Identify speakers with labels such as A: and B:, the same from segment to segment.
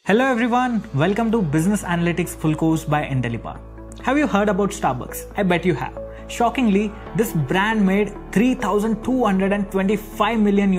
A: Hello everyone, welcome to Business Analytics Full Course by Intellipaat. Have you heard about Starbucks? I bet you have. Shockingly, this brand made $3,225 million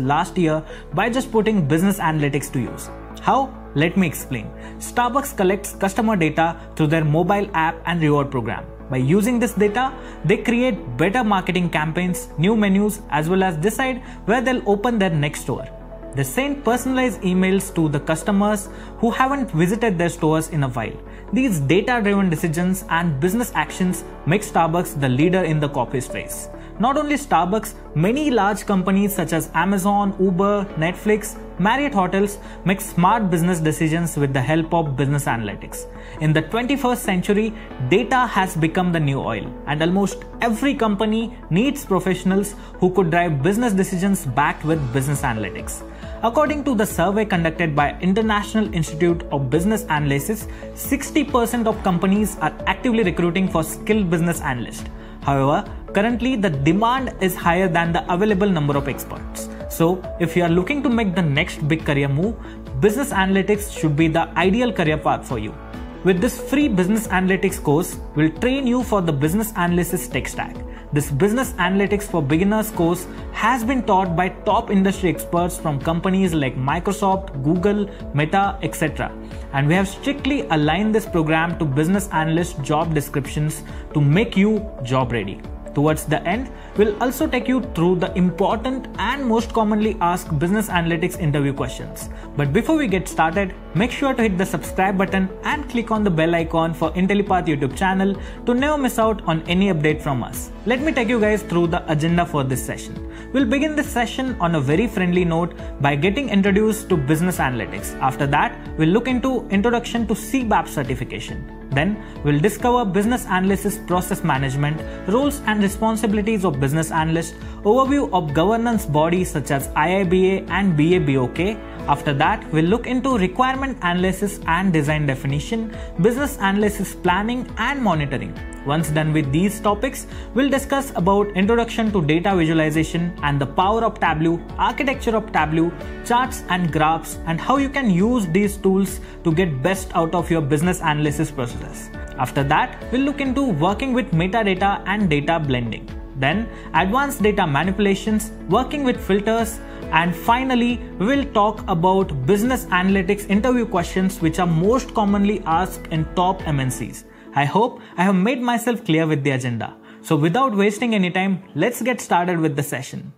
A: last year by just putting business analytics to use. How? Let me explain. Starbucks collects customer data through their mobile app and reward program. By using this data, they create better marketing campaigns, new menus, as well as decide where they'll open their next store. They send personalized emails to the customers who haven't visited their stores in a while. These data-driven decisions and business actions make Starbucks the leader in the coffee space. Not only Starbucks, many large companies such as Amazon, Uber, Netflix, Marriott Hotels make smart business decisions with the help of business analytics. In the 21st century, data has become the new oil, and almost every company needs professionals who could drive business decisions backed with business analytics. According to the survey conducted by International Institute of Business Analysis, 60% of companies are actively recruiting for skilled business analysts. However, currently the demand is higher than the available number of experts. So, if you are looking to make the next big career move, business analytics should be the ideal career path for you. With this free business analytics course, we'll train you for the business analysis tech stack. This business analytics for beginners course has been taught by top industry experts from companies like Microsoft, Google, Meta, etc. And we have strictly aligned this program to business analyst job descriptions to make you job ready. Towards the end, we'll also take you through the important and most commonly asked business analytics interview questions. But before we get started, make sure to hit the subscribe button and click on the bell icon for Intellipaat YouTube channel to never miss out on any update from us. Let me take you guys through the agenda for this session. We'll begin this session on a very friendly note by getting introduced to business analytics. After that, we'll look into introduction to CBAP certification. Then, we'll discover business analysis process management, roles and responsibilities of business analyst, overview of governance bodies such as IIBA and BABOK. After that, we'll look into requirement analysis and design definition, business analysis planning and monitoring. Once done with these topics, we'll discuss about introduction to data visualization and the power of Tableau, architecture of Tableau, charts and graphs, and how you can use these tools to get best out of your business analysis process. After that, we'll look into working with metadata and data blending. Then, advanced data manipulations, working with filters, and finally, we will talk about business analytics interview questions which are most commonly asked in top MNCs. I hope I have made myself clear with the agenda. So without wasting any time, let's get started with the session.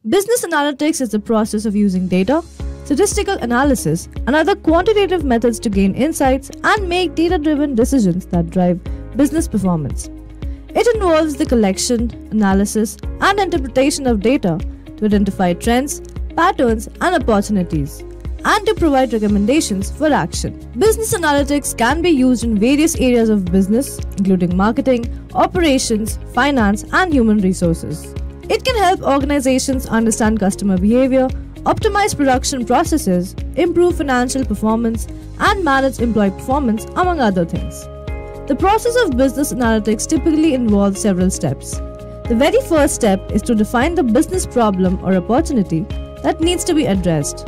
B: Business analytics is the process of using data, statistical analysis, and other quantitative methods to gain insights and make data-driven decisions that drive business performance. It involves the collection, analysis, and interpretation of data to identify trends, patterns, and opportunities, and to provide recommendations for action. Business analytics can be used in various areas of business, including marketing, operations, finance, and human resources. It can help organizations understand customer behavior, optimize production processes, improve financial performance, and manage employee performance, among other things. The process of business analytics typically involves several steps. The very first step is to define the business problem or opportunity that needs to be addressed.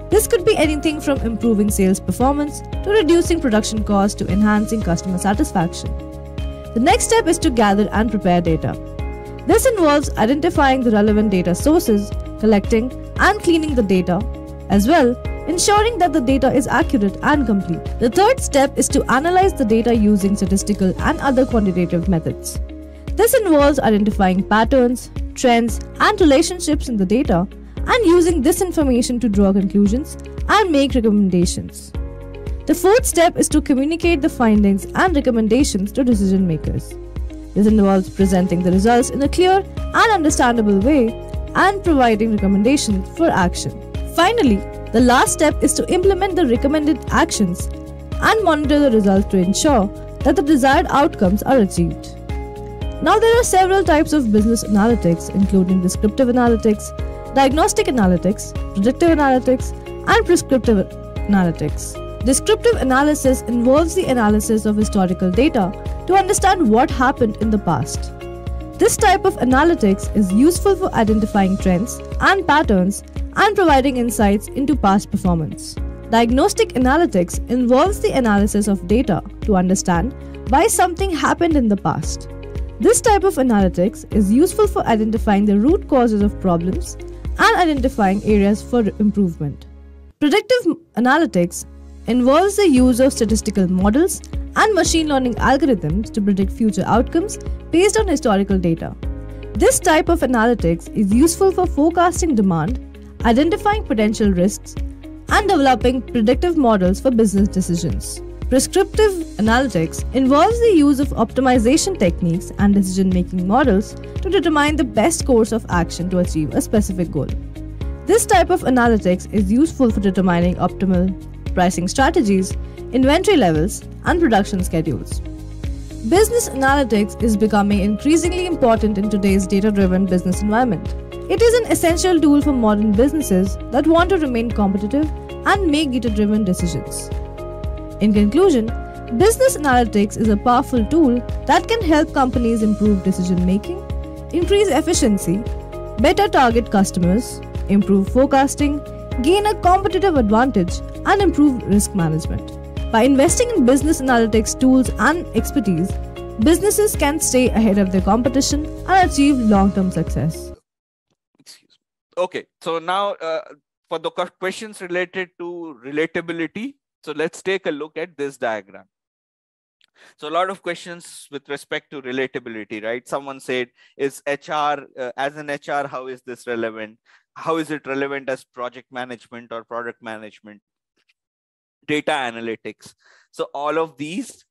B: This could be anything from improving sales performance to reducing production costs to enhancing customer satisfaction. The next step is to gather and prepare data. This involves identifying the relevant data sources, collecting and cleaning the data, as well ensuring that the data is accurate and complete. The third step is to analyze the data using statistical and other quantitative methods. This involves identifying patterns, trends, and relationships in the data and using this information to draw conclusions and make recommendations. The fourth step is to communicate the findings and recommendations to decision makers. This involves presenting the results in a clear and understandable way and providing recommendations for action. Finally, the last step is to implement the recommended actions and monitor the results to ensure that the desired outcomes are achieved. Now, there are several types of business analytics, including descriptive analytics, diagnostic analytics, predictive analytics, and prescriptive analytics. Descriptive analysis involves the analysis of historical data to understand what happened in the past. This type of analytics is useful for identifying trends and patterns and providing insights into past performance. Diagnostic analytics involves the analysis of data to understand why something happened in the past. This type of analytics is useful for identifying the root causes of problems and identifying areas for improvement. Predictive analytics involves the use of statistical models and machine learning algorithms to predict future outcomes based on historical data. This type of analytics is useful for forecasting demand, identifying potential risks, and developing predictive models for business decisions. Prescriptive analytics involves the use of optimization techniques and decision-making models to determine the best course of action to achieve a specific goal. This type of analytics is useful for determining optimal pricing strategies, inventory levels, and production schedules. Business analytics is becoming increasingly important in today's data-driven business environment. It is an essential tool for modern businesses that want to remain competitive and make data-driven decisions. In conclusion, business analytics is a powerful tool that can help companies improve decision-making, increase efficiency, better target customers, improve forecasting, gain a competitive advantage, and improve risk management. By investing in business analytics tools and expertise, businesses can stay ahead of their competition and achieve long-term success.
C: Excuse me. Okay, so now for the questions related to relatability, so let's take a look at this diagram. So a lot of questions with respect to relatability, right? Someone said, is HR, as an HR, how is this relevant? How is it relevant as project management or product management? Data analytics. So all of these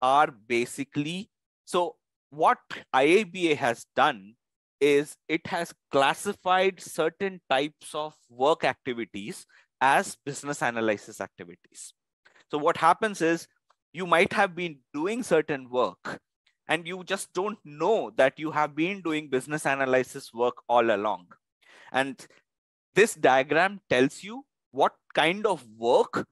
C: are basically, so what IIBA has done is it has classified certain types of work activities as business analysis activities. So what happens is you might have been doing certain work and you just don't know that you have been doing business analysis work all along. And this diagram tells you what kind of work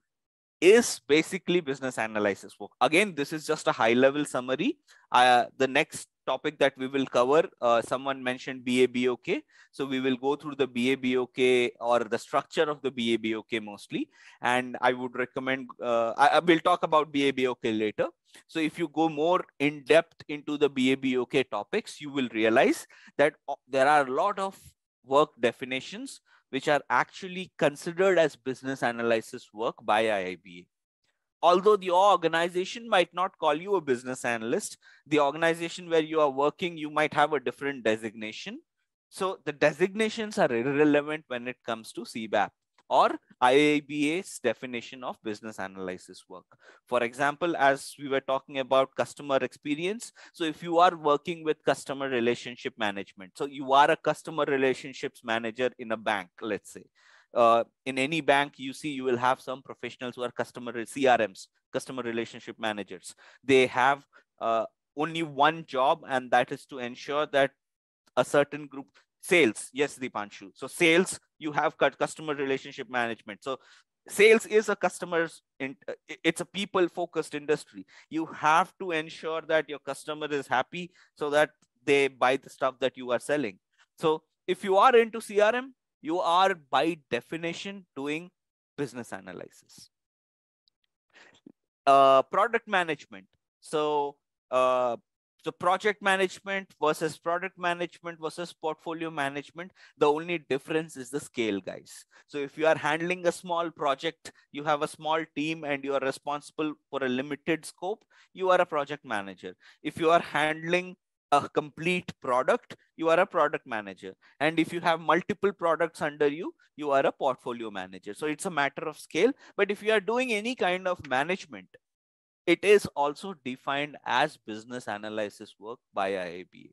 C: is basically business analysis work. Again, this is just a high-level summary. The next topic that we will cover, someone mentioned BABOK. So we will go through the BABOK or the structure of the BABOK mostly. And I would recommend, I will talk about BABOK later. So if you go more in depth into the BABOK topics, you will realize that there are a lot of work definitions which are actually considered as business analysis work by IIBA. Although the organization might not call you a business analyst, the organization where you are working, you might have a different designation. So the designations are irrelevant when it comes to CBAP or IIBA's definition of business analysis work. For example, as we were talking about customer experience, so if you are working with customer relationship management, so you are a customer relationships manager in a bank, let's say. In any bank, you see, you will have some professionals who are customer CRMs, customer relationship managers. They have only one job, and that is to ensure that a certain group, sales. Yes, Deepanshu. So sales, you have customer relationship management. So sales is a customer's, it's a people focused industry. You have to ensure that your customer is happy so that they buy the stuff that you are selling. So if you are into CRM, you are by definition doing business analysis. Product management. So project management versus product management versus portfolio management, the only difference is the scale, guys. So if you are handling a small project, you have a small team and you are responsible for a limited scope, you are a project manager. If you are handling a complete product, you are a product manager. And if you have multiple products under you, you are a portfolio manager. So it's a matter of scale. But if you are doing any kind of management, it is also defined as business analysis work by IIBA.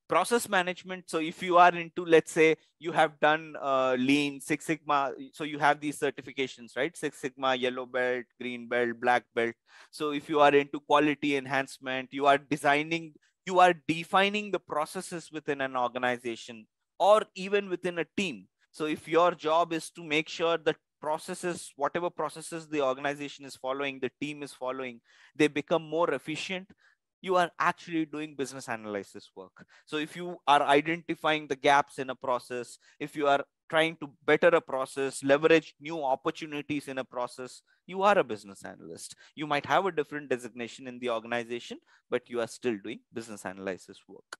C: Process management. So if you are into, let's say you have done Lean, Six Sigma, so you have these certifications, right? Six Sigma, yellow belt, green belt, black belt. So if you are into quality enhancement, you are designing, you are defining the processes within an organization or even within a team. So if your job is to make sure that processes, whatever processes the organization is following, the team is following, they become more efficient, you are actually doing business analysis work. So if you are identifying the gaps in a process, if you are trying to better a process, leverage new opportunities in a process, you are a business analyst. You might have a different designation in the organization, but you are still doing business analysis work.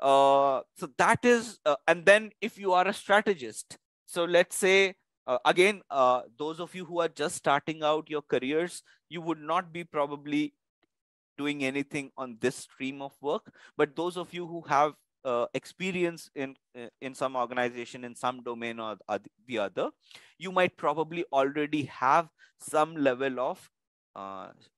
C: So that is, and then if you are a strategist, so let's say, again, those of you who are just starting out your careers, you would not be probably doing anything on this stream of work, but those of you who have experience in some organization, in some domain or the other, you might probably already have some level of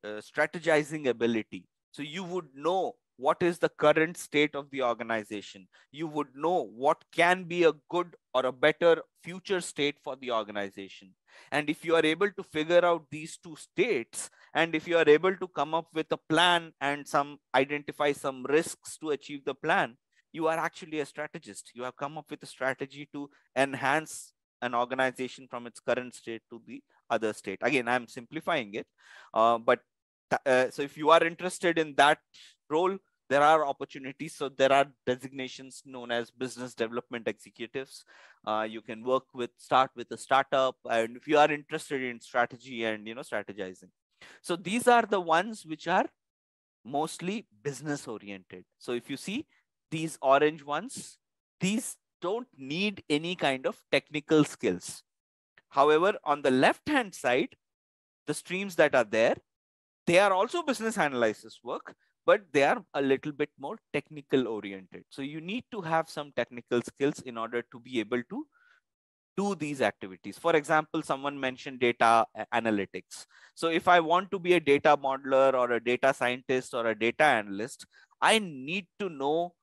C: strategizing ability. So you would know what is the current state of the organization. You would know what can be a good or a better future state for the organization. And if you are able to figure out these two states, and if you are able to come up with a plan and identify some risks to achieve the plan, you are actually a strategist. You have come up with a strategy to enhance an organization from its current state to the other state. Again, I'm simplifying it, but so if you are interested in that role, there are opportunities. So there are designations known as business development executives. You can start with a startup, and if you are interested in strategy and strategizing. So these are the ones which are mostly business oriented. So if you see these orange ones, these don't need any kind of technical skills. However, on the left hand side, the streams that are there, they are also business analysis work, but they are a little bit more technical oriented. So you need to have some technical skills in order to be able to do these activities. For example, someone mentioned data analytics. So if I want to be a data modeler or a data scientist or a data analyst, I need to know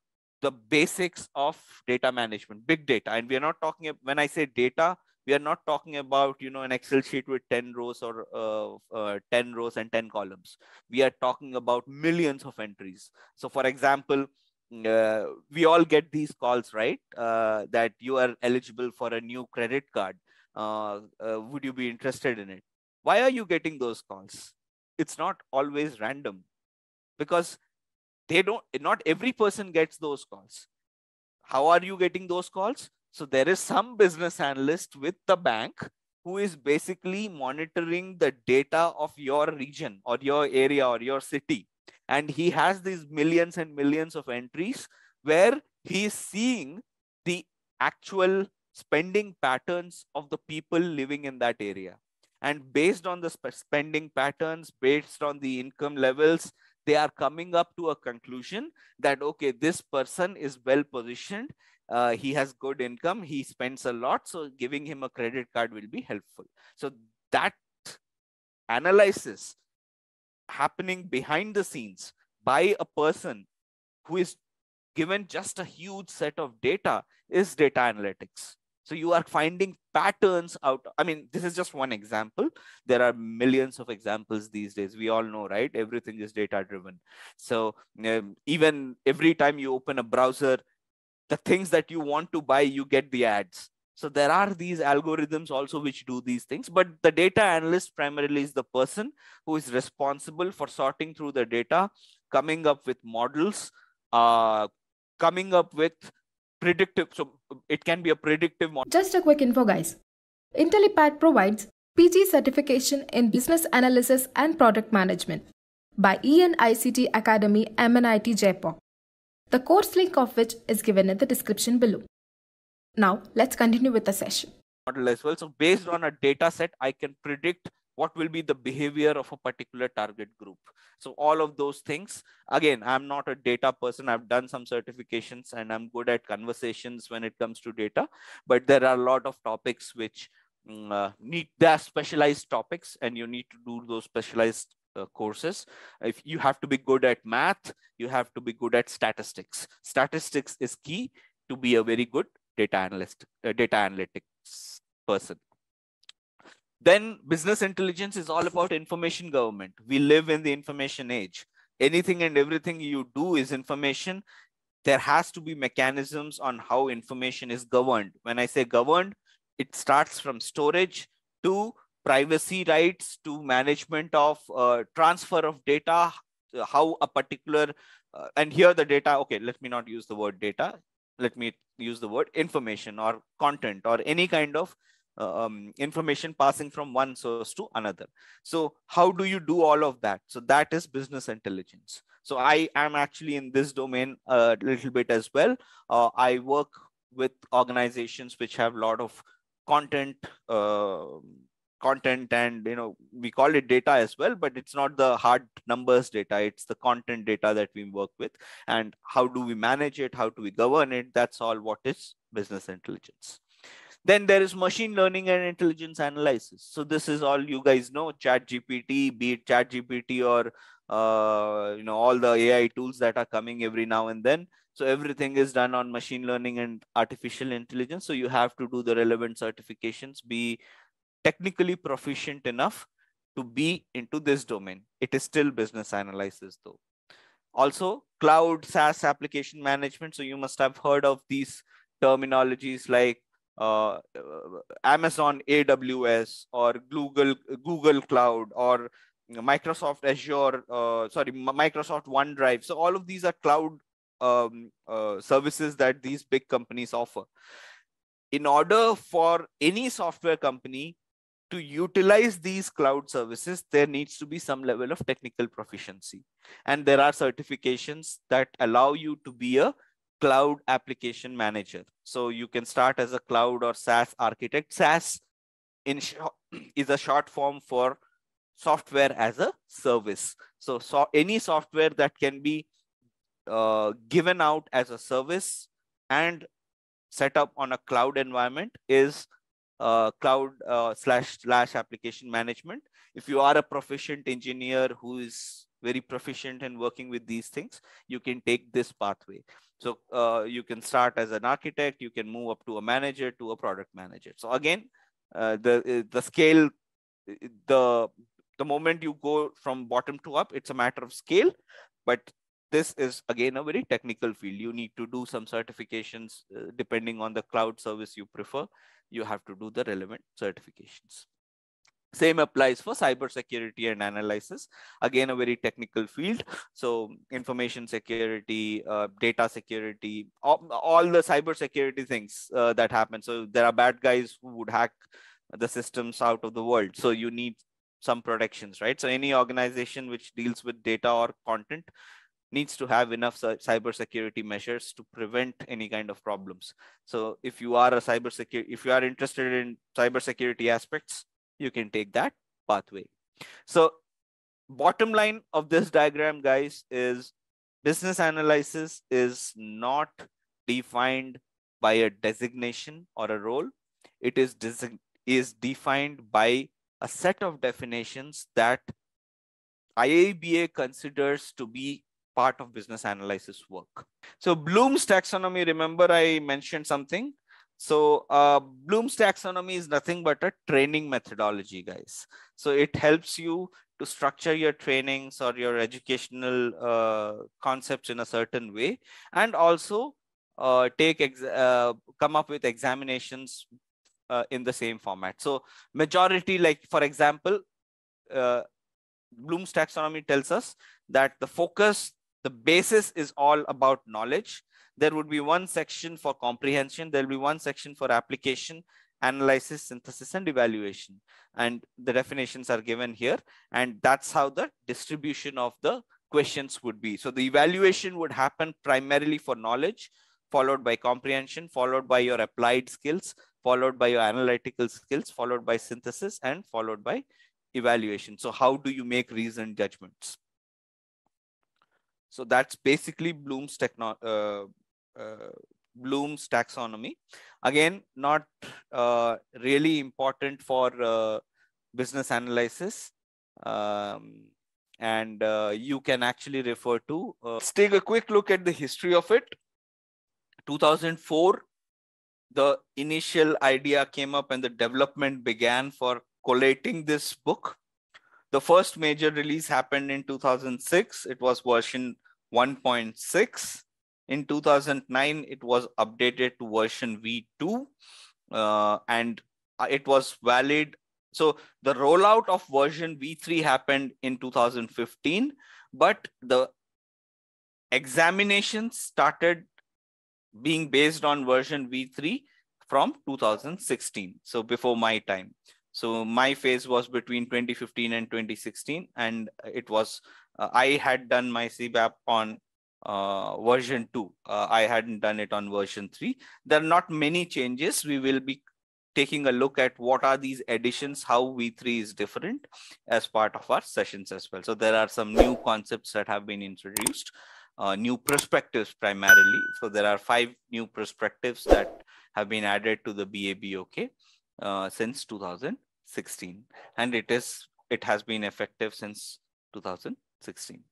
C: the basics of data management, big data. And we are not talking, when I say data, we are not talking about, an Excel sheet with 10 rows or 10 rows and 10 columns. We are talking about millions of entries. So for example, we all get these calls, right? That you are eligible for a new credit card. Would you be interested in it? Why are you getting those calls? It's not always random, because not every person gets those calls. How are you getting those calls? So there is some business analyst with the bank who is basically monitoring the data of your region or your area or your city. And he has these millions and millions of entries where he is seeing the actual spending patterns of the people living in that area. And based on the spending patterns, based on the income levels, they are coming up to a conclusion that, okay, this person is well positioned. He has good income. He spends a lot. So giving him a credit card will be helpful. So that analysis happening behind the scenes by a person who is given just a huge set of data is data analytics. So you are finding patterns out. I mean, this is just one example. There are millions of examples these days. We all know, right? Everything is data driven. So even every time you open a browser, the things that you want to buy, you get the ads. So there are these algorithms also which do these things, but the data analyst primarily is the person who is responsible for sorting through the data, coming up with models, coming up with predictive. So it can be a predictive model.
D: Just a quick info, guys. Intellipaat provides PG certification in business analysis and product management by ENICT Academy MNIT Jaipur. The course link of which is given in the description below. Now, let's continue with the session.
C: Model as well. So based on a data set, I can predict what will be the behavior of a particular target group. So all of those things, again, I'm not a data person. I've done some certifications and I'm good at conversations when it comes to data, but there are a lot of topics which they're specialized topics, and you need to do those specialized courses. If you have to be good at math, you have to be good at statistics. Statistics is key to be a very good data analyst, data analytics person. Then business intelligence is all about information government. We live in the information age. Anything and everything you do is information. There has to be mechanisms on how information is governed. When I say governed, it starts from storage to privacy rights to management of transfer of data, how a particular, and here the data, okay, let me not use the word data. let me use the word information or content or any kind of information passing from one source to another. So how do you do all of that? So that is business intelligence. So I am actually in this domain a little bit as well. I work with organizations which have a lot of content, and we call it data as well, but it's not the hard numbers data, it's the content data that we work with. And how do we manage it? How do we govern it? That's all what is business intelligence. Then there is machine learning and intelligence analysis. So this is all you guys know, ChatGPT, be it ChatGPT or all the AI tools that are coming every now and then. So everything is done on machine learning and artificial intelligence. So you have to do the relevant certifications, be technically proficient enough to be into this domain. It is still business analysis though. Also, cloud SaaS application management. So you must have heard of these terminologies like Amazon AWS or Google Cloud or Microsoft Azure, Microsoft OneDrive. So all of these are cloud services that these big companies offer. In order for any software company to utilize these cloud services, there needs to be some level of technical proficiency. And there are certifications that allow you to be a cloud application manager. So you can start as a cloud or SaaS architect. SaaS is a short form for software as a service. So any software that can be given out as a service and set up on a cloud environment is cloud / application management. If you are a proficient engineer who is very proficient in working with these things, you can take this pathway. So you can start as an architect, you can move up to a manager, to a product manager. So again, the scale, the moment you go from bottom to up, it's a matter of scale. But this is again a very technical field. You need to do some certifications depending on the cloud service you prefer. You have to do the relevant certifications. Same applies for cybersecurity and analysis. Again, a very technical field. So information security, data security, all the cybersecurity things that happen. So there are bad guys who would hack the systems out of the world. So you need some protections, right? So any organization which deals with data or content needs to have enough cybersecurity measures to prevent any kind of problems. So if you are if you are interested in cybersecurity aspects, you can take that pathway. So bottom line of this diagram, guys, is business analysis is not defined by a designation or a role. It is defined by a set of definitions that IIBA considers to be part of business analysis work. So Bloom's taxonomy, remember I mentioned something. So Bloom's taxonomy is nothing but a training methodology, guys. So it helps you to structure your trainings or your educational concepts in a certain way, and also come up with examinations in the same format. So majority, like for example, Bloom's taxonomy tells us that the focus, the basis is all about knowledge. There would be one section for comprehension. There will be one section for application, analysis, synthesis, and evaluation. And the definitions are given here. And that's how the distribution of the questions would be. So the evaluation would happen primarily for knowledge, followed by comprehension, followed by your applied skills, followed by your analytical skills, followed by synthesis, and followed by evaluation. So how do you make reasoned judgments? So that's basically Bloom's taxonomy. Again, not really important for business analysis. And you can actually refer to, let's take a quick look at the history of it. 2004, the initial idea came up and the development began for collating this book. The first major release happened in 2006. It was version 1.6. In 2009, it was updated to version V2, and it was valid. So the rollout of version V3 happened in 2015, but the examinations started being based on version V3 from 2016. So before my time. So my phase was between 2015 and 2016, and it was I had done my CBAP on version 2. I hadn't done it on version 3. There are not many changes. We will be taking a look at what are these additions, how V3 is different as part of our sessions as well. So there are some new concepts that have been introduced, new perspectives primarily. So there are 5 new perspectives that have been added to the BABOK since 2016, and it has been effective since 2016.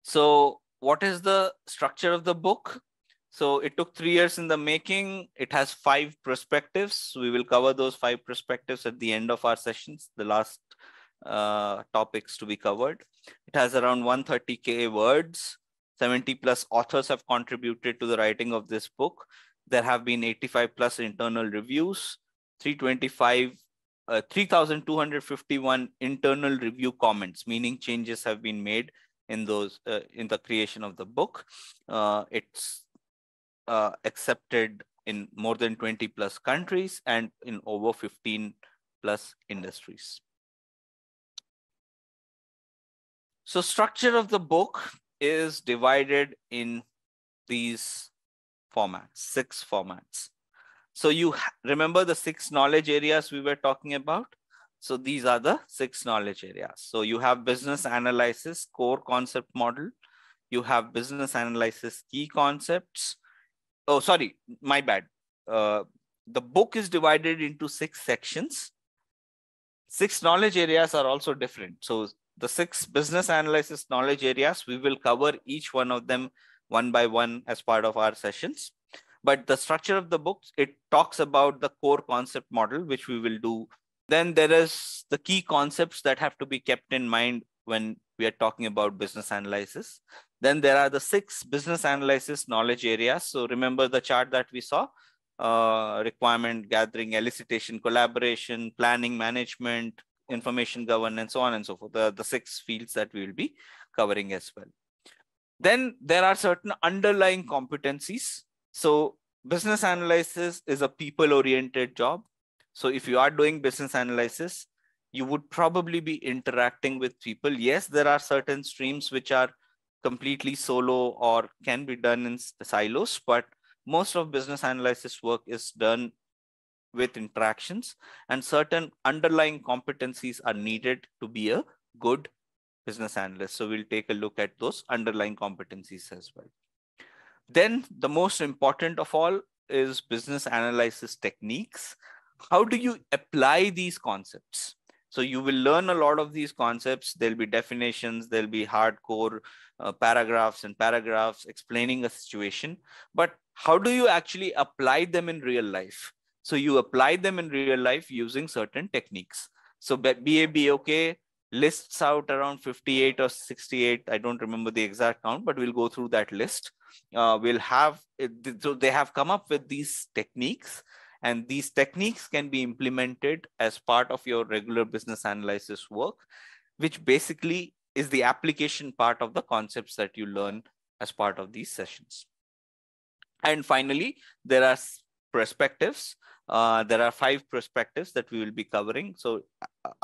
C: So what is the structure of the book? So it took 3 years in the making. It has 5 perspectives. We will cover those 5 perspectives at the end of our sessions, the last topics to be covered. It has around 130K words. 70 plus authors have contributed to the writing of this book. There have been 85 plus internal reviews, 3,251 internal review comments, meaning changes have been made in those in the creation of the book. It's accepted in more than 20 plus countries and in over 15 plus industries. So structure of the book is divided in these formats, 6 formats. So you remember the 6 knowledge areas we were talking about? So these are the 6 knowledge areas. So you have business analysis, core concept model. You have business analysis, key concepts. Oh, sorry, my bad. The book is divided into 6 sections. 6 knowledge areas are also different. So the 6 business analysis knowledge areas, we will cover each one of them one by one as part of our sessions. But the structure of the book, it talks about the core concept model, which we will do. Then there is the key concepts that have to be kept in mind when we are talking about business analysis. Then there are the 6 business analysis knowledge areas. So remember the chart that we saw, requirement gathering, elicitation, collaboration, planning, management, information governance, so on and so forth. The 6 fields that we will be covering as well. Then there are certain underlying competencies. So business analysis is a people-oriented job. So if you are doing business analysis, you would probably be interacting with people. Yes, there are certain streams which are completely solo or can be done in silos, but most of business analysis work is done with interactions, and certain underlying competencies are needed to be a good business analyst. So we'll take a look at those underlying competencies as well. Then the most important of all is business analysis techniques. How do you apply these concepts? So you will learn a lot of these concepts. There'll be definitions, there'll be hardcore paragraphs and paragraphs explaining a situation. But how do you actually apply them in real life? So you apply them in real life using certain techniques. So BABOK lists out around 58 or 68. I don't remember the exact count, but we'll go through that list. We'll have, so they have come up with these techniques, and these techniques can be implemented as part of your regular business analysis work, which basically is the application part of the concepts that you learn as part of these sessions. And finally, there are perspectives. There are 5 perspectives that we will be covering. So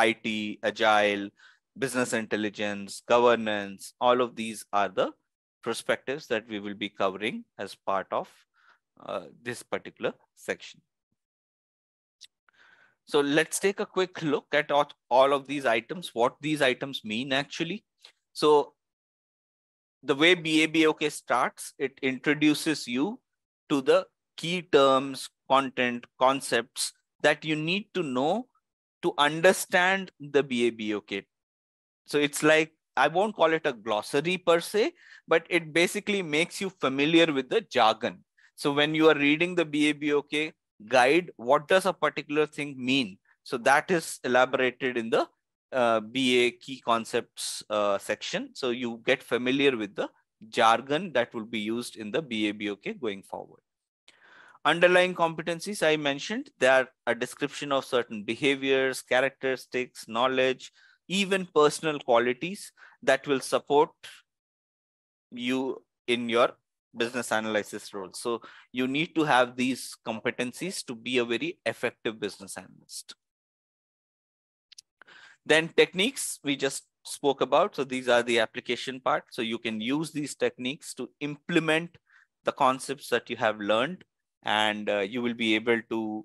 C: IT, agile, business intelligence, governance, all of these are the perspectives that we will be covering as part of this particular section. So let's take a quick look at all of these items, what these items mean actually. So the way BABOK starts, it introduces you to the key terms, content, concepts that you need to know to understand the BABOK. So it's like, I won't call it a glossary per se, but it basically makes you familiar with the jargon. So when you are reading the BABOK guide, what does a particular thing mean? So that is elaborated in the BA key concepts section. So you get familiar with the jargon that will be used in the BABOK going forward. Underlying competencies I mentioned, they are a description of certain behaviors, characteristics, knowledge, even personal qualities that will support you in your business analysis role. So you need to have these competencies to be a very effective business analyst. Then techniques we just spoke about. So these are the application part. So you can use these techniques to implement the concepts that you have learned, and you will be able to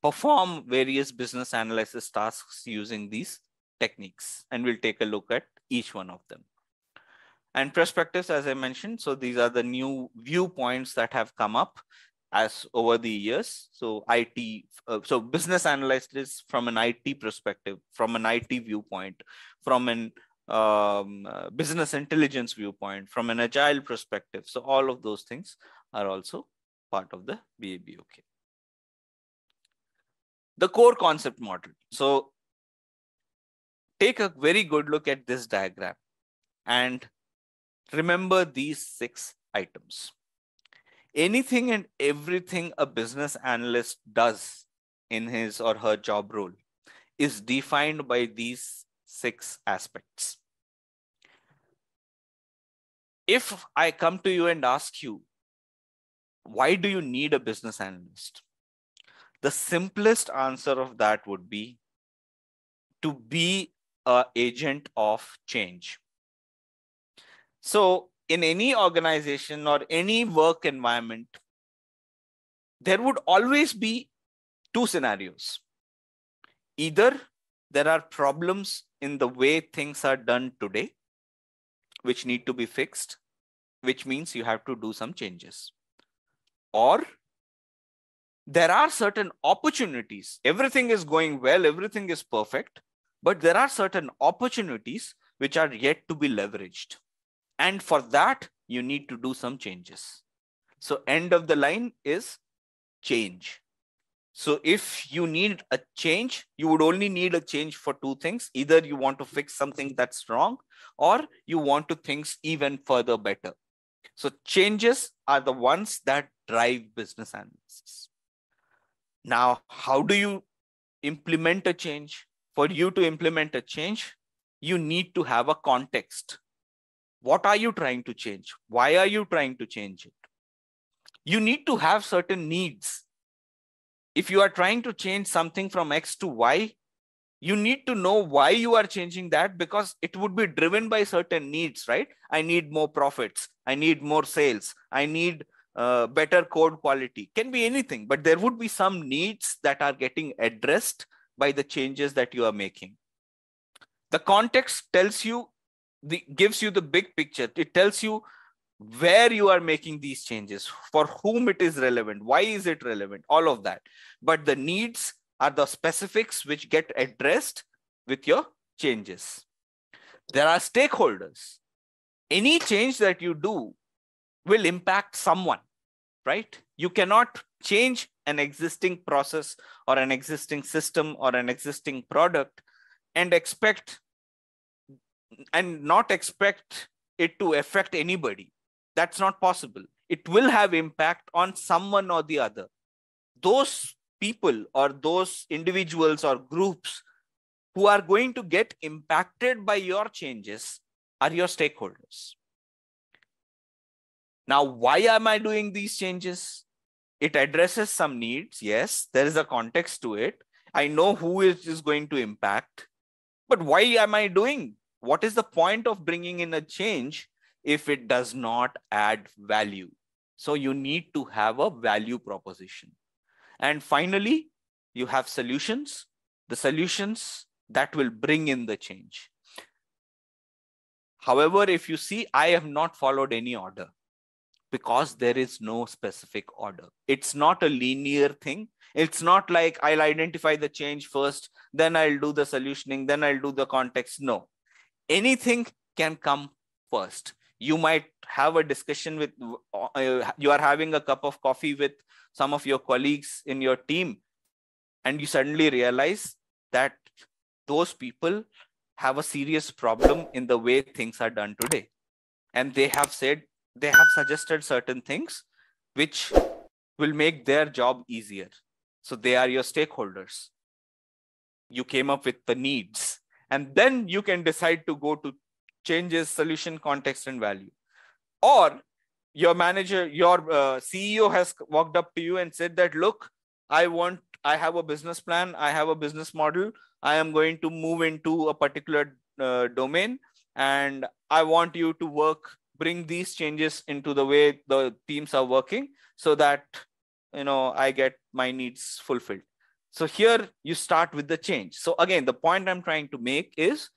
C: perform various business analysis tasks using these techniques. And we'll take a look at each one of them. And perspectives, as I mentioned, so these are the new viewpoints that have come up as over the years. So so business analyst is from an IT perspective, from an IT viewpoint, from an business intelligence viewpoint, from an agile perspective. So all of those things are also part of the BABOK. The core concept model. So take a very good look at this diagram and remember these 6 items. Anything and everything a business analyst does in his or her job role is defined by these 6 aspects. If I come to you and ask you, why do you need a business analyst? The simplest answer of that would be to be an agent of change. So in any organization or any work environment, there would always be 2 scenarios. Either there are problems in the way things are done today, which need to be fixed, which means you have to do some changes. Or there are certain opportunities. Everything is going well, everything is perfect, but there are certain opportunities which are yet to be leveraged. And for that, you need to do some changes. So end of the line is change. So if you need a change, you would only need a change for 2 things. Either you want to fix something that's wrong, or you want to things even further better. So changes are the ones that drive business analysis. Now, how do you implement a change? For you to implement a change, you need to have a context. What are you trying to change? Why are you trying to change it? You need to have certain needs. If you are trying to change something from X to Y, you need to know why you are changing that, because it would be driven by certain needs, right? I need more profits. I need more sales. I need better code quality. Can be anything, but there would be some needs that are getting addressed by the changes that you are making. The context tells you, gives you the big picture. It tells you where you are making these changes, for whom it is relevant, why is it relevant, all of that. But the needs are the specifics which get addressed with your changes. There are stakeholders. Any change that you do will impact someone, right? You cannot change an existing process or an existing system or an existing product and not expect it to affect anybody. That's not possible. It will have impact on someone or the other. Those people or those individuals or groups who are going to get impacted by your changes are your stakeholders. Now, why am I doing these changes? It addresses some needs. Yes, there is a context to it. I know who it is going to impact. But why am I doing? What is the point of bringing in a change if it does not add value? So you need to have a value proposition. And finally, you have solutions, the solutions that will bring in the change. However, if you see, I have not followed any order because there is no specific order. It's not a linear thing. It's not like I'll identify the change first, then I'll do the solutioning, then I'll do the context. No, anything can come first. You might have a discussion with, you are having a cup of coffee with some of your colleagues in your team, and you suddenly realize that those people have a serious problem in the way things are done today. And they have suggested certain things which will make their job easier. So they are your stakeholders. You came up with the needs, and then you can decide to go to changes, solution, context, and value. Or your manager, your CEO has walked up to you and said that, look, I have a business plan, I have a business model, I am going to move into a particular domain, and I want you to bring these changes into the way the teams are working so that, I get my needs fulfilled. So here you start with the change. So again, the point I'm trying to make is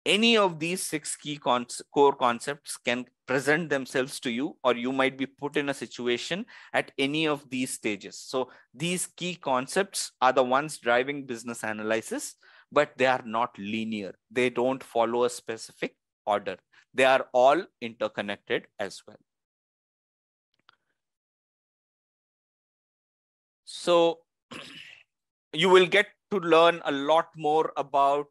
C: any of these 6 key core concepts can present themselves to you, or you might be put in a situation at any of these stages. So these key concepts are the ones driving business analysis, but they are not linear. They don't follow a specific order. They are all interconnected as well. So you will get to learn a lot more about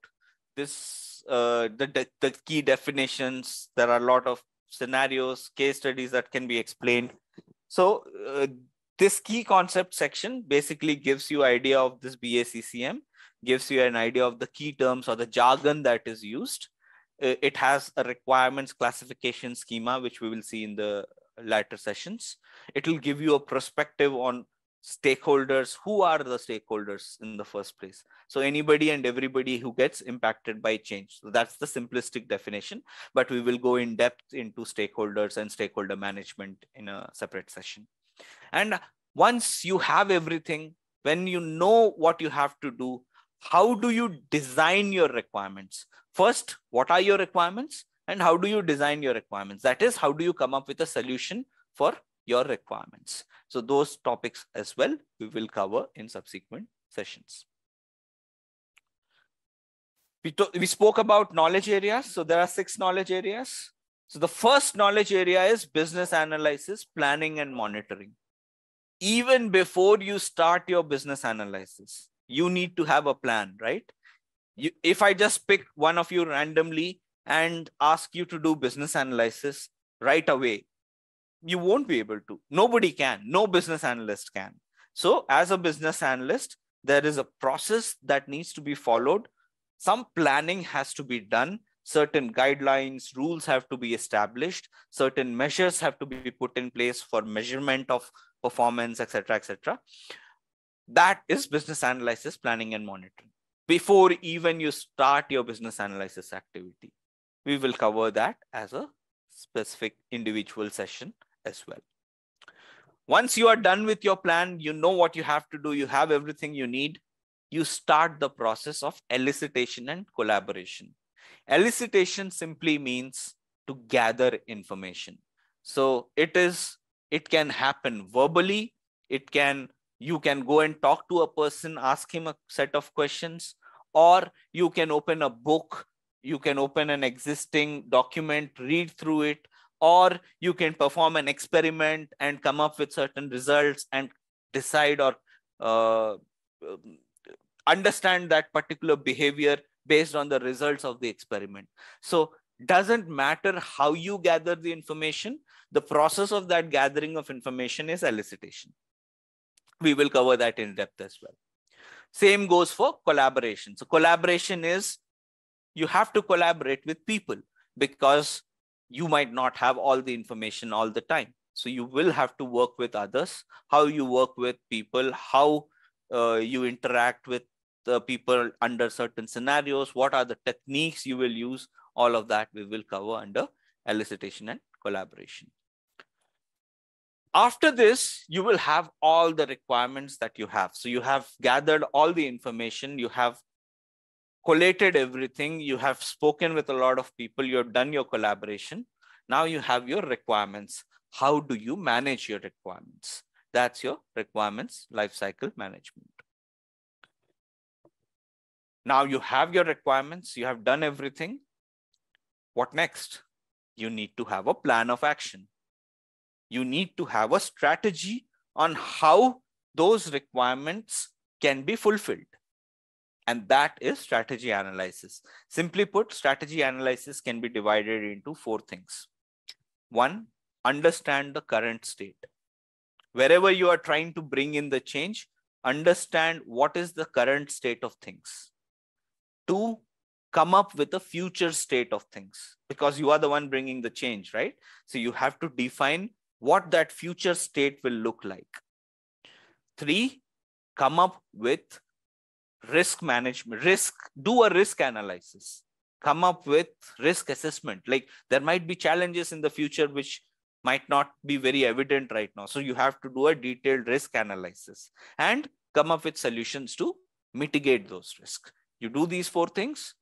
C: this, the key definitions. There are a lot of scenarios, case studies that can be explained. So this key concept section basically gives you idea of this BACCM, gives you an idea of the key terms or the jargon that is used. It has a requirements classification schema, which we will see in the later sessions. It will give you a perspective on stakeholders. Who are the stakeholders in the first place? So anybody and everybody who gets impacted by change. So that's the simplistic definition, but we will go in depth into stakeholders and stakeholder management in a separate session. And once you have everything, when you know what you have to do, how do you design your requirements? First, what are your requirements and how do you design your requirements? That is, how do you come up with a solution for your requirements? So those topics as well, we will cover in subsequent sessions. We spoke about knowledge areas. So there are 6 knowledge areas. So the first knowledge area is business analysis, planning and monitoring. Even before you start your business analysis, you need to have a plan, right? If I just pick one of you randomly and ask you to do business analysis right away, you won't be able to. Nobody can. No business analyst can. So as a business analyst, there is a process that needs to be followed. Some planning has to be done. Certain guidelines, rules have to be established. Certain measures have to be put in place for measurement of performance, etc., etc. That is business analysis, planning and monitoring. Before even you start your business analysis activity, we will cover that as a specific individual session as well. Once you are done with your plan, you know what you have to do, you have everything you need, you start the process of elicitation and collaboration. Elicitation simply means to gather information. So it can happen verbally. You can go and talk to a person, ask him a set of questions, or you can open a book, you can open an existing document, read through it, or you can perform an experiment and come up with certain results and decide or understand that particular behavior based on the results of the experiment. So doesn't matter how you gather the information, the process of that gathering of information is elicitation. We will cover that in depth as well. Same goes for collaboration. So collaboration is, you have to collaborate with people because you might not have all the information all the time. So you will have to work with others. How you work with people, how you interact with the people under certain scenarios, what are the techniques you will use, all of that we will cover under elicitation and collaboration. After this, you will have all the requirements that you have. So you have gathered all the information, you have collated everything, you have spoken with a lot of people, you have done your collaboration. Now you have your requirements. How do you manage your requirements? That's your requirements lifecycle management. Now you have your requirements, you have done everything. What next? You need to have a plan of action. You need to have a strategy on how those requirements can be fulfilled. And that is strategy analysis. Simply put, strategy analysis can be divided into 4 things. 1, understand the current state. Wherever you are trying to bring in the change, understand what is the current state of things. 2, come up with a future state of things, because you are the one bringing the change, right? So you have to define what that future state will look like. 3, come up with risk management, do a risk analysis, come up with risk assessment. Like there might be challenges in the future which might not be very evident right now. So you have to do a detailed risk analysis and come up with solutions to mitigate those risks. You do these 4 things,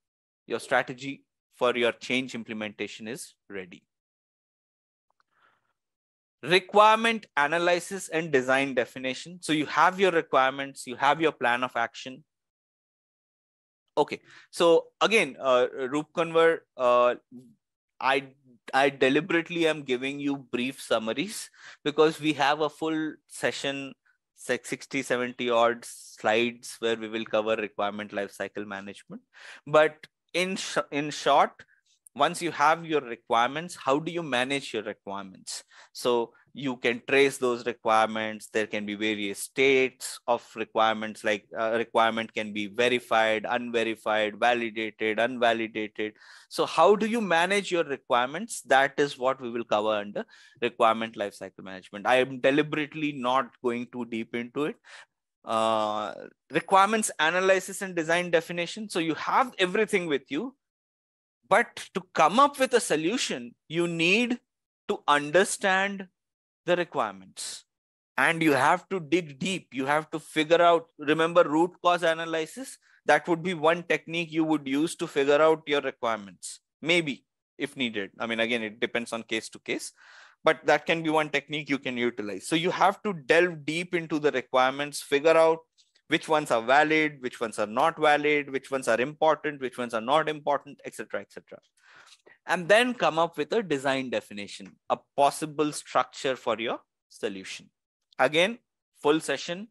C: your strategy for your change implementation is ready. Requirement analysis and design definition. So you have your requirements, you have your plan of action. Okay, so again, Roopkanwar, I deliberately am giving you brief summaries because we have a full session, 60, 70 odd slides where we will cover requirement lifecycle management. But in short, once you have your requirements, how do you manage your requirements? So you can trace those requirements. There can be various states of requirements, like a requirement can be verified, unverified, validated, unvalidated. So how do you manage your requirements? That is what we will cover under requirement lifecycle management. I am deliberately not going too deep into it. Requirements analysis and design definition. So you have everything with you, but to come up with a solution, you need to understand the requirements and you have to dig deep. You have to figure out, remember root cause analysis? That would be one technique you would use to figure out your requirements, maybe if needed. I mean, again, it depends on case to case, but that can be one technique you can utilize. So you have to delve deep into the requirements, figure out which ones are valid, which ones are not valid, which ones are important, which ones are not important, etc., etc. And then come up with a design definition, a possible structure for your solution. Again, full session,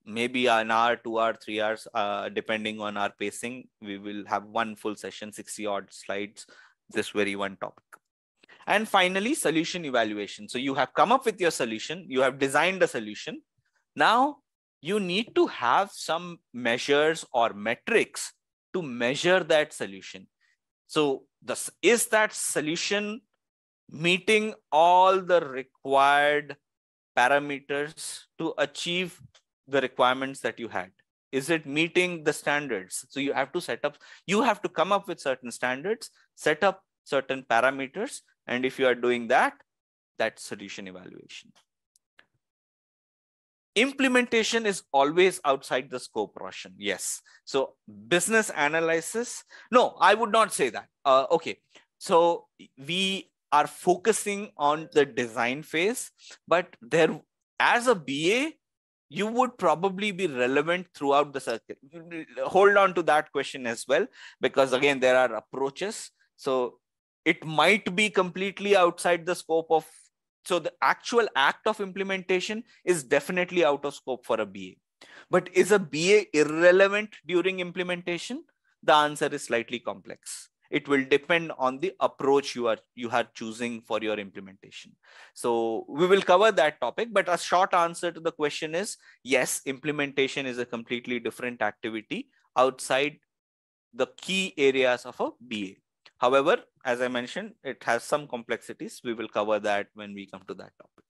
C: maybe an hour, 2 hours, 3 hours, depending on our pacing. We will have one full session, 60 odd slides, this very one topic. And finally, solution evaluation. So you have come up with your solution, you have designed a solution. Now you need to have some measures or metrics to measure that solution. So is that solution meeting all the required parameters to achieve the requirements that you had? Is it meeting the standards? So you have to come up with certain standards, set up certain parameters. And if you are doing that, that's solution evaluation. Implementation is always outside the scope, Roshan. Yes. So business analysis. No, I would not say that. Okay. So we are focusing on the design phase, but there, as a BA, you would probably be relevant throughout the circle. Hold on to that question as well, because again, there are approaches. So it might be completely outside the scope of, so the actual act of implementation is definitely out of scope for a BA. But is a BA irrelevant during implementation? The answer is slightly complex. It will depend on the approach you are choosing for your implementation. So we will cover that topic, but a short answer to the question is yes, implementation is a completely different activity outside the key areas of a BA. However, as I mentioned, it has some complexities. We will cover that when we come to that topic.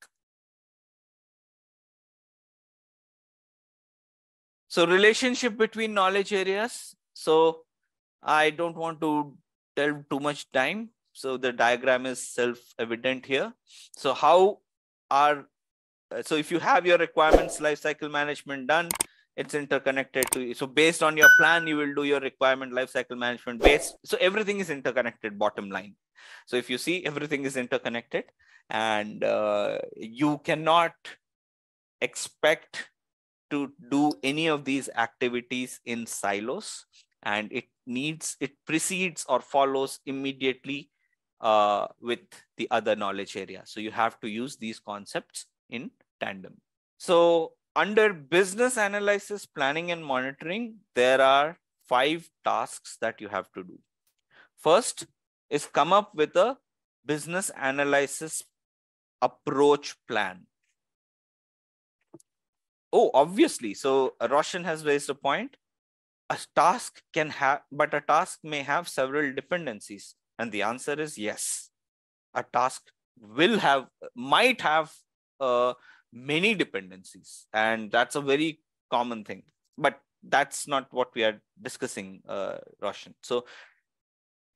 C: So relationship between knowledge areas. So I don't want to delve too much time. So the diagram is self-evident here. So so if you have your requirements lifecycle management done, it's interconnected to you. So based on your plan, you will do your requirement lifecycle management based. So everything is interconnected, bottom line. So if you see, everything is interconnected, and you cannot expect to do any of these activities in silos, and it precedes or follows immediately with the other knowledge area. So you have to use these concepts in tandem. So under business analysis, planning and monitoring, there are 5 tasks that you have to do. First is come up with a business analysis approach plan. Oh, obviously. So Roshan has raised a point. a task can have, but a task may have several dependencies. And the answer is yes. A task might have many dependencies, and that's a very common thing. But that's not what we are discussing, Roshan. So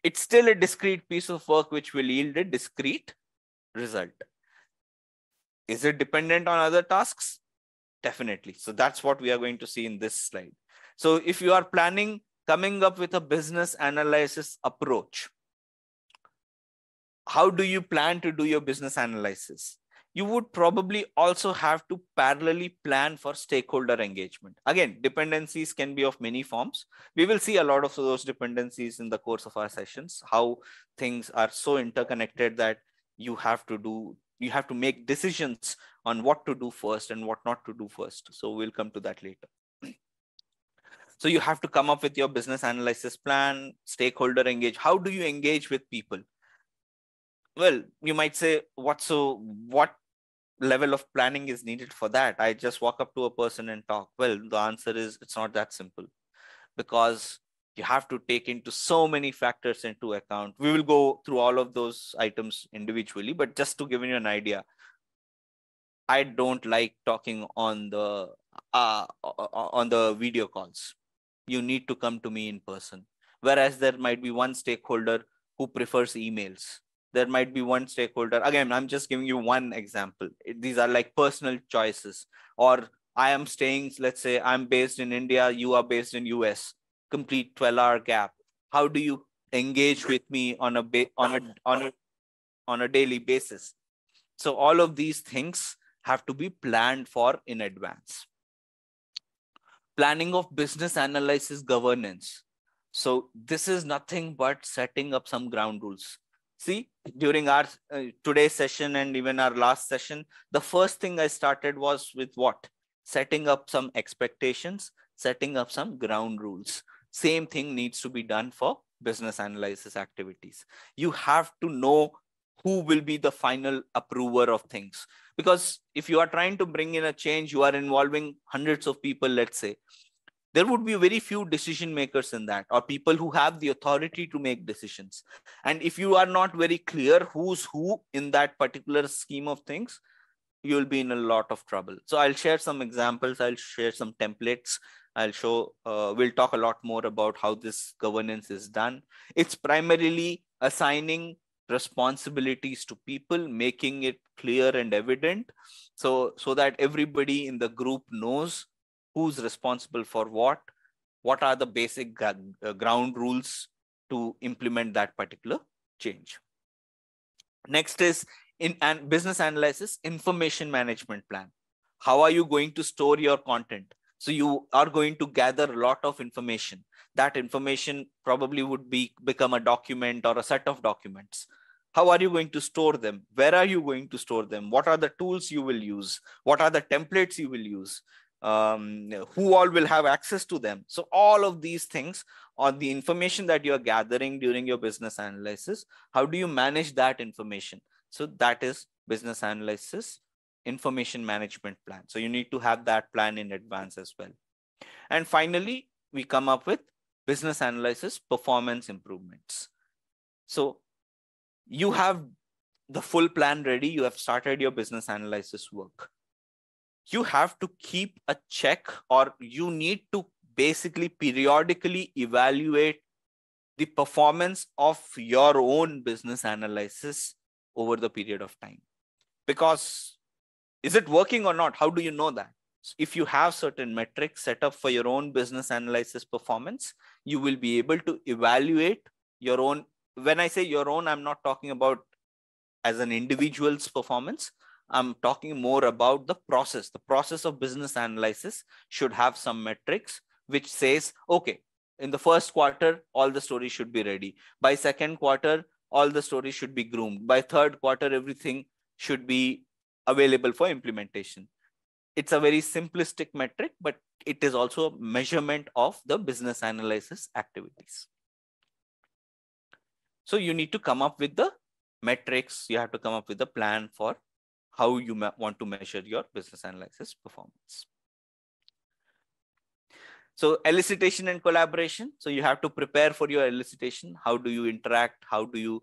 C: it's still a discrete piece of work which will yield a discrete result. Is it dependent on other tasks? Definitely. So that's what we are going to see in this slide. So if you are planning coming up with a business analysis approach, how do you plan to do your business analysis? You would probably also have to parallelly plan for stakeholder engagement. Again, dependencies can be of many forms. We will see a lot of those dependencies in the course of our sessions, how things are so interconnected that you have to make decisions on what to do first and what not to do first. So we'll come to that later. So you have to come up with your business analysis plan, stakeholder engage. How do you engage with people? Well, you might say, what level of planning is needed for that? I just walk up to a person and talk. Well, the answer is it's not that simple, because you have to take into so many factors into account. We will go through all of those items individually, but just to give you an idea, I don't like talking on the video calls. You need to come to me in person. Whereas there might be one stakeholder who prefers emails. There might be one stakeholder. Again, I'm just giving you one example. These are like personal choices. Or I am staying, let's say I'm based in India, you are based in US, complete 12-hour gap. How do you engage with me on a daily basis? So all of these things have to be planned for in advance. Planning of business analysis governance. So this is nothing but setting up some ground rules. See, during our today's session and even our last session, the first thing I started was with what? Setting up some expectations, setting up some ground rules. Same thing needs to be done for business analysis activities. You have to know who will be the final approver of things. Because if you are trying to bring in a change, you are involving hundreds of people, let's say. There would be very few decision makers in that, or people who have the authority to make decisions. And if you are not very clear who's who in that particular scheme of things, you'll be in a lot of trouble. So I'll share some examples. I'll share some templates. We'll talk a lot more about how this governance is done. It's primarily assigning responsibilities to people, making it clear and evident, so that everybody in the group knows who's responsible for what are the basic ground rules to implement that particular change. Next is in business analysis, information management plan. How are you going to store your content? So you are going to gather a lot of information. That information probably would become a document or a set of documents. How are you going to store them? Where are you going to store them? What are the tools you will use? What are the templates you will use? Who all will have access to them? So all of these things, on the information that you are gathering during your business analysis, how do you manage that information? So that is business analysis information management plan. So you need to have that plan in advance as well. And finally, we come up with business analysis performance improvements. So you have the full plan ready. You have started your business analysis work. You have to keep a check, or you need to basically periodically evaluate the performance of your own business analysis over the period of time. Because is it working or not? How do you know that? If you have certain metrics set up for your own business analysis performance, you will be able to evaluate your own. When I say your own, I'm not talking about as an individual's performance. I'm talking more about the process. The process of business analysis should have some metrics which says, okay, in the first quarter, all the stories should be ready. By second quarter, all the stories should be groomed. By third quarter, everything should be available for implementation. It's a very simplistic metric, but it is also a measurement of the business analysis activities. So you need to come up with the metrics. You have to come up with a plan for how you want to measure your business analysis performance. So elicitation and collaboration. So you have to prepare for your elicitation. How do you interact? How do you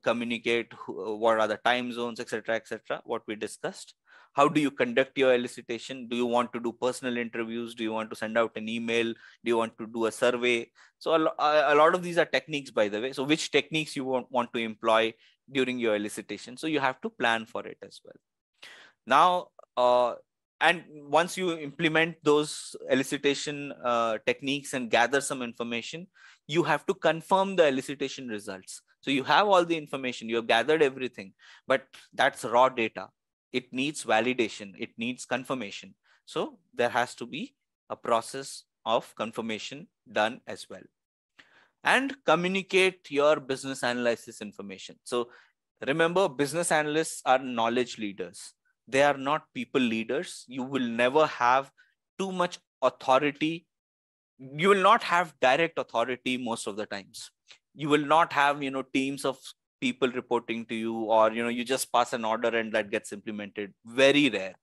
C: communicate? What are the time zones, etc., etc., what we discussed. How do you conduct your elicitation? Do you want to do personal interviews? Do you want to send out an email? Do you want to do a survey? So a lot of these are techniques, by the way. So which techniques you want to employ during your elicitation? So you have to plan for it as well. Now, and once you implement those elicitation techniques and gather some information, you have to confirm the elicitation results. So you have all the information, you have gathered everything, but that's raw data. It needs validation, it needs confirmation. So there has to be a process of confirmation done as well. And communicate your business analysis information. So remember, business analysts are knowledge leaders. They are not people leaders. You will never have too much authority. You will not have direct authority most of the times. You will not have, teams of people reporting to you, or, you just pass an order and that gets implemented. Very rare.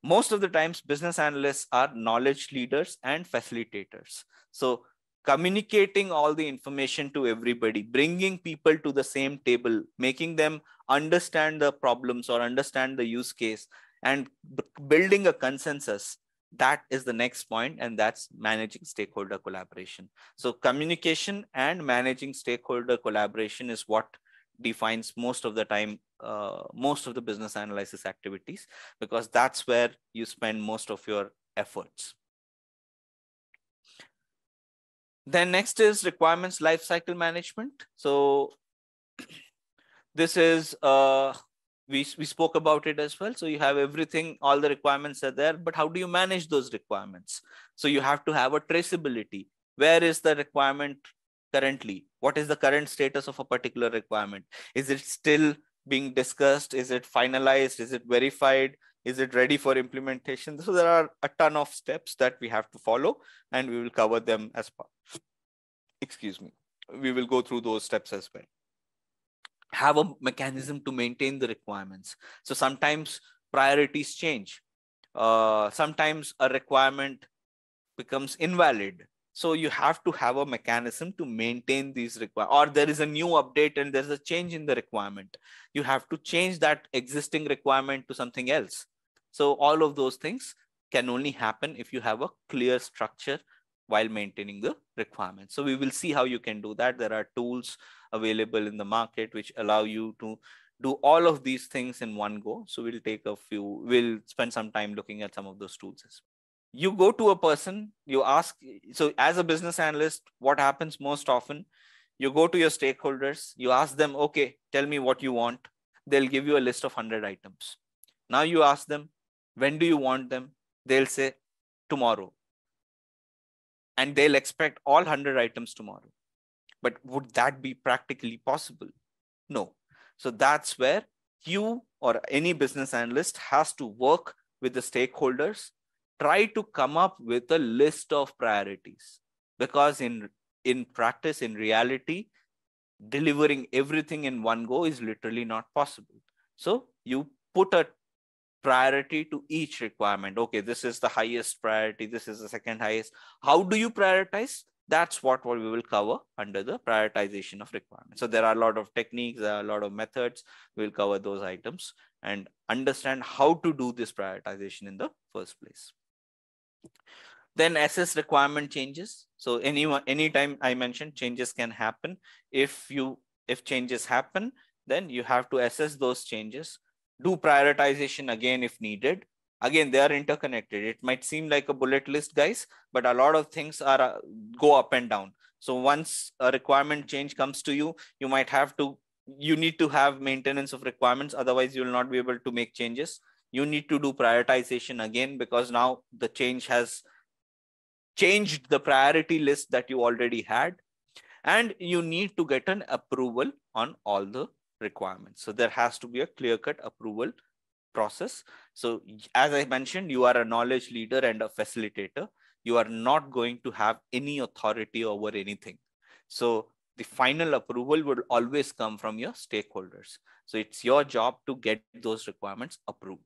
C: Most of the times, business analysts are knowledge leaders and facilitators. So communicating all the information to everybody, bringing people to the same table, making them understand the problems or understand the use case, and building a consensus, that is the next point, and that's managing stakeholder collaboration. So communication and managing stakeholder collaboration is what defines most of the time, most of the business analysis activities, because that's where you spend most of your efforts. Then next is requirements lifecycle management. So this is, we spoke about it as well. So you have everything, all the requirements are there, but how do you manage those requirements? So you have to have a traceability. Where is the requirement currently? What is the current status of a particular requirement? Is it still being discussed? Is it finalized? Is it verified? Is it ready for implementation? So there are a ton of steps that we have to follow, and we will cover them as part. Excuse me. We will go through those steps as well. Have a mechanism to maintain the requirements. So sometimes priorities change. Sometimes a requirement becomes invalid. So you have to have a mechanism to maintain these requirements. Or there is a new update and there's a change in the requirement. You have to change that existing requirement to something else. So all of those things can only happen if you have a clear structure while maintaining the requirements. So we will see how you can do that. There are tools available in the market which allow you to do all of these things in one go. So we'll spend some time looking at some of those tools as well. You go to a person, you ask, so as a business analyst, what happens most often? You go to your stakeholders, you ask them, okay, tell me what you want. They'll give you a list of 100 items. Now you ask them, when do you want them? They'll say, tomorrow. And they'll expect all 100 items tomorrow. But would that be practically possible? No. So that's where you or any business analyst has to work with the stakeholders, try to come up with a list of priorities, because in practice, in reality, delivering everything in one go is literally not possible. So you put a priority to each requirement. Okay, this is the highest priority. This is the second highest. How do you prioritize? That's what we will cover under the prioritization of requirements. So there are a lot of techniques, there are a lot of methods. We'll cover those items and understand how to do this prioritization in the first place. Then assess requirement changes. So anytime I mentioned changes can happen. If changes happen, then you have to assess those changes. Do prioritization again if needed. Again, they are interconnected. It might seem like a bullet list, guys, but a lot of things are go up and down. So once a requirement change comes to you, you need to have maintenance of requirements. Otherwise, you will not be able to make changes. You need to do prioritization again, because now the change has changed the priority list that you already had. And you need to get an approval on all the requirements. So there has to be a clear-cut approval process. So as I mentioned, you are a knowledge leader and a facilitator. You are not going to have any authority over anything. So the final approval will always come from your stakeholders. So it's your job to get those requirements approved.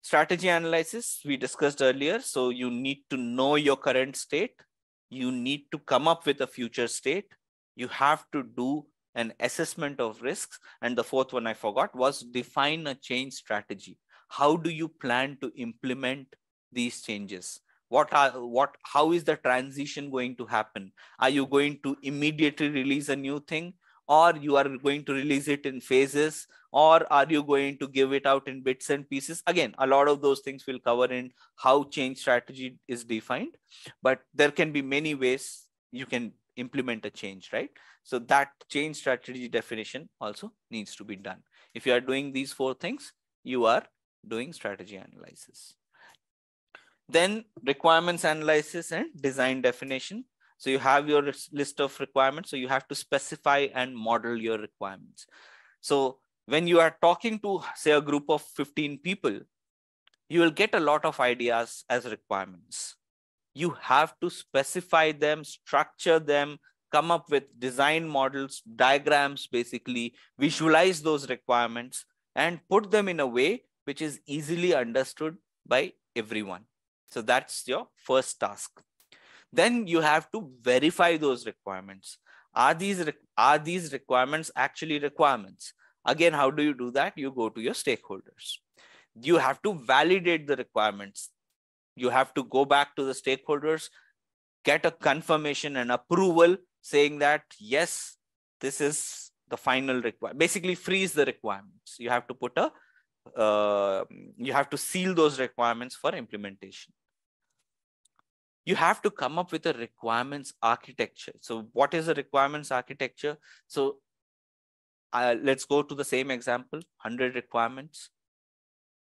C: Strategy analysis, we discussed earlier. So you need to know your current state. You need to come up with a future state. You have to do an assessment of risks. And the fourth one I forgot was define a change strategy. How do you plan to implement these changes? How is the transition going to happen? Are you going to immediately release a new thing, or you are going to release it in phases, or are you going to give it out in bits and pieces? Again, a lot of those things will cover in how change strategy is defined, but there can be many ways you can implement a change, right? So that change strategy definition also needs to be done. If you are doing these four things, you are doing strategy analysis. Then requirements analysis and design definition. So you have your list of requirements. So you have to specify and model your requirements. So when you are talking to, say, a group of 15 people, you will get a lot of ideas as requirements. You have to specify them, structure them, come up with design models, diagrams, basically visualize those requirements and put them in a way which is easily understood by everyone. So that's your first task. Then you have to verify those requirements. Are these requirements actually requirements? Again, how do you do that? You go to your stakeholders. You have to validate the requirements. You have to go back to the stakeholders, get a confirmation and approval saying that, yes, this is the final requirement. Basically freeze the requirements. You have to put you have to seal those requirements for implementation. You have to come up with a requirements architecture. So what is a requirements architecture? So let's go to the same example, 100 requirements.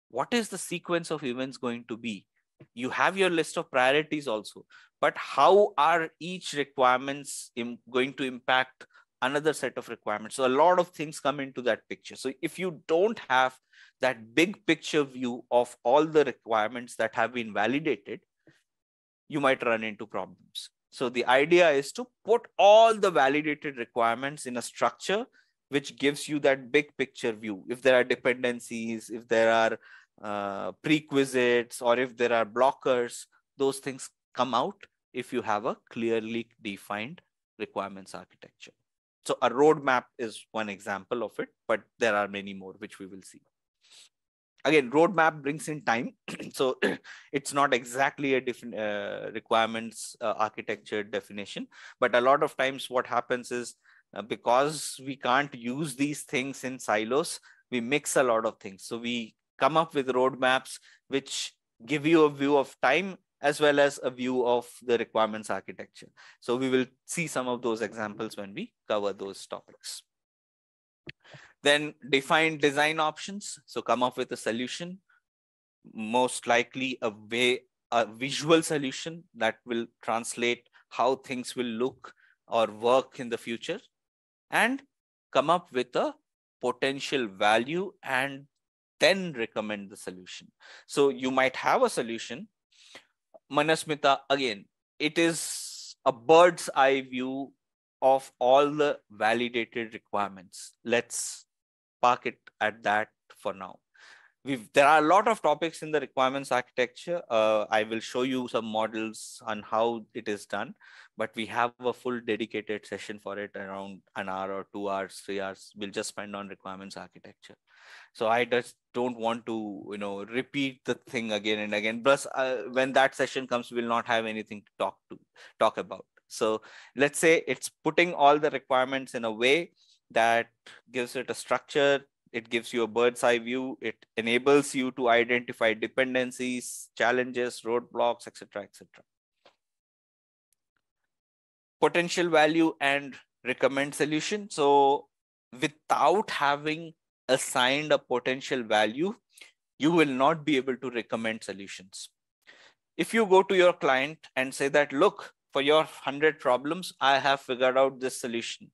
C: What is the sequence of events going to be? You have your list of priorities also, but how are each requirements going to impact another set of requirements? So a lot of things come into that picture. So if you don't have that big picture view of all the requirements that have been validated, you might run into problems. So the idea is to put all the validated requirements in a structure which gives you that big picture view. If there are dependencies, if there are prerequisites, or if there are blockers, those things come out if you have a clearly defined requirements architecture. So a roadmap is one example of it, but there are many more which we will see. Again, roadmap brings in time. So it's not exactly a different requirements architecture definition, but a lot of times what happens is because we can't use these things in silos, we mix a lot of things. So we come up with roadmaps which give you a view of time as well as a view of the requirements architecture. So we will see some of those examples when we cover those topics. Then define design options. So come up with a solution, most likely a visual solution that will translate how things will look or work in the future, and come up with a potential value and then recommend the solution. So you might have a solution. Manasmita, again, it is a bird's eye view of all the validated requirements. Let's park it at that for now. There are a lot of topics in the requirements architecture. I will show you some models on how it is done, but we have a full dedicated session for it, around an hour or 2 hours, 3 hours. We'll just spend on requirements architecture. So I just don't want to, repeat the thing again and again. Plus, when that session comes, we'll not have anything to talk about. So let's say it's putting all the requirements in a way that gives it a structure. It gives you a bird's eye view. It enables you to identify dependencies, challenges, roadblocks, etc., etc. Potential value and recommend solution. So without having assigned a potential value, you will not be able to recommend solutions. If you go to your client and say that, look, for your 100 problems, I have figured out this solution.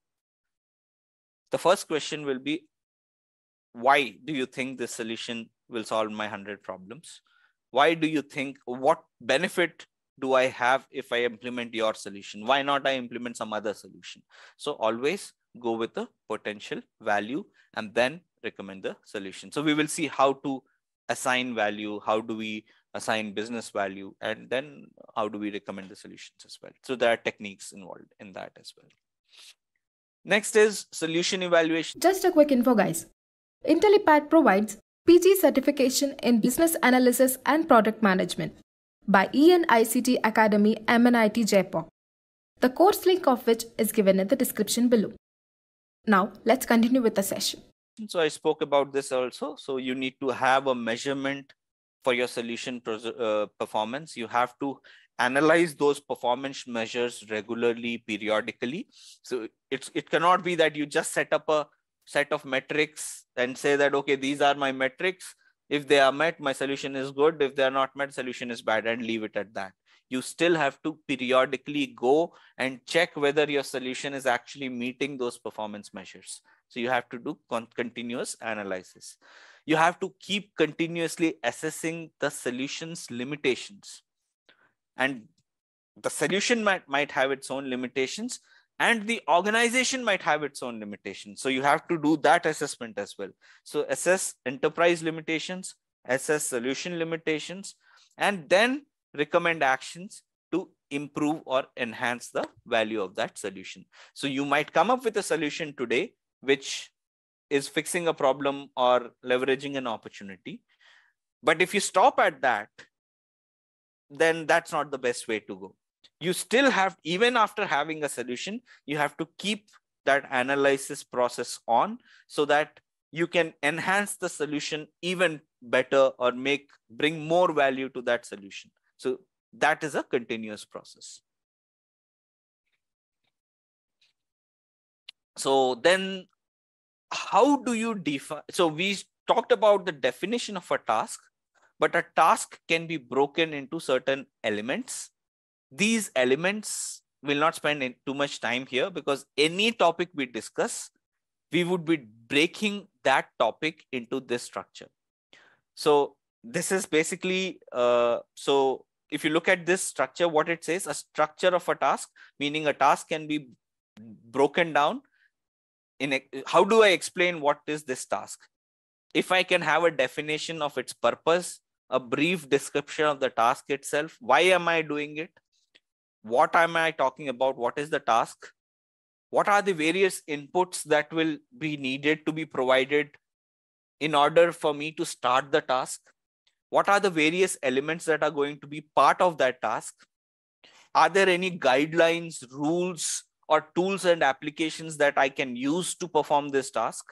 C: The first question will be, why do you think this solution will solve my 100 problems? Why do you think, what benefit do I have if I implement your solution? Why not I implement some other solution? So always go with the potential value and then recommend the solution. So we will see how to assign value, how do we assign business value, and then how do we recommend the solutions as well. So there are techniques involved in that as well. Next is solution evaluation.
D: Just a quick info, guys. Intellipaat provides PG certification in Business Analysis and Product Management by IICT Academy MNIT Jaipur. The course link of which is given in the description below. Now, let's continue with the session.
C: So I spoke about this also. So you need to have a measurement for your solution performance. You have to analyze those performance measures regularly, periodically. So it cannot be that you just set up a set of metrics and say that, okay, these are my metrics. If they are met, my solution is good. If they are not met, solution is bad, and leave it at that. You still have to periodically go and check whether your solution is actually meeting those performance measures. So you have to do continuous analysis. You have to keep continuously assessing the solution's limitations. And the solution might have its own limitations, and the organization might have its own limitations. So you have to do that assessment as well. So assess enterprise limitations, assess solution limitations, and then recommend actions to improve or enhance the value of that solution. So you might come up with a solution today, which is fixing a problem or leveraging an opportunity. But if you stop at that, then that's not the best way to go. You still have, even after having a solution, you have to keep that analysis process on so that you can enhance the solution even better or bring more value to that solution. So that is a continuous process. So then how do you define? So we talked about the definition of a task, but a task can be broken into certain elements. These elements will not spend too much time here, because any topic we discuss, we would be breaking that topic into this structure. So this is basically, so if you look at this structure, what it says, a structure of a task, meaning a task can be broken down in how do I explain what is this task? If I can have a definition of its purpose, a brief description of the task itself, why am I doing it? What am I talking about? What is the task? What are the various inputs that will be needed to be provided in order for me to start the task? What are the various elements that are going to be part of that task? Are there any guidelines, rules, or tools and applications that I can use to perform this task?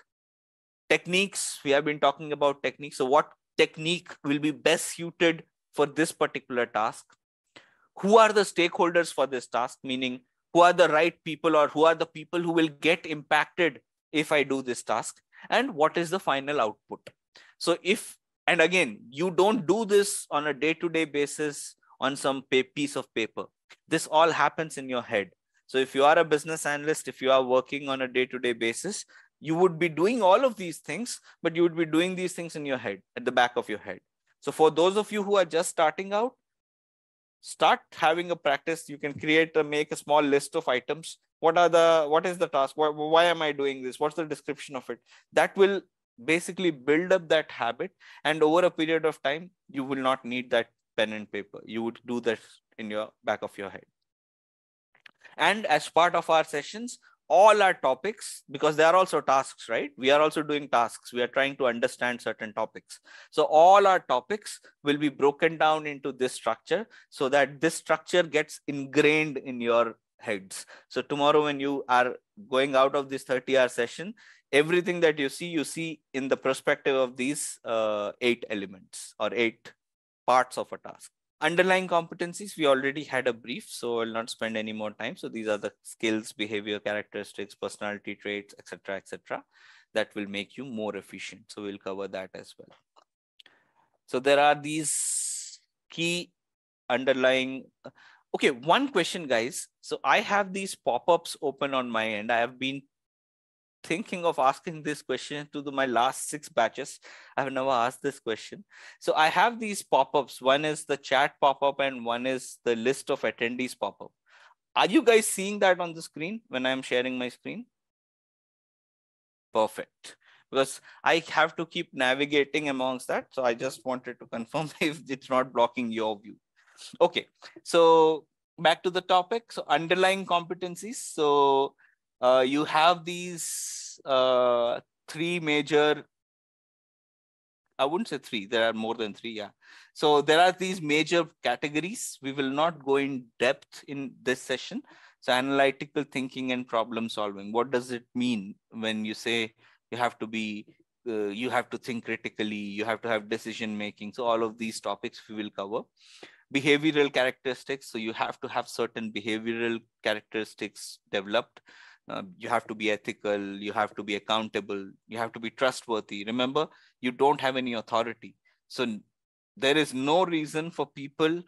C: Techniques, we have been talking about techniques. So what technique will be best suited for this particular task? Who are the stakeholders for this task? Meaning, who are the right people, or who are the people who will get impacted if I do this task? And what is the final output? So and again, you don't do this on a day-to-day basis on some piece of paper. This all happens in your head. So if you are a business analyst, if you are working on a day-to-day basis, you would be doing all of these things, but you would be doing these things in your head, at the back of your head. So for those of you who are just starting out, start having a practice. You can make a small list of items. What is the task? Why am I doing this? What's the description of it? That will basically build up that habit. And over a period of time, you will not need that pen and paper. You would do that in your back of your head. And as part of our sessions, all our topics, because they are also tasks, right? We are also doing tasks. We are trying to understand certain topics. So all our topics will be broken down into this structure so that this structure gets ingrained in your heads. So tomorrow when you are going out of this 30-hour session, everything that you see in the perspective of these 8 elements or 8 parts of a task. Underlying competencies, we already had a brief, so I'll not spend any more time. So these are the skills, behavior, characteristics, personality traits, etc., that will make you more efficient. So we'll cover that as well. So there are these key underlying. Okay, one question, guys. So I have these pop-ups open on my end. I have been thinking of asking this question to my last 6 batches. I have never asked this question. So I have these pop-ups. One is the chat pop-up and one is the list of attendees pop-up. Are you guys seeing that on the screen when I'm sharing my screen? Perfect. because I have to keep navigating amongst that. So I just wanted to confirm if it's not blocking your view. Okay, so back to the topic. So underlying competencies. So you have these three major, I wouldn't say three, there are more than three. Yeah. So there are these major categories. We will not go in depth in this session. So analytical thinking and problem solving. What does it mean when you say you have to be, you have to think critically, you have to have decision making. So all of these topics we will cover. Behavioral characteristics. So you have to have certain behavioral characteristics developed. You have to be ethical, you have to be accountable, you have to be trustworthy. Remember, you don't have any authority. So there is no reason for people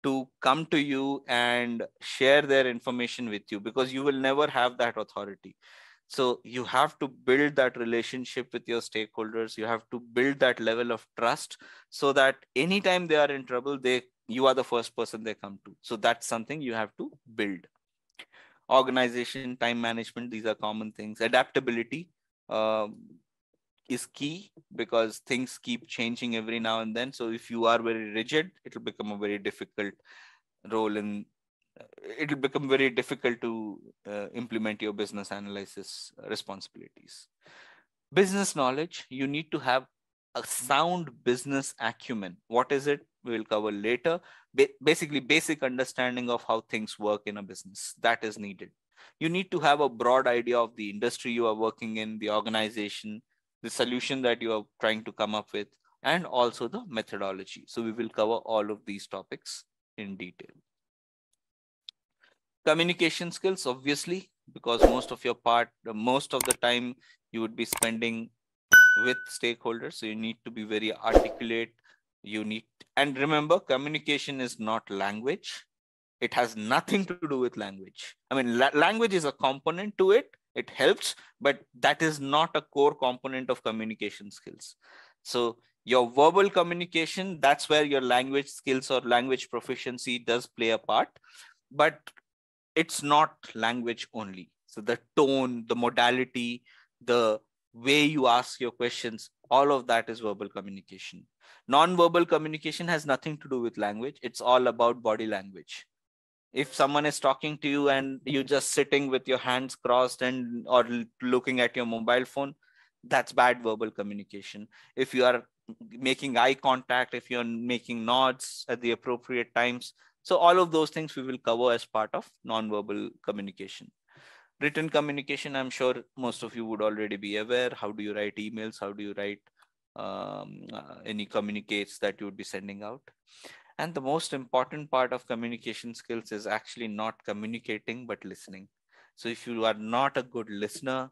C: to come to you and share their information with you, because you will never have that authority. So you have to build that relationship with your stakeholders. You have to build that level of trust so that anytime they are in trouble, you are the first person they come to. So that's something you have to build. Organization, time management, these are common things. Adaptability is key, because things keep changing every now and then. So if you are very rigid, it will become a very difficult role, and it will become very difficult to implement your business analysis responsibilities. Business knowledge, you need to have a sound business acumen. What is it? We will cover later. Basically, basic understanding of how things work in a business, that is needed. You need to have a broad idea of the industry you are working in, the organization, the solution that you are trying to come up with, and also the methodology. So we will cover all of these topics in detail. Communication skills, obviously, because most of the time you would be spending with stakeholders. So you need to be very articulate. And remember, communication is not language. It has nothing to do with language. I mean, language is a component to it. It helps, but that is not a core component of communication skills. So your verbal communication, that's where your language skills or language proficiency does play a part, but it's not language only. So the tone, the modality, the way you ask your questions, all of that is verbal communication. Non-verbal communication has nothing to do with language. It's all about body language. If someone is talking to you and you're just sitting with your hands crossed or looking at your mobile phone, that's bad verbal communication. If you are making eye contact, if you're making nods at the appropriate times, so all of those things we will cover as part of non-verbal communication. Written communication, I'm sure most of you would already be aware. How do you write emails? How do you write any communicates that you would be sending out? And the most important part of communication skills is actually not communicating, but listening. So if you are not a good listener,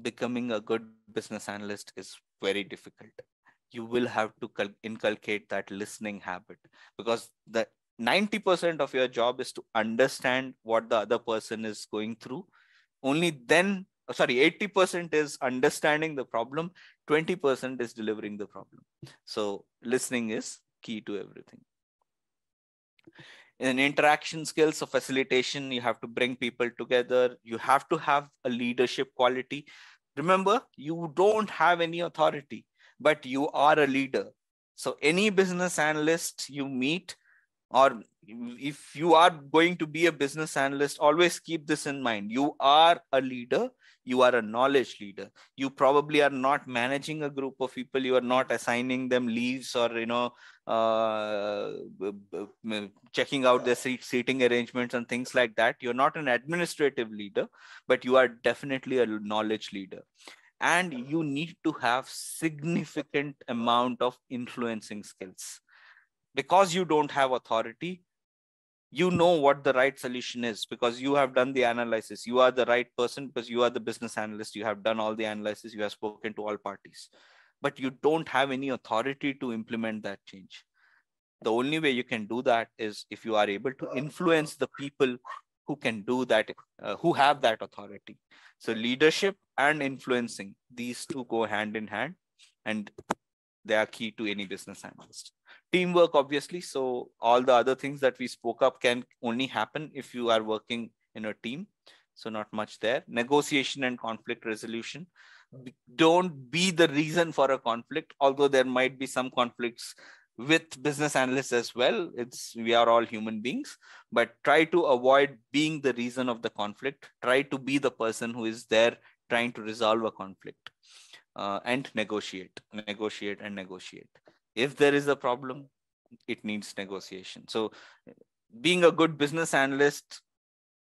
C: becoming a good business analyst is very difficult. You will have to inculcate that listening habit, because the 90% of your job is to understand what the other person is going through. Only then, 80% is understanding the problem, 20% is delivering the problem. So listening is key to everything. In interaction skills of facilitation, you have to bring people together. You have to have a leadership quality. Remember, you don't have any authority, but you are a leader. So any business analyst you meet, or if you are going to be a business analyst, always keep this in mind. You are a leader. You are a knowledge leader. You probably are not managing a group of people. You are not assigning them leaves or, checking out their seating arrangements and things like that. You're not an administrative leader, but you are definitely a knowledge leader. And you need to have significant amount of influencing skills. Because you don't have authority, you know what the right solution is, because you have done the analysis. You are the right person because you are the business analyst. You have done all the analysis. You have spoken to all parties, but you don't have any authority to implement that change. The only way you can do that is if you are able to influence the people who can do that, who have that authority. So leadership and influencing, these two go hand in hand, and they are key to any business analyst. Teamwork, obviously. So all the other things that we spoke up can only happen if you are working in a team. So not much there. Negotiation and conflict resolution. Don't be the reason for a conflict, although there might be some conflicts with business analysts as well. We are all human beings, but try to avoid being the reason of the conflict. Try to be the person who is there trying to resolve a conflict, and negotiate. If there is a problem, it needs negotiation. So being a good business analyst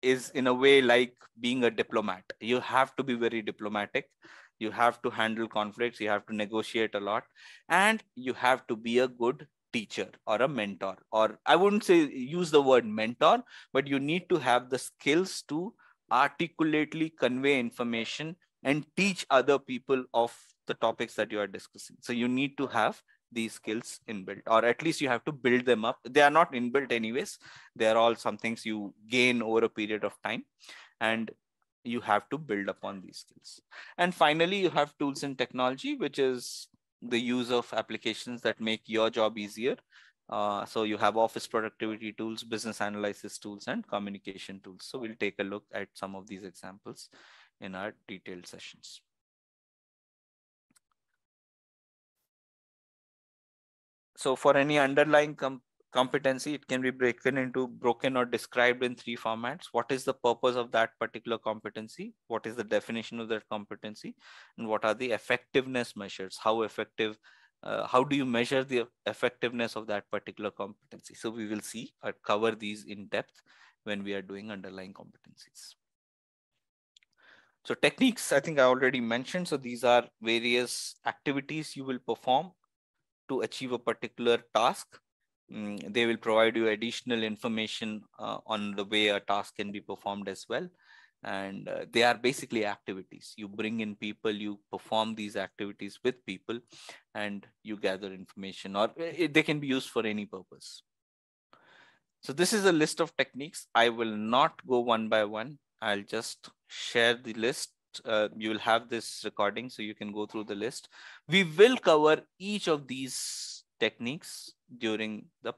C: is in a way like being a diplomat. You have to be very diplomatic. You have to handle conflicts. You have to negotiate a lot, and you have to be a good teacher or a mentor. Or I wouldn't say use the word mentor, but you need to have the skills to articulately convey information and teach other people of the topics that you are discussing. So you need to have these skills inbuilt, or at least you have to build them up. They are not inbuilt anyways. They are all some things you gain over a period of time, and you have to build upon these skills. And finally, you have tools and technology, which is the use of applications that make your job easier. So you have office productivity tools, business analysis tools, and communication tools. So we'll take a look at some of these examples in our detailed sessions. So for any underlying competency, it can be broken or described in 3 formats. What is the purpose of that particular competency? What is the definition of that competency? And what are the effectiveness measures? How effective, how do you measure the effectiveness of that particular competency? So we will see or cover these in depth when we are doing underlying competencies. So techniques, I think I already mentioned. So these are various activities you will perform to achieve a particular task. They will provide you additional information on the way a task can be performed as well. And they are basically activities. You bring in people, you perform these activities with people, and you gather information, or they can be used for any purpose. So this is a list of techniques. I will not go one by one. I'll just share the list. You will have this recording, so you can go through the list. We will cover each of these techniques during the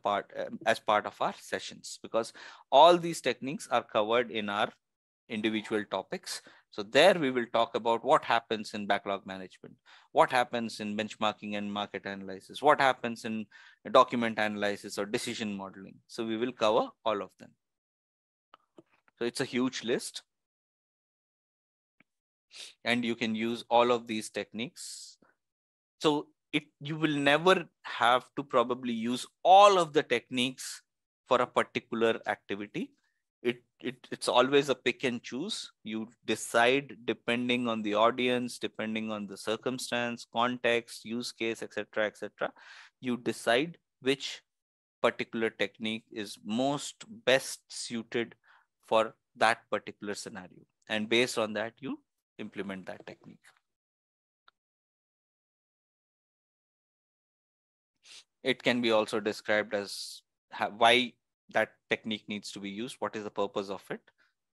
C: as part of our sessions, because all these techniques are covered in our individual topics. So there we will talk about what happens in backlog management, what happens in benchmarking and market analysis, what happens in document analysis or decision modeling. So we will cover all of them. So it's a huge list, and you can use all of these techniques. So you will never have to probably use all of the techniques for a particular activity. It's always a pick and choose. You decide depending on the audience, depending on the circumstance, context, use case, etc., etc. You decide which particular technique is most best suited for that particular scenario, and based on that, you implement that technique. It can be also described as why that technique needs to be used, what is the purpose of it,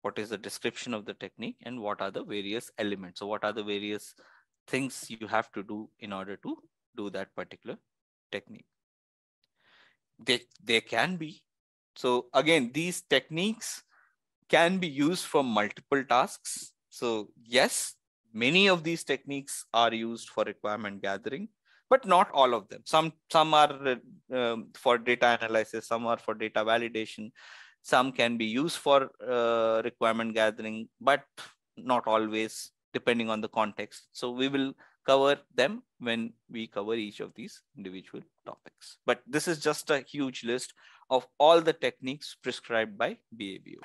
C: what is the description of the technique, and what are the various elements. So what are the various things you have to do in order to do that particular technique. They can be. So again, these techniques can be used for multiple tasks. So yes, many of these techniques are used for requirement gathering, but not all of them. Some are for data analysis, some are for data validation, some can be used for requirement gathering, but not always, depending on the context. So we will cover them when we cover each of these individual topics. But this is just a huge list of all the techniques prescribed by BABOK.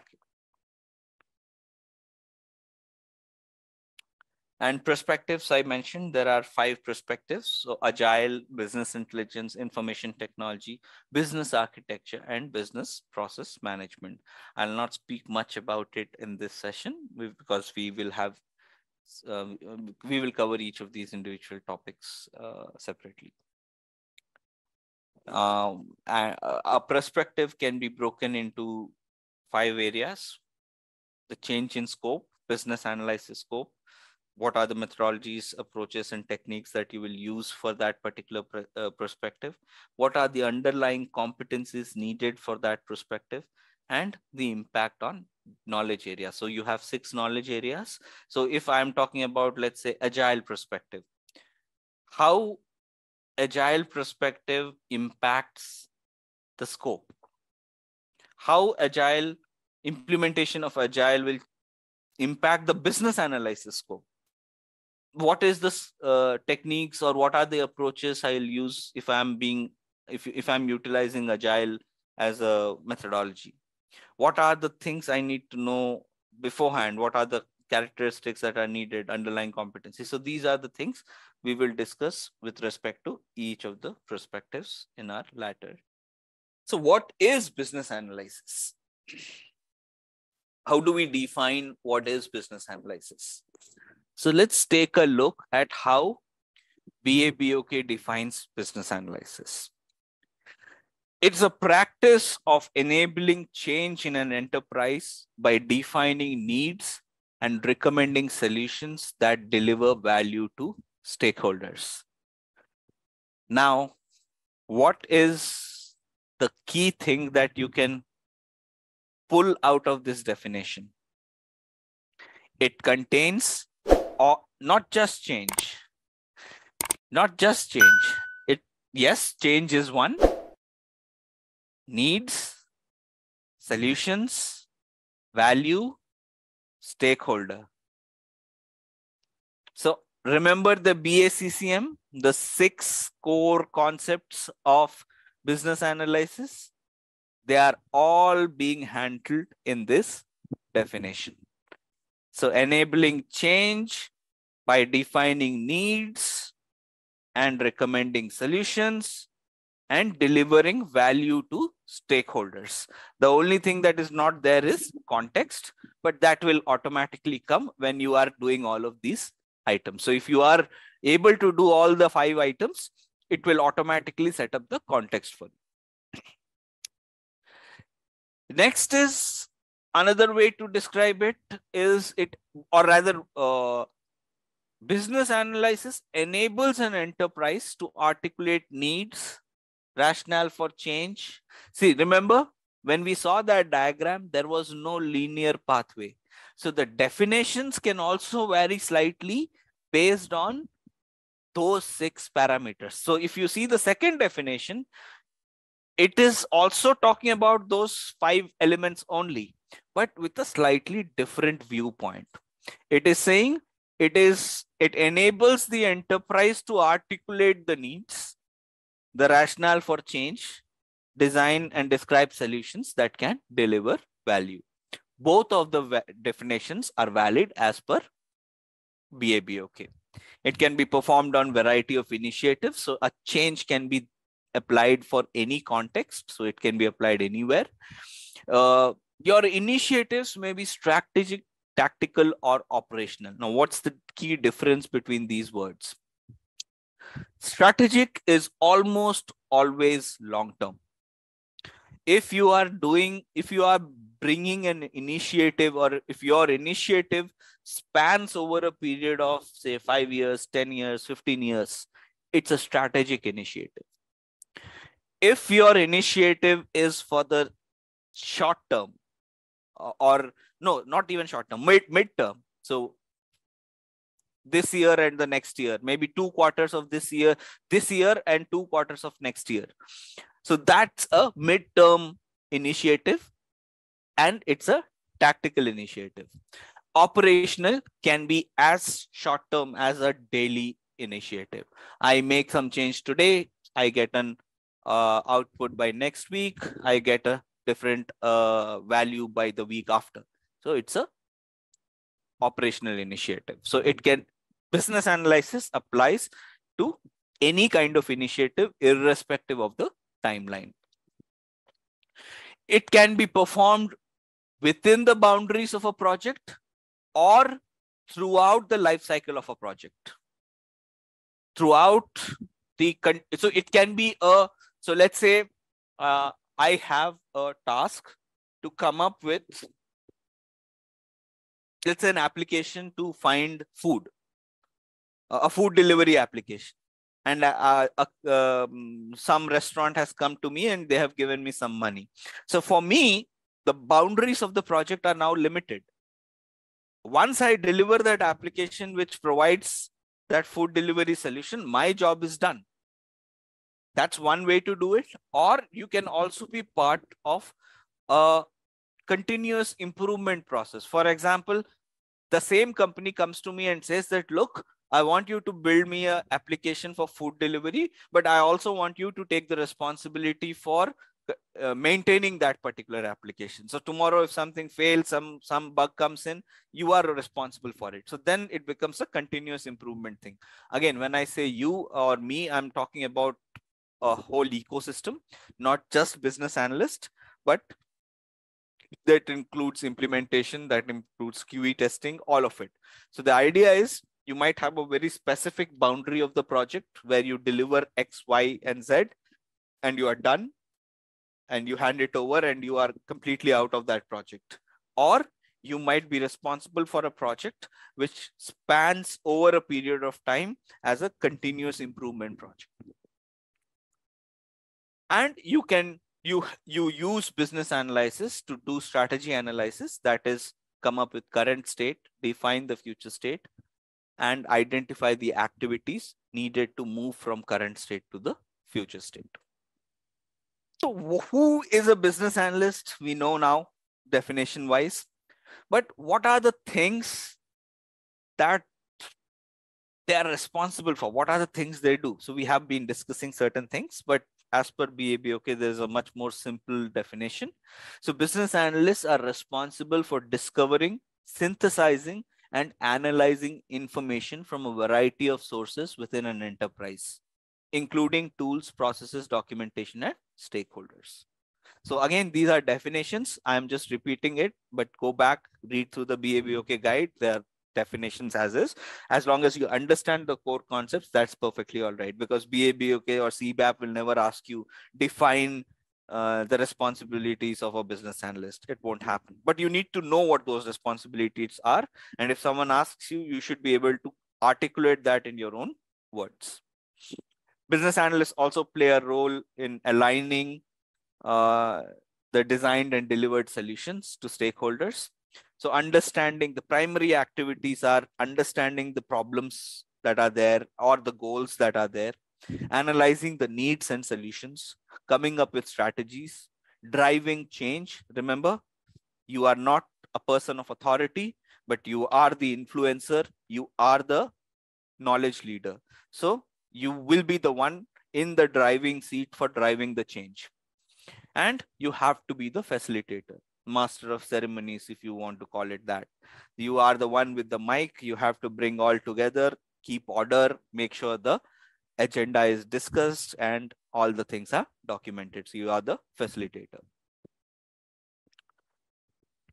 C: And perspectives, I mentioned there are 5 perspectives. So agile, business intelligence, information technology, business architecture, and business process management. I'll not speak much about it in this session because we will cover each of these individual topics separately. A perspective can be broken into 5 areas: the change in scope, business analysis scope, what are the methodologies, approaches, and techniques that you will use for that particular perspective, what are the underlying competencies needed for that perspective, and the impact on knowledge area. So you have 6 knowledge areas. So if I'm talking about, let's say, agile perspective, how agile perspective impacts the scope, how agile implementation of agile will impact the business analysis scope, what is this techniques or what are the approaches I'll use if I'm utilizing agile as a methodology, what are the things I need to know beforehand, what are the characteristics that are needed, underlying competency. So these are the things we will discuss with respect to each of the perspectives in our latter. So what is business analysis? How do we define what is business analysis? So let's take a look at how BABOK defines business analysis. It's a practice of enabling change in an enterprise by defining needs and recommending solutions that deliver value to stakeholders. Now, what is the key thing that you can pull out of this definition? It contains not just change. Yes, change is one. Needs, solutions, value, stakeholder. So remember the BACCM, the 6 core concepts of business analysis. They are all being handled in this definition. So enabling change by defining needs and recommending solutions and delivering value to stakeholders. The only thing that is not there is context, but that will automatically come when you are doing all of these items. So if you are able to do all the 5 items, it will automatically set up the context for you. Next is another way to describe it is business analysis enables an enterprise to articulate needs, rationale for change. See, remember when we saw that diagram, there was no linear pathway. So the definitions can also vary slightly based on those 6 parameters. So if you see the second definition, it is also talking about those 5 elements only, but with a slightly different viewpoint. It is saying it enables the enterprise to articulate the needs, the rationale for change, design and describe solutions that can deliver value. Both of the definitions are valid as per BABOK. It can be performed on variety of initiatives. So a change can be applied for any context. So it can be applied anywhere. Your initiatives may be strategic, tactical, or operational. Now, what's the key difference between these words? Strategic is almost always long-term. If you are bringing an initiative, or if your initiative spans over a period of say 5 years, 10 years, 15 years, it's a strategic initiative. If your initiative is for the short term, or no, not even short term, mid-term. So this year and the next year, maybe 2 quarters of this year and 2 quarters of next year. So that's a mid-term initiative and it's a tactical initiative. Operational can be as short-term as a daily initiative. I make some change today, I get an output by next week, I get a different value by the week after. So it's a operational initiative. So business analysis applies to any kind of initiative irrespective of the timeline. It can be performed within the boundaries of a project or throughout the life cycle of a project. So it can be so let's say I have a task to come up with, let's say, an application to find food, a food delivery application. And some restaurant has come to me and they have given me some money. So for me, the boundaries of the project are now limited. Once I deliver that application which provides that food delivery solution, my job is done. That's one way to do it. Or you can also be part of a continuous improvement process. For example, the same company comes to me and says that, look, I want you to build me an application for food delivery, but I also want you to take the responsibility for maintaining that particular application. So tomorrow, if something fails, some bug comes in, you are responsible for it. So then it becomes a continuous improvement thing. Again, when I say you or me, I'm talking about a whole ecosystem, not just business analyst, but that includes implementation, that includes QE testing, all of it. So the idea is you might have a very specific boundary of the project where you deliver X, Y, and Z, and you are done, and you hand it over and you are completely out of that project. Or you might be responsible for a project which spans over a period of time as a continuous improvement project. And you use business analysis to do strategy analysis, that is, come up with current state, define the future state, and identify the activities needed to move from current state to the future state. So who is a business analyst? We know now, definition wise, but what are the things that they are responsible for? What are the things they do? So we have been discussing certain things, but as per BABOK, there's a much more simple definition. So business analysts are responsible for discovering, synthesizing, and analyzing information from a variety of sources within an enterprise, including tools, processes, documentation, and stakeholders. So again, these are definitions. I'm just repeating it, but go back, read through the BABOK guide. There are definitions as is. As long as you understand the core concepts, that's perfectly all right, because BABOK or CBAP will never ask you define the responsibilities of a business analyst. It won't happen. But you need to know what those responsibilities are. And if someone asks you, you should be able to articulate that in your own words. Business analysts also play a role in aligning the designed and delivered solutions to stakeholders. So understanding the primary activities are understanding the problems that are there or the goals that are there, analyzing the needs and solutions, coming up with strategies, driving change. Remember, you are not a person of authority, but you are the influencer. You are the knowledge leader. So you will be the one in the driving seat for driving the change. And you have to be the facilitator, master of ceremonies, if you want to call it that. You are the one with the mic. You have to bring all together, keep order, make sure the agenda is discussed and all the things are documented. So you are the facilitator.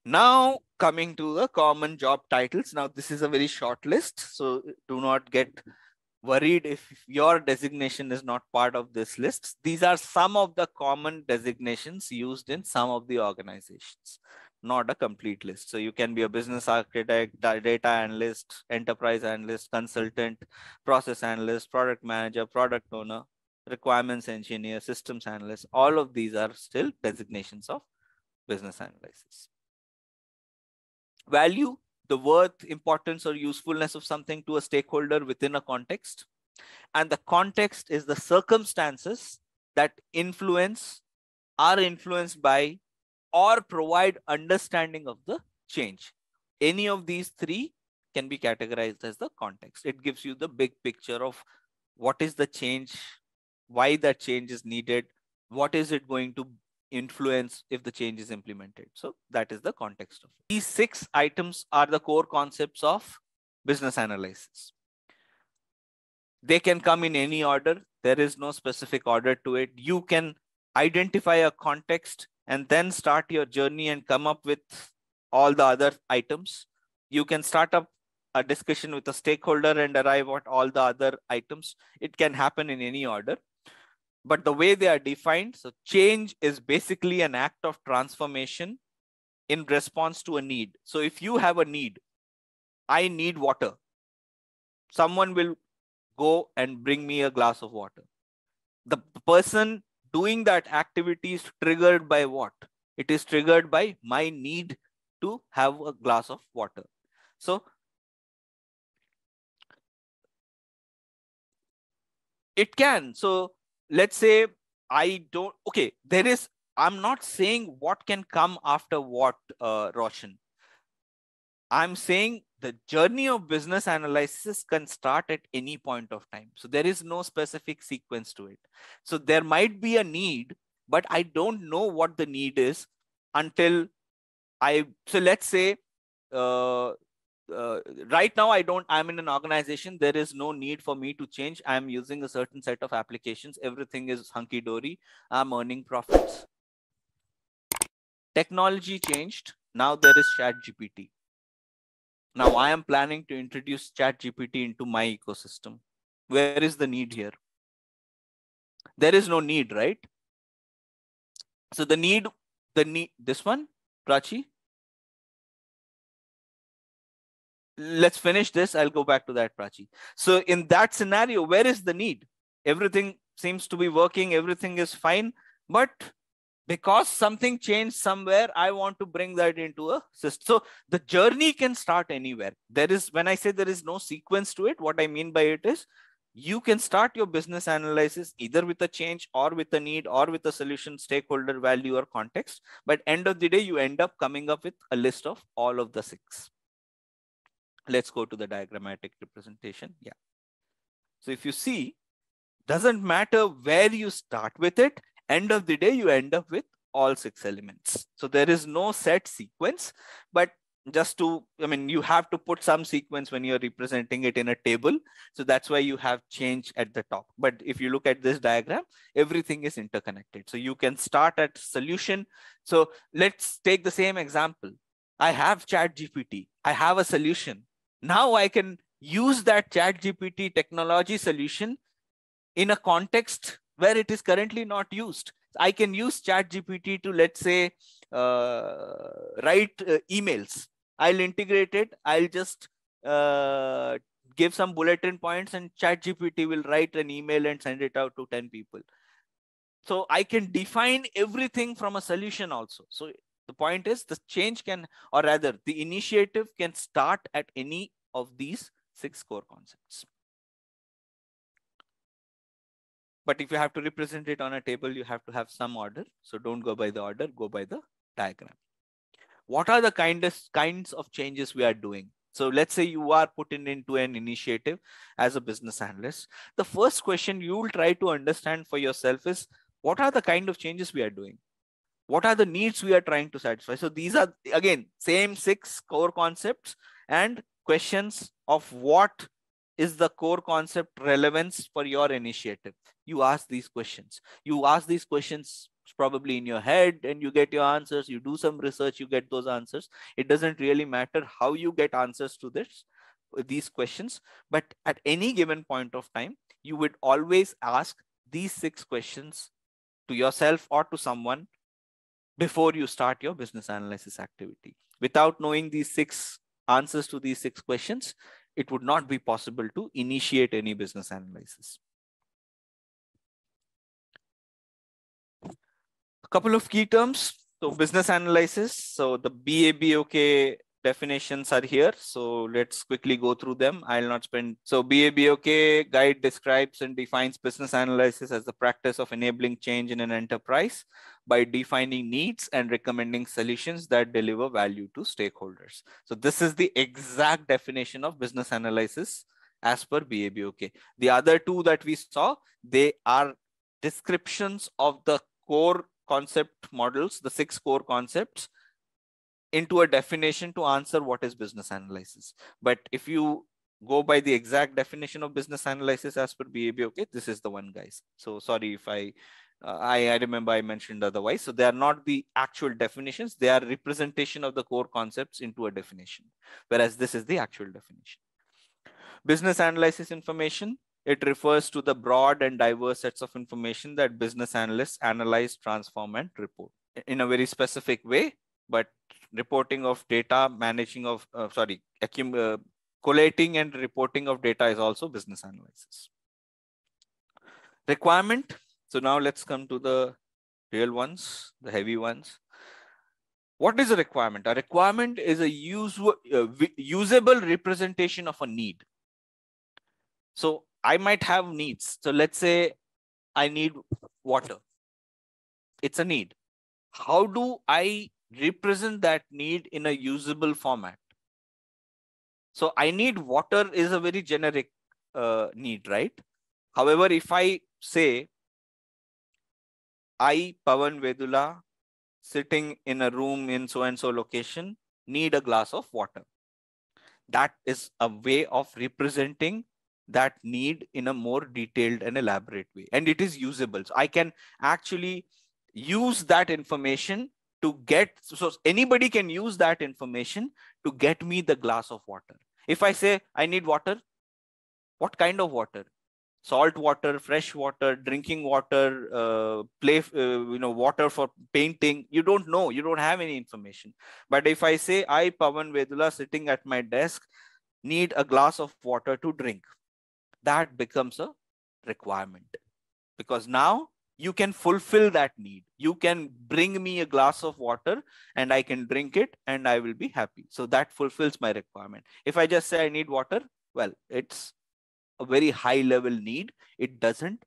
C: Now coming to the common job titles. Now this is a very short list, so do not get worried if your designation is not part of this list. These are some of the common designations used in some of the organizations, not a complete list. So you can be a business architect, data analyst, enterprise analyst, consultant, process analyst, product manager, product owner, requirements engineer, systems analyst. All of these are still designations of business analysis. Value: the worth, importance, or usefulness of something to a stakeholder within a context. And the context is the circumstances that are influenced by or provide understanding of the change. Any of these three can be categorized as the context. It gives you the big picture of what is the change, why that change is needed, what is it going to influence if the change is implemented. So that is the context of it. These 6 items are the core concepts of business analysis. They can come in any order. There is no specific order to it. You can identify a context and then start your journey and come up with all the other items. You can start up a discussion with a stakeholder and arrive at all the other items. It can happen in any order. But the way they are defined, so change is basically an act of transformation in response to a need. So if you have a need, I need water, someone will go and bring me a glass of water. The person doing that activity is triggered by what? It is triggered by my need to have a glass of water. So it can. So let's say I don't, okay, I'm not saying what can come after what, Roshan. I'm saying the journey of business analysis can start at any point of time. So there is no specific sequence to it. So there might be a need, but I don't know what the need is until so let's say, right now I'm in an organization, there is no need for me to change. I'm using a certain set of applications. Everything is hunky-dory. I'm earning profits. Technology changed. Now there is ChatGPT. Now I am planning to introduce ChatGPT into my ecosystem. Where is the need here? There is no need, right? So the need, this one, Prachi? Let's finish this. I'll go back to that, Prachi. So in that scenario, where is the need? Everything seems to be working. Everything is fine. But because something changed somewhere, I want to bring that into a system. So the journey can start anywhere. When I say there is no sequence to it, what I mean by it is you can start your business analysis either with a change or with a need or with a solution, stakeholder, value, or context. But end of the day, you end up coming up with a list of all of the 6. Let's go to the diagrammatic representation. Yeah. So if you see, doesn't matter where you start with it, end of the day, you end up with all 6 elements. So there is no set sequence, but you have to put some sequence when you're representing it in a table. So that's why you have change at the top. But if you look at this diagram, everything is interconnected. So you can start at solution. So let's take the same example. I have ChatGPT. I have a solution. Now I can use that ChatGPT technology solution in a context where it is currently not used. I can use ChatGPT to, let's say, write emails. I'll integrate it. I'll just give some bulletin points and ChatGPT will write an email and send it out to 10 people. So I can define everything from a solution also. So the point is the change can, or rather the initiative can start at any of these 6 core concepts. But if you have to represent it on a table, you have to have some order. So don't go by the order, go by the diagram. What are the kinds of changes we are doing? So let's say you are put into an initiative as a business analyst. The first question you will try to understand for yourself is, what are the kind of changes we are doing? What are the needs we are trying to satisfy? So these are, again, same 6 core concepts and questions of what is the core concept relevance for your initiative. You ask these questions. You ask these questions probably in your head and you get your answers. You do some research, you get those answers. It doesn't really matter how you get answers to these questions, but at any given point of time, you would always ask these 6 questions to yourself or to someone before you start your business analysis activity. Without knowing these 6 answers to these 6 questions, it would not be possible to initiate any business analysis. A couple of key terms. So business analysis. So the BABOK definitions are here. So let's quickly go through them. I'll not spend. So BABOK guide describes and defines business analysis as the practice of enabling change in an enterprise by defining needs and recommending solutions that deliver value to stakeholders. So this is the exact definition of business analysis as per BABOK. The other 2 that we saw, they are descriptions of the core concept models, the 6 core concepts, into a definition to answer what is business analysis. But if you go by the exact definition of business analysis as per BABOK, this is the one, guys. So sorry if I remember I mentioned otherwise. So they are not the actual definitions. They are representation of the core concepts into a definition, whereas this is the actual definition. Business analysis information. It refers to the broad and diverse sets of information that business analysts analyze, transform, and report in a very specific way. But reporting of data, collating and reporting of data is also business analysis. Requirement. So now let's come to the real ones, the heavy ones. What is a requirement? A requirement is a usable representation of a need. So I might have needs. So let's say I need water. It's a need. How do I represent that need in a usable format? So I need water is a very generic need, right? However, if I say I, Pavan Vedula, sitting in a room in so-and-so location, need a glass of water. That is a way of representing that need in a more detailed and elaborate way. And it is usable. So I can actually use that information to get, so anybody can use that information to get me the glass of water. If I say I need water, what kind of water? Salt water, fresh water, drinking water, water for painting. You don't know, you don't have any information. But if I say I, Pavan Vedula, sitting at my desk, need a glass of water to drink, that becomes a requirement, because now you can fulfill that need. You can bring me a glass of water and I can drink it and I will be happy. So that fulfills my requirement. If I just say I need water, well, it's a very high level need. It doesn't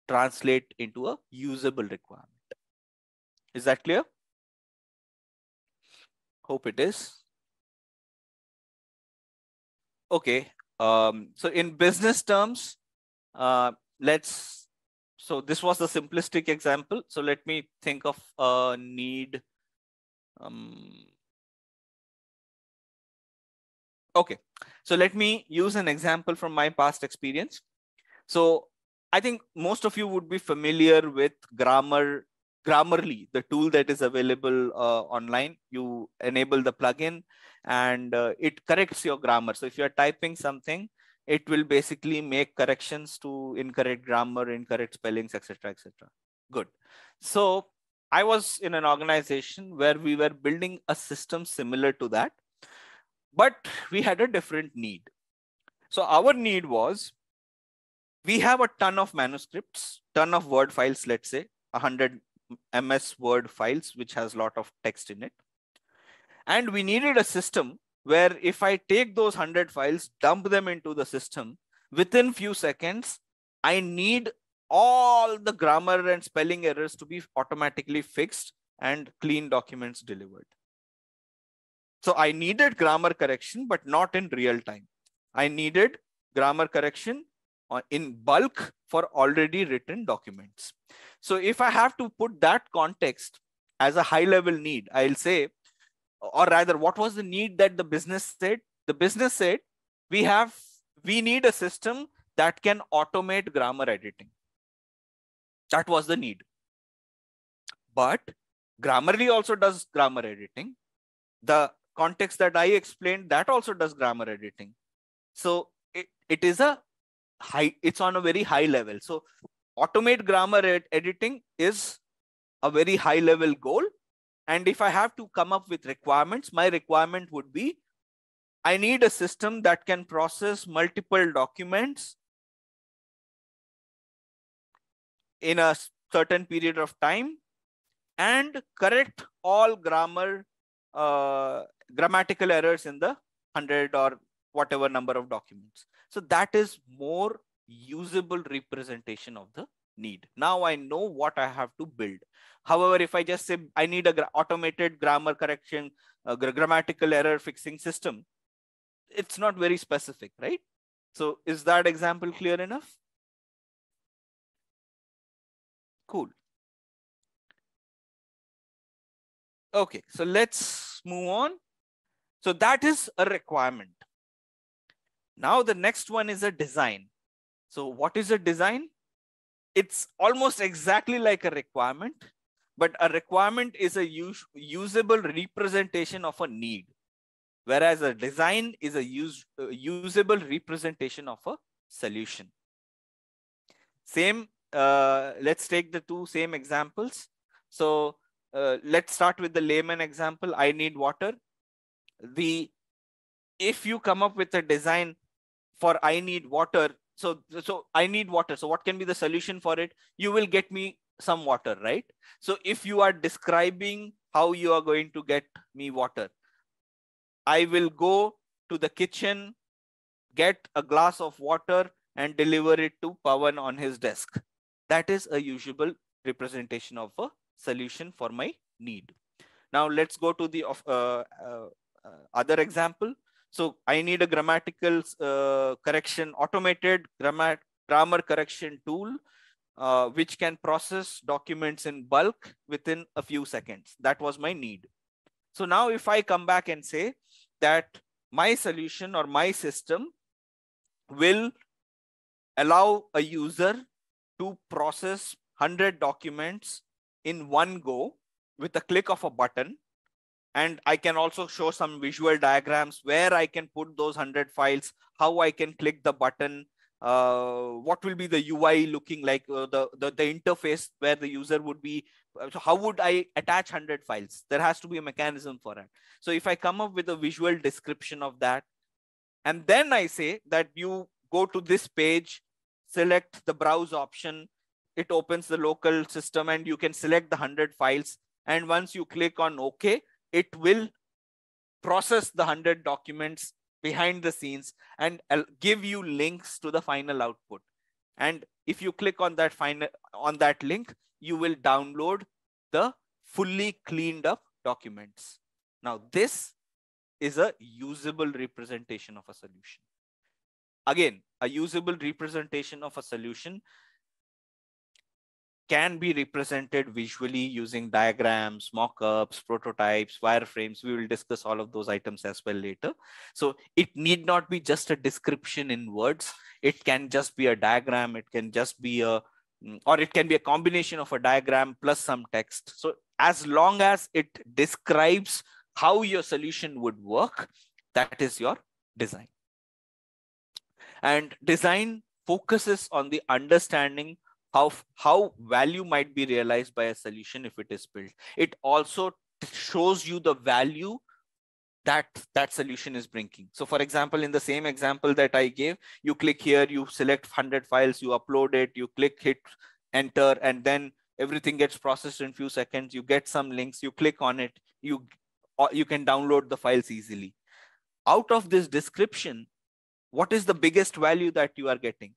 C: translate into a usable requirement. Is that clear? Hope it is. Okay. So in business terms, so this was the simplistic example. So let me think of a need. Okay. So let me use an example from my past experience. So I think most of you would be familiar with Grammarly, the tool that is available online. You enable the plugin and it corrects your grammar. So if you're typing something, it will basically make corrections to incorrect grammar, incorrect spellings, etc., etc. Good. So I was in an organization where we were building a system similar to that, but we had a different need. So our need was, we have a ton of manuscripts, ton of Word files, let's say 100 MS Word files, which has a lot of text in it. And we needed a system where if I take those 100 files, dump them into the system, within few seconds, I need all the grammar and spelling errors to be automatically fixed and clean documents delivered. So I needed grammar correction, but not in real time. I needed grammar correction in bulk for already written documents. So if I have to put that context as a high level need, I'll say, or rather, what was the need that the business said? The business said, we need a system that can automate grammar editing. That was the need. But Grammarly also does grammar editing. The context that I explained, that also does grammar editing. So it's on a very high level. So automate grammar editing is a very high level goal. And if I have to come up with requirements, my requirement would be, I need a system that can process multiple documents in a certain period of time and correct all grammatical errors in the 100 or whatever number of documents. So that is more usable representation of the need. Now I know what I have to build. However, if I just say I need a automated grammar correction, grammatical error fixing system, it's not very specific, right? So is that example clear enough? Cool. Okay, so let's move on. So that is a requirement. Now the next one is a design. So what is a design? It's almost exactly like a requirement, but a requirement is a usable representation of a need, whereas a design is a usable representation of a solution. Same, let's take the two same examples. So let's start with the layman example. I need water. If you come up with a design for I need water, so I need water. So what can be the solution for it? You will get me some water, right? So if you are describing how you are going to get me water. I will go to the kitchen, get a glass of water and deliver it to Pawan on his desk. That is a usual representation of a solution for my need. Now let's go to the other example. So I need a grammatical correction, automated grammar correction tool, which can process documents in bulk within a few seconds. That was my need. So now if I come back and say that my solution or my system will allow a user to process 100 documents in one go with a click of a button. And I can also show some visual diagrams where I can put those 100 files, how I can click the button, what will be the UI looking like, the interface where the user would be. So how would I attach 100 files? There has to be a mechanism for it. So if I come up with a visual description of that, and then I say that you go to this page, select the browse option, it opens the local system and you can select the 100 files. And once you click on OK, it will process the 100 documents behind the scenes and give you links to the final output. And if you click on that link, you will download the fully cleaned up documents. Now, this is a usable representation of a solution. Again, a usable representation of a solution can be represented visually using diagrams, mock-ups, prototypes, wireframes. We will discuss all of those items as well later. So it need not be just a description in words. It can just be a diagram. It can just be or it can be a combination of a diagram plus some text. So as long as it describes how your solution would work, that is your design. And design focuses on the understanding how value might be realized by a solution if it is built. It also shows you the value that that solution is bringing. So for example, in the same example that I gave, you click here, you select 100 files, you upload it, you hit enter, and then everything gets processed in a few seconds. You get some links, you click on it, you can download the files easily. Out of this description, what is the biggest value that you are getting?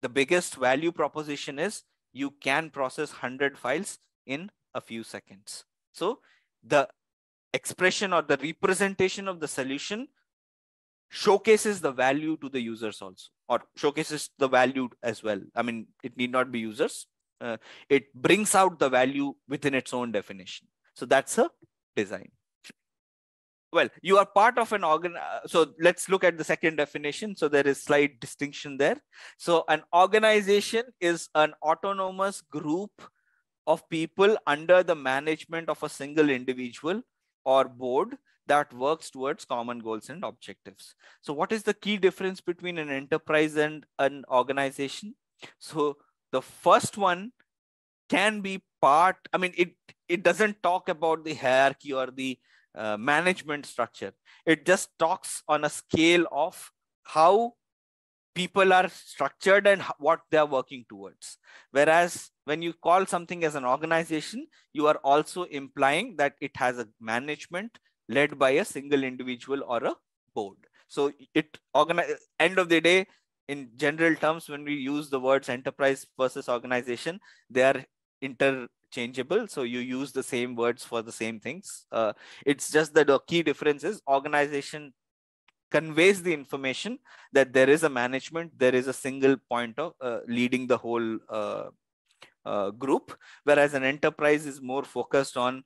C: The biggest value proposition is you can process 100 files in a few seconds. So the expression or the representation of the solution showcases the value to the users also, or showcases the value as well. I mean, it need not be users. It brings out the value within its own definition. So that's a design. Well, you are part of an so let's look at the second definition. So there is slight distinction there. So an organization is an autonomous group of people under the management of a single individual or board that works towards common goals and objectives. So what is the key difference between an enterprise and an organization? So the first one can be part, I mean, it doesn't talk about the hierarchy or the management structure. It just talks on a scale of how people are structured and what they are working towards. Whereas when you call something as an organization, you are also implying that it has a management led by a single individual or a board. So end of the day, in general terms, when we use the words enterprise versus organization, they are interchangeable. So you use the same words for the same things. It's just that the key difference is organization conveys the information that there is a management, there is a single point of leading the whole group, whereas an enterprise is more focused on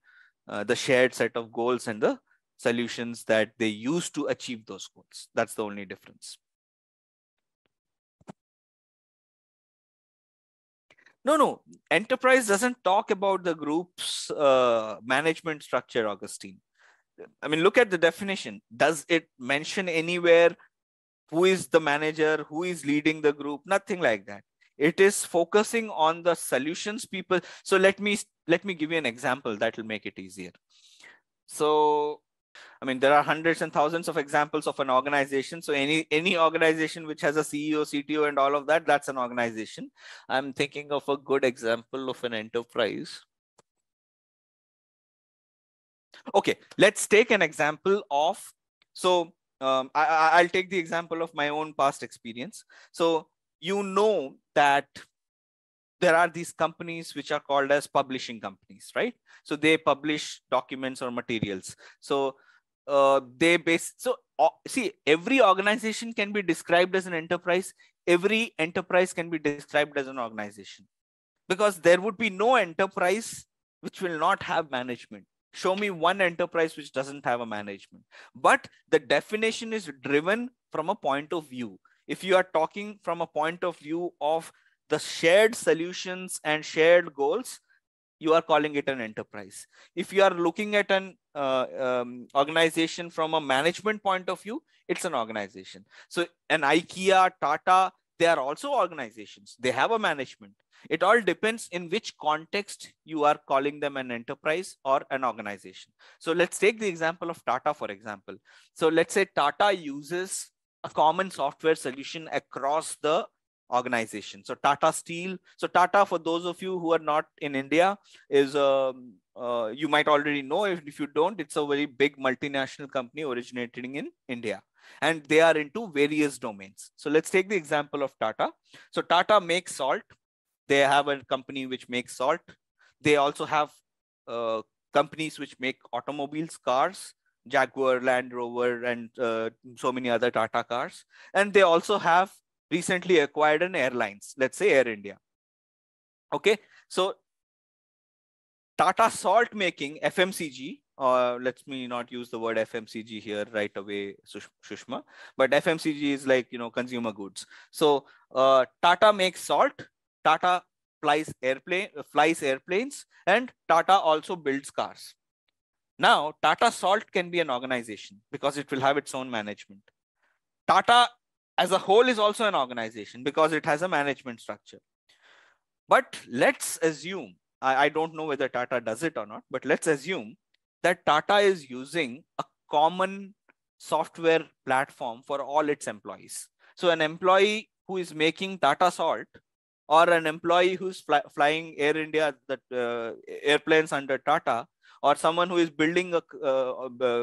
C: the shared set of goals and the solutions that they use to achieve those goals. That's the only difference. No. Enterprise doesn't talk about the group's management structure, Augustine. I mean, look at the definition. Does it mention anywhere who is the manager, who is leading the group? Nothing like that. It is focusing on the solutions people. So let me give you an example that will make it easier. So, I mean, there are hundreds and thousands of examples of an organization. So any organization which has a CEO, CTO, and all of that, that's an organization. I'm thinking of a good example of an enterprise. Okay, let's take an example of, so I'll take the example of my own past experience. So you know that there are these companies which are called as publishing companies, right? So they publish documents or materials. So see, every organization can be described as an enterprise. Every enterprise can be described as an organization, because there would be no enterprise which will not have management. Show me one enterprise which doesn't have a management. But the definition is driven from a point of view. If you are talking from a point of view of the shared solutions and shared goals, you are calling it an enterprise. If you are looking at an organization from a management point of view, it's an organization. So an IKEA, Tata, they are also organizations. They have a management. It all depends in which context you are calling them an enterprise or an organization. So let's take the example of Tata, for example. So let's say Tata uses a common software solution across the organization. So Tata Steel. So Tata, for those of you who are not in India, is you might already know. If you don't, it's a very big multinational company originating in India, and they are into various domains. So let's take the example of Tata. So Tata makes salt. They have a company which makes salt. They also have companies which make automobiles, cars, Jaguar, Land Rover, and so many other Tata cars. And they also have recently acquired an airlines, let's say Air India. Okay, so Tata Salt making, FMCG, let me not use the word FMCG here right away, Sushma, but FMCG is like, consumer goods. So Tata makes salt, Tata flies airplanes, and Tata also builds cars. Now, Tata Salt can be an organization because it will have its own management. Tata as a whole is also an organization because it has a management structure. But let's assume, I don't know whether Tata does it or not, but let's assume that Tata is using a common software platform for all its employees. So an employee who is making Tata Salt, or an employee who's flying Air India, airplanes under Tata, or someone who is building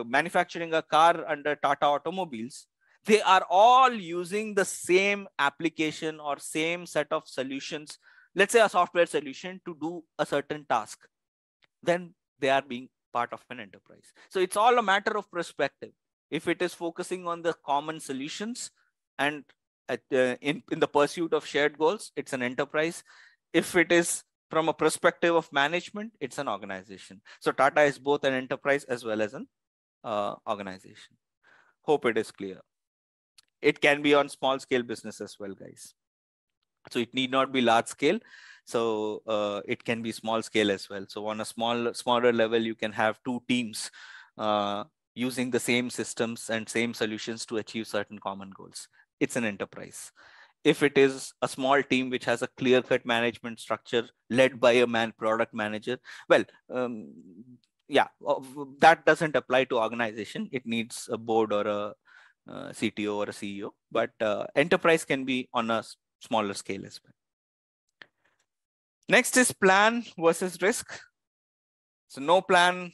C: manufacturing a car under Tata Automobiles, they are all using the same application or same set of solutions, let's say a software solution to do a certain task. Then they are being part of an enterprise. So it's all a matter of perspective. If it is focusing on the common solutions and in the pursuit of shared goals, it's an enterprise. If it is from a perspective of management, it's an organization. So Tata is both an enterprise as well as an organization. Hope it is clear. It can be on small scale business as well, guys. So it need not be large scale. So it can be small scale as well. So on a smaller level, you can have two teams using the same systems and same solutions to achieve certain common goals. It's an enterprise. If it is a small team which has a clear-cut management structure led by a product manager, well, yeah, that doesn't apply to organization. It needs a board or a CTO or a CEO, but enterprise can be on a smaller scale as well. Next is plan versus risk. So no plan,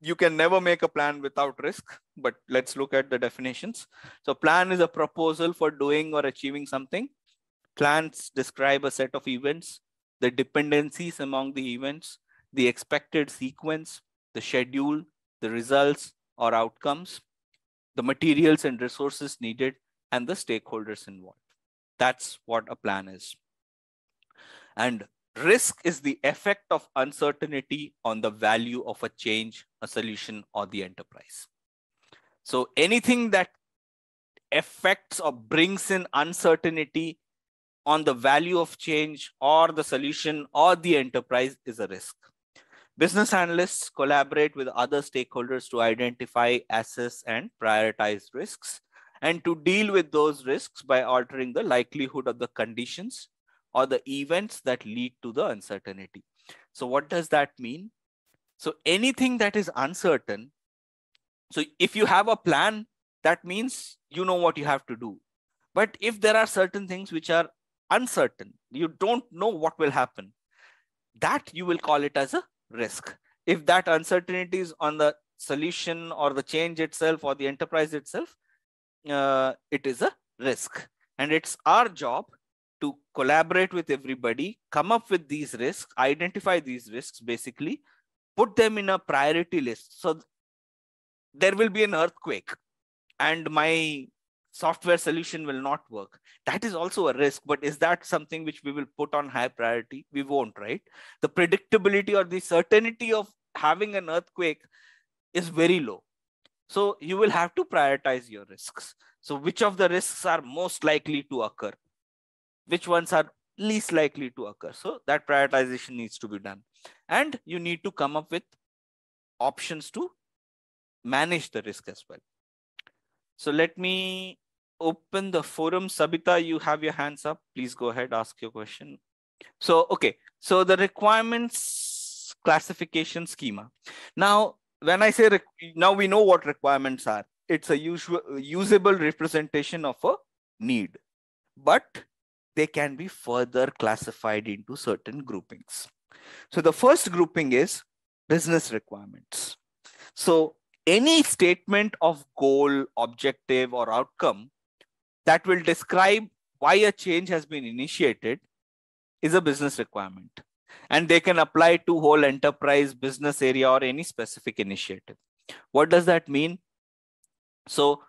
C: you can never make a plan without risk, but let's look at the definitions. So plan is a proposal for doing or achieving something. Plans describe a set of events, the dependencies among the events, the expected sequence, the schedule, the results or outcomes, the materials and resources needed, and the stakeholders involved. That's what a plan is. And risk is the effect of uncertainty on the value of a change, a solution, or the enterprise. So anything that affects or brings in uncertainty on the value of change or the solution or the enterprise is a risk. Business analysts collaborate with other stakeholders to identify, assess, and prioritize risks, and to deal with those risks by altering the likelihood of the conditions or the events that lead to the uncertainty. So what does that mean? So anything that is uncertain, so if you have a plan, that means you know what you have to do. But if there are certain things which are uncertain, you don't know what will happen, that you will call it as a risk. if that uncertainty is on the solution or the change itself or the enterprise itself, it is a risk. And it's our job to collaborate with everybody, come up with these risks, identify these risks, basically, put them in a priority list. So there will be an earthquake and my software solution will not work. That is also a risk, but is that something which we will put on high priority? We won't, right? The predictability or the certainty of having an earthquake is very low. So you will have to prioritize your risks. So which of the risks are most likely to occur? Which ones are least likely to occur? So that prioritization needs to be done. And you need to come up with options to manage the risk as well. So let me open the forum. Sabita, you have your hands up. Please go ahead, ask your question. So, okay. So the requirements classification schema. Now, when I say, now we know what requirements are. It's a usable representation of a need, but they can be further classified into certain groupings. So the first grouping is business requirements. So any statement of goal, objective, or outcome that will describe why a change has been initiated is a business requirement. And they can apply to whole enterprise, business area, or any specific initiative. What does that mean? So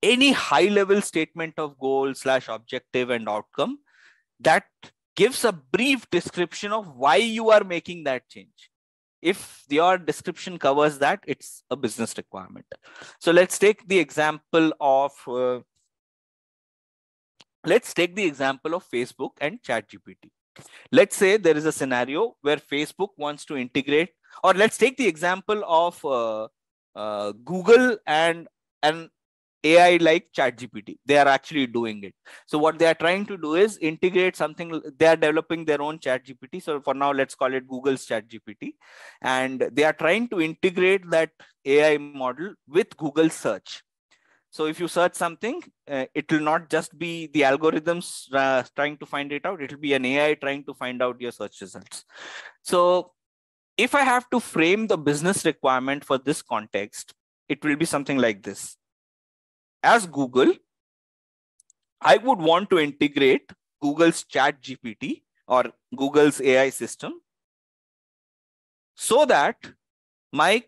C: any high-level statement of goal / objective and outcome that gives a brief description of why you are making that change. If your description covers that, it's a business requirement. So let's take the example of Facebook and ChatGPT. Let's say there is a scenario where Facebook wants to integrate, or let's take the example of Google and an AI like ChatGPT. They are actually doing it. So what they are trying to do is integrate something. They are developing their own ChatGPT. So for now, let's call it Google's ChatGPT. And they are trying to integrate that AI model with Google search. So if you search something, it will not just be the algorithms trying to find it out. It will be an AI trying to find out your search results. So if I have to frame the business requirement for this context, it will be something like this. As Google, I would want to integrate Google's ChatGPT or Google's AI system so that my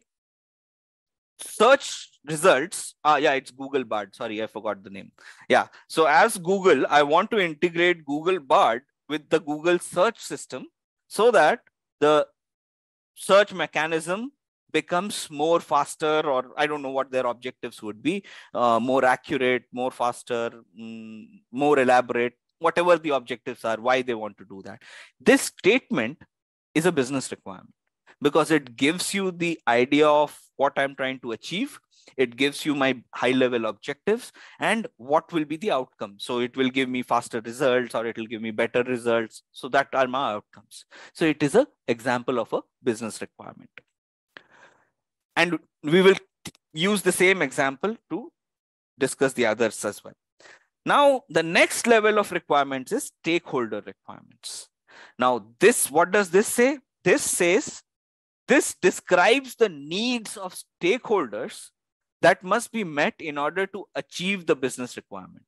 C: search results, it's Google Bard. Sorry, I forgot the name. Yeah. So as Google, I want to integrate Google Bard with the Google search system so that the search mechanism becomes more faster, or I don't know what their objectives would be, more accurate, more faster, more elaborate, whatever the objectives are, why they want to do that. This statement is a business requirement because it gives you the idea of what I'm trying to achieve. It gives you my high-level objectives and what will be the outcome. So it will give me faster results or it will give me better results. So that are my outcomes. So it is an example of a business requirement. And we will use the same example to discuss the others as well. Now, the next level of requirements is stakeholder requirements. Now, what does this say? This describes the needs of stakeholders that must be met in order to achieve the business requirement.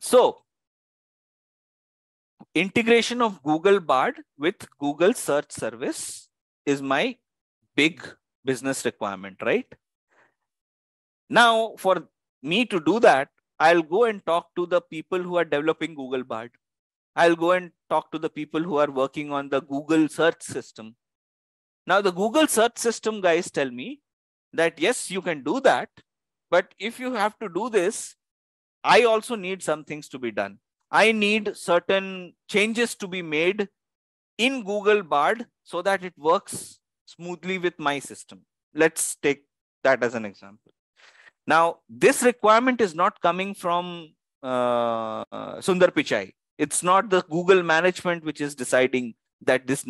C: So, integration of Google Bard with Google Search Service is my big business requirement, right? Now, for me to do that, I'll go and talk to the people who are developing Google Bard. I'll go and talk to the people who are working on the Google search system. Now, the Google search system guys tell me that, yes, you can do that. But if you have to do this, I also need some things to be done. I need certain changes to be made in Google Bard so that it works smoothly with my system. Let's take that as an example. Now, this requirement is not coming from Sundar Pichai. It's not the Google management which is deciding that this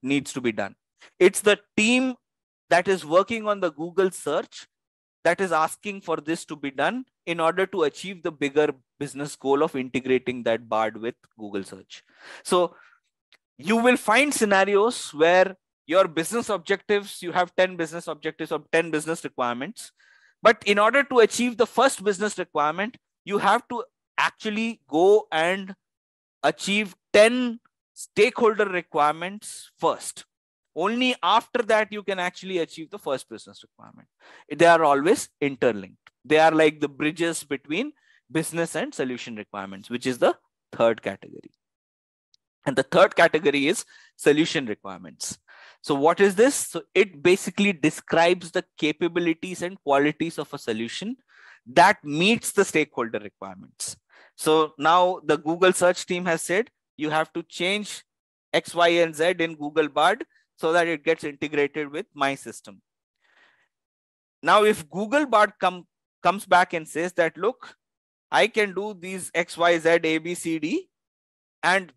C: needs to be done. It's the team that is working on the Google search that is asking for this to be done in order to achieve the bigger business goal of integrating that Bard with Google search. So you will find scenarios where your business objectives, you have 10 business objectives or 10 business requirements. But in order to achieve the first business requirement, you have to actually go and achieve 10 stakeholder requirements first. Only after that you can actually achieve the first business requirement. They are always interlinked. They are like the bridges between business and solution requirements, which is the third category. And the third category is solution requirements. So what is this? So it basically describes the capabilities and qualities of a solution that meets the stakeholder requirements. So now the Google search team has said, you have to change X, Y, and Z in Google Bard so that it gets integrated with my system. Now, if Google Bard comes back and says that, look, I can do these X, Y, Z, A, B, C, D, and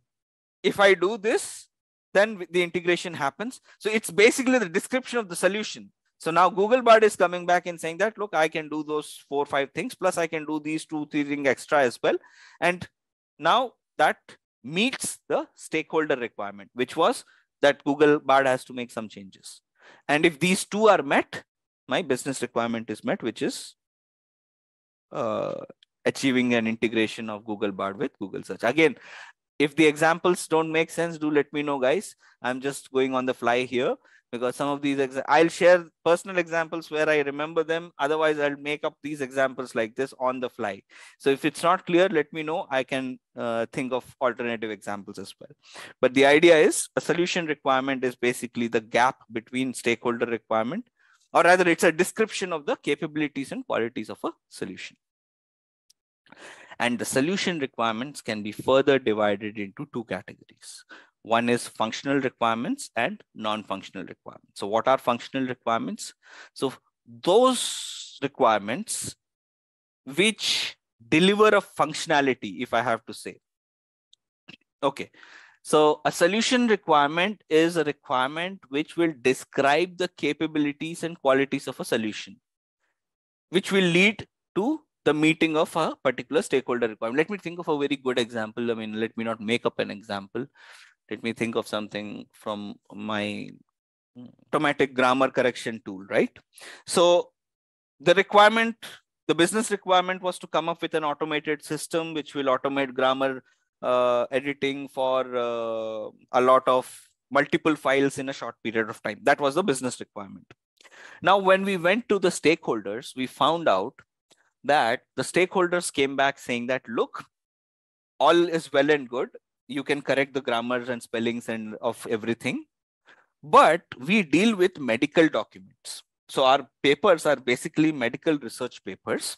C: if I do this, then the integration happens. So it's basically the description of the solution. So now Google Bard is coming back and saying that, look, I can do those 4 or 5 things, plus I can do these 2 or 3 things extra as well. And now that meets the stakeholder requirement, which was that Google Bard has to make some changes. And if these 2 are met, my business requirement is met, which is achieving an integration of Google Bard with Google Search. Again, if the examples don't make sense, do let me know, guys. I'm just going on the fly here because some of these, I'll share personal examples where I remember them. Otherwise, I'll make up these examples like this on the fly. So if it's not clear, let me know. I can think of alternative examples as well. But the idea is a solution requirement is basically the gap between stakeholder requirement, or rather it's a description of the capabilities and qualities of a solution. And the solution requirements can be further divided into 2 categories. One is functional requirements and non-functional requirements. So what are functional requirements? So those requirements which deliver a functionality, if I have to say. Okay. So a solution requirement is a requirement which will describe the capabilities and qualities of a solution, which will lead to the meeting of a particular stakeholder requirement. Let me think of a very good example. I mean, let me not make up an example. Let me think of something from my automatic grammar correction tool, right? So the requirement, the business requirement was to come up with an automated system which will automate grammar editing for a lot of multiple files in a short period of time. That was the business requirement. Now, when we went to the stakeholders, we found out that the stakeholders came back saying that, look, all is well and good. You can correct the grammars and spellings and of everything, but we deal with medical documents. So our papers are basically medical research papers,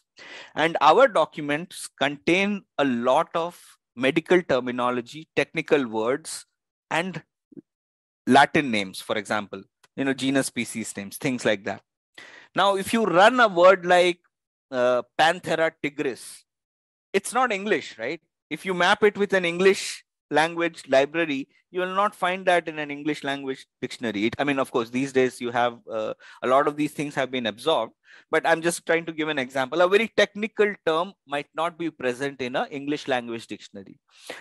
C: and our documents contain a lot of medical terminology, technical words, and Latin names, for example, genus, species names, things like that. Now, if you run a word like Panthera tigris, it's not English, right? If you map it with an English language library, you will not find that in an English language dictionary. I mean, of course, these days you have a lot of these things have been absorbed, but I'm just trying to give an example. A very technical term might not be present in an English language dictionary.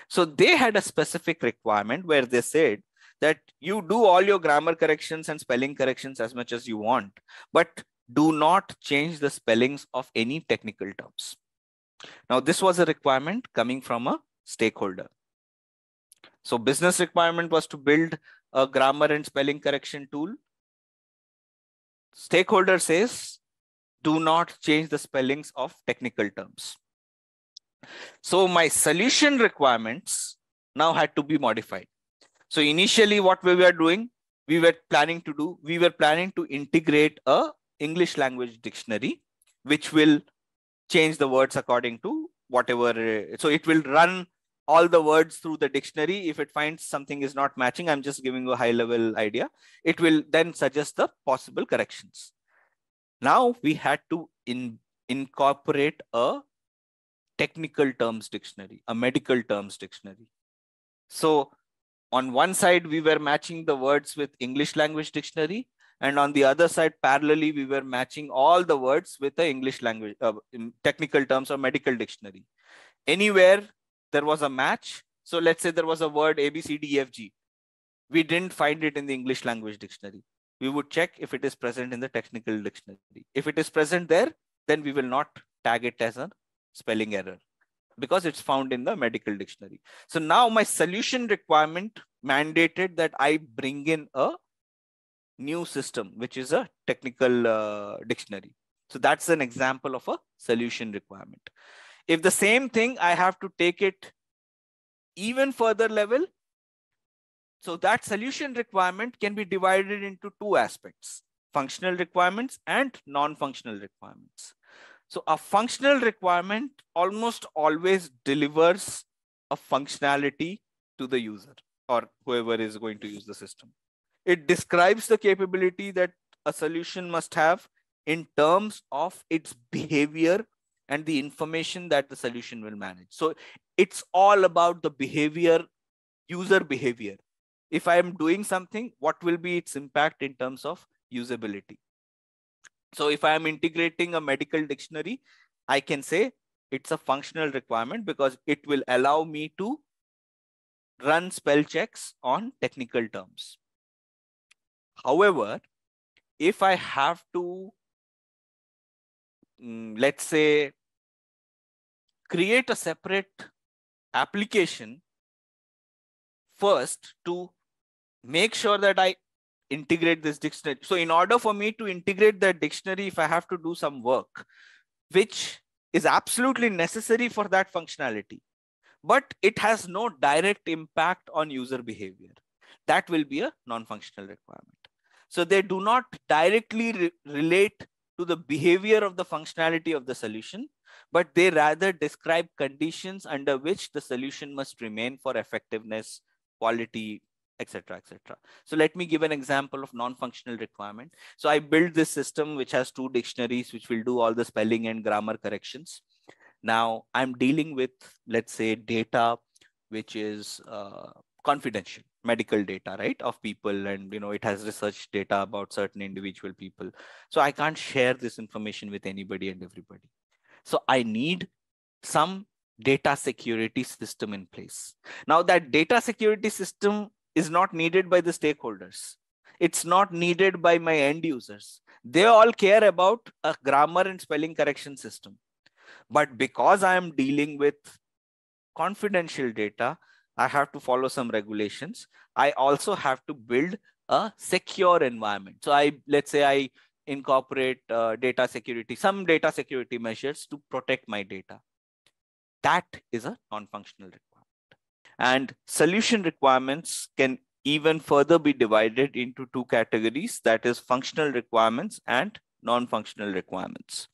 C: So they had a specific requirement where they said that you do all your grammar corrections and spelling corrections as much as you want, but do not change the spellings of any technical terms. Now, this was a requirement coming from a stakeholder. So business requirement was to build a grammar and spelling correction tool. Stakeholder says, do not change the spellings of technical terms. So my solution requirements now had to be modified. So initially what we were doing, we were planning to integrate a English language dictionary, which will change the words according to whatever. So it will run all the words through the dictionary. If it finds something is not matching, I'm just giving you a high level idea. It will then suggest the possible corrections. Now we had to incorporate a technical terms dictionary, a medical terms dictionary. So on one side, we were matching the words with English language dictionary. And on the other side, parallelly, we were matching all the words with the English language, technical terms or medical dictionary. Anywhere there was a match. So let's say there was a word A, B, C, D, E, F, G. we didn't find it in the English language dictionary. We would check if it is present in the technical dictionary. If it is present there, then we will not tag it as a spelling error because it's found in the medical dictionary. So now my solution requirement mandated that I bring in a new system, which is a technical dictionary. So that's an example of a solution requirement. If the same thing, I have to take it even further level. So that solution requirement can be divided into two aspects: functional requirements and non-functional requirements. So a functional requirement almost always delivers a functionality to the user or whoever is going to use the system. It describes the capability that a solution must have in terms of its behavior and the information that the solution will manage. So it's all about the behavior, user behavior. If I am doing something, what will be its impact in terms of usability? So if I am integrating a medical dictionary, I can say it's a functional requirement because it will allow me to run spell checks on technical terms. However, if I have to, let's say, create a separate application first to make sure that I integrate this dictionary. So in order for me to integrate that dictionary, if I have to do some work, which is absolutely necessary for that functionality, but it has no direct impact on user behavior, that will be a non-functional requirement. So they do not directly relate to the behavior of the functionality of the solution, but they rather describe conditions under which the solution must remain for effectiveness, quality, etc., etc. So let me give an example of non-functional requirement. So I built this system which has two dictionaries which will do all the spelling and grammar corrections. Now I'm dealing with, let's say, data which is confidential, medical data, right, of people, and it has research data about certain individual people. So I can't share this information with anybody and everybody. So I need some data security system in place. Now that data security system is not needed by the stakeholders. It's not needed by my end users. They all care about a grammar and spelling correction system. But because I am dealing with confidential data, I have to follow some regulations. I also have to build a secure environment. So let's say I incorporate data security, some data security measures to protect my data. That is a non-functional requirement. And solution requirements can even further be divided into two categories, that is functional requirements and non-functional requirements.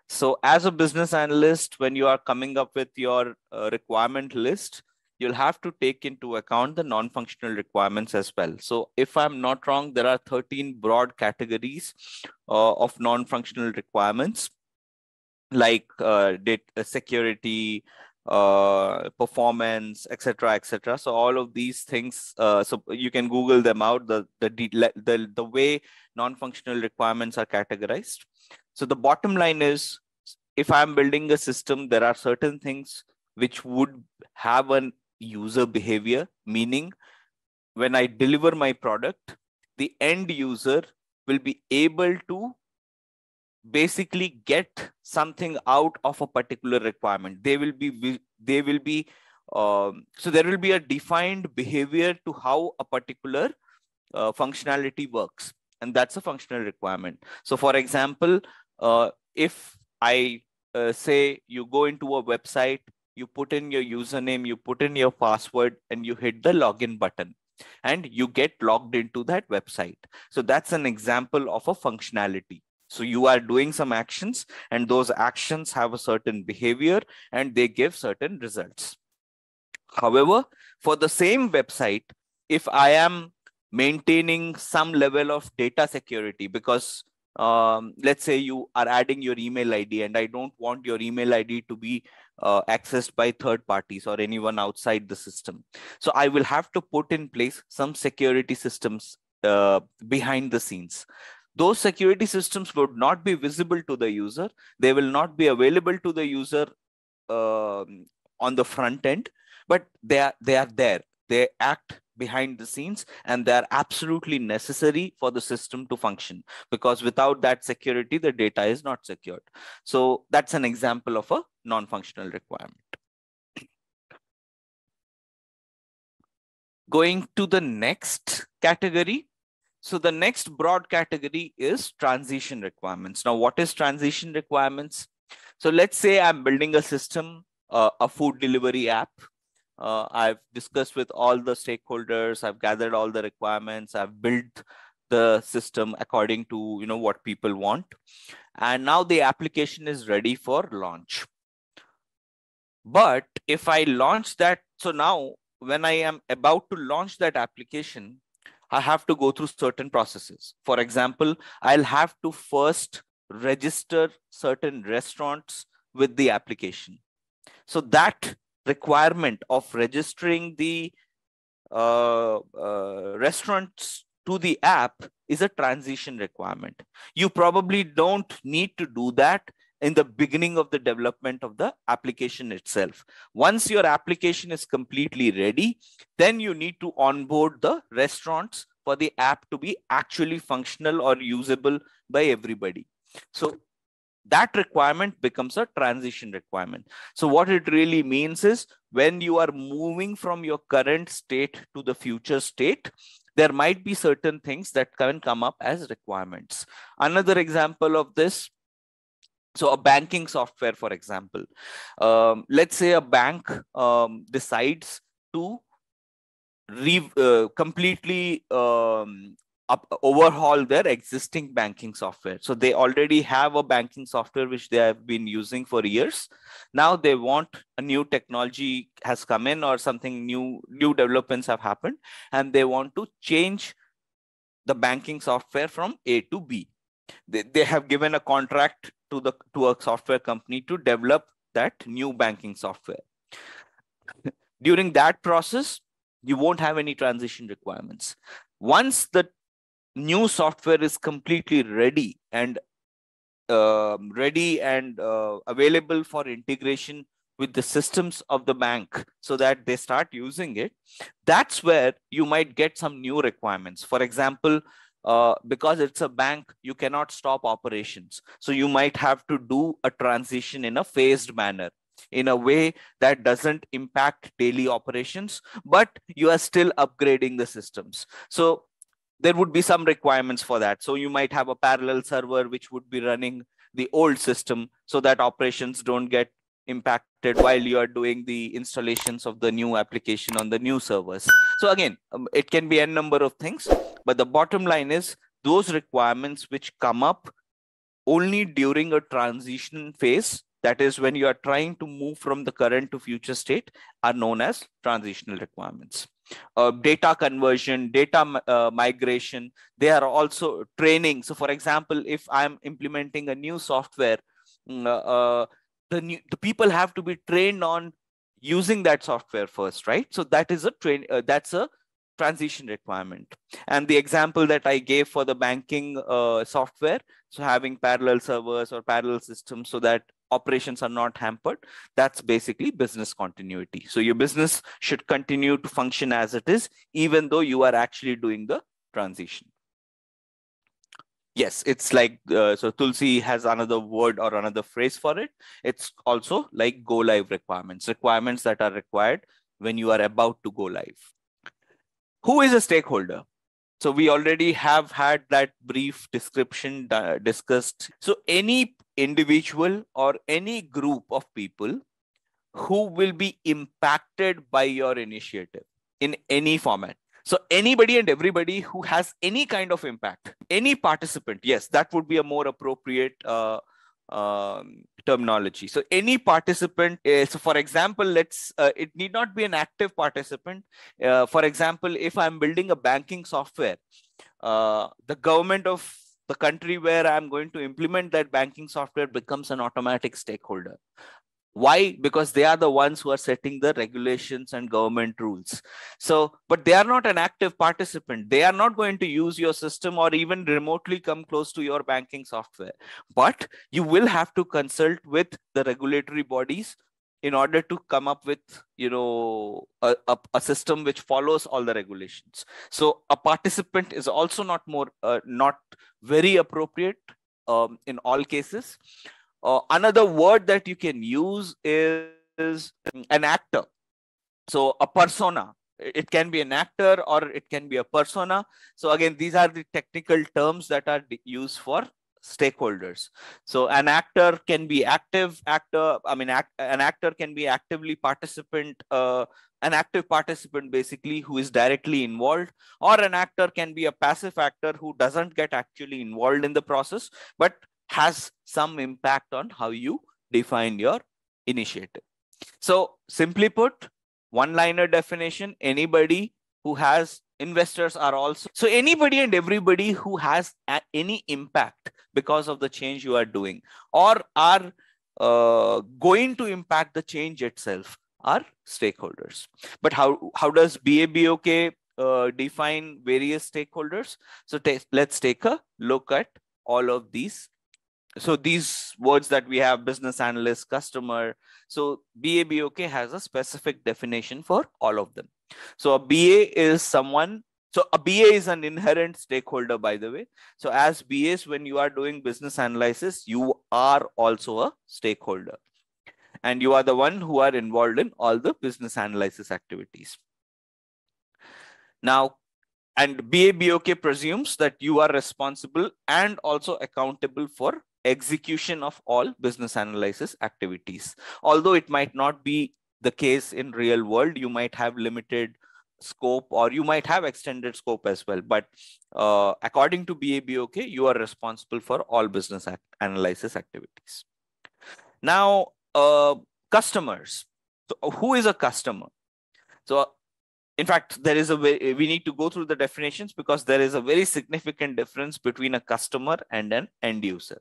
C: So as a business analyst, when you are coming up with your requirement list, you'll have to take into account the non-functional requirements as well. So if I'm not wrong, there are 13 broad categories of non-functional requirements, like data security, performance, etc., etc. So all of these things, so you can Google them out, the way non-functional requirements are categorized. So the bottom line is, if I'm building a system, there are certain things which would have an user behavior, meaning when I deliver my product, the end user will be able to basically get something out of a particular requirement. So there will be a defined behavior to how a particular functionality works, and that's a functional requirement. So for example, if I say you go into a website, you put in your username, you put in your password, and you hit the login button, and you get logged into that website. So that's an example of a functionality. So you are doing some actions, and those actions have a certain behavior and they give certain results. However, for the same website, if I am maintaining some level of data security, because let's say you are adding your email ID, and I don't want your email ID to be accessed by third parties or anyone outside the system. So I will have to put in place some security systems behind the scenes. Those security systems would not be visible to the user. They will not be available to the user on the front end, but they are there. They act behind the scenes, and they're absolutely necessary for the system to function, because without that security, the data is not secured. So that's an example of a non-functional requirement. Going to the next category. So the next broad category is transition requirements. Now, what is transition requirements? So let's say I'm building a system, a food delivery app. I've discussed with all the stakeholders. I've gathered all the requirements. I've built the system according to what people want. And now the application is ready for launch. But if I launch that, so now when I am about to launch that application, I have to go through certain processes. For example, I'll have to first register certain restaurants with the application. So that requirement of registering the restaurants to the app is a transition requirement. You probably don't need to do that in the beginning of the development of the application itself. Once your application is completely ready, then you need to onboard the restaurants for the app to be actually functional or usable by everybody. So that requirement becomes a transition requirement. So what it really means is, when you are moving from your current state to the future state, there might be certain things that can come up as requirements. Another example of this, so a banking software, for example, let's say a bank decides to completely overhaul their existing banking software. So they already have a banking software which they have been using for years. Now they want a new technology has come in, or something new developments have happened, and they want to change the banking software from A to B. They have given a contract to a software company to develop that new banking software. During that process, you won't have any transition requirements. Once the new software is completely ready and available for integration with the systems of the bank, so that they start using it, that's where you might get some new requirements. For example, because it's a bank, you cannot stop operations. So you might have to do a transition in a phased manner, in a way that doesn't impact daily operations, but you are still upgrading the systems. So there would be some requirements for that. So you might have a parallel server which would be running the old system, so that operations don't get impacted while you are doing the installations of the new application on the new servers. So again, it can be a number of things, but the bottom line is, those requirements which come up only during a transition phase, that is when you are trying to move from the current to future state, are known as transitional requirements. Data conversion, data migration, they are also training. So for example, if I'm implementing a new software, the people have to be trained on using that software first, right? So that is that's a transition requirement. And the example that I gave for the banking software, so having parallel servers or parallel systems so that operations are not hampered, that's basically business continuity. So your business should continue to function as it is, even though you are actually doing the transition. Yes, it's like, so Tulsi has another word or another phrase for it. It's also like go live requirements that are required when you are about to go live. Who is a stakeholder? So we already have had that brief description discussed. So any individual or any group of people who will be impacted by your initiative in any format. So anybody and everybody who has any kind of impact, any participant, yes, that would be a more appropriate terminology. So any participant, so for example, it need not be an active participant. For example, if I'm building a banking software, the government of the country where I'm going to implement that banking software becomes an automatic stakeholder. Why? Because they are the ones who are setting the regulations and government rules. So, but they are not an active participant. They are not going to use your system or even remotely come close to your banking software. But you will have to consult with the regulatory bodies in order to come up with, a system which follows all the regulations. So a participant is also not very appropriate in all cases. Another word that you can use is an actor. So a persona. It can be an actor or it can be a persona. So again, these are the technical terms that are used for stakeholders. So an actor can be active actor. I mean, an actor can be actively participant, an active participant basically who is directly involved, or an actor can be a passive actor who doesn't get actually involved in the process, but has some impact on how you define your initiative. So simply put, one-liner definition, anybody who has investors are also, so anybody and everybody who has any impact because of the change you are doing or are going to impact the change itself are stakeholders. But how does BABOK define various stakeholders? So let's take a look at all of these. So these words that we have, business analyst, customer. So BABOK has a specific definition for all of them. So a BA is someone, so a BA is an inherent stakeholder, by the way. So as BAs, when you are doing business analysis, you are also a stakeholder. And you are the one who are involved in all the business analysis activities. Now, and BABOK presumes that you are responsible and also accountable for execution of all business analysis activities. Although it might not be the case in real world, you might have limited scope or you might have extended scope as well. But according to BABOK, you are responsible for all business analysis activities. Now, customers. So who is a customer? So in fact, there is we need to go through the definitions because there is a very significant difference between a customer and an end user.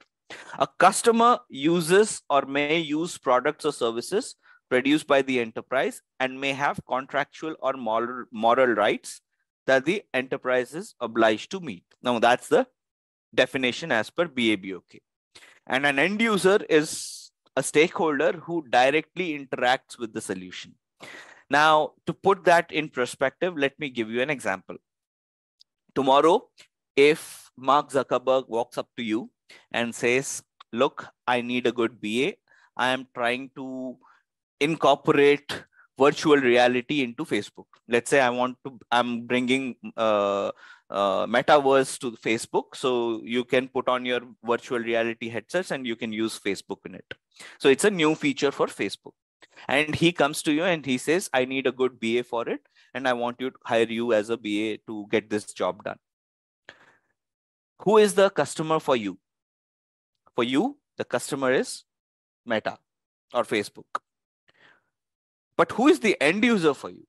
C: A customer uses or may use products or services produced by the enterprise and may have contractual or moral rights that the enterprise is obliged to meet. Now, that's the definition as per BABOK. And an end user is a stakeholder who directly interacts with the solution. Now, to put that in perspective, let me give you an example. Tomorrow, if Mark Zuckerberg walks up to you and says, look, I need a good BA. I am trying to incorporate virtual reality into Facebook. Let's say I'm bringing metaverse to Facebook. So you can put on your virtual reality headsets and you can use Facebook in it. So it's a new feature for Facebook. And he comes to you and he says, I need a good BA for it. And I want to hire you as a BA to get this job done. Who is the customer for you? For you, the customer is Meta or Facebook. But who is the end user for you?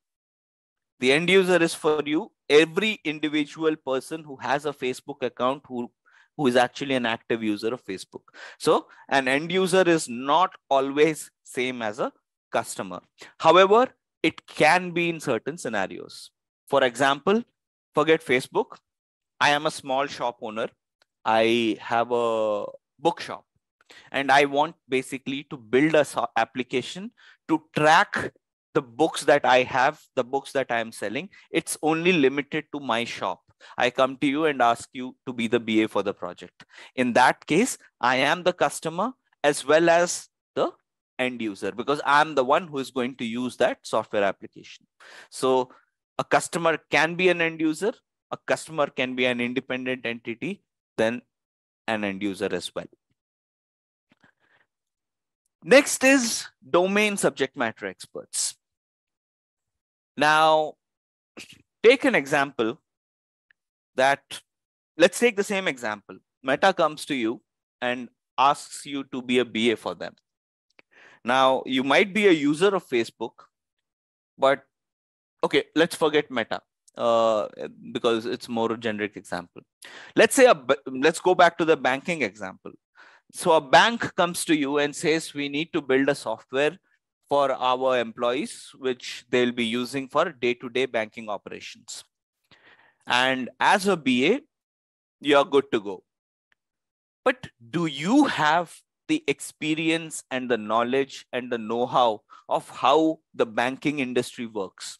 C: The end user is for you, every individual person who has a Facebook account who is actually an active user of Facebook. So an end user is not always same as a customer. However, it can be in certain scenarios. For example, forget Facebook. I am a small shop owner. I have a bookshop and I want basically to build a application to track the books that I have, the books that I am selling. It's only limited to my shop. I come to you and ask you to be the BA for the project. In that case, I am the customer as well as the end user because I'm the one who is going to use that software application. So a customer can be an end user, a customer can be an independent entity, then an end user as well. Next is domain subject matter experts. Now, take an example that, let's take the same example. Meta comes to you and asks you to be a BA for them. Now, you might be a user of Facebook, but okay, let's forget Meta because it's more a generic example. Let's go back to the banking example. So a bank comes to you and says, we need to build a software for our employees, which they'll be using for day-to-day banking operations. And as a BA, you're good to go. But do you have the experience and the knowledge and the know-how of how the banking industry works.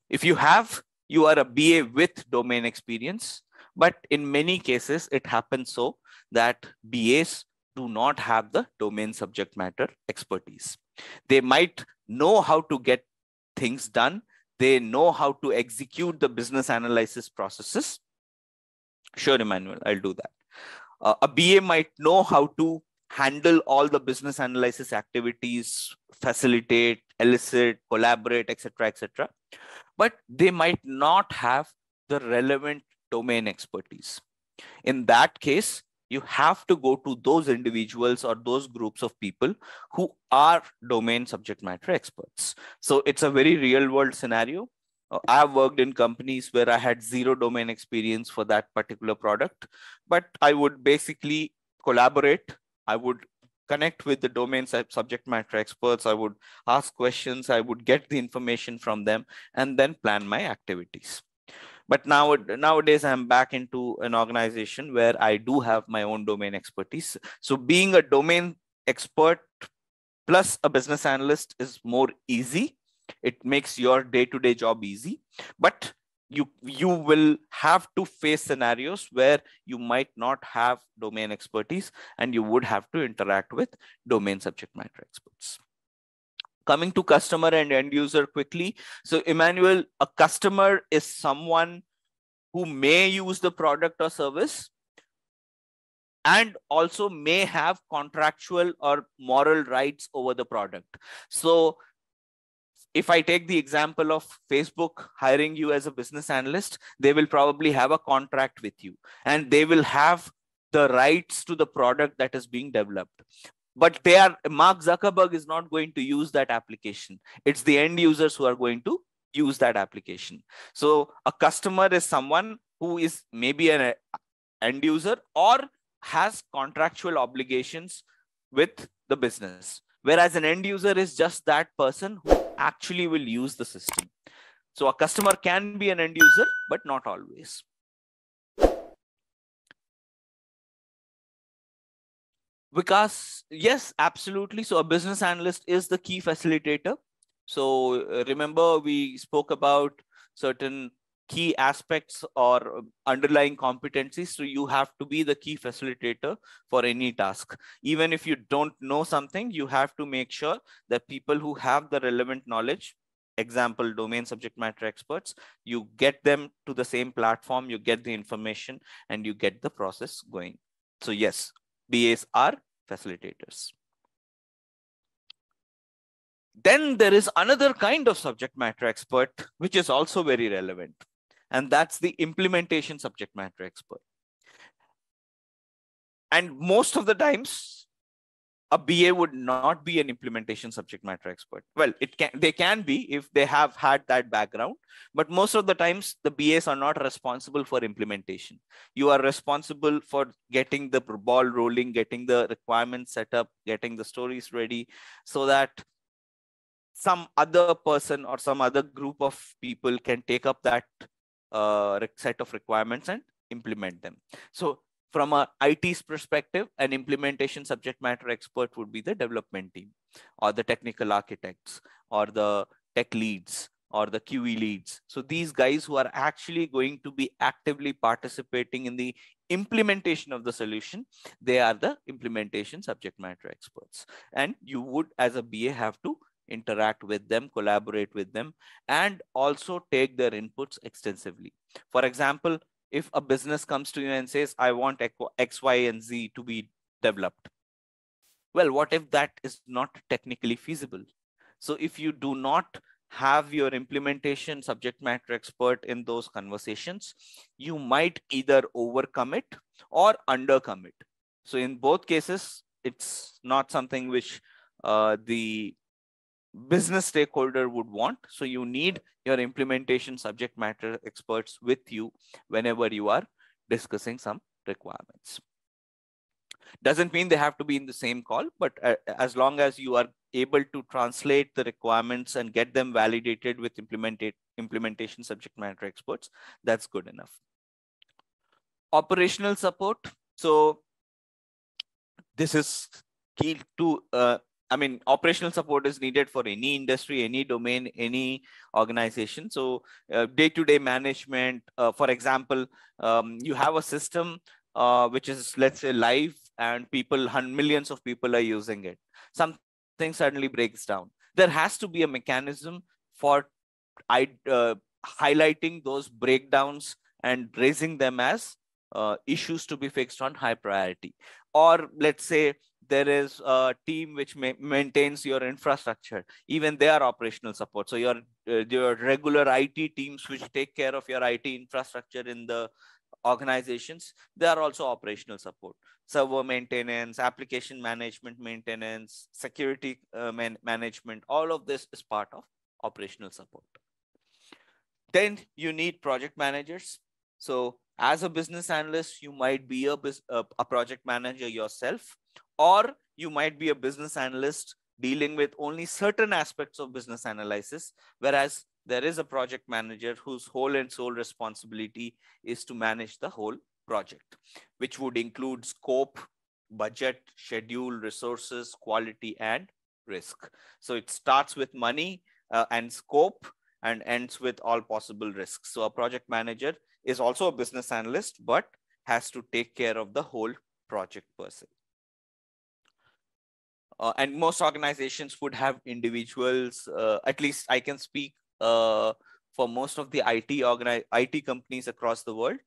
C: If you have, you are a BA with domain experience, but in many cases, it happens so that BAs do not have the domain subject matter expertise. They might know how to get things done. They know how to execute the business analysis processes. Sure, Emmanuel, I'll do that. A BA might know how to handle all the business analysis activities, facilitate, elicit, collaborate, etc., etc. But they might not have the relevant domain expertise. In that case, you have to go to those individuals or those groups of people who are domain subject matter experts. So it's a very real world scenario. I've worked in companies where I had zero domain experience for that particular product, but I would basically collaborate. I would connect with the domain subject matter experts. I would ask questions. I would get the information from them and then plan my activities. But nowadays, I'm back into an organization where I do have my own domain expertise. So being a domain expert plus a business analyst is more easy. It makes your day-to-day job easy, but you will have to face scenarios where you might not have domain expertise and you would have to interact with domain subject matter experts. Coming to customer and end user quickly. So Emmanuel, a customer is someone who may use the product or service and also may have contractual or moral rights over the product. So if I take the example of Facebook hiring you as a business analyst, they will probably have a contract with you and they will have the rights to the product that is being developed. But Mark Zuckerberg is not going to use that application. It's the end users who are going to use that application. So a customer is someone who is maybe an end user or has contractual obligations with the business, whereas an end user is just that person who actually will use the system. So a customer can be an end user, but not always. Because yes, absolutely. So a business analyst is the key facilitator. So remember, we spoke about certain key aspects or underlying competencies. So you have to be the key facilitator for any task. Even if you don't know something, you have to make sure that people who have the relevant knowledge, example, domain subject matter experts, you get them to the same platform, you get the information and you get the process going. So yes, BAs are facilitators. Then there is another kind of subject matter expert, which is also very relevant. And that's the implementation subject matter expert. And most of the times, a BA would not be an implementation subject matter expert. Well, they can be if they have had that background, but most of the times the BAs are not responsible for implementation. You are responsible for getting the ball rolling, getting the requirements set up, getting the stories ready so that some other person or some other group of people can take up that set of requirements and implement them. So from a IT's perspective, an implementation subject matter expert would be the development team or the technical architects or the tech leads or the QE leads. So these guys who are actually going to be actively participating in the implementation of the solution, they are the implementation subject matter experts. And you would, as a BA, have to interact with them, collaborate with them, and also take their inputs extensively. For example, if a business comes to you and says, I want X, Y, and Z to be developed. Well, what if that is not technically feasible? So if you do not have your implementation subject matter expert in those conversations, you might either overcome it or undercome it. So in both cases, it's not something which the business stakeholder would want. So you need your implementation subject matter experts with you whenever you are discussing some requirements. Doesn't mean they have to be in the same call, but as long as you are able to translate the requirements and get them validated with implementation subject matter experts, that's good enough. Operational support. So This is key to, operational support is needed for any industry, any domain, any organization. So day-to-day management, for example, you have a system which is, let's say, live, and millions of people are using it. Something suddenly breaks down. There has to be a mechanism for highlighting those breakdowns and raising them as issues to be fixed on high priority. Or let's say there is a team which maintains your infrastructure. Even they are operational support. So your regular IT teams which take care of your IT infrastructure in the organizations, they are also operational support. Server maintenance, application management maintenance, security management, all of this is part of operational support. Then you need project managers. So as a business analyst, you might be a project manager yourself, or you might be a business analyst dealing with only certain aspects of business analysis, whereas there is a project manager whose whole and sole responsibility is to manage the whole project, which would include scope, budget, schedule, resources, quality, and risk. So it starts with money and scope and ends with all possible risks. So a project manager is also a business analyst, but has to take care of the whole project per se. And most organizations would have individuals, at least I can speak for most of the IT companies across the world.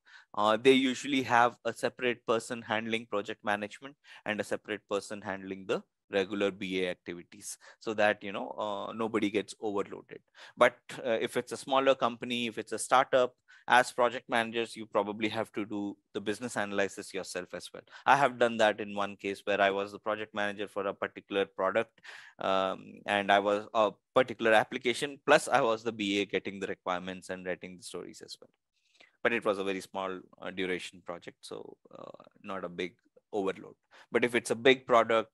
C: They usually have a separate person handling project management and a separate person handling the regular BA activities, so that nobody gets overloaded. But if it's a smaller company, if it's a startup, as project managers, you probably have to do the business analysis yourself as well. I have done that in one case where I was the project manager for a particular product, and I was a particular application, plus I was the BA getting the requirements and writing the stories as well. But it was a very small duration project, so not a big overload. But if it's a big product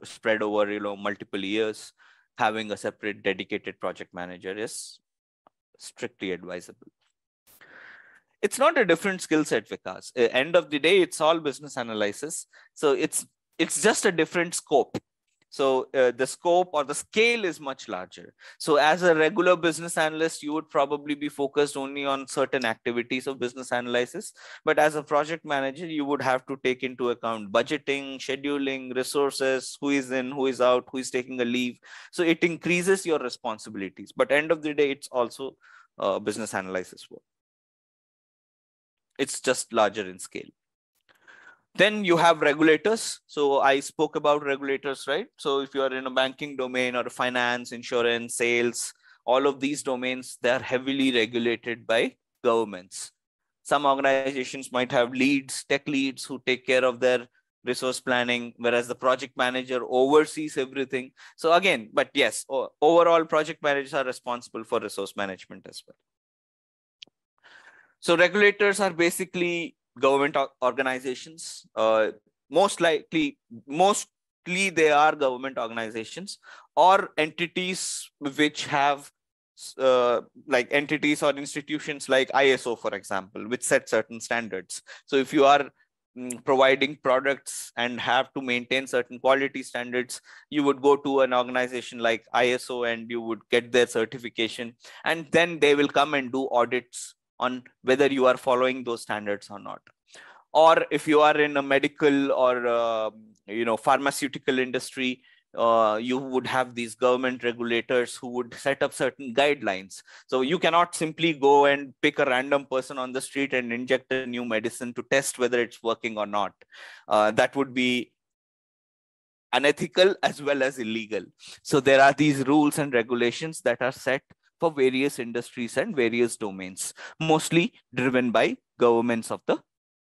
C: spread over multiple years, having a separate dedicated project manager is strictly advisable. It's not a different skill set, Vikas. End of the day, it's all business analysis. So it's just a different scope. So the scope or the scale is much larger. So as a regular business analyst, you would probably be focused only on certain activities of business analysis. But as a project manager, you would have to take into account budgeting, scheduling, resources, who is in, who is out, who is taking a leave. So it increases your responsibilities. But end of the day, it's also business analysis work. It's just larger in scale. Then you have regulators. So I spoke about regulators, right? So if you are in a banking domain or finance, insurance, sales, all of these domains, they are heavily regulated by governments. Some organizations might have leads, tech leads, who take care of their resource planning, whereas the project manager oversees everything. So again, but yes, overall project managers are responsible for resource management as well. So regulators are basically government organizations. Mostly they are government organizations or entities which have like entities or institutions like ISO, for example, which set certain standards. So if you are providing products and have to maintain certain quality standards, you would go to an organization like ISO and you would get their certification, and then they will come and do audits on whether you are following those standards or not. Or if you are in a medical or pharmaceutical industry, you would have these government regulators who would set up certain guidelines. So you cannot simply go and pick a random person on the street and inject a new medicine to test whether it's working or not. That would be unethical as well as illegal. So there are these rules and regulations that are set for various industries and various domains, mostly driven by governments of the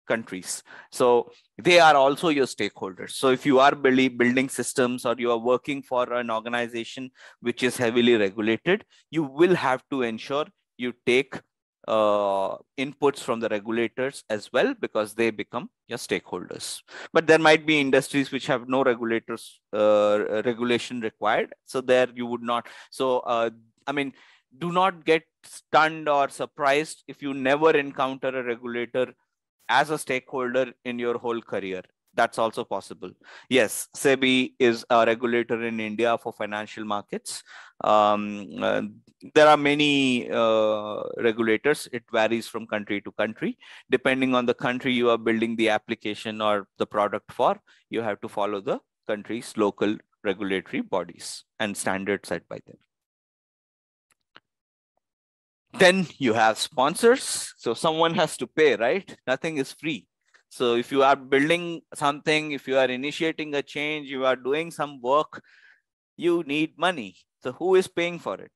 C: countries. So they are also your stakeholders. So if you are building systems or you are working for an organization which is heavily regulated, you will have to ensure you take inputs from the regulators as well, because they become your stakeholders. But there might be industries which have no regulation required. So there you would not. So do not get stunned or surprised if you never encounter a regulator as a stakeholder in your whole career. That's also possible. Yes, SEBI is a regulator in India for financial markets. There are many regulators. It varies from country to country. Depending on the country you are building the application or the product for, you have to follow the country's local regulatory bodies and standards set by them. Then you have sponsors. So someone has to pay, right? Nothing is free. So if you are building something, if you are initiating a change, you are doing some work, you need money. So who is paying for it?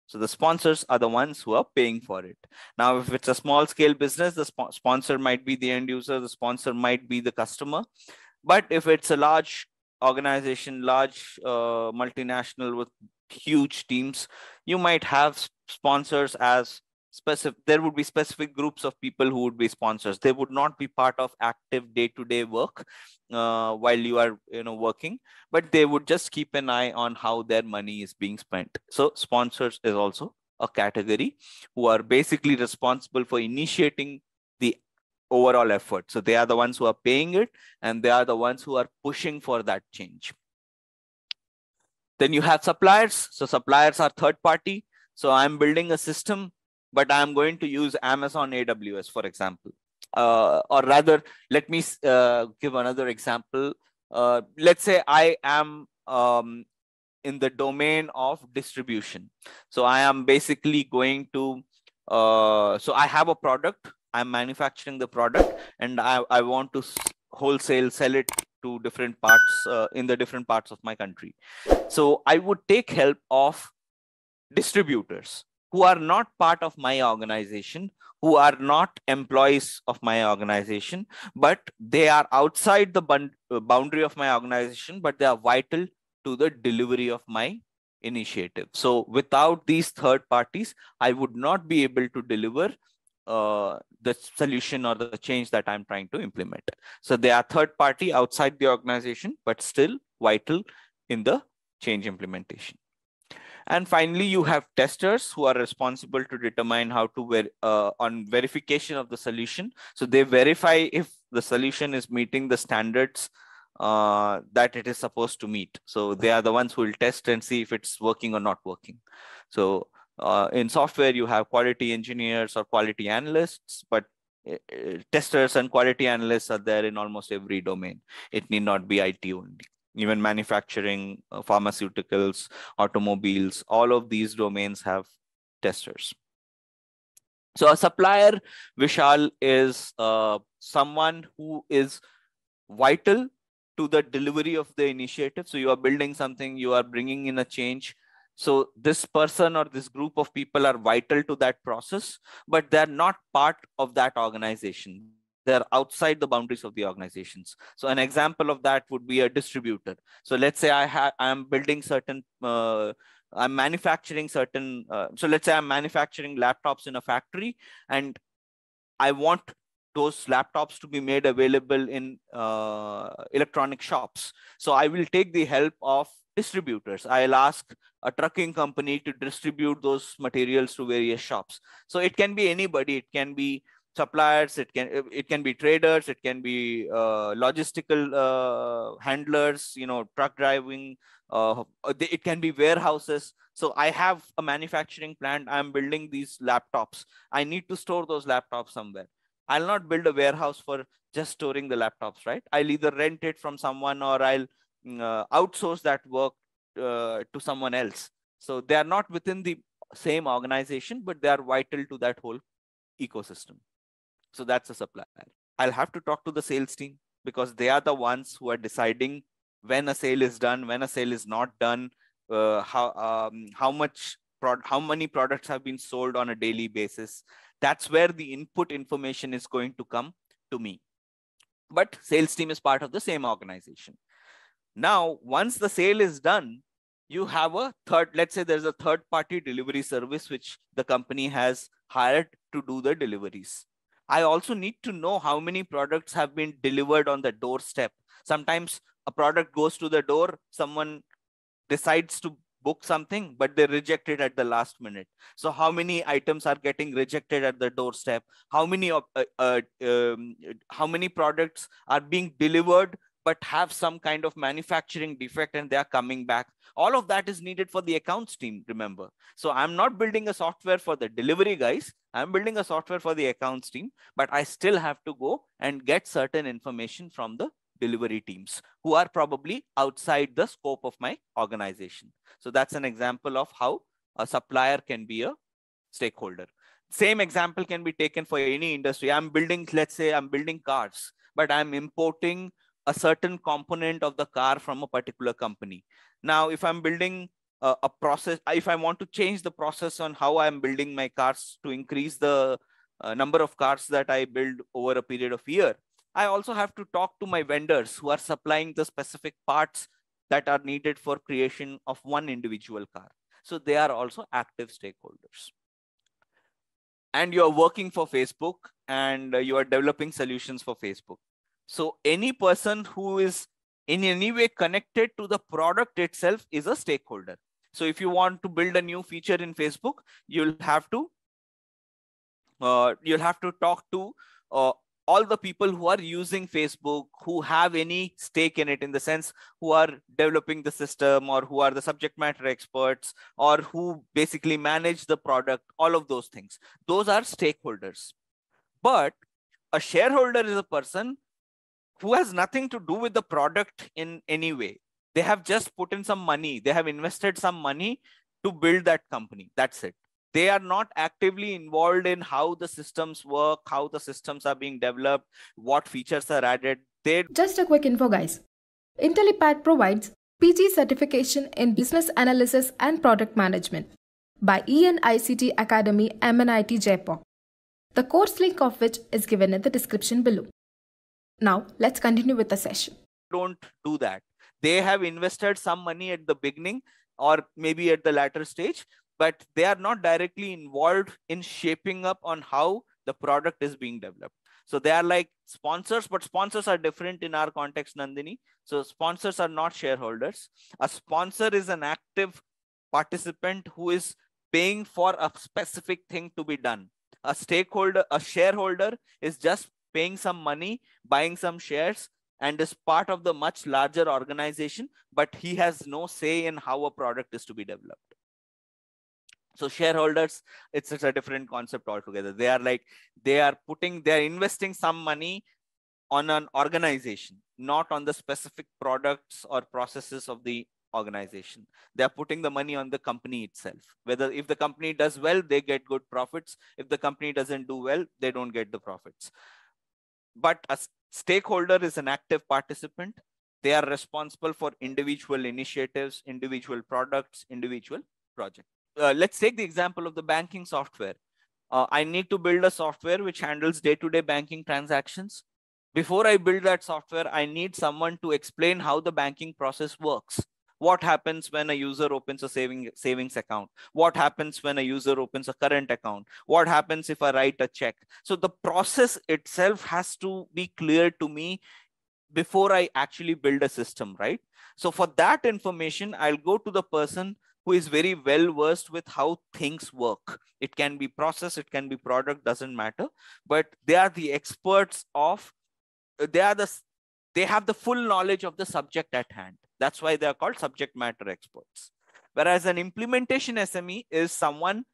C: So the sponsors are the ones who are paying for it. Now, if it's a small scale business, the sponsor might be the end user, the sponsor might be the customer. But if it's a large organization, large multinational with huge teams, you might have sponsors as specific. There would be specific groups of people who would be sponsors. They would not be part of active day-to-day work while you are working, but they would just keep an eye on how their money is being spent. So sponsors is also a category who are basically responsible for initiating the overall effort. So they are the ones who are paying it, and they are the ones who are pushing for that change. Then you have suppliers. So suppliers are third party. So I'm building a system, but I'm going to use Amazon AWS, for example. Or rather, let me give another example. Let's say I am in the domain of distribution. So I am basically going to, so I have a product, I'm manufacturing the product, and I want to wholesale sell it to different parts in the different parts of my country. So I would take help of distributors who are not part of my organization, who are not employees of my organization, but they are outside the boundary of my organization, but they are vital to the delivery of my initiative. So without these third parties, I would not be able to deliver the solution or the change that I'm trying to implement. So they are third party outside the organization, but still vital in the change implementation. And finally, you have testers who are responsible to determine how to on verification of the solution. So they verify if the solution is meeting the standards that it is supposed to meet. So they are the ones who will test and see if it's working or not working. So in software, you have quality engineers or quality analysts, but testers and quality analysts are there in almost every domain. It need not be IT only. Even manufacturing, pharmaceuticals, automobiles, all of these domains have testers. So a supplier, Vishal, is someone who is vital to the delivery of the initiative. So you are building something, you are bringing in a change. So this person or this group of people are vital to that process, but they're not part of that organization. They're outside the boundaries of the organizations. So an example of that would be a distributor. So let's say I'm building certain, I'm manufacturing certain, so let's say I'm manufacturing laptops in a factory, and I want those laptops to be made available in electronic shops. So I will take the help of distributors. I'll ask a trucking company to distribute those materials to various shops. So it can be anybody. It can be suppliers, it can be traders, it can be logistical handlers, truck driving, it can be warehouses. So I have a manufacturing plant, I'm building these laptops, I need to store those laptops somewhere. I'll not build a warehouse for just storing the laptops, right? I'll either rent it from someone or I'll outsource that work to someone else. So they are not within the same organization, but they are vital to that whole ecosystem. So that's a supplier. I'll have to talk to the sales team because they are the ones who are deciding when a sale is done, when a sale is not done, how many products have been sold on a daily basis. That's where the input information is going to come to me. But sales team is part of the same organization. Now, once the sale is done, you have a let's say there's a third party delivery service which the company has hired to do the deliveries. I also need to know how many products have been delivered on the doorstep. Sometimes a product goes to the door, someone decides to book something, but they reject it at the last minute. So how many items are getting rejected at the doorstep? How many products are being delivered but have some kind of manufacturing defect and they are coming back. All of that is needed for the accounts team, remember. So I'm not building a software for the delivery guys. I'm building a software for the accounts team, but I still have to go and get certain information from the delivery teams who are probably outside the scope of my organization. So that's an example of how a supplier can be a stakeholder. Same example can be taken for any industry. I'm building, let's say I'm building cars, but I'm importing a certain component of the car from a particular company. Now, if I'm building a process, if I want to change the process on how I'm building my cars to increase the number of cars that I build over a period of year, I also have to talk to my vendors who are supplying the specific parts that are needed for creation of one individual car. So they are also active stakeholders. And you're working for Facebook and you are developing solutions for Facebook. So any person who is in any way connected to the product itself is a stakeholder. So if you want to build a new feature in Facebook, you'll have to talk to all the people who are using Facebook, who have any stake in it, in the sense who are developing the system or who are the subject matter experts or who basically manage the product, all of those things. Those are stakeholders. But a shareholder is a person who has nothing to do with the product in any way. They have just put in some money. They have invested some money to build that company. That's it. They are not actively involved in how the systems work, how the systems are being developed, what features are added.
D: Just a quick info, guys. Intellipaat provides PG certification in Business Analysis and Product Management by IICT Academy MNIT JPOC. The course link of which is given in the description below. Now, let's continue with the session.
C: Don't do that. They have invested some money at the beginning or maybe at the latter stage, but they are not directly involved in shaping up on how the product is being developed. So they are like sponsors, but sponsors are different in our context, Nandini. So sponsors are not shareholders. A sponsor is an active participant who is paying for a specific thing to be done. A stakeholder, a shareholder is just paying some money, buying some shares, and is part of the much larger organization, but he has no say in how a product is to be developed. So shareholders, it's a different concept altogether. They are investing some money on an organization, not on the specific products or processes of the organization. They are putting the money on the company itself. Whether if the company does well, they get good profits. If the company doesn't do well, they don't get the profits. But a stakeholder is an active participant. They are responsible for individual initiatives, individual products, individual projects. Let's take the example of the banking software. I need to build a software which handles day-to-day banking transactions. Before I build that software, I need someone to explain how the banking process works. What happens when a user opens a savings account? What happens when a user opens a current account? What happens if I write a check? So the process itself has to be clear to me before I actually build a system, right? So for that information, I'll go to the person who is very well versed with how things work. It can be process, it can be product, doesn't matter. But they are the experts of, they have the full knowledge of the subject at hand. That's why they are called subject matter experts. Whereas an implementation SME is someone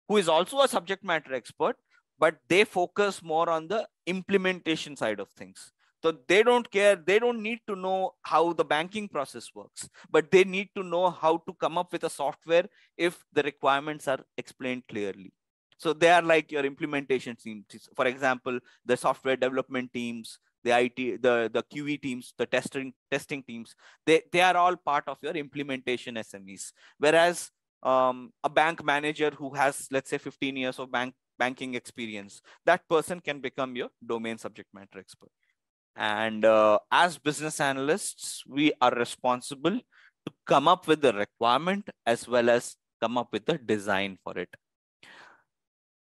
C: who is also a subject matter expert, but they focus more on the implementation side of things. So they don't care, they don't need to know how the banking process works, but they need to know how to come up with a software if the requirements are explained clearly. So they are like your implementation teams. For example, the software development teams, the IT, the QE teams, the testing teams, they are all part of your implementation SMEs. Whereas a bank manager who has, let's say, 15 years of banking experience, that person can become your domain subject matter expert. And as business analysts, we are responsible to come up with the requirement as well as come up with the design for it.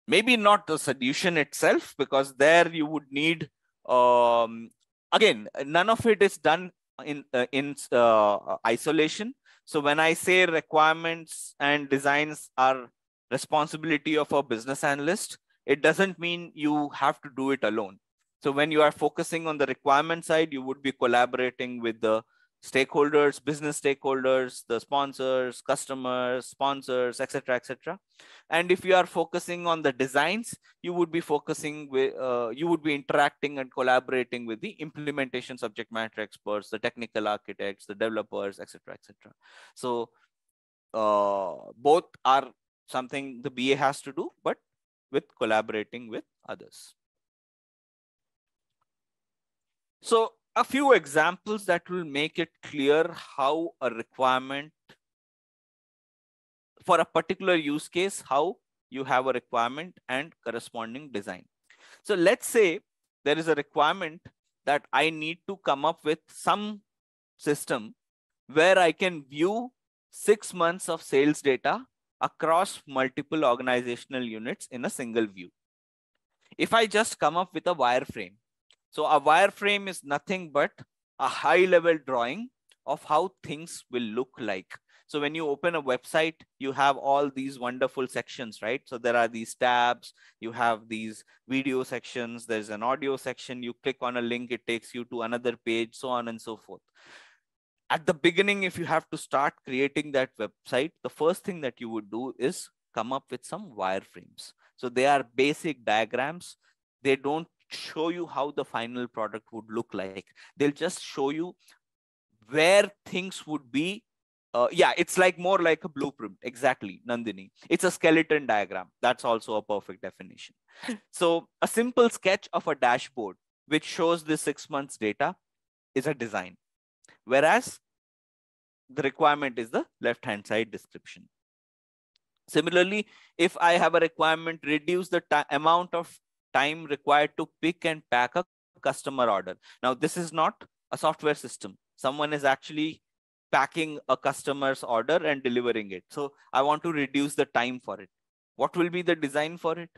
C: Maybe not the solution itself, because there you would need, again, none of it is done in isolation. So when I say requirements and designs are responsibility of a business analyst, it doesn't mean you have to do it alone. So when you are focusing on the requirement side, you would be collaborating with the stakeholders, business stakeholders, the sponsors, customers, sponsors, etc., etc. And if you are focusing on the designs, you would be focusing with, you would be interacting and collaborating with the implementation subject matter experts, the technical architects, the developers, etc., etc. So both are something the BA has to do, but with collaborating with others. So a few examples that will make it clear how a requirement for a particular use case, how you have a requirement and corresponding design. So let's say there is a requirement that I need to come up with some system where I can view 6 months of sales data across multiple organizational units in a single view. If I just come up with a wireframe, so a wireframe is nothing but a high-level drawing of how things will look like. So when you open a website, you have all these wonderful sections, right? So there are these tabs, you have these video sections, there's an audio section, you click on a link, it takes you to another page, so on and so forth. At the beginning, if you have to start creating that website, the first thing that you would do is come up with some wireframes. So they are basic diagrams. They don't show you how the final product would look like. They'll just show you where things would be. Yeah, it's like more like a blueprint. Exactly, Nandini. It's a skeleton diagram. That's also a perfect definition. So a simple sketch of a dashboard which shows the 6 months data is a design, whereas the requirement is the left-hand side description. Similarly, if I have a requirement, reduce the amount of time required to pick and pack a customer order. Now, this is not a software system. Someone is actually packing a customer's order and delivering it. So I want to reduce the time for it. What will be the design for it?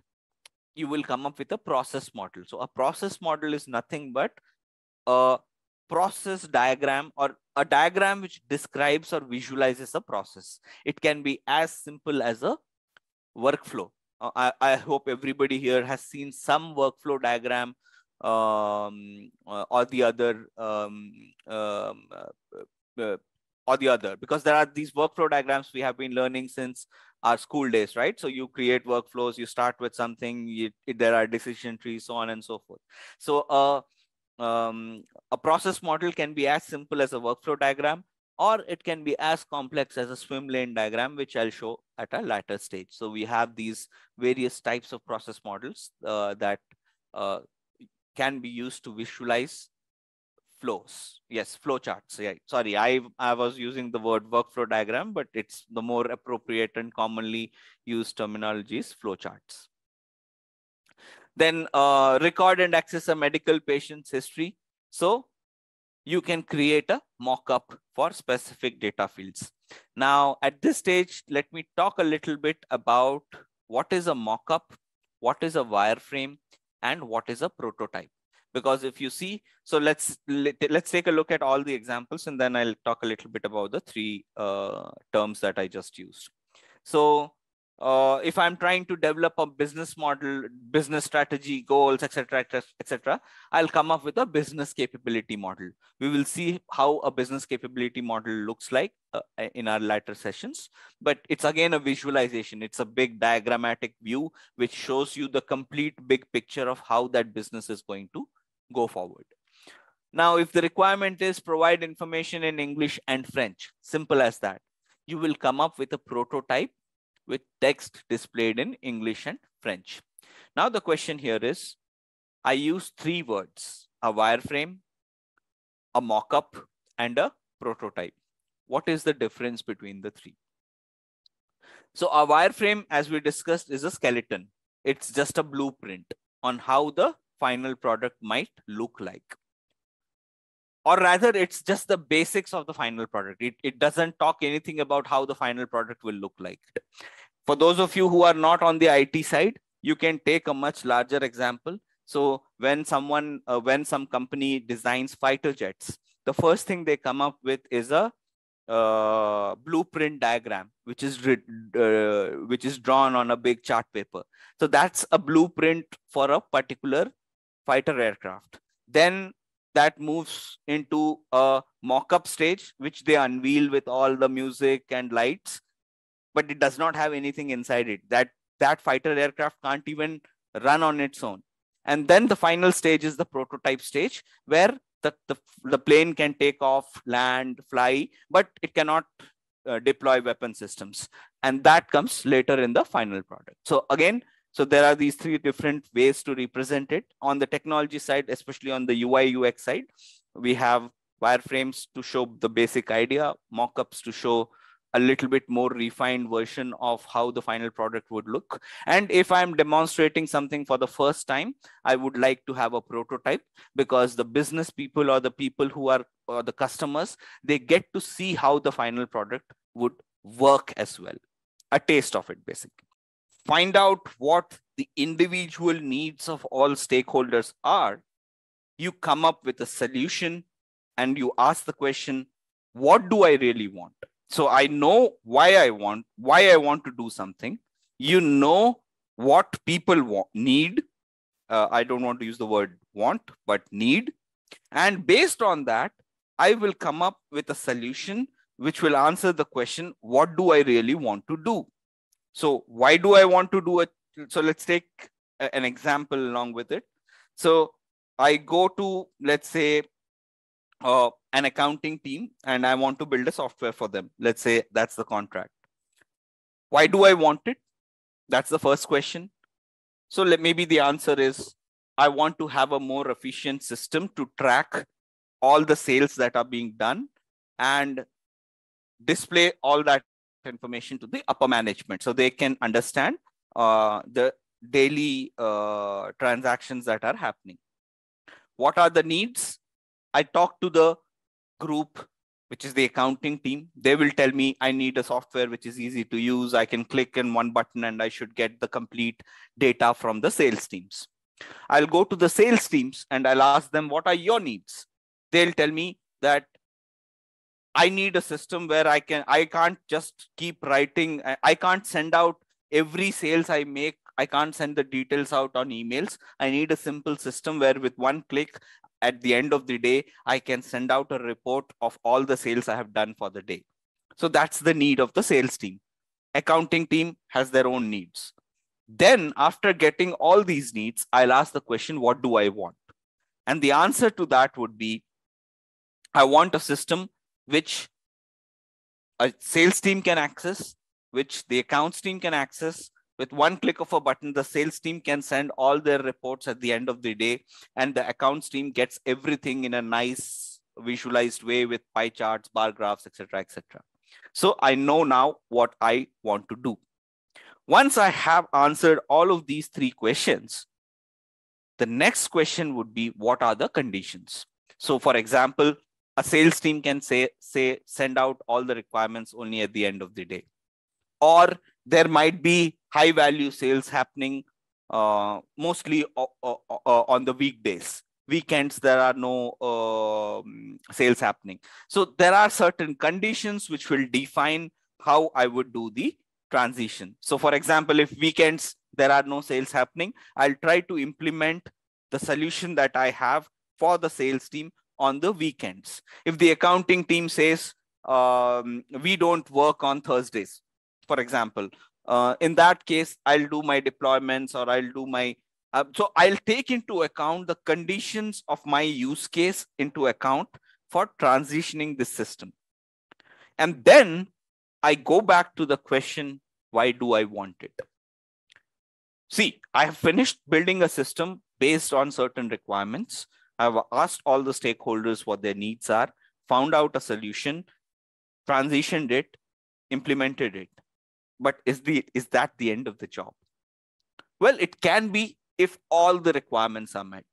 C: You will come up with a process model. So a process model is nothing but a process diagram or a diagram which describes or visualizes a process. It can be as simple as a workflow. I hope everybody here has seen some workflow diagram or the other, because there are these workflow diagrams we have been learning since our school days, right? So you create workflows, you start with something, there are decision trees, so on and so forth. So a process model can be as simple as a workflow diagram, or it can be as complex as a swim lane diagram, which I'll show at a later stage. So we have these various types of process models that can be used to visualize flows. Yes, flow charts. Yeah, sorry, I was using the word workflow diagram, but it's the more appropriate and commonly used terminology is flow charts. Then record and access a medical patient's history. So you can create a mock-up for specific data fields. Now, at this stage, let me talk a little bit about what is a mock-up, what is a wireframe, and what is a prototype. Because if you see, so let's take a look at all the examples, and then I'll talk a little bit about the three terms that I just used. So if I'm trying to develop a business model, business strategy, goals, etc., etc., I'll come up with a business capability model. We will see how a business capability model looks like in our later sessions. But it's again a visualization. It's a big diagrammatic view which shows you the complete big picture of how that business is going to go forward. Now, if the requirement is provide information in English and French, simple as that, you will come up with a prototype with text displayed in English and French. Now the question here is, I use 3 words, a wireframe, a mock-up, and a prototype. What is the difference between the 3? So a wireframe, as we discussed, is a skeleton. It's just a blueprint on how the final product might look like. Or rather, it's just the basics of the final product. It doesn't talk anything about how the final product will look like. For those of you who are not on the IT side, you can take a much larger example. So when some company designs fighter jets, the first thing they come up with is a blueprint diagram, which is drawn on a big chart paper. So that's a blueprint for a particular fighter aircraft. Then that moves into a mock-up stage, which they unveil with all the music and lights, but it does not have anything inside it. That fighter aircraft can't even run on its own. And then the final stage is the prototype stage, where the plane can take off, land, fly, but it cannot deploy weapon systems. And that comes later in the final product. So again, so there are these three different ways to represent it. On the technology side, especially on the UI UX side, we have wireframes to show the basic idea, mockups to show a little bit more refined version of how the final product would look. And if I'm demonstrating something for the first time, I would like to have a prototype, because the business people or the people who are the customers, they get to see how the final product would work as well. A taste of it, basically. Find out what the individual needs of all stakeholders are. You come up with a solution and you ask the question, what do I really want? So I know why I want to do something. You know what people need. I don't want to use the word want, but need. And based on that, I will come up with a solution which will answer the question, what do I really want to do? So why do I want to do it? So let's take an example along with it. So I go to, let's say, an accounting team, and I want to build a software for them. Let's say that's the contract. Why do I want it? That's the first question. So maybe the answer is, I want to have a more efficient system to track all the sales that are being done and display all that information to the upper management, so they can understand the daily transactions that are happening. What are the needs? I talk to the group, which is the accounting team. They will tell me I need a software which is easy to use. I can click in one button and I should get the complete data from the sales teams. I'll go to the sales teams and I'll ask them, what are your needs? They'll tell me that I need a system where I can't just keep writing. I can't send out every sales I make. I can't send the details out on emails. I need a simple system where with one click at the end of the day, I can send out a report of all the sales I have done for the day. So that's the need of the sales team. Accounting team has their own needs. Then after getting all these needs, I'll ask the question, what do I want? And the answer to that would be, I want a system which a sales team can access, which the accounts team can access. With one click of a button, the sales team can send all their reports at the end of the day, and the accounts team gets everything in a nice visualized way with pie charts, bar graphs, etc., etc. So I know now what I want to do. Once I have answered all of these three questions, the next question would be, what are the conditions? So for example, a sales team can send out all the requirements only at the end of the day. Or there might be high value sales happening mostly on the weekdays. Weekends, there are no sales happening. So there are certain conditions which will define how I would do the transition. So for example, if weekends, there are no sales happening, I'll try to implement the solution that I have for the sales team on the weekends. If the accounting team says, we don't work on Thursdays, for example, in that case, I'll do my deployments, or I'll do my, so I'll take into account the conditions of my use case into account for transitioning this system. And then I go back to the question, why do I want it? See, I have finished building a system based on certain requirements. I've asked all the stakeholders what their needs are, found out a solution, transitioned it, implemented it. But is that the end of the job? Well, it can be if all the requirements are met.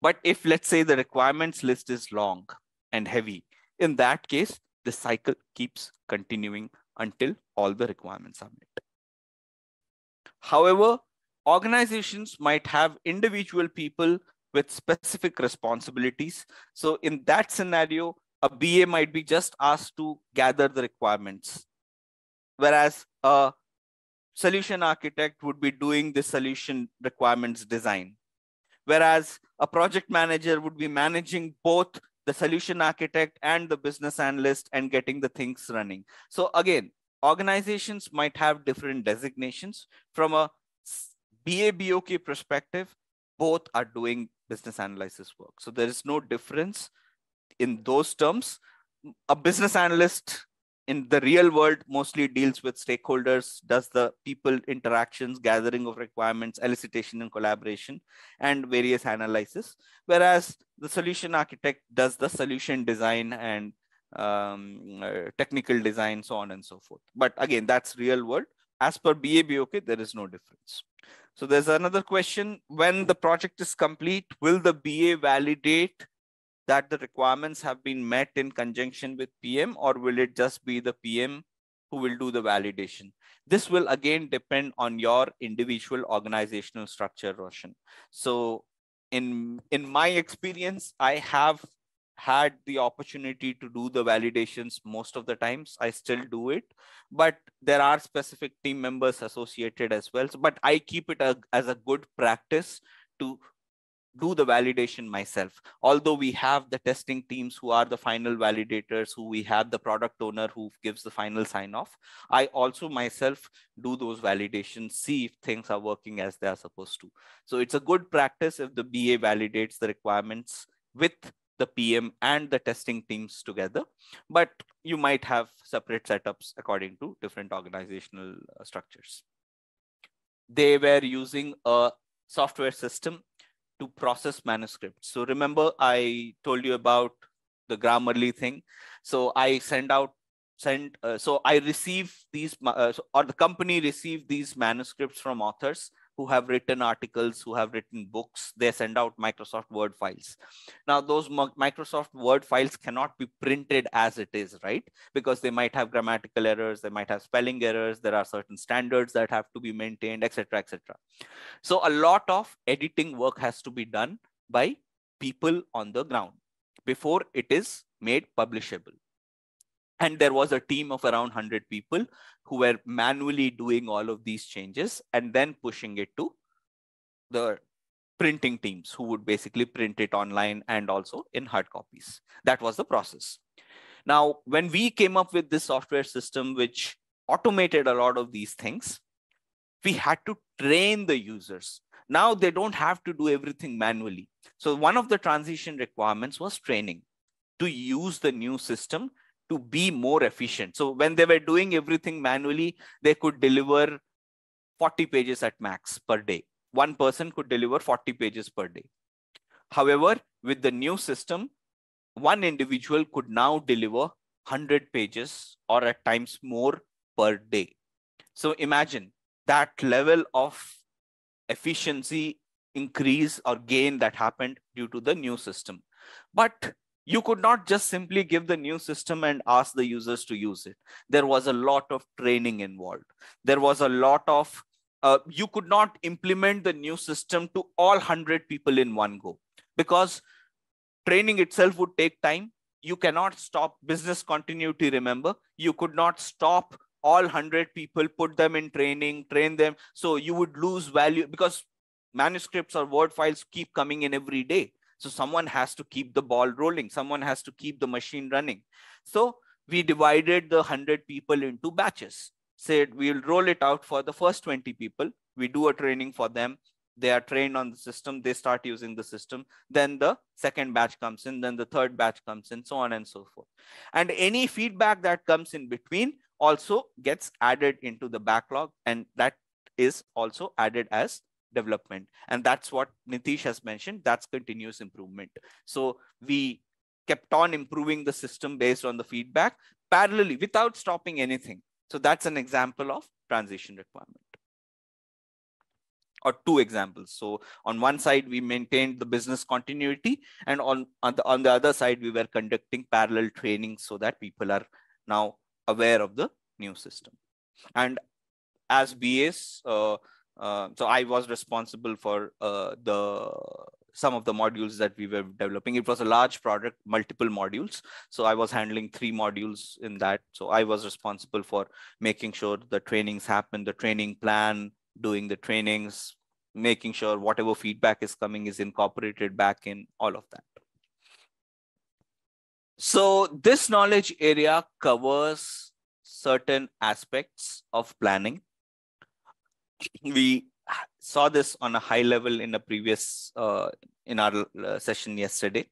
C: But if, let's say, the requirements list is long and heavy, in that case, the cycle keeps continuing until all the requirements are met. However, organizations might have individual people with specific responsibilities. So in that scenario, a BA might be just asked to gather the requirements, whereas a solution architect would be doing the solution requirements design. Whereas a project manager would be managing both the solution architect and the business analyst and getting the things running. So again, organizations might have different designations. From a BABOK perspective, both are doing business analysis work. So there is no difference in those terms. A business analyst in the real world mostly deals with stakeholders, does the people interactions, gathering of requirements, elicitation and collaboration, and various analysis. Whereas the solution architect does the solution design and technical design, so on and so forth. But again, that's real world. As per BABOK, there is no difference. So there's another question. When the project is complete, will the BA validate that the requirements have been met in conjunction with PM, or will it just be the PM who will do the validation? This will again depend on your individual organizational structure, Roshan. So in my experience, I have had the opportunity to do the validations most of the times. I still do it, but there are specific team members associated as well. So, but I keep it as a good practice to do the validation myself. Although we have the testing teams who are the final validators, who we have the product owner who gives the final sign off, I also myself do those validations, see if things are working as they are supposed to. So it's a good practice if the BA validates the requirements with the PM and the testing teams together, but you might have separate setups according to different organizational structures. They were using a software system to process manuscripts. So remember, I told you about the Grammarly thing. So I so I receive these, or the company receive these manuscripts from authors who have written articles, who have written books. They send out Microsoft Word files. Now, those Microsoft Word files cannot be printed as it is, right? Because they might have grammatical errors, they might have spelling errors, there are certain standards that have to be maintained, etc., etc. So a lot of editing work has to be done by people on the ground before it is made publishable. And there was a team of around 100 people who were manually doing all of these changes and then pushing it to the printing teams who would basically print it online and also in hard copies. That was the process. Now, when we came up with this software system, which automated a lot of these things, we had to train the users. Now they don't have to do everything manually. So one of the transition requirements was training to use the new system to be more efficient. So when they were doing everything manually, they could deliver 40 pages at max per day. One person could deliver 40 pages per day. However, with the new system, one individual could now deliver 100 pages or at times more per day. So imagine that level of efficiency increase or gain that happened due to the new system. But you could not just simply give the new system and ask the users to use it. There was a lot of training involved. There was a lot of, you could not implement the new system to all 100 people in one go, because training itself would take time. You cannot stop business continuity, remember. You could not stop all 100 people, put them in training, train them. So you would lose value because manuscripts or Word files keep coming in every day. So someone has to keep the ball rolling. Someone has to keep the machine running. So we divided the 100 people into batches. Said we'll roll it out for the first 20 people. We do a training for them. They are trained on the system. They start using the system. Then the second batch comes in. Then the third batch comes in, so on and so forth. And any feedback that comes in between also gets added into the backlog. And that is also added as development. And that's what Nitish has mentioned. That's continuous improvement. So we kept on improving the system based on the feedback parallelly without stopping anything. So that's an example of transition requirement. Or two examples. So on one side, we maintained the business continuity, and on the other side, we were conducting parallel training so that people are now aware of the new system. And as BAs, so I was responsible for some of the modules that we were developing. It was a large project, multiple modules. So I was handling 3 modules in that. So I was responsible for making sure the trainings happen, the training plan, doing the trainings, making sure whatever feedback is coming is incorporated back in, all of that. So this knowledge area covers certain aspects of planning. We saw this on a high level in a previous, in our session yesterday.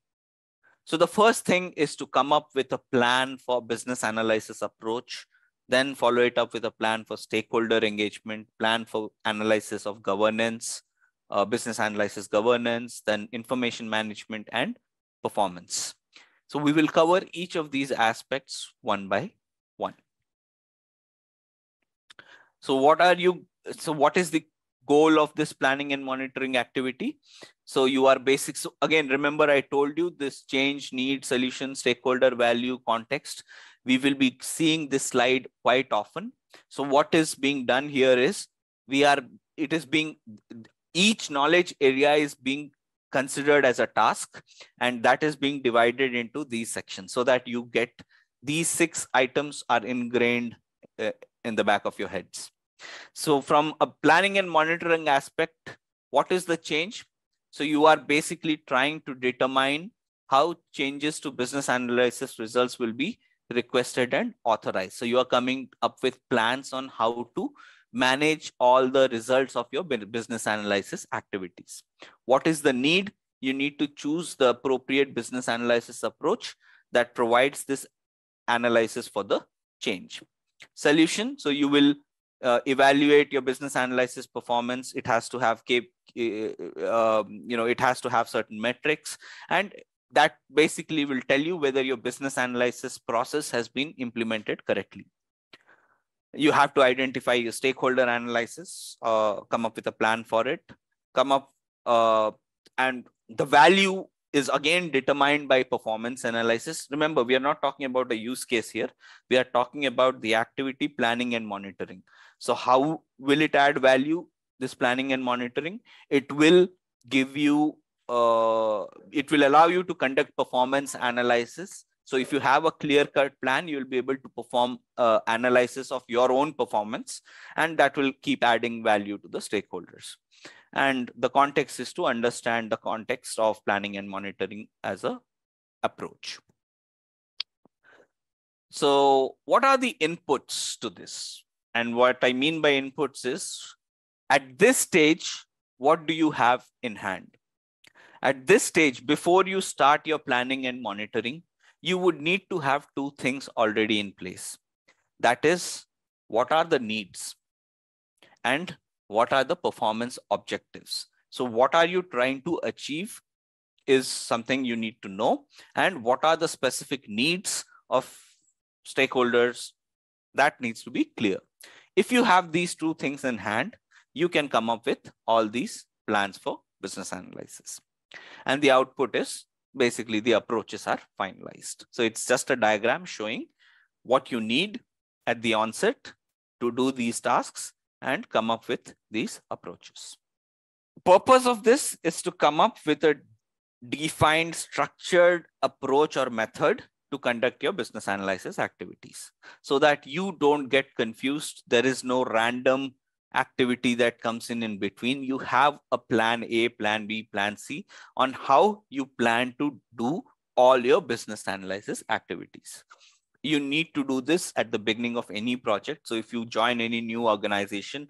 C: So the first thing is to come up with a plan for business analysis approach, then follow it up with a plan for stakeholder engagement, plan for analysis of governance, business analysis governance, then information management and performance. So we will cover each of these aspects one by one. So what is the goal of this planning and monitoring activity? So you are basic. So again, remember I told you this change, need, solution, stakeholder, value, context. We will be seeing this slide quite often. So what is being done here is each knowledge area is being considered as a task, and that is being divided into these sections so that you get these 6 items are ingrained in the back of your heads. So from a planning and monitoring aspect, what is the change? So you are basically trying to determine how changes to business analysis results will be requested and authorized. So you are coming up with plans on how to manage all the results of your business analysis activities. What is the need? You need to choose the appropriate business analysis approach that provides this analysis for the change. Solution. So you will evaluate your business analysis performance. It has to have it has to have certain metrics, and that basically will tell you whether your business analysis process has been implemented correctly. You have to identify your stakeholder analysis, come up with a plan for it, and the value is again determined by performance analysis. Remember, we are not talking about a use case here. We are talking about the activity planning and monitoring. So how will it add value, this planning and monitoring? It will give you, it will allow you to conduct performance analysis. So if you have a clear-cut plan, you will be able to perform analysis of your own performance, and that will keep adding value to the stakeholders. And the context is to understand the context of planning and monitoring as an approach. So what are the inputs to this? And what I mean by inputs is, at this stage, what do you have in hand? At this stage, before you start your planning and monitoring, you would need to have 2 things already in place. That is, what are the needs and what are the performance objectives? So what are you trying to achieve is something you need to know, and what are the specific needs of stakeholders, that needs to be clear. If you have these 2 things in hand, you can come up with all these plans for business analysis. And the output is basically the approaches are finalized. So it's just a diagram showing what you need at the onset to do these tasks and come up with these approaches. Purpose of this is to come up with a defined, structured approach or method to conduct your business analysis activities so that you don't get confused. There is no random activity that comes in between. You have a plan A, plan B, plan C on how you plan to do all your business analysis activities. You need to do this at the beginning of any project. So if you join any new organization,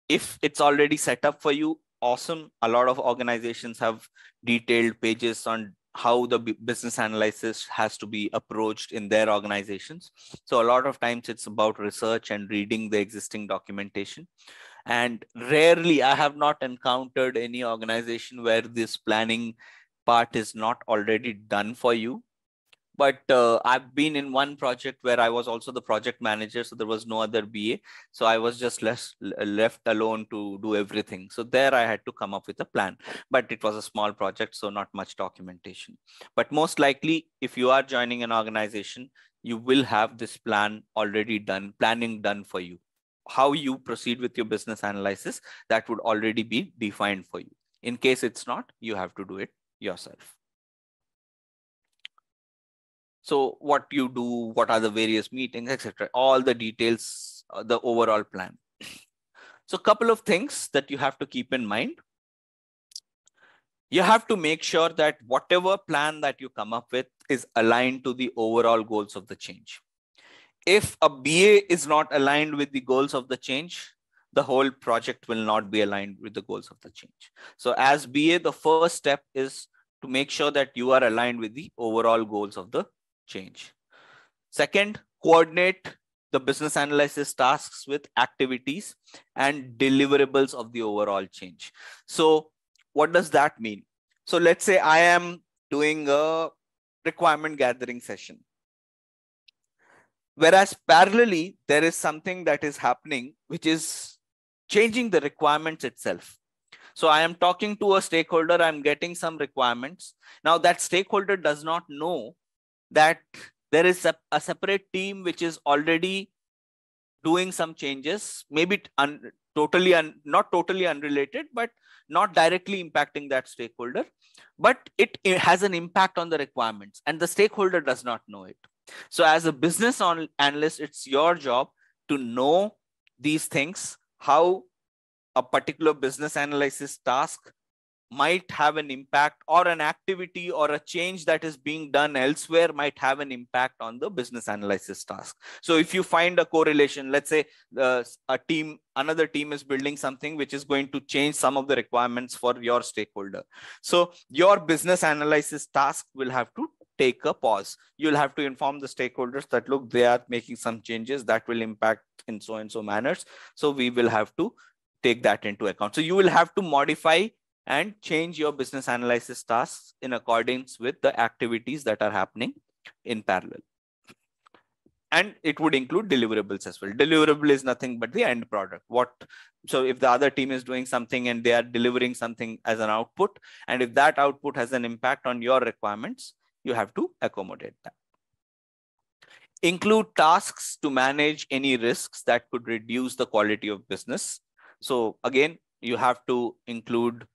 C: if it's already set up for you, awesome. A lot of organizations have detailed pages on how the business analysis has to be approached in their organizations. So a lot of times it's about research and reading the existing documentation. And rarely, I have not encountered any organization where this planning part is not already done for you. But I've been in one project where I was also the project manager, so there was no other BA. So I was just left alone to do everything. So there I had to come up with a plan, but it was a small project, so not much documentation. But most likely, if you are joining an organization, you will have this plan already done, planning done for you. How you proceed with your business analysis, that would already be defined for you. In case it's not, you have to do it yourself. So what you do, what are the various meetings, etc. All the details, the overall plan. So a couple of things that you have to keep in mind. You have to make sure that whatever plan that you come up with is aligned to the overall goals of the change. If a BA is not aligned with the goals of the change, the whole project will not be aligned with the goals of the change. So as BA, the first step is to make sure that you are aligned with the overall goals of the change. Second, coordinate the business analysis tasks with activities and deliverables of the overall change. So what does that mean? So let's say I am doing a requirement gathering session. Whereas parallelly, there is something that is happening, which is changing the requirements itself. So I am talking to a stakeholder, I'm getting some requirements. Now that stakeholder does not know that there is a separate team which is already doing some changes, maybe not totally unrelated, but not directly impacting that stakeholder, but it has an impact on the requirements and the stakeholder does not know it. So as a business analyst, it's your job to know these things, how a particular business analysis task might have an impact, or an activity or a change that is being done elsewhere might have an impact on the business analysis task. So if you find a correlation, let's say another team is building something which is going to change some of the requirements for your stakeholder. So your business analysis task will have to take a pause. You'll have to inform the stakeholders that, look, they are making some changes that will impact in so and so manners. So we will have to take that into account. So you will have to modify and change your business analysis tasks in accordance with the activities that are happening in parallel. And it would include deliverables as well. Deliverable is nothing but the end product. So if the other team is doing something and they are delivering something as an output, and if that output has an impact on your requirements, you have to accommodate that. Include tasks to manage any risks that could reduce the quality of business. So again, you have to include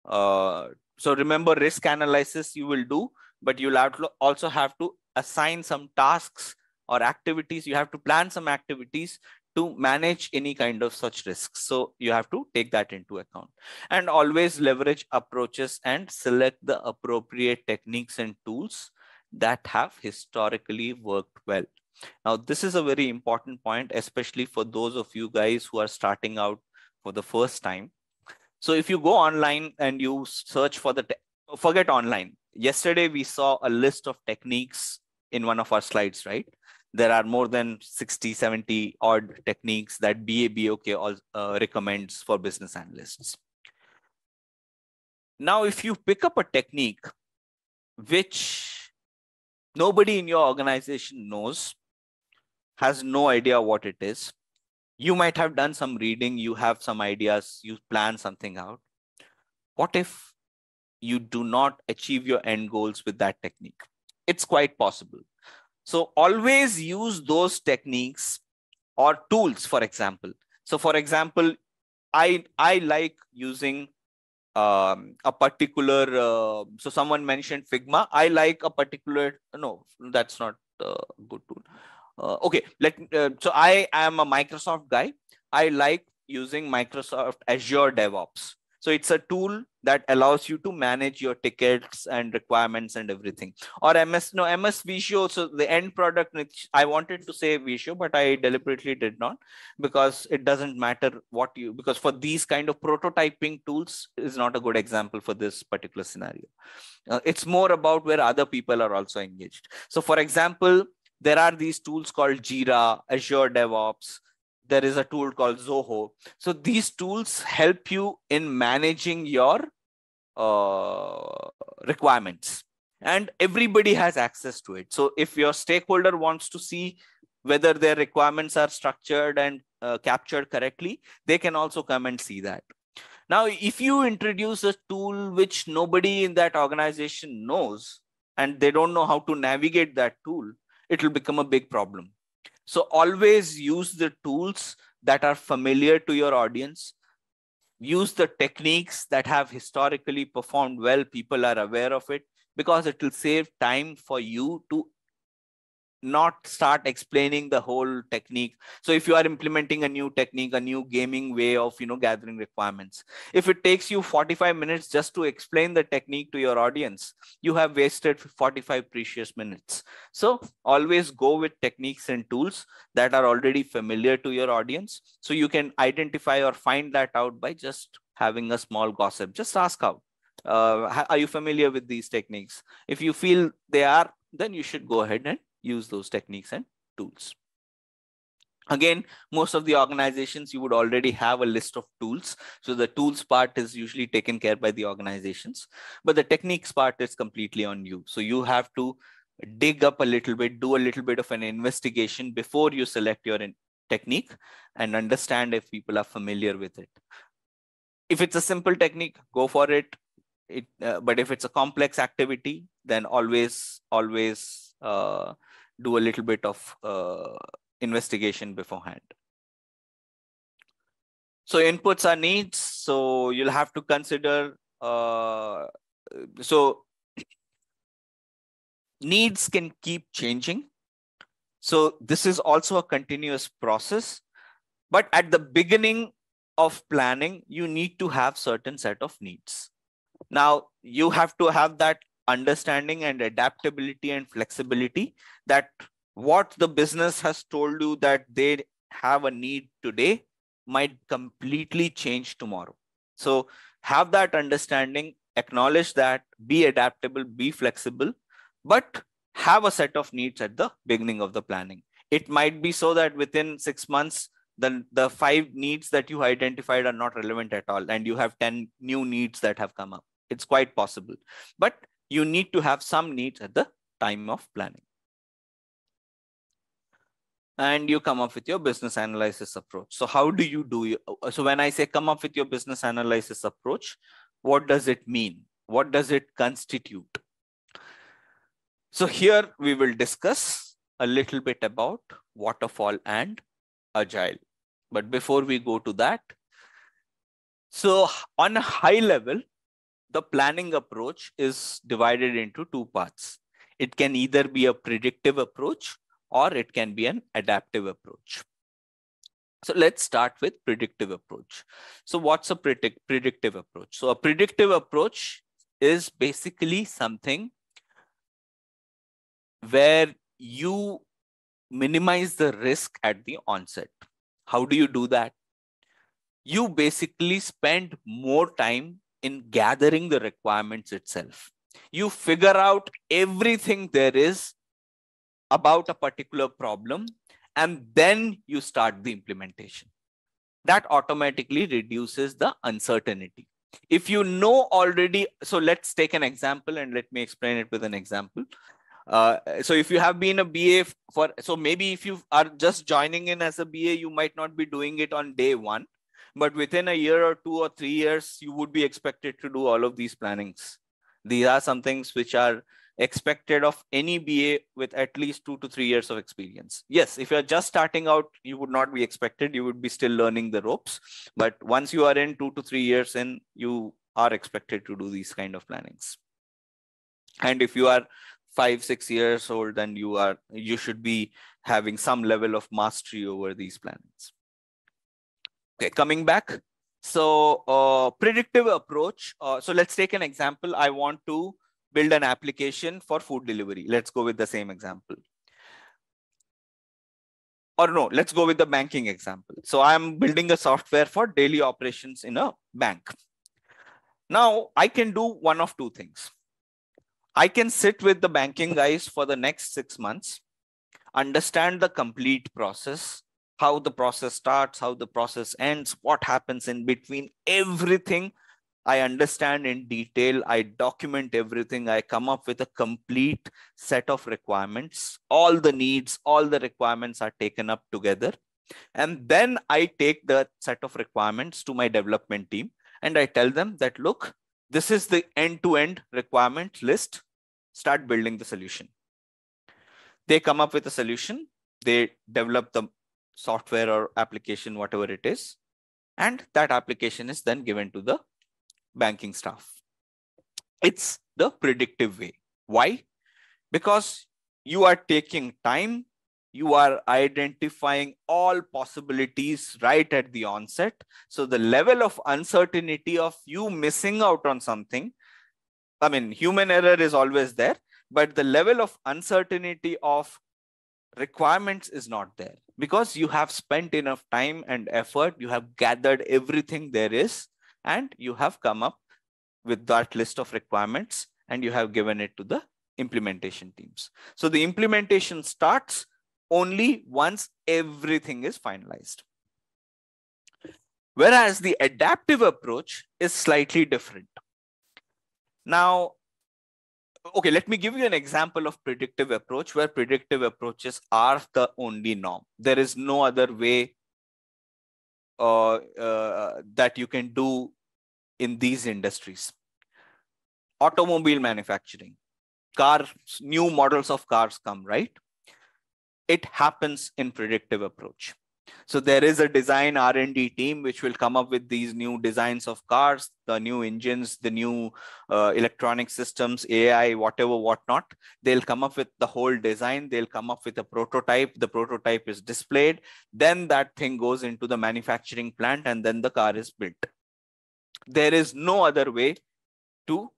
C: so remember, risk analysis you will do, but you'll also have to assign some tasks or activities. You have to plan some activities to manage any kind of such risks. So you have to take that into account, and always leverage approaches and select the appropriate techniques and tools that have historically worked well. Now, this is a very important point, especially for those of you guys who are starting out for the first time. So if you go online and you search for forget online. Yesterday, we saw a list of techniques in one of our slides, right? There are more than 60, 70 odd techniques that BABOK recommends for business analysts. Now, if you pick up a technique which nobody in your organization knows, has no idea what it is, you might have done some reading, you have some ideas, you plan something out. What if you do not achieve your end goals with that technique? It's quite possible. So always use those techniques or tools, for example. So for example, I like using a particular, so someone mentioned Figma. I like a particular, no, that's not a good tool. Okay, so I am a Microsoft guy. I like using Microsoft Azure DevOps. So it's a tool that allows you to manage your tickets and requirements and everything. Or MS Visio. So the end product, which I wanted to say Visio, but I deliberately did not, because it doesn't matter because for these kind of prototyping tools is not a good example for this particular scenario. It's more about where other people are also engaged. So for example, there are these tools called Jira, Azure DevOps. There is a tool called Zoho. So these tools help you in managing your requirements, and everybody has access to it. So if your stakeholder wants to see whether their requirements are structured and captured correctly, they can also come and see that. Now, if you introduce a tool which nobody in that organization knows and they don't know how to navigate that tool, it will become a big problem. So always use the tools that are familiar to your audience. Use the techniques that have historically performed well. People are aware of it, because it will save time for you to not start explaining the whole technique. So if you are implementing a new technique, a new gaming way of, gathering requirements, if it takes you 45 minutes just to explain the technique to your audience, you have wasted 45 precious minutes. So always go with techniques and tools that are already familiar to your audience. So you can identify or find that out by just having a small gossip. Just ask out. Are you familiar with these techniques? If you feel they are, then you should go ahead and use those techniques and tools. Again, most of the organizations, you would already have a list of tools. So the tools part is usually taken care by the organizations, but the techniques part is completely on you. So you have to dig up a little bit, do a little bit of an investigation before you select your technique and understand if people are familiar with it. If it's a simple technique, go for it. But if it's a complex activity, then always do a little bit of investigation beforehand. So inputs are needs. So you'll have to consider, so needs can keep changing. So this is also a continuous process. But at the beginning of planning, you need to have certain set of needs. Now, you have to have that understanding and adaptability and flexibility that what the business has told you that they have a need today might completely change tomorrow. So have that understanding, acknowledge that, be adaptable, be flexible, but have a set of needs at the beginning of the planning. It might be so that within 6 months, the 5 needs that you identified are not relevant at all, and you have 10 new needs that have come up. It's quite possible, but you need to have some needs at the time of planning. And you come up with your business analysis approach. So how do you do? So when I say come up with your business analysis approach, what does it mean? What does it constitute? So here we will discuss a little bit about waterfall and agile. But before we go to that, so on a high level, the planning approach is divided into 2 parts. It can either be a predictive approach or it can be an adaptive approach. So let's start with predictive approach. So what's a predictive approach? So a predictive approach is basically something where you minimize the risk at the onset. How do you do that? You basically spend more time in gathering the requirements itself. You figure out everything there is about a particular problem, and then you start the implementation. That automatically reduces the uncertainty. If you know already, so let's take an example and let me explain it with an example. So if you have been a BA so maybe if you are just joining in as a BA, you might not be doing it on day 1. But within a year or 2 or 3 years, you would be expected to do all of these plannings. These are some things which are expected of any BA with at least 2 to 3 years of experience. Yes, if you're just starting out, you would not be expected. You would be still learning the ropes. But once you are in 2 to 3 years in, you are expected to do these kind of plannings. And if you are 5-6 years old, then you should be having some level of mastery over these plannings. Okay, coming back. So predictive approach. So let's take an example. I want to build an application for food delivery. Let's go with the same example. Or no, let's go with the banking example. So I'm building a software for daily operations in a bank. Now I can do one of 2 things. I can sit with the banking guys for the next 6 months, understand the complete process, how the process starts, how the process ends, what happens in between, everything I understand in detail. I document everything. I come up with a complete set of requirements. All the needs, all the requirements are taken up together. And then I take the set of requirements to my development team and I tell them that, look, this is the end-to-end requirement list. Start building the solution. They come up with a solution. They develop the software or application, whatever it is. And that application is then given to the banking staff. It's the predictive way. Why? Because you are taking time, you are identifying all possibilities right at the onset. So the level of uncertainty of you missing out on something, I mean, human error is always there, but the level of uncertainty of requirements is not there, because you have spent enough time and effort, you have gathered everything there is, and you have come up with that list of requirements, and you have given it to the implementation teams. So the implementation starts only once everything is finalized. Whereas the adaptive approach is slightly different. Now, okay, let me give you an example of predictive approach, where predictive approaches are the only norm. There is no other way that you can do in these industries. Automobile manufacturing, cars, new models of cars come, right? It happens in predictive approach. So there is a design R&D team which will come up with these new designs of cars, the new engines, the new electronic systems, AI, whatever, whatnot. They'll come up with the whole design. They'll come up with a prototype. The prototype is displayed. Then that thing goes into the manufacturing plant, and then the car is built. There is no other way to,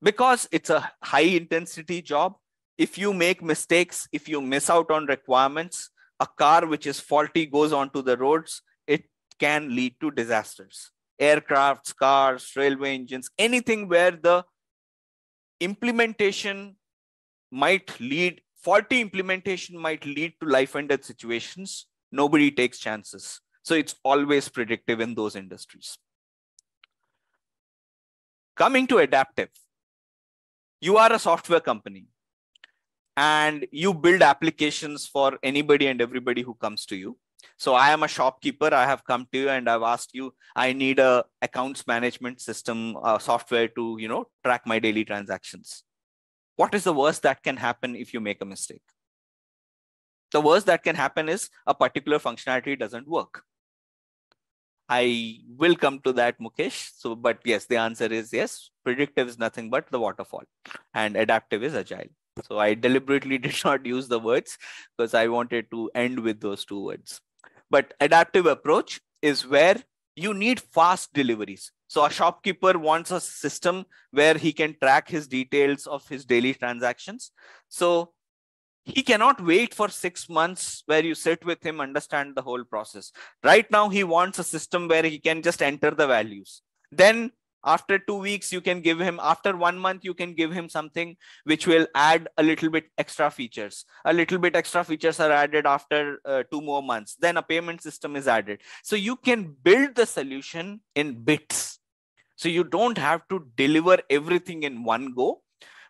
C: because it's a high intensity job. If you make mistakes, if you miss out on requirements, a car which is faulty goes onto the roads, it can lead to disasters. Aircrafts, cars, railway engines, anything where the implementation might lead, faulty implementation might lead to life and death situations. Nobody takes chances. So it's always predictive in those industries. Coming to adaptive, you are a software company and you build applications for anybody and everybody who comes to you. So I am a shopkeeper. I have come to you and I've asked you, I need a accounts management system software to, track my daily transactions. What is the worst that can happen if you make a mistake? The worst that can happen is a particular functionality doesn't work. I will come to that, Mukesh. So, but yes, the answer is yes. Predictive is nothing but the waterfall, and adaptive is agile. So I deliberately did not use the words because I wanted to end with those two words. But adaptive approach is where you need fast deliveries. So a shopkeeper wants a system where he can track his details of his daily transactions. So he cannot wait for 6 months where you sit with him, understand the whole process. Right now, he wants a system where he can just enter the values. Then after 2 weeks, you can give him, after 1 month, you can give him something which will add a little bit extra features. A little bit extra features are added after 2 more months. Then a payment system is added. So you can build the solution in bits. So you don't have to deliver everything in one go,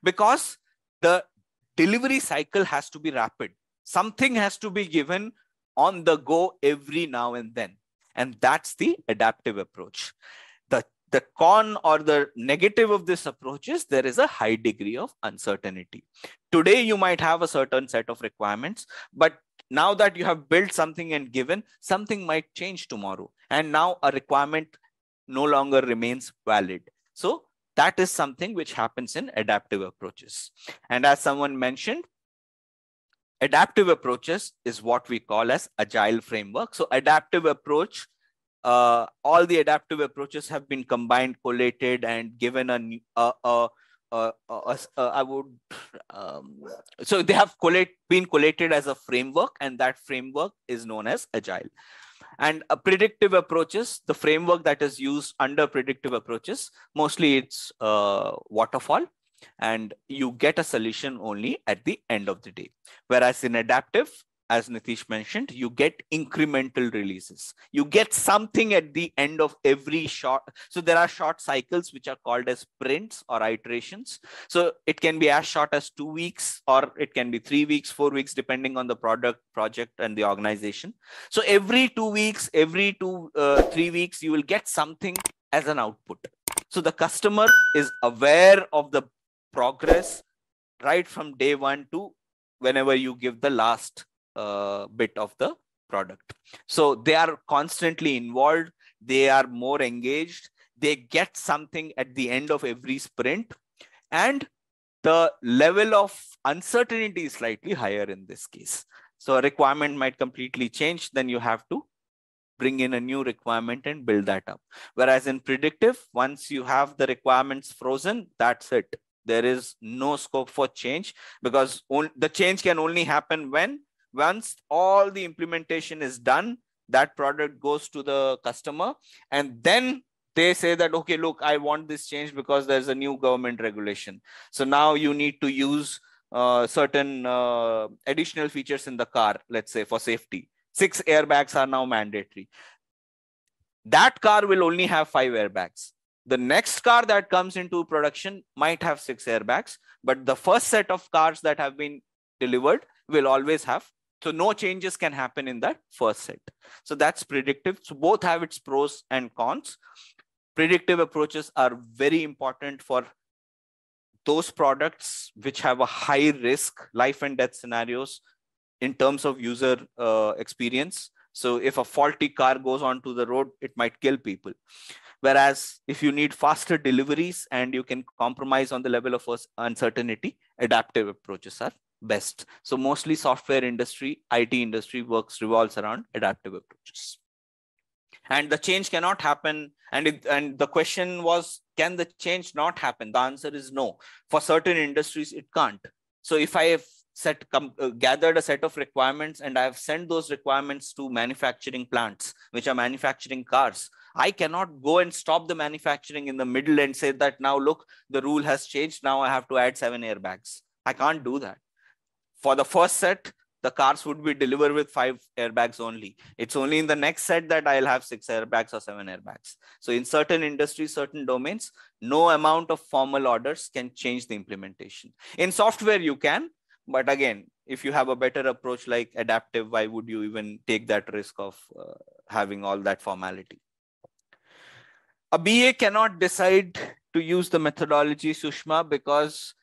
C: because the delivery cycle has to be rapid. Something has to be given on the go every now and then. And that's the adaptive approach. The con or the negative of this approach is there is a high degree of uncertainty. Today, you might have a certain set of requirements, but now that you have built something and given, something might change tomorrow. And now a requirement no longer remains valid. So that is something which happens in adaptive approaches. And as someone mentioned, adaptive approaches is what we call as agile framework. So adaptive approach, all the adaptive approaches have been combined, collated, and given so they have been collated as a framework, and that framework is known as agile. And predictive approaches, the framework that is used under predictive approaches, mostly it's waterfall, and you get a solution only at the end of the day. Whereas in adaptive, as Nitish mentioned, you get incremental releases. You get something at the end of every short. So there are short cycles which are called as sprints or iterations. So it can be as short as 2 weeks, or it can be 3 weeks, 4 weeks, depending on the project and the organization. So every 2 weeks, every 3 weeks, you will get something as an output. So the customer is aware of the progress right from day one to whenever you give the last bit of the product. So they are constantly involved. They are more engaged. They get something at the end of every sprint. And the level of uncertainty is slightly higher in this case. So a requirement might completely change, then you have to bring in a new requirement and build that up. Whereas in predictive, once you have the requirements frozen, that's it. There is no scope for change, because the change can only happen once all the implementation is done, that product goes to the customer, and then they say that, okay, look, I want this change because there's a new government regulation. So now you need to use certain additional features in the car, let's say for safety. 6 airbags are now mandatory. That car will only have 5 airbags. The next car that comes into production might have 6 airbags, but the first set of cars that have been delivered will always have. So no changes can happen in that first set. So that's predictive. So both have its pros and cons. Predictive approaches are very important for those products which have a high risk, life and death scenarios in terms of user experience. So if a faulty car goes onto the road, it might kill people. Whereas if you need faster deliveries and you can compromise on the level of uncertainty, adaptive approaches are best. So mostly software industry, IT industry revolves around adaptive approaches. And the change cannot happen. And the question was, can the change not happen? The answer is no. For certain industries, it can't. So if I have gathered a set of requirements and I have sent those requirements to manufacturing plants, which are manufacturing cars, I cannot go and stop the manufacturing in the middle and say that now, look, the rule has changed. Now I have to add 7 airbags. I can't do that. For the first set, the cars would be delivered with 5 airbags only. It's only in the next set that I'll have 6 airbags or 7 airbags. So in certain industries, certain domains, no amount of formal orders can change the implementation. In software, you can. But again, if you have a better approach like adaptive, why would you even take that risk of having all that formality? A BA cannot decide to use the methodology, Sushma, because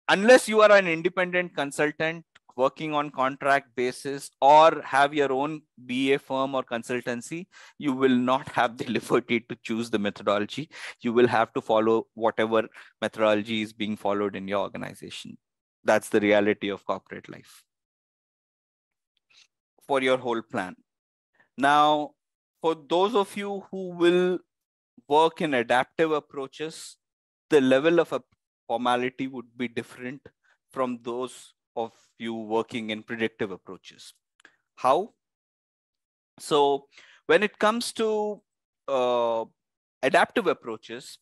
C: unless you are an independent consultant working on contract basis or have your own BA firm or consultancy, you will not have the liberty to choose the methodology. You will have to follow whatever methodology is being followed in your organization. That's the reality of corporate life for your whole plan. Now, for those of you who will work in adaptive approaches, the level of a formality would be different from those of you working in predictive approaches. How? So when it comes to adaptive approaches,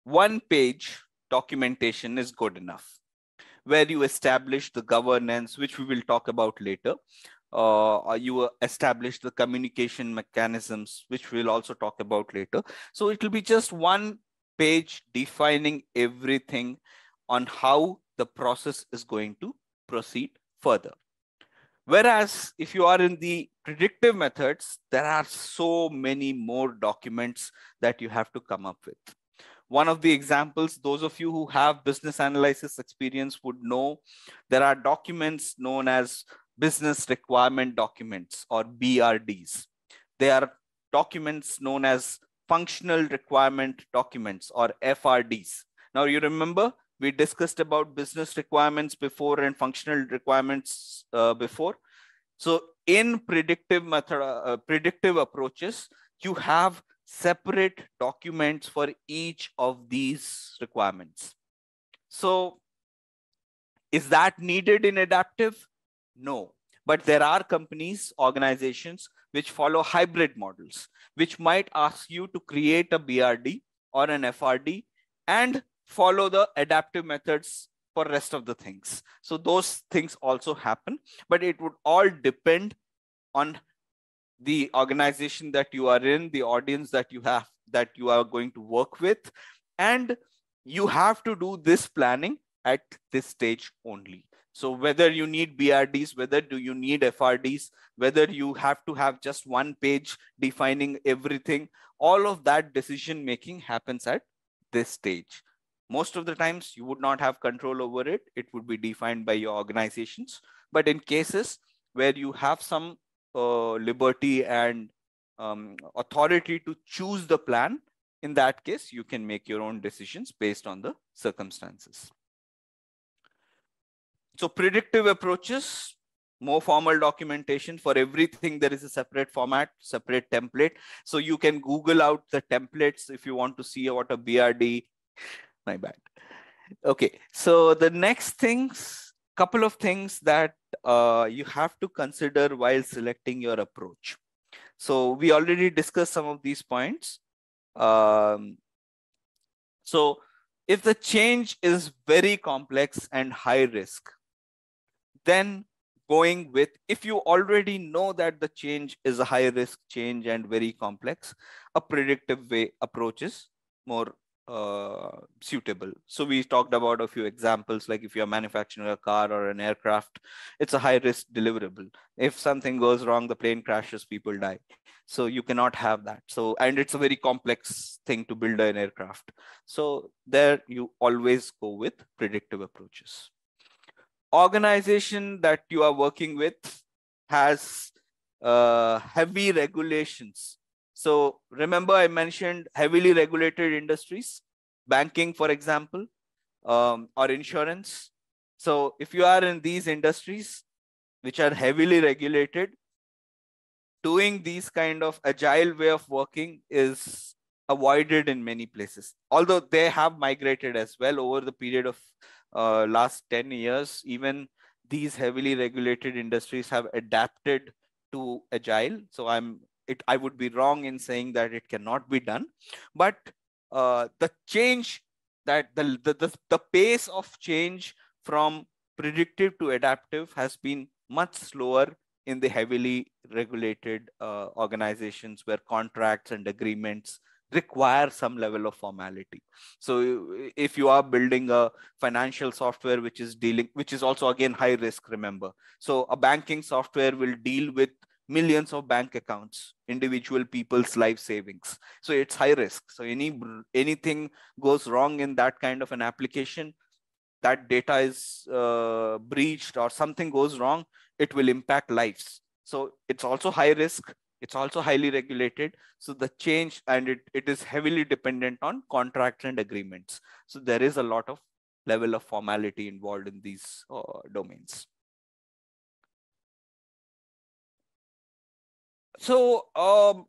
C: 1-page documentation is good enough, where you establish the governance, which we will talk about later. You establish the communication mechanisms, which we'll also talk about later. So it will be just 1 page defining everything on how the process is going to proceed further. Whereas if you are in the predictive methods, there are so many more documents that you have to come up with. One of the examples, those of you who have business analysis experience would know, there are documents known as business requirement documents or BRDs. There are documents known as functional requirement documents or FRDs. Now you remember we discussed about business requirements before and functional requirements before. So in predictive approaches, you have separate documents for each of these requirements. So is that needed in adaptive? No, but there are companies, organizations which follow hybrid models, which might ask you to create a BRD or an FRD and follow the adaptive methods for rest of the things. So those things also happen, but it would all depend on the organization that you are in, the audience that you have, that you are going to work with. And you have to do this planning at this stage only. So whether you need BRDs, whether do you need FRDs, whether you have to have just 1 page defining everything, all of that decision making happens at this stage. Most of the times you would not have control over it. It would be defined by your organizations. But in cases where you have some liberty and authority to choose the plan, in that case, you can make your own decisions based on the circumstances. So predictive approaches, more formal documentation. For everything, there is a separate format, separate template. So you can Google out the templates if you want to see what a BRD. My bad. Okay, so the next things, couple of things that you have to consider while selecting your approach. So we already discussed some of these points. So if the change is very complex and high risk, then going with, if you already know that the change is a high risk change and very complex, a predictive way approach is more suitable. So we talked about a few examples, like if you're manufacturing a car or an aircraft, it's a high risk deliverable. If something goes wrong, the plane crashes, people die. So you cannot have that. So, and it's a very complex thing to build an aircraft. So there you always go with predictive approaches. Organization that you are working with has heavy regulations. So remember I mentioned heavily regulated industries, banking, for example, or insurance. So if you are in these industries, which are heavily regulated, doing these kind of agile way of working is avoided in many places. Although they have migrated as well over the period of last 10 years, even these heavily regulated industries have adapted to agile. So I would be wrong in saying that it cannot be done, but the change, that the pace of change from predictive to adaptive has been much slower in the heavily regulated organizations where contracts and agreements require some level of formality. So if you are building a financial software which is also again high risk, remember. So a banking software will deal with millions of bank accounts, individual people's life savings. So it's high risk. So anything goes wrong in that kind of an application, that data is breached or something goes wrong, it will impact lives. So it's also high risk. It's also highly regulated. So the change, and it is heavily dependent on contracts and agreements. So there is a lot of level of formality involved in these domains. So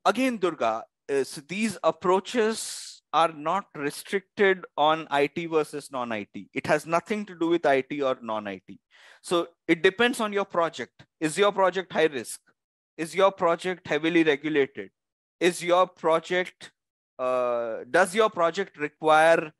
C: again, Durga, so these approaches are not restricted on IT versus non-IT. It has nothing to do with IT or non-IT. So it depends on your project. Is your project high risk? Is your project heavily regulated? Is your project, does your project require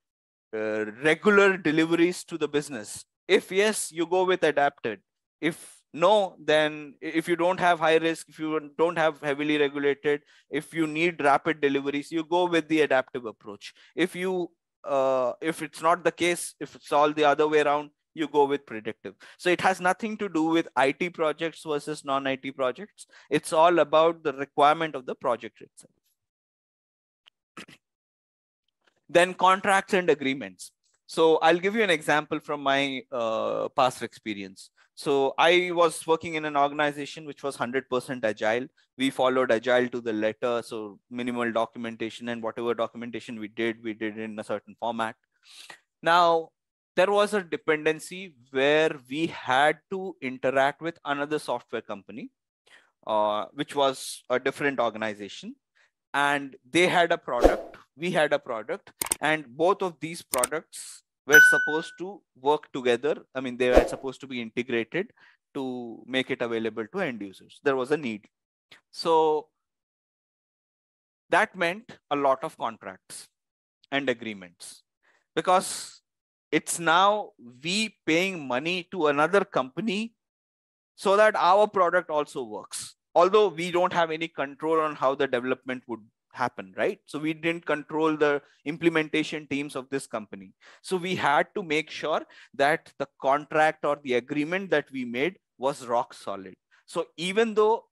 C: regular deliveries to the business? If yes, you go with adapted. If no, then if you don't have high risk, if you don't have heavily regulated, if you need rapid deliveries, you go with the adaptive approach. If it's not the case, if it's all the other way around, you go with predictive. So it has nothing to do with IT projects versus non-IT projects. It's all about the requirement of the project itself. Then contracts and agreements. So I'll give you an example from my past experience. So I was working in an organization which was 100% agile. We followed agile to the letter. So minimal documentation, and whatever documentation we did in a certain format. Now, there was a dependency where we had to interact with another software company, which was a different organization. And they had a product, we had a product, and both of these products were supposed to work together. I mean, they were supposed to be integrated to make it available to end users. There was a need. So that meant a lot of contracts and agreements, because it's now we paying money to another company so that our product also works. Although we don't have any control on how the development would happen, right? So we didn't control the implementation teams of this company. So we had to make sure that the contract or the agreement that we made was rock solid. So even though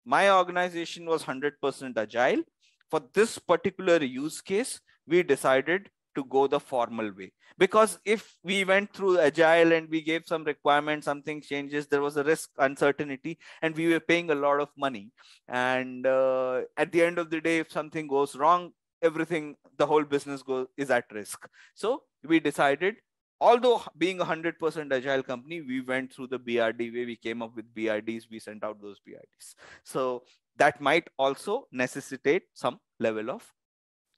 C: my organization was 100% agile, for this particular use case, we decided to go the formal way. Because if we went through agile and we gave some requirements, something changes, there was a risk, uncertainty, and we were paying a lot of money. And at the end of the day, if something goes wrong, everything, the whole business is at risk. So we decided although being 100% agile company, we went through the BRD way. We came up with BRDs. We sent out those BRDs. So that might also necessitate some level of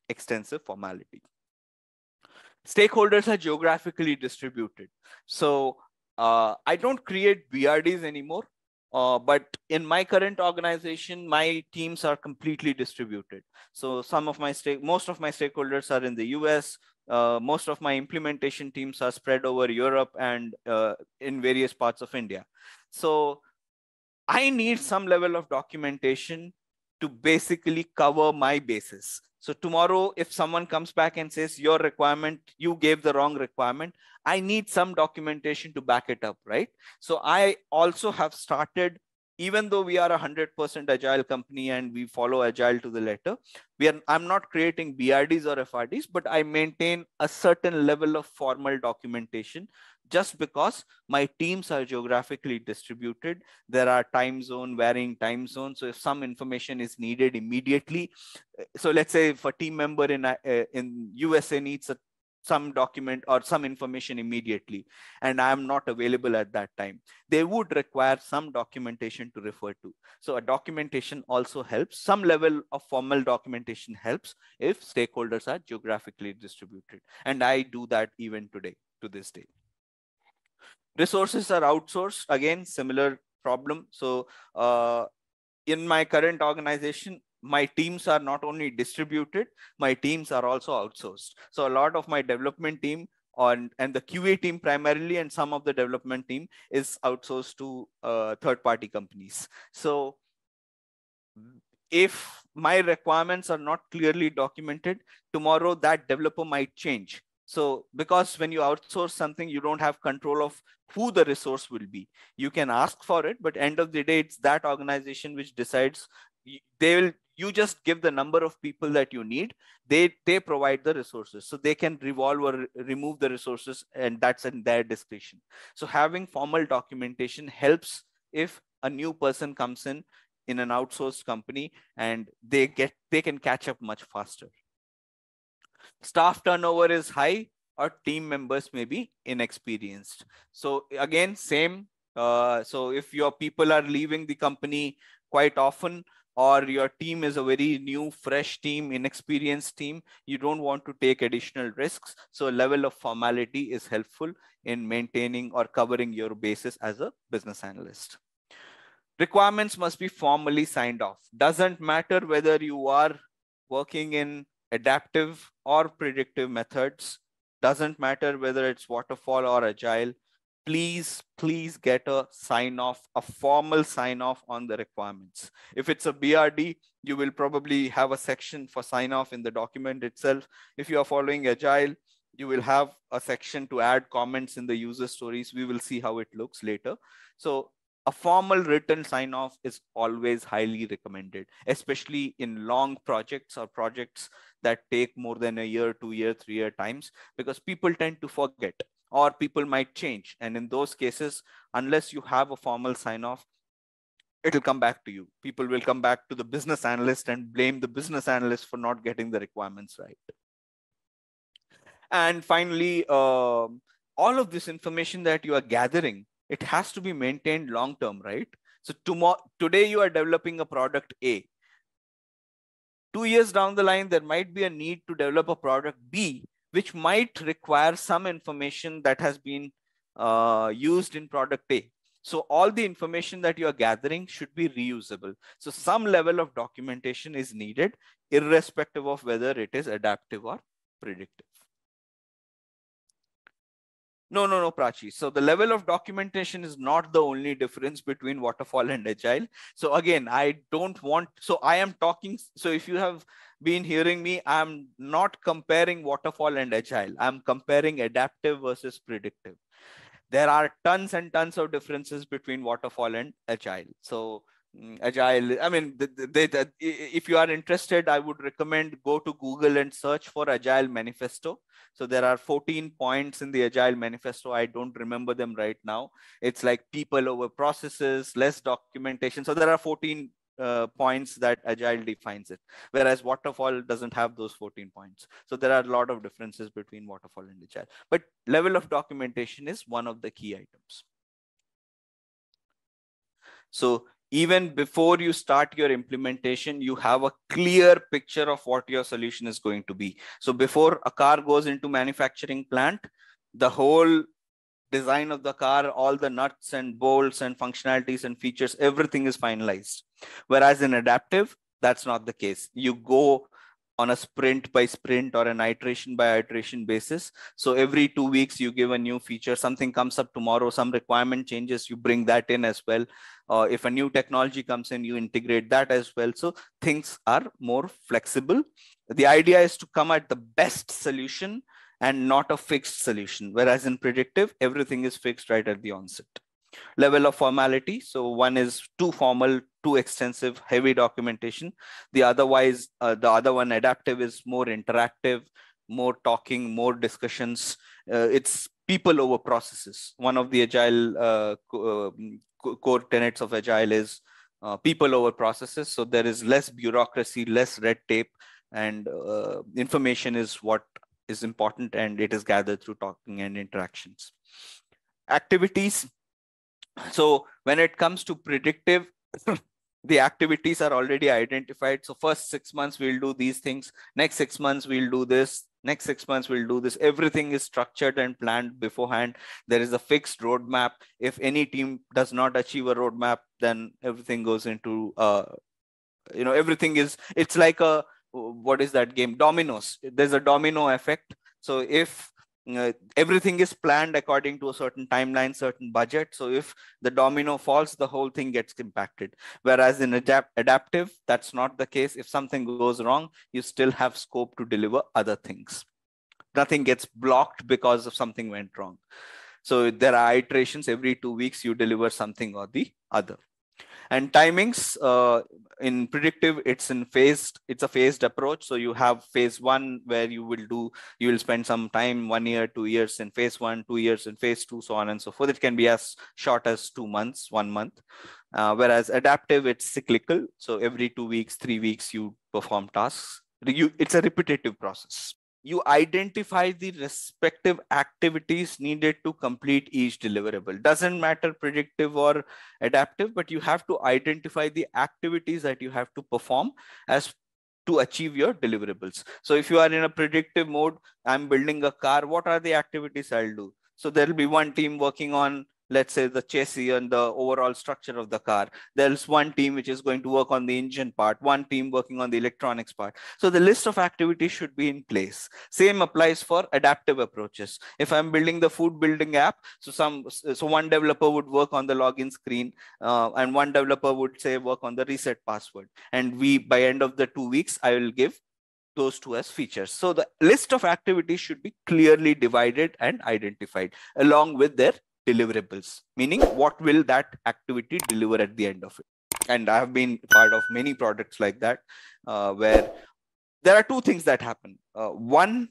C: extensive formality. Stakeholders are geographically distributed. So I don't create BRDs anymore. But in my current organization, my teams are completely distributed. So most of my stakeholders are in the US. Most of my implementation teams are spread over Europe and in various parts of India. So I need some level of documentation to basically cover my bases. So tomorrow, if someone comes back and says your requirement, you gave the wrong requirement, I need some documentation to back it up, right? So I also have started, even though we are a 100% agile company and we follow agile to the letter, I'm not creating BRDs or FRDs, but I maintain a certain level of formal documentation just because my teams are geographically distributed. There are varying time zones. So if some information is needed immediately, so let's say if a team member in USA needs some document or some information immediately, and I am not available at that time, they would require some documentation to refer to. So a documentation also helps. Some level of formal documentation helps if stakeholders are geographically distributed. And I do that even today, to this day. Resources are outsourced. Again, similar problem. So in my current organization, my teams are not only distributed, my teams are also outsourced. So a lot of my development team and the QA team primarily, and some of the development team is outsourced to third-party companies. So if my requirements are not clearly documented, tomorrow that developer might change. So because when you outsource something, you don't have control of who the resource will be. You can ask for it, but end of the day, it's that organization which decides. You just give the number of people that you need. They provide the resources, so they can revolve or remove the resources, and that's in their discretion. So having formal documentation helps if a new person comes in an outsourced company, and they can catch up much faster. Staff turnover is high, or team members may be inexperienced. So again, same. So if your people are leaving the company quite often, or your team is a very new, fresh team, inexperienced team, you don't want to take additional risks. So a level of formality is helpful in maintaining or covering your bases as a business analyst. Requirements must be formally signed off. Doesn't matter whether you are working in adaptive or predictive methods. Doesn't matter whether it's waterfall or agile. Please get a sign off, a formal sign off on the requirements. If it's a BRD, you will probably have a section for sign off in the document itself. If you are following agile, you will have a section to add comments in the user stories. We will see how it looks later. So a formal written sign off is always highly recommended, especially in long projects or projects that take more than a year, 2 year, 3 year times, because people tend to forget, or people might change. And in those cases, unless you have a formal sign off, it'll come back to you. People will come back to the business analyst and blame the business analyst for not getting the requirements right. And finally, all of this information that you are gathering, it has to be maintained long term, right? So today you are developing a product A. 2 years down the line, there might be a need to develop a product B, which might require some information that has been used in product A. So all the information that you are gathering should be reusable. So some level of documentation is needed, irrespective of whether it is adaptive or predictive. No, Prachi. So the level of documentation is not the only difference between waterfall and agile. So again, I am talking. So if you have been hearing me, I'm not comparing waterfall and agile. I'm comparing adaptive versus predictive. There are tons and tons of differences between waterfall and agile. So agile, I mean, if you are interested, I would recommend go to Google and search for Agile Manifesto. So there are 14 points in the Agile Manifesto. I don't remember them right now. It's like people over processes, less documentation. So there are 14 points that Agile defines it, whereas Waterfall doesn't have those 14 points. So there are a lot of differences between Waterfall and Agile. But level of documentation is one of the key items. So even before you start your implementation, you have a clear picture of what your solution is going to be. So before a car goes into manufacturing plant, the whole design of the car, all the nuts and bolts and functionalities and features, everything is finalized. Whereas in adaptive, that's not the case. You go on a sprint by sprint or an iteration by iteration basis. So every 2 weeks, you give a new feature, something comes up tomorrow, some requirement changes, you bring that in as well. If a new technology comes in, you integrate that as well. So things are more flexible. The idea is to come at the best solution and not a fixed solution. Whereas in predictive, everything is fixed right at the onset. Level of formality. So one is too formal, too extensive, heavy documentation. The other one, adaptive, is more interactive, more talking, more discussions. It's people over processes. One of the Agile core tenets of Agile is people over processes. So there is less bureaucracy, less red tape, and information is what is important, and it is gathered through talking and interactions. Activities. So when it comes to predictive, the activities are already identified. So first 6 months, we'll do these things. Next 6 months, we'll do this. Next 6 months, we'll do this. Everything is structured and planned beforehand. There is a fixed roadmap. If any team does not achieve a roadmap, then everything goes into, everything is, it's like a, what is that game? Dominoes. There's a domino effect. So if everything is planned according to a certain timeline, certain budget. So if the domino falls, the whole thing gets impacted. Whereas in adaptive, that's not the case. If something goes wrong, you still have scope to deliver other things. Nothing gets blocked because of something went wrong. So there are iterations. Every 2 weeks, you deliver something or the other. And timings, in predictive, it's a phased approach. So you have phase 1 where you will spend some time, 1 year, 2 years in phase 1, 2 years in phase 2, so on and so forth. It can be as short as 2 months, 1 month. Whereas adaptive, it's cyclical. So every 2 weeks, 3 weeks, you perform tasks. It's a repetitive process. You identify the respective activities needed to complete each deliverable. Doesn't matter predictive or adaptive, but you have to identify the activities that you have to perform as to achieve your deliverables. So if you are in a predictive mode, I'm building a car, what are the activities I'll do? So there'll be one team working on, let's say, the chassis and the overall structure of the car. There's one team which is going to work on the engine part, one team working on the electronics part. So the list of activities should be in place. Same applies for adaptive approaches. If I'm building the food building app, so one developer would work on the login screen, and one developer would say work on the reset password. And by end of the 2 weeks, I will give those two as features. So the list of activities should be clearly divided and identified along with their deliverables, meaning what will that activity deliver at the end of it. And I have been part of many products like that, where there are two things that happen. One,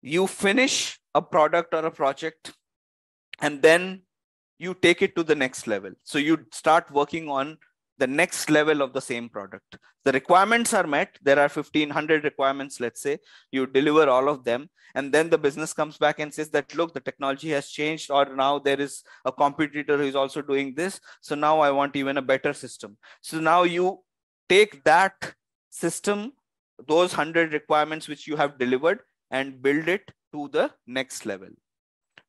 C: you finish a product or a project, and then you take it to the next level. So you start working on the next level of the same product. The requirements are met. There are 1,500 requirements, let's say. You deliver all of them. And then the business comes back and says that, look, the technology has changed, or now there is a competitor who is also doing this. So now I want even a better system. So now you take that system, those 100 requirements which you have delivered, and build it to the next level.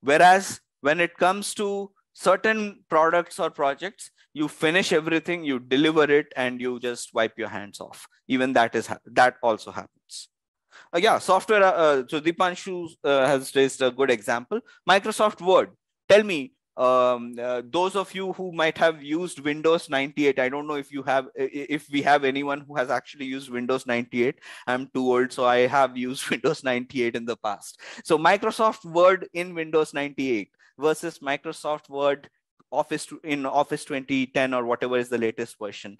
C: Whereas when it comes to certain products or projects, you finish everything, you deliver it, and you just wipe your hands off. Even that also happens. Software. So Dipanshu has raised a good example. Microsoft Word. Tell me, those of you who might have used Windows 98, I don't know if we have anyone who has actually used Windows 98. I'm too old, so I have used Windows 98 in the past. So Microsoft Word in Windows 98 versus Microsoft Word in Office 2010 or whatever is the latest version.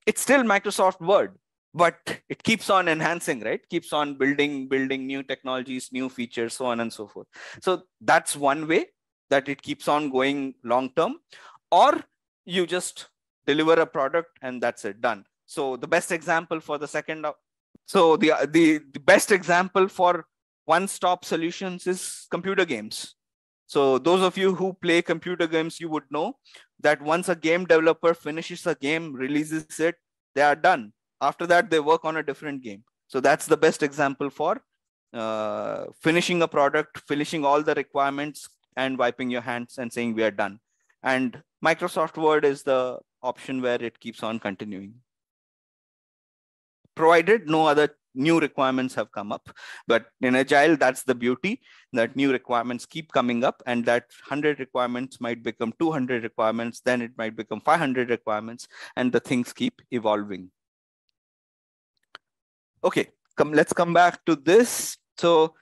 C: It's still Microsoft Word, but it keeps on enhancing, right? Keeps on building new technologies, new features, so on and so forth. So that's one way that it keeps on going long term. Or you just deliver a product, and that's it, done. So the best example for the the best example for one-stop solutions is computer games. So those of you who play computer games, you would know that once a game developer finishes a game, releases it, they are done. After that, they work on a different game. So that's the best example for finishing a product, finishing all the requirements, and wiping your hands and saying we are done. And Microsoft Word is the option where it keeps on continuing, provided no other new requirements have come up. But in Agile, that's the beauty, that new requirements keep coming up, and that 100 requirements might become 200 requirements, then it might become 500 requirements, and the things keep evolving. Okay, let's come back to this. So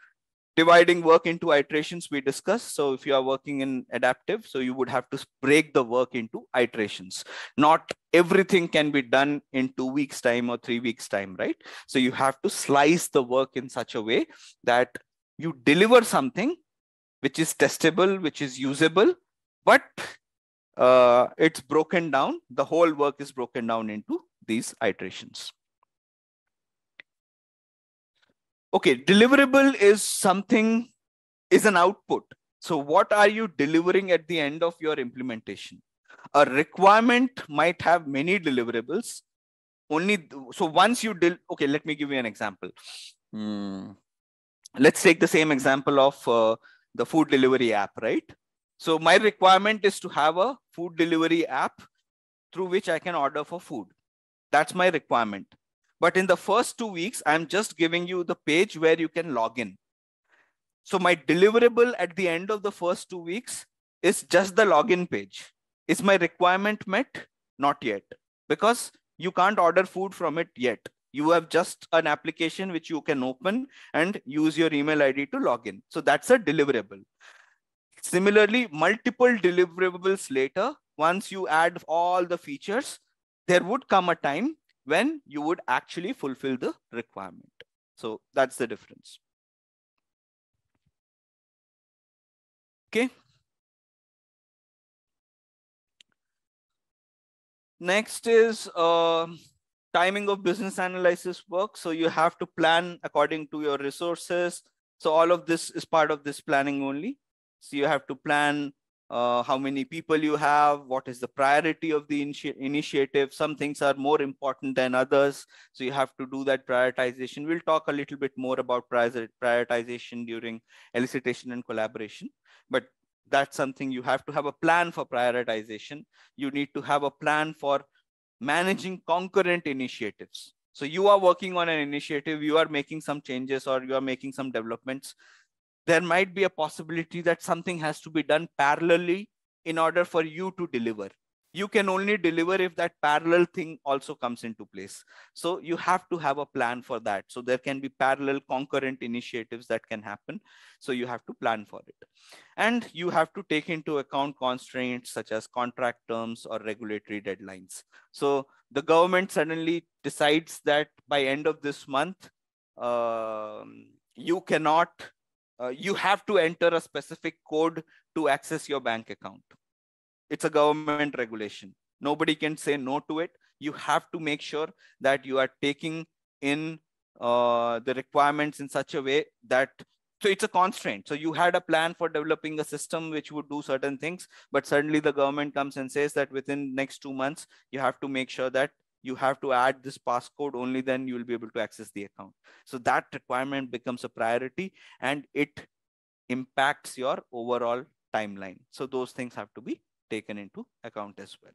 C: dividing work into iterations we discussed. So if you are working in adaptive, so you would have to break the work into iterations. Not everything can be done in 2 weeks time or 3 weeks time, right? So you have to slice the work in such a way that you deliver something which is testable, which is usable, but it's broken down. The whole work is broken down into these iterations. Okay, deliverable is an output. So what are you delivering at the end of your implementation? A requirement might have many deliverables. So once you okay, let me give you an example. Let's take the same example of the food delivery app, right? So my requirement is to have a food delivery app through which I can order for food. That's my requirement. But in the first 2 weeks, I'm just giving you the page where you can log in. So my deliverable at the end of the first 2 weeks is just the login page. Is my requirement met? Not yet, because you can't order food from it yet. You have just an application which you can open and use your email ID to log in. So that's a deliverable. Similarly, multiple deliverables later, once you add all the features, there would come a time when you would actually fulfill the requirement. So that's the difference. Okay. Next is timing of business analysis work. So you have to plan according to your resources. So all of this is part of this planning only. So you have to plan how many people you have, what is the priority of the initiative. Some things are more important than others. So you have to do that prioritization. We'll talk a little bit more about prioritization during elicitation and collaboration, but that's something you have to have a plan for prioritization. You need to have a plan for managing concurrent initiatives. So you are working on an initiative, you are making some changes or you are making some developments. There might be a possibility that something has to be done parallelly in order for you to deliver. You can only deliver if that parallel thing also comes into place. So you have to have a plan for that. So there can be parallel concurrent initiatives that can happen. So you have to plan for it. And you have to take into account constraints such as contract terms or regulatory deadlines. So the government suddenly decides that by end of this month, you cannot you have to enter a specific code to access your bank account. It's a government regulation. Nobody can say no to it. You have to make sure that you are taking in the requirements in such a way that, so it's a constraint. So you had a plan for developing a system which would do certain things, but suddenly the government comes and says that within next 2 months, you have to make sure that you have to add this passcode, only then you will be able to access the account. So that requirement becomes a priority and it impacts your overall timeline. So those things have to be taken into account as well.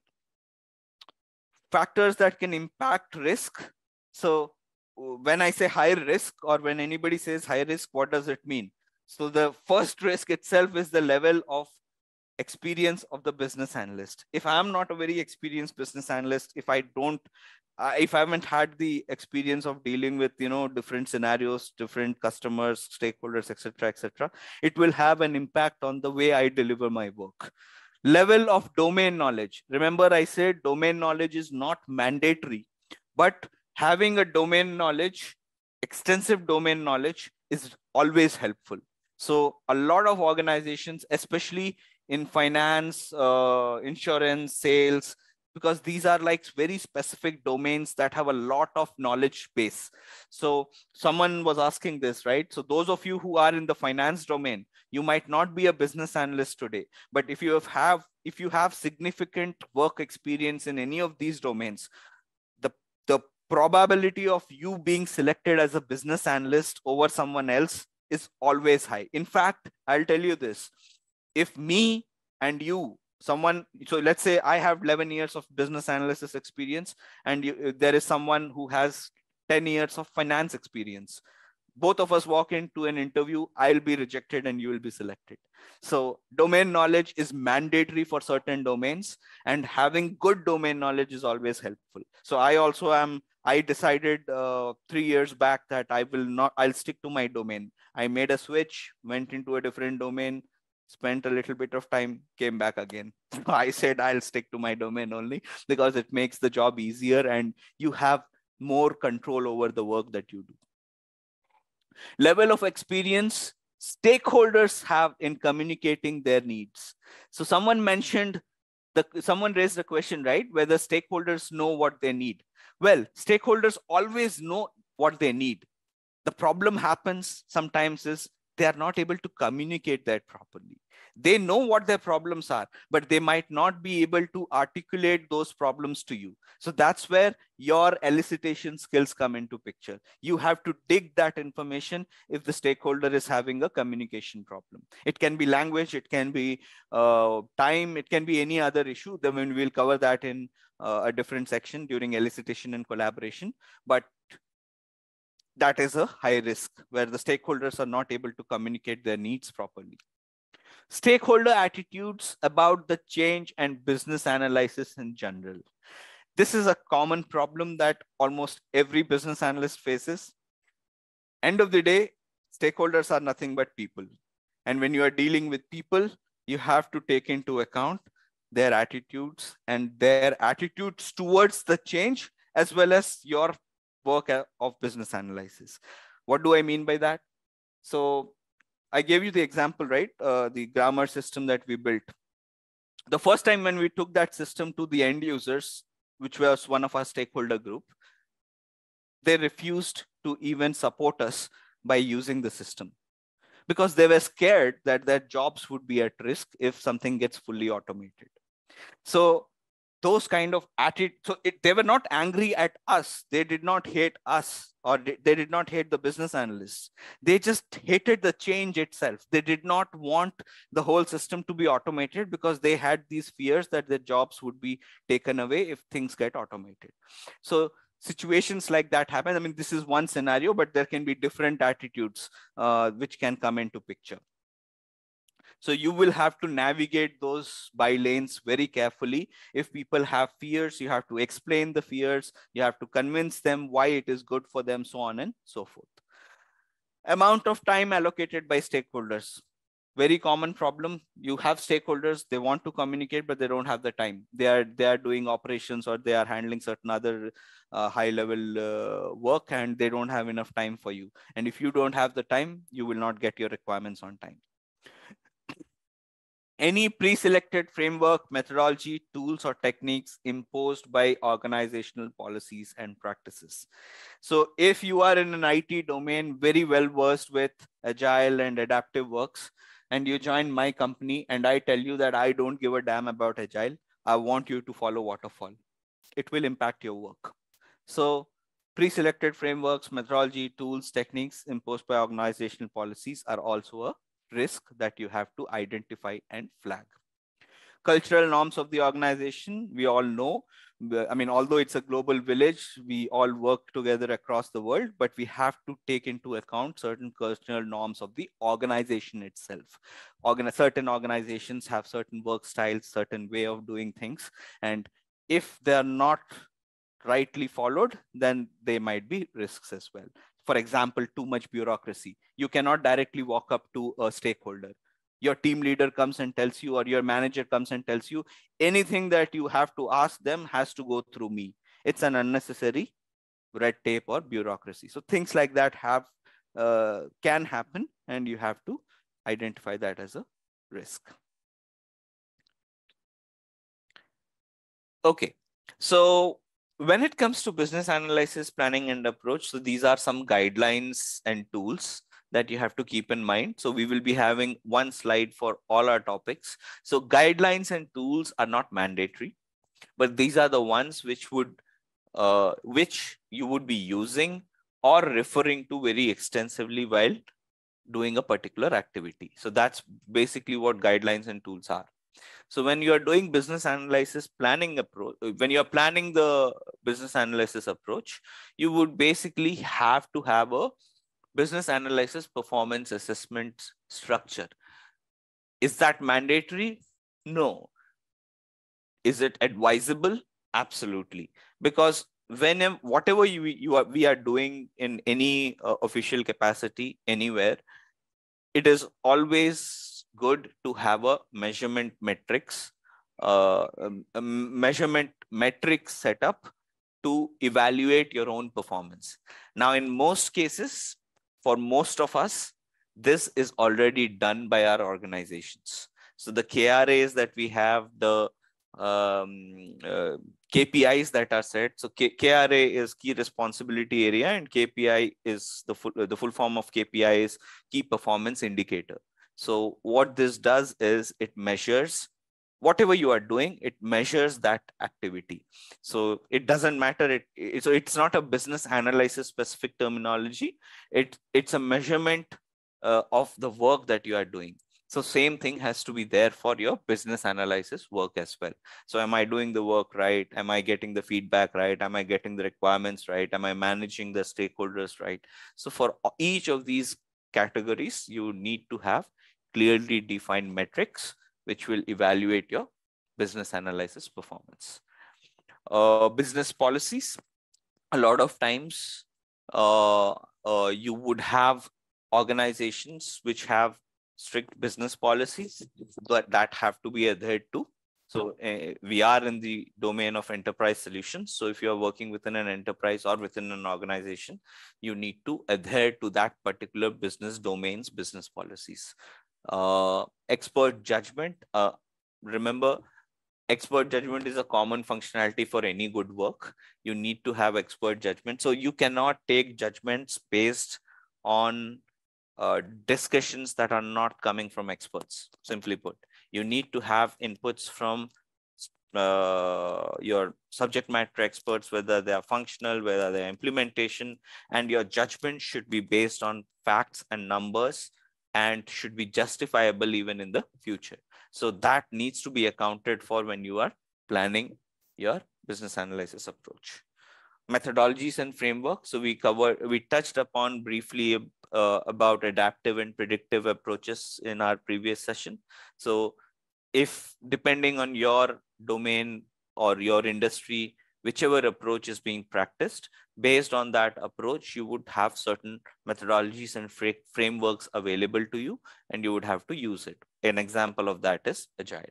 C: Factors that can impact risk. So when I say high risk or when anybody says high risk, what does it mean? So the first risk itself is the level of experience of the business analyst. If I'm not a very experienced business analyst, if I haven't had the experience of dealing with, different scenarios, different customers, stakeholders, etc., it will have an impact on the way I deliver my work. Level of domain knowledge. Remember, I said domain knowledge is not mandatory, but having a domain knowledge, extensive domain knowledge, is always helpful. So a lot of organizations, especially in finance, insurance, sales, because these are like very specific domains that have a lot of knowledge base. So someone was asking this, right? So those of you who are in the finance domain, you might not be a business analyst today, but if you have significant work experience in any of these domains, the probability of you being selected as a business analyst over someone else is always high. In fact, I'll tell you this. If me and you, so let's say I have 11 years of business analysis experience, and there is someone who has 10 years of finance experience. Both of us walk into an interview, I'll be rejected and you will be selected. So domain knowledge is mandatory for certain domains, and having good domain knowledge is always helpful. So I decided 3 years back that I'll stick to my domain. I made a switch, went into a different domain, spent a little bit of time, came back again. I said I'll stick to my domain only because it makes the job easier and you have more control over the work that you do. Level of experience stakeholders have in communicating their needs. So someone raised the question, right? Whether stakeholders know what they need. Well, stakeholders always know what they need. The problem happens sometimes is they are not able to communicate that properly. They know what their problems are, but they might not be able to articulate those problems to you. So that's where your elicitation skills come into picture. You have to dig that information if the stakeholder is having a communication problem. It can be language, it can be time, it can be any other issue. Then we'll cover that in a different section during elicitation and collaboration. But that is a high risk where the stakeholders are not able to communicate their needs properly. Stakeholder attitudes about the change and business analysis in general. This is a common problem that almost every business analyst faces. End of the day, stakeholders are nothing but people. And when you are dealing with people, you have to take into account their attitudes and their attitudes towards the change, as well as your work of business analysis. What do I mean by that? So I gave you the example, right? The grammar system that we built. The first time when we took that system to the end users, which was one of our stakeholder group, they refused to even support us by using the system because they were scared that their jobs would be at risk if something gets fully automated. So those kind of attitude, they were not angry at us. They did not hate us, or they did not hate the business analysts. They just hated the change itself. They did not want the whole system to be automated because they had these fears that their jobs would be taken away if things get automated. So situations like that happen. I mean, this is one scenario, but there can be different attitudes which can come into picture. So you will have to navigate those by lanes very carefully. If people have fears, you have to explain the fears. You have to convince them why it is good for them, so on and so forth. Amount of time allocated by stakeholders. Very common problem. You have stakeholders, they want to communicate, but they don't have the time. They are doing operations, or they are handling certain other high level work, and they don't have enough time for you. And if you don't have the time, you will not get your requirements on time. Any pre-selected framework, methodology, tools, or techniques imposed by organizational policies and practices. So if you are in an IT domain, very well versed with agile and adaptive works, and you join my company and I tell you that I don't give a damn about agile, I want you to follow waterfall. It will impact your work. So pre-selected frameworks, methodology, tools, techniques imposed by organizational policies are also a risk that you have to identify and flag. Cultural norms of the organization, we all know. I mean, although it's a global village, we all work together across the world, but we have to take into account certain cultural norms of the organization itself. Certain organizations have certain work styles, certain way of doing things. And if they're not rightly followed, then they might be risks as well. For example, too much bureaucracy. You cannot directly walk up to a stakeholder. Your team leader comes and tells you, or your manager comes and tells you, anything that you have to ask them has to go through me. It's an unnecessary red tape or bureaucracy. So things like that can happen, and you have to identify that as a risk. Okay, So when it comes to business analysis, planning and approach, so these are some guidelines and tools that you have to keep in mind. So we will be having one slide for all our topics. So guidelines and tools are not mandatory, but these are the ones which you would be using or referring to very extensively while doing a particular activity. So that's basically what guidelines and tools are. So when you are doing business analysis planning approach, when you are planning the business analysis approach, you would basically have to have a business analysis performance assessment structure. Is that mandatory? No. Is it advisable? Absolutely. Because whatever we are doing in any official capacity anywhere, it is always good to have a measurement metrics set up to evaluate your own performance. Now, in most cases, for most of us, this is already done by our organizations. So the KRAs that we have, the KPIs that are set. So KRA is key responsibility area, and KPI is the full form of KPI is key performance indicator. So what this does is it measures whatever you are doing, it measures that activity. So it doesn't matter. So it's not a business analysis specific terminology. It's a measurement of the work that you are doing. So same thing has to be there for your business analysis work as well. So am I doing the work right? Am I getting the feedback right? Am I getting the requirements right? Am I managing the stakeholders right? So for each of these categories, you need to have clearly defined metrics which will evaluate your business analysis performance. Business policies. A lot of times you would have organizations which have strict business policies that have to be adhered to. So we are in the domain of enterprise solutions. So if you are working within an enterprise or within an organization, you need to adhere to that particular business domain's business policies. Expert judgment. Remember, expert judgment is a common functionality for any good work. You need to have expert judgment. So you cannot take judgments based on discussions that are not coming from experts. Simply put, you need to have inputs from your subject matter experts, whether they are functional, whether they are implementation, and your judgment should be based on facts and numbers and should be justifiable even in the future. So that needs to be accounted for when you are planning your business analysis approach. Methodologies and framework. So we touched upon briefly about adaptive and predictive approaches in our previous session. So if depending on your domain or your industry, whichever approach is being practiced, based on that approach, you would have certain methodologies and frameworks available to you, and you would have to use it. An example of that is Agile.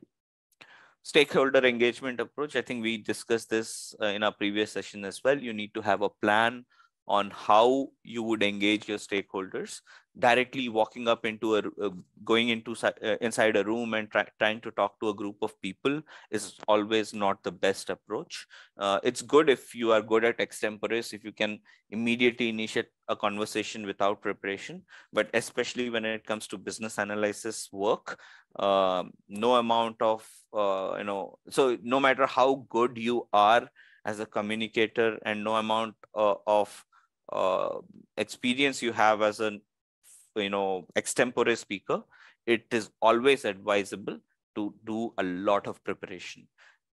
C: Stakeholder engagement approach. I think we discussed this in our previous session as well. You need to have a plan on how you would engage your stakeholders. Directly walking up into going into inside a room and trying to talk to a group of people is always not the best approach. It's good if you are good at extemporaries, if you can immediately initiate a conversation without preparation, but especially when it comes to business analysis work, no amount of so no matter how good you are as a communicator and no amount of experience you have as an extempore speaker, it is always advisable to do a lot of preparation.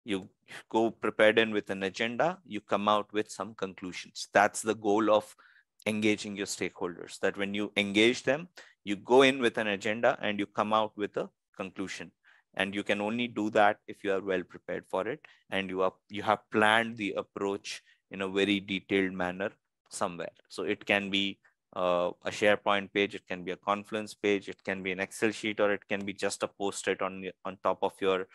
C: You go prepared in with an agenda, you come out with some conclusions. That's the goal of engaging your stakeholders, that when you engage them, you go in with an agenda and you come out with a conclusion. And you can only do that if you are well prepared for it and you have planned the approach in a very detailed manner somewhere. So it can be a SharePoint page, it can be a Confluence page, it can be an Excel sheet, or it can be just a post-it on top of your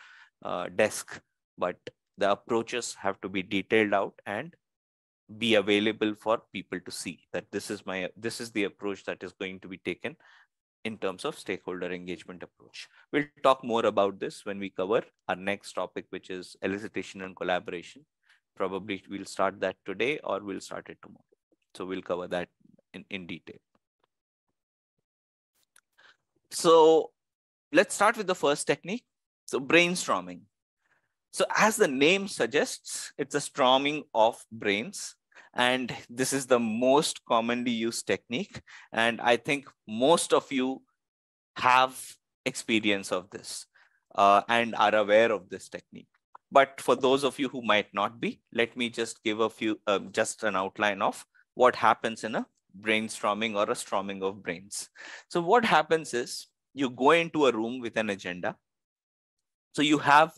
C: desk. But the approaches have to be detailed out and be available for people to see that this is the approach that is going to be taken in terms of stakeholder engagement approach. We'll talk more about this when we cover our next topic, which is elicitation and collaboration. Probably we'll start that today or we'll start it tomorrow. So we'll cover that in detail. So let's start with the first technique. So brainstorming. So as the name suggests, it's a storming of brains. And this is the most commonly used technique. And I think most of you have experience of this and are aware of this technique. But for those of you who might not be, let me just give a few, just an outline of what happens in a brainstorming or a storming of brains. So what happens is you go into a room with an agenda. So you have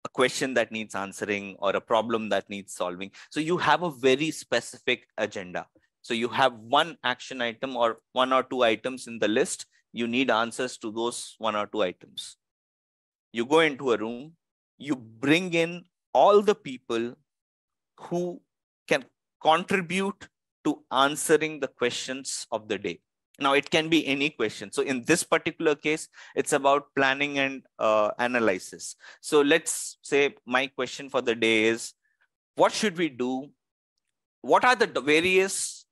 C: a question that needs answering or a problem that needs solving. So you have a very specific agenda. So you have one action item or one or two items in the list. You need answers to those one or two items. You go into a room, you bring in all the people who can contribute to answering the questions of the day. Now, it can be any question. So in this particular case, it's about planning and analysis. So let's say my question for the day is, what should we do? What are the various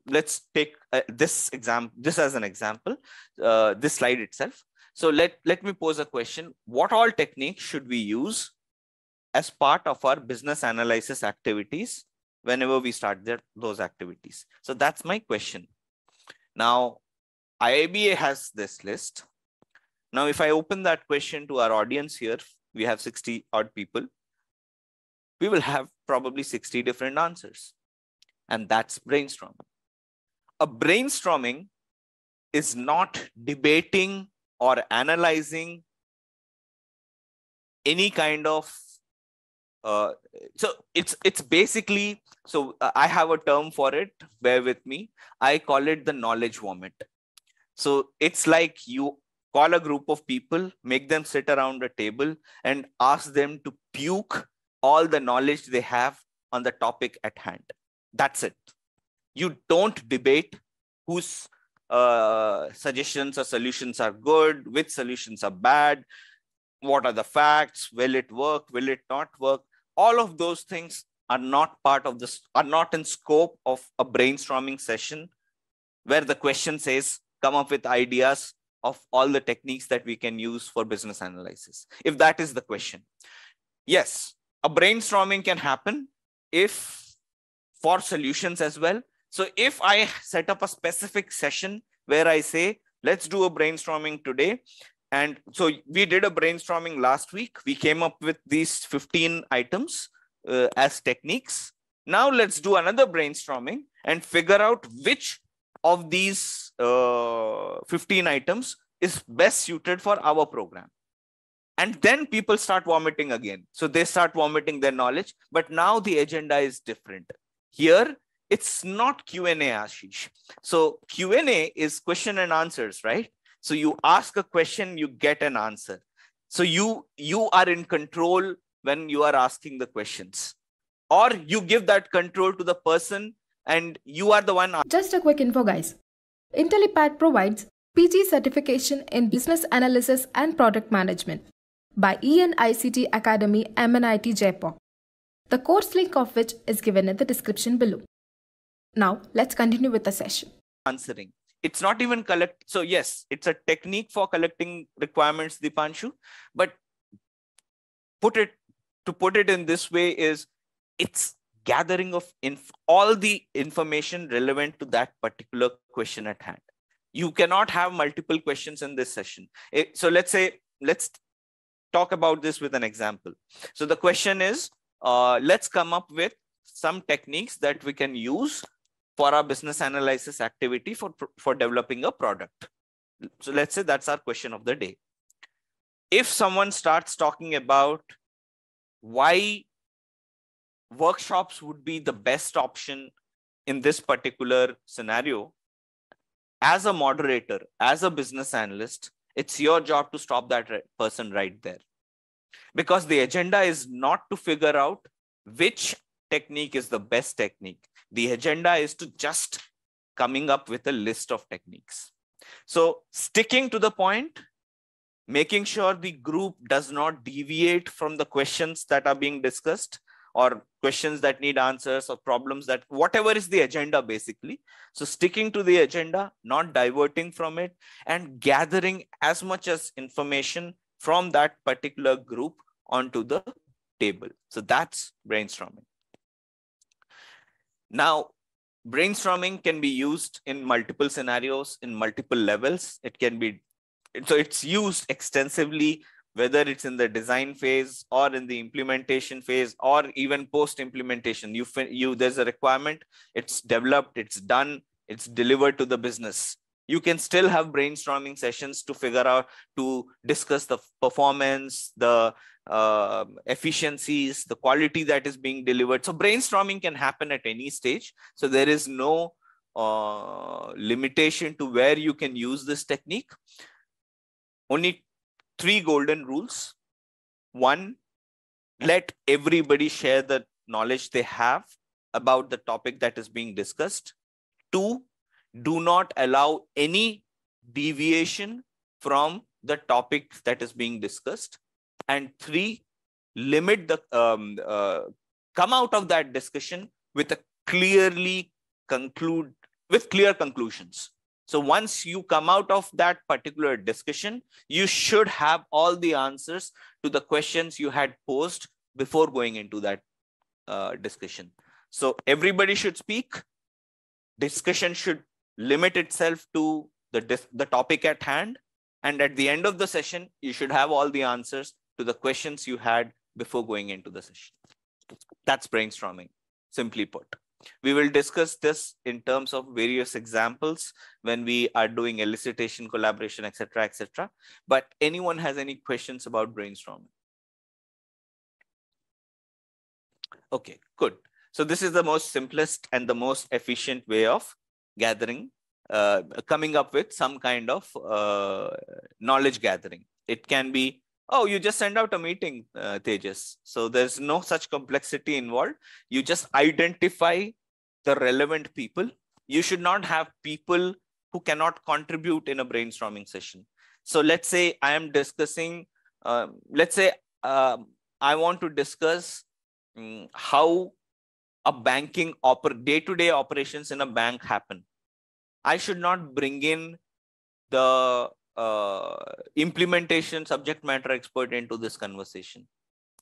C: let's take this as an example, this slide itself. So let me pose a question. What all techniques should we use as part of our business analysis activities whenever we start those activities? So that's my question. Now, IIBA has this list. Now, if I open that question to our audience here, we have 60 odd people. We will have probably 60 different answers. And that's brainstorming. A brainstorming is not debating or analyzing any kind of so it's basically, so I have a term for it, bear with me. I call it the knowledge vomit. So it's like you call a group of people, make them sit around a table and ask them to puke all the knowledge they have on the topic at hand. That's it. You don't debate whose suggestions or solutions are good, which solutions are bad, what are the facts, will it work, will it not work? All of those things are not part of this, are not in scope of a brainstorming session where the question says, come up with ideas of all the techniques that we can use for business analysis. If that is the question. Yes, a brainstorming can happen if for solutions as well. So if I set up a specific session where I say, let's do a brainstorming today. And so we did a brainstorming last week. We came up with these 15 items as techniques. Now let's do another brainstorming and figure out which of these 15 items is best suited for our program. And then people start vomiting again. So they start vomiting their knowledge, but now the agenda is different. Here, it's not Q&A, Ashish. So Q&A is question and answers, right? So you ask a question, you get an answer. So you are in control when you are asking the questions. Or you give that control to the person and you are the one.
D: Just a quick info, guys. Intellipaat provides PG certification in Business Analysis and Product Management by IICT Academy MNIT Jaipur. The course link of which is given in the description below. Now, let's continue with the session.
C: Answering. It's not even collect. So yes, it's a technique for collecting requirements, Dipanshu, but put it in this way is it's gathering of all the information relevant to that particular question at hand. You cannot have multiple questions in this session. So let's talk about this with an example. So the question is, let's come up with some techniques that we can use for our business analysis activity for developing a product. So let's say that's our question of the day. If someone starts talking about why workshops would be the best option in this particular scenario, as a moderator, as a business analyst, it's your job to stop that person right there. Because the agenda is not to figure out which technique is the best technique. The agenda is to just coming up with a list of techniques. So sticking to the point, making sure the group does not deviate from the questions that are being discussed, or questions that need answers, or problems that, whatever is the agenda basically. So sticking to the agenda, not diverting from it, and gathering as much as information from that particular group onto the table. So that's brainstorming. Now, brainstorming can be used in multiple scenarios, in multiple levels. It can be, so it's used extensively, whether it's in the design phase or in the implementation phase, or even post-implementation. There's a requirement, it's developed, it's done, it's delivered to the business. You can still have brainstorming sessions to figure out, to discuss the performance, the efficiencies, the quality that is being delivered. So brainstorming can happen at any stage. So there is no limitation to where you can use this technique. Only 3 golden rules. 1, let everybody share the knowledge they have about the topic that is being discussed. 2, do not allow any deviation from the topic that is being discussed. And 3, limit the come out of that discussion with a clear conclusions. So once you come out of that particular discussion, you should have all the answers to the questions you had posed before going into that discussion. So everybody should speak. Discussion should limit itself to the topic at hand. And at the end of the session, you should have all the answers to the questions you had before going into the session. That's brainstorming, simply put. We will discuss this in terms of various examples when we are doing elicitation, collaboration, etc., etc. But anyone has any questions about brainstorming? Okay, good. So this is the most simplest and the most efficient way of gathering, coming up with some kind of knowledge gathering. It can be, oh, you just send out a meeting, Tejas. So there's no such complexity involved. You just identify the relevant people. You should not have people who cannot contribute in a brainstorming session. So let's say I am discussing, I want to discuss how a banking day-to-day operations in a bank happen. I should not bring in the implementation subject matter expert into this conversation.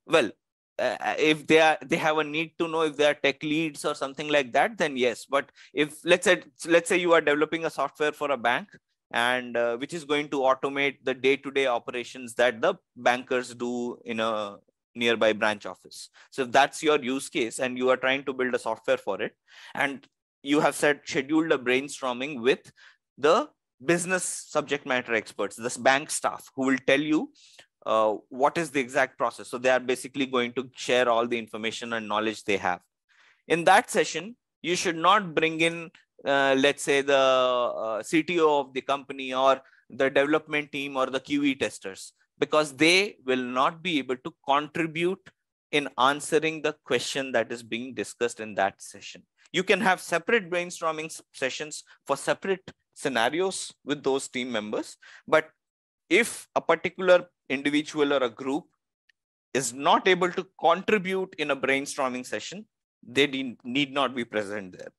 C: Well, if they have a need to know if they are tech leads or something like that, then yes. But if let's say you are developing a software for a bank, and which is going to automate the day-to-day operations that the bankers do in a nearby branch office. So if that's your use case and you are trying to build a software for it, and you have scheduled a brainstorming with the business subject matter experts, this bank staff, who will tell you what is the exact process. So they are basically going to share all the information and knowledge they have. In that session, you should not bring in, let's say, the CTO of the company or the development team or the QE testers, because they will not be able to contribute in answering the question that is being discussed in that session. You can have separate brainstorming sessions for separate scenarios with those team members. But if a particular individual or a group is not able to contribute in a brainstorming session, they need not be present there.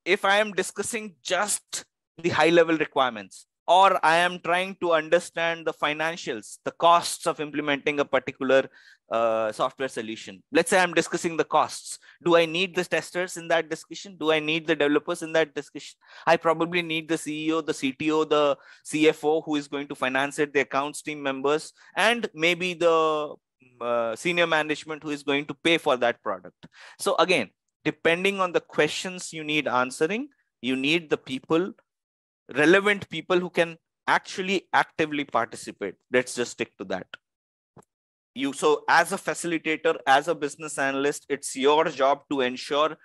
C: If I am discussing just the high-level requirements, or I am trying to understand the financials, the costs of implementing a particular software solution. Let's say I'm discussing the costs. Do I need the testers in that discussion? Do I need the developers in that discussion? I probably need the CEO, the CTO, the CFO who is going to finance it, the accounts team members, and maybe the senior management who is going to pay for that product. So again, depending on the questions you need answering, you need the people, relevant people who can actually actively participate. Let's just stick to that. So as a facilitator, as a business analyst, it's your job to ensure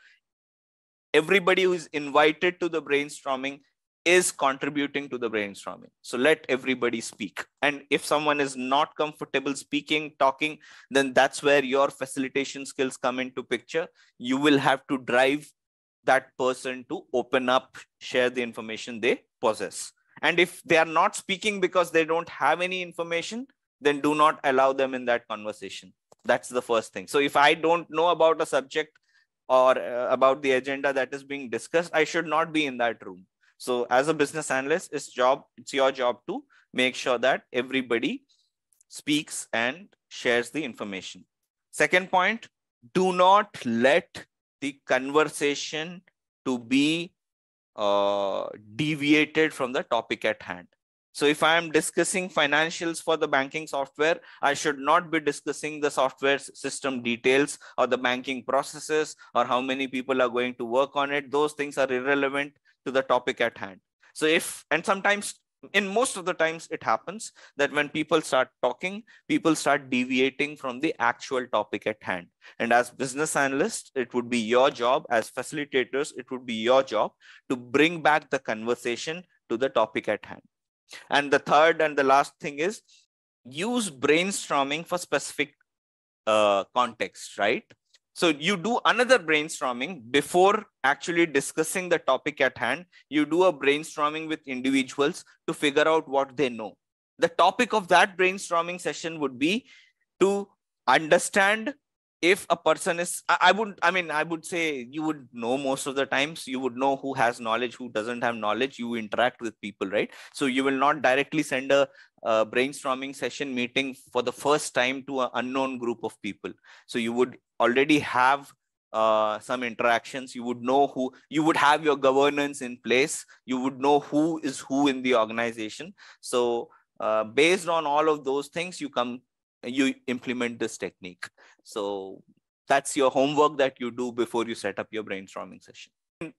C: everybody who is invited to the brainstorming is contributing to the brainstorming. So let everybody speak. And if someone is not comfortable speaking, talking, then that's where your facilitation skills come into picture. You will have to drive that person to open up, share the information they possess. And if they are not speaking because they don't have any information, then do not allow them in that conversation. That's the first thing. So if I don't know about a subject or about the agenda that is being discussed, I should not be in that room. So as a business analyst, it's your job to make sure that everybody speaks and shares the information. Second point, do not let the conversation to be deviated from the topic at hand. So if I am discussing financials for the banking software, I should not be discussing the software system details or the banking processes or how many people are going to work on it. Those things are irrelevant to the topic at hand. So and sometimes, in most of the times, it happens that when people start talking, people start deviating from the actual topic at hand. And as business analysts, it would be your job, as facilitators, it would be your job to bring back the conversation to the topic at hand. And the third and the last thing is use brainstorming for specific context, right? So you do another brainstorming before actually discussing the topic at hand. You do a brainstorming with individuals to figure out what they know. The topic of that brainstorming session would be to understand if a person is, I would say you would know most of the times, you would know who has knowledge, who doesn't have knowledge. You interact with people, right? So you will not directly send a brainstorming session meeting for the first time to an unknown group of people. So you would already have some interactions. You would know who, you would have your governance in place. You would know who is who in the organization. So based on all of those things, you implement this technique. So that's your homework that you do before you set up your brainstorming session.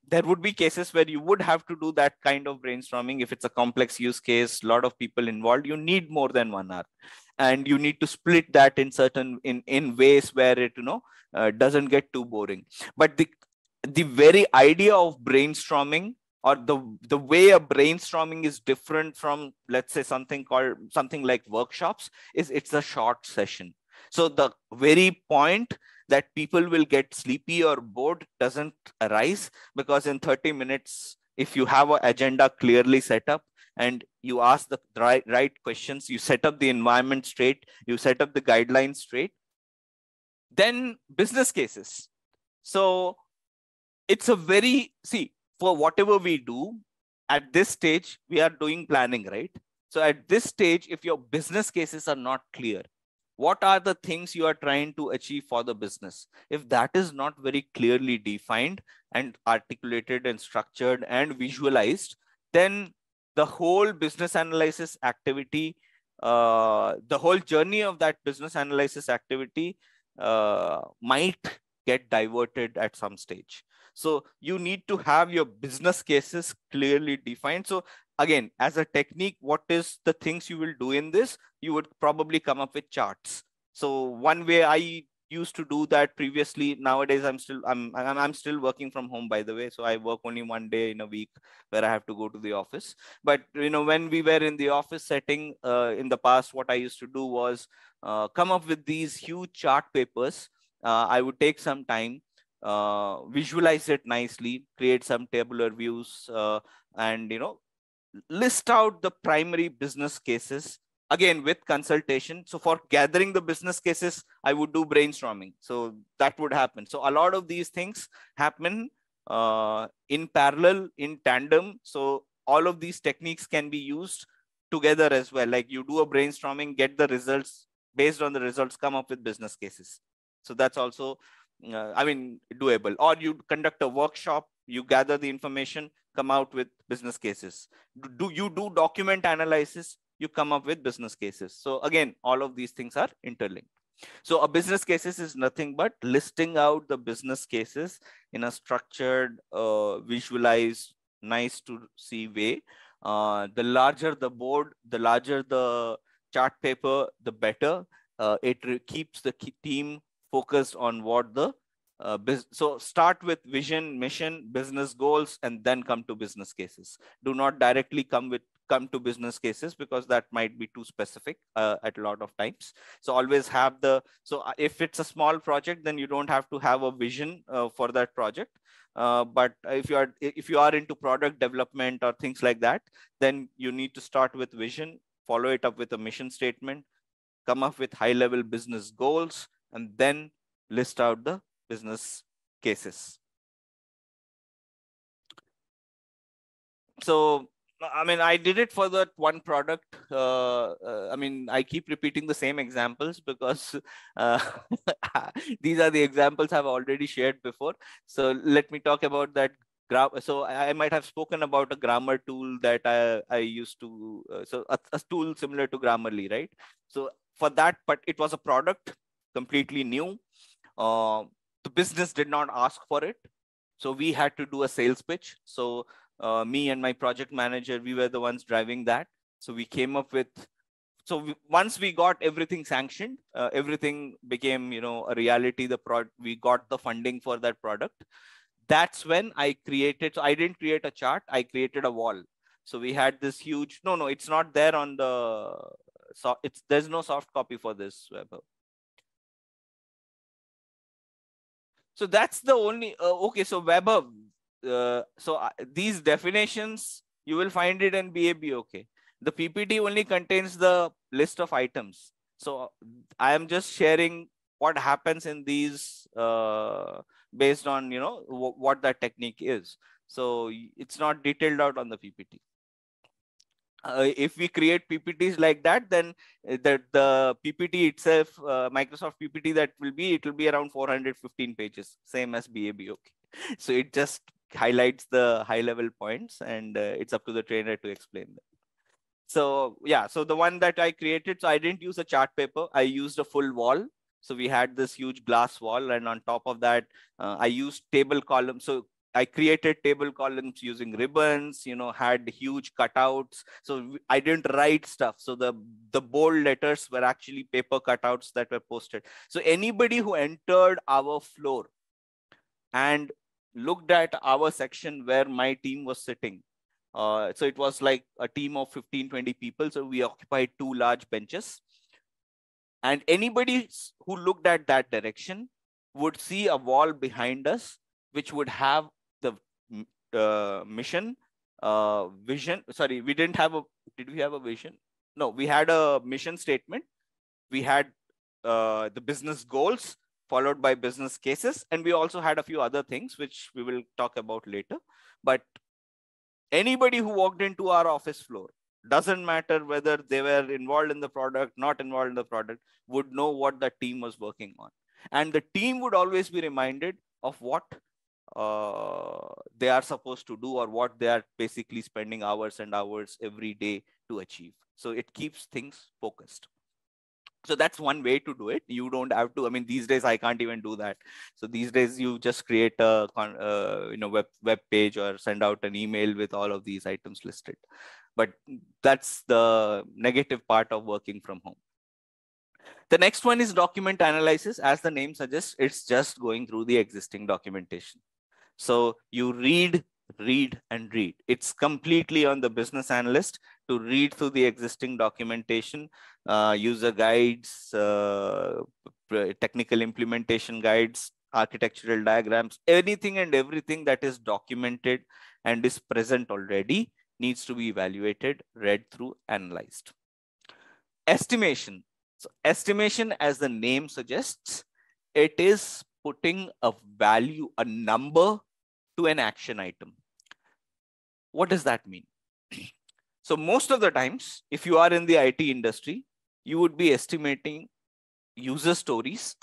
C: There would be cases where you would have to do that kind of brainstorming. If it's a complex use case, a lot of people involved, you need more than 1 hour. And you need to split that in ways where it doesn't get too boring. But the very idea of brainstorming, or the way a brainstorming is different from, let's say, something like workshops, is it's a short session. So the very point that people will get sleepy or bored doesn't arise, because in 30 minutes, if you have an agenda clearly set up and you ask the right questions, you set up the environment straight, you set up the guidelines straight, then business cases. So it's for whatever we do, at this stage, we are doing planning, right? So at this stage, if your business cases are not clear, what are the things you are trying to achieve for the business? If that is not very clearly defined and articulated and structured and visualized, then the whole business analysis activity, the whole journey of that business analysis activity might get diverted at some stage. So you need to have your business cases clearly defined. So again, as a technique, what is the things you will do in this? You would probably come up with charts. So one way I used to do that previously, nowadays I'm still working from home, by the way. So I work only 1 day in a week where I have to go to the office. But when we were in the office setting in the past, what I used to do was come up with these huge chart papers. I would take some time, visualize it nicely, create some tabular views, and list out the primary business cases, again with consultation. So for gathering the business cases, I would do brainstorming. So that would happen. So a lot of these things happen in parallel, in tandem. So all of these techniques can be used together as well. Like you do a brainstorming, get the results, based on the results, come up with business cases. So that's also doable. Or you conduct a workshop, you gather the information, come out with business cases. You do document analysis, you come up with business cases. So again, all of these things are interlinked. So a business cases is nothing but listing out the business cases in a structured, visualized, nice to see way. The larger the board, the larger the chart paper, the better. It keeps the team focused on what the so start with vision, mission, business goals, and then come to business cases. Do not directly come to business cases, because that might be too specific at a lot of times. So always have if it's a small project, then you don't have to have a vision for that project. But if you are into product development or things like that, then you need to start with vision, follow it up with a mission statement, come up with high-level business goals, and then list out the business cases. So, I mean, I did it for that one product. I mean, I keep repeating the same examples because these are the examples I've already shared before. So let me talk about that. So I might have spoken about a grammar tool that I used to, so a tool similar to Grammarly, right? So for that, but it was a product completely new. The business did not ask for it. So we had to do a sales pitch. So me and my project manager, we were the ones driving that. So we came up with, once we got everything sanctioned, everything became, a reality. We got the funding for that product. That's when I created, so I didn't create a chart, I created a wall. So we had this huge, no, it's not there on the, so there's no soft copy for this, Weber. So that's the only, okay, so Weber, these definitions, you will find it in BABOK. The PPT only contains the list of items. So I am just sharing what happens in these based on, what that technique is. So it's not detailed out on the PPT. If we create PPTs like that, then the PPT itself, Microsoft PPT, it will be around 415 pages, same as BABOK. So it just highlights the high level points, and it's up to the trainer to explain them. So yeah, so the one that I created, so I didn't use a chart paper, I used a full wall. So we had this huge glass wall, and on top of that, I used table columns. So I created table columns using ribbons, had huge cutouts. So I didn't write stuff. So the bold letters were actually paper cutouts that were posted. So anybody who entered our floor and looked at our section where my team was sitting, so it was like a team of 15-20 people. So we occupied 2 large benches. And anybody who looked at that direction would see a wall behind us, which would have the mission, vision. Sorry, we didn't have did we have a vision? No, we had a mission statement. We had the business goals followed by business cases. And we also had a few other things, which we will talk about later. But anybody who walked into our office floor, doesn't matter whether they were involved in the product, not involved in the product, would know what the team was working on. And the team would always be reminded of what they are supposed to do, or what they are basically spending hours and hours every day to achieve. So it keeps things focused. So that's one way to do it. You don't have to, I mean, these days I can't even do that. So these days you just create a web page or send out an email with all of these items listed. But that's the negative part of working from home. The next one is document analysis. As the name suggests, it's just going through the existing documentation. So you read. It's completely on the business analyst to read through the existing documentation, user guides, technical implementation guides, architectural diagrams, anything and everything that is documented and is present already needs to be evaluated, read through, analyzed. Estimation. So estimation, as the name suggests, it is putting a value, a number to an action item. What does that mean? So most of the times, if you are in the IT industry, you would be estimating user stories.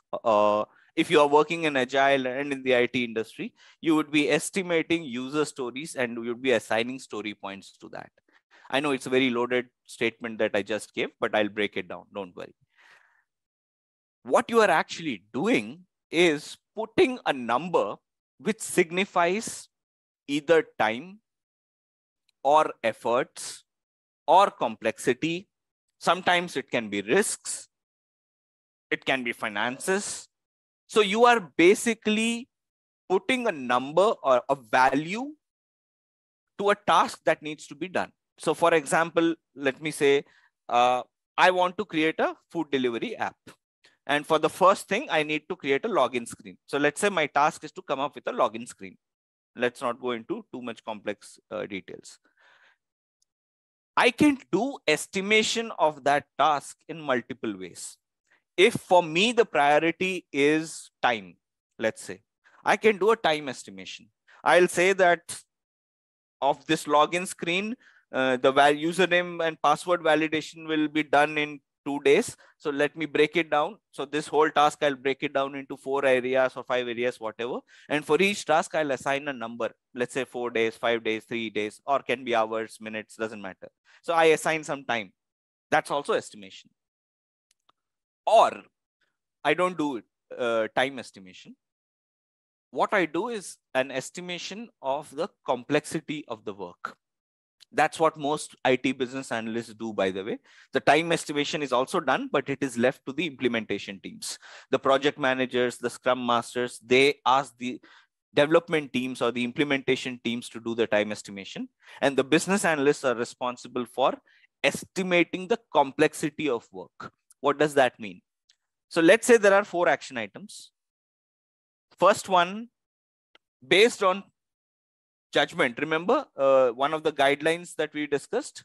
C: If you are working in Agile and in the IT industry, you would be estimating user stories and you would be assigning story points to that. I know it's a very loaded statement that I just gave, but I'll break it down. Don't worry. What you are actually doing is putting a number which signifies either time or efforts or complexity. Sometimes it can be risks. It can be finances. So you are basically putting a number or a value to a task that needs to be done. So for example, let me say, I want to create a food delivery app. And for the first thing, I need to create a login screen. So let's say my task is to come up with a login screen. Let's not go into too much complex details. I can do estimation of that task in multiple ways. if for me the priority is time, let's say, I can do a time estimation. I'll say that of this login screen, the username and password validation will be done in 2 days. So let me break it down. So this whole task, I'll break it down into 4 areas or 5 areas, whatever. And for each task, I'll assign a number. Let's say 4 days, 5 days, 3 days, or can be hours, minutes, doesn't matter. So I assign some time. That's also estimation. Or I don't do time estimation. What I do is an estimation of the complexity of the work. That's what most IT business analysts do, by the way. The time estimation is also done, but it is left to the implementation teams. The project managers, the scrum masters, they ask the development teams or the implementation teams to do the time estimation. And the business analysts are responsible for estimating the complexity of work. What does that mean? So let's say there are 4 action items. First one, based on judgment. Remember, one of the guidelines that we discussed,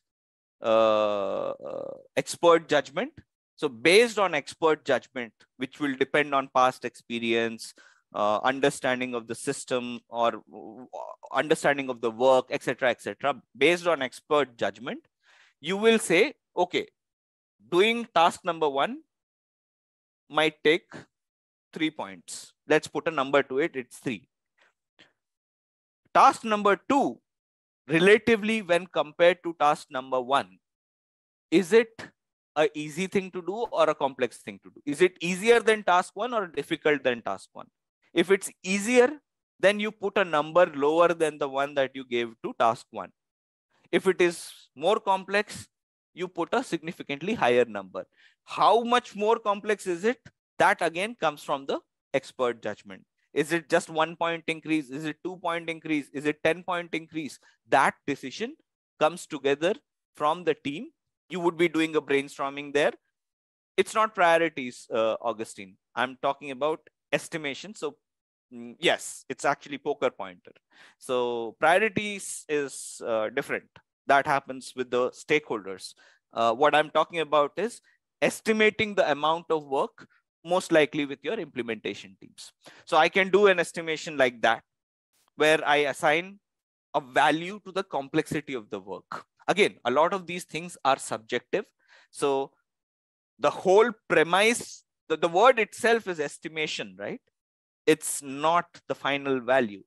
C: expert judgment. So based on expert judgment, which will depend on past experience, understanding of the system, or understanding of the work, etc., etc. Based on expert judgment, you will say, okay, doing task number 1 might take 3 points. Let's put a number to it. It's 3. Task number 2, relatively when compared to task number 1, is it an easy thing to do or a complex thing to do? Is it easier than task 1 or difficult than task 1? If it's easier, then you put a number lower than the one that you gave to task 1. If it is more complex, you put a significantly higher number. How much more complex is it? That again comes from the expert judgment. Is it just 1 point increase? Is it 2 point increase? Is it 10 point increase? That decision comes together from the team. You would be doing a brainstorming there. It's not priorities, Augustine. I'm talking about estimation. So yes, it's actually poker pointer. So priorities is different. That happens with the stakeholders. What I'm talking about is estimating the amount of work, most likely with your implementation teams. So I can do an estimation like that, where I assign a value to the complexity of the work. Again, a lot of these things are subjective. So the whole premise, the word itself is estimation, right? It's not the final value.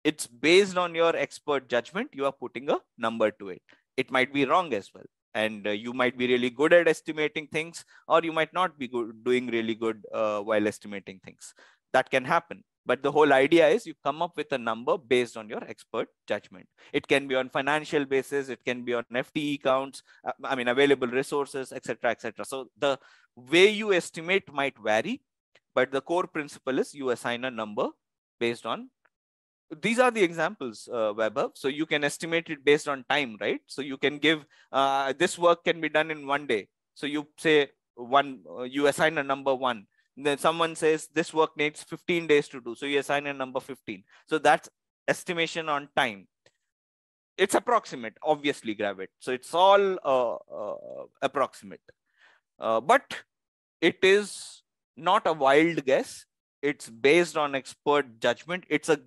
C: It's based on your expert judgment. You are putting a number to it. It might be wrong as well. And you might be really good at estimating things, or you might not be doing really good while estimating things. That can happen. But the whole idea is you come up with a number based on your expert judgment. It can be on financial basis. It can be on FTE counts, available resources, etc., etc. So the way you estimate might vary, but the core principle is you assign a number based on. These are the examples, Weber. So you can estimate it based on time, right? So you can give, this work can be done in 1 day. So you say you assign a number 1. Then someone says this work needs 15 days to do. So you assign a number 15. So that's estimation on time. It's approximate, obviously, Gravit. So it's all approximate. But it is not a wild guess. It's based on expert judgment. It's a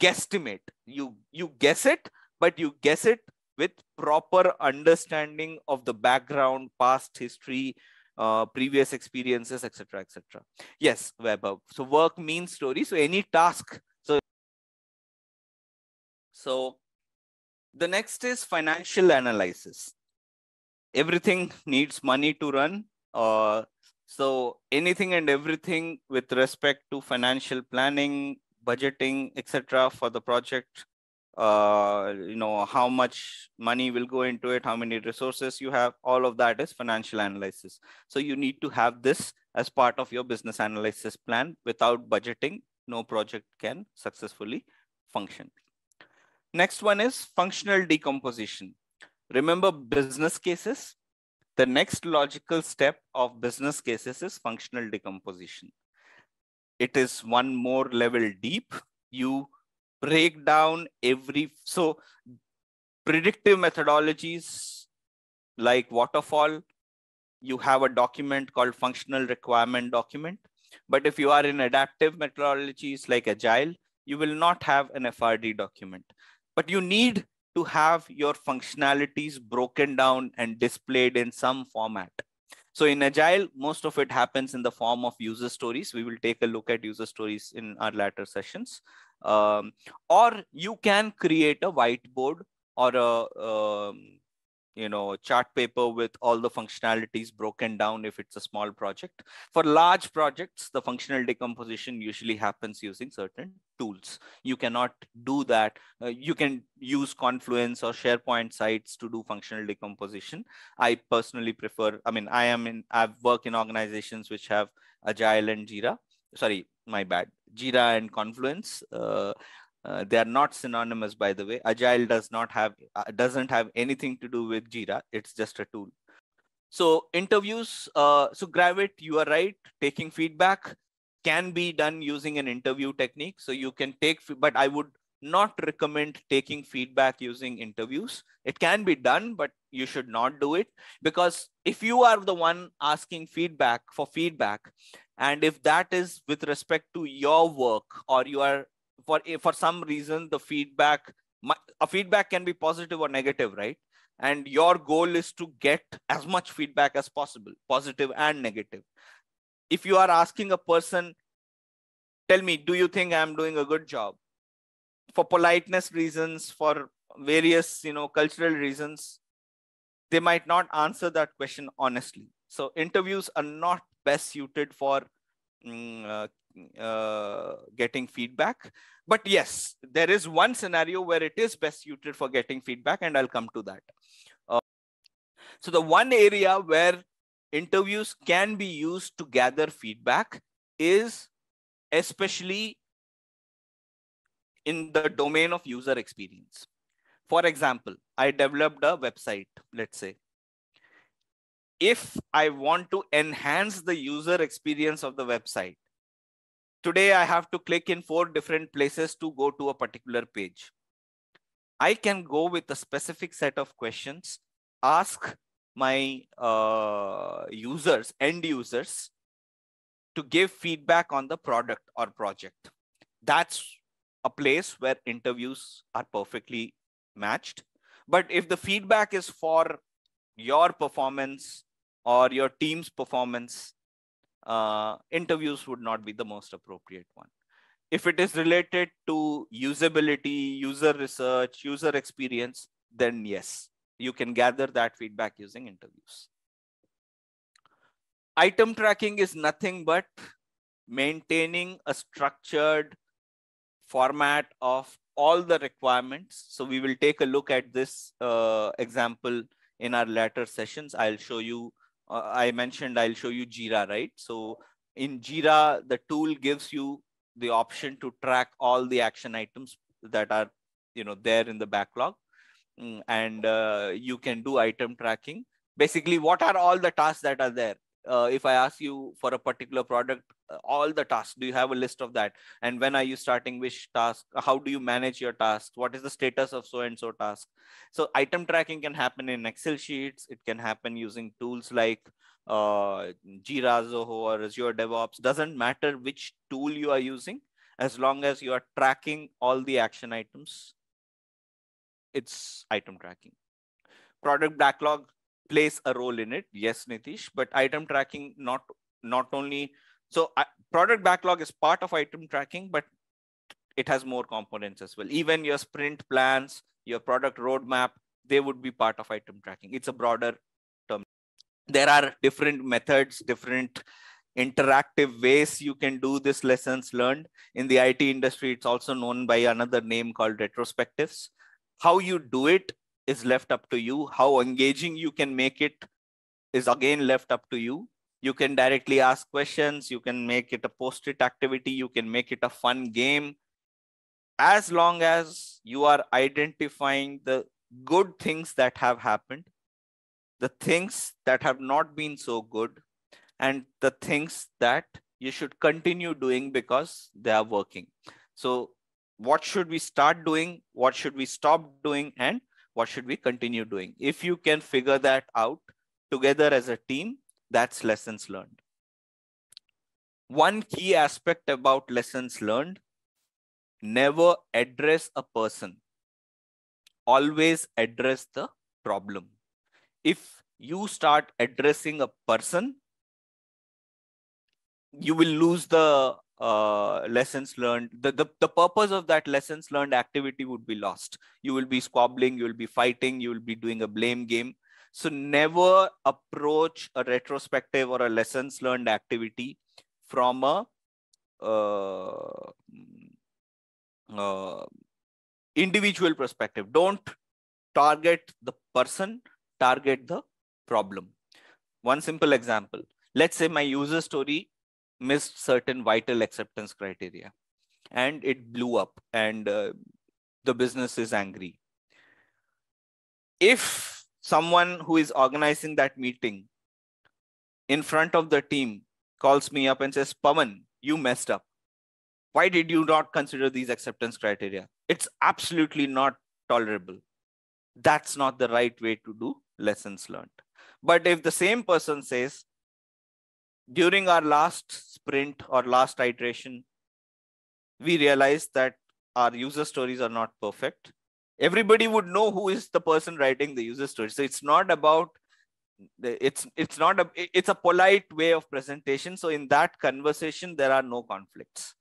C: guesstimate. You guess it, but you guess it with proper understanding of the background, past history, previous experiences, etc., etc. Yes, Weber. So work means story. So any task. So the next is financial analysis. Everything needs money to run. So anything and everything with respect to financial planning, budgeting, etc. for the project, how much money will go into it, how many resources you have, all of that is financial analysis. So you need to have this as part of your business analysis plan. Without budgeting, no project can successfully function. Next one is functional decomposition. Remember business cases? The next logical step of business cases is functional decomposition. It is one more level deep. You break down so predictive methodologies like waterfall, you have a document called functional requirement document. But if you are in adaptive methodologies like Agile, you will not have an FRD document. But you need to have your functionalities broken down and displayed in some format. So in Agile, most of it happens in the form of user stories. We will take a look at user stories in our latter sessions. Or you can create a whiteboard or a chart paper with all the functionalities broken down if it's a small project. For large projects, the functional decomposition usually happens using certain tools. You cannot do that. You can use Confluence or SharePoint sites to do functional decomposition. I personally prefer, I've worked in organizations which have Agile and Jira. Sorry, my bad. Jira and Confluence. They are not synonymous, by the way. Agile doesn't have anything to do with Jira. It's just a tool. So interviews. So Gravit, you are right. Taking feedback can be done using an interview technique. So you can take, but I would not recommend taking feedback using interviews. It can be done, but you should not do it, because if you are the one asking feedback, and if that is with respect to your work, or you are for some reason the feedback can be positive or negative, right? And your goal is to get as much feedback as possible, positive and negative. If you are asking a person, tell me, do you think I'm doing a good job? For politeness reasons, for various cultural reasons, they might not answer that question honestly. So interviews are not best suited for getting feedback. But yes, there is one scenario where it is best suited for getting feedback, and I'll come to that. So the one area where interviews can be used to gather feedback is especially in the domain of user experience. For example, I developed a website, let's say. If I want to enhance the user experience of the website, today I have to click in 4 different places to go to a particular page. I can go with a specific set of questions, ask my end users, to give feedback on the product or project. That's a place where interviews are perfectly matched. But if the feedback is for your performance or your team's performance, interviews would not be the most appropriate one. If it is related to usability, user research, user experience, then yes, you can gather that feedback using interviews. Item tracking is nothing but maintaining a structured format of all the requirements. So we will take a look at this example in our later sessions. I'll show you, I mentioned I'll show you Jira, right? So in Jira, the tool gives you the option to track all the action items that are there in the backlog. And you can do item tracking. Basically, what are all the tasks that are there? If I ask you for a particular product, all the tasks, do you have a list of that? And when are you starting which task? How do you manage your tasks? What is the status of so-and-so task? So item tracking can happen in Excel sheets. It can happen using tools like Jira, Zoho, or Azure DevOps. Doesn't matter which tool you are using, as long as you are tracking all the action items, it's item tracking. Product backlog plays a role in it, yes, Nitish, but item tracking not only. So product backlog is part of item tracking, but it has more components as well. Even your sprint plans, your product roadmap, they would be part of item tracking. It's a broader term. There are different methods, different interactive ways you can do this lessons learned. In the IT industry, it's also known by another name called retrospectives. How you do it is left up to you. How engaging you can make it is again left up to you. You can directly ask questions. You can make it a post-it activity. You can make it a fun game. As long as you are identifying the good things that have happened, the things that have not been so good, and the things that you should continue doing because they are working. So what should we start doing? What should we stop doing? And what should we continue doing? If you can figure that out together as a team, That's lessons learned. One key aspect about lessons learned: never address a person, always address the problem. If you start addressing a person, you will lose the lessons learned. The purpose of that lessons learned activity would be lost. You will be squabbling, you will be fighting, you will be doing a blame game. So never approach a retrospective or a lessons learned activity from a individual perspective. Don't target the person, target the problem. One simple example: let's say my user story missed certain vital acceptance criteria and it blew up, and the business is angry. If someone who is organizing that meeting in front of the team calls me up and says, Pawan, you messed up. Why did you not consider these acceptance criteria? It's absolutely not tolerable. That's not the right way to do lessons learned. But if the same person says, during our last sprint or last iteration, we realized that our user stories are not perfect, everybody would know who is the person writing the user story. So it's not about, it's a polite way of presentation. So in that conversation, there are no conflicts.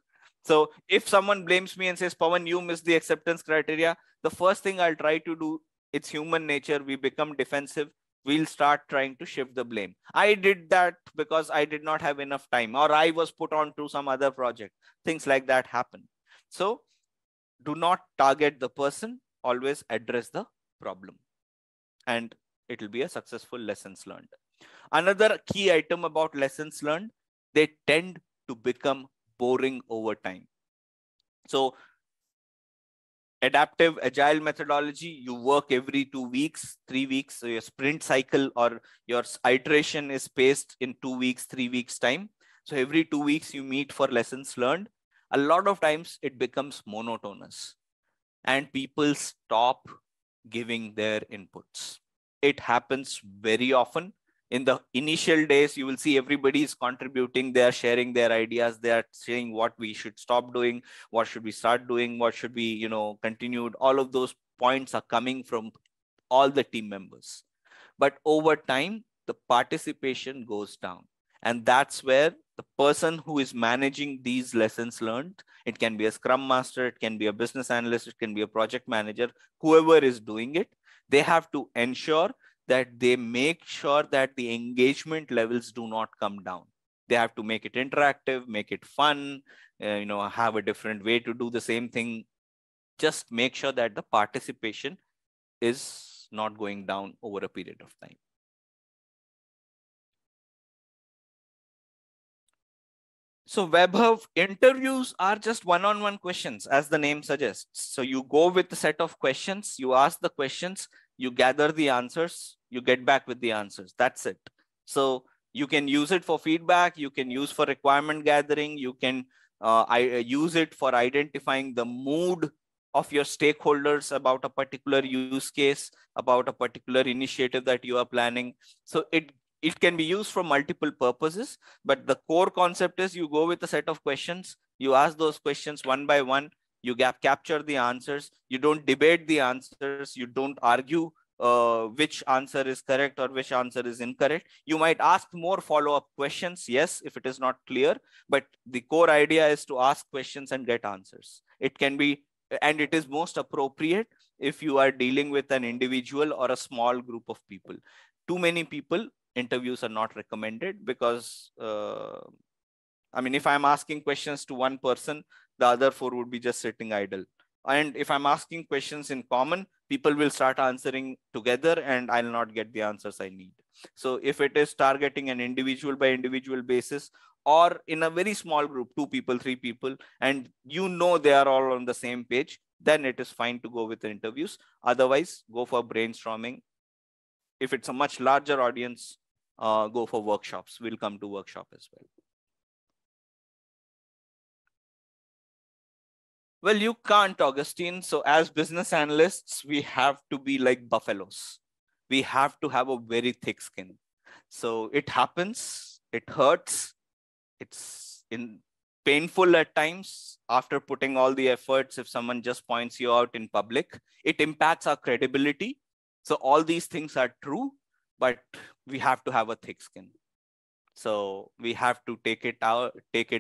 C: So if someone blames me and says, Pawan, you missed the acceptance criteria, the first thing I'll try to do, it's human nature, we become defensive. We'll start trying to shift the blame. I did that because I did not have enough time, or I was put on to some other project. Things like that happen. So do not target the person, always address the problem. And it will be a successful lessons learned. Another key item about lessons learned: they tend to become boring over time. So adaptive agile methodology, you work every 2 weeks, 3 weeks. So your sprint cycle or your iteration is paced in 2 weeks, 3 weeks time. So every 2 weeks you meet for lessons learned. A lot of times it becomes monotonous and people stop giving their inputs. It happens very often. In the initial days, you will see everybody is contributing. They are sharing their ideas. They are saying what we should stop doing, what should we start doing, what should be, continued. All of those points are coming from all the team members. But over time, the participation goes down. And that's where the person who is managing these lessons learned, it can be a scrum master, it can be a business analyst, it can be a project manager, whoever is doing it, they have to ensure that they make sure that the engagement levels do not come down. They have to make it interactive, make it fun, have a different way to do the same thing. Just make sure that the participation is not going down over a period of time. So Webhub interviews are just one-on-one questions, as the name suggests. So you go with a set of questions, you ask the questions, you gather the answers, you get back with the answers. That's it. So you can use it for feedback, you can use for requirement gathering, you can use it for identifying the mood of your stakeholders about a particular use case, about a particular initiative that you are planning. So it can be used for multiple purposes, but the core concept is you go with a set of questions, you ask those questions one by one, you capture the answers, you don't debate the answers, you don't argue which answer is correct or which answer is incorrect. You might ask more follow-up questions, yes, if it is not clear, but the core idea is to ask questions and get answers. It can be, and it is most appropriate if you are dealing with an individual or a small group of people. Too many people, interviews are not recommended, because if I'm asking questions to one person, the other 4 would be just sitting idle. And if I'm asking questions in common, people will start answering together and I'll not get the answers I need. So if it is targeting an individual by individual basis, or in a very small group, 2 people, 3 people, and they are all on the same page, then it is fine to go with the interviews. Otherwise, go for brainstorming. If it's a much larger audience, go for workshops. We'll come to workshop as well. Well, you can't, Augustine. So as business analysts, we have to be like buffaloes. We have to have a very thick skin. So it happens, it hurts, it's painful at times after putting all the efforts. If someone just points you out in public, it impacts our credibility. So all these things are true, but we have to have a thick skin. So we have to take it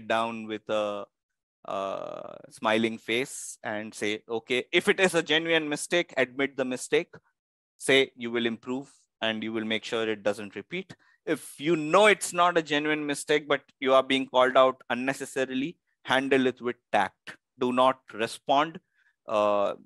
C: down with a smiling face and say, okay, if it is a genuine mistake, admit the mistake, say you will improve and you will make sure it doesn't repeat. If you know it's not a genuine mistake, but you are being called out unnecessarily, handle it with tact. Do not respond. So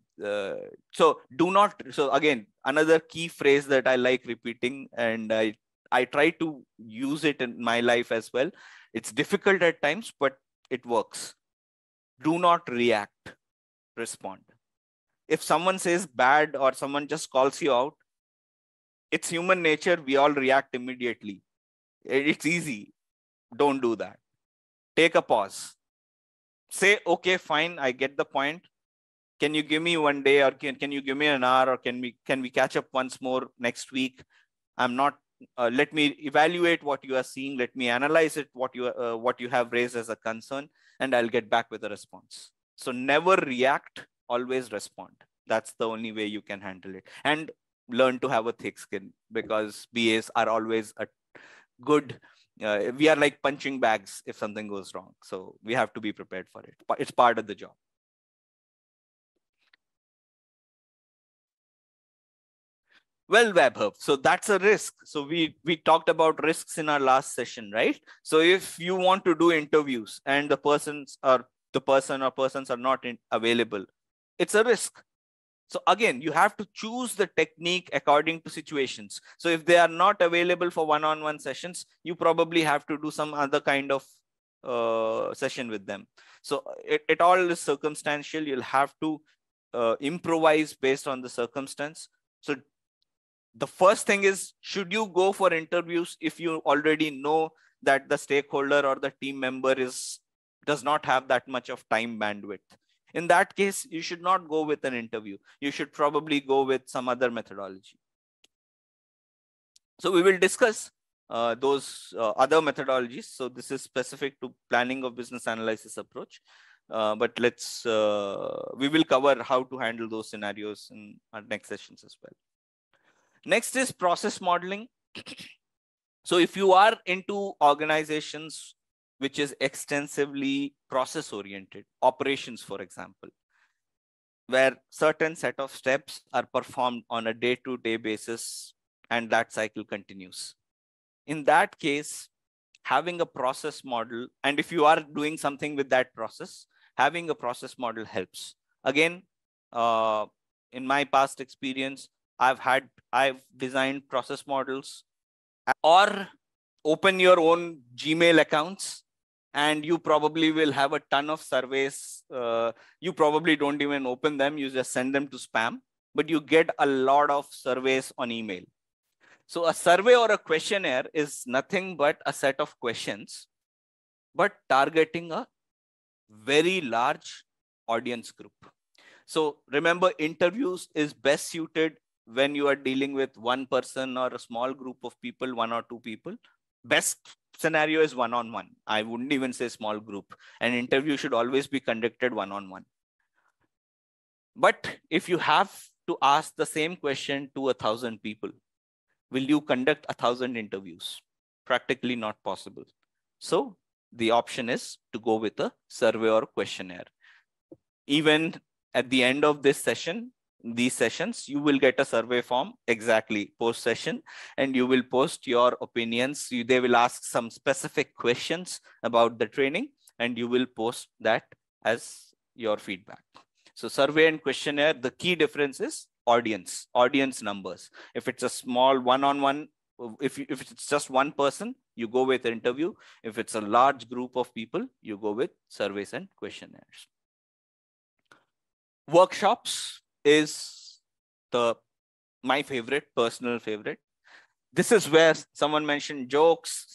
C: again, another key phrase that I like repeating, and I try to use it in my life as well. It's difficult at times, but it works. Do not react, respond. If someone says bad or someone just calls you out, it's human nature. We all react immediately. It's easy. Don't do that. Take a pause. Say, okay, fine, I get the point. Can you give me one day, or can you give me an hour, or can we catch up once more next week? I'm not. Let me evaluate what you are seeing. Let me analyze it, what you have raised as a concern, and I'll get back with a response. So never react, always respond. That's the only way you can handle it. And learn to have a thick skin, because BAs are always a good. We are like punching bags if something goes wrong. So we have to be prepared for it. It's part of the job. Well, Vaibhav, so that's a risk. So we talked about risks in our last session, right? So if you want to do interviews and the person or persons are not available, it's a risk. So again, you have to choose the technique according to situations. So if they are not available for one-on-one sessions, you probably have to do some other kind of session with them. So it all is circumstantial. You'll have to improvise based on the circumstance. So the first thing is, should you go for interviews if you already know that the stakeholder or the team member does not have that much of time bandwidth? In that case, you should not go with an interview. You should probably go with some other methodology. So we will discuss those other methodologies. So this is specific to planning of business analysis approach. But we will cover how to handle those scenarios in our next sessions as well. Next is process modeling. So if you are into organizations which is extensively process oriented, operations, for example, where certain set of steps are performed on a day-to-day basis and that cycle continues. In that case, having a process model, and if you are doing something with that process, having a process model helps. Again, in my past experience, I've designed process models. Or open your own Gmail accounts, and you probably will have a ton of surveys. You probably don't even open them. You just send them to spam, but you get a lot of surveys on email. So a survey or a questionnaire is nothing but a set of questions, but targeting a very large audience group. So remember, interviews is best suited when you are dealing with one person or a small group of people, 1 or 2 people. Best scenario is one-on-one. I wouldn't even say small group. An interview should always be conducted one-on-one. But if you have to ask the same question to 1,000 people, will you conduct 1,000 interviews? Practically not possible. So the option is to go with a survey or questionnaire. Even at the end of this session, these sessions, you will get a survey form exactly post session, and you will post your opinions. They will ask some specific questions about the training, and you will post that as your feedback. So survey and questionnaire, the key difference is audience numbers. If it's a small one-on-one, if it's just one person, you go with interview. If it's a large group of people, you go with surveys and questionnaires. Workshops is my personal favorite. This is where someone mentioned jokes,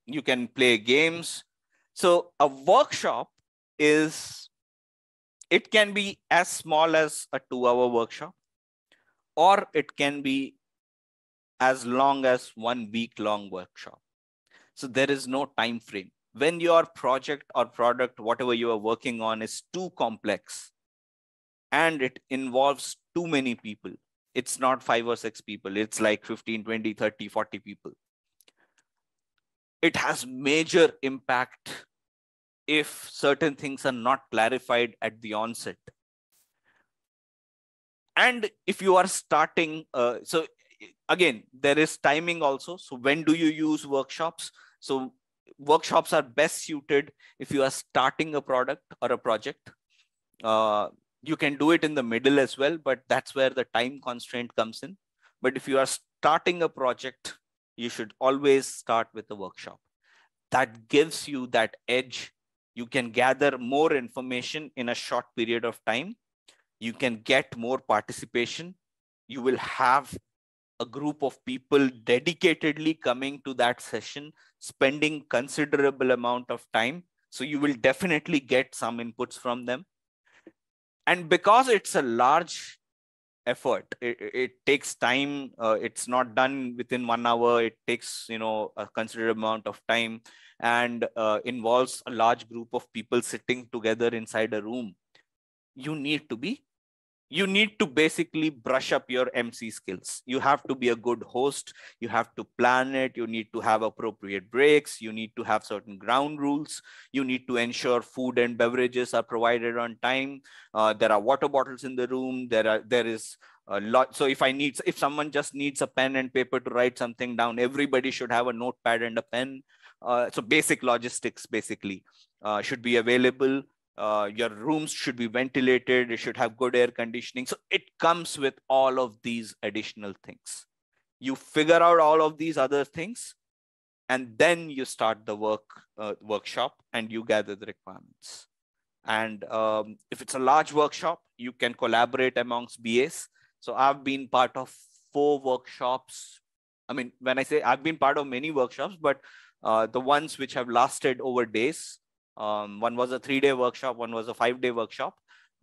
C: you can play games. So a workshop it can be as small as a 2-hour workshop, or it can be as long as 1 week-long workshop. So there is no time frame. When your project or product, whatever you are working on, is too complex and it involves too many people, it's not 5 or 6 people, it's like 15, 20, 30, 40 people. It has major impact if certain things are not clarified at the onset. And if you are starting, so again, there is timing also. So when do you use workshops? So workshops are best suited if you are starting a product or a project. You can do it in the middle as well, but that's where the time constraint comes in. But if you are starting a project, you should always start with a workshop. That gives you that edge. You can gather more information in a short period of time. You can get more participation. You will have a group of people dedicatedly coming to that session, spending considerable amount of time. So you will definitely get some inputs from them. And because it's a large effort, it takes time. It's not done within 1 hour. It takes, a considerable amount of time and involves a large group of people sitting together inside a room. You need to basically brush up your MC skills. You have to be a good host. You have to plan it. You need to have appropriate breaks. You need to have certain ground rules. You need to ensure food and beverages are provided on time. There are water bottles in the room. There is a lot. So if someone just needs a pen and paper to write something down, everybody should have a notepad and a pen. So basic logistics basically should be available. Your rooms should be ventilated. It should have good air conditioning. So it comes with all of these additional things. You figure out all of these other things, and then you start the workshop and you gather the requirements. And if it's a large workshop, you can collaborate amongst BAs. So I've been part of 4 workshops. I mean, when I say I've been part of many workshops, but the ones which have lasted over days, one was a 3-day workshop, one was a 5-day workshop,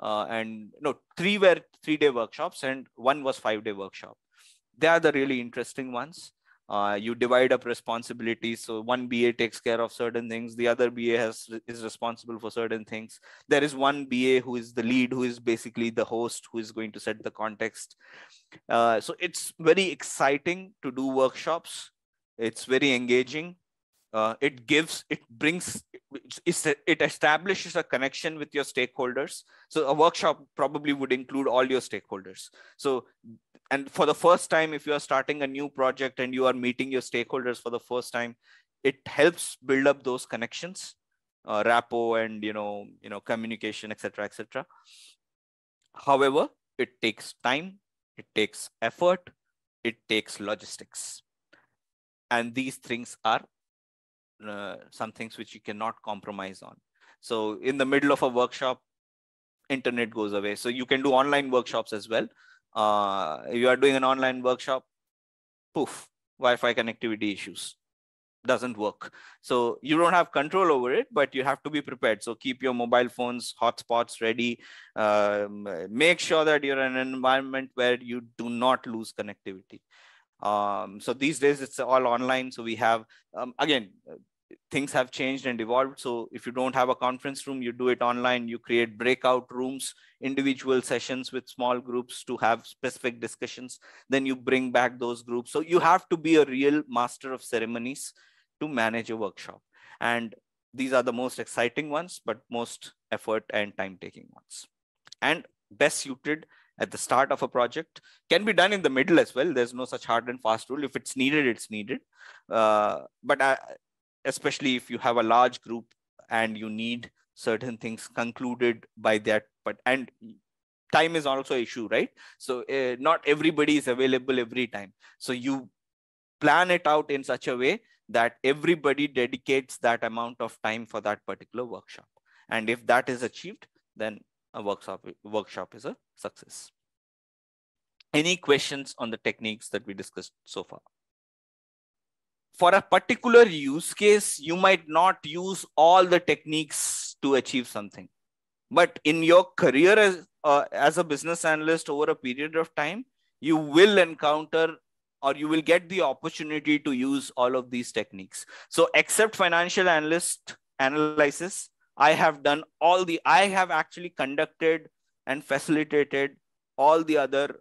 C: and no, 3 were 3-day workshops and 1 was 5-day workshop. They are the really interesting ones. You divide up responsibilities. So one BA takes care of certain things. The other BA is responsible for certain things. There is one BA who is the lead, who is basically the host, who is going to set the context. So it's very exciting to do workshops. It's very engaging. It establishes a connection with your stakeholders. So a workshop probably would include all your stakeholders. So, and for the first time, if you are starting a new project and you are meeting your stakeholders for the first time, it helps build up those connections, rapport and, communication, etc., etc. However, it takes time, it takes effort, it takes logistics. And these things are some things which you cannot compromise on. So in the middle of a workshop, internet goes away. So you can do online workshops as well. If you are doing an online workshop, poof, Wi-Fi connectivity issues, doesn't work. So you don't have control over it, but you have to be prepared. So keep your mobile phones, hotspots ready. Make sure that you're in an environment where you do not lose connectivity. So these days it's all online. So we have, again, things have changed and evolved. So if you don't have a conference room, you do it online. You create breakout rooms, individual sessions with small groups to have specific discussions. Then you bring back those groups. So you have to be a real master of ceremonies to manage a workshop. And these are the most exciting ones, but most effort and time-taking ones. And best suited at the start of a project, can be done in the middle as well. There's no such hard and fast rule. If it's needed, it's needed. Especially if you have a large group and you need certain things concluded by that, and time is also an issue, right? So not everybody is available every time. So you plan it out in such a way that everybody dedicates that amount of time for that particular workshop. And if that is achieved, then a workshop is a success. Any questions on the techniques that we discussed so far? For a particular use case, you might not use all the techniques to achieve something. But in your career as a business analyst over a period of time, you will encounter or you will get the opportunity to use all of these techniques. So except financial analysis, I have actually conducted and facilitated all the other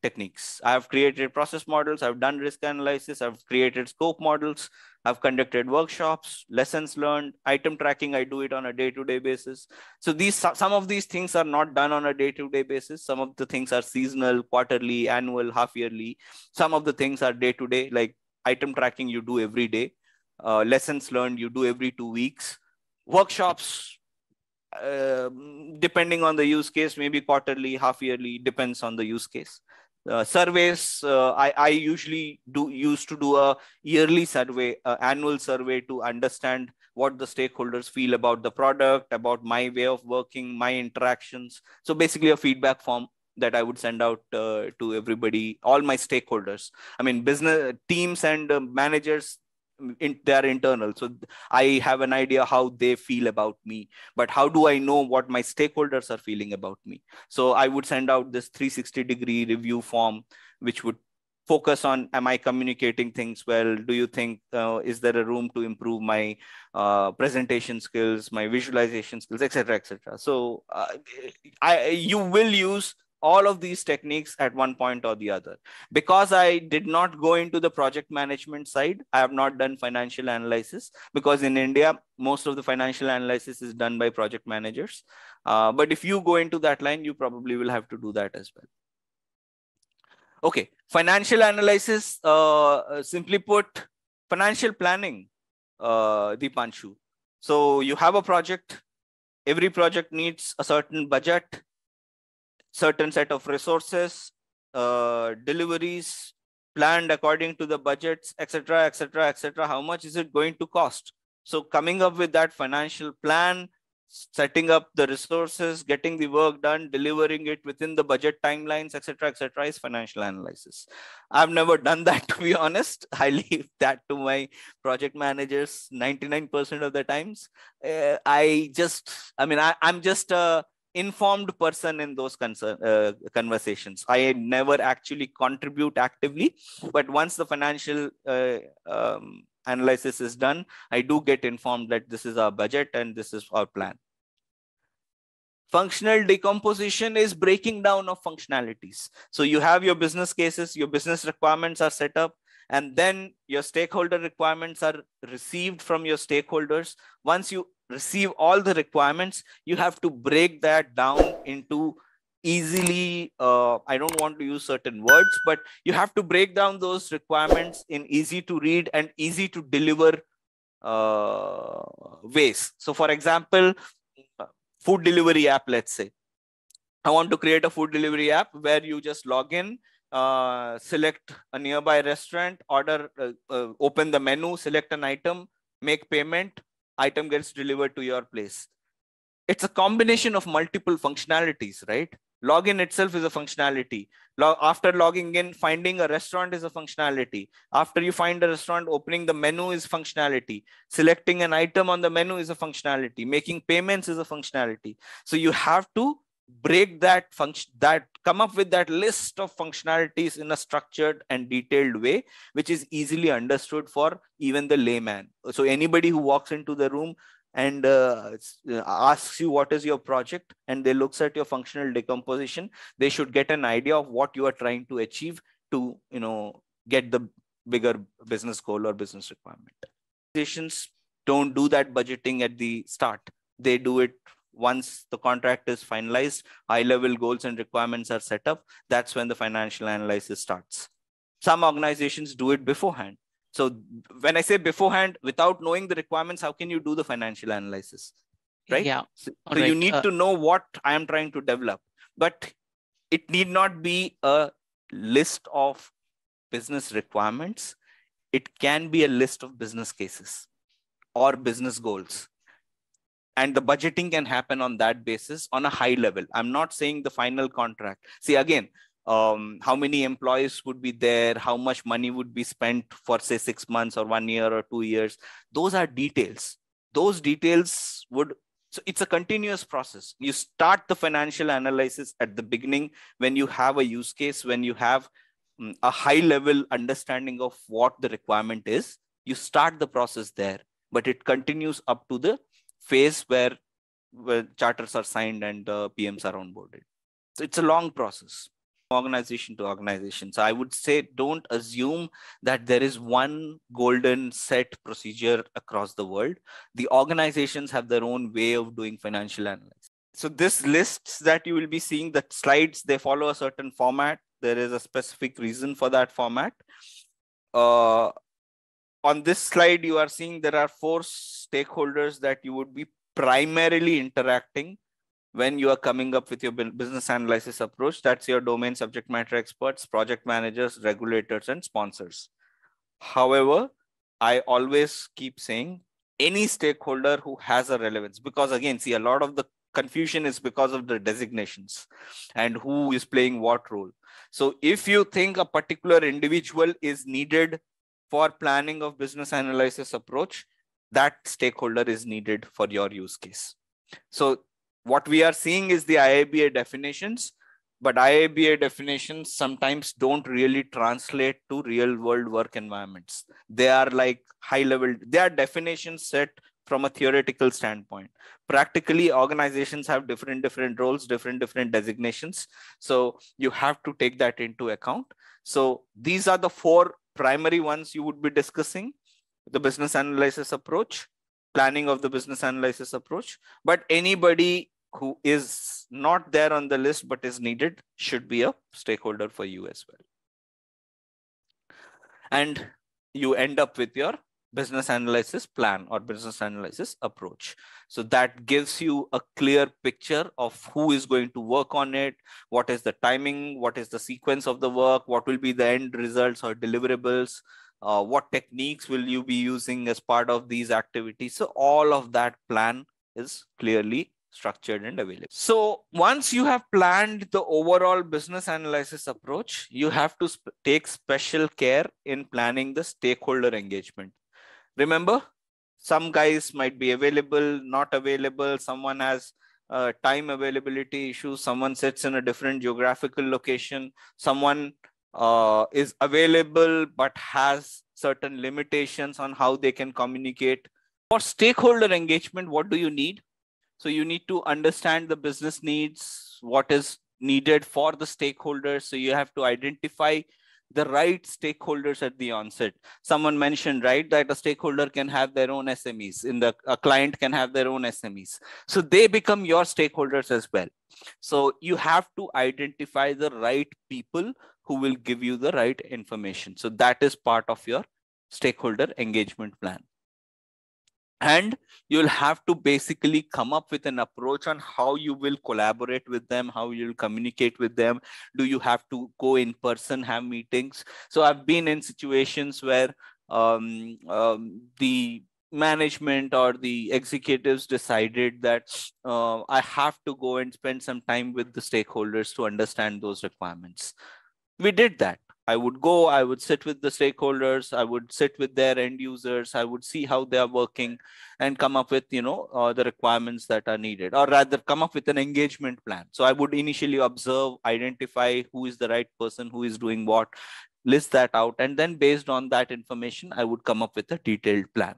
C: techniques. I have created process models, I've done risk analysis, I've created scope models, I've conducted workshops, lessons learned, item tracking. I do it on a day-to-day basis. So some of these things are not done on a day-to-day basis. Some of the things are seasonal, quarterly, annual, half-yearly. Some of the things are day-to-day, like item tracking you do every day. Lessons learned you do every 2 weeks. Workshops, depending on the use case, maybe quarterly, half-yearly, depends on the use case. Surveys, I usually used to do a yearly survey, annual survey, to understand what the stakeholders feel about the product, about my way of working, my interactions. So basically a feedback form that I would send out to everybody, all my stakeholders. I mean, business teams and managers, they are internal. So I have an idea how they feel about me, but how do I know what my stakeholders are feeling about me? So I would send out this 360-degree review form, which would focus on, am I communicating things well? Do you think, is there a room to improve my presentation skills, my visualization skills, etc., etc. So you will use all of these techniques at one point or the other. Because I did not go into the project management side, I have not done financial analysis, because in India, most of the financial analysis is done by project managers. But if you go into that line, you probably will have to do that as well. Okay, financial analysis, simply put, financial planning, Deepanshu. So you have a project, every project needs a certain budget, certain set of resources, deliveries planned according to the budgets, etc., etc., etc. How much is it going to cost? So coming up with that financial plan, setting up the resources, getting the work done, delivering it within the budget timelines, etc., etc., is financial analysis. I've never done that, to be honest. I leave that to my project managers 99% of the times. I'm just a informed person in those conversations. I never actually contribute actively, but once the financial analysis is done, I do get informed that this is our budget and this is our plan. Functional decomposition is breaking down of functionalities. So you have your business cases, your business requirements are set up, and then your stakeholder requirements are received from your stakeholders. Once you receive all the requirements, you have to break that down into easily, I don't want to use certain words, but you have to break down those requirements in easy to read and easy to deliver ways. So for example, food delivery app, let's say. I want to create a food delivery app where you just log in, select a nearby restaurant, order, open the menu, select an item, make payment, item gets delivered to your place. It's a combination of multiple functionalities, right? Login itself is a functionality. After logging in, finding a restaurant is a functionality. After you find a restaurant, opening the menu is functionality. Selecting an item on the menu is a functionality. Making payments is a functionality. So you have to break that come up with that list of functionalities in a structured and detailed way, which is easily understood for even the layman. So anybody who walks into the room and asks you what is your project, and they looks at your functional decomposition, they should get an idea of what you are trying to achieve to, get the bigger business goal or business requirement. Organizations don't do that budgeting at the start. They do it once the contract is finalized, high-level goals and requirements are set up. That's when the financial analysis starts. Some organizations do it beforehand. So when I say beforehand, without knowing the requirements, how can you do the financial analysis, right?
E: Yeah.
C: So you need to know what I am trying to develop, but it need not be a list of business requirements. It can be a list of business cases or business goals. And the budgeting can happen on that basis on a high level. I'm not saying the final contract. See, again, how many employees would be there, how much money would be spent for, say, 6 months or 1 year or 2 years. Those are details. Those details so it's a continuous process. You start the financial analysis at the beginning when you have a use case, when you have a high level understanding of what the requirement is, you start the process there, but it continues up to the phase where charters are signed and PMs are onboarded. So it's a long process, organization to organization. So I would say don't assume that there is one golden set procedure across the world. The organizations have their own way of doing financial analysis. So this lists that you will be seeing, the slides, they follow a certain format. There is a specific reason for that format. On this slide, you are seeing there are 4 stakeholders that you would be primarily interacting when you are coming up with your business analysis approach. That's your domain subject matter experts, project managers, regulators, and sponsors. However, I always keep saying any stakeholder who has a relevance, because again, see, a lot of the confusion is because of the designations and who is playing what role. So if you think a particular individual is needed for planning of business analysis approach, that stakeholder is needed for your use case. So what we are seeing is the IIBA definitions, but IIBA definitions sometimes don't really translate to real world work environments. They are like high level, they are definitions set from a theoretical standpoint. Practically, organizations have different roles, different designations. So you have to take that into account. So these are the 4 primary ones you would be discussing: the business analysis approach, planning of the business analysis approach. But anybody who is not there on the list but is needed should be a stakeholder for you as well. And you end up with your business analysis plan or business analysis approach. So that gives you a clear picture of who is going to work on it, what is the timing, what is the sequence of the work, what will be the end results or deliverables, what techniques will you be using as part of these activities. So all of that plan is clearly structured and available. So once you have planned the overall business analysis approach, you have to take special care in planning the stakeholder engagement. Remember, some guys might be available, not available. Someone has time availability issues. Someone sits in a different geographical location. Someone is available but has certain limitations on how they can communicate. For stakeholder engagement, what do you need? So you need to understand the business needs, what is needed for the stakeholders. So you have to identify the right stakeholders at the onset. Someone mentioned, right, that a stakeholder can have their own SMEs, a client can have their own SMEs. So they become your stakeholders as well. So you have to identify the right people who will give you the right information. So that is part of your stakeholder engagement plan. And you'll have to basically come up with an approach on how you will collaborate with them, how you'll communicate with them. Do you have to go in person, have meetings? So I've been in situations where the management or the executives decided that I have to go and spend some time with the stakeholders to understand those requirements. We did that. I would go, I would sit with the stakeholders, I would sit with their end users, I would see how they are working and come up with, the requirements that are needed, or rather come up with an engagement plan. So I would initially observe, identify who is the right person, who is doing what, list that out. And then based on that information, I would come up with a detailed plan.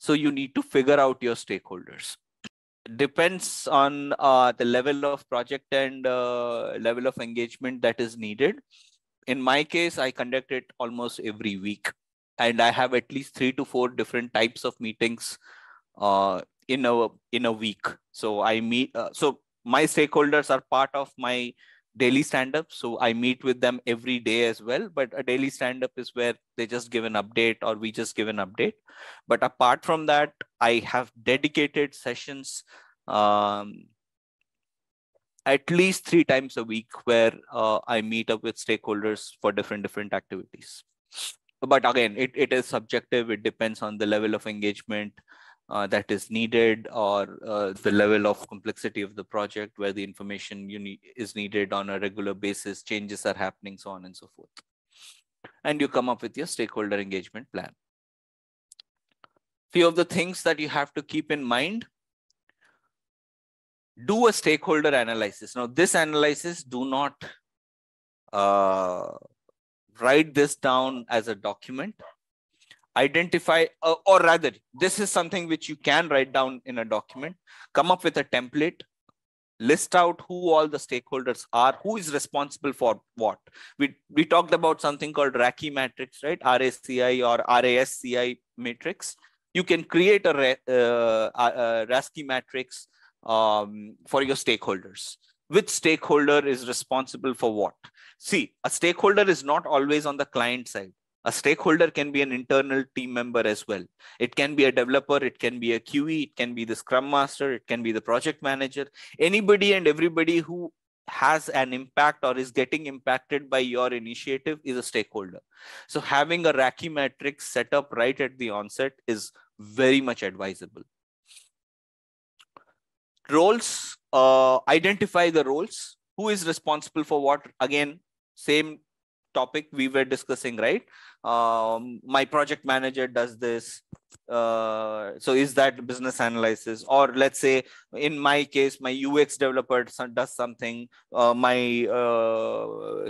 C: So you need to figure out your stakeholders. Depends on the level of project and level of engagement that is needed. In my case, I conduct it almost every week, and I have at least 3 to 4 different types of meetings in a week. So I meet. So my stakeholders are part of my daily stand-up. So I meet with them every day as well. But a daily stand-up is where they just give an update or we just give an update. But apart from that, I have dedicated sessions at least 3 times a week where I meet up with stakeholders for different activities. But again, it is subjective. It depends on the level of engagement that is needed, or the level of complexity of the project, where the information is needed on a regular basis, changes are happening, so on and so forth. And you come up with your stakeholder engagement plan. Few of the things that you have to keep in mind: do a stakeholder analysis. Now, this analysis, do not write this down as a document, identify, or rather, this is something which you can write down in a document, come up with a template, list out who all the stakeholders are, who is responsible for what. We talked about something called RACI matrix, right? RACI or RASCI matrix. You can create a RASCI matrix for your stakeholders. Which stakeholder is responsible for what? See, a stakeholder is not always on the client side. A stakeholder can be an internal team member as well. It can be a developer, it can be a QE, it can be the Scrum Master, it can be the project manager. Anybody and everybody who has an impact or is getting impacted by your initiative is a stakeholder. So having a RACI matrix set up right at the onset is very much advisable. Roles, identify the roles. Who is responsible for what? Again, same topic we were discussing, right? My project manager does this. So is that business analysis? Or let's say in my case, my UX developer does something. My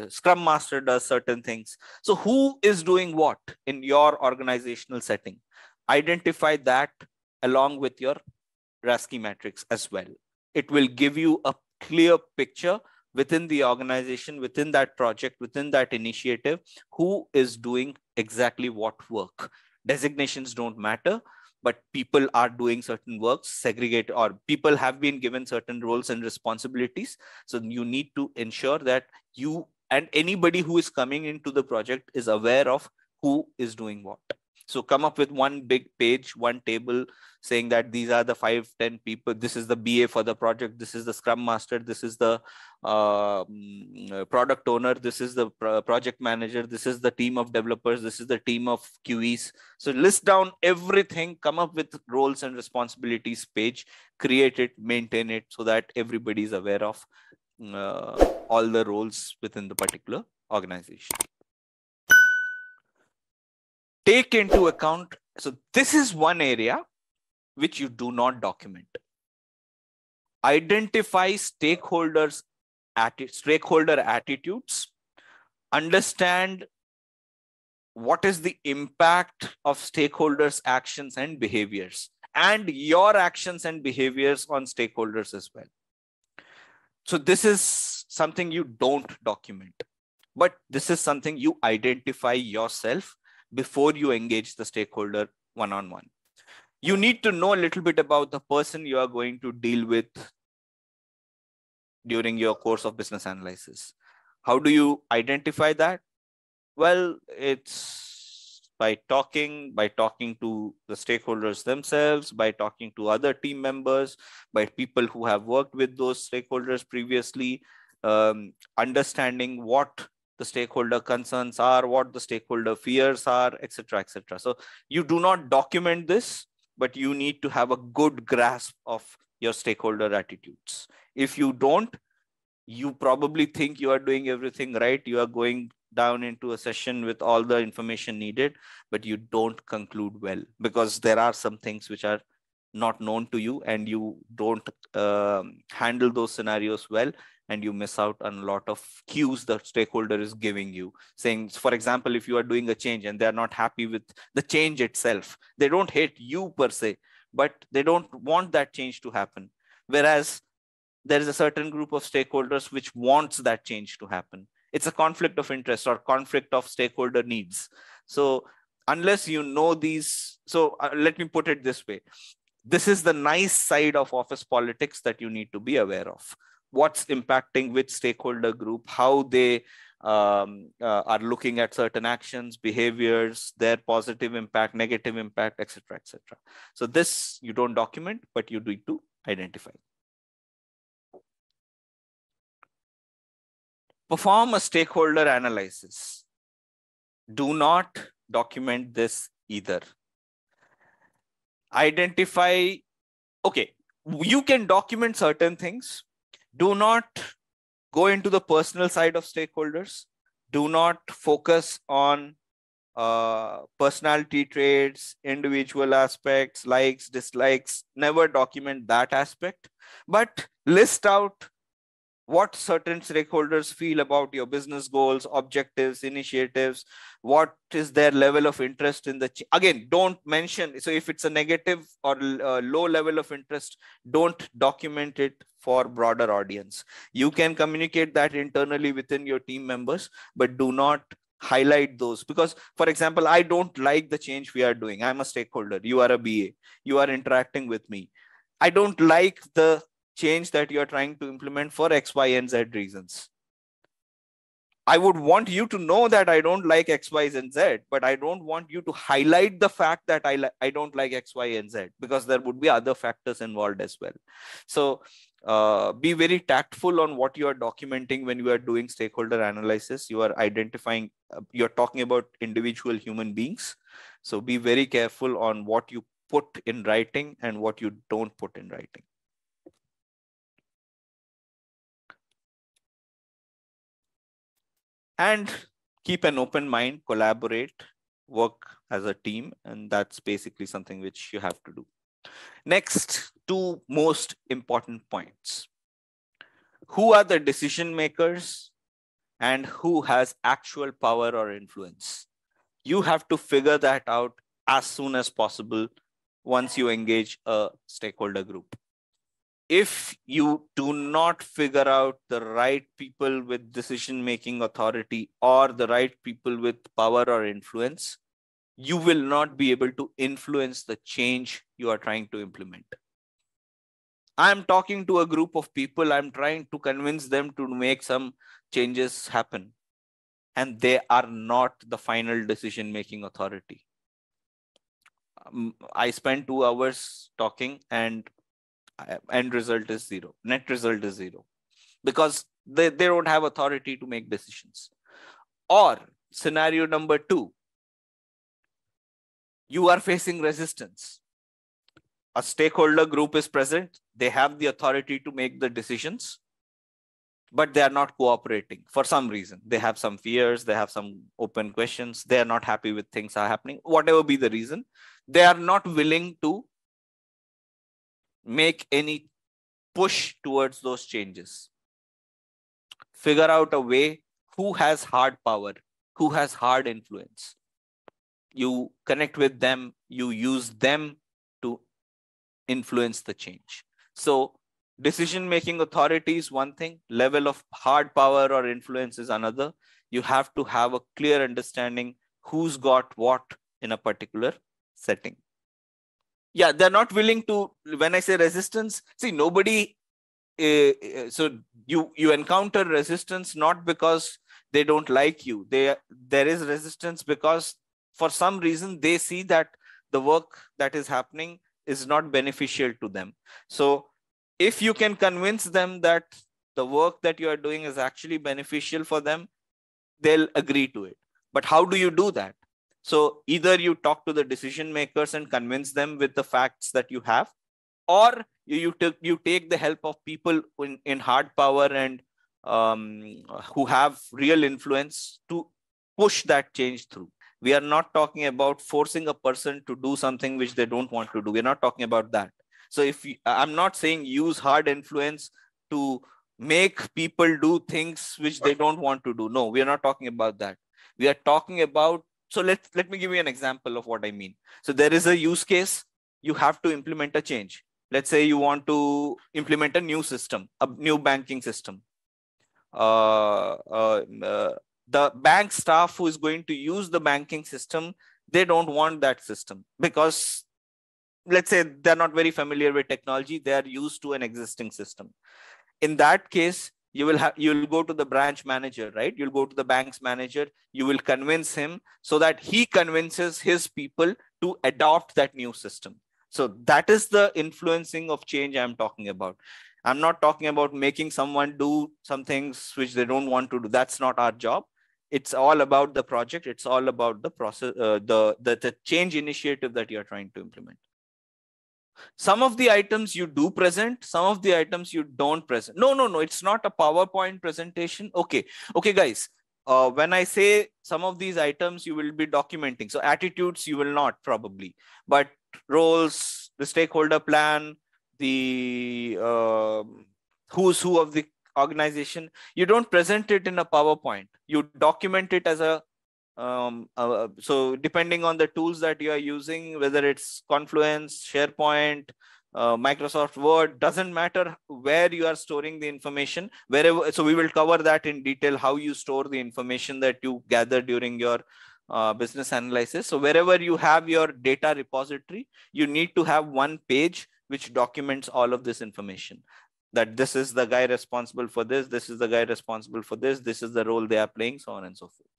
C: Scrum Master does certain things. So who is doing what in your organizational setting? Identify that along with your RASCI matrix as well. It will give you a clear picture within the organization, within that project, within that initiative, who is doing exactly what work. Designations don't matter, but people are doing certain works, segregate, or people have been given certain roles and responsibilities. So you need to ensure that you and anybody who is coming into the project is aware of who is doing what. So come up with one big page, one table saying that these are the 5-10 people. This is the BA for the project. This is the Scrum Master. This is the product owner. This is the project manager. This is the team of developers. This is the team of QEs. So list down everything, come up with roles and responsibilities page, create it, maintain it so that everybody is aware of all the roles within the particular organization. Take into account, so this is one area which you do not document. Identify stakeholder attitudes, understand what is the impact of stakeholders' actions and behaviors, and your actions and behaviors on stakeholders as well. So this is something you don't document, but this is something you identify yourself before you engage the stakeholder one-on-one. You need to know a little bit about the person you are going to deal with during your course of business analysis. How do you identify that? Well, it's by talking to the stakeholders themselves, by talking to other team members, by people who have worked with those stakeholders previously, understanding what the stakeholder concerns are, what the stakeholder fears are, etc., etc. So you do not document this, but you need to have a good grasp of your stakeholder attitudes. If you don't, you probably think you are doing everything right. You are going down into a session with all the information needed, but you don't conclude well because there are some things which are not known to you and you don't handle those scenarios well, and you miss out on a lot of cues the stakeholder is giving you, saying, for example, if you are doing a change and they're not happy with the change itself, they don't hate you per se, but they don't want that change to happen. Whereas there is a certain group of stakeholders which wants that change to happen. It's a conflict of interest or conflict of stakeholder needs. So unless you know these, so let me put it this way. This is the nice side of office politics that you need to be aware of. What's impacting which stakeholder group, how they are looking at certain actions, behaviors, their positive impact, negative impact, etc., etc. So this you don't document, but you need to identify. Perform a stakeholder analysis. Do not document this either. Identify, okay, you can document certain things. Do not go into the personal side of stakeholders. Do not focus on personality traits, individual aspects, likes, dislikes. Never document that aspect, but list out what certain stakeholders feel about your business goals, objectives, initiatives, what is their level of interest in the again, don't mention. So if it's a negative or low level of interest, don't document it for broader audience. You can communicate that internally within your team members, but do not highlight those, because for example, I don't like the change we are doing. I'm a stakeholder, you are a BA, you are interacting with me. I don't like the change that you're trying to implement for X, Y, and Z reasons. I would want you to know that I don't like X, Y, and Z, but I don't want you to highlight the fact that I don't like X, Y, and Z, because there would be other factors involved as well. So be very tactful on what you are documenting when you are doing stakeholder analysis. You are identifying, you're talking about individual human beings. So be very careful on what you put in writing and what you don't put in writing. And keep an open mind, collaborate, work as a team. And that's basically something which you have to do. Next, two most important points. Who are the decision makers and who has actual power or influence? You have to figure that out as soon as possible once you engage a stakeholder group. If you do not figure out the right people with decision-making authority or the right people with power or influence, you will not be able to influence the change you are trying to implement. I'm talking to a group of people, I'm trying to convince them to make some changes happen, and they are not the final decision-making authority. I spent 2 hours talking and end result is 0. Net result is 0 because they don't have authority to make decisions. Or scenario number 2, you are facing resistance. A stakeholder group is present. They have the authority to make the decisions, but they are not cooperating for some reason. They have some fears. They have some open questions. They are not happy with things are happening. Whatever be the reason, they are not willing to make any push towards those changes. Figure out a way who has hard power, who has hard influence. You connect with them, you use them to influence the change. So decision-making authority is one thing, level of hard power or influence is another. You have to have a clear understanding who's got what in a particular setting. Yeah, they're not willing to, when I say resistance, see, nobody, so you encounter resistance not because they don't like you. There is resistance because for some reason they see that the work that is happening is not beneficial to them. So if you can convince them that the work that you are doing is actually beneficial for them, they'll agree to it. But how do you do that? So either you talk to the decision makers and convince them with the facts that you have, or you take the help of people in hard power and who have real influence to push that change through. We are not talking about forcing a person to do something which they don't want to do. We're not talking about that. So I'm not saying use hard influence to make people do things which they don't want to do. No, we are not talking about that. We are talking about, so let me give you an example of what I mean. So there is a use case, you have to implement a change. Let's say you want to implement a new system, a new banking system. The bank staff who is going to use the banking system, they don't want that system because, let's say, they're not very familiar with technology. They are used to an existing system. In that case, you'll go to the branch manager, right? You'll go to the bank's manager. You will convince him so that he convinces his people to adopt that new system. So that is the influencing of change I'm talking about. I'm not talking about making someone do some things which they don't want to do. That's not our job. It's all about the project. It's all about the process, the change initiative that you're trying to implement. Some of the items you do present, some of the items you don't present. No, it's not a PowerPoint presentation. Okay, guys. When I say some of these items you will be documenting, so attitudes you will not probably, but roles, the stakeholder plan, the who's who of the organization, you don't present it in a PowerPoint. You document it as a so depending on the tools that you are using, whether it's Confluence, SharePoint, Microsoft Word, doesn't matter where you are storing the information, wherever. So we will cover that in detail, how you store the information that you gather during your business analysis. So wherever you have your data repository, you need to have one page which documents all of this information. That this is the guy responsible for this, this is the guy responsible for this, this is the role they are playing, so on and so forth.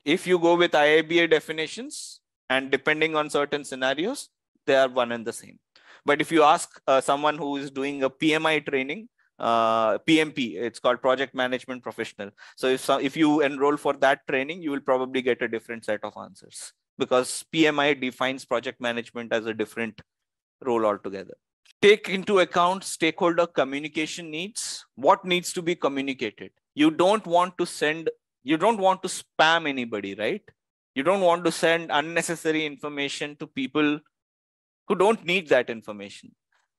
C: If you go with IIBA definitions, and depending on certain scenarios, they are one and the same. But if you ask someone who is doing a PMI training, PMP, it's called Project Management Professional. So if you enroll for that training, you will probably get a different set of answers, because PMI defines project management as a different role altogether. Take into account stakeholder communication needs. What needs to be communicated? You don't want to spam anybody, right? You don't want to send unnecessary information to people who don't need that information.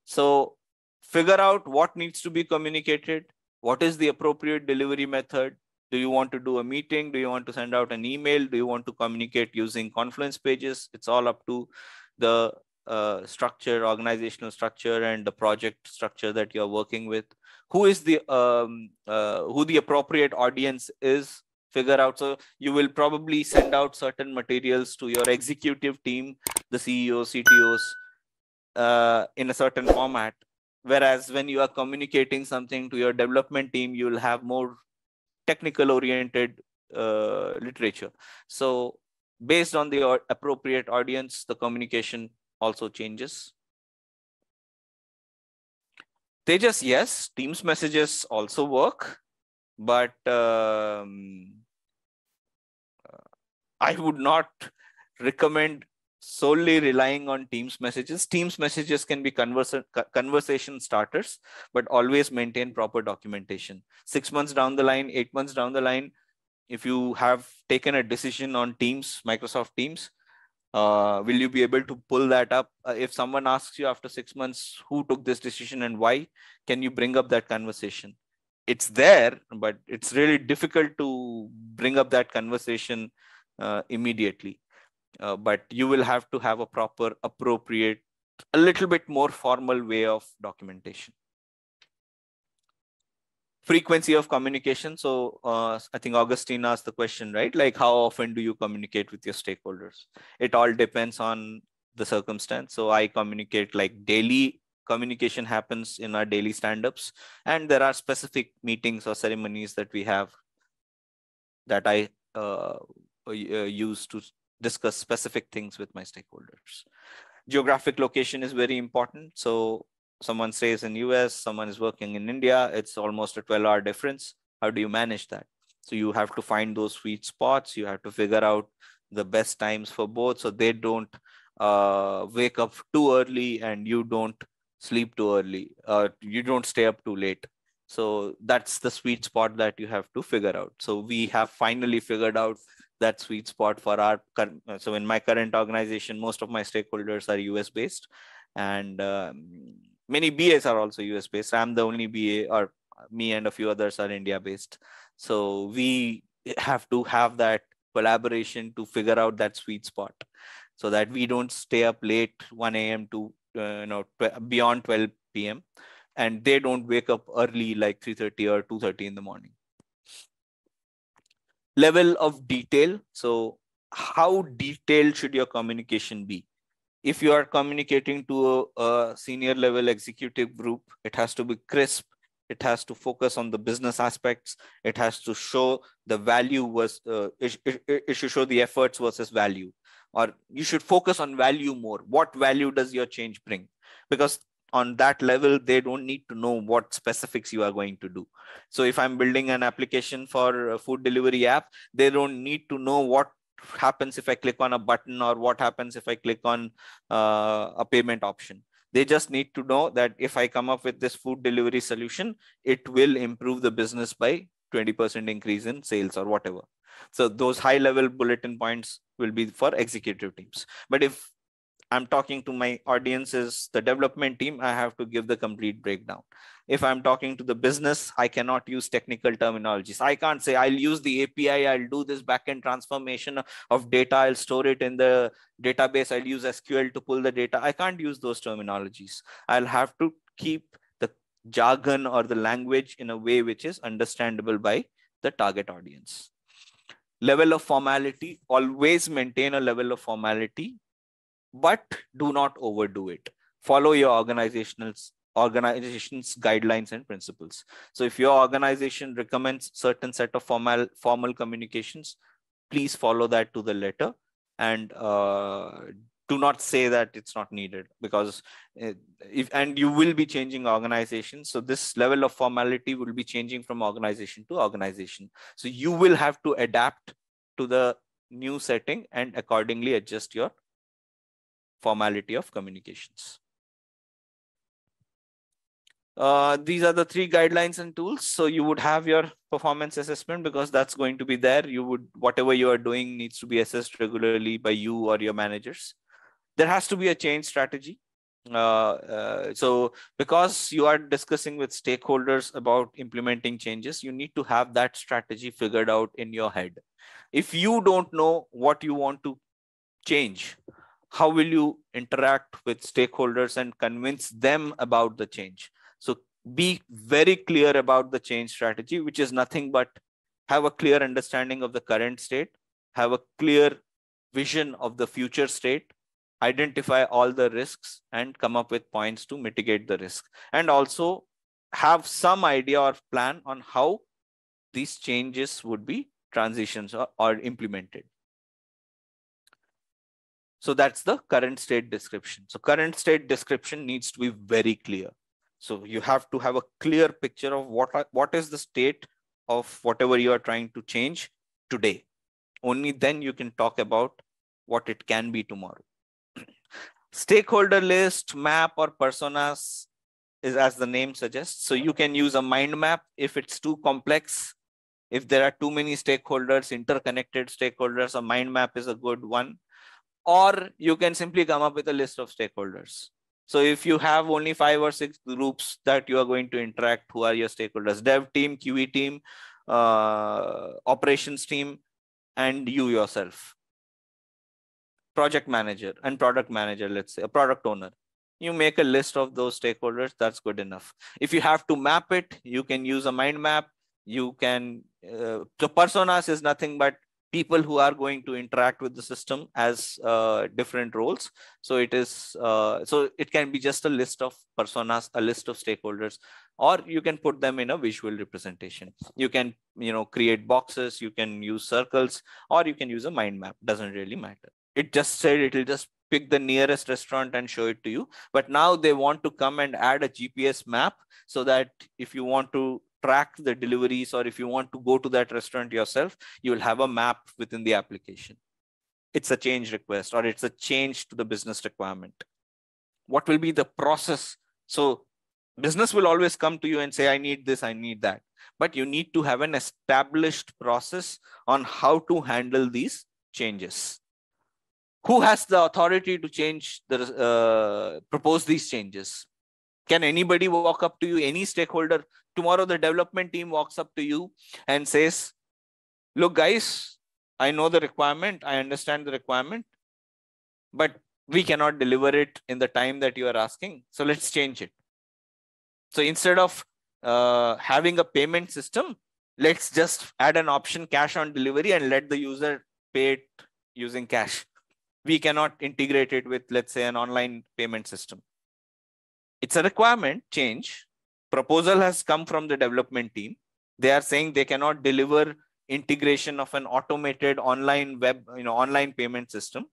C: So figure out what needs to be communicated. What is the appropriate delivery method? Do you want to do a meeting? Do you want to send out an email? Do you want to communicate using Confluence pages? It's all up to the structure, organizational structure, and the project structure that you're working with. Who is the who the appropriate audience is? Figure out. So you will probably send out certain materials to your executive team, the CEOs, CTOs, in a certain format. Whereas when you are communicating something to your development team, you will have more technical oriented literature. So based on the appropriate audience, the communication also changes. Tejas, yes, Teams messages also work, but I would not recommend solely relying on Teams messages. Teams messages can be conversation starters, but always maintain proper documentation. 6 months down the line, 8 months down the line, if you have taken a decision on Teams, Microsoft Teams, will you be able to pull that up? If someone asks you after 6 months, who took this decision and why, can you bring up that conversation? It's there, but it's really difficult to bring up that conversation immediately. But you will have to have a proper, appropriate, a little bit more formal way of documentation. Frequency of communication. So I think Augustine asked the question, right? Like, how often do you communicate with your stakeholders? It all depends on the circumstance. So I communicate like daily. Communication happens in our daily stand-ups, and there are specific meetings or ceremonies that we have that I use to discuss specific things with my stakeholders. Geographic location is very important. So someone stays in US, someone is working in India, it's almost a 12-hour difference. How do you manage that? So you have to find those sweet spots. You have to figure out the best times for both, so they don't wake up too early and you don't sleep too early, you don't stay up too late. So that's the sweet spot that you have to figure out. So we have finally figured out that sweet spot for our current. So in my current organization, most of my stakeholders are US based, and many BAs are also US based. I'm the only BA, or me and a few others are India based. So we have to have that collaboration to figure out that sweet spot, so that we don't stay up late 1 a.m. to beyond 12 p.m. and they don't wake up early like 3:30 or 2:30 in the morning. Level of detail. So how detailed should your communication be? If you are communicating to a senior level executive group, it has to be crisp. It has to focus on the business aspects. It has to show the value it should show the efforts versus value. Or you should focus on value more. What value does your change bring? Because on that level, they don't need to know what specifics you are going to do. So if I'm building an application for a food delivery app, they don't need to know what happens if I click on a button or what happens if I click on a payment option. They just need to know that if I come up with this food delivery solution, it will improve the business by 20% increase in sales or whatever. So those high level bulletin points will be for executive teams. But if I'm talking to my audiences, the development team, I have to give the complete breakdown. If I'm talking to the business, I cannot use technical terminologies. I can't say I'll use the API, I'll do this backend transformation of data, I'll store it in the database, I'll use SQL to pull the data. I can't use those terminologies. I'll have to keep the jargon or the language in a way which is understandable by the target audience. Level of formality, always maintain a level of formality, but do not overdo it. Follow your organization's guidelines and principles. So if your organization recommends certain set of formal communications, please follow that to the letter, and do not say that it's not needed, because and you will be changing organizations. So this level of formality will be changing from organization to organization. So you will have to adapt to the new setting and accordingly adjust your formality of communications. These are the 3 guidelines and tools. So you would have your performance assessment, because that's going to be there. You would, whatever you are doing needs to be assessed regularly by you or your managers. There has to be a change strategy. So because you are discussing with stakeholders about implementing changes, you need to have that strategy figured out in your head. If you don't know what you want to change, how will you interact with stakeholders and convince them about the change? So be very clear about the change strategy, which is nothing but have a clear understanding of the current state, have a clear vision of the future state, identify all the risks and come up with points to mitigate the risk, and also have some idea or plan on how these changes would be transitions or implemented. So that's the current state description. So current state description needs to be very clear. So you have to have a clear picture of what is the state of whatever you are trying to change today. Only then you can talk about what it can be tomorrow. Stakeholder list, map, or personas is as the name suggests. So you can use a mind map if it's too complex. If there are too many stakeholders, interconnected stakeholders, a mind map is a good one. Or you can simply come up with a list of stakeholders. So if you have only 5 or 6 groups that you are going to interact, who are your stakeholders? Dev team, QE team, operations team, and you yourself. Project manager and product manager, let's say a product owner. You make a list of those stakeholders, that's good enough. If you have to map it, you can use a mind map. You can, the personas is nothing but people who are going to interact with the system as different roles. So it is, so it can be just a list of personas, a list of stakeholders, or you can put them in a visual representation. You can, create boxes, you can use circles, or you can use a mind map, doesn't really matter. It just said it will just pick the nearest restaurant and show it to you. But now they want to come and add a GPS map so that if you want to track the deliveries or if you want to go to that restaurant yourself, you will have a map within the application. It's a change request or it's a change to the business requirement. What will be the process? So business will always come to you and say, I need this, I need that. But you need to have an established process on how to handle these changes. Who has the authority to change the propose these changes? Can anybody walk up to you, any stakeholder? Tomorrow the development team walks up to you and says, look guys, I know the requirement, I understand the requirement, but we cannot deliver it in the time that you are asking. So let's change it. So instead of having a payment system, let's just add an option cash on delivery and let the user pay it using cash. We cannot integrate it with, let's say, an online payment system. It's a requirement change. Proposal has come from the development team. They are saying they cannot deliver integration of an automated online web, online payment system.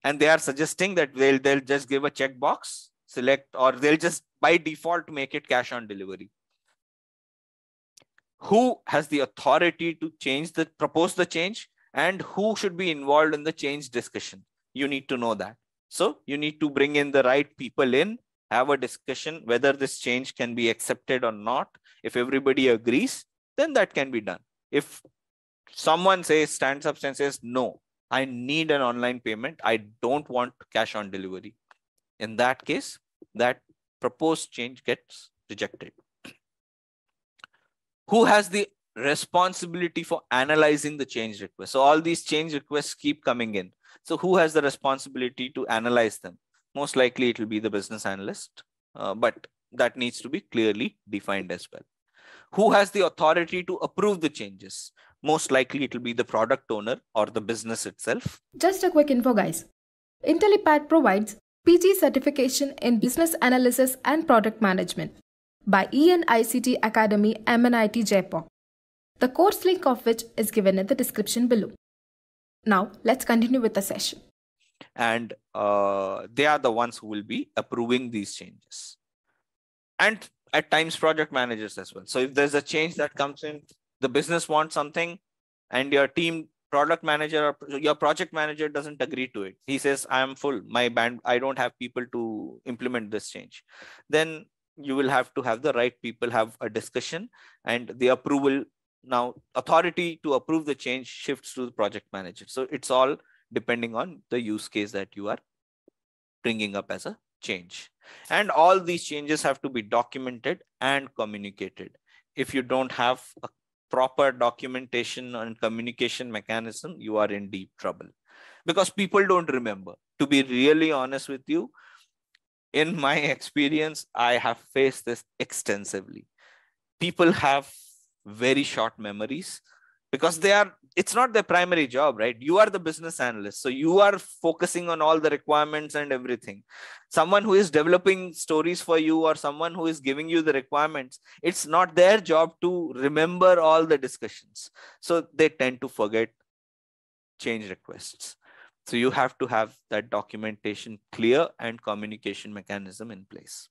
C: And they are suggesting that they'll just give a checkbox, select, or they'll just by default make it cash on delivery. Who has the authority to propose the change? And who should be involved in the change discussion? You need to know that. So you need to bring in the right people in, have a discussion whether this change can be accepted or not. If everybody agrees, then that can be done. If someone stands up and says, no, I need an online payment. I don't want cash on delivery. In that case, that proposed change gets rejected. Who has the responsibility for analyzing the change request? So all these change requests keep coming in. So who has the responsibility to analyze them? Most likely it will be the business analyst, but that needs to be clearly defined as well. Who has the authority to approve the changes? Most likely it will be the product owner or the business itself.
D: Just a quick info, guys. Intellipaat provides PG certification in Business Analysis and Product Management by IICT Academy MNIT Jaipur. The course link of which is given in the description below. Now, let's continue with the session.
C: And they are the ones who will be approving these changes. And at times, project managers as well. So if there's a change that comes in, the business wants something, and your team product manager or your project manager doesn't agree to it. He says, I am full, I don't have people to implement this change. Then you will have to have the right people have a discussion, and the approval, now authority to approve the change shifts to the project manager. So it's all depending on the use case that you are bringing up as a change. And all these changes have to be documented and communicated. If you don't have a proper documentation and communication mechanism, you are in deep trouble, because people don't remember. To be really honest with you, in my experience, I have faced this extensively. People have very short memories because it's not their primary job, right? You are the business analyst. So you are focusing on all the requirements and everything. Someone who is developing stories for you or someone who is giving you the requirements, it's not their job to remember all the discussions. So they tend to forget change requests. So you have to have that documentation clear and communication mechanism in place.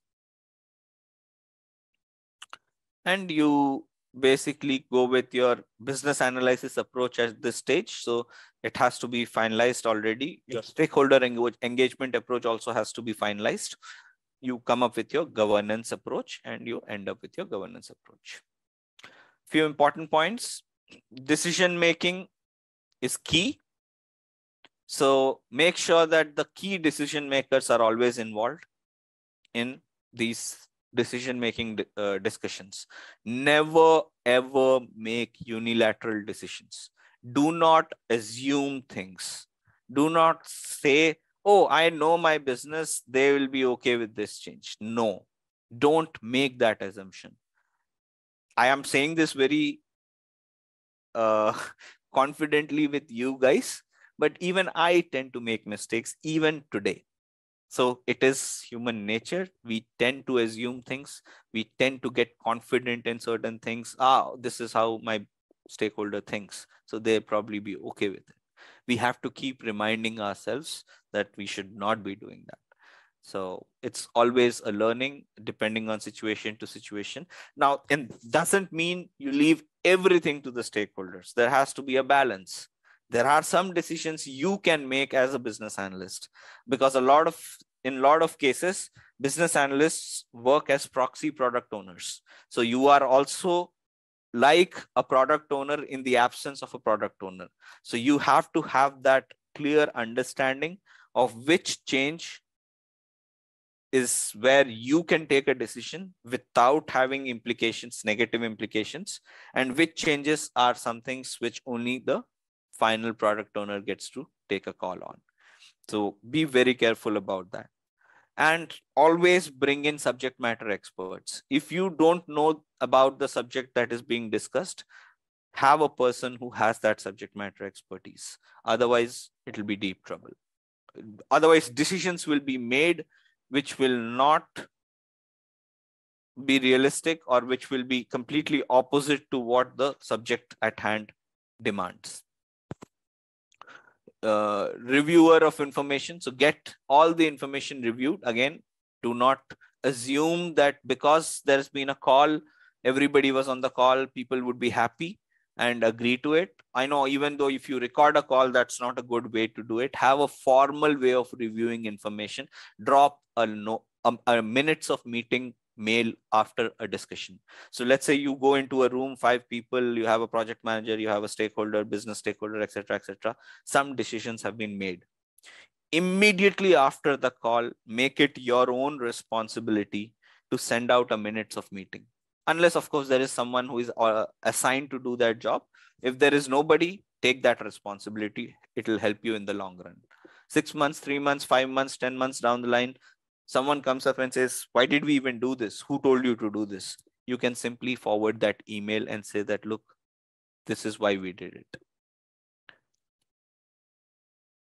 C: And you basically go with your business analysis approach at this stage. So it has to be finalized already. Your stakeholder engagement approach also has to be finalized. You come up with your governance approach and you end up with your governance approach. Few important points. Decision making is key. So make sure that the key decision makers are always involved in these decision-making discussions. Never, ever make unilateral decisions. Do not assume things. Do not say, oh, I know my business, they will be okay with this change. No, don't make that assumption. I am saying this very confidently with you guys, but even I tend to make mistakes even today. So it is human nature. We tend to assume things. We tend to get confident in certain things. This is how my stakeholder thinks. So they'll probably be okay with it. We have to keep reminding ourselves that we should not be doing that. So it's always a learning depending on situation to situation. Now, it doesn't mean you leave everything to the stakeholders. There has to be a balance. There are some decisions you can make as a business analyst, because in a lot of cases, business analysts work as proxy product owners. So you are also like a product owner in the absence of a product owner. So you have to have that clear understanding of which change is where you can take a decision without having implications, negative implications, and which changes are some things which only the final product owner gets to take a call on. So be very careful about that. And always bring in subject matter experts. If you don't know about the subject that is being discussed, have a person who has that subject matter expertise. Otherwise, it will be deep trouble. Otherwise, decisions will be made which will not be realistic or which will be completely opposite to what the subject at hand demands. Reviewer of information. So get all the information reviewed. Again, do not assume that because there's been a call, everybody was on the call, people would be happy and agree to it. I know, even though if you record a call, that's not a good way to do it. Have a formal way of reviewing information. Drop a minutes of meeting mail after a discussion. So let's say you go into a room, 5 people, you have a project manager, you have a stakeholder, business stakeholder, etc., etc. Some decisions have been made. Immediately after the call, make it your own responsibility to send out a minutes of meeting. Unless, of course, there is someone who is assigned to do that job. If there is nobody, take that responsibility. It will help you in the long run. 6 months, 3 months, 5 months, 10 months down the line, someone comes up and says, why did we even do this? Who told you to do this? You can simply forward that email and say that, look, this is why we did it.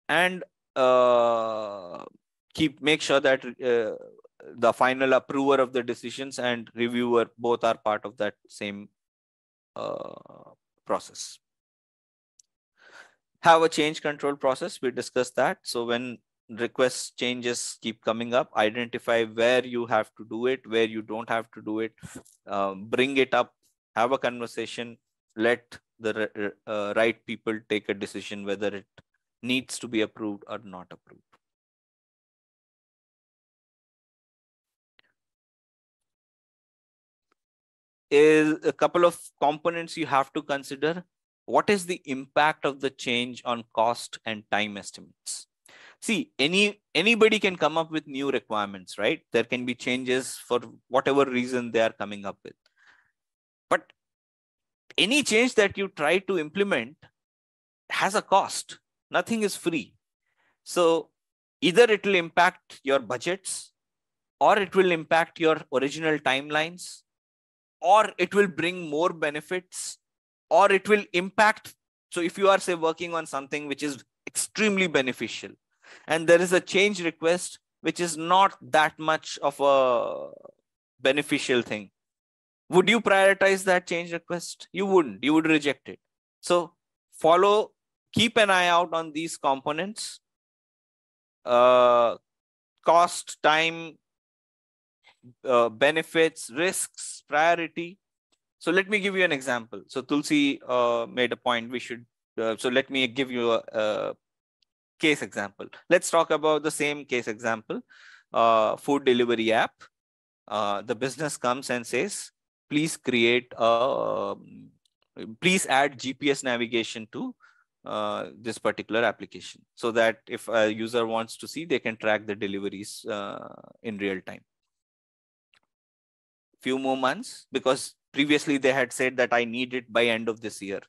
C: And make sure that the final approver of the decisions and reviewer both are part of that same process. Have a change control process. We discussed that. So when request changes keep coming up, identify where you have to do it, where you don't have to do it, bring it up, have a conversation, let the right people take a decision whether it needs to be approved or not approved. Is a couple of components you have to consider. What is the impact of the change on cost and time estimates? See, anybody can come up with new requirements, right? There can be changes for whatever reason they are coming up with. But any change that you try to implement has a cost. Nothing is free. So either it will impact your budgets, or it will impact your original timelines, or it will bring more benefits, or it will impact. So if you are, say, working on something which is extremely beneficial, and there is a change request which is not that much of a beneficial thing, would you prioritize that change request? You wouldn't. You would reject it. So keep an eye out on these components. Cost, time, benefits, risks, priority. So let me give you an example. So Tulsi made a point. We should. So let me give you a case example. Let's talk about the same case example. Food delivery app. The business comes and says, please please add GPS navigation to this particular application, so that if a user wants to see, they can track the deliveries in real time. Few more months, because previously they had said that I need it by end of this year.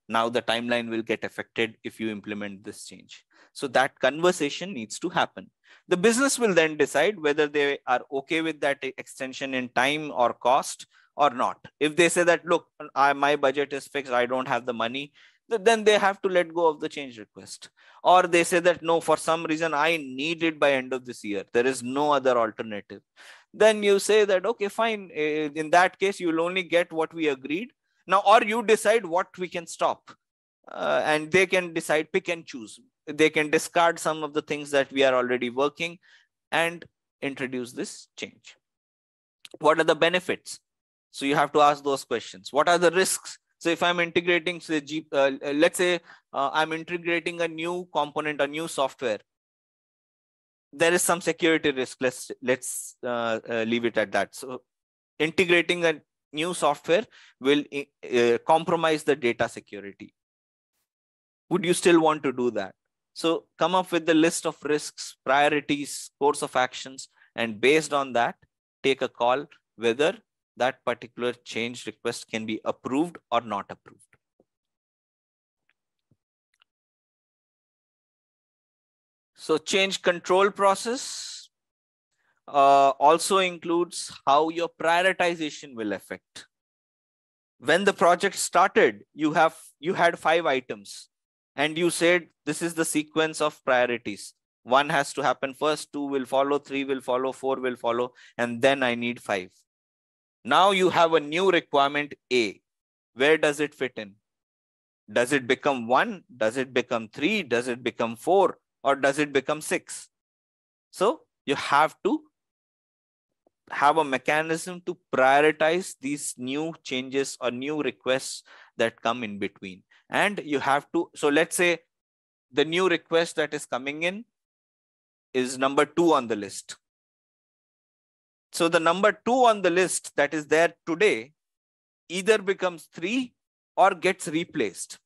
C: Now the timeline will get affected if you implement this change. So that conversation needs to happen. The business will then decide whether they are okay with that extension in time or cost or not. If they say that, look, my budget is fixed, I don't have the money, then they have to let go of the change request. Or they say that, no, for some reason I need it by end of this year, there is no other alternative. Then you say that, okay, fine. In that case, you will only get what we agreed. Now, or you decide what we can stop. And they can decide, pick and choose. They can discard some of the things that we are already working and introduce this change. What are the benefits? So you have to ask those questions. What are the risks? So if I'm integrating, let's say I'm integrating a new component, a new software, there is some security risk. Let's leave it at that. So integrating a new software will compromise the data security. Would you still want to do that? So come up with the list of risks, priorities, course of actions, and based on that, take a call whether that particular change request can be approved or not approved. So change control process also includes how your prioritization will affect. When the project started, you had 5 items and you said, this is the sequence of priorities. 1 has to happen first, 2 will follow, 3 will follow, 4 will follow, and then I need 5. Now you have a new requirement A. Where does it fit in? Does it become 1? Does it become 3? Does it become 4? Or does it become 6? So you have to have a mechanism to prioritize these new changes or new requests that come in between. And you have to, so let's say the new request that is coming in is number 2 on the list. So the number 2 on the list that is there today either becomes 3 or gets replaced.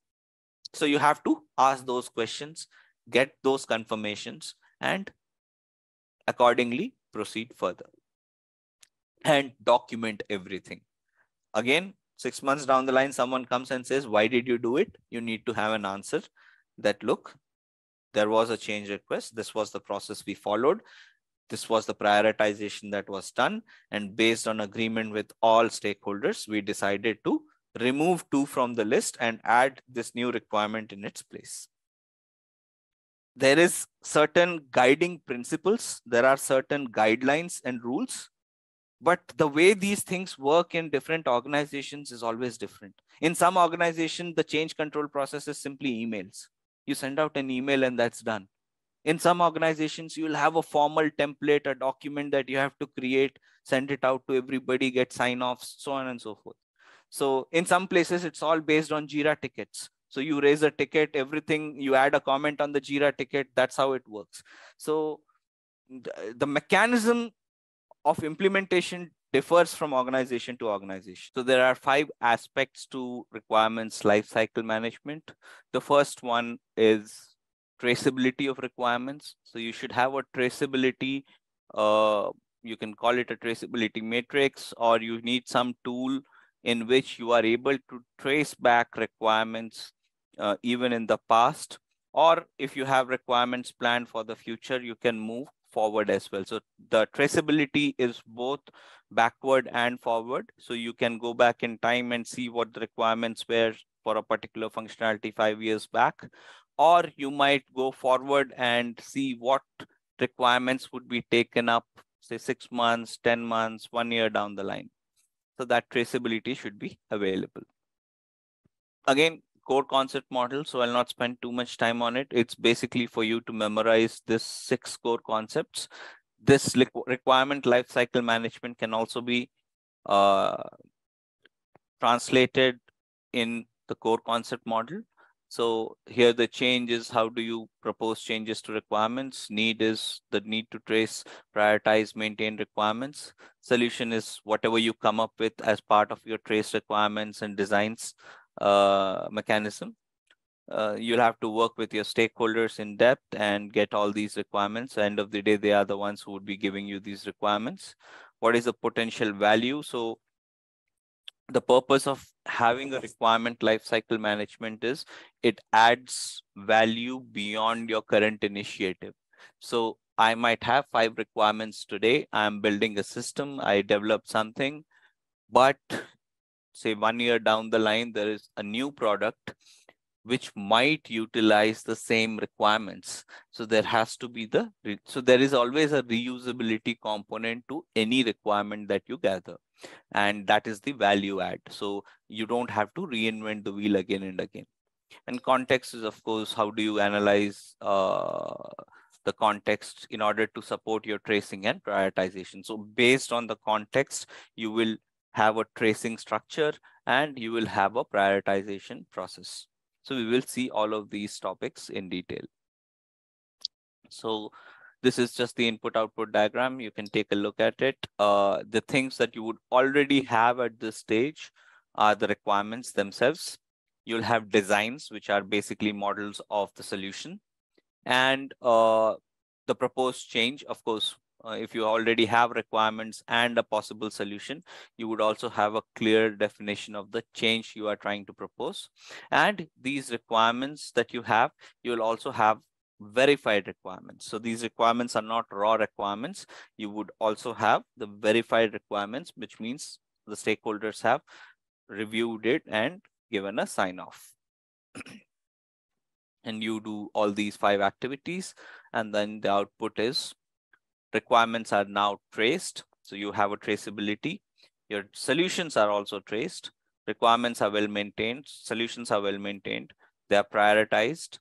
C: So you have to ask those questions, get those confirmations, and accordingly proceed further and document everything. Again, 6 months down the line, someone comes and says, why did you do it? You need to have an answer that, look, there was a change request. This was the process we followed. This was the prioritization that was done. And based on agreement with all stakeholders, we decided to remove 2 from the list and add this new requirement in its place. There is certain guiding principles. There are certain guidelines and rules. But the way these things work in different organizations is always different. In some organizations, the change control process is simply emails. You send out an email and that's done. In some organizations, you will have a formal template, a document that you have to create, send it out to everybody, get sign-offs, so on and so forth. So in some places, it's all based on Jira tickets. So you raise a ticket, everything, you add a comment on the Jira ticket, that's how it works. So the mechanism of implementation differs from organization to organization. So there are 5 aspects to requirements lifecycle management. The first one is traceability of requirements. So you should have a traceability, you can call it a traceability matrix, or you need some tool in which you are able to trace back requirements even in the past. Or if you have requirements planned for the future, you can move forward as well. So the traceability is both backward and forward. So you can go back in time and see what the requirements were for a particular functionality 5 years back. Or you might go forward and see what requirements would be taken up, say 6 months, 10 months, 1 year down the line. So that traceability should be available. Again, core concept model, so I'll not spend too much time on it. It's basically for you to memorize this 6 core concepts. This requirement lifecycle management can also be translated in the core concept model. So here the change is, how do you propose changes to requirements? Need is the need to trace, prioritize, maintain requirements. Solution is whatever you come up with as part of your trace requirements and designs mechanism. You'll have to work with your stakeholders in depth and get all these requirements. End of the day, they are the ones who would be giving you these requirements. What is the potential value? So the purpose of having a requirement lifecycle management is it adds value beyond your current initiative. So I might have 5 requirements today. I'm building a system. I developed something, but say 1 year down the line, there is a new product which might utilize the same requirements. So there has to be so there is always a reusability component to any requirement that you gather. And that is the value add. So you don't have to reinvent the wheel again and again. And context is, of course, how do you analyze the context in order to support your tracing and prioritization. So based on the context, you will have a tracing structure and you will have a prioritization process. So we will see all of these topics in detail. So this is just the input-output diagram. You can take a look at it. The things that you would already have at this stage are the requirements themselves. You'll have designs, which are basically models of the solution. And the proposed change, of course, if you already have requirements and a possible solution, you would also have a clear definition of the change you are trying to propose. And these requirements that you have, you will also have verified requirements. So these requirements are not raw requirements. You would also have the verified requirements, which means the stakeholders have reviewed it and given a sign-off. And you do all these 5 activities, and then the output is requirements are now traced. So you have a traceability. Your solutions are also traced. Requirements are well maintained. Solutions are well maintained. They are prioritized.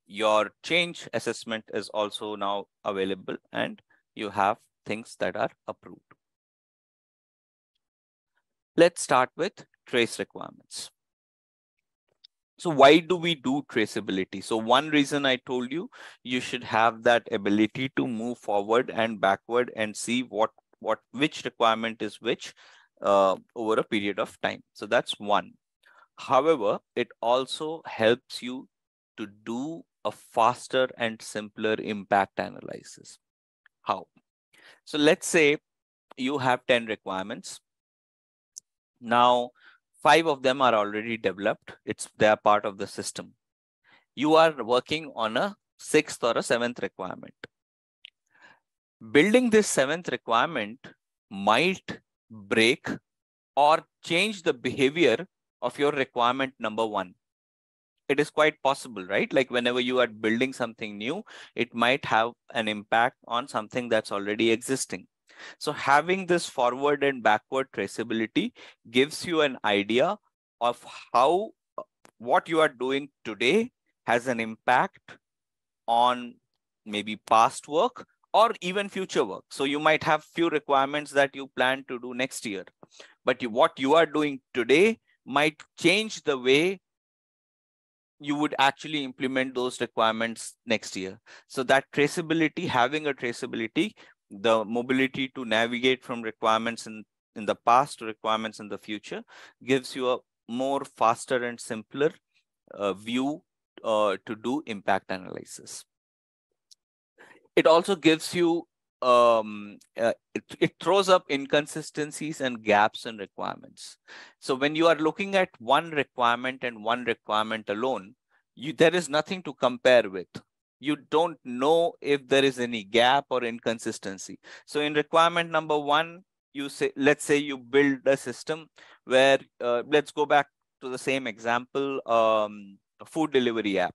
C: Your change assessment is also now available, and you have things that are approved. Let's start with trace requirements. So why do we do traceability? So one reason I told you, you should have that ability to move forward and backward and see which requirement is which over a period of time. So that's one. However, it also helps you to do a faster and simpler impact analysis. How? So let's say you have 10 requirements. Now, 5 of them are already developed. They are part of the system. You are working on a 6th or a 7th requirement. Building this 7th requirement might break or change the behavior of your requirement number 1. It is quite possible, right? Like whenever you are building something new, it might have an impact on something that's already existing. So having this forward and backward traceability gives you an idea of how what you are doing today has an impact on maybe past work or even future work. So you might have few requirements that you plan to do next year, but what you are doing today might change the way you would actually implement those requirements next year. So that traceability, having a traceability, the mobility to navigate from requirements in the past to requirements in the future gives you a more faster and simpler view to do impact analysis. It also gives you, it throws up inconsistencies and gaps in requirements. So when you are looking at one requirement and one requirement alone, there is nothing to compare with. You don't know if there is any gap or inconsistency. So in requirement number 1, let's say you build a system where, let's go back to the same example, a food delivery app.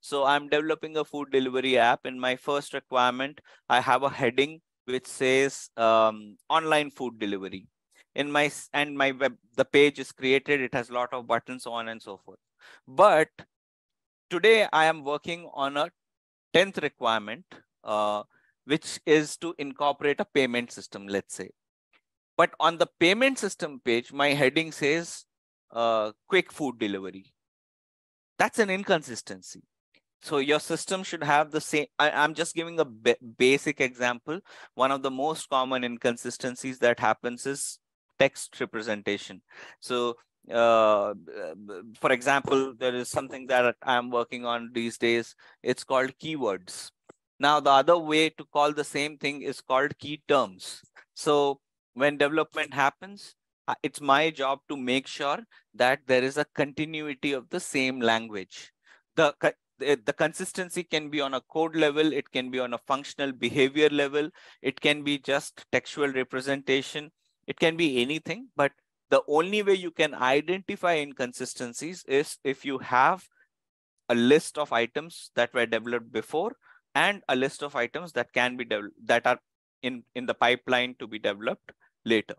C: So I'm developing a food delivery app. In my first requirement, I have a heading which says online food delivery. The page is created. It has a lot of buttons, so on and so forth. But today I am working on a 10th requirement, which is to incorporate a payment system, let's say. But on the payment system page, my heading says quick food delivery. That's an inconsistency. So your system should have the same. I'm just giving a basic example. One of the most common inconsistencies that happens is text representation. So for example, there is something that I'm working on these days. It's called keywords. Now, the other way to call the same thing is called key terms. So when development happens, it's my job to make sure that there is a continuity of the same language. The consistency can be on a code level, it can be on a functional behavior level, it can be just textual representation, it can be anything. But the only way you can identify inconsistencies is if you have a list of items that were developed before and a list of items that can be that are in the pipeline to be developed later.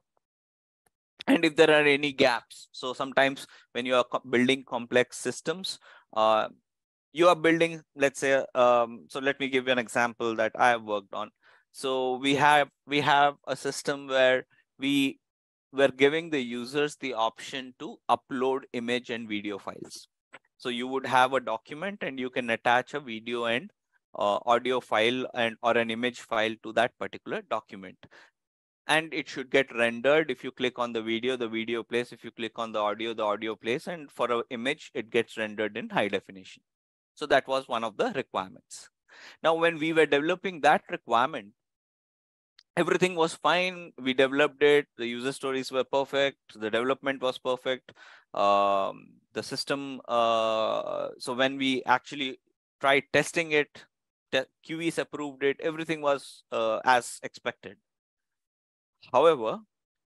C: And if there are any gaps, so sometimes when you are building complex systems, you are building, let's say, so let me give you an example that I have worked on. So we have a system where we were giving the users the option to upload image and video files. So you would have a document and you can attach a video and audio file or an image file to that particular document. And it should get rendered. If you click on the video plays. If you click on the audio plays. And for an image, it gets rendered in high definition. So that was one of the requirements. Now, when we were developing that requirement, everything was fine. We developed it. The user stories were perfect. The development was perfect. The system. So when we actually tried testing it, QEs approved it. Everything was as expected. However,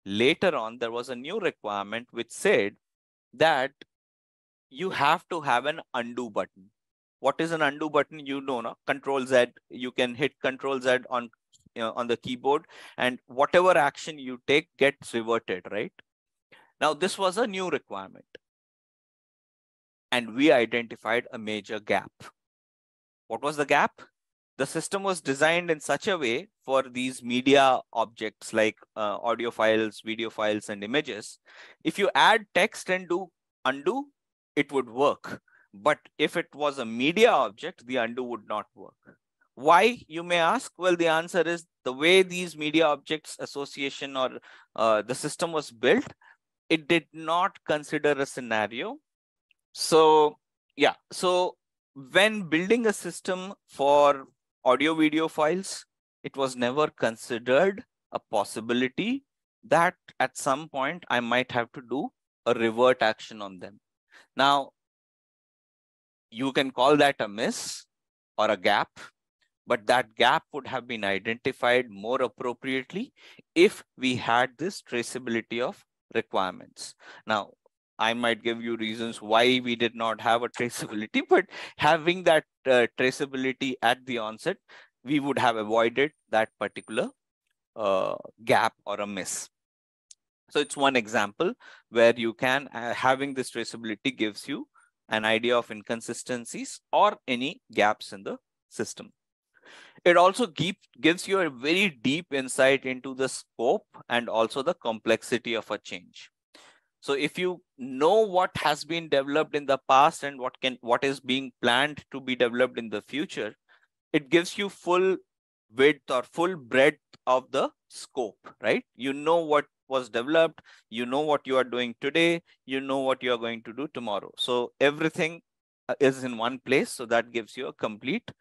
C: later on, there was a new requirement which said that you have to have an undo button. What is an undo button? You know, Control Z. You can hit Control Z on the keyboard, and whatever action you take gets reverted, right? Now, this was a new requirement, and we identified a major gap. What was the gap? The system was designed in such a way for these media objects like audio files, video files, and images. If you add text and do undo, it would work. But if it was a media object, the undo would not work. Why, you may ask? Well, the answer is the way these media objects association or the system was built, it did not consider a scenario. So yeah, so when building a system for audio video files, it was never considered a possibility that at some point I might have to do a revert action on them. Now, you can call that a miss or a gap, but that gap would have been identified more appropriately if we had this traceability of requirements. Now, I might give you reasons why we did not have a traceability, but having that traceability at the onset, we would have avoided that particular gap or a miss. So it's one example where you can, having this traceability gives you an idea of inconsistencies or any gaps in the system. It also gives you a very deep insight into the scope and also the complexity of a change. So if you know what has been developed in the past and what is being planned to be developed in the future, it gives you full width or full breadth of the scope, right? You know what was developed, you know what you are doing today, you know what you are going to do tomorrow. So everything is in one place. So that gives you a complete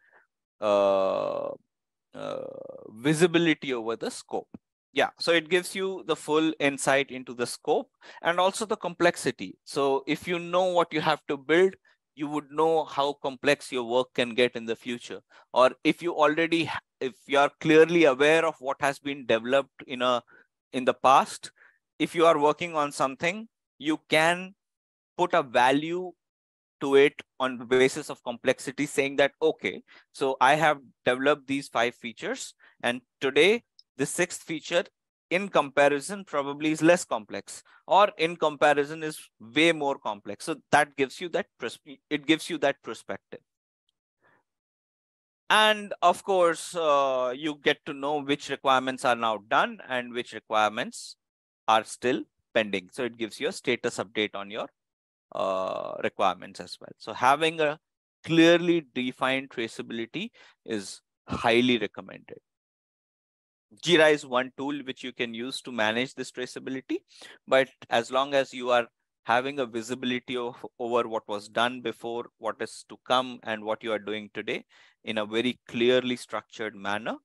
C: visibility over the scope. Yeah, so it gives you the full insight into the scope and also the complexity. So if you know what you have to build, you would know how complex your work can get in the future. Or if you are clearly aware of what has been developed in the past, if you are working on something, you can put a value to it on the basis of complexity, saying that, okay, so I have developed these 5 features, and today the 6th feature in comparison probably is less complex, or in comparison is way more complex. So that gives you that perspective. And of course, you get to know which requirements are now done and which requirements are still pending. So it gives you a status update on your requirements as well. So having a clearly defined traceability is highly recommended. Jira is one tool which you can use to manage this traceability, but as long as you are having a visibility over what was done before, what is to come, and what you are doing today in a very clearly structured manner,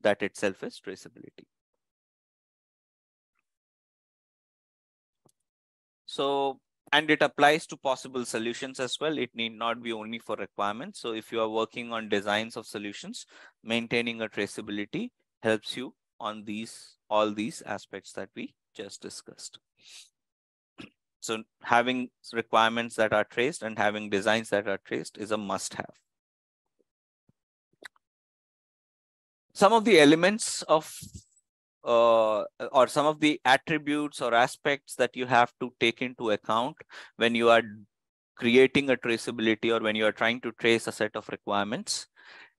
C: that itself is traceability. So, and it applies to possible solutions as well. It need not be only for requirements. So if you are working on designs of solutions, maintaining a traceability helps you on all these aspects that we just discussed. So having requirements that are traced and having designs that are traced is a must-have. Some of the elements of or some of the attributes or aspects that you have to take into account when you are creating a traceability or when you are trying to trace a set of requirements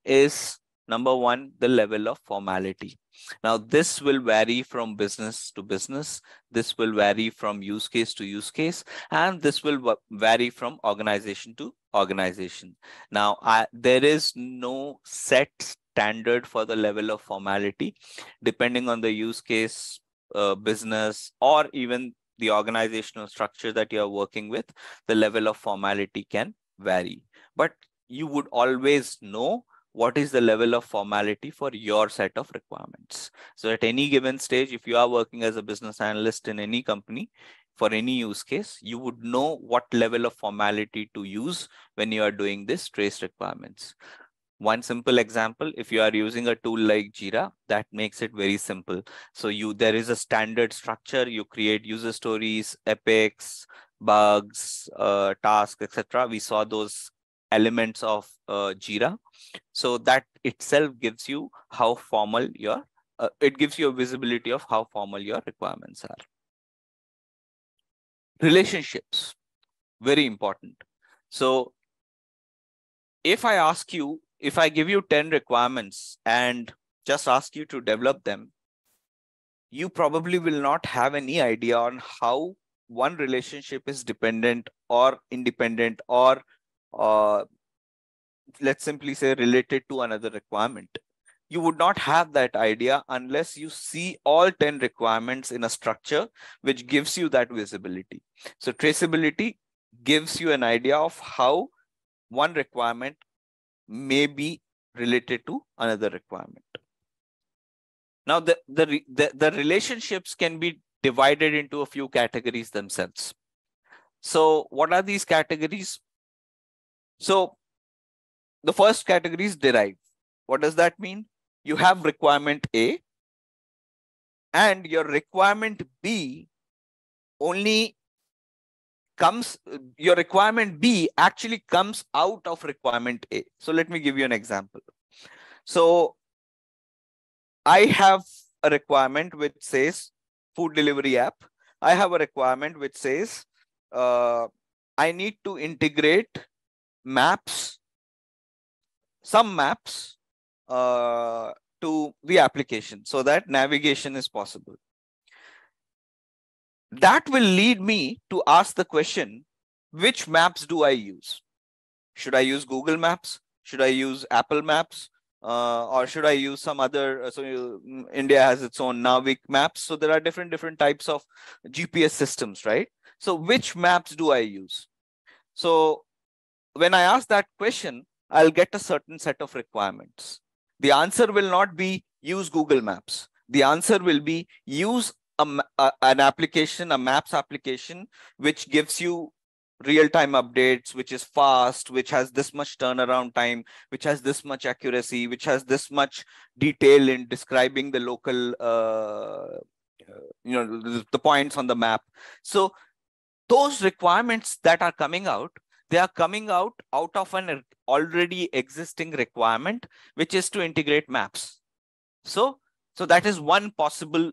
C: is, number one, the level of formality. Now, this will vary from business to business. This will vary from use case to use case, and this will vary from organization to organization. Now, there is no set standard for the level of formality. Depending on the use case, business, or even the organizational structure that you are working with, the level of formality can vary. But you would always know what is the level of formality for your set of requirements. So at any given stage, if you are working as a business analyst in any company for any use case, you would know what level of formality to use when you are doing this trace requirements. One simple example, if you are using a tool like Jira, that makes it very simple. So there is a standard structure. You create user stories, epics, bugs, tasks, etc. We saw those elements of Jira. So that itself gives you how formal it gives you a visibility of how formal your requirements are. Relationships, very important. So if I give you 10 requirements and just ask you to develop them, you probably will not have any idea on how one relationship is dependent or independent or let's simply say related to another requirement. You would not have that idea unless you see all 10 requirements in a structure which gives you that visibility. So traceability gives you an idea of how one requirement may be related to another requirement. Now, the relationships can be divided into a few categories themselves. So what are these categories? So the first category is derive. What does that mean? You have requirement A and your requirement B only comes, your requirement B actually comes out of requirement A. So let me give you an example. So I have a requirement which says food delivery app. I have a requirement which says I need to integrate maps, some maps to the application so that navigation is possible. That will lead me to ask the question, which maps do I use? Should I use Google Maps? Should I use Apple Maps? Or should I use some other? So India has its own Navik maps. So there are different types of GPS systems, right? So which maps do I use? So when I ask that question, I'll get a certain set of requirements. The answer will not be use Google Maps. The answer will be use an application, a maps application, which gives you real-time updates, which is fast, which has this much turnaround time, which has this much accuracy, which has this much detail in describing the local, the points on the map. So those requirements that are coming out, they are coming out of an already existing requirement, which is to integrate maps. So that is one possible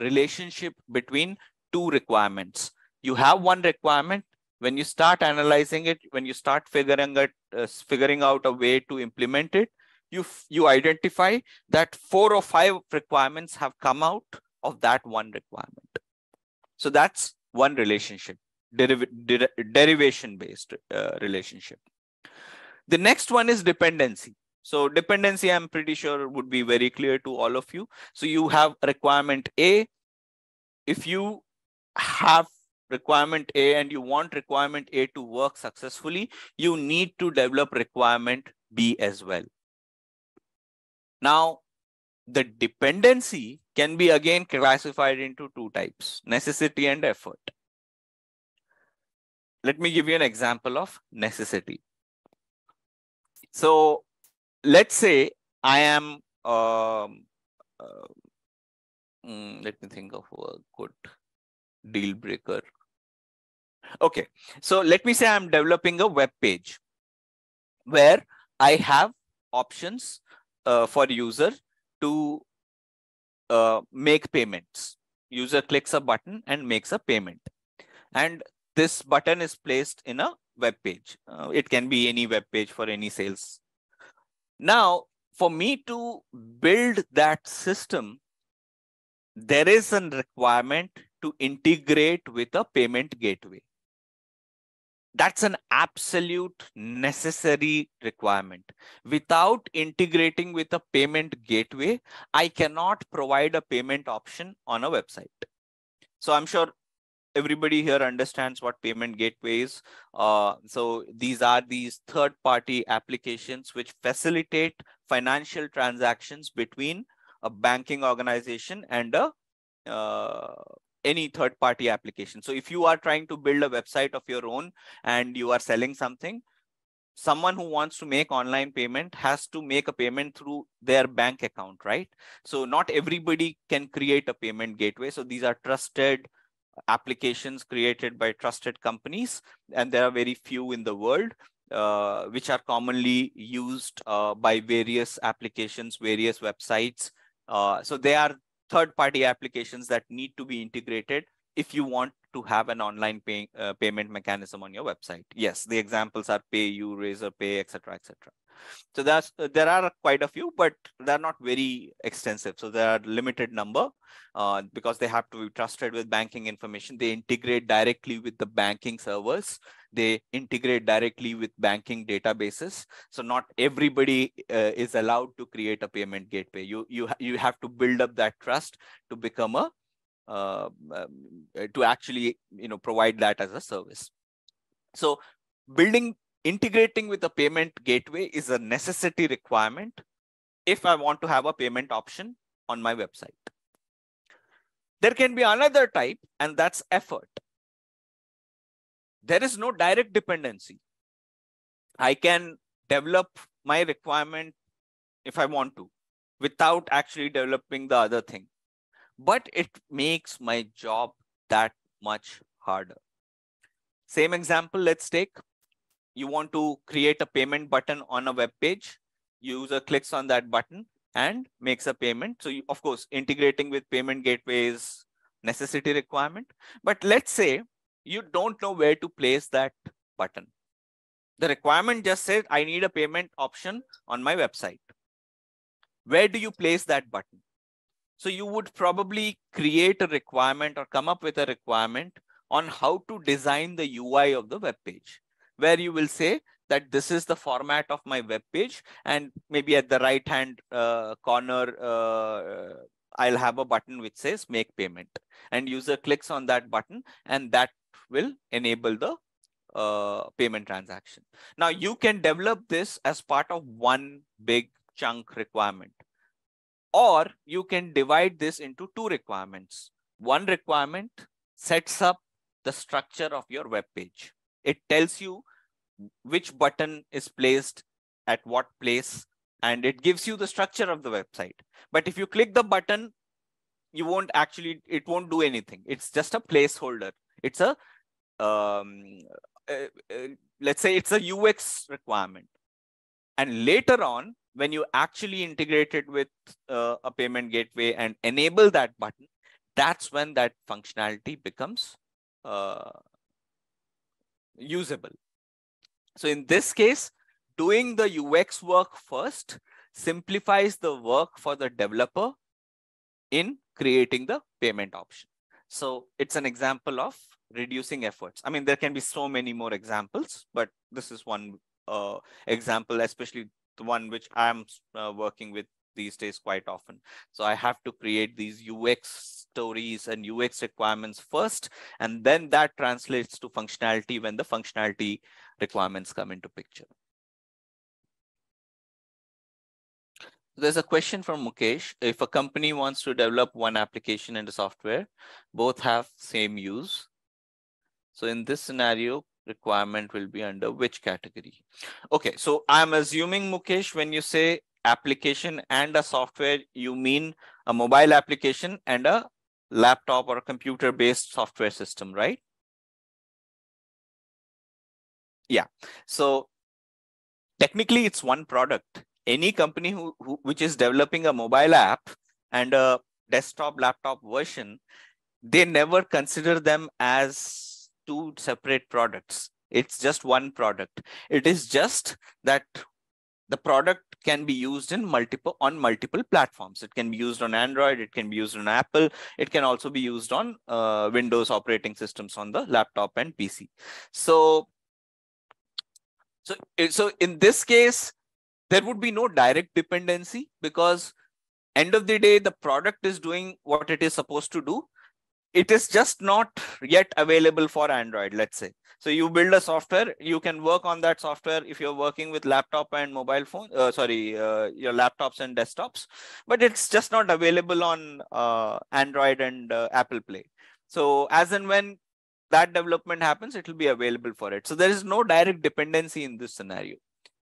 C: relationship between two requirements. You have one requirement. When you start analyzing it, when you start figuring out a way to implement it, you identify that 4 or 5 requirements have come out of that one requirement. So that's one relationship, derivation-based relationship. The next one is dependency. So dependency, I'm pretty sure, would be very clear to all of you. So you have requirement A. If you have requirement A and you want requirement A to work successfully, you need to develop requirement B as well. Now, the dependency can be again classified into 2 types, necessity and effort. Let me give you an example of necessity. So let's say I am, let me think of a good deal breaker. Okay, so let me say I'm developing a web page where I have options for user to make payments. User clicks a button and makes a payment. And this button is placed in a web page. It can be any web page for any sales. Now, for me to build that system, there is a requirement to integrate with a payment gateway. That's an absolute necessary requirement. Without integrating with a payment gateway, I cannot provide a payment option on a website. So I'm sure everybody here understands what payment gateway is. So these are these third-party applications which facilitate financial transactions between a banking organization and any third-party application. So if you are trying to build a website of your own and you are selling something, someone who wants to make online payment has to make a payment through their bank account, right? So not everybody can create a payment gateway. So these are trusted applications created by trusted companies, and there are very few in the world which are commonly used by various applications, various websites. So they are third-party applications that need to be integrated if you want to have an online payment mechanism on your website. Yes, the examples are PayU, Razorpay, etc., etc. So there are quite a few, but they're not very extensive. So there are limited number because they have to be trusted with banking information. They integrate directly with the banking servers. They integrate directly with banking databases. So not everybody is allowed to create a payment gateway. You have to build up that trust to become a to actually provide that as a service. So integrating with a payment gateway is a necessity requirement if I want to have a payment option on my website. There can be another type, and that's effort. There is no direct dependency. I can develop my requirement if I want to without actually developing the other thing. But it makes my job that much harder. Same example, let's take. You want to create a payment button on a web page. User clicks on that button and makes a payment. So of course, integrating with payment gateway is necessity requirement. But let's say you don't know where to place that button. The requirement just said, I need a payment option on my website. Where do you place that button? So you would probably create a requirement or come up with a requirement on how to design the UI of the web page, where you will say that this is the format of my web page, and maybe at the right hand corner, I'll have a button which says make payment, and user clicks on that button, and that will enable the payment transaction. Now you can develop this as part of one big chunk requirement, or you can divide this into two requirements. One requirement sets up the structure of your web page. It tells you which button is placed at what place, and it gives you the structure of the website. But if you click the button, it won't do anything. It's just a placeholder. It's a, let's say it's a UX requirement. And later on, when you actually integrate it with a payment gateway and enable that button, that's when that functionality becomes usable. So in this case, doing the UX work first simplifies the work for the developer in creating the payment option. So it's an example of reducing efforts. I mean, there can be so many more examples, but this is one example, especially the one which I'm working with these days quite often. So I have to create these UX stories and UX requirements first, and then that translates to functionality when the functionality requirements come into picture. There's a question from Mukesh. If a company wants to develop one application and a software, both have same use. So in this scenario, requirement will be under which category? Okay, so I'm assuming, Mukesh, when you say application and a software, you mean a mobile application and a laptop or a computer-based software system, right? Yeah, so technically it's one product. Any company which is developing a mobile app and a desktop laptop version, they never consider them as two separate products. It's just one product. It is just that the product can be used on multiple platforms. It can be used on Android, it can be used on Apple, it can also be used on Windows operating systems on the laptop and PC. So in this case, there would be no direct dependency, because end of the day, the product is doing what it is supposed to do. It is just not yet available for Android, let's say. So you build a software, you can work on that software if you're working with laptop and mobile phone, your laptops and desktops, but it's just not available on Android and Apple Play. So as and when that development happens, it will be available for it. So there is no direct dependency in this scenario.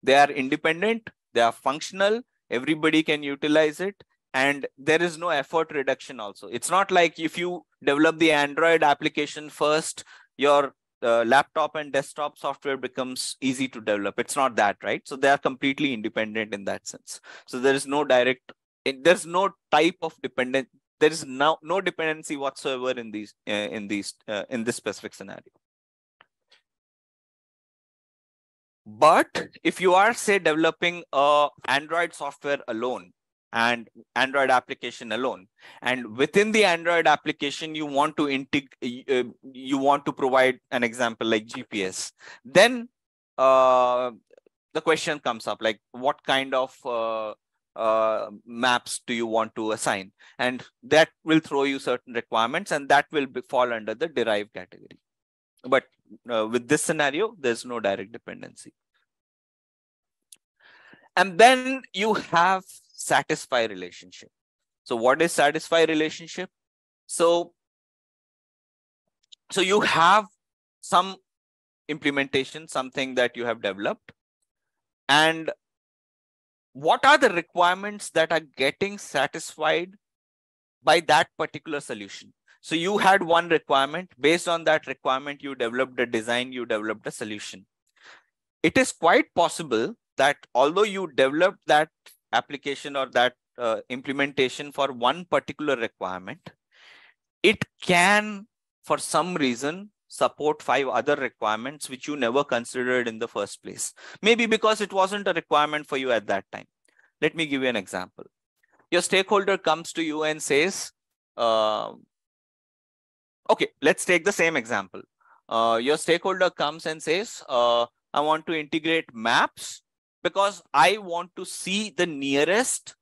C: They are independent, they are functional, everybody can utilize it, and there is no effort reduction also. It's not like if you develop the Android application first, your laptop and desktop software becomes easy to develop. It's not that, right? So they are completely independent in that sense. So there is no direct, there's no type of There is no dependency whatsoever in this specific scenario. But if you are, say, developing a Android software alone and Android application alone, and within the Android application you want to provide an example like GPS, then the question comes up, like, what kind of maps do you want to assign? And that will throw you certain requirements, and that will fall under the derived category. But with this scenario, there's no direct dependency. And then you have satisfy relationship. So what is satisfy relationship? So you have some implementation, something that you have developed, and what are the requirements that are getting satisfied by that particular solution? So you had one requirement. Based on that requirement, you developed a design, you developed a solution. It is quite possible that although you developed that application or that implementation for one particular requirement, it can, for some reason, support 5 other requirements which you never considered in the first place. Maybe because it wasn't a requirement for you at that time. Let me give you an example. Your stakeholder comes to you and says, okay, let's take the same example. Your stakeholder comes and says, I want to integrate maps because I want to see the nearest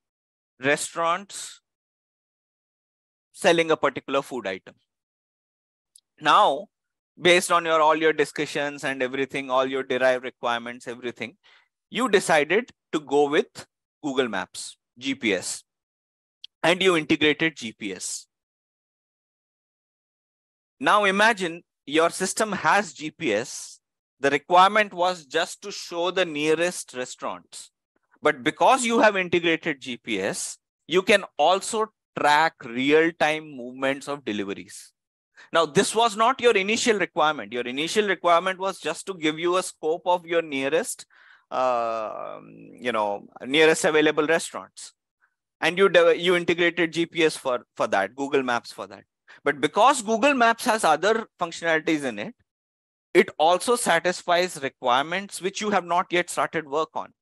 C: restaurants selling a particular food item. Now, based on all your discussions and everything, all your derived requirements, everything, you decided to go with Google Maps, GPS, and you integrated GPS. Now imagine your system has GPS. The requirement was just to show the nearest restaurants. But because you have integrated GPS, you can also track real-time movements of deliveries. Now, this was not your initial requirement. Your initial requirement was just to give you a scope of your nearest, nearest available restaurants. And you integrated GPS for that, Google Maps for that. But because Google Maps has other functionalities in it, it also satisfies requirements which you have not yet started work on.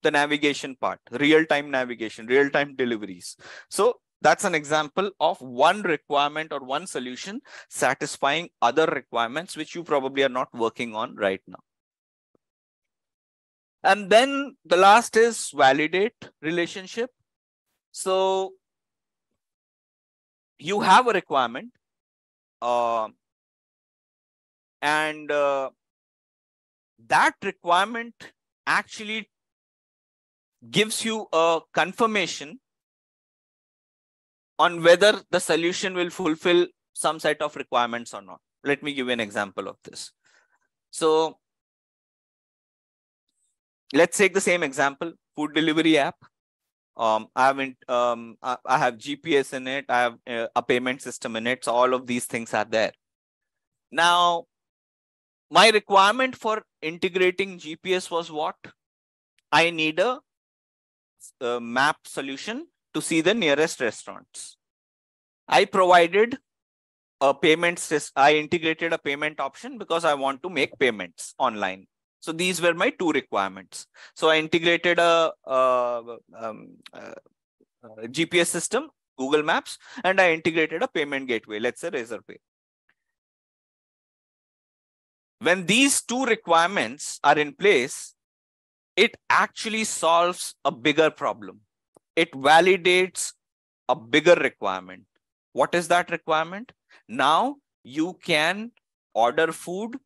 C: The navigation part, real-time navigation, real-time deliveries. So that's an example of one requirement or one solution satisfying other requirements which you probably are not working on right now. And then the last is validate relationship. So you have a requirement and that requirement actually gives you a confirmation on whether the solution will fulfill some set of requirements or not. Let me give you an example of this. So let's take the same example, food delivery app. I have GPS in it. I have a payment system in it. So all of these things are there. Now, my requirement for integrating GPS was what? I need a map solution to see the nearest restaurants. I provided a payment system. I integrated a payment option because I want to make payments online. So these were my 2 requirements. So I integrated a GPS system, Google Maps, and I integrated a payment gateway, let's say Razorpay. When these 2 requirements are in place, it actually solves a bigger problem. It validates a bigger requirement. What is that requirement? Now you can order food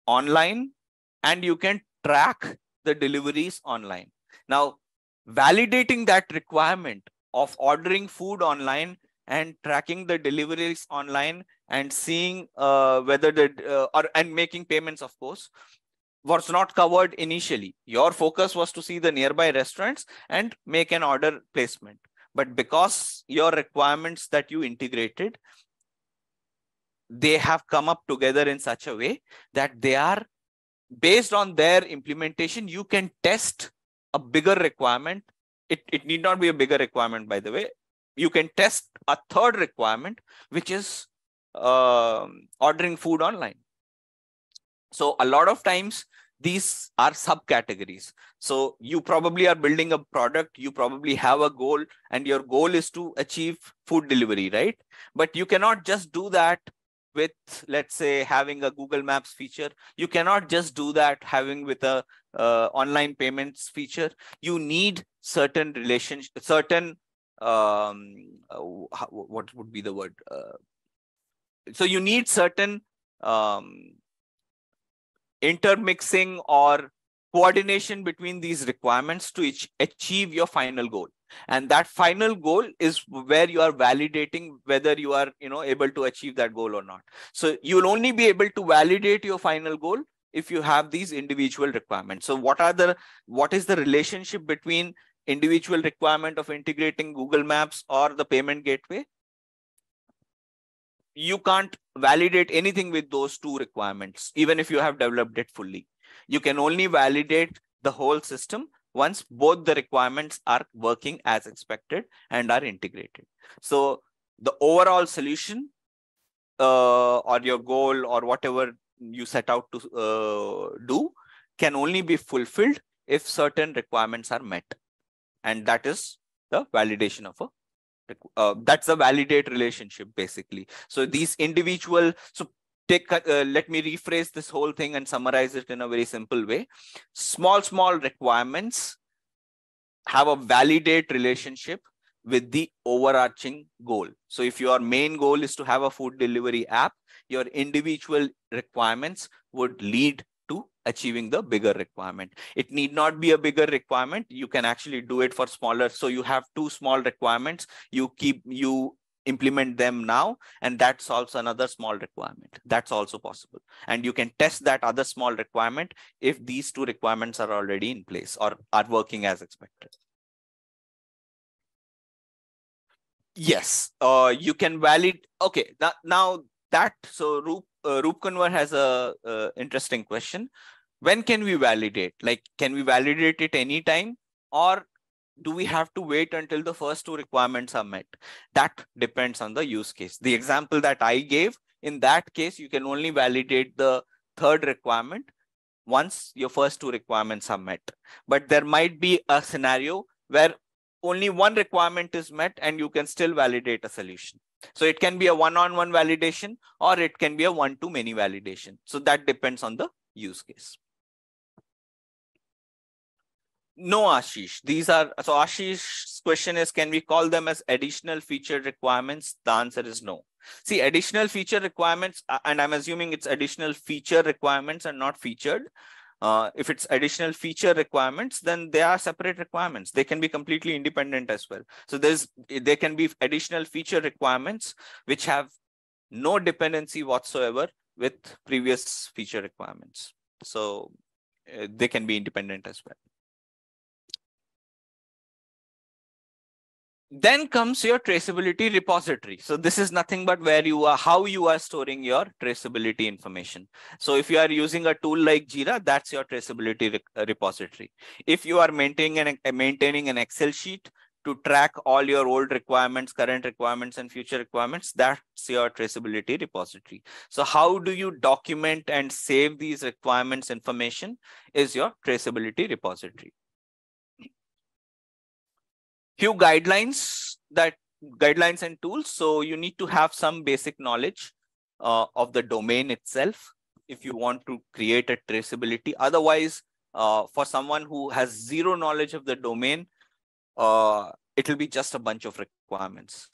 C: online and you can track the deliveries online. Now, validating that requirement of ordering food online and tracking the deliveries online and seeing whether and making payments, of course, was not covered initially. Your focus was to see the nearby restaurants and make an order placement. But because your requirements that you integrated, they have come up together in such a way that they are based on their implementation, you can test a bigger requirement. It need not be a bigger requirement, by the way. you can test a third requirement, which is ordering food online. So a lot of times these are subcategories. So you probably are building a product, you probably have a goal, and your goal is to achieve food delivery, right? But you cannot just do that with, let's say, having a Google Maps feature. You cannot just do that having with a online payments feature. You need certain relationship, certain what would be the word? So you need certain intermixing or coordination between these requirements to achieve your final goal. And that final goal is where you are validating whether you are able to achieve that goal or not. So you will only be able to validate your final goal if you have these individual requirements. So what is the relationship between individual requirement of integrating Google Maps or the payment gateway? You can't validate anything with those two requirements, even if you have developed it fully. You can only validate the whole system once both the requirements are working as expected and are integrated. So the overall solution or your goal or whatever you set out to do can only be fulfilled if certain requirements are met. And that is the validation of a that's a validate relationship, basically. So these individual, so let me rephrase this whole thing and summarize it in a very simple way. Small requirements have a validate relationship with the overarching goal. So if your main goal is to have a food delivery app, your individual requirements would lead to achieving the bigger requirement. It need not be a bigger requirement. You can actually do it for smaller. So you have two small requirements, you implement them now, and that solves another small requirement. That's also possible. And you can test that other small requirement if these two requirements are already in place or are working as expected. Yes, you can validate. Okay, now that, so Roop Kunwar has a interesting question. When can we validate? Like, can we validate it anytime, or do we have to wait until the first two requirements are met? That depends on the use case. The example that I gave, in that case, you can only validate the third requirement once your first two requirements are met. But there might be a scenario where only one requirement is met and you can still validate a solution. So it can be a one-on-one validation, or it can be a one-to-many validation. So that depends on the use case. No, Ashish. These are, so Ashish's question is, can we call them as additional feature requirements? The answer is no. See, additional feature requirements, and I'm assuming it's additional feature requirements and not featured. If it's additional feature requirements, then they are separate requirements. They can be completely independent as well. So there can be additional feature requirements which have no dependency whatsoever with previous feature requirements. So they can be independent as well. Then comes your traceability repository. So this is nothing but where you are, how you are storing your traceability information. So if you are using a tool like Jira, that's your traceability repository. If you are maintaining an Excel sheet to track all your old requirements, current requirements, and future requirements, that's your traceability repository. So how do you document and save these requirements information is your traceability repository. Few guidelines and tools. So you need to have some basic knowledge of the domain itself if you want to create a traceability. Otherwise, for someone who has zero knowledge of the domain, it will be just a bunch of requirements.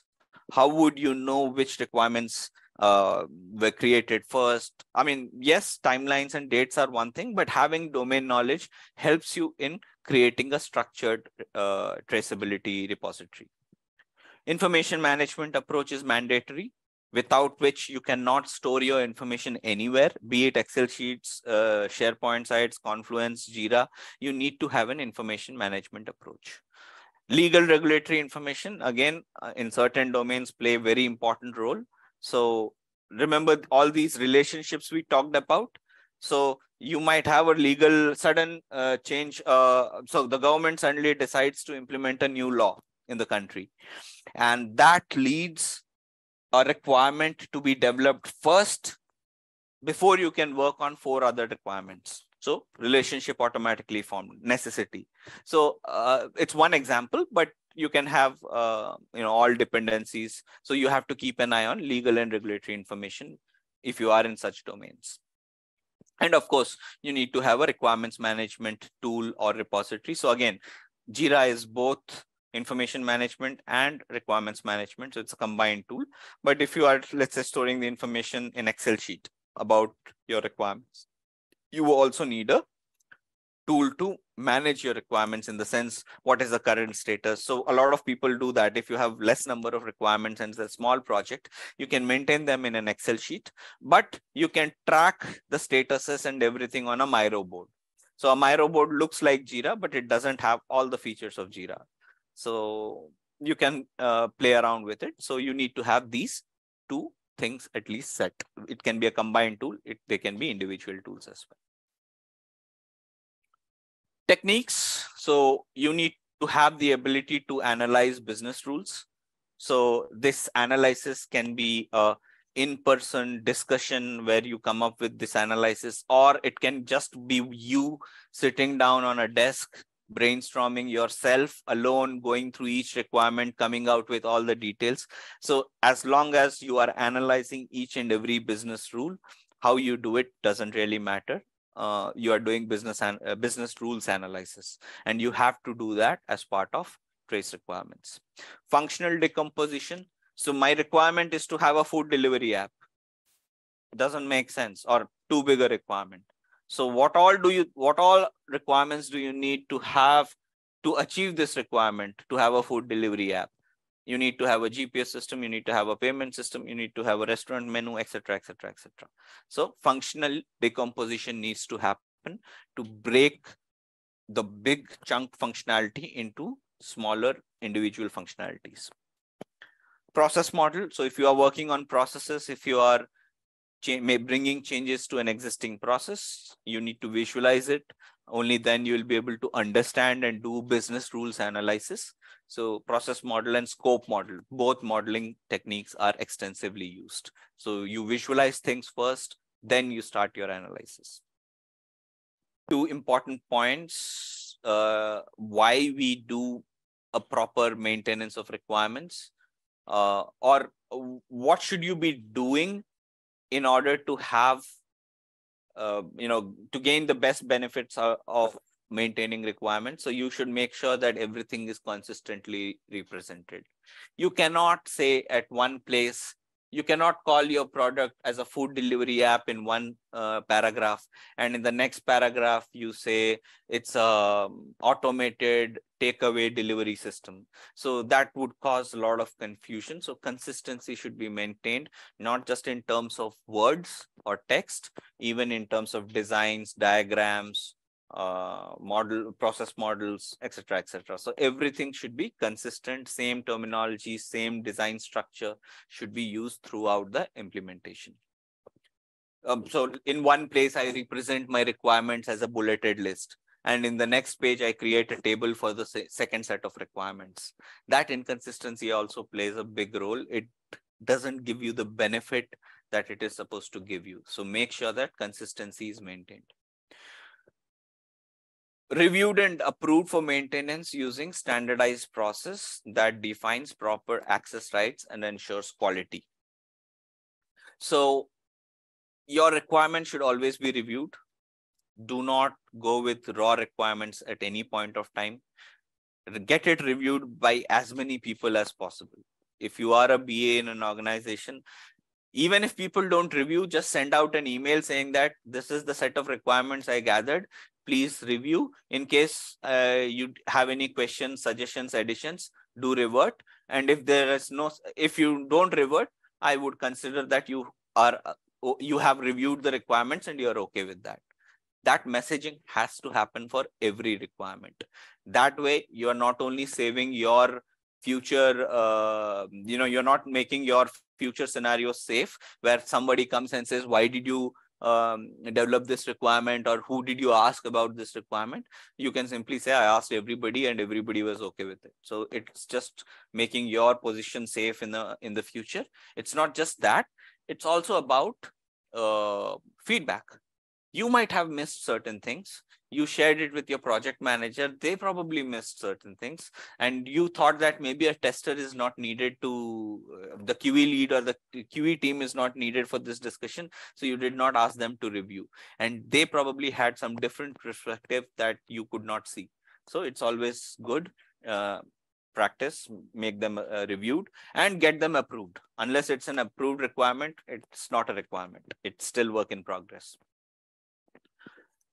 C: How would you know which requirements were created first? I mean, yes, timelines and dates are one thing, but having domain knowledge helps you in creating a structured traceability repository. Information management approach is mandatory, without which you cannot store your information anywhere, be it Excel sheets, SharePoint sites, Confluence, Jira. You need to have an information management approach. Legal regulatory information, again, in certain domains play a very important role. So remember all these relationships we talked about. So you might have a legal sudden change. So the government suddenly decides to implement a new law. in the country. And that leads a requirement to be developed first before you can work on 4 other requirements. So relationship automatically formed, necessity. So it's one example, but you can have all dependencies. So you have to keep an eye on legal and regulatory information if you are in such domains. And of course, you need to have a requirements management tool or repository. So again, Jira is both information management and requirements management. So it's a combined tool. But if you are, let's say, storing the information in Excel sheet about your requirements, you also need a tool to manage your requirements, in the sense, what is the current status? So a lot of people do that. If you have less number of requirements and it's a small project, you can maintain them in an Excel sheet, but you can track the statuses and everything on a Miro board. So a Miro board looks like Jira, but it doesn't have all the features of Jira. So you can play around with it. So you need to have these 2 things at least set. It can be a combined tool. They can be individual tools as well. Techniques. So you need to have the ability to analyze business rules. So this analysis can be a in-person discussion where you come up with this analysis, or it can just be you sitting down on a desk, brainstorming yourself alone, going through each requirement, coming out with all the details. So as long as you are analyzing each and every business rule, how you do it doesn't really matter. You are doing business rules analysis, and you have to do that as part of trace requirements. Functional decomposition. So my requirement is to have a food delivery app. It doesn't make sense, or too big a requirement. So what all requirements do you need to have to achieve this requirement to have a food delivery app? You need to have a GPS system, you need to have a payment system, you need to have a restaurant menu, etc., etc., etc. So functional decomposition needs to happen to break the big chunk functionality into smaller individual functionalities. Process model. So if you are working on processes, if you are bringing changes to an existing process, you need to visualize it. Only then you will be able to understand and do business rules analysis. So process model and scope model, both modeling techniques are extensively used. So you visualize things first, then you start your analysis. 2 important points why we do a proper maintenance of requirements, or what should you be doing in order to have to gain the best benefits of maintaining requirements. So you should make sure that everything is consistently represented. You cannot say at one place, you cannot call your product as a food delivery app in one paragraph, and in the next paragraph you say it's a automated takeaway delivery system. So that would cause a lot of confusion. So consistency should be maintained, not just in terms of words or text, even in terms of designs, diagrams, process models, etc., etc. So everything should be consistent, same terminology, same design structure should be used throughout the implementation. So in one place, I represent my requirements as a bulleted list, and in the next page, I create a table for the second set of requirements. That inconsistency also plays a big role. It doesn't give you the benefit that it is supposed to give you. So make sure that consistency is maintained. Reviewed and approved for maintenance using standardized process that defines proper access rights and ensures quality. So your requirement should always be reviewed. Do not go with raw requirements at any point of time. Get it reviewed by as many people as possible. If you are a BA in an organization, even if people don't review, just send out an email saying that this is the set of requirements I gathered. Please review. In case you have any questions, suggestions, additions, do revert. And if you don't revert, I would consider that you have reviewed the requirements and you're okay with that. That messaging has to happen for every requirement. That way, you're not only saving your future, you're not making your future scenarios safe, where somebody comes and says, why did you develop this requirement, or who did you ask about this requirement? You can simply say, I asked everybody and everybody was okay with it. So it's just making your position safe in the future. It's not just that, it's also about feedback. You might have missed certain things. You shared it with your project manager. They probably missed certain things. And you thought that maybe a tester is not needed to, the QE lead or the QE team is not needed for this discussion. So you did not ask them to review. And they probably had some different perspective that you could not see. So it's always good. Practice, make them reviewed and get them approved. Unless it's an approved requirement, it's not a requirement. It's still work in progress.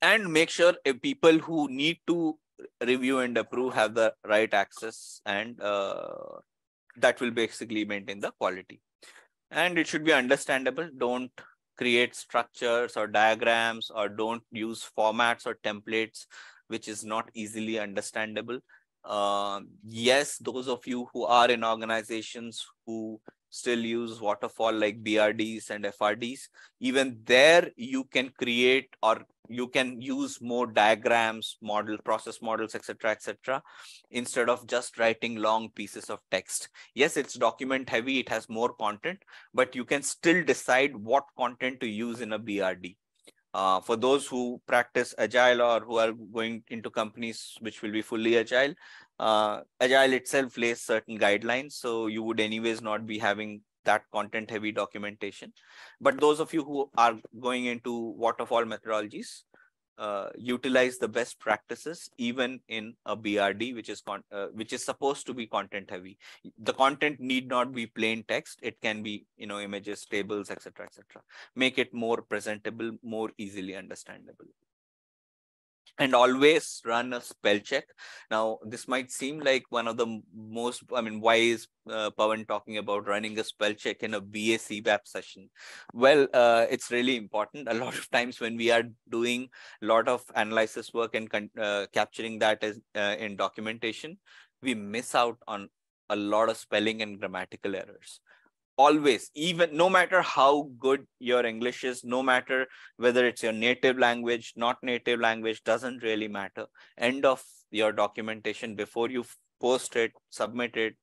C: And make sure people who need to review and approve have the right access, and that will basically maintain the quality. And it should be understandable. Don't create structures or diagrams, or don't use formats or templates which is not easily understandable. Yes, those of you who are in organizations who still use waterfall like BRDs and FRDs, even there you can create, or you can use more diagrams, process models, etc., instead of just writing long pieces of text. Yes, it's document heavy, it has more content, but you can still decide what content to use in a BRD. For those who practice agile or who are going into companies which will be fully agile, agile itself lays certain guidelines. So you would anyways not be having that content heavy documentation. But those of you who are going into waterfall methodologies, utilize the best practices even in a BRD, which is supposed to be content heavy. The content need not be plain text. It can be, images, tables, etc., etc. Make it more presentable, more easily understandable. And always run a spell check. Now, this might seem like one of the most, why is Pawan talking about running a spell check in a BA CBAP session? Well, it's really important. A lot of times when we are doing a lot of analysis work and capturing that as in documentation, we miss out on a lot of spelling and grammatical errors. Always, even no matter how good your English is, no matter whether it's your native language, not native language, doesn't really matter. End of your documentation, before you post it, submit it,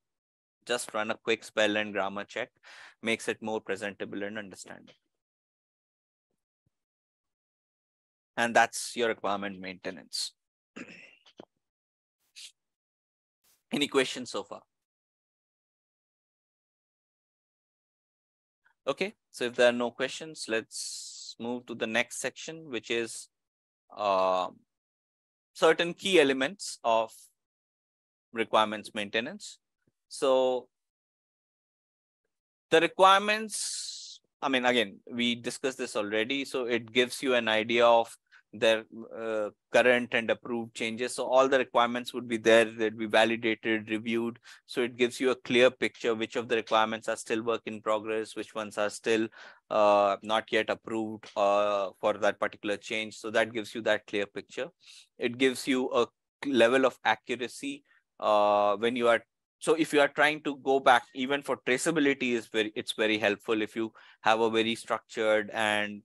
C: just run a quick spell and grammar check. Makes it more presentable and understandable. And that's your requirement maintenance. Any questions so far? Okay, so if there are no questions, let's move to the next section, which is certain key elements of requirements maintenance. So the requirements, again, we discussed this already. So it gives you an idea of their current and approved changes. So all the requirements would be there, they'd be validated, reviewed. So it gives you a clear picture which of the requirements are still work in progress, which ones are still not yet approved for that particular change. So that gives you that clear picture. It gives you a level of accuracy when you are. So if you are trying to go back, even for traceability, it's very helpful if you have a very structured and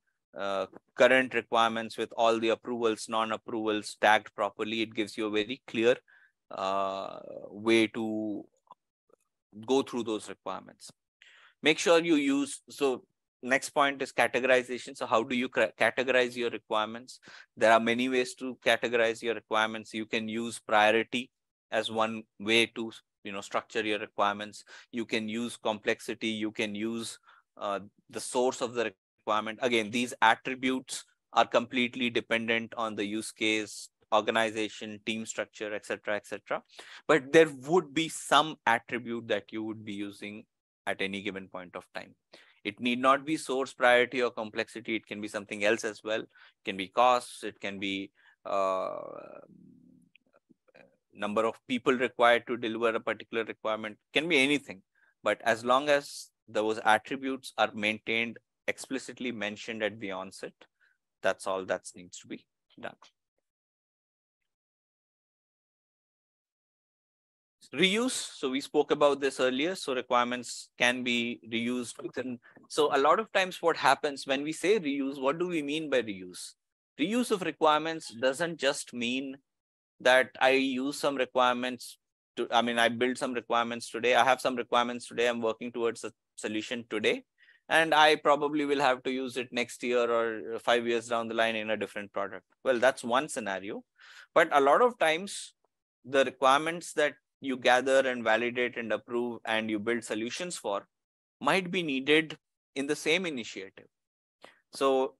C: current requirements with all the approvals, non-approvals tagged properly. It gives you a very clear way to go through those requirements. Make sure you use, so next point is categorization. So how do you categorize your requirements? There are many ways to categorize your requirements. You can use priority as one way to structure your requirements. You can use complexity. You can use the source of the requirement. Again, these attributes are completely dependent on the use case, organization, team structure, etc., etc. But there would be some attribute that you would be using at any given point of time. It need not be source, priority, or complexity. It can be something else as well. It can be costs. It can be number of people required to deliver a particular requirement. It can be anything. But as long as those attributes are maintained, explicitly mentioned at the onset, that's all that needs to be done. Reuse. So we spoke about this earlier. So requirements can be reused within. So a lot of times what happens when we say reuse, what do we mean by reuse? Reuse of requirements doesn't just mean that I use some requirements to, I build some requirements today. I have some requirements today. I'm working towards a solution today. And I probably will have to use it next year or 5 years down the line in a different product. Well, that's one scenario. But a lot of times, the requirements that you gather and validate and approve and you build solutions for might be needed in the same initiative. So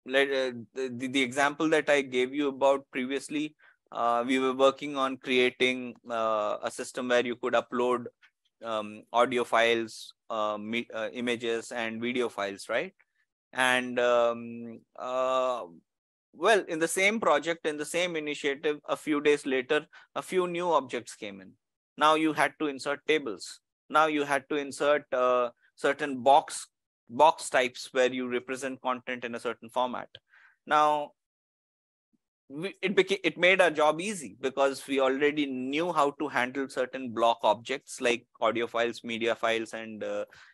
C: the example that I gave you about previously, we were working on creating a system where you could upload audio files, images and video files, right? And well, in the same project, in the same initiative, a few days later, a few new objects came in. Now you had to insert tables. Now you had to insert certain box types where you represent content in a certain format. Now, it made our job easy because we already knew how to handle certain block objects like audio files, media files, and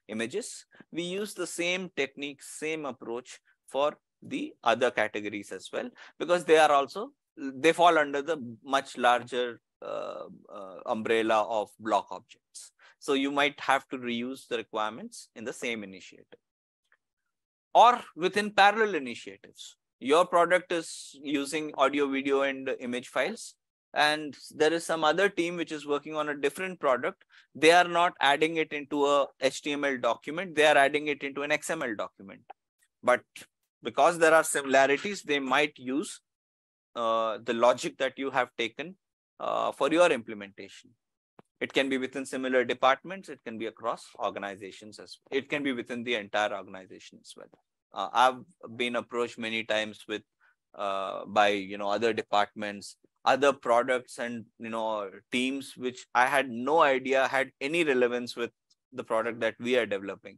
C: images. We use the same technique, same approach for the other categories as well, because they fall under the much larger umbrella of block objects. So you might have to reuse the requirements in the same initiative or within parallel initiatives. Your product is using audio, video, and image files, and there is some other team which is working on a different product. They are not adding it into a HTML document. They are adding it into an XML document. But because there are similarities, they might use the logic that you have taken for your implementation. It can be within similar departments. It can be across organizations as well. It can be within the entire organization as well. I've been approached many times with by other departments, other products, and teams which I had no idea had any relevance with the product that we are developing.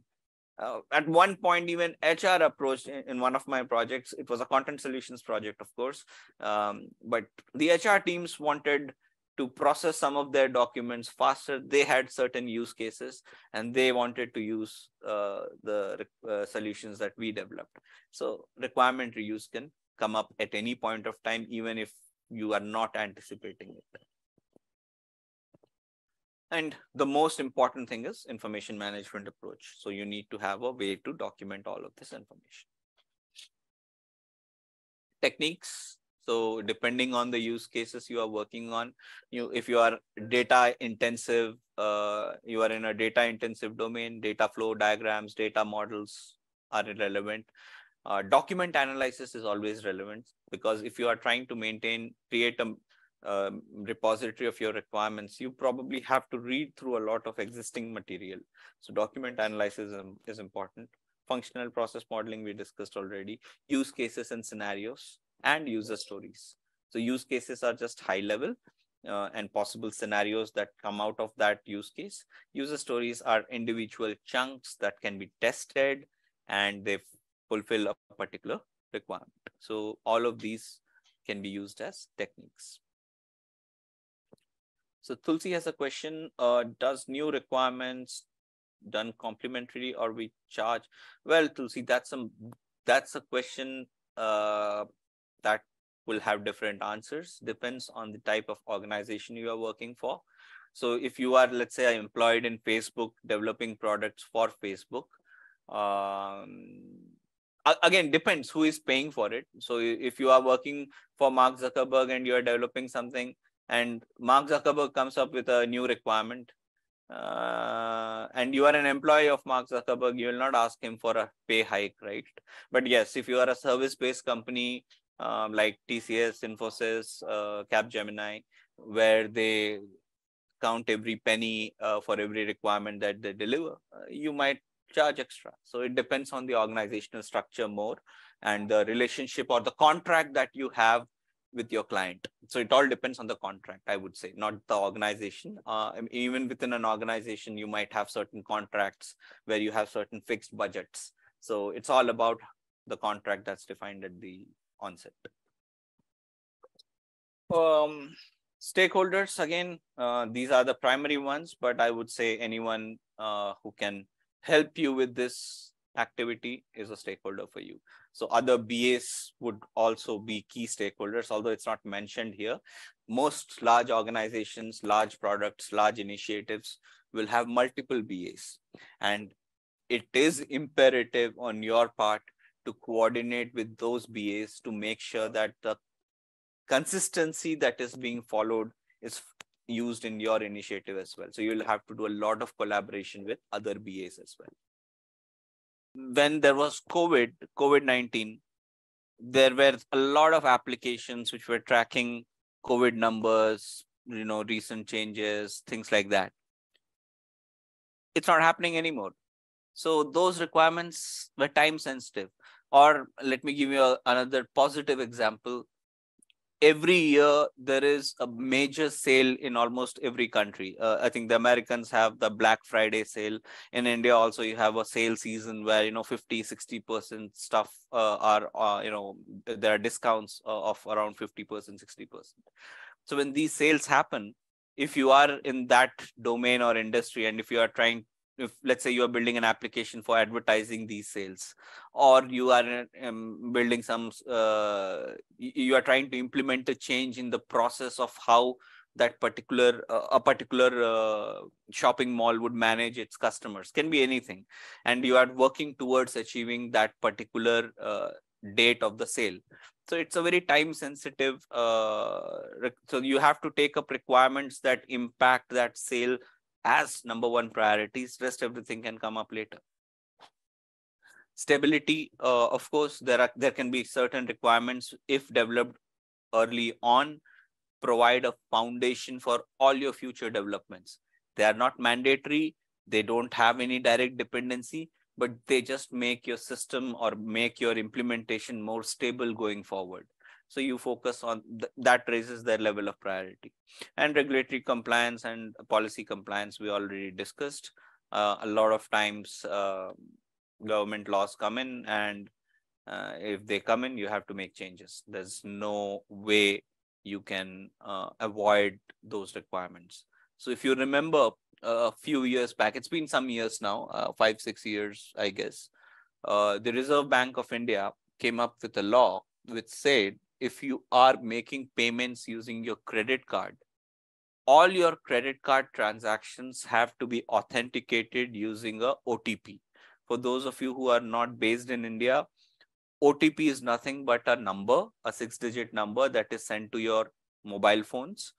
C: At one point, even HR approached in one of my projects. It was a content solutions project, of course, but the HR teams wanted to process some of their documents faster. They had certain use cases and they wanted to use the solutions that we developed. So requirement reuse can come up at any point of time, even if you are not anticipating it. And the most important thing is information management approach. So you need to have a way to document all of this information. Techniques. So depending on the use cases you are working on, if you are data intensive, you are in a data intensive domain, data flow diagrams, data models are irrelevant. Document analysis is always relevant, because if you are trying to create a repository of your requirements, you probably have to read through a lot of existing material. So document analysis is important. Functional process modeling we discussed already. Use cases and scenarios, and user stories. So use cases are just high level and possible scenarios that come out of that use case. User stories are individual chunks that can be tested and they fulfill a particular requirement. So all of these can be used as techniques. So Tulsi has a question, does new requirements done complementary or we charge? Well, Tulsi, that's a question that will have different answers, depends on the type of organization you are working for. So if you are, let's say, employed in Facebook, developing products for Facebook, again, depends who is paying for it. So if you are working for Mark Zuckerberg and you are developing something and Mark Zuckerberg comes up with a new requirement, and you are an employee of Mark Zuckerberg, you will not ask him for a pay hike, right? But yes, if you are a service-based company, like TCS, Infosys, Capgemini, where they count every penny for every requirement that they deliver, you might charge extra. So it depends on the organizational structure more and the relationship or the contract that you have with your client. So it all depends on the contract, I would say, not the organization. Even within an organization, you might have certain contracts where you have certain fixed budgets. So it's all about the contract that's defined at the onset. Stakeholders, again, these are the primary ones, but I would say anyone who can help you with this activity is a stakeholder for you. So other BAs would also be key stakeholders, although it's not mentioned here. Most large organizations, large products, large initiatives will have multiple BAs. And it is imperative on your part to coordinate with those BAs to make sure that the consistency that is being followed is used in your initiative as well. So you'll have to do a lot of collaboration with other BAs as well. When there was COVID-19, there were a lot of applications which were tracking COVID numbers, recent changes, things like that. It's not happening anymore. So those requirements were time sensitive. Or let me give you another positive example. Every year, there is a major sale in almost every country. I think the Americans have the Black Friday sale. In India, also, you have a sale season where, 50-60% stuff are, there are discounts of around 50%, 60%. So when these sales happen, if you are in that domain or industry, and if you are let's say you are building an application for advertising these sales, or you are building you are trying to implement a change in the process of how that particular shopping mall would manage its customers, can be anything, and you are working towards achieving that particular date of the sale. So it's a very time sensitive. So you have to take up requirements that impact that sale as number one priorities. Rest everything can come up later. Stability, of course, there can be certain requirements if developed early on, provide a foundation for all your future developments. They are not mandatory. They don't have any direct dependency, but they just make your system or make your implementation more stable going forward. So you focus on that, raises their level of priority. And regulatory compliance and policy compliance, we already discussed. A lot of times government laws come in, and if they come in, you have to make changes. There's no way you can avoid those requirements. So if you remember a few years back, it's been some years now, 5-6 years, I guess, the Reserve Bank of India came up with a law which said, if you are making payments using your credit card, all your credit card transactions have to be authenticated using a OTP. For those of you who are not based in India, OTP is nothing but a number, a 6-digit number that is sent to your mobile phones.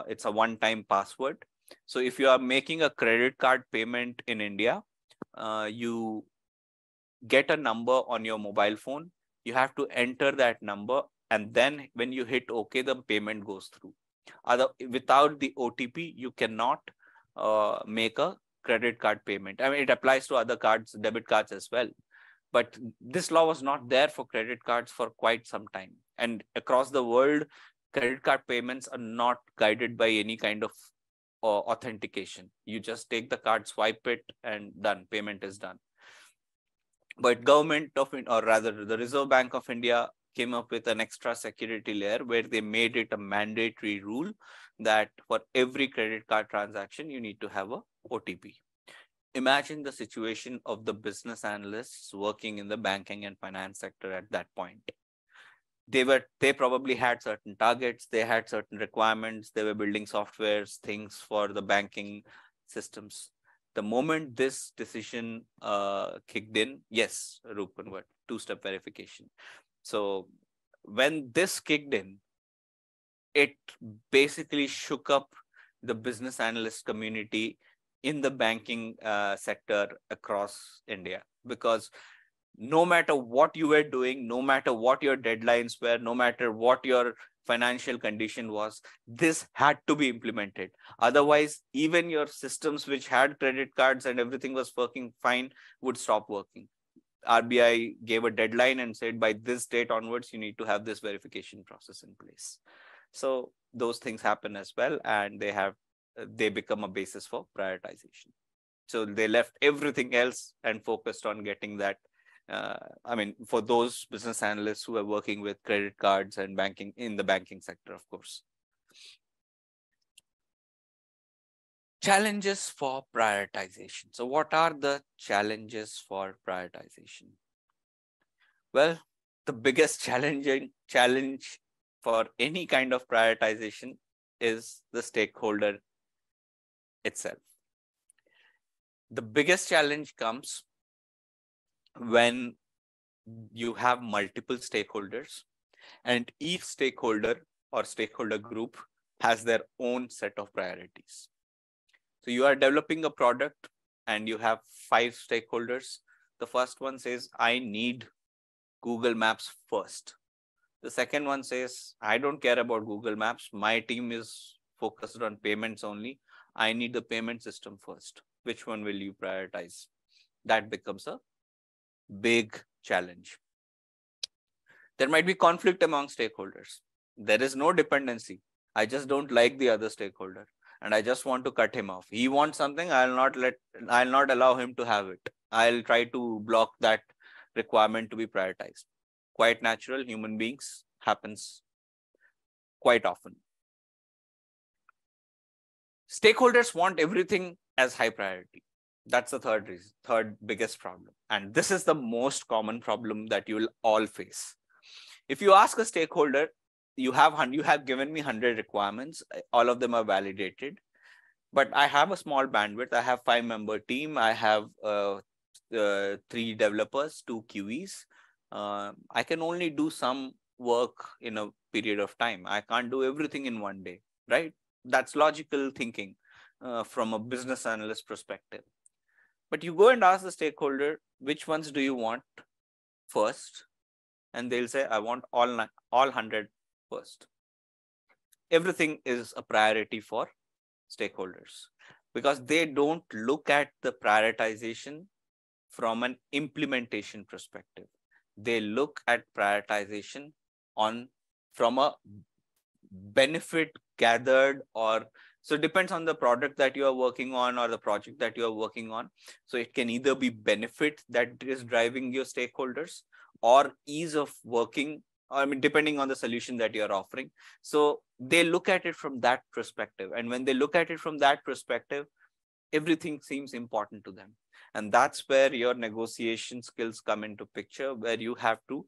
C: It's a one-time password. So if you are making a credit card payment in India, you get a number on your mobile phone. You have to enter that number, and then when you hit OK, the payment goes through. Without the OTP, you cannot make a credit card payment. I mean, it applies to other cards, debit cards as well. But this law was not there for credit cards for quite some time. And across the world, credit card payments are not guided by any kind of authentication. You just take the card, swipe it, and done. Payment is done. But the Reserve Bank of India came up with an extra security layer where they made it a mandatory rule that for every credit card transaction, you need to have a OTP. Imagine the situation of the business analysts working in the banking and finance sector at that point. They probably had certain targets, they had certain requirements, they were building softwares, things for the banking systems. The moment this decision kicked in, yes, Roop convert, two-step verification. So when this kicked in, it basically shook up the business analyst community in the banking sector across India, because no matter what you were doing, no matter what your deadlines were, no matter what your financial condition was, this had to be implemented. Otherwise, even your systems which had credit cards and everything was working fine would stop working. RBI gave a deadline and said, by this date onwards, you need to have this verification process in place. So those things happen as well, and they become a basis for prioritization. So they left everything else and focused on getting that. For those business analysts who are working with credit cards and banking in the banking sector, of course. Challenges for prioritization. So what are the challenges for prioritization? Well, the biggest challenge for any kind of prioritization is the stakeholder itself. The biggest challenge comes when you have multiple stakeholders and each stakeholder or stakeholder group has their own set of priorities. So you are developing a product and you have 5 stakeholders. The first one says, I need Google Maps first. The second one says, I don't care about Google Maps. My team is focused on payments only. I need the payment system first. Which one will you prioritize? That becomes a big challenge. There might be conflict among stakeholders. There is no dependency. I just don't like the other stakeholder and I just want to cut him off. He wants something, I'll not allow him to have it. I'll try to block that requirement to be prioritized. Quite natural, human beings, happens quite often. Stakeholders want everything as high priority. That's the third biggest problem. And this is the most common problem that you will all face. If you ask a stakeholder, you have given me 100 requirements, all of them are validated, but I have a small bandwidth. I have 5-member team. I have 3 developers, 2 QEs. I can only do some work in a period of time. I can't do everything in one day, right? That's logical thinking from a business analyst perspective. But you go and ask the stakeholder, which ones do you want first? And they'll say, I want all 100 first. Everything is a priority for stakeholders because they don't look at the prioritization from an implementation perspective. They look at prioritization from a benefit gathered, or so it depends on the product that you are working on or the project that you are working on. So it can either be benefit that is driving your stakeholders or ease of working, depending on the solution that you're offering. So they look at it from that perspective. And when they look at it from that perspective, everything seems important to them. And that's where your negotiation skills come into picture, where you have to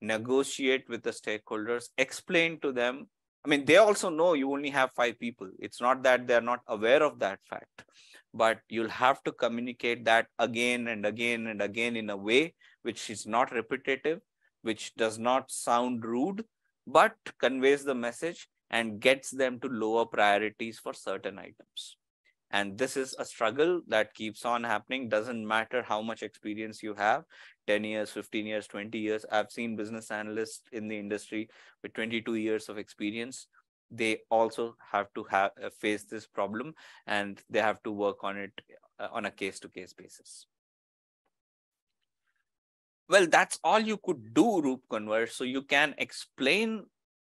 C: negotiate with the stakeholders, explain to them. They also know you only have 5 people. It's not that they're not aware of that fact, but you'll have to communicate that again and again and again in a way which is not repetitive, which does not sound rude, but conveys the message and gets them to lower priorities for certain items. And this is a struggle that keeps on happening. Doesn't matter how much experience you have, 10 years, 15 years, 20 years. I've seen business analysts in the industry with 22 years of experience. They also have to face this problem, and they have to work on it on a case-to-case basis. Well, that's all you could do, Roop Converse. So you can explain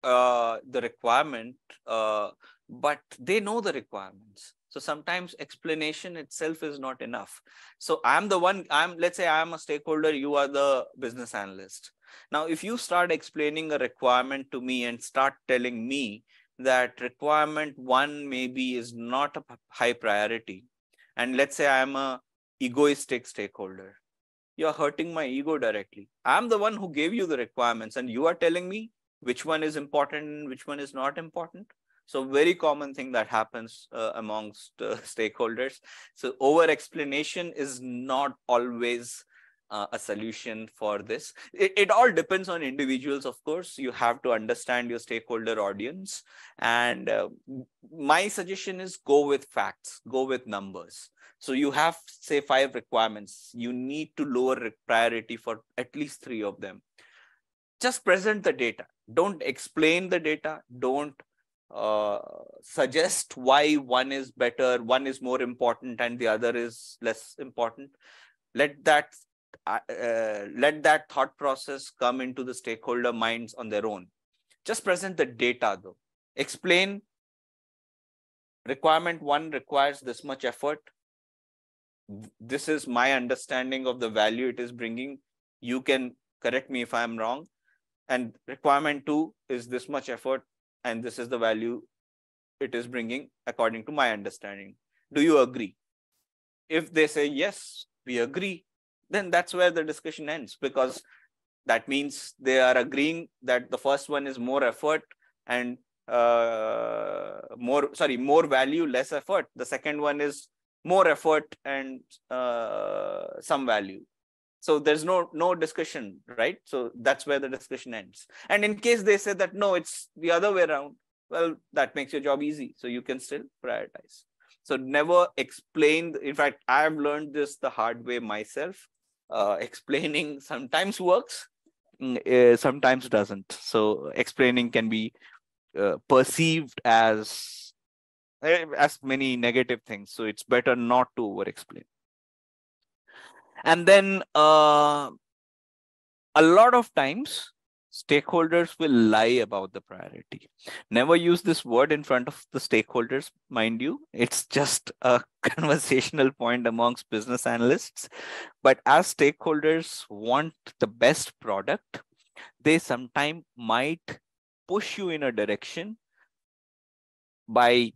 C: the requirement, but they know the requirements. So sometimes explanation itself is not enough. So let's say I'm a stakeholder, you are the business analyst. Now, if you start explaining a requirement to me and start telling me that requirement 1 maybe is not a high priority, and let's say I'm a egoistic stakeholder, you're hurting my ego directly. I'm the one who gave you the requirements and you are telling me which one is important and which one is not important. So very common thing that happens amongst stakeholders. So over explanation is not always a solution for this. It all depends on individuals, of course. You have to understand your stakeholder audience. And my suggestion is go with facts, go with numbers. So you have, say, 5 requirements. You need to lower priority for at least 3 of them. Just present the data. Don't explain the data. Don't suggest why one is better, one is more important, and the other is less important. Let that thought process come into the stakeholder minds on their own. Just present the data, though. Explain requirement 1 requires this much effort. This is my understanding of the value it is bringing. You can correct me if I'm wrong. And requirement 2 is this much effort, and this is the value it is bringing according to my understanding. Do you agree? If they say, yes, we agree, then that's where the discussion ends, because that means they are agreeing that the first one is more effort and more value, less effort. The second one is more effort and some value. So there's no discussion, right? So that's where the discussion ends. And in case they say that, no, it's the other way around, well, that makes your job easy. So you can still prioritize. So never explain. In fact, I've learned this the hard way myself. Explaining sometimes works, sometimes doesn't. So explaining can be perceived as many negative things. So it's better not to over explain. And then a lot of times stakeholders will lie about the priority. Never use this word in front of the stakeholders, mind you. It's just a conversational point amongst business analysts. But as stakeholders want the best product, they sometimes might push you in a direction by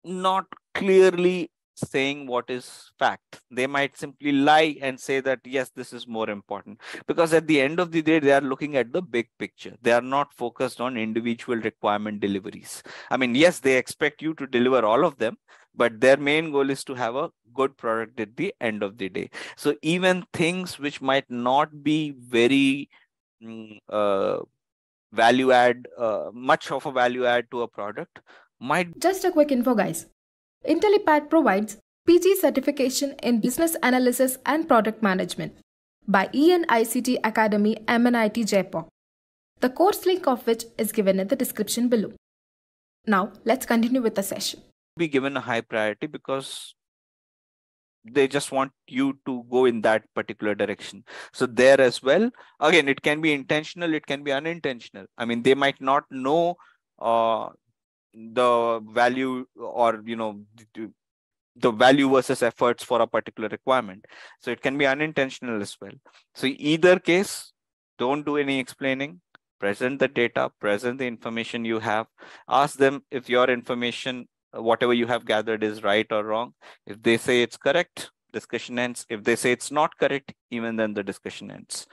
C: not clearly saying what is fact. They might simply lie and say that, yes, this is more important, because at the end of the day, they are looking at the big picture. They are not focused on individual requirement deliveries. I mean, yes, they expect you to deliver all of them, but their main goal is to have a good product at the end of the day. So even things which might not be very value add, much of a value add to a product might.
D: Just a quick info, guys. Intellipaat provides PG certification in Business Analysis and Product Management by IICT Academy MNIT Jaipur. The course link of which is given in the description below. Now, let's continue with the session.
C: Be given a high priority because they just want you to go in that particular direction. So there as well, again, it can be intentional, it can be unintentional. I mean, they might not know the value, or the value versus efforts for a particular requirement. So it can be unintentional as well. So either case, don't do any explaining. Present the data, present the information you have. Ask them if your information, whatever you have gathered, is right or wrong. If they say it's correct, discussion ends. If they say it's not correct, even then the discussion ends.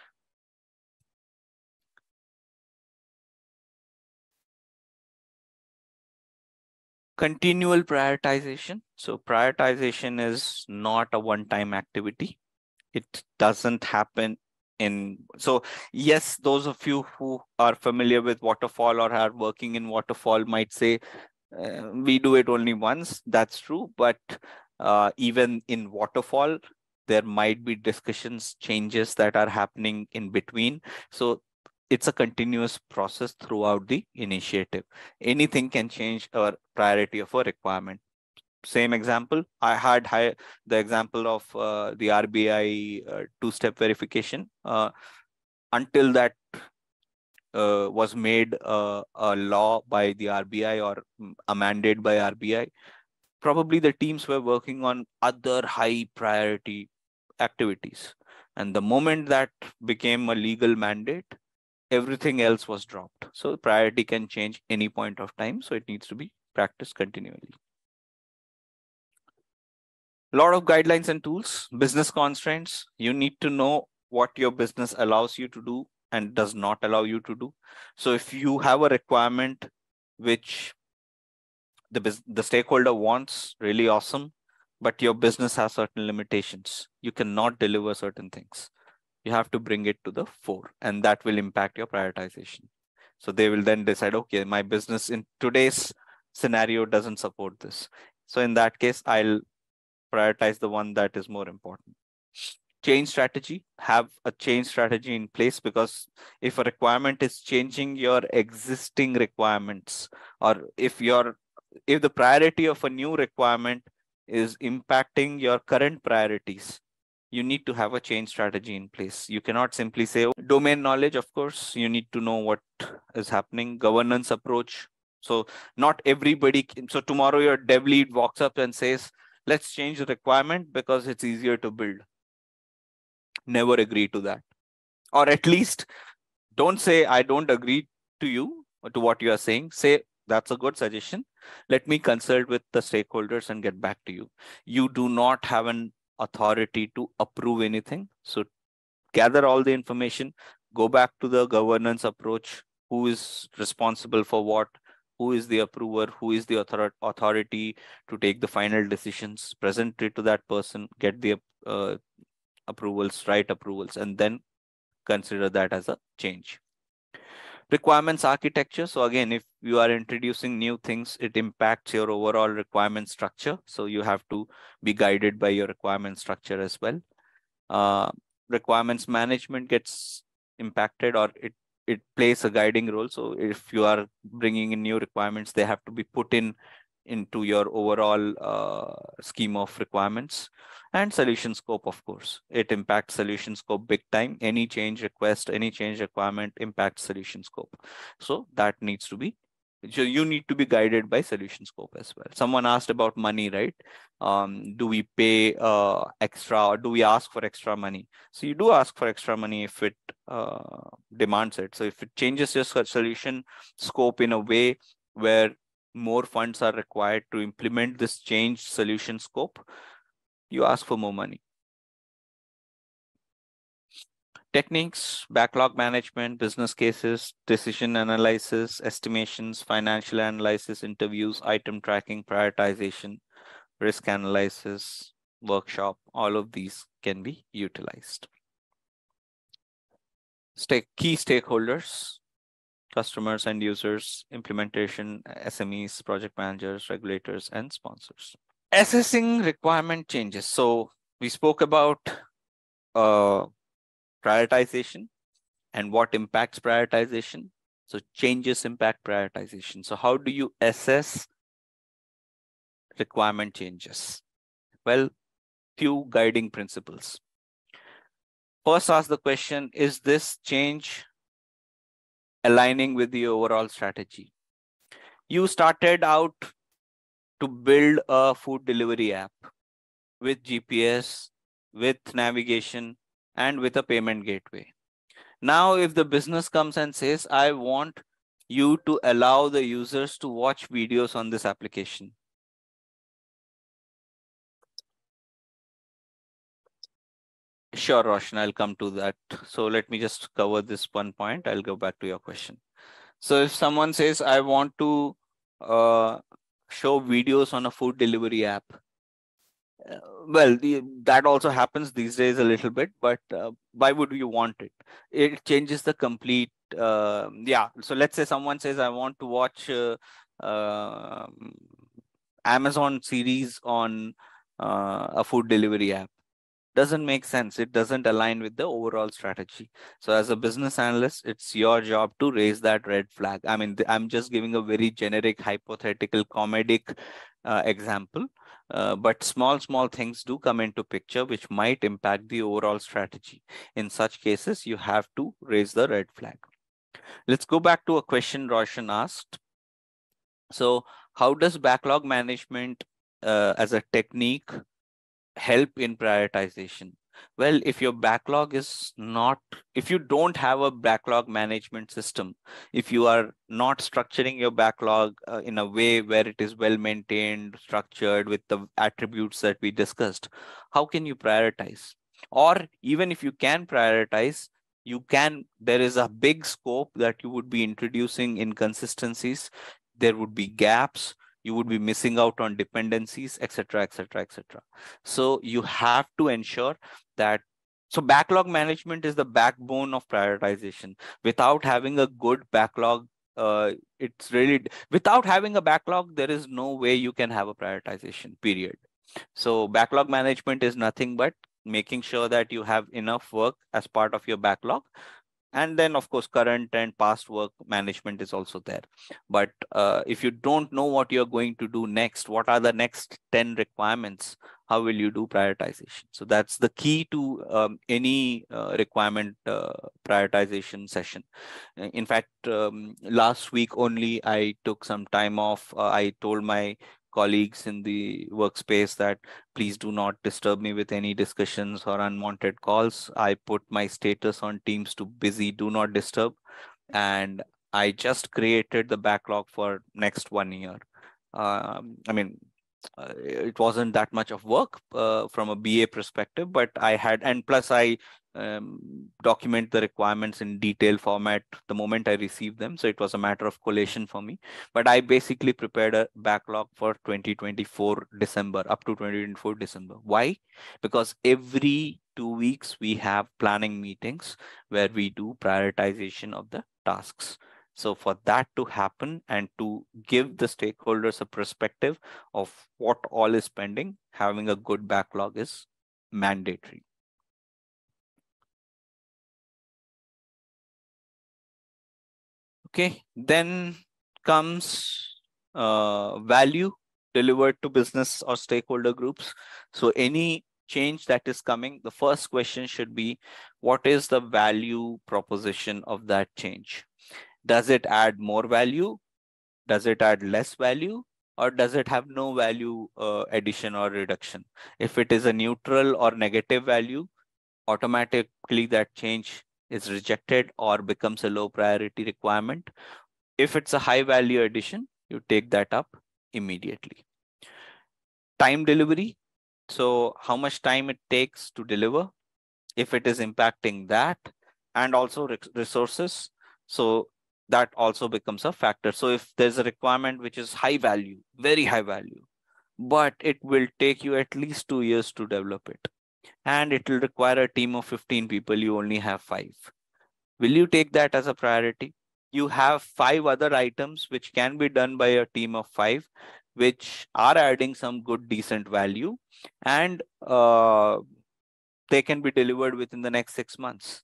C: Continual prioritization. So prioritization is not a one-time activity. It doesn't happen so yes, those of you who are familiar with waterfall or are working in waterfall might say, we do it only once. That's true. But even in waterfall, there might be discussions, changes that are happening in between. So it's a continuous process throughout the initiative. Anything can change our priority of a requirement. Same example, I had the example of the RBI two-step verification. Until that was made a law by the RBI or a mandate by RBI, probably the teams were working on other high priority activities. And the moment that became a legal mandate, everything else was dropped. So priority can change any point of time. So it needs to be practiced continually. A lot of guidelines and tools, business constraints. You need to know what your business allows you to do and does not allow you to do. So if you have a requirement which the stakeholder wants, really awesome, but your business has certain limitations, you cannot deliver certain things. You have to bring it to the fore, and that will impact your prioritization. So they will then decide, okay, my business in today's scenario doesn't support this. So in that case, I'll prioritize the one that is more important. Change strategy, have a change strategy in place, because if a requirement is changing your existing requirements, or if the priority of a new requirement is impacting your current priorities, you need to have a change strategy in place. You cannot simply say, oh, domain knowledge, of course, you need to know what is happening. Governance approach. So not everybody so tomorrow your dev lead walks up and says, let's change the requirement because it's easier to build. Never agree to that. Or at least don't say, I don't agree to you or to what you are saying. Say, that's a good suggestion. Let me consult with the stakeholders and get back to you. You do not have an authority to approve anything. So gather all the information, go back to the governance approach. Who is responsible for what? Who is the approver? Who is the authority to take the final decisions? Present it to that person, get the approvals, right approvals, and then consider that as a change. Requirements architecture. So again, if you are introducing new things, it impacts your overall requirement structure. So you have to be guided by your requirement structure as well. Requirements management gets impacted, or it plays a guiding role. So if you are bringing in new requirements, they have to be put into your overall scheme of requirements. And solution scope, of course, it impacts solution scope big time. Any change request, any change requirement impacts solution scope. So that needs to be, so you need to be guided by solution scope as well. Someone asked about money, right? Do we pay extra, or do we ask for extra money? So you do ask for extra money if it demands it. So if it changes your solution scope in a way where more funds are required to implement this changed solution scope, you ask for more money. Techniques, backlog management, business cases, decision analysis, estimations, financial analysis, interviews, item tracking, prioritization, risk analysis, workshop, all of these can be utilized. Key stakeholders, customers and users, implementation, SMEs, project managers, regulators, and sponsors. Assessing requirement changes. So we spoke about prioritization and what impacts prioritization. So changes impact prioritization. So how do you assess requirement changes? Well, few guiding principles. First, ask the question, is this change aligning with the overall strategy? You started out to build a food delivery app with GPS, with navigation, and with a payment gateway. Now, if the business comes and says, I want you to allow the users to watch videos on this application. Sure, Roshan, I'll come to that. So let me just cover this one point. I'll go back to your question. So if someone says, I want to show videos on a food delivery app, well, that also happens these days a little bit, but why would you want it? It changes the complete, yeah. So let's say someone says, I want to watch Amazon series on a food delivery app. Doesn't make sense. It doesn't align with the overall strategy. So as a business analyst, it's your job to raise that red flag. I mean, I'm just giving a very generic, hypothetical, comedic example. But small things do come into picture which might impact the overall strategy. In such cases, you have to raise the red flag. Let's go back to a question Roshan asked. So how does backlog management as a technique help in prioritization? Well, if your backlog is not, if you don't have a backlog management system, if you are not structuring your backlog in a way where it is well maintained, structured with the attributes that we discussed, how can you prioritize? Or even if you can prioritize, there is a big scope that you would be introducing inconsistencies. There would be gaps. You would be missing out on dependencies, etc., etc., etc. So you have to ensure that. So backlog management is the backbone of prioritization. Without having a good backlog, it's really, without having a backlog, there is no way you can have a prioritization, period. So backlog management is nothing but making sure that you have enough work as part of your backlog. And then, of course, current and past work management is also there. But if you don't know what you're going to do next, what are the next 10 requirements, how will you do prioritization? So that's the key to any requirement prioritization session. In fact, last week only, I took some time off. I told my colleagues in the workspace that please do not disturb me with any discussions or unwanted calls. I put my status on Teams to busy, do not disturb. And I just created the backlog for next 1 year. It wasn't that much of work from a BA perspective, but I had, and plus I document the requirements in detailed format the moment I received them. So it was a matter of collation for me. But I basically prepared a backlog for 2024 December, up to 2024 December. Why? Because every 2 weeks we have planning meetings where we do prioritization of the tasks. So for that to happen and to give the stakeholders a perspective of what all is pending, having a good backlog is mandatory. Okay, then comes value delivered to business or stakeholder groups. So any change that is coming, the first question should be, what is the value proposition of that change? Does it add more value? Does it add less value? Or does it have no value addition or reduction? If it is a neutral or negative value, automatically that change is rejected or becomes a low priority requirement. If it's a high value addition, you take that up immediately. Time delivery. So how much time it takes to deliver, if it is impacting that, and also resources. So that also becomes a factor. So if there's a requirement which is high value, very high value, but it will take you at least 2 years to develop it, and it will require a team of 15 people, you only have 5. Will you take that as a priority? You have 5 other items which can be done by a team of 5, which are adding some good, decent value, and they can be delivered within the next 6 months.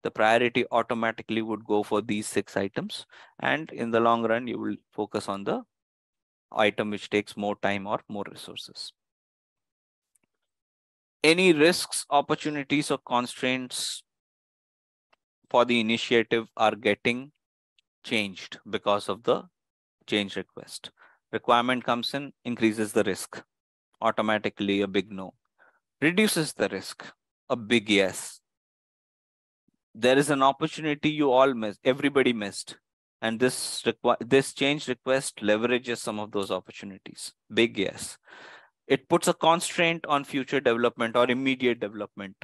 C: The priority automatically would go for these 6 items. And in the long run, you will focus on the item which takes more time or more resources. Any risks, opportunities, or constraints for the initiative are getting changed because of the change request. Requirement comes in, increases the risk. Automatically a big no. Reduces the risk. A big yes. There is an opportunity you all missed, everybody missed. And this change request leverages some of those opportunities. Big yes. It puts a constraint on future development or immediate development.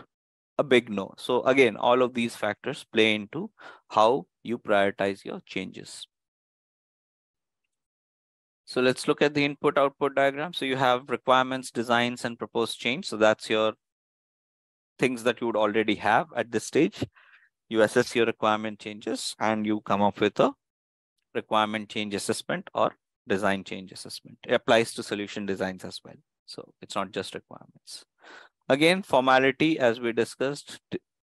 C: A big no. So again, all of these factors play into how you prioritize your changes. So let's look at the input-output diagram. So you have requirements, designs, and proposed change. So that's your things that you would already have at this stage. You assess your requirement changes and you come up with a requirement change assessment or design change assessment. It applies to solution designs as well. So it's not just requirements. Again, formality, as we discussed,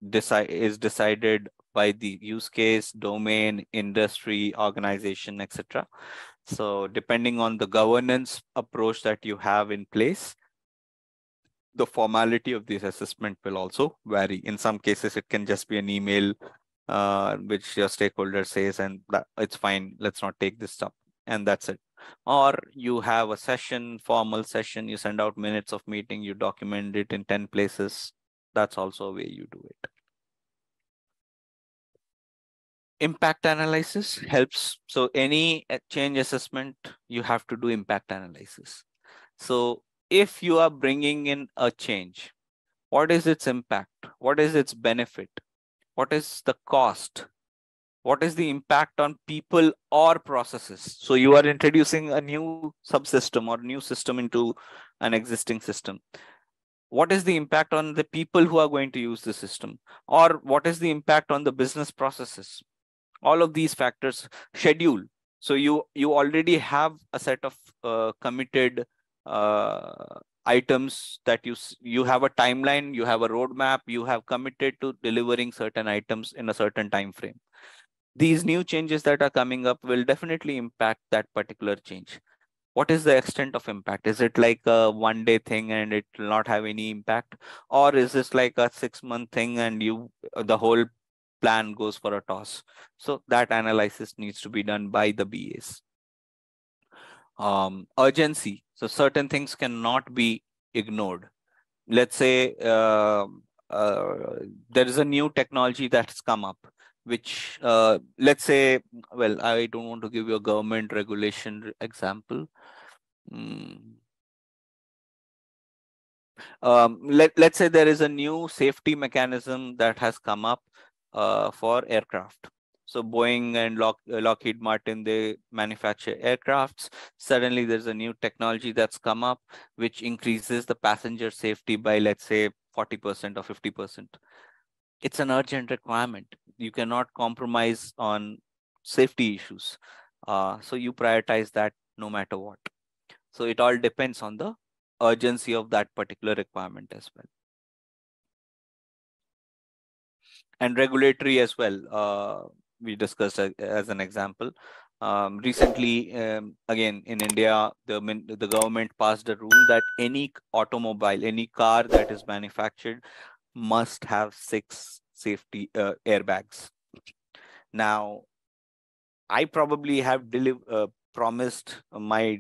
C: is decided by the use case, domain, industry, organization, etc. So depending on the governance approach that you have in place, the formality of this assessment will also vary. In some cases, it can just be an email which your stakeholder says, and that it's fine, let's not take this up, and that's it. Or you have a session, formal session, you send out minutes of meeting, you document it in 10 places. That's also a way you do it. Impact analysis helps. So any change assessment, you have to do impact analysis. So if you are bringing in a change, what is its impact? What is its benefit? What is the cost? What is the impact on people or processes? So you are introducing a new subsystem or new system into an existing system. What is the impact on the people who are going to use the system? Or what is the impact on the business processes? All of these factors. Schedule. So you already have a set of committed items that you have a timeline, you have a roadmap, you have committed to delivering certain items in a certain time frame. These new changes that are coming up will definitely impact that particular change. What is the extent of impact? Is it like a 1-day thing and it will not have any impact? Or is this like a 6-month thing and the whole plan goes for a toss? So that analysis needs to be done by the BAs. Urgency. So certain things cannot be ignored. Let's say there is a new technology that's come up. which let's say, well, I don't want to give you a government regulation example. Let's say there is a new safety mechanism that has come up for aircraft. So Boeing and Lockheed Martin, they manufacture aircrafts. Suddenly there's a new technology that's come up, which increases the passenger safety by, let's say, 40% or 50%. It's an urgent requirement. You cannot compromise on safety issues. So you prioritize that no matter what. So it all depends on the urgency of that particular requirement as well. And regulatory as well. We discussed as an example. Recently, again, in India, the government passed a rule that any automobile, any car that is manufactured must have 6 safety airbags. Now, I probably have promised my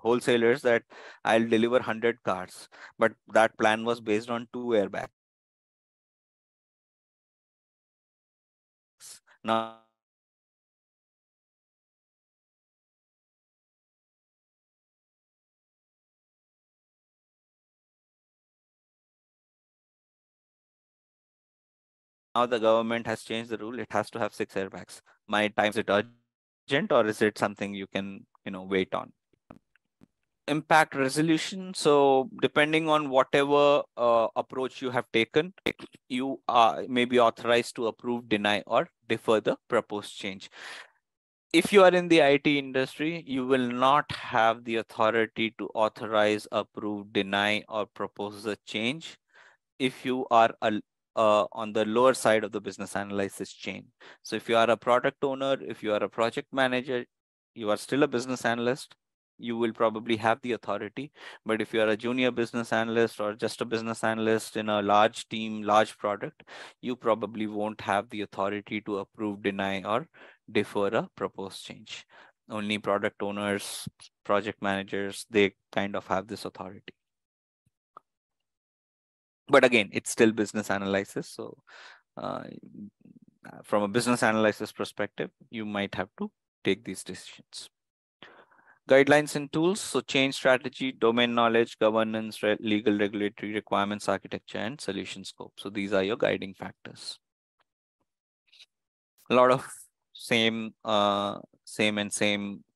C: wholesalers that I'll deliver 100 cars, but that plan was based on 2 airbags. Now the government has changed the rule. It has to have 6 airbags. My time, is it urgent or is it something you can, wait on? Impact resolution. So depending on whatever approach you have taken, you may be authorized to approve, deny, or defer the proposed change. If you are in the IT industry, you will not have the authority to authorize, approve, deny, or propose a change if you are on the lower side of the business analysis chain. So if you are a product owner, if you are a project manager, you are still a business analyst, you will probably have the authority. But if you are a junior business analyst or just a business analyst in a large team, large product, you probably won't have the authority to approve, deny, or defer a proposed change. Only product owners, project managers, they kind of have this authority. But again, it's still business analysis. So from a business analysis perspective, you might have to take these decisions. Guidelines and tools. So change strategy, domain knowledge, governance, legal regulatory requirements, architecture, and solution scope. So these are your guiding factors. A lot of same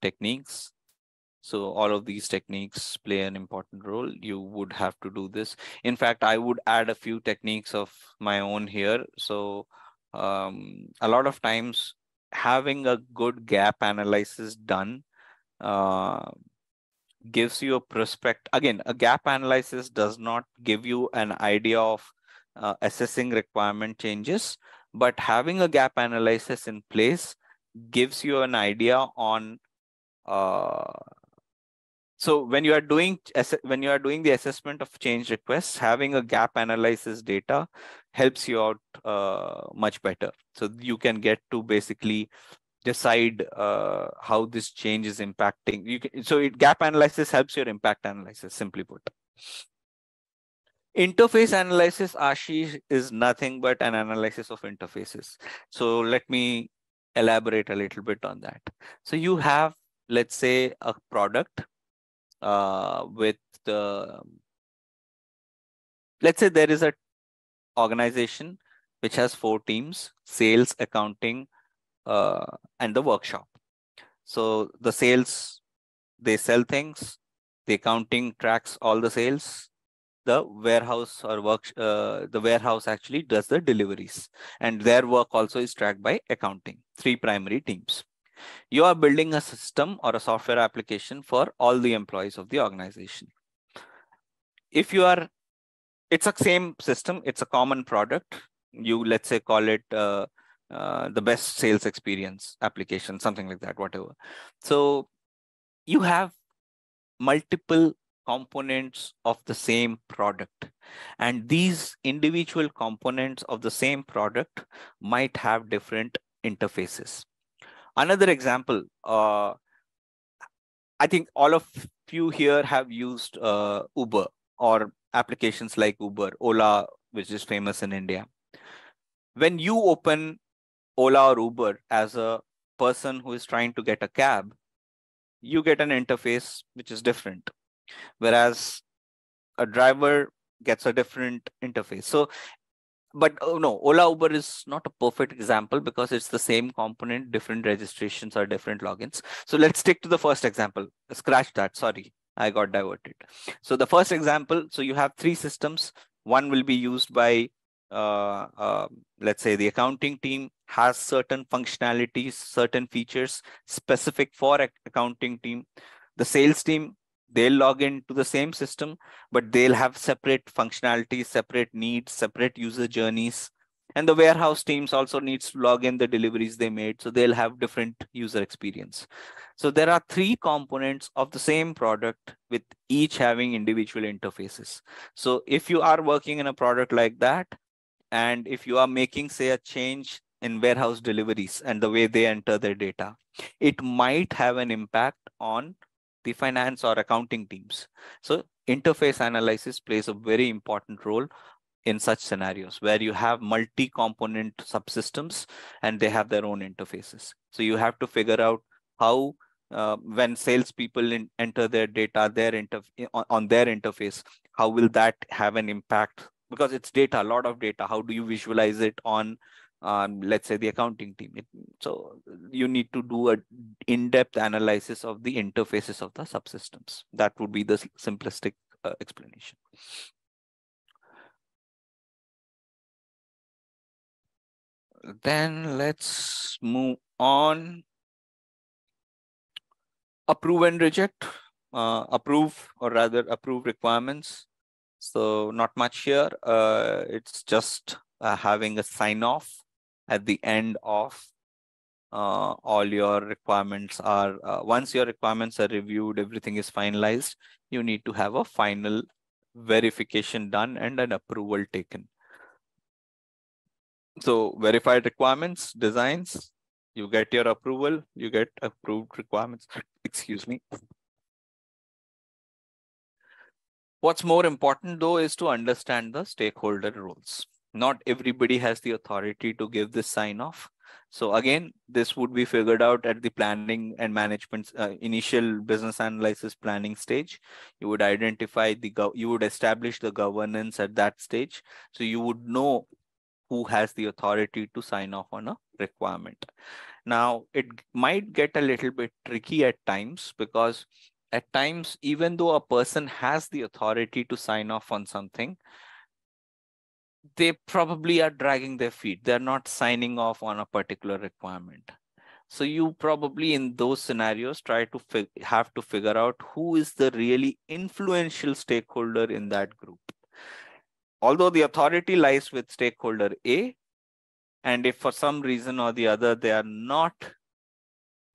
C: techniques. So all of these techniques play an important role. You would have to do this. In fact, I would add a few techniques of my own here. So a lot of times having a good gap analysis done gives you a prospect. Again, a gap analysis does not give you an idea of assessing requirement changes, but having a gap analysis in place gives you an idea on so when you are doing the assessment of change requests, having a gap analysis data helps you out much better. So you can get to basically decide how this change is impacting. Gap analysis helps your impact analysis, simply put. Interface analysis, Ashish, is nothing but an analysis of interfaces. So let me elaborate a little bit on that. So you have, let's say, a product with the, let's say there is a organization which has 4 teams: sales, accounting, and the workshop. So the sales, they sell things. The accounting tracks all the sales. The warehouse the warehouse actually does the deliveries, and their work also is tracked by accounting. 3 primary teams. You are building a system or a software application for all the employees of the organization. If you are, it's a same system, it's a common product. You, let's say, call it the best sales experience application, something like that, whatever. So you have multiple components of the same product, and these individual components of the same product might have different interfaces. Another example, I think all of you here have used Uber or applications like Uber, Ola, which is famous in India. When you open Ola or Uber, as a person who is trying to get a cab, you get an interface which is different, whereas a driver gets a different interface. So, but no, Ola Uber is not a perfect example because it's the same component, different registrations or different logins. So let's stick to the first example. Scratch that. Sorry, I got diverted. So the first example, so you have three systems. One will be used by, let's say, the accounting team has certain functionalities, certain features specific for accounting team. The sales team, they'll log into the same system, but they'll have separate functionalities, separate needs, separate user journeys. And the warehouse teams also needs to log in the deliveries they made. So they'll have different user experience. So there are three components of the same product with each having individual interfaces. So if you are working in a product like that, and if you are making, say, a change in warehouse deliveries and the way they enter their data, it might have an impact on the finance or accounting teams. So interface analysis plays a very important role in such scenarios where you have multi-component subsystems and they have their own interfaces. So you have to figure out how, when salespeople enter their data, on their interface, how will that have an impact? Because it's data, a lot of data. How do you visualize it on, let's say, the accounting team? So you need to do an in-depth analysis of the interfaces of the subsystems. That would be the simplistic explanation. Then let's move on. Approve and reject. Approve, or rather approve requirements. So not much here. It's just having a sign off at the end of all your requirements are, once your requirements are reviewed, everything is finalized, you need to have a final verification done and an approval taken. So verified requirements, designs, you get your approval, you get approved requirements. Excuse me. What's more important, though, is to understand the stakeholder roles. Not everybody has the authority to give this sign off. So again, this would be figured out at the planning and management initial business analysis planning stage. You would identify you would establish the governance at that stage. So you would know who has the authority to sign off on a requirement. Now, it might get a little bit tricky at times, because at times, even though a person has the authority to sign off on something, they probably are dragging their feet. They're not signing off on a particular requirement. So you probably, in those scenarios, have to figure out who is the really influential stakeholder in that group. Although the authority lies with stakeholder A, and if for some reason or the other they are not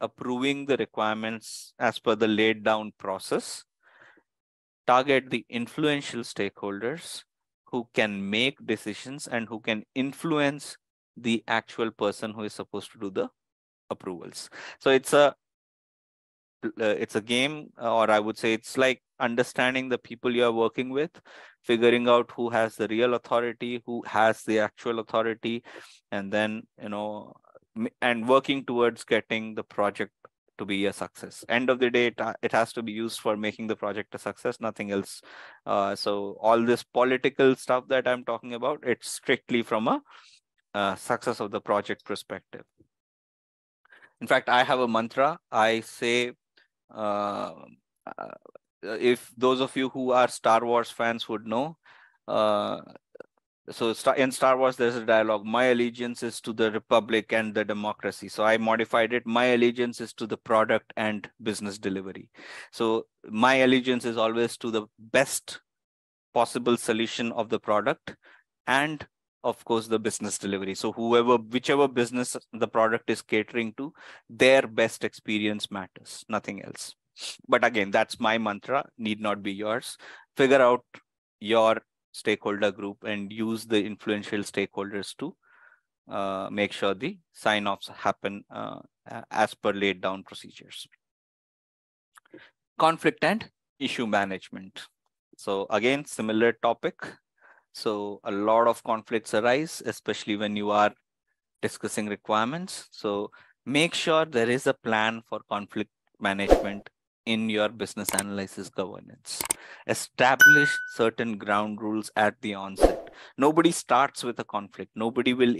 C: approving the requirements as per the laid down process, target the influential stakeholders who can make decisions and who can influence the actual person who is supposed to do the approvals. So it's a game, or I would say it's like understanding the people you are working with, figuring out who has the real authority, who has the actual authority, and then, and working towards getting the project to be a success. End of the day, it has to be used for making the project a success, nothing else. So all this political stuff that I'm talking about, it's strictly from a success of the project perspective. In fact, I have a mantra. I say, if those of you who are Star Wars fans would know, so in Star Wars, there's a dialogue: my allegiance is to the Republic and the democracy. So I modified it: my allegiance is to the product and business delivery. So my allegiance is always to the best possible solution of the product and, of course, the business delivery. So whichever business the product is catering to, their best experience matters, nothing else. But again, that's my mantra, need not be yours. Figure out your stakeholder group and use the influential stakeholders to make sure the sign-offs happen as per laid down procedures. Conflict and issue management. So again, similar topic. So a lot of conflicts arise, especially when you are discussing requirements. So make sure there is a plan for conflict management in your business analysis governance. Establish certain ground rules at the onset. Nobody starts with a conflict. Nobody will,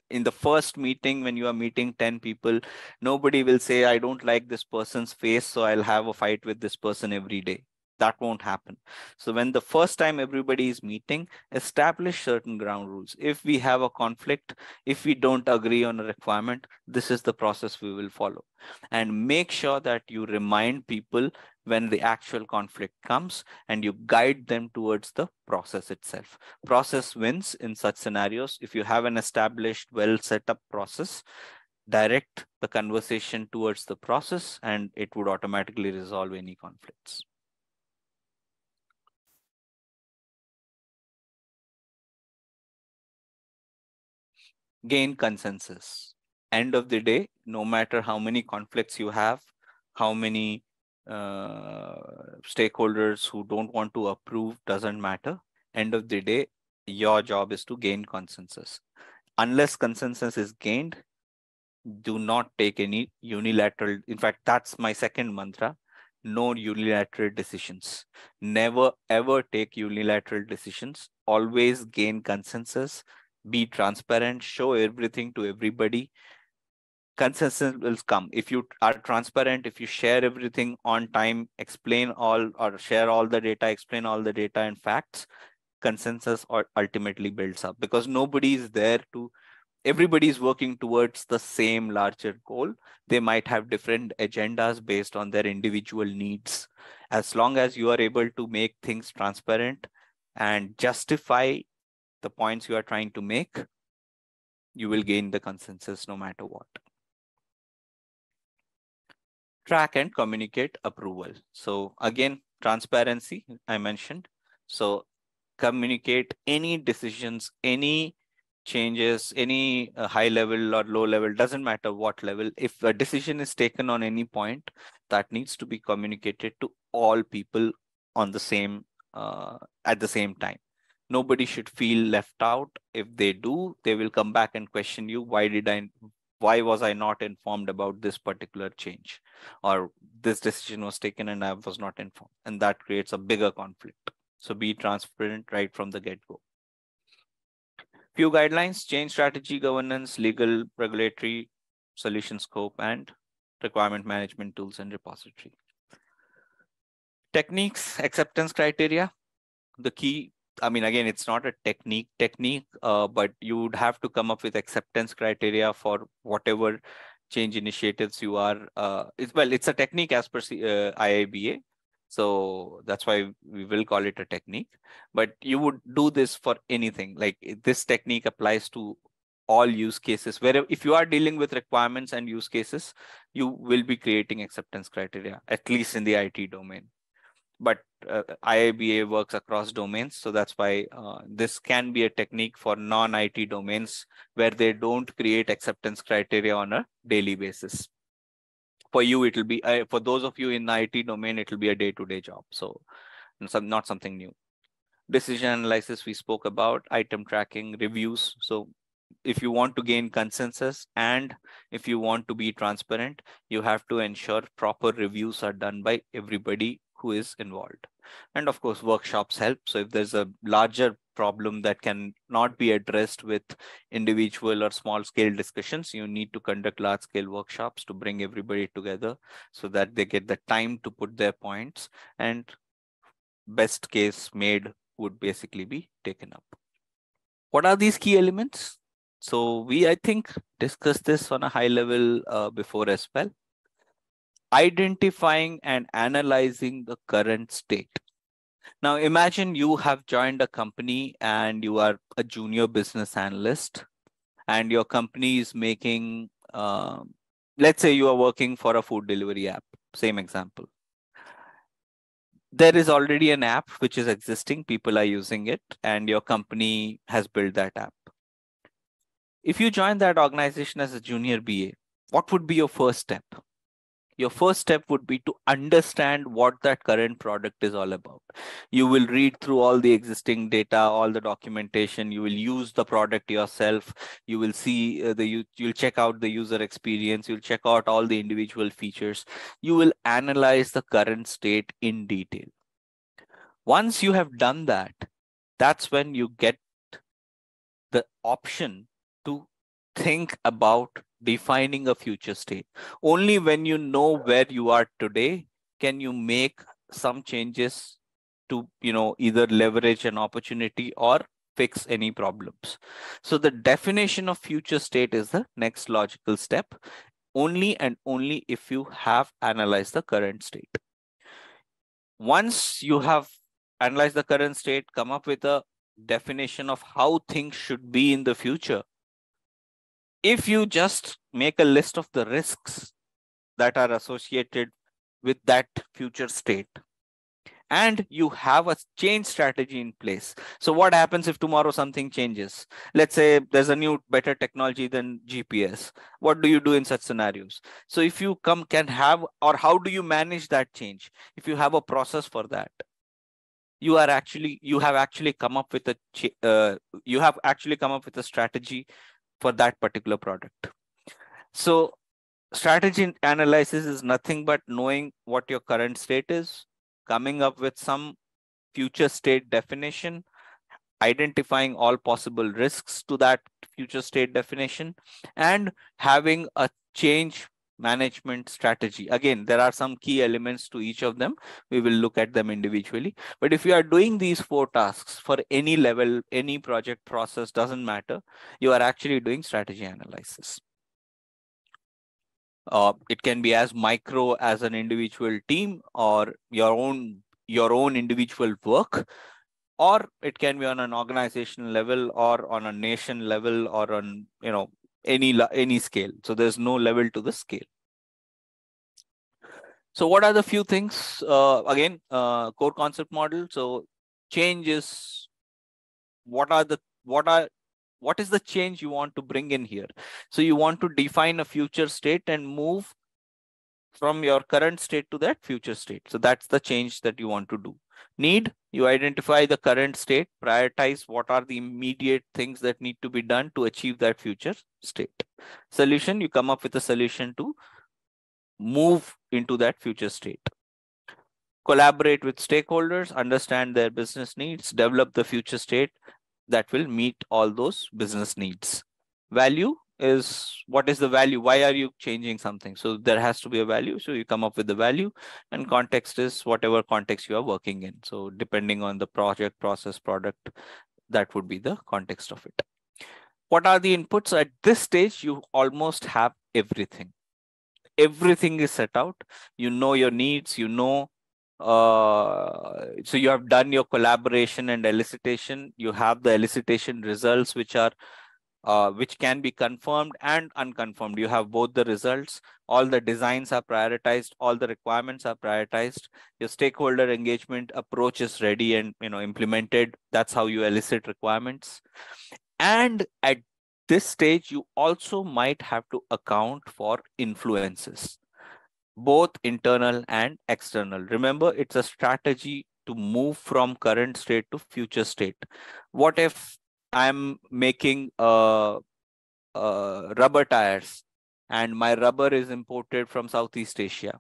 C: in the first meeting, when you are meeting 10 people, nobody will say, I don't like this person's face, so I'll have a fight with this person every day. That won't happen. So when the first time everybody is meeting, establish certain ground rules. If we have a conflict, if we don't agree on a requirement, this is the process we will follow. And make sure that you remind people when the actual conflict comes and you guide them towards the process itself. Process wins in such scenarios. If you have an established, well set up process, direct the conversation towards the process and it would automatically resolve any conflicts. Gain consensus. End of the day, no matter how many conflicts you have, how many stakeholders who don't want to approve, doesn't matter. End of the day, your job is to gain consensus. Unless consensus is gained, do not take any unilateral. In fact, that's my second mantra. No unilateral decisions. Never ever take unilateral decisions. Always gain consensus. Be transparent. Show everything to everybody. Consensus will come if you are transparent, if you share everything on time, explain all or share all the data, explain all the data and facts. Consensus ultimately builds up because nobody is there to. Everybody is working towards the same larger goal. They might have different agendas based on their individual needs. As long as you are able to make things transparent and justify the points you are trying to make, you will gain the consensus no matter what. Track and communicate approval. So again, transparency, I mentioned. So communicate any decisions, any changes, any high level or low level, doesn't matter what level. If a decision is taken on any point, that needs to be communicated to all people on the same at the same time. Nobody should feel left out. If they do, they will come back and question you. Why was I not informed about this particular change, or this decision was taken and I was not informed, and that creates a bigger conflict. So be transparent right from the get-go. Few guidelines: change strategy, governance, legal, regulatory, solution scope, and requirement management tools and repository. Techniques, acceptance criteria. The key, I mean, again, it's not a technique, but you would have to come up with acceptance criteria for whatever change initiatives you are. It's a technique as per IIBA. So that's why we will call it a technique. But you would do this for anything. Like this technique applies to all use cases. Where if you are dealing with requirements and use cases, you will be creating acceptance criteria, at least in the IT domain. But IIBA works across domains. So that's why this can be a technique for non-IT domains where they don't create acceptance criteria on a daily basis. For you, it will be, for those of you in the IT domain, it will be a day-to-day job. So not something new. Decision analysis we spoke about, item tracking, reviews. So if you want to gain consensus and if you want to be transparent, you have to ensure proper reviews are done by everybody who is involved. And of course, workshops help. So if there's a larger problem that can not be addressed with individual or small scale discussions, you need to conduct large scale workshops to bring everybody together so that they get the time to put their points, and best case made would basically be taken up. What are these key elements? So we, I think, discussed this on a high level before as well. Identifying and analyzing the current state. Now imagine you have joined a company and you are a junior business analyst and your company is making, let's say you are working for a food delivery app, same example. There is already an app which is existing, people are using it, and your company has built that app. If you join that organization as a junior BA, what would be your first step? your first step would be to understand what that current product is all about. You will read through all the existing data, all the documentation. You will use the product yourself. You will see you'll check out the user experience. You'll check out all the individual features. You will analyze the current state in detail. Once you have done that, that's when you get the option to think about defining a future state. Only when you know where you are today can you make some changes to, either leverage an opportunity or fix any problems. So the definition of future state is the next logical step, only and only if you have analyzed the current state. Once you have analyzed the current state, come up with a definition of how things should be in the future. If you just make a list of the risks that are associated with that future state, and you have a change strategy in place. So what happens if tomorrow something changes? Let's say there's a new, better technology than GPS. What do you do in such scenarios? So if you how do you manage that change? If you have a process for that, you have actually come up with a strategy for that particular product. So strategy analysis is nothing but knowing what your current state is, coming up with some future state definition, identifying all possible risks to that future state definition, and having a change management strategy. Again, there are some key elements to each of them. We will look at them individually. But if you are doing these 4 tasks for any level, any project process, doesn't matter, you are actually doing strategy analysis. It can be as micro as an individual team or your own individual work, or it can be on an organizational level or on a nation level or on any scale. So there's no level to the scale. So what are the few things? Again, core concept model. So change is what is the change you want to bring in here? So you want to define a future state and move from your current state to that future state. So that's the change that you want to do. Need, you identify the current state, prioritize what are the immediate things that need to be done to achieve that future state. Solution, you come up with a solution to move into that future state. Collaborate with stakeholders, understand their business needs, develop the future state that will meet all those business needs. Value is, what is the value? Why are you changing something? So there has to be a value. So you come up with the value, and context is whatever context you are working in. So depending on the project, process, product, that would be the context of it. What are the inputs? At this stage, you almost have everything. Everything is set out. You know your needs, so you have done your collaboration and elicitation. You have the elicitation results, which can be confirmed and unconfirmed. You have both the results. All the designs are prioritized. All the requirements are prioritized. Your stakeholder engagement approach is ready and implemented. That's how you elicit requirements. And at this stage, you also might have to account for influences, both internal and external. Remember, it's a strategy to move from current state to future state. What if I'm making rubber tires and my rubber is imported from Southeast Asia,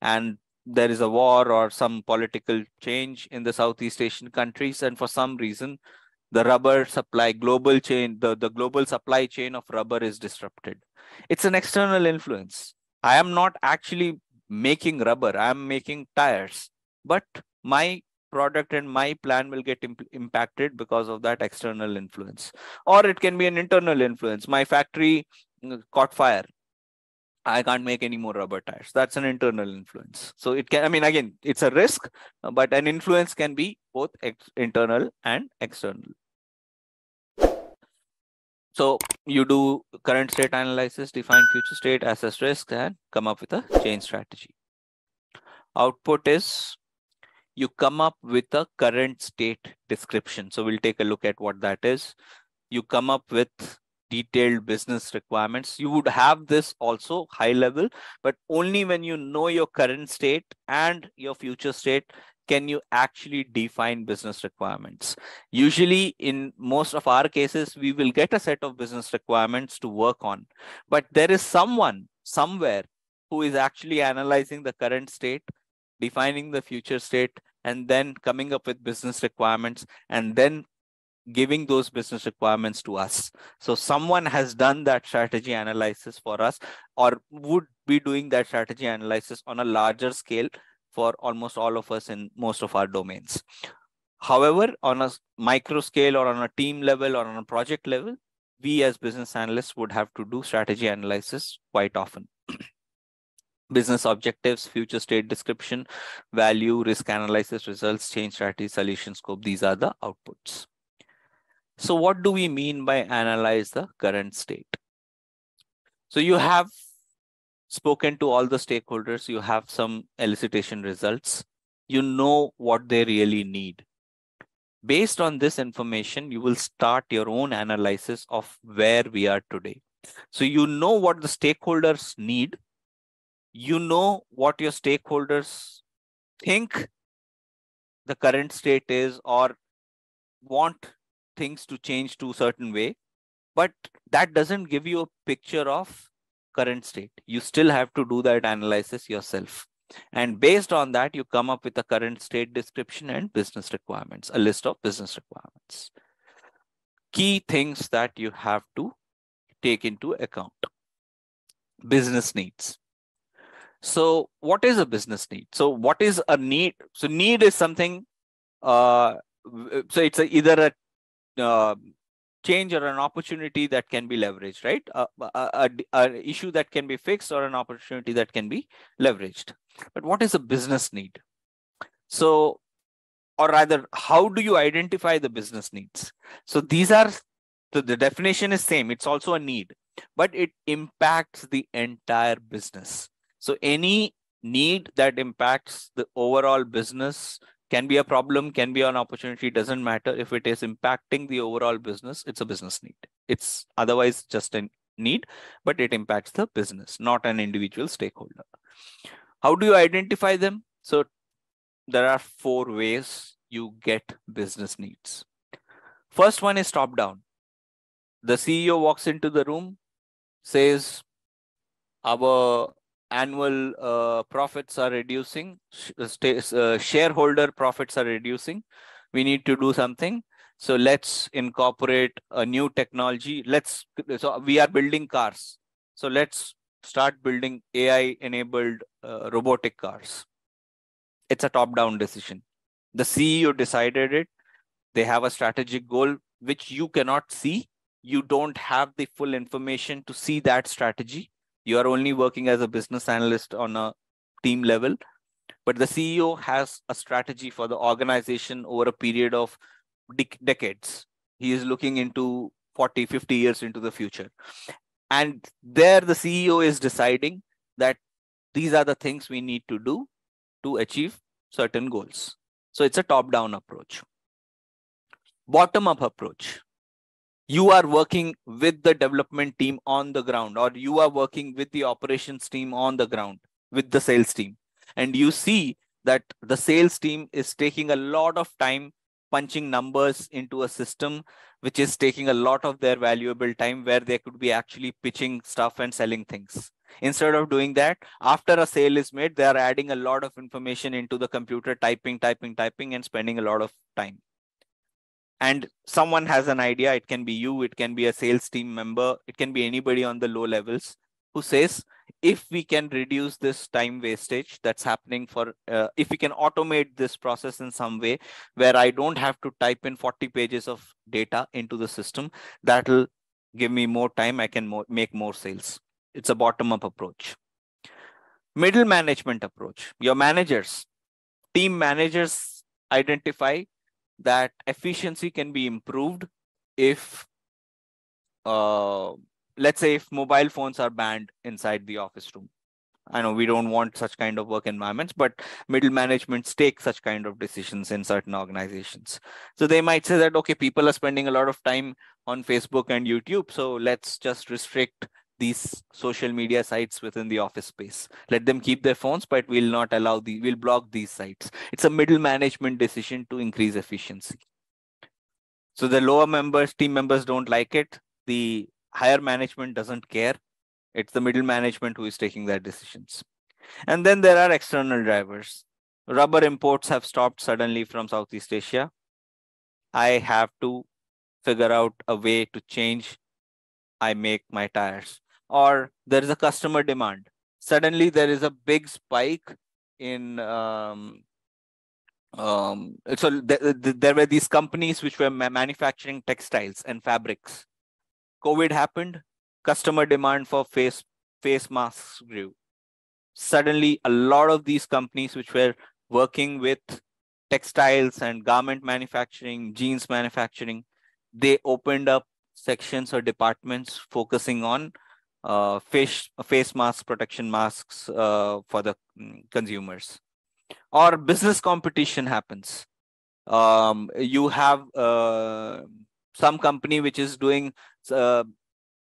C: and there is a war or some political change in the Southeast Asian countries, and for some reason the rubber supply the global supply chain of rubber is disrupted. It's an external influence. I am not actually making rubber, I am making tires, but my product and my plan will get impacted because of that external influence. Or it can be an internal influence. My factory caught fire. I can't make any more rubber tires. That's an internal influence. So it can, again, it's a risk, but an influence can be both internal and external. So you do current state analysis, define future state, assess risk, and come up with a change strategy. Output is you come up with a current state description. So we'll take a look at what that is. You come up with detailed business requirements. You would have this also high level, but only when you know your current state and your future state can you actually define business requirements. Usually in most of our cases, we will get a set of business requirements to work on, but there is someone somewhere who is actually analyzing the current state, defining the future state, and then coming up with business requirements, and then giving those business requirements to us. So someone has done that strategy analysis for us, or would be doing that strategy analysis on a larger scale for almost all of us in most of our domains. However, on a micro scale or on a team level or on a project level, we as business analysts would have to do strategy analysis quite often. Business objectives, future state description, value, risk analysis, results, change strategy, solution scope. These are the outputs. So what do we mean by analyze the current state? So you have spoken to all the stakeholders, you have some elicitation results, you know what they really need. Based on this information, you will start your own analysis of where we are today. So you know what the stakeholders need, you know what your stakeholders think the current state is or want things to change to a certain way, but that doesn't give you a picture of current state. You still have to do that analysis yourself. And based on that, you come up with a current state description and business requirements, a list of business requirements. Key things that you have to take into account. Business needs. So what is a business need? So what is a need? So need is something, so it's either a change or an opportunity that can be leveraged, right? An issue that can be fixed or an opportunity that can be leveraged. But what is a business need? So, or rather, how do you identify the business needs? So these are, so the definition is same. It's also a need, but it impacts the entire business. So any need that impacts the overall business can be a problem, can be an opportunity, doesn't matter. If it is impacting the overall business, it's a business need. It's otherwise just a need, but it impacts the business, not an individual stakeholder. How do you identify them? So there are 4 ways you get business needs. First one is top down. The CEO walks into the room, says, our annual profits are reducing, shareholder profits are reducing. We need to do something. So let's incorporate a new technology. So we are building cars. So let's start building AI-enabled robotic cars. It's a top-down decision. The CEO decided it. They have a strategic goal, which you cannot see. You don't have the full information to see that strategy. You are only working as a business analyst on a team level, but the CEO has a strategy for the organization over a period of decades. He is looking into 40, 50 years into the future. And there the CEO is deciding that these are the things we need to do to achieve certain goals. So it's a top-down approach. Bottom-up approach. You are working with the development team on the ground, or you are working with the operations team on the ground, with the sales team. And you see that the sales team is taking a lot of time punching numbers into a system, which is taking a lot of their valuable time, where they could be actually pitching stuff and selling things. Instead of doing that, after a sale is made, they are adding a lot of information into the computer, typing, and spending a lot of time. And someone has an idea. It can be you, it can be a sales team member, it can be anybody on the low levels who says, if we can reduce this time wastage that's happening if we can automate this process in some way where I don't have to type in 40 pages of data into the system, that'll give me more time, I can make more sales. It's a bottom-up approach. Middle management approach. Your managers, team managers identify that efficiency can be improved if, let's say, if mobile phones are banned inside the office room. I know we don't want such kind of work environments, but middle managements take such kind of decisions in certain organizations. So they might say that, okay, people are spending a lot of time on Facebook and YouTube, so let's just restrict these social media sites within the office space. Let them keep their phones, but we'll not allow we'll block these sites. It's a middle management decision to increase efficiency. So the lower team members don't like it. The higher management doesn't care. It's the middle management who is taking that decisions. And then there are external drivers. Rubber imports have stopped suddenly from Southeast Asia. I have to figure out a way to change. I make my tires. Or there is a customer demand. Suddenly there is a big spike in there were these companies which were manufacturing textiles and fabrics. COVID happened, customer demand for face masks grew. Suddenly, a lot of these companies which were working with textiles and garment manufacturing, jeans manufacturing, they opened up sections or departments focusing on face masks, protection masks for the consumers. Or business competition happens. You have some company which is doing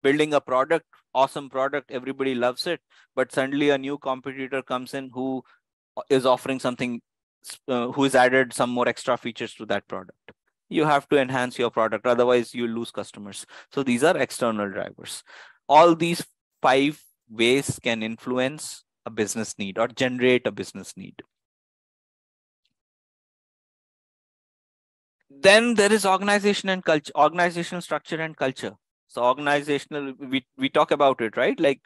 C: building a product, awesome product, everybody loves it, but suddenly a new competitor comes in who is offering something, who has added some more extra features to that product. You have to enhance your product, otherwise you lose customers. So these are external drivers. All these 5 ways can influence a business need or generate a business need. Then there is organization and culture, organizational structure and culture. So organizational, we talk about it, right? Like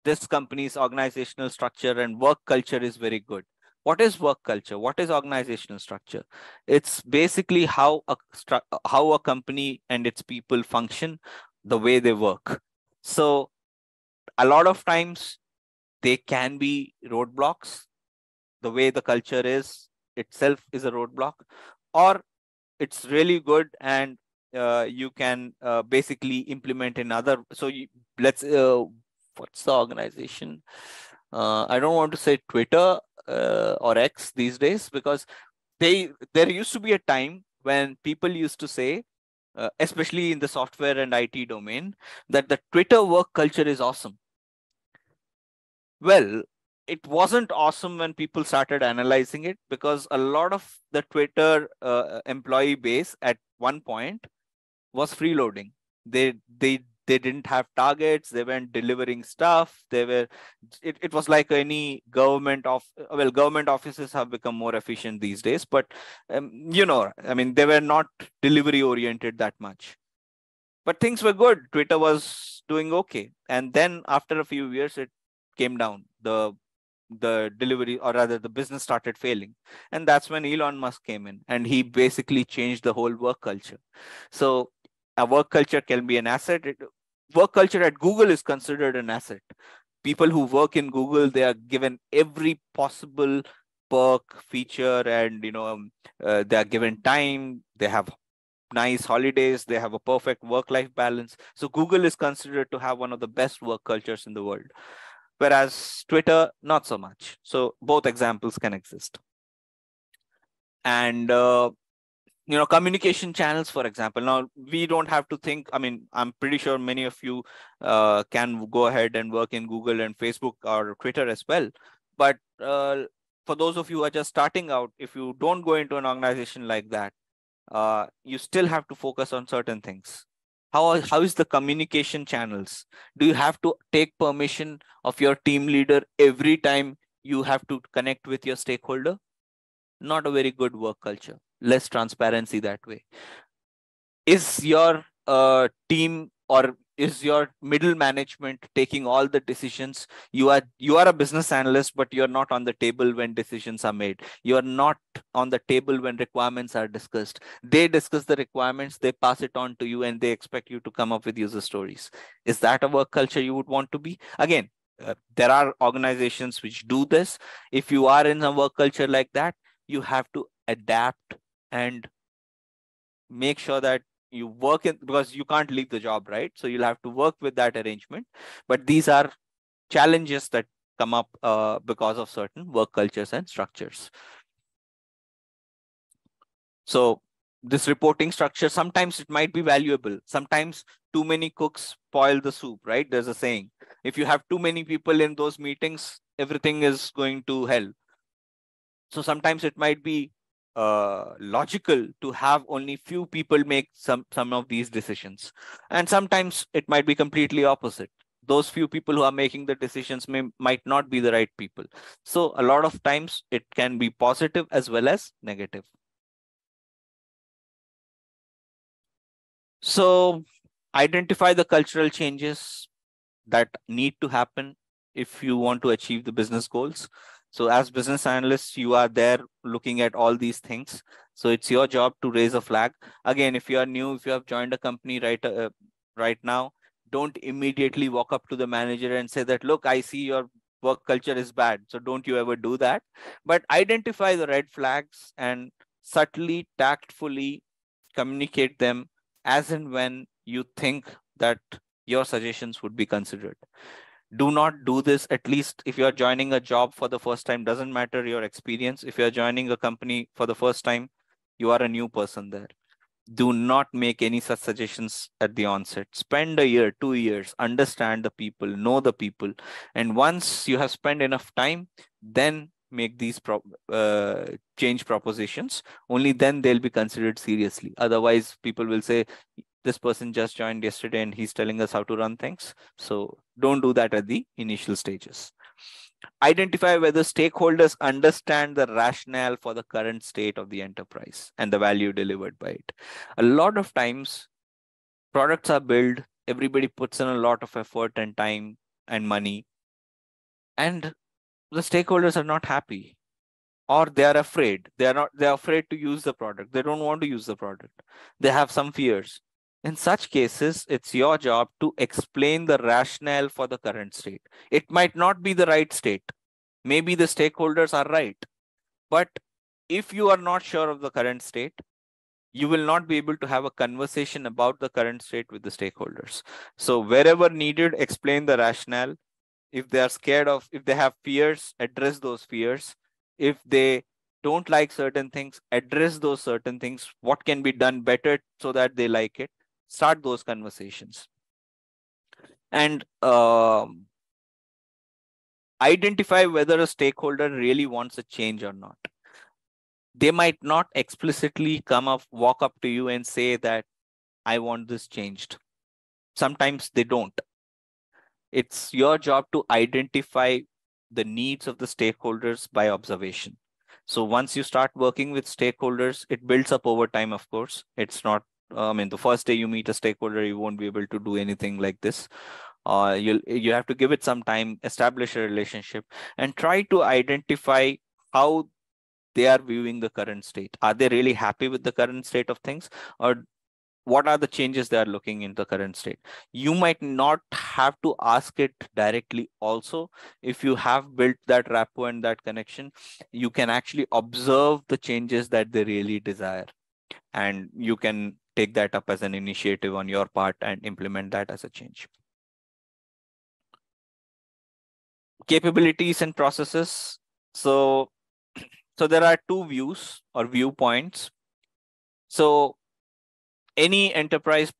C: this company's organizational structure and work culture is very good. What is work culture? What is organizational structure? It's basically how a company and its people function, the way they work. So a lot of times they can be roadblocks. The way the culture is itself is a roadblock, or it's really good and you can basically implement in other. So let's what's the organization? I don't want to say Twitter or X these days, because there used to be a time when people used to say, especially in the software and IT domain, that the Twitter work culture is awesome. Well, it wasn't awesome when people started analyzing it, because a lot of the Twitter employee base at one point was freeloading. They didn't have targets. They weren't delivering stuff. It was like any government government offices have become more efficient these days, but I mean, they were not delivery oriented that much. But things were good. Twitter was doing okay. And then after a few years, it came down. The delivery, or rather the business, started failing. And that's when Elon Musk came in, and he basically changed the whole work culture. So a work culture can be an asset. Work culture at Google is considered an asset. People who work in Google, they are given every possible perk, feature, and they are given time. They have nice holidays. They have a perfect work-life balance. So Google is considered to have one of the best work cultures in the world, whereas Twitter, not so much. So both examples can exist. And communication channels, for example. Now, we don't have to think. I mean, I'm pretty sure many of you can go ahead and work in Google and Facebook or Twitter as well. But for those of you who are just starting out, if you don't go into an organization like that, you still have to focus on certain things. How is the communication channels? Do you have to take permission of your team leader every time you have to connect with your stakeholder? Not a very good work culture. Less transparency that way. Is your team, or is your middle management taking all the decisions? You are a business analyst, but you're not on the table when decisions are made. You are not on the table when requirements are discussed. They discuss the requirements, they pass it on to you, and they expect you to come up with user stories. Is that a work culture you would want to be? Again, there are organizations which do this. If you are in a work culture like that, you have to adapt and make sure that you work in, because you can't leave the job, right? So you'll have to work with that arrangement. But these are challenges that come up because of certain work cultures and structures. So this reporting structure, sometimes it might be valuable. Sometimes too many cooks spoil the soup, right? There's a saying. If you have too many people in those meetings, everything is going to hell. So sometimes it might be logical to have only few people make some of these decisions. And sometimes it might be completely opposite. Those few people who are making the decisions might not be the right people. So a lot of times it can be positive as well as negative. So identify the cultural changes that need to happen if you want to achieve the business goals. So as business analysts, you are there looking at all these things. So it's your job to raise a flag. Again, if you are new, if you have joined a company right now, don't immediately walk up to the manager and say that, look, I see your work culture is bad. So don't you ever do that. But identify the red flags and subtly, tactfully communicate them as and when you think that your suggestions would be considered. Do not do this, at least if you're joining a job for the first time, doesn't matter your experience. If you're joining a company for the first time, you are a new person there. Do not make any such suggestions at the onset. Spend a year, 2 years, understand the people, know the people. And once you have spent enough time, then make these change propositions. Only then they'll be considered seriously. Otherwise, people will say, this person just joined yesterday and he's telling us how to run things. So don't do that at the initial stages. Identify whether stakeholders understand the rationale for the current state of the enterprise and the value delivered by it. A lot of times, products are built, everybody puts in a lot of effort and time and money, and the stakeholders are not happy, or they are afraid. They're afraid to use the product. They don't want to use the product. They have some fears. In such cases, it's your job to explain the rationale for the current state. It might not be the right state. Maybe the stakeholders are right. But if you are not sure of the current state, you will not be able to have a conversation about the current state with the stakeholders. So wherever needed, explain the rationale. If they are scared of, if they have fears, address those fears. If they don't like certain things, address those certain things. What can be done better so that they like it? Start those conversations. And identify whether a stakeholder really wants a change or not. They might not explicitly walk up to you and say that I want this changed. Sometimes they don't. It's your job to identify the needs of the stakeholders by observation. So once you start working with stakeholders, it builds up over time, of course. It's not, the first day you meet a stakeholder, you won't be able to do anything like this. You have to give it some time, establish a relationship, and try to identify how they are viewing the current state. Are they really happy with the current state of things, or what are the changes they are looking in the current state? You might not have to ask it directly also. If you have built that rapport and that connection, you can actually observe the changes that they really desire. And you can take that up as an initiative on your part and implement that as a change. Capabilities and processes. So there are two views or viewpoints. So any enterprise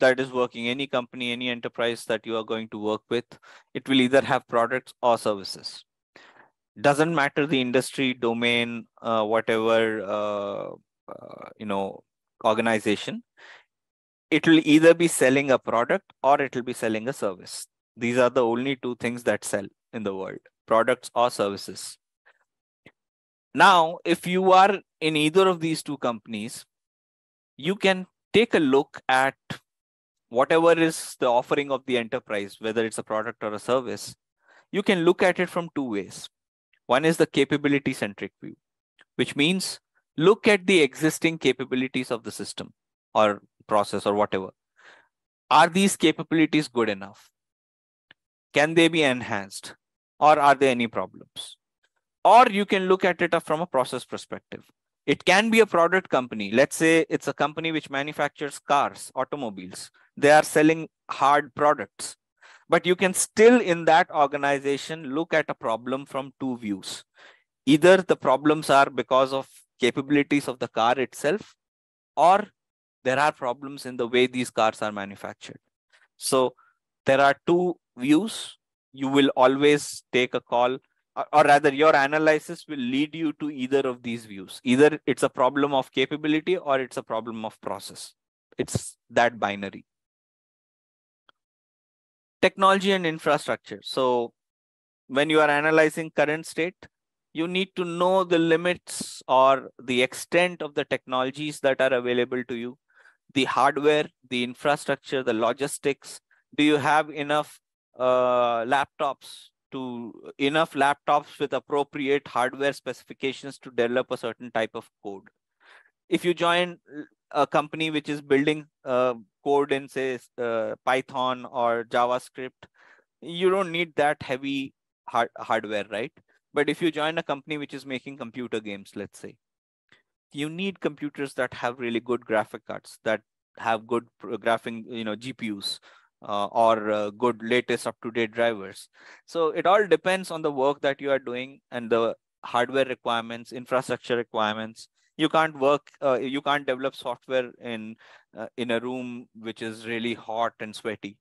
C: that is working, any company, any enterprise that you are going to work with, it will either have products or services. Doesn't matter the industry, domain, whatever, organization. It will either be selling a product or it will be selling a service. These are the only two things that sell in the world, products or services. Now, if you are in either of these two companies, you can take a look at whatever is the offering of the enterprise, whether it's a product or a service. You can look at it from two ways. One is the capability-centric view, which means look at the existing capabilities of the system or process or whatever. Are these capabilities good enough? Can they be enhanced? Or are there any problems? Or you can look at it from a process perspective. It can be a product company. Let's say it's a company which manufactures cars, automobiles. They are selling hard products. But you can still in that organization look at a problem from two views. Either the problems are because of capabilities of the car itself, or there are problems in the way these cars are manufactured. So there are two views. You will always take a call, or rather your analysis will lead you to either of these views. Either it's a problem of capability or it's a problem of process. It's that binary. Technology and infrastructure. So when you are analyzing current state, you need to know the limits or the extent of the technologies that are available to you, the hardware, the infrastructure, the logistics. Do you have enough laptops with appropriate hardware specifications to develop a certain type of code? If you join a company which is building code in, say, Python or JavaScript, you don't need that heavy hardware, right? But if you join a company which is making computer games, let's say, you need computers that have really good graphic cards, that have good graphing, GPUs, or good latest up-to-date drivers. So it all depends on the work that you are doing and the hardware requirements, infrastructure requirements. You can't develop software in a room which is really hot and sweaty.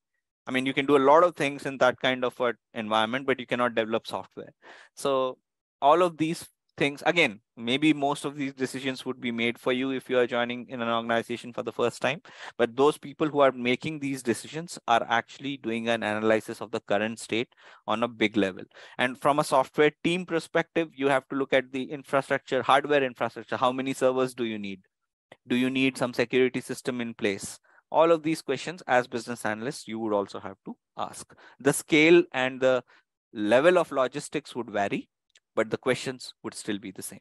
C: I mean, you can do a lot of things in that kind of an environment, but you cannot develop software. So all of these things, again, maybe most of these decisions would be made for you if you are joining in an organization for the first time, but those people who are making these decisions are actually doing an analysis of the current state on a big level. And from a software team perspective, you have to look at the infrastructure, hardware infrastructure. How many servers do you need? Do you need some security system in place? All of these questions, as business analysts, you would also have to ask. The scale and the level of logistics would vary, but the questions would still be the same.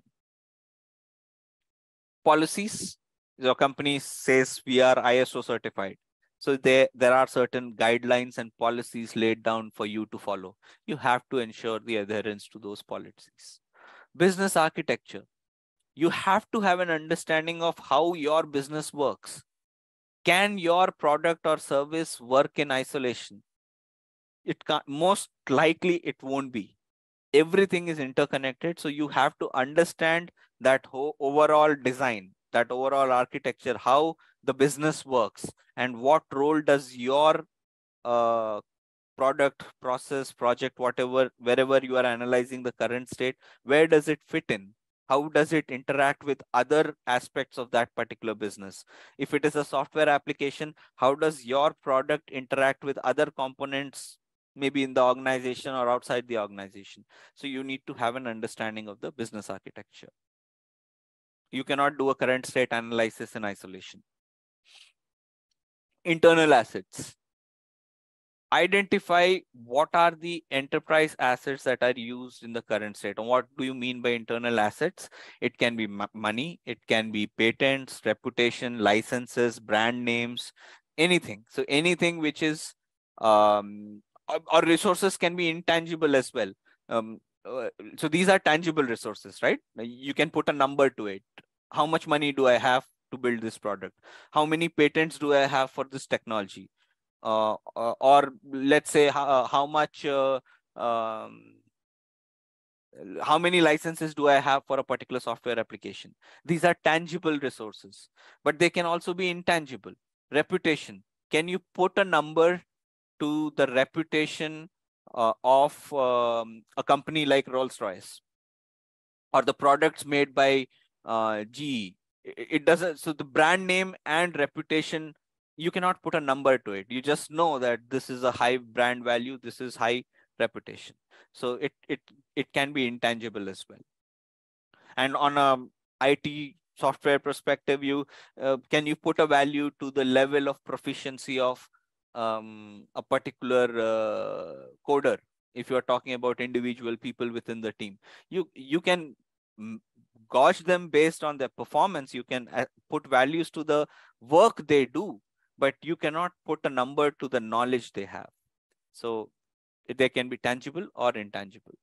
C: Policies. Your company says we are ISO certified. So there are certain guidelines and policies laid down for you to follow. You have to ensure the adherence to those policies. Business architecture. You have to have an understanding of how your business works. Can your product or service work in isolation? It can't, most likely it won't be. Everything is interconnected. So you have to understand that whole overall design, that overall architecture, how the business works, and what role does your product, process, project, whatever, wherever you are analyzing the current state, where does it fit in? How does it interact with other aspects of that particular business? If it is a software application, how does your product interact with other components, maybe in the organization or outside the organization? So you need to have an understanding of the business architecture. You cannot do a current state analysis in isolation. Internal assets. Identify what are the enterprise assets that are used in the current state. And what do you mean by internal assets? It can be money, it can be patents, reputation, licenses, brand names, anything. So anything which is, or resources can be intangible as well. So these are tangible resources, right? You can put a number to it. How much money do I have to build this product? How many patents do I have for this technology? Or let's say how many licenses do I have for a particular software application? These are tangible resources, but they can also be intangible. Reputation. Can you put a number to the reputation of a company like Rolls-Royce, or the products made by GE? It doesn't. So the brand name and reputation, you cannot put a number to it. You just know that this is a high brand value, this is high reputation. So it can be intangible as well. And on a IT software perspective, can you put a value to the level of proficiency of a particular coder? If you are talking about individual people within the team, you can gauge them based on their performance. You can put values to the work they do, but you cannot put a number to the knowledge they have. So they can be tangible or intangible.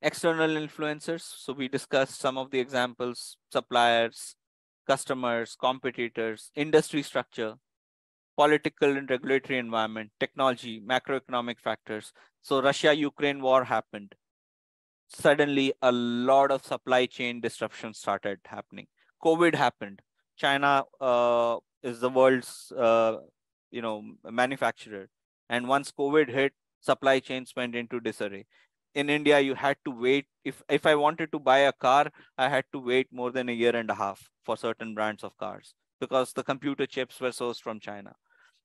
C: External influencers. So we discussed some of the examples: suppliers, customers, competitors, industry structure. Political and regulatory environment, technology, macroeconomic factors. So Russia-Ukraine war happened. Suddenly, a lot of supply chain disruptions started happening. COVID happened. China is the world's manufacturer, and once COVID hit, supply chains went into disarray. In India, you had to wait. If I wanted to buy a car, I had to wait more than a year and a half for certain brands of cars because the computer chips were sourced from China.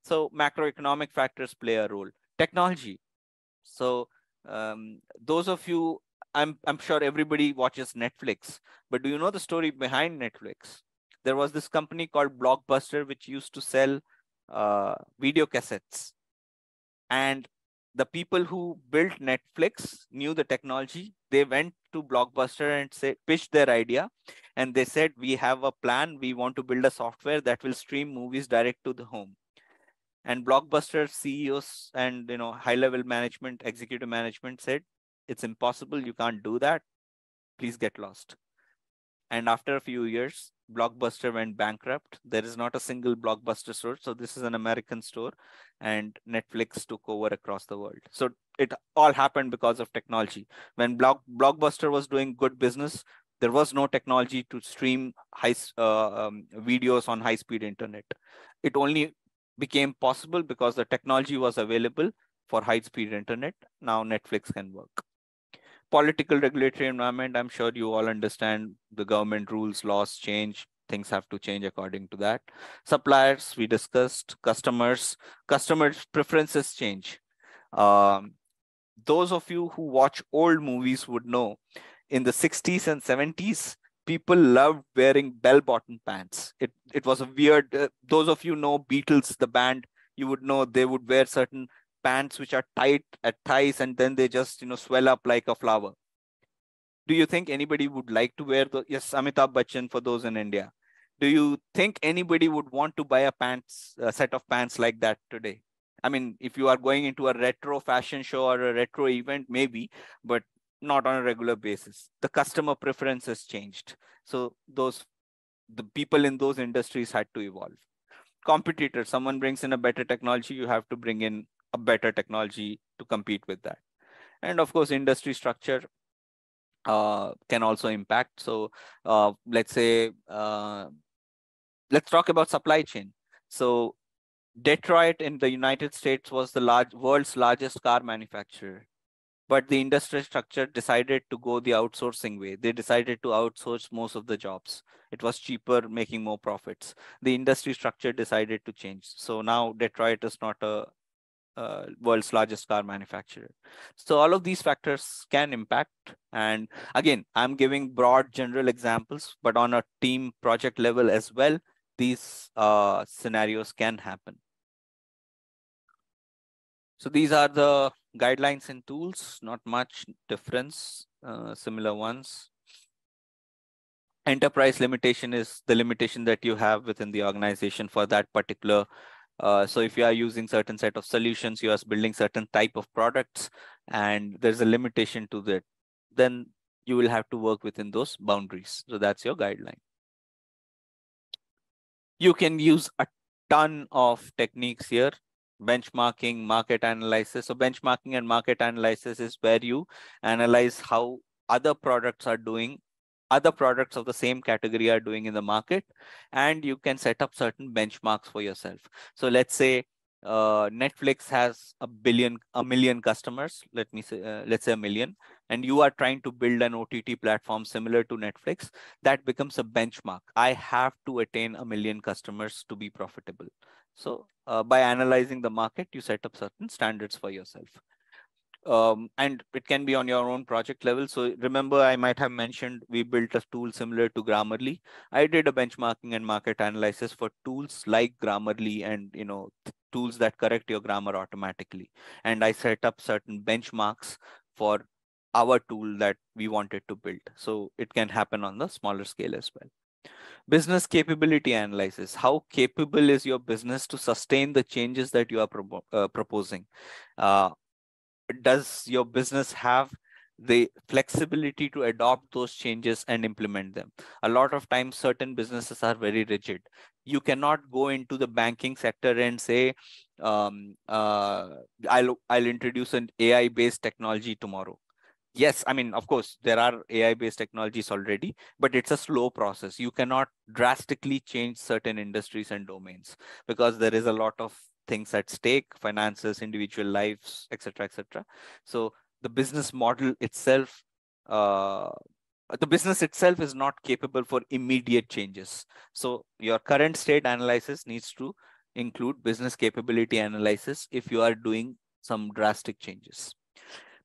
C: So macroeconomic factors play a role. Technology. So those of you, I'm sure everybody watches Netflix, but do you know the story behind Netflix? There was this company called Blockbuster which used to sell video cassettes, and the people who built Netflix knew the technology. They went to Blockbuster and pitched their idea, and they said, we have a plan. We want to build a software that will stream movies direct to the home. And Blockbuster CEOs and high-level management, executive management said, it's impossible. You can't do that. Please get lost. And after a few years, Blockbuster went bankrupt. There is not a single Blockbuster store. So this is an American store, and Netflix took over across the world. So it all happened because of technology. When Blockbuster was doing good business, there was no technology to stream videos on high-speed internet. It only became possible because the technology was available for high-speed internet. Now Netflix can work. Political regulatory environment, I'm sure you all understand the government rules, laws change, things have to change according to that. Suppliers, we discussed. Customers preferences change. Those of you who watch old movies would know in the 60s and 70s, people loved wearing bell-bottom pants. It was a weird, those of you know Beatles, the band, you would know they would wear certain pants which are tight at thighs and then they just swell up like a flower. Do you think anybody would like to wear the, yes, Amitabh Bachchan for those in India. Do you think anybody would want to buy a set of pants like that today? I mean, if you are going into a retro fashion show or a retro event, maybe, but not on a regular basis. The customer preferences changed. So the people in those industries had to evolve. Competitors, someone brings in a better technology, you have to bring in a better technology to compete with that. And of course, industry structure can also impact. So let's say, let's talk about supply chain. So Detroit in the United States was the world's largest car manufacturer. But the industry structure decided to go the outsourcing way. They decided to outsource most of the jobs. It was cheaper, making more profits. The industry structure decided to change. So now Detroit is not a world's largest car manufacturer. So all of these factors can impact. And again, I'm giving broad general examples, but on a team project level as well, these scenarios can happen. So these are the guidelines and tools, not much difference, similar ones. Enterprise limitation is the limitation that you have within the organization for that particular. So if you are using certain set of solutions, you are building certain type of products, and there's a limitation to that, then you will have to work within those boundaries. So that's your guideline. You can use a ton of techniques here. Benchmarking, market analysis. So benchmarking and market analysis is where you analyze how other products are doing, other products of the same category are doing in the market, and you can set up certain benchmarks for yourself. So let's say Netflix has a million customers, let's say a million, and you are trying to build an OTT platform similar to Netflix. That becomes a benchmark. I have to attain 1 million customers to be profitable. So by analyzing the market, you set up certain standards for yourself. And it can be on your own project level. So remember, I might have mentioned we built a tool similar to Grammarly. I did a benchmarking and market analysis for tools like Grammarly and tools that correct your grammar automatically. And I set up certain benchmarks for our tool that we wanted to build. So it can happen on the smaller scale as well. Business capability analysis. How capable is your business to sustain the changes that you are proposing? Does your business have the flexibility to adopt those changes and implement them. A lot of times, certain businesses are very rigid. You cannot go into the banking sector and say, I'll introduce an AI-based technology tomorrow. Yes, I mean, of course, there are AI-based technologies already, but it's a slow process. You cannot drastically change certain industries and domains because there is a lot of things at stake, finances, individual lives, etc., etc. So the business model itself, the business itself is not capable for immediate changes. So your current state analysis needs to include business capability analysis if you are doing some drastic changes.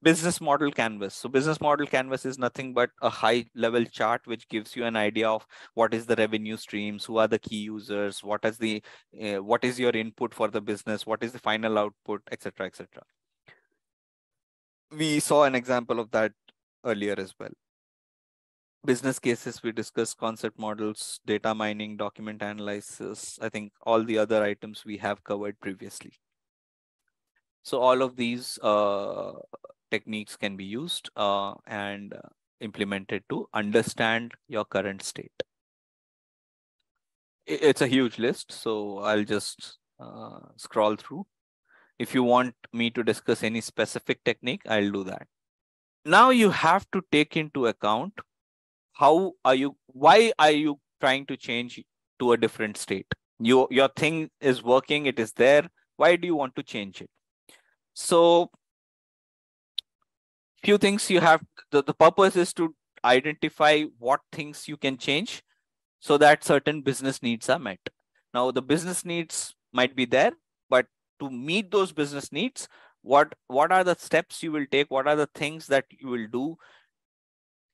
C: Business model canvas. So business model canvas is nothing but a high level chart which gives you an idea of what is the revenue streams, who are the key users, what is your input for the business, what is the final output, etc., etc. We saw an example of that earlier as well. Business cases, we discussed concept models, data mining, document analysis. I think all the other items we have covered previously. So all of these techniques can be used and implemented to understand your current state. It's a huge list, so I'll just scroll through. If you want me to discuss any specific technique, I'll do that. Now you have to take into account why are you trying to change to a different state? Your thing is working, it is there. Why do you want to change it? So few things you have, the purpose is to identify what things you can change so that certain business needs are met. Now the business needs might be there, but to meet those business needs, what are the steps you will take? What are the things that you will do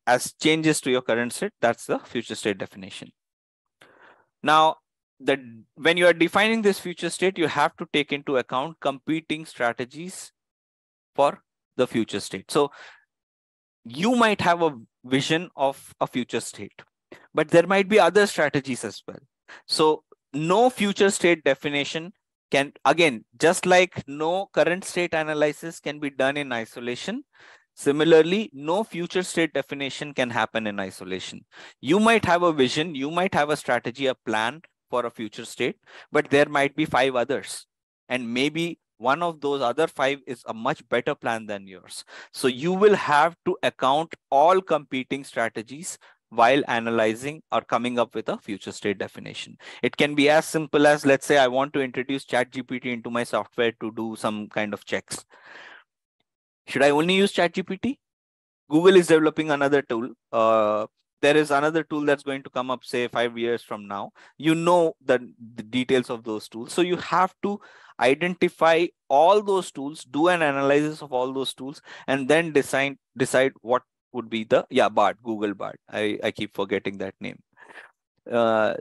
C: as changes to your current state? That's the future state definition. Now, when you are defining this future state, you have to take into account competing strategies for the future state. So you might have a vision of a future state, but there might be other strategies as well. So no future state definition can, again, just like no current state analysis can be done in isolation, similarly, no future state definition can happen in isolation. You might have a vision, you might have a strategy, a plan for a future state, but there might be 5 others. And maybe one of those other 5 is a much better plan than yours. So you will have to account all competing strategies while analyzing or coming up with a future state definition. It can be as simple as, let's say I want to introduce ChatGPT into my software to do some kind of checks. Should I only use ChatGPT? Google is developing another tool. There is another tool that's going to come up, say 5 years from now. You know the details of those tools. So you have to identify all those tools, do an analysis of all those tools, and then decide what would be the, BART, Google BART. I keep forgetting that name.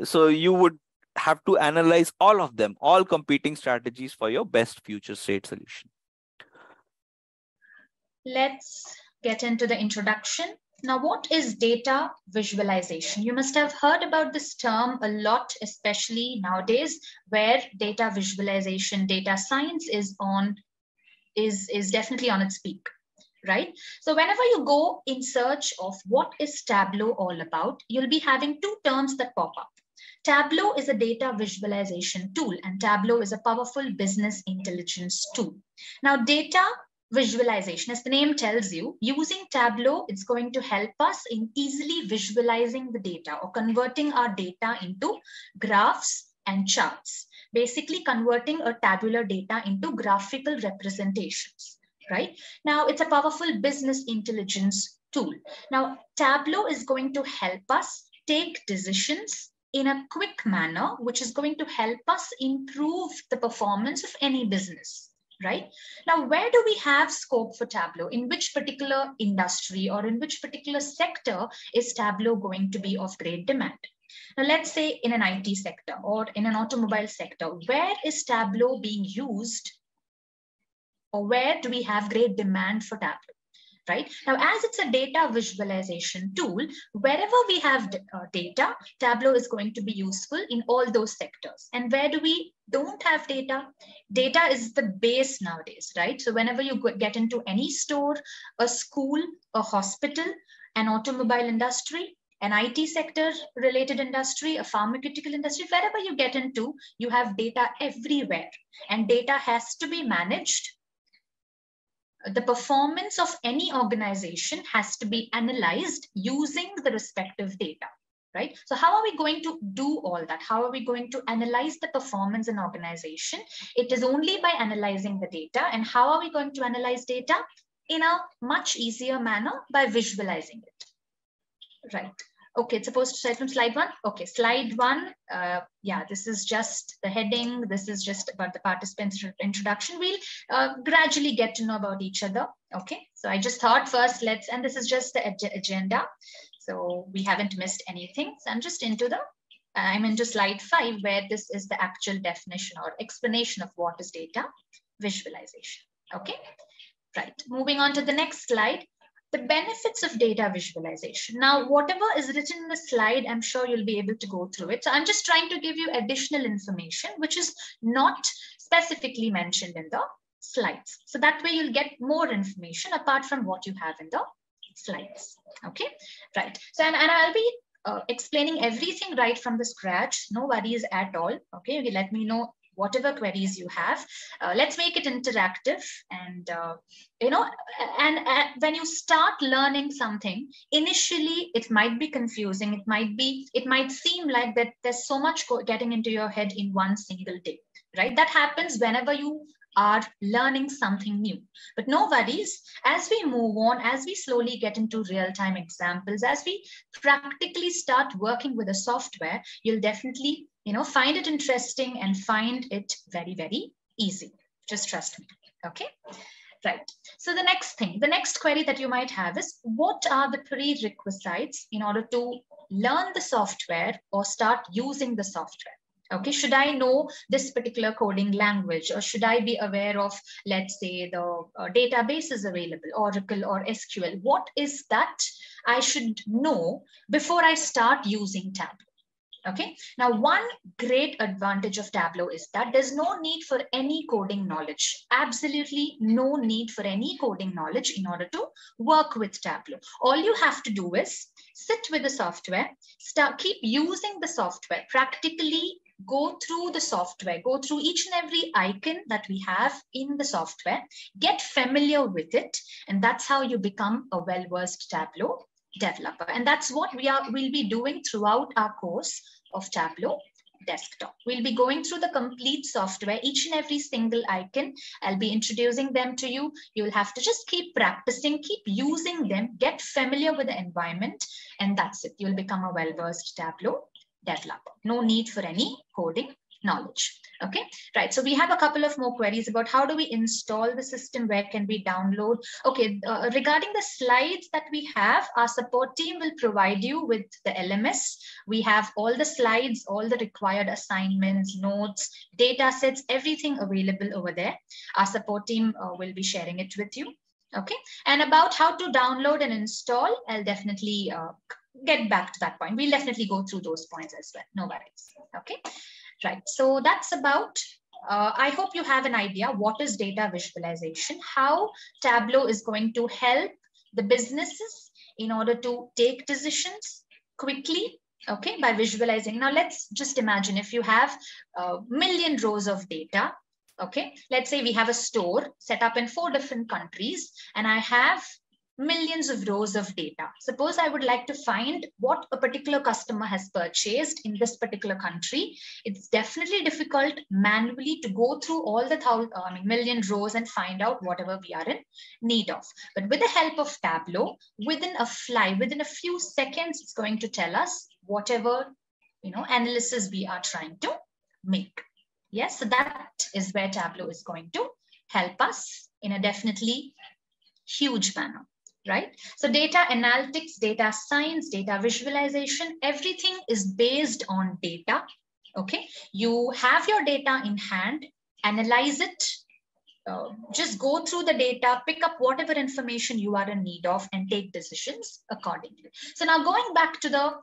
C: So you would have to analyze all of them, all competing strategies for your best future state solution.
E: Let's get into the introduction. Now, what is data visualization? You must have heard about this term a lot, especially nowadays, where data visualization, data science is definitely on its peak, right? So whenever you go in search of what is Tableau all about, you'll be having 2 terms that pop up. Tableau is a data visualization tool, and Tableau is a powerful business intelligence tool. Now, data visualization, as the name tells you, using Tableau, it's going to help us in easily visualizing the data or converting our data into graphs and charts, basically converting a tabular data into graphical representations, right? Now, it's a powerful business intelligence tool. Now, Tableau is going to help us take decisions in a quick manner, which is going to help us improve the performance of any business. Right? Now, where do we have scope for Tableau? In which particular industry or in which particular sector is Tableau going to be of great demand? Now, let's say in an IT sector or in an automobile sector, where is Tableau being used, or where do we have great demand for Tableau? right? Now, as it's a data visualization tool, wherever we have data, Tableau is going to be useful in all those sectors. And where do we don't have data? Data is the base nowadays, right? So whenever you get into any store, a school, a hospital, an automobile industry, an IT sector related industry, a pharmaceutical industry, wherever you get into, you have data everywhere, and data has to be managed. The performance of any organization has to be analyzed using the respective data, right? So how are we going to do all that? How are we going to analyze the performance in organization? It is only by analyzing the data. And how are we going to analyze data? In a much easier manner, by visualizing it, right? Okay, it's supposed to start from slide 1. Okay, slide 1. Yeah, this is just the heading. This is just about the participants' introduction. We'll gradually get to know about each other. Okay, so I just thought first and this is just the agenda. So we haven't missed anything. So I'm into slide 5, where this is the actual definition or explanation of what is data visualization. Okay, right. Moving on to the next slide. The benefits of data visualization. Now, whatever is written in the slide, I'm sure you'll be able to go through it. So I'm just trying to give you additional information, which is not specifically mentioned in the slides. So that way you'll get more information apart from what you have in the slides. Okay, right. So, and I'll be explaining everything right from the scratch. No worries at all. Okay, let me know whatever queries you have. Let's make it interactive. And, and when you start learning something, initially it might be confusing. It might seem like that there's so much getting into your head in one single day, right? That happens whenever you are learning something new. But no worries, as we move on, as we slowly get into real-time examples, as we practically start working with the software, you'll definitely find it interesting and find it very, very easy. Just trust me. Okay, right. So the next query that you might have is, what are the prerequisites in order to learn the software or start using the software? Okay, should I know this particular coding language, or should I be aware of, let's say, the databases available, Oracle or SQL? What is that I should know before I start using Tableau? Okay, now one great advantage of Tableau is that there's no need for any coding knowledge. Absolutely no need for any coding knowledge in order to work with Tableau. All you have to do is sit with the software, keep using the software, practically go through the software, go through each and every icon that we have in the software, get familiar with it, and that's how you become a well-versed Tableau developer. And that's what we'll be doing throughout our course of Tableau Desktop. We'll be going through the complete software, each and every single icon. I'll be introducing them to you. You'll have to just keep practicing, keep using them, get familiar with the environment, and that's it. You'll become a well-versed Tableau developer. No need for any coding knowledge. Okay, right. So we have a couple of more queries about how do we install the system, where can we download. Okay, regarding the slides that we have, our support team will provide you with the LMS. We have all the slides, all the required assignments, notes, data sets, everything available over there. Our support team will be sharing it with you. Okay, and about how to download and install, I'll definitely get back to that point. We'll definitely go through those points as well. No worries. Okay. Right, so that's about, I hope you have an idea what is data visualization, how Tableau is going to help the businesses in order to take decisions quickly, okay, by visualizing. Now, let's just imagine if you have a million rows of data, okay, let's say we have a store set up in 4 different countries, and I have millions of rows of data. Suppose I would like to find what a particular customer has purchased in this particular country. It's definitely difficult manually to go through all the million rows and find out whatever we are in need of. But with the help of Tableau, within a few seconds, it's going to tell us whatever analysis we are trying to make. Yes, so that is where Tableau is going to help us in a definitely huge manner. Right? So data analytics, data science, data visualization, everything is based on data. Okay. You have your data in hand, analyze it, just go through the data, pick up whatever information you are in need of, and take decisions accordingly. So now going back to the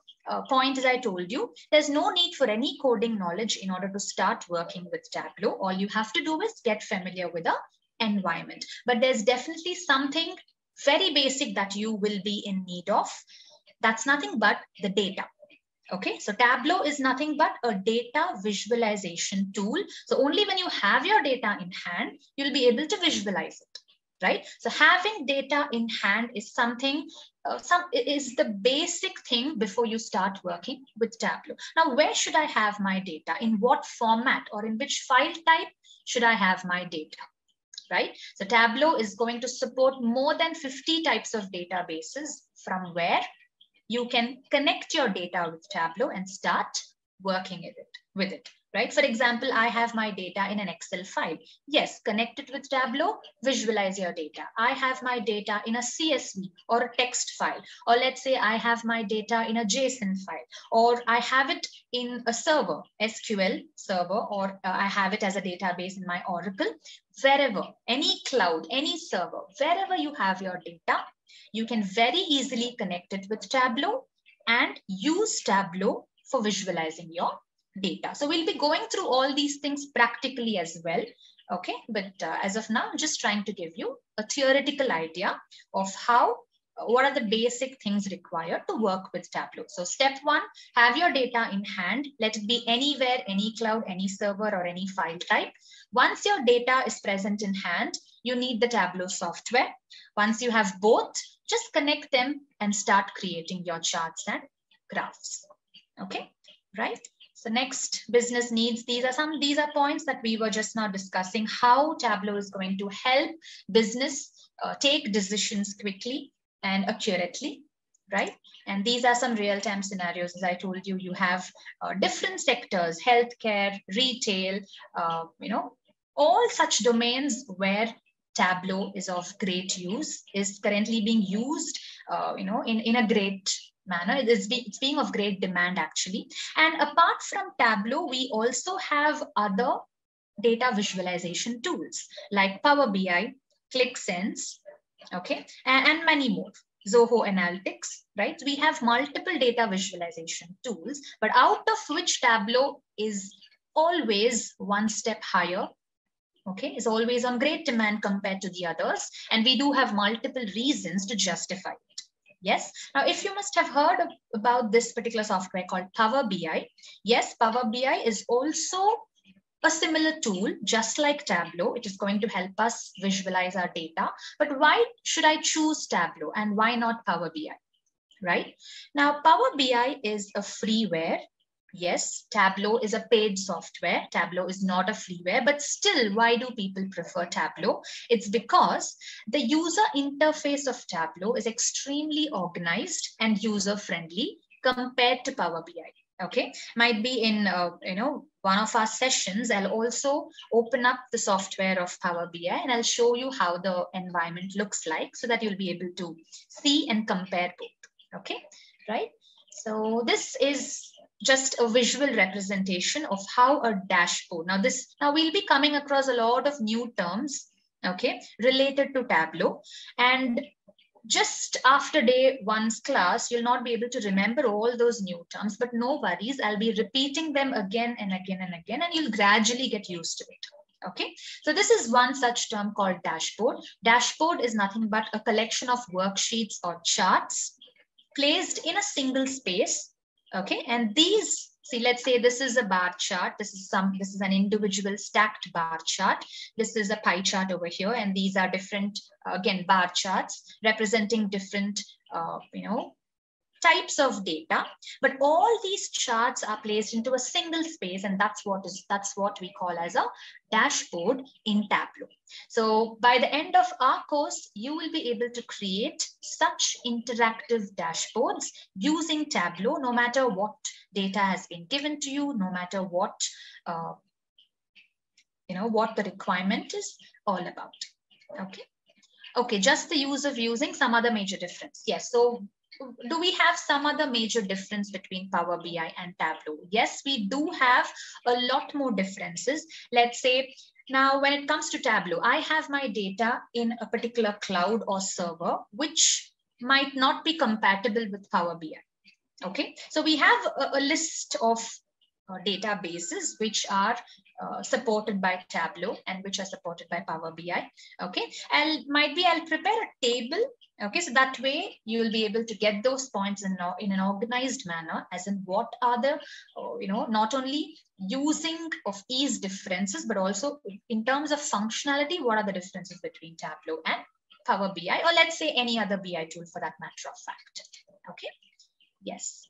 E: point, as I told you, there's no need for any coding knowledge in order to start working with Tableau. All you have to do is get familiar with the environment. But there's definitely something very basic that you will be in need of. That's nothing but the data. Okay, so Tableau is nothing but a data visualization tool. So only when you have your data in hand, you'll be able to visualize it, right? So having data in hand is something, is the basic thing before you start working with Tableau. Now, where should I have my data? In what format or in which file type should I have my data? Right? So Tableau is going to support more than 50 types of databases from where you can connect your data with Tableau and start working with it, right? For example, I have my data in an Excel file. Yes, connect it with Tableau, visualize your data. I have my data in a CSV or a text file, or let's say I have my data in a JSON file, or I have it in a server, SQL server, or I have it as a database in my Oracle. Wherever, any cloud, any server, wherever you have your data, you can very easily connect it with Tableau and use Tableau for visualizing your data. So we'll be going through all these things practically as well. Okay, but as of now, I'm just trying to give you a theoretical idea of what are the basic things required to work with Tableau. So step one, have your data in hand. Let it be anywhere, any cloud, any server, or any file type. Once your data is present in hand, you need the Tableau software. Once you have both, just connect them and start creating your charts and graphs. Okay, right? So next, business needs. These are points that we were just now discussing, how Tableau is going to help business take decisions quickly and accurately, right? And these are some real-time scenarios. As I told you, you have different sectors, healthcare, retail, all such domains where Tableau is of great use, is currently being used, in a great manner. It's being of great demand actually. And apart from Tableau, we also have other data visualization tools like Power BI, ClickSense, okay, and many more. Zoho Analytics, right? We have multiple data visualization tools, but out of which Tableau is always one step higher. Okay, is always on great demand compared to the others. And we do have multiple reasons to justify it. Yes. Now, if you must have heard about this particular software called Power BI. Yes, Power BI is also a similar tool, just like Tableau. It is going to help us visualize our data. But why should I choose Tableau and why not Power BI? Right? Now, Power BI is a freeware. Yes, Tableau is a paid software. Tableau is not a freeware, but still, why do people prefer Tableau? It's because the user interface of Tableau is extremely organized and user-friendly compared to Power BI. Okay, might be in one of our sessions, I'll also open up the software of Power BI and I'll show you how the environment looks like so that you'll be able to see and compare both. Okay, right? So this is just a visual representation of how a dashboard. Now we'll be coming across a lot of new terms, okay, related to Tableau. And just after day one's class, you'll not be able to remember all those new terms, but no worries. I'll be repeating them again and again and again, and you'll gradually get used to it. Okay, so this is one such term called dashboard. Dashboard is nothing but a collection of worksheets or charts placed in a single space. Okay, and these, see, let's say this is a bar chart. This is an individual stacked bar chart. This is a pie chart over here, and these are different, again, bar charts representing different, types of data. But all these charts are placed into a single space, and that's what we call as a dashboard in Tableau. So by the end of our course, you will be able to create such interactive dashboards using Tableau, no matter what data has been given to you, no matter what what the requirement is all about. Okay, just the use of using. Some other major difference. Yes, so do we have some other major difference between Power BI and Tableau? Yes, we do have a lot more differences. Let's say Now, when it comes to Tableau, I have my data in a particular cloud or server, which might not be compatible with Power BI. Okay, so we have a list of databases which are supported by Tableau and which are supported by Power BI. Okay, I'll prepare a table. Okay, so that way you will be able to get those points in an organized manner, as in what are the, not only using of these differences, but also in terms of functionality, what are the differences between Tableau and Power BI, or let's say any other BI tool for that matter of fact. Okay, yes.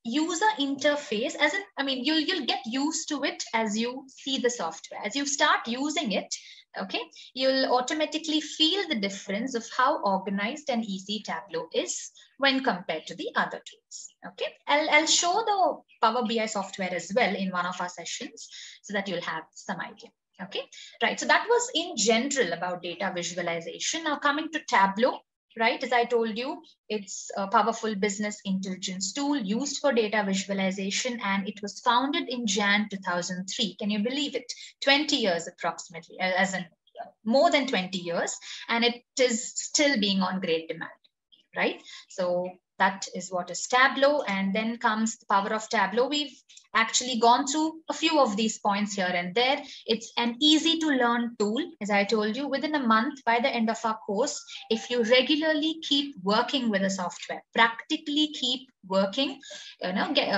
E: User interface, as in, I mean, you'll get used to it as you see the software. As you start using it, okay, you'll automatically feel the difference of how organized and easy Tableau is when compared to the other tools. Okay, I'll show the Power BI software as well in one of our sessions so that you'll have some idea. Okay, right. So that was in general about data visualization. Now coming to Tableau. Right, as I told you, it's a powerful business intelligence tool used for data visualization, and it was founded in Jan 2003. Can you believe it? 20 years approximately, as in more than 20 years, and it is still being on great demand, right? So that is what is Tableau, and then comes the Power of Tableau. We've actually gone through a few of these points here and there. It's an easy to learn tool. As I told you, within a month, by the end of our course, if you regularly keep working with the software, practically keep working,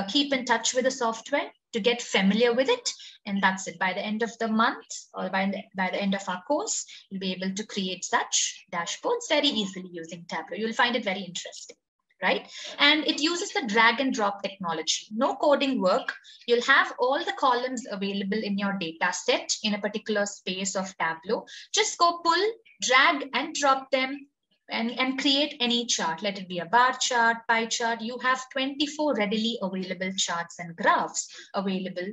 E: keep in touch with the software to get familiar with it, and that's it. By the end of the month, or by the end of our course, you'll be able to create such dashboards very easily using Tableau. You'll find it very interesting. Right? And it uses the drag and drop technology. No coding work. You'll have all the columns available in your data set in a particular space of Tableau. Just go pull, drag and drop them and create any chart. Let it be a bar chart, pie chart. You have 24 readily available charts and graphs available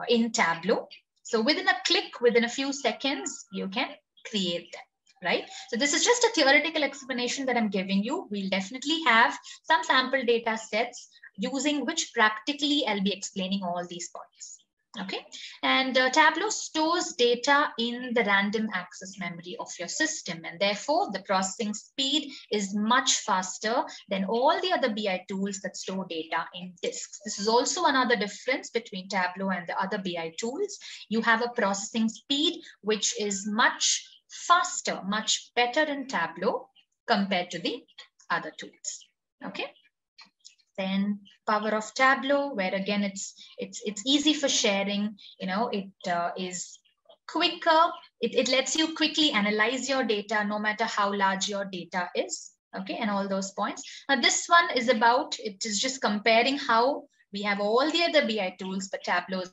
E: in Tableau. So within a click, within a few seconds, you can create them. Right? So this is just a theoretical explanation that I'm giving you. We'll definitely have some sample data sets using which practically I'll be explaining all these points. Okay, and Tableau stores data in the random access memory of your system, and therefore the processing speed is much faster than all the other BI tools that store data in disks. This is also another difference between Tableau and the other BI tools. You have a processing speed which is much faster, much better in Tableau compared to the other tools. Okay. Then Power of Tableau, where again it's easy for sharing. It is quicker. It lets you quickly analyze your data, no matter how large your data is. Okay, and all those points. Now this one is about, it is just comparing how we have all the other BI tools, but Tableau is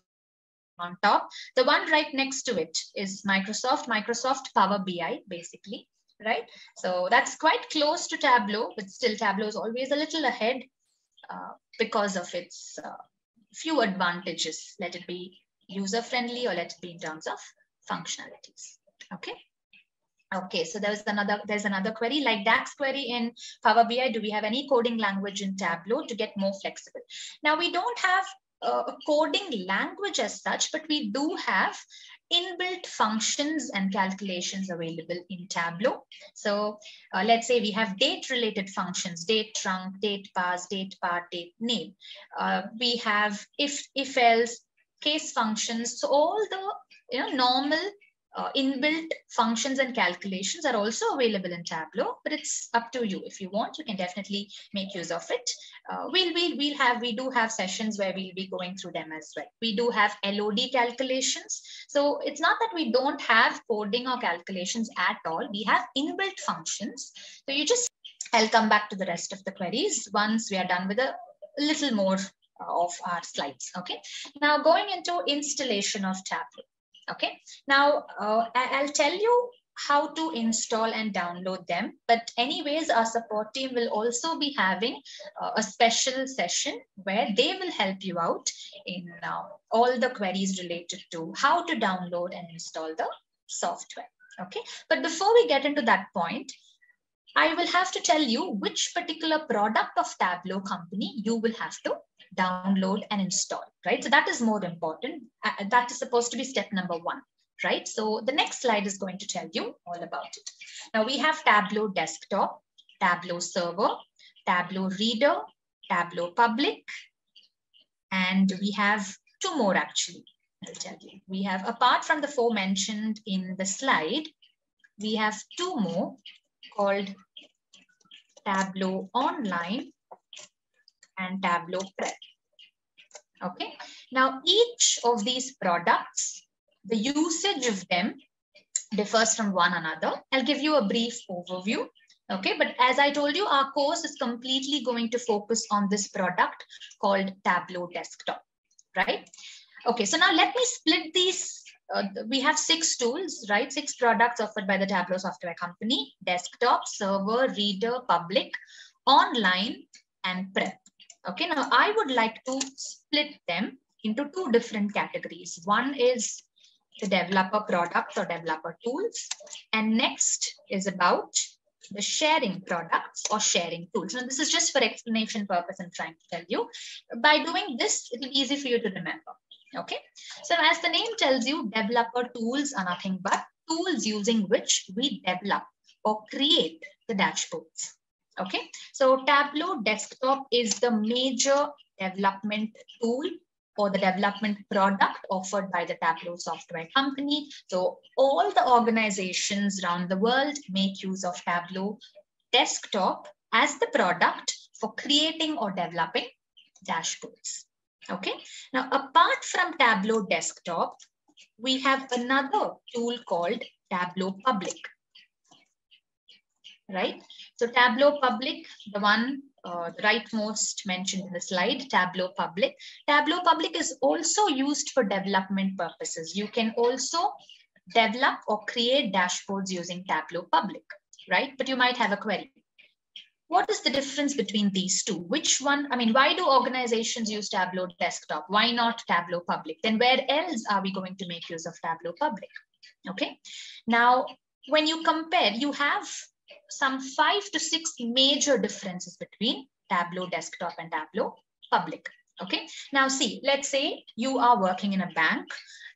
E: on top. The one right next to it is Microsoft Power BI, basically, right? So that's quite close to Tableau, but still Tableau is always a little ahead because of its few advantages. Let it be user-friendly or let it be in terms of functionalities. Okay. Okay, so there's another query like DAX query in Power BI. Do we have any coding language in Tableau to get more flexible? Now we don't have a coding language as such, but we do have inbuilt functions and calculations available in Tableau. So let's say we have date related functions, date trunc, date parse, date part, date name. We have if else, case functions. So all the normal inbuilt functions and calculations are also available in Tableau, but it's up to you. If you want, you can definitely make use of it. We do have sessions where we'll be going through them as well. We do have LOD calculations. So it's not that we don't have coding or calculations at all. We have inbuilt functions. So I'll come back to the rest of the queries once we are done with a little more of our slides. Okay. Now going into installation of Tableau. Okay, now I'll tell you how to install and download them. But anyways, our support team will also be having a special session where they will help you out in all the queries related to how to download and install the software. Okay, but before we get into that point, I will have to tell you which particular product of Tableau company you will have to download and install, right? So that is more important. That is supposed to be step number 1. right? So the next slide is going to tell you all about it. Now we have Tableau Desktop, Tableau Server, Tableau Reader, Tableau Public, and we have two more actually, I'll tell you. We have, apart from the four mentioned in the slide, we have two more called Tableau Online and Tableau Prep. Okay, now each of these products, the usage of them differs from one another. I'll give you a brief overview. Okay, but as I told you, our course is completely going to focus on this product called Tableau Desktop, right? Okay, so now let me split these. We have 6 tools, right? 6 products offered by the Tableau software company: Desktop, Server, Reader, Public, Online, and Prep. Okay, now I would like to split them into 2 different categories. One is the developer products or developer tools, and next is about the sharing products or sharing tools. Now this is just for explanation purpose I'm trying to tell you. By doing this, it will be easy for you to remember. Okay, so as the name tells you, developer tools are nothing but tools using which we develop or create the dashboards. Okay, so Tableau Desktop is the major development tool or the development product offered by the Tableau software company. So all the organizations around the world make use of Tableau Desktop as the product for creating or developing dashboards. Okay, now apart from Tableau Desktop, we have another tool called Tableau Public. Right? So Tableau Public, the one rightmost mentioned in the slide, Tableau Public. Tableau Public is also used for development purposes. You can also develop or create dashboards using Tableau Public, right? But you might have a query. What is the difference between these two? Which one, I mean, why do organizations use Tableau Desktop? Why not Tableau Public? Then where else are we going to make use of Tableau Public? Okay. Now, when you compare, you have some 5 to 6 major differences between Tableau Desktop and Tableau Public. Okay. Now see, let's say you are working in a bank.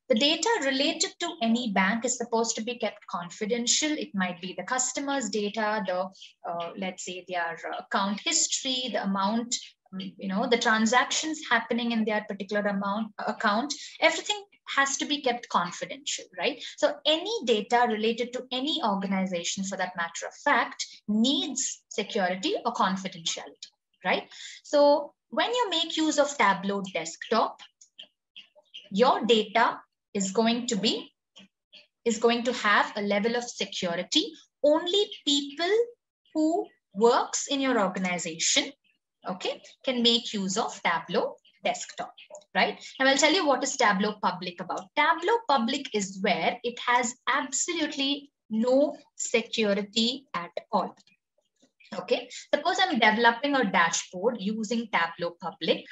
E: The data related to any bank is supposed to be kept confidential. It might be the customer's data, the let's say their account history, the amount, the transactions happening in their particular account, everything has to be kept confidential, right? So any data related to any organization, for that matter of fact, needs security or confidentiality, right? So when you make use of Tableau Desktop, your data is going to have a level of security. Only people who works in your organization, okay, can make use of Tableau Desktop, right? And I'll tell you what is Tableau Public about. Tableau Public is where it has absolutely no security at all. Okay, suppose I'm developing a dashboard using Tableau Public.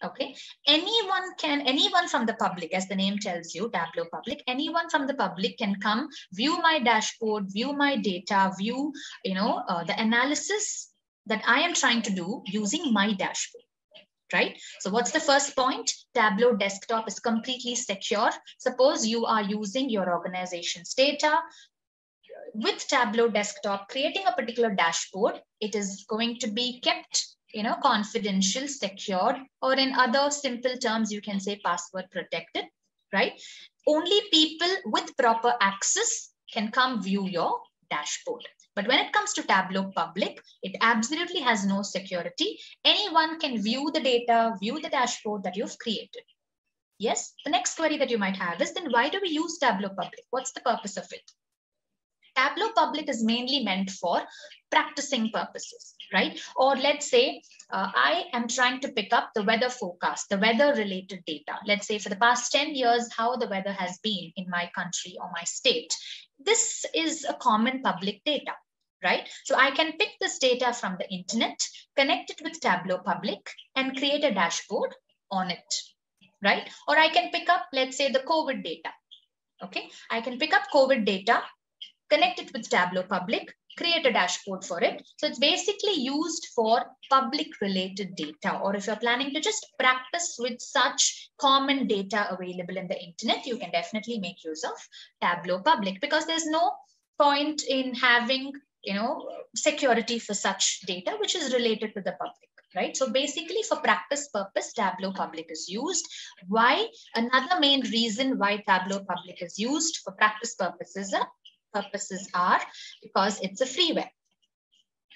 E: Okay, anyone from the public, as the name tells you, Tableau Public, anyone from the public can come view my dashboard, view my data, view, the analysis that I am trying to do using my dashboard, right? So what's the first point? Tableau Desktop is completely secure. Suppose you are using your organization's data with Tableau Desktop, creating a particular dashboard, it is going to be kept confidential, secured, or in other simple terms, you can say password protected, right? Only people with proper access can come view your dashboard. But when it comes to Tableau Public, it absolutely has no security. Anyone can view the data, view the dashboard that you've created. Yes, the next query that you might have is, then why do we use Tableau Public? What's the purpose of it? Tableau Public is mainly meant for practicing purposes, right? Or let's say I am trying to pick up the weather forecast, the weather related data. Let's say for the past 10 years, how the weather has been in my country or my state. This is a common public data, right? So I can pick this data from the internet, connect it with Tableau Public and create a dashboard on it, right? Or I can pick up, let's say, the COVID data. Okay, I can pick up COVID data, connect it with Tableau Public, create a dashboard for it. So it's basically used for public related data, or if you're planning to just practice with such common data available in the internet, you can definitely make use of Tableau Public, because there's no point in having, security for such data which is related to the public, right? So basically for practice purpose, Tableau Public is used. Why? Another main reason why Tableau Public is used for practice purposes are because it's a freeware.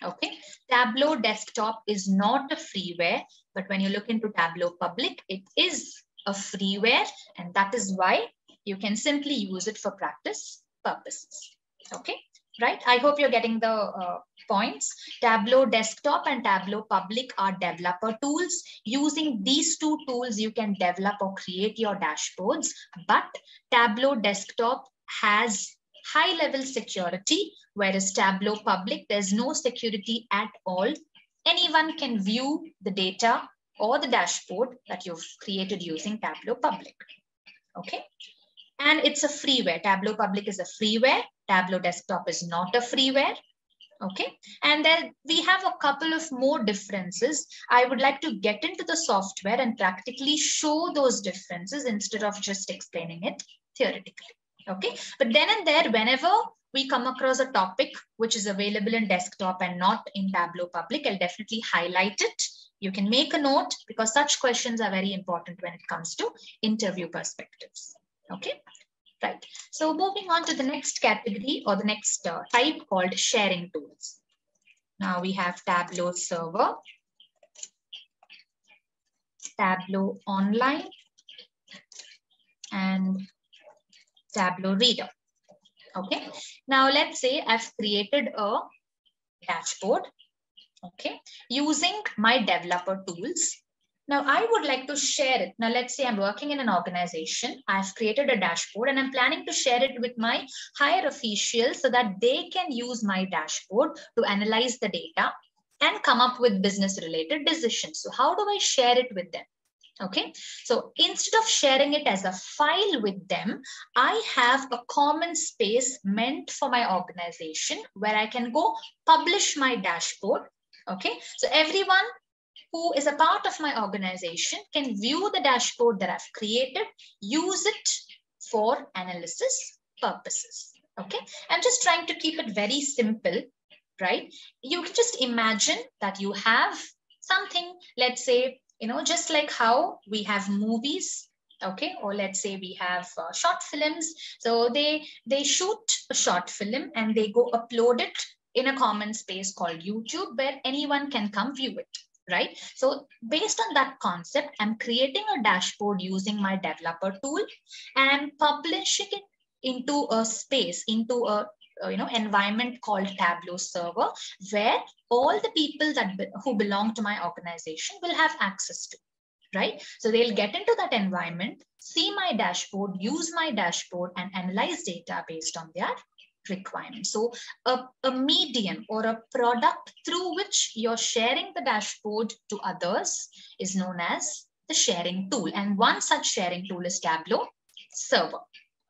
E: Okay, Tableau Desktop is not a freeware, but when you look into Tableau Public, it is a freeware, and that is why you can simply use it for practice purposes. Okay, right? I hope you're getting the points. Tableau Desktop and Tableau Public are developer tools. Using these two tools, you can develop or create your dashboards, but Tableau Desktop has high-level security, whereas Tableau Public, there's no security at all. Anyone can view the data or the dashboard that you've created using Tableau Public. Okay, and it's a freeware. Tableau Public is a freeware. Tableau Desktop is not a freeware. Okay, and then we have a couple of more differences. I would like to get into the software and practically show those differences instead of just explaining it theoretically. Okay, but then and there, whenever we come across a topic which is available in desktop and not in Tableau Public, I'll definitely highlight it. You can make a note, because such questions are very important when it comes to interview perspectives. Okay, right. So moving on to the next category, or the next type, called sharing tools. Now we have Tableau Server, Tableau Online, and Tableau Reader. Okay, now let's say I've created a dashboard, okay, using my developer tools. Now I would like to share it. Now let's say I'm working in an organization. I've created a dashboard and I'm planning to share it with my higher officials so that they can use my dashboard to analyze the data and come up with business related decisions. So how do I share it with them? Okay, so instead of sharing it as a file with them, I have a common space meant for my organization where I can go publish my dashboard. Okay, so everyone who is a part of my organization can view the dashboard that I've created, use it for analysis purposes. Okay, I'm just trying to keep it very simple, right? You can just imagine that you have something, let's say, just like how we have movies, okay, or let's say we have short films. So they shoot a short film and they go upload it in a common space called YouTube, where anyone can come view it, right? So based on that concept, I'm creating a dashboard using my developer tool, and I'm publishing it into a space, into a environment called Tableau Server, where all the people who belong to my organization will have access to, right? So they'll get into that environment, see my dashboard, use my dashboard, and analyze data based on their requirements. So a medium or a product through which you're sharing the dashboard to others is known as the sharing tool. And one such sharing tool is Tableau Server.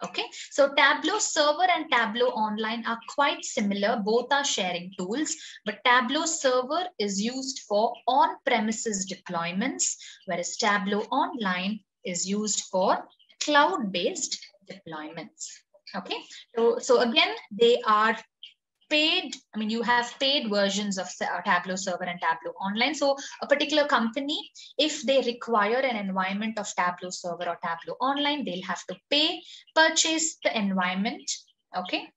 E: Okay, so Tableau Server and Tableau Online are quite similar. Both are sharing tools, but Tableau Server is used for on-premises deployments, whereas Tableau Online is used for cloud-based deployments. Okay, so again, they are paid. I mean, you have paid versions of Tableau Server and Tableau Online. So a particular company, if they require an environment of Tableau Server or Tableau Online, they'll have to purchase the environment, okay,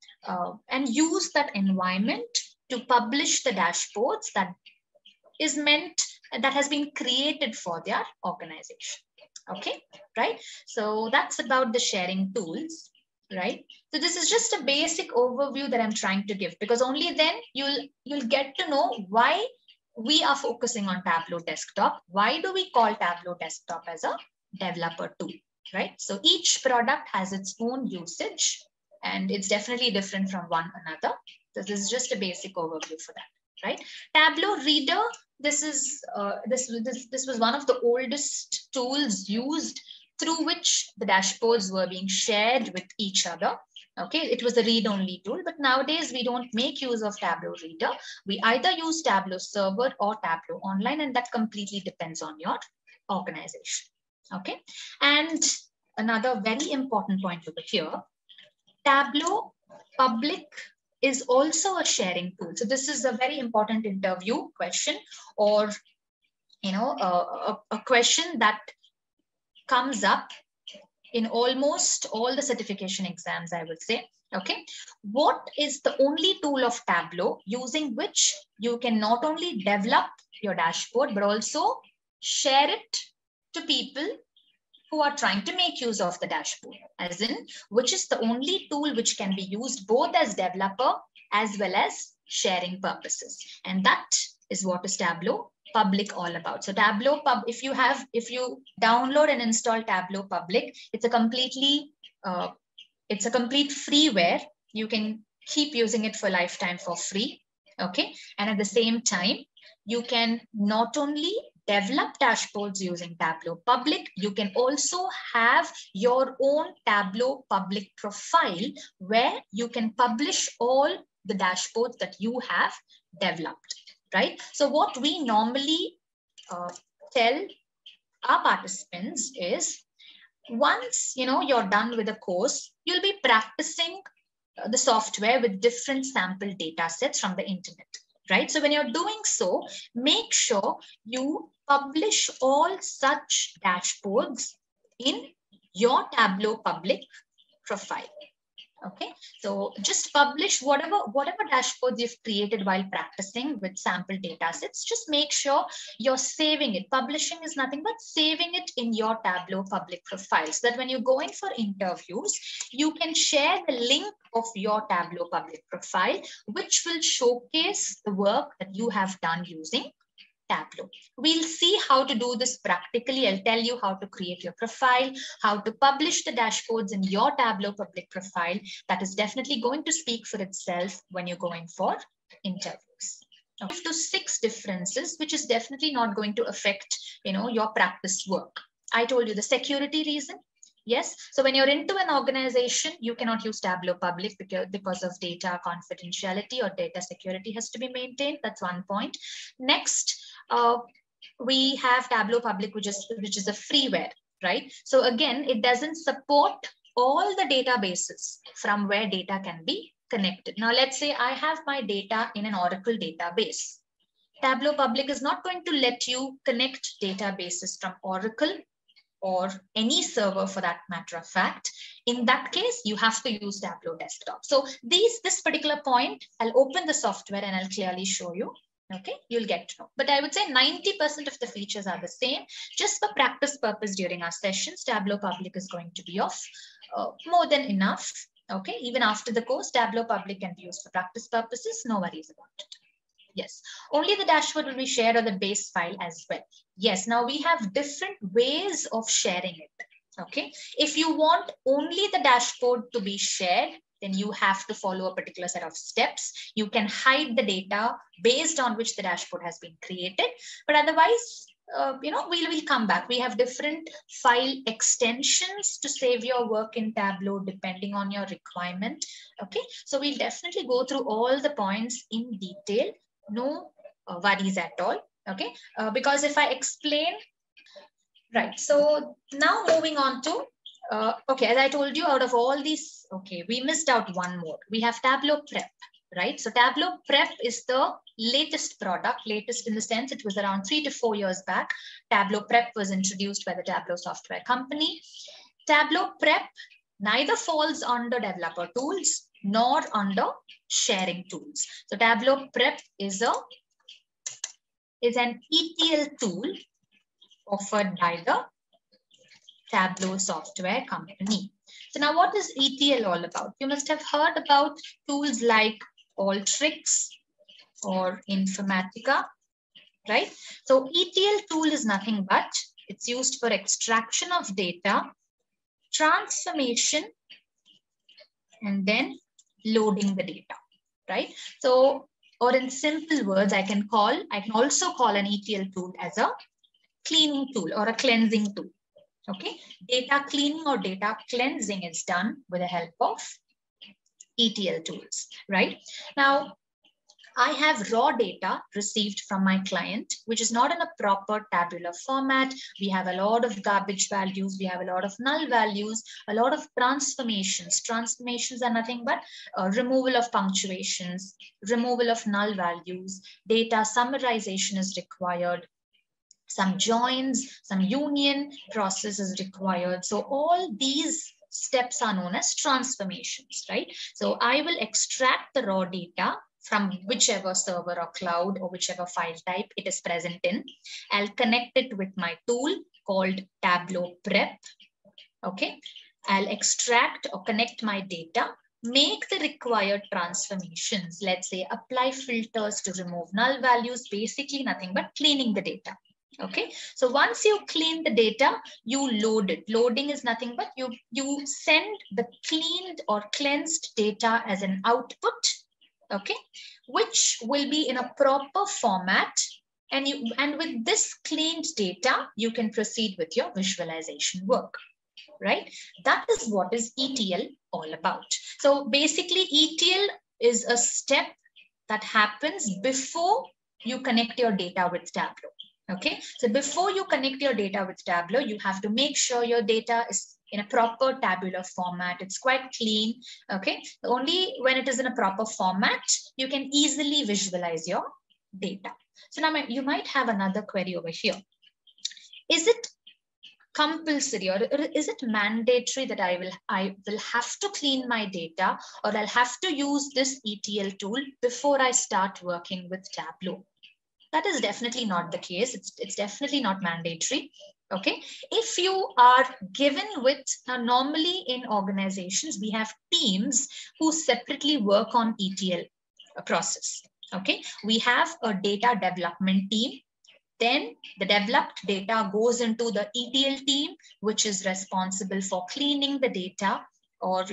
E: and use that environment to publish the dashboards that has been created for their organization. Okay, right? So that's about the sharing tools. Right. So this is just a basic overview that I'm trying to give, because only then you'll get to know why we are focusing on Tableau Desktop. Why do we call Tableau Desktop as a developer tool, right? So each product has its own usage and it's definitely different from one another. So this is just a basic overview for that, right? Tableau Reader, this was one of the oldest tools used through which the dashboards were being shared with each other. Okay, it was a read-only tool, but nowadays we don't make use of Tableau Reader. We either use Tableau Server or Tableau Online, and that completely depends on your organization. Okay, and another very important point over here, Tableau Public is also a sharing tool. So this is a very important interview question, or a question that comes up in almost all the certification exams, I would say. Okay, what is the only tool of Tableau using which you can not only develop your dashboard, but also share it to people who are trying to make use of the dashboard, as in which is the only tool which can be used both as developer as well as sharing purposes. And that is what is Tableau Public all about. So Tableau if you download and install Tableau Public, it's a complete freeware. You can keep using it for lifetime for free. Okay, and at the same time, you can not only develop dashboards using Tableau Public, you can also have your own Tableau Public profile where you can publish all the dashboards that you have developed. Right. So what we normally tell our participants is, once you're done with the course, you'll be practicing the software with different sample data sets from the internet. Right. So when you're doing so, make sure you publish all such dashboards in your Tableau Public profile. Okay, so just publish whatever dashboards you've created while practicing with sample data sets. Just make sure you're saving it. Publishing is nothing but saving it in your Tableau Public profile, so that when you go in for interviews, you can share the link of your Tableau Public profile, which will showcase the work that you have done using Tableau. We'll see how to do this practically. I'll tell you how to create your profile, how to publish the dashboards in your Tableau Public profile. That is definitely going to speak for itself when you're going for interviews. 5 to 6 differences, which is definitely not going to affect, your practice work. I told you the security reason. Yes. So when you're into an organization, you cannot use Tableau Public because of data confidentiality or data security has to be maintained. That's one point. Next, we have Tableau Public, which is a freeware, right? So again, it doesn't support all the databases from where data can be connected. Now, let's say I have my data in an Oracle database. Tableau Public is not going to let you connect databases from Oracle or any server for that matter of fact. In that case, you have to use Tableau Desktop. So this particular point, I'll open the software and I'll clearly show you. Okay, you'll get to know. But I would say 90% of the features are the same. Just for practice purpose during our sessions, Tableau Public is going to be of more than enough. Okay, even after the course, Tableau Public can be used for practice purposes. No worries about it. Yes, only the dashboard will be shared on the base file as well. Yes, now we have different ways of sharing it. Okay, if you want only the dashboard to be shared, then you have to follow a particular set of steps. You can hide the data based on which the dashboard has been created. But otherwise, we'll come back. We have different file extensions to save your work in Tableau depending on your requirement. Okay, so we'll definitely go through all the points in detail. No worries at all. Okay, because if I explain, right. So now moving on to, okay, as I told you, out of all these, okay, we missed out one more. We have Tableau Prep, right? So Tableau Prep is the latest product, latest in the sense it was around 3 to 4 years back. Tableau Prep was introduced by the Tableau software company. Tableau Prep neither falls under developer tools nor under sharing tools. So Tableau Prep is an ETL tool offered by the Tableau software company. So now what is ETL all about? You must have heard about tools like Alteryx or Informatica, right? So ETL tool is nothing but it's used for extraction of data, transformation, and then loading the data, right? So, or in simple words, I can also call an ETL tool as a cleaning tool or a cleansing tool. Okay, data cleaning or data cleansing is done with the help of ETL tools, right? Now, I have raw data received from my client, which is not in a proper tabular format. We have a lot of garbage values. We have a lot of null values, a lot of transformations. Transformations are nothing but removal of punctuations, removal of null values, data summarization is required, some joins, some union process is required. So all these steps are known as transformations, right? So I will extract the raw data from whichever server or cloud or whichever file type it is present in. I'll connect it with my tool called Tableau Prep. Okay, I'll extract or connect my data, make the required transformations. Let's say apply filters to remove null values, basically nothing but cleaning the data. Okay, so once you clean the data, you load it. Loading is nothing but you send the cleaned or cleansed data as an output, okay, which will be in a proper format. And with this cleaned data, you can proceed with your visualization work, right? That is what is ETL all about. So basically, ETL is a step that happens before you connect your data with Tableau. Okay, so before you connect your data with Tableau, you have to make sure your data is in a proper tabular format. It's quite clean. Okay, only when it is in a proper format, you can easily visualize your data. So now you might have another query over here. Is it compulsory or is it mandatory that I will have to clean my data, or I'll have to use this ETL tool before I start working with Tableau? That is definitely not the case. It's definitely not mandatory. Okay, if you are given with, normally in organizations, we have teams who separately work on ETL process. Okay, we have a data development team. Then the developed data goes into the ETL team, which is responsible for cleaning the data, or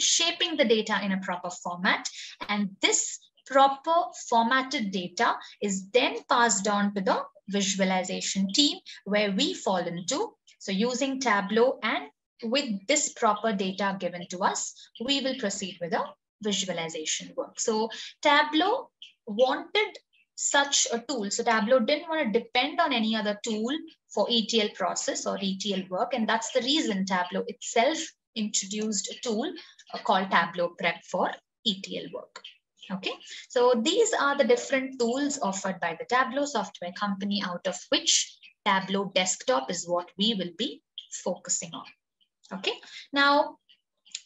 E: shaping the data in a proper format. And this proper formatted data is then passed on to the visualization team, where we fall into. So using Tableau and with this proper data given to us, we will proceed with a visualization work. So Tableau wanted such a tool. So Tableau didn't want to depend on any other tool for ETL process or ETL work. And that's the reason Tableau itself introduced a tool called Tableau Prep for ETL work. Okay, so these are the different tools offered by the Tableau software company, out of which Tableau Desktop is what we will be focusing on. Okay, now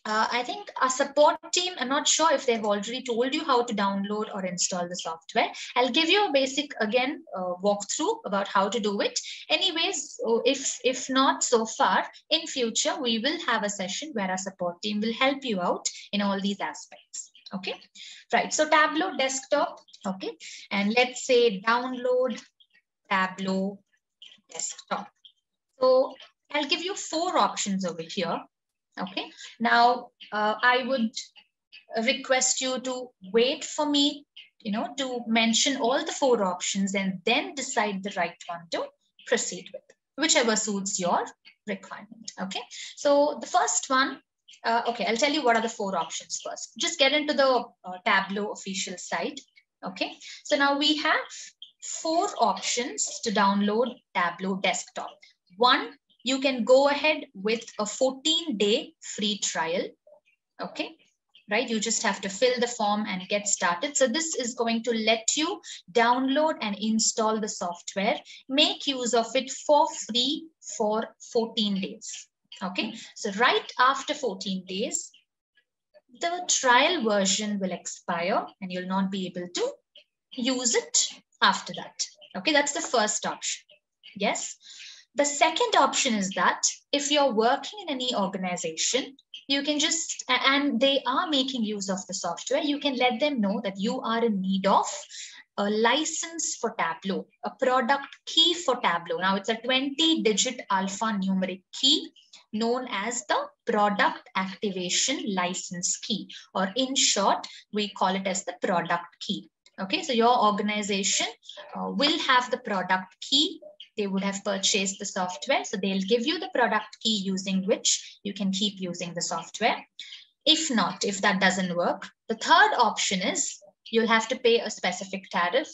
E: I think our support team, I'm not sure if they've already told you how to download or install the software. I'll give you a basic, again, walkthrough about how to do it. Anyways, if not so far, in future, we will have a session where our support team will help you out in all these aspects. Okay, right. So Tableau Desktop. Okay, and let's say download Tableau Desktop. So I'll give you 4 options over here. Okay, now I would request you to wait for me, to mention all the 4 options and then decide the right one to proceed with, whichever suits your requirement. Okay, so the first one. Okay, I'll tell you what are the 4 options first. Just get into the Tableau official site. Okay, so now we have 4 options to download Tableau Desktop. 1, you can go ahead with a 14-day free trial. Okay, right? You just have to fill the form and get started. So this is going to let you download and install the software, make use of it for free for 14 days. Okay, so right after 14 days, the trial version will expire and you'll not be able to use it after that. Okay, that's the first option. Yes. The second option is that if you're working in any organization, you can just, and they are making use of the software, you can let them know that you are in need of a license for Tableau, a product key for Tableau. Now it's a 20-digit alphanumeric key known as the product activation license key, or in short, we call it as the product key. Okay, so your organization will have the product key. They would have purchased the software. So they'll give you the product key using which you can keep using the software. If not, if that doesn't work, the third option is you'll have to pay a specific tariff.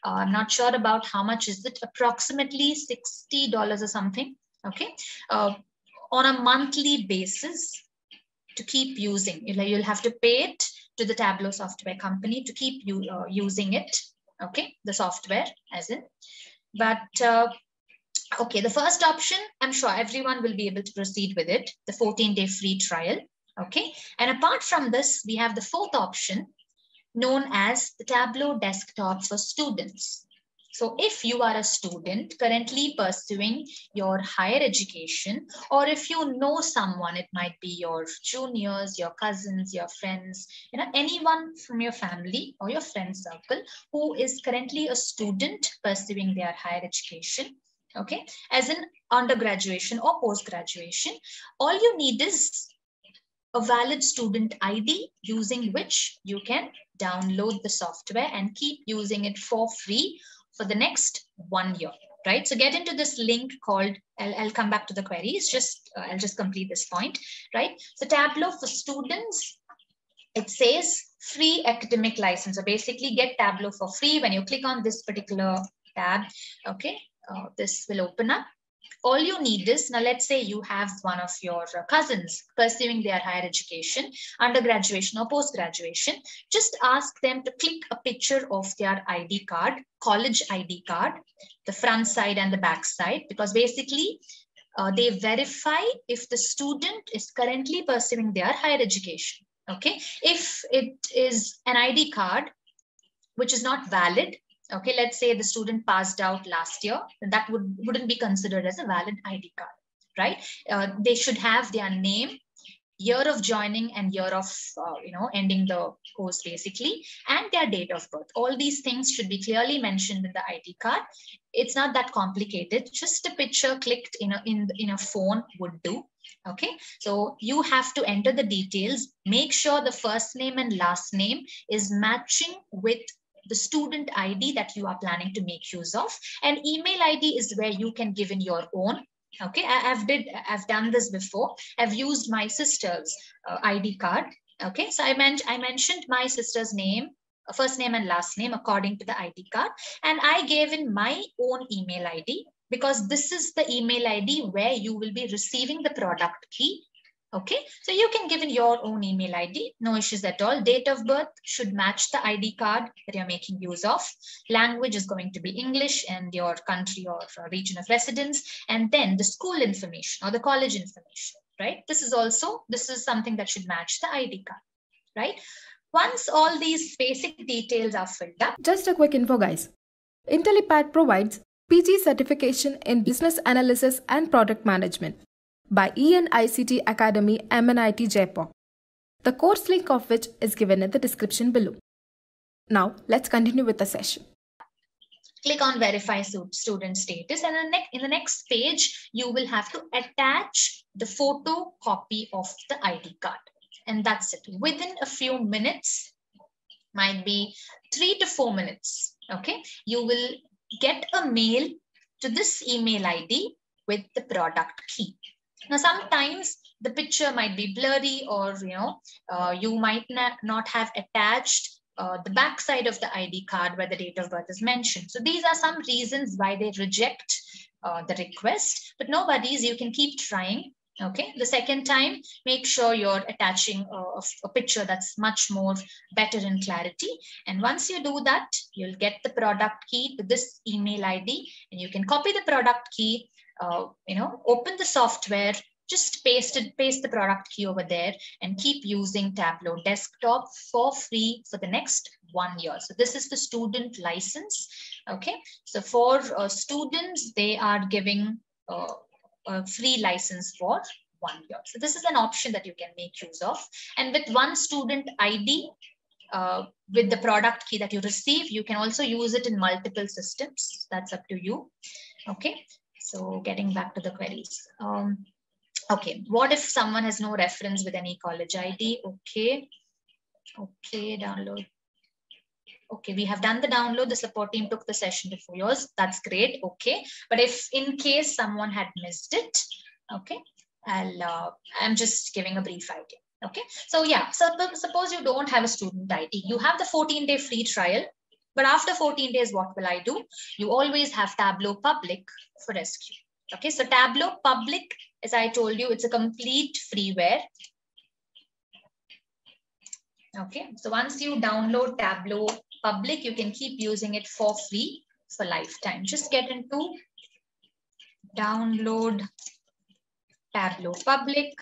E: I'm not sure about how much is it, approximately $60 or something, okay, on a monthly basis to keep using. You'll have to pay it to the Tableau software company to keep using it, okay, the software as in. But okay, the first option, I'm sure everyone will be able to proceed with it, the 14-day free trial, okay. And apart from this, we have the fourth option, known as the Tableau Desktop for Students. So if you are a student currently pursuing your higher education, or if you know someone, it might be your juniors, your cousins, your friends, anyone from your family or your friend circle who is currently a student pursuing their higher education, okay, as in undergraduation or post-graduation, all you need is a valid student ID using which you can download the software and keep using it for free for the next 1 year, right? So get into this link called, I'll come back to the queries, I'll just complete this point, right? So Tableau for students, it says free academic license. So basically get Tableau for free. When you click on this particular tab, okay, this will open up. All you need is, now let's say you have one of your cousins pursuing their higher education, undergraduation or post-graduation, just ask them to click a picture of their ID card, college ID card, the front side and the back side, because basically they verify if the student is currently pursuing their higher education, okay? If it is an ID card which is not valid, okay, let's say the student passed out last year, then that wouldn't be considered as a valid ID card, right? They should have their name, year of joining and year of, ending the course basically, and their date of birth. All these things should be clearly mentioned in the ID card. It's not that complicated. Just a picture clicked in a phone would do. Okay, so you have to enter the details. Make sure the first name and last name is matching with the student ID that you are planning to make use of. And email ID is where you can give in your own. Okay, I've done this before. I've used my sister's ID card. Okay, so I mentioned my sister's name, first name and last name according to the ID card, and I gave in my own email ID because this is the email ID where you will be receiving the product key. Okay, so you can give in your own email ID, no issues at all. Date of birth should match the ID card that you're making use of. Language is going to be English and your country or region of residence. And then the school information or the college information, right? This is something that should match the ID card, right? Once all these basic details are filled up.
D: Just a quick info, guys. Intellipaat provides PG certification in business analysis and product management by IICT Academy MNIT Jaipur, the course link of which is given in the description below. Now, let's continue with the session.
E: Click on verify student status, and in the next page, you will have to attach the photocopy of the ID card. And that's it. Within a few minutes, might be 3 to 4 minutes, okay, you will get a mail to this email ID with the product key. Now, sometimes the picture might be blurry, or you might not have attached the back side of the ID card where the date of birth is mentioned. So these are some reasons why they reject the request, but no worries, you can keep trying. Okay, the second time, make sure you're attaching a picture that's much more better in clarity. And once you do that, you'll get the product key to this email ID, and you can copy the product key, open the software, just paste the product key over there, and keep using Tableau Desktop for free for the next 1 year. So this is the student license. Okay, so for students, they are giving a free license for 1 year. So this is an option that you can make use of. And with one student ID, with the product key that you receive, you can also use it in multiple systems. That's up to you. Okay, so getting back to the queries. Okay, what if someone has no reference with any college ID? Okay, download. Okay, we have done the download. The support team took the session before yours. That's great. Okay, but if in case someone had missed it, okay, I'm just giving a brief idea. Okay, so yeah, so suppose you don't have a student ID, you have the 14-day free trial, but after 14 days, what will I do? You always have Tableau Public for rescue. Okay, so Tableau Public, as I told you, it's a complete freeware. Okay, so once you download Tableau Public, you can keep using it for free for lifetime. Just get into download Tableau Public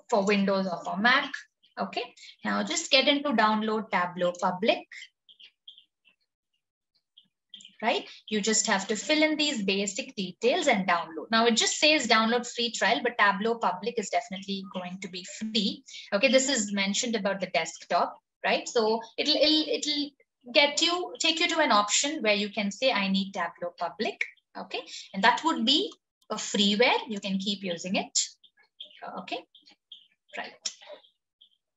E: for Windows or for Mac. Okay, now just get into download Tableau Public. Right, you just have to fill in these basic details and download. Now it just says download free trial, but Tableau Public is definitely going to be free. Okay, this is mentioned about the desktop, right? So it'll take you to an option where you can say I need Tableau Public. Okay, and that would be a freeware. You can keep using it. Okay, right.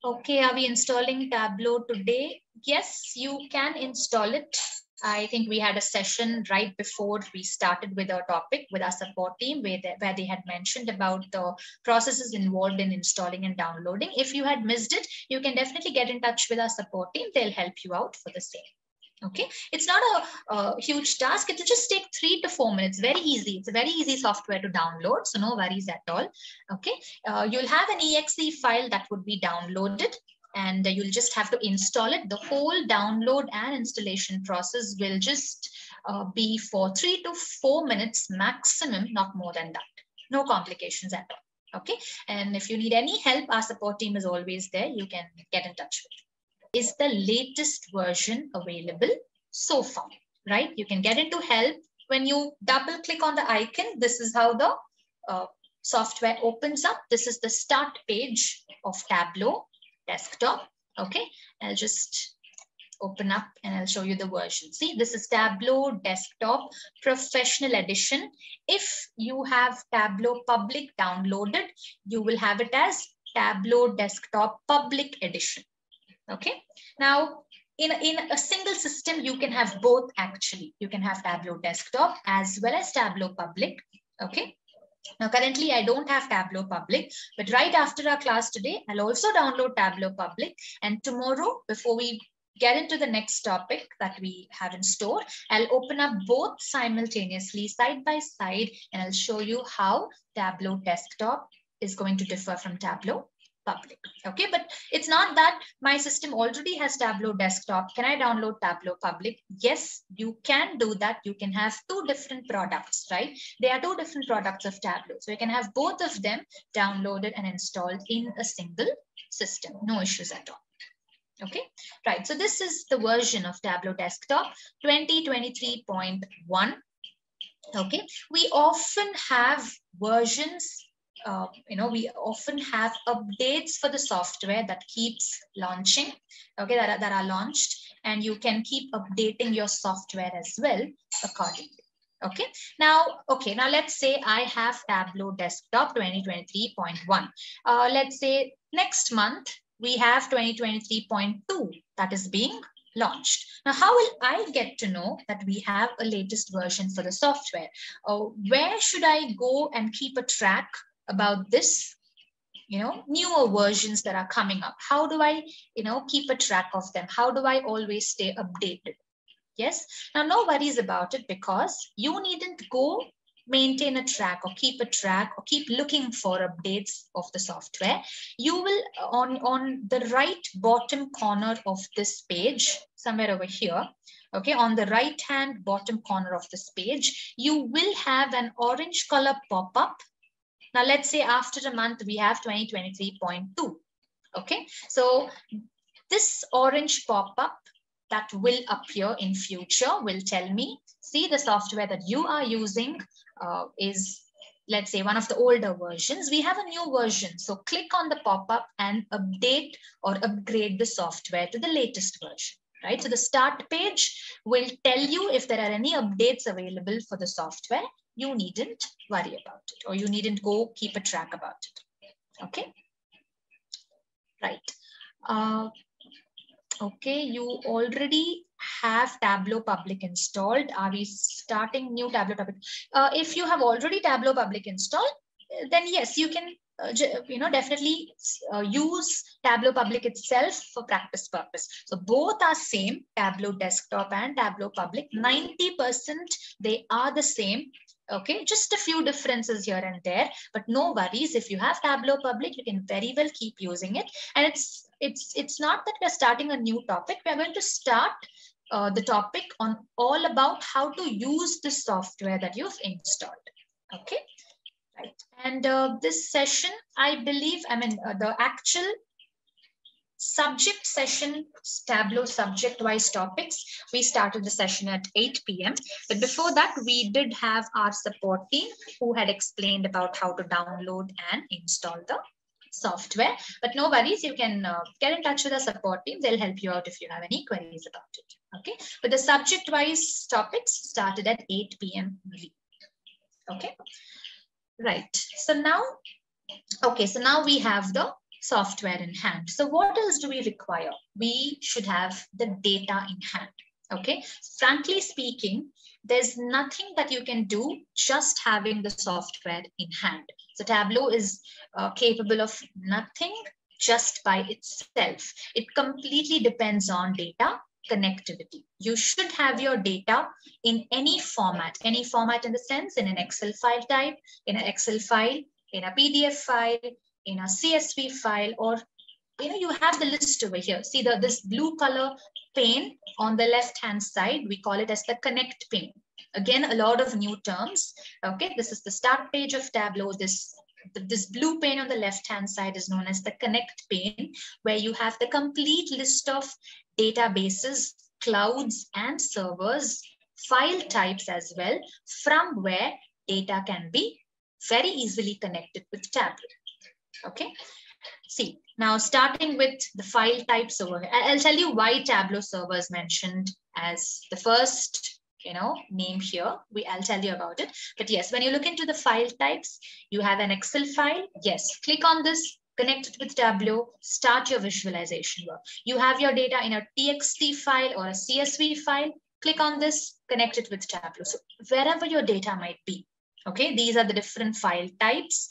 E: Okay, are we installing Tableau today? Yes, you can install it. I think we had a session right before we started with our topic with our support team where they had mentioned about the processes involved in installing and downloading. If you had missed it, you can definitely get in touch with our support team. They'll help you out for the same. Okay, it's not a huge task. It'll just take 3 to 4 minutes. Very easy. It's a very easy software to download, so no worries at all. Okay, you'll have an exe file that would be downloaded, and you'll just have to install it. The whole download and installation process will just be for 3 to 4 minutes maximum, not more than that. No complications at all. Okay, and if you need any help, our support team is always there. You can get in touch with. Is the latest version available so far, right? You can get into help. When you double click on the icon, this is how the software opens up. This is the start page of Tableau desktop. Okay, I'll just open up and I'll show you the version. See, this is Tableau Desktop Professional Edition. If you have Tableau Public downloaded, you will have it as Tableau Desktop Public Edition. Okay, now in a single system, you can have both actually. You can have Tableau Desktop as well as Tableau Public. Okay. Now, currently, I don't have Tableau Public, but right after our class today, I'll also download Tableau Public. And tomorrow, before we get into the next topic that we have in store, I'll open up both simultaneously, side by side, and I'll show you how Tableau Desktop is going to differ from Tableau Public. Okay, but it's not that my system already has Tableau Desktop. Can I download Tableau Public? Yes, you can do that. You can have 2 different products, right? There are 2 different products of Tableau. So you can have both of them downloaded and installed in a single system. No issues at all. Okay, right. So this is the version of Tableau Desktop 2023.1. Okay, we often have versions. We often have updates for the software that keeps launching, okay, that are launched, and you can keep updating your software as well accordingly. Okay, now let's say I have Tableau Desktop 2023.1. Let's say next month we have 2023.2 that is being launched. Now, how will I get to know that we have a latest version for the software? Where should I go and keep a track about this, newer versions that are coming up? How do I, keep a track of them? How do I always stay updated? Yes. Now, no worries about it, because you needn't go maintain a track or keep a track or keep looking for updates of the software. You will, on the right bottom corner of this page, somewhere over here, okay, on the right hand bottom corner of this page, you will have an orange color pop up. Now, let's say after a month, we have 2023.2. Okay, so this orange pop-up that will appear in future will tell me, see, the software that you are using is, let's say, one of the older versions. We have a new version. So click on the pop-up and update or upgrade the software to the latest version. Right? So the start page will tell you if there are any updates available for the software. You needn't worry about it, or you needn't go keep a track about it. Okay. Right. Okay, you already have Tableau Public installed. Are we starting new Tableau Public? If you have already Tableau Public installed, then yes, you can definitely use Tableau Public itself for practice purpose. So both are same, Tableau Desktop and Tableau Public. 90% they are the same. Okay, just a few differences here and there, but no worries. If you have Tableau Public, you can very well keep using it. And it's not that we're starting a new topic. We're going to start the topic on all about how to use the software that you've installed. Okay. Right. And this session, I believe, the actual subject session, Tableau subject-wise topics, we started the session at 8 p.m. But before that, we did have our support team who had explained about how to download and install the software. But no worries, you can get in touch with the support team. They'll help you out if you have any queries about it. Okay. But the subject-wise topics started at 8 p.m. Okay. Right. So now we have the software in hand. So what else do we require? We should have the data in hand. Okay. Frankly speaking, there's nothing that you can do just having the software in hand. So Tableau is capable of nothing just by itself. It completely depends on data connectivity. You should have your data in any format in the sense in an Excel file type, in an Excel file, in a PDF file, in a CSV file, or you have the list over here. See this blue color pane on the left hand side, we call it as the connect pane. Again, a lot of new terms. Okay, this is the start page of Tableau. This blue pane on the left hand side is known as the connect pane, where you have the complete list of databases, clouds and servers, file types as well, from where data can be very easily connected with Tableau. Okay. See, now starting with the file types over here, I'll tell you why Tableau server is mentioned as the first name here. I'll tell you about it. But yes, when you look into the file types, you have an Excel file. Yes, click on this, connect it with Tableau, start your visualization work. You have your data in a TXT file or a CSV file. Click on this, connect it with Tableau. So wherever your data might be. Okay, these are the different file types.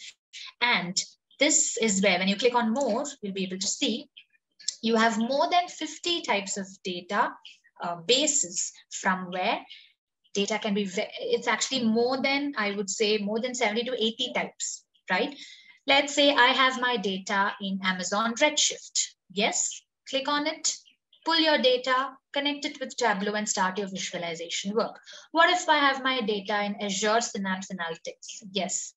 E: And this is where when you click on more, you'll be able to see you have more than 50 types of data bases from where data can be, it's actually more than, I would say, more than 70 to 80 types, right? Let's say I have my data in Amazon Redshift. Yes, click on it, pull your data, connect it with Tableau and start your visualization work. What if I have my data in Azure Synapse Analytics? Yes.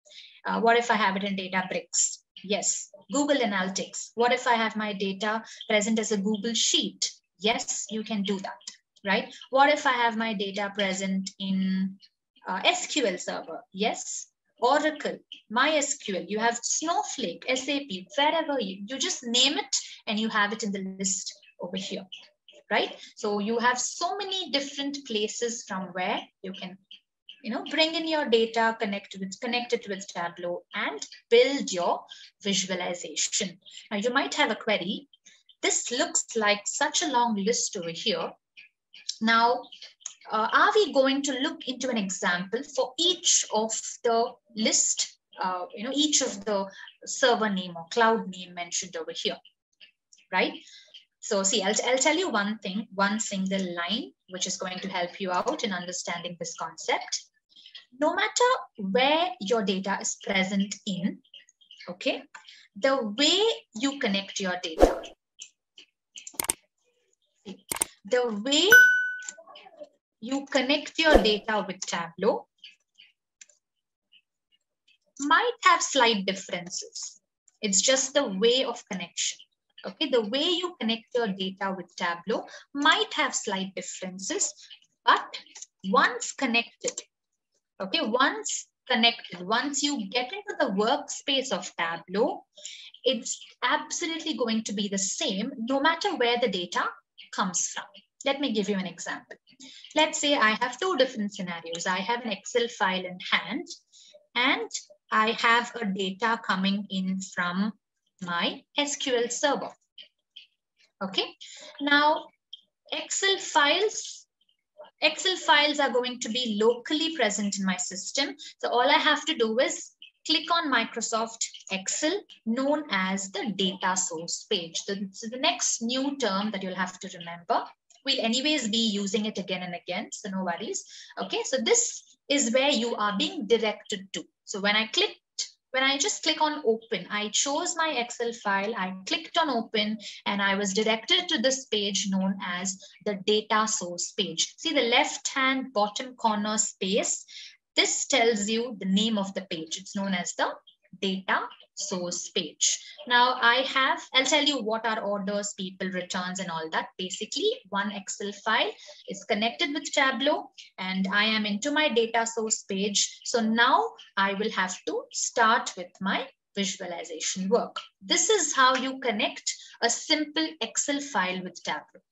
E: What if I have it in Databricks? Yes. Google Analytics. What if I have my data present as a Google Sheet? Yes, you can do that, right? What if I have my data present in SQL Server? Yes. Oracle, MySQL, you have Snowflake, SAP, wherever you just name it and you have it in the list over here, right? So you have so many different places from where you can bring in your data, connect it with Tableau and build your visualization. Now you might have a query. This looks like such a long list over here. Now, are we going to look into an example for each of the list, each of the server name or cloud name mentioned over here, right? So see, I'll tell you one thing, one single line, which is going to help you out in understanding this concept. No matter where your data is present in, okay, the way you connect your data, the way you connect your data with Tableau might have slight differences. It's just the way of connection. Okay, the way you connect your data with Tableau might have slight differences, but once connected, okay, once you get into the workspace of Tableau, it's absolutely going to be the same no matter where the data comes from. Let me give you an example. Let's say I have two different scenarios. I have an Excel file in hand and I have a data coming in from my SQL server. Okay. Now, Excel files are going to be locally present in my system. So all I have to do is click on Microsoft Excel, known as the data source page. So this is the next new term that you'll have to remember. We'll anyways be using it again and again, so no worries. Okay, so this is where you are being directed to. So when I just click on open, I chose my Excel file, I clicked on open, and I was directed to this page known as the data source page. See the left-hand bottom corner space? This tells you the name of the page. It's known as the data source page. Now I'll tell you what are orders, people, returns, and all that. Basically, one Excel file is connected with Tableau, and I am into my data source page. So now I will have to start with my visualization work. This is how you connect a simple Excel file with Tableau.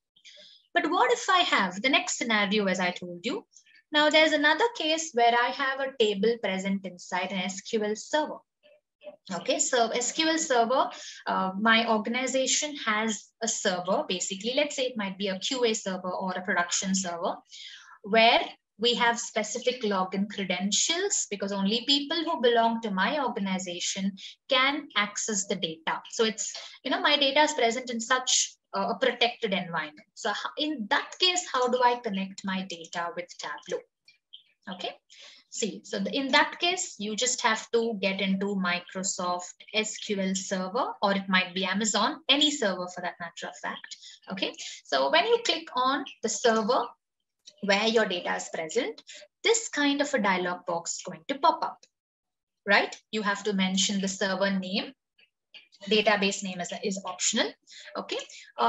E: But what if I have the next scenario, as I told you? Now there's another case where I have a table present inside an SQL server. Okay, so SQL server, my organization has a server. Basically, let's say it might be a QA server or a production server, where we have specific login credentials, because only people who belong to my organization can access the data. So it's, my data is present in such a protected environment. So in that case, how do I connect my data with Tableau? Okay, see, so in that case, you just have to get into Microsoft SQL Server, or it might be Amazon, any server for that matter of fact. Okay, so when you click on the server where your data is present, this kind of a dialog box is going to pop up, right? You have to mention the server name. Database name is optional. Okay,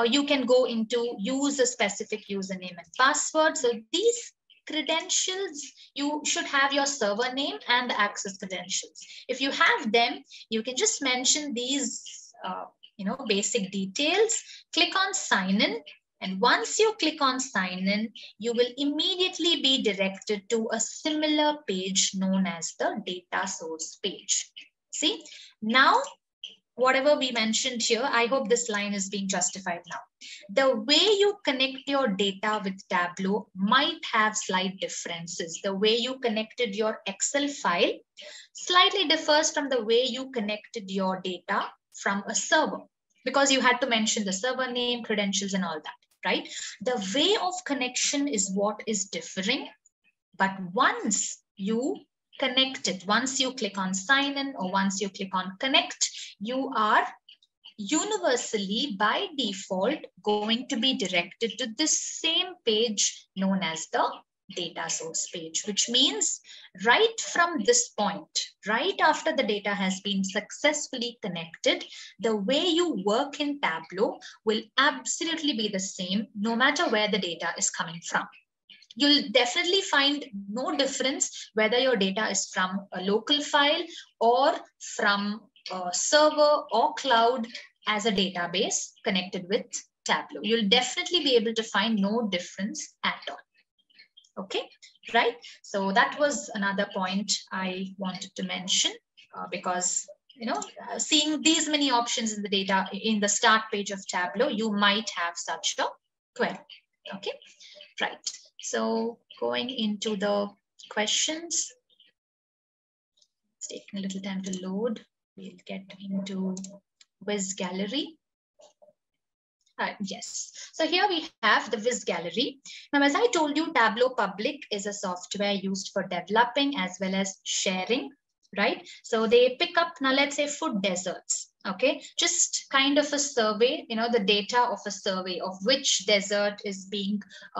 E: you can go into use a specific username and password. So these credentials, you should have your server name and the access credentials. If you have them, you can just mention these basic details, click on sign in, and once you click on sign in, you will immediately be directed to a similar page known as the data source page. See, now whatever we mentioned here, I hope this line is being justified now. The way you connect your data with Tableau might have slight differences. The way you connected your Excel file slightly differs from the way you connected your data from a server, because you had to mention the server name, credentials, and all that, right? The way of connection is what is differing. But once you connect it, once you click on sign in or once you click on connect, you are universally by default going to be directed to this same page known as the data source page, which means right from this point, right after the data has been successfully connected, the way you work in Tableau will absolutely be the same no matter where the data is coming from. You'll definitely find no difference whether your data is from a local file or from a server or cloud as a database connected with Tableau. You'll definitely be able to find no difference at all. Okay, right? So that was another point I wanted to mention because, seeing these many options in the data in the start page of Tableau, you might have such a query. Okay, right. So going into the questions, it's taking a little time to load. We'll get into Viz Gallery. Yes, so here we have the Viz Gallery. Now, as I told you, Tableau Public is a software used for developing as well as sharing, right? So they pick up, now let's say food deserts. Okay, just kind of a survey, the data of a survey of which desert is being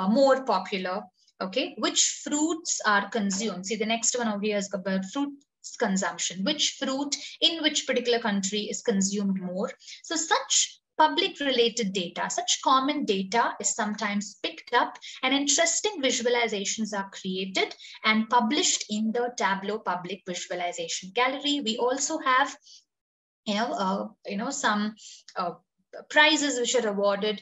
E: more popular. Okay, which fruits are consumed. See, the next one over here is about fruit consumption. Which fruit in which particular country is consumed more. So such public related data, such common data is sometimes picked up and interesting visualizations are created and published in the Tableau Public Visualization Gallery. We also have some prizes which are awarded,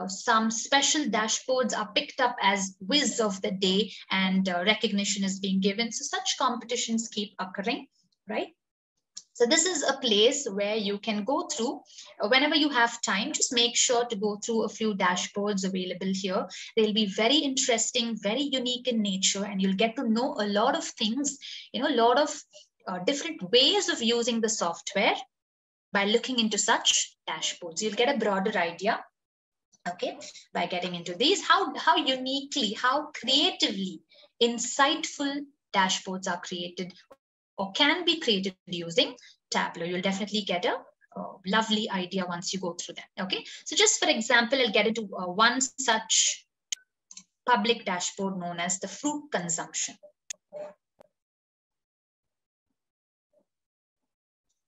E: some special dashboards are picked up as whiz of the day and recognition is being given. So such competitions keep occurring, right? So this is a place where you can go through whenever you have time. Just make sure to go through a few dashboards available here. They'll be very interesting, very unique in nature, and you'll get to know a lot of things, a lot of different ways of using the software by looking into such dashboards. You'll get a broader idea, okay, by getting into these, how uniquely, how creatively insightful dashboards are created or can be created using Tableau. You'll definitely get a lovely idea once you go through them. Okay, so just for example, I'll get into one such public dashboard known as the fruit consumption.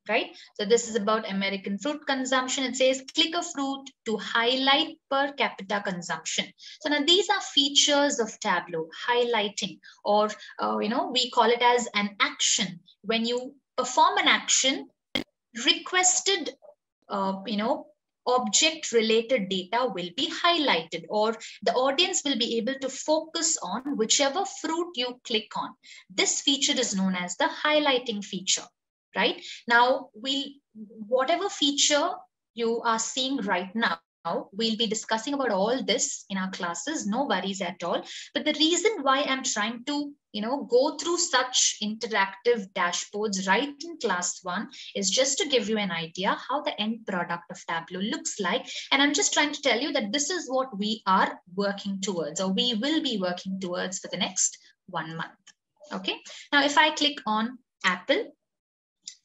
E: Right, so this is about American fruit consumption. It says click a fruit to highlight per capita consumption. So now these are features of Tableau, highlighting, or we call it as an action. When you perform an action, requested object related data will be highlighted, or the audience will be able to focus on whichever fruit you click on. This feature is known as the highlighting feature. Right now, whatever feature you are seeing right now, we'll be discussing about all this in our classes, no worries at all. But the reason why I'm trying to go through such interactive dashboards right in class 1 is just to give you an idea how the end product of Tableau looks like. And I'm just trying to tell you that this is what we are working towards, or we will be working towards for the next 1 month. Okay, now if I click on Apple,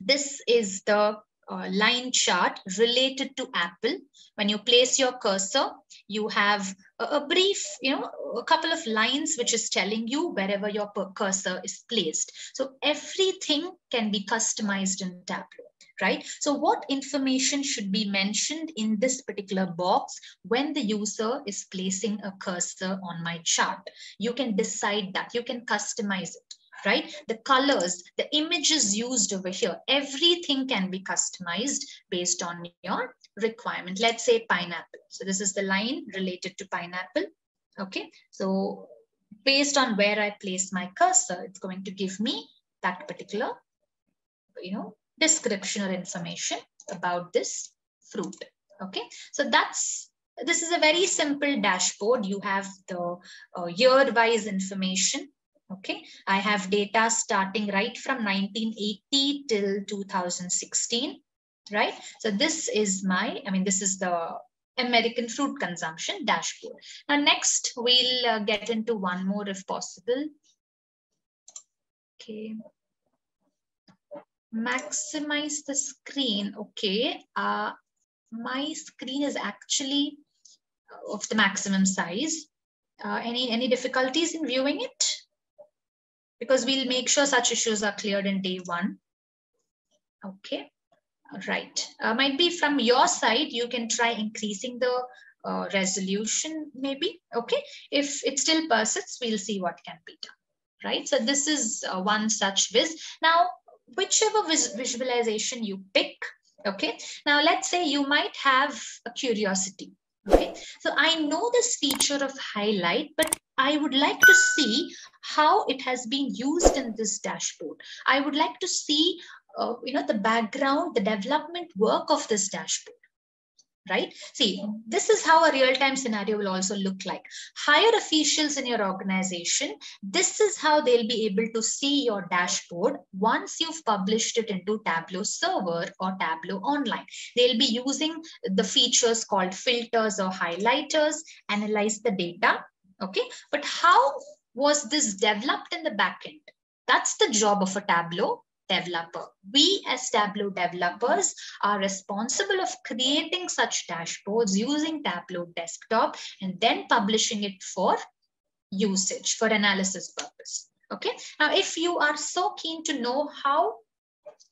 E: this is the line chart related to Apple. When you place your cursor, you have a brief, a couple of lines which is telling you wherever your cursor is placed. So everything can be customized in Tableau, right? So what information should be mentioned in this particular box when the user is placing a cursor on my chart? You can decide that, you can customize it. Right? The colors, the images used over here, everything can be customized based on your requirement. Let's say pineapple. So this is the line related to pineapple. Okay. So based on where I place my cursor, it's going to give me that particular, description or information about this fruit. Okay. So this is a very simple dashboard. You have the year-wise information. Okay, I have data starting right from 1980 till 2016, right? So this is this is the American fruit consumption dashboard. Now next, we'll get into one more if possible. Okay. Maximize the screen. Okay, my screen is actually of the maximum size. Any difficulties in viewing it? Because we'll make sure such issues are cleared in day 1. Okay, right. Might be from your side, you can try increasing the resolution maybe. Okay, if it still persists, we'll see what can be done. Right, so this is one such viz. Now, whichever visualization you pick, okay. Now, let's say you might have a curiosity. Okay, so I know this feature of highlight, but I would like to see how it has been used in this dashboard. I would like to see, the background, the development work of this dashboard. Right? See, this is how a real-time scenario will also look like. Higher officials in your organization, this is how they'll be able to see your dashboard once you've published it into Tableau server or Tableau online. They'll be using the features called filters or highlighters, analyze the data. Okay, but how was this developed in the backend? That's the job of a Tableau developer. We as Tableau developers are responsible of creating such dashboards using Tableau desktop and then publishing it for usage, for analysis purpose. Okay. Now, if you are so keen to know how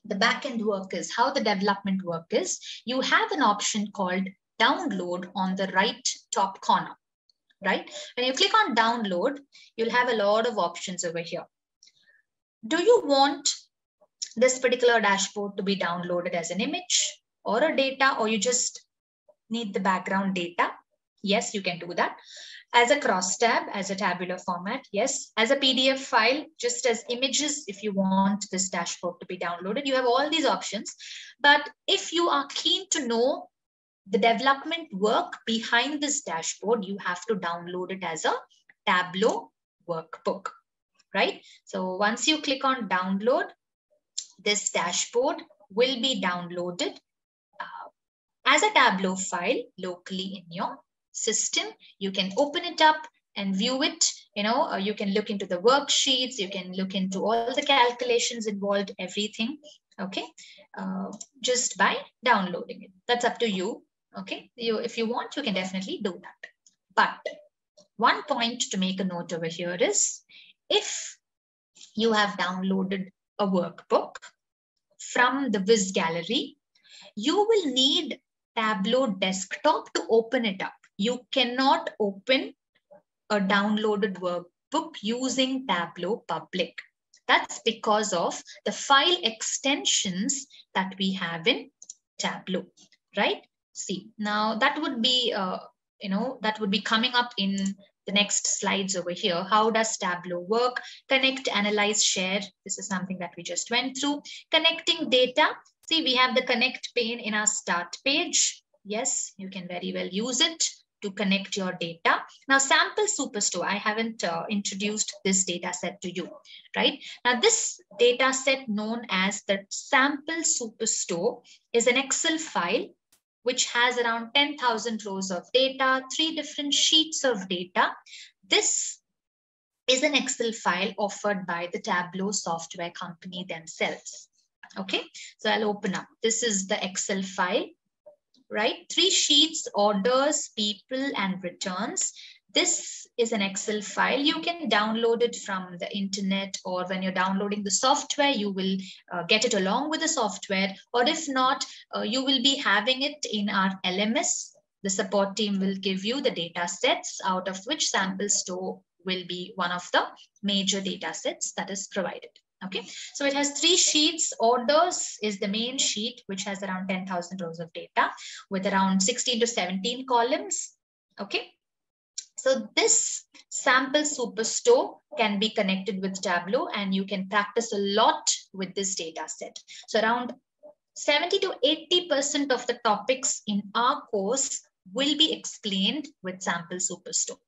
E: the backend work is, how the development work is, you have an option called download on the right top corner. Right? When you click on download, you'll have a lot of options over here. Do you want this particular dashboard to be downloaded as an image or a data, or you just need the background data? Yes, you can do that. As a cross tab, as a tabular format, yes. As a PDF file, just as images, if you want this dashboard to be downloaded, you have all these options. But if you are keen to know the development work behind this dashboard, you have to download it as a Tableau workbook, right? So once you click on download, This dashboard will be downloaded as a Tableau file locally in your system. You can open it up and view it. You can look into the worksheets, you can look into all the calculations involved, everything, okay, just by downloading it. That's up to you, okay? If you want, you can definitely do that. But one point to make a note over here is, if you have downloaded a workbook from the Viz Gallery, you will need Tableau desktop to open it up. You cannot open a downloaded workbook using Tableau public. That's because of the file extensions that we have in Tableau, right? See, now that would be, that would be coming up in the next slides over here. How does Tableau work? Connect, analyze, share. This is something that we just went through. Connecting data. See, we have the connect pane in our start page. Yes, you can very well use it to connect your data. Now, sample superstore, I haven't introduced this data set to you, right? Now, this data set known as the sample superstore is an Excel file which has around 10,000 rows of data, 3 different sheets of data. This is an Excel file offered by the Tableau software company themselves. Okay, so I'll open up. This is the Excel file, right? 3 sheets, orders, people, and returns. This is an Excel file. You can download it from the internet, or when you're downloading the software, you will get it along with the software. Or if not, you will be having it in our LMS. The support team will give you the data sets, out of which sample store will be one of the major data sets that is provided. Okay, so it has 3 sheets. Orders is the main sheet, which has around 10,000 rows of data with around 16 to 17 columns. Okay, so this sample superstore can be connected with Tableau, and you can practice a lot with this data set. So around 70 to 80% of the topics in our course will be explained with sample superstore.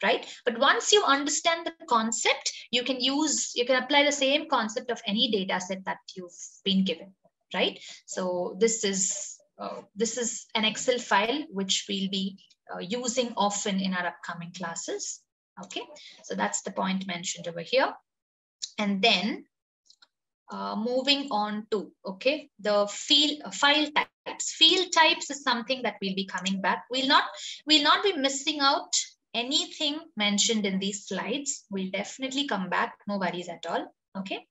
E: Right? But once you understand the concept, you can apply the same concept of any data set that you've been given, right? So this is an Excel file which we'll be using often in our upcoming classes. Okay, so that's the point mentioned over here. And then moving on to, okay, the file types. Field types is something that we'll be coming back. We'll not be missing out anything mentioned in these slides. We'll definitely come back, no worries at all. Okay,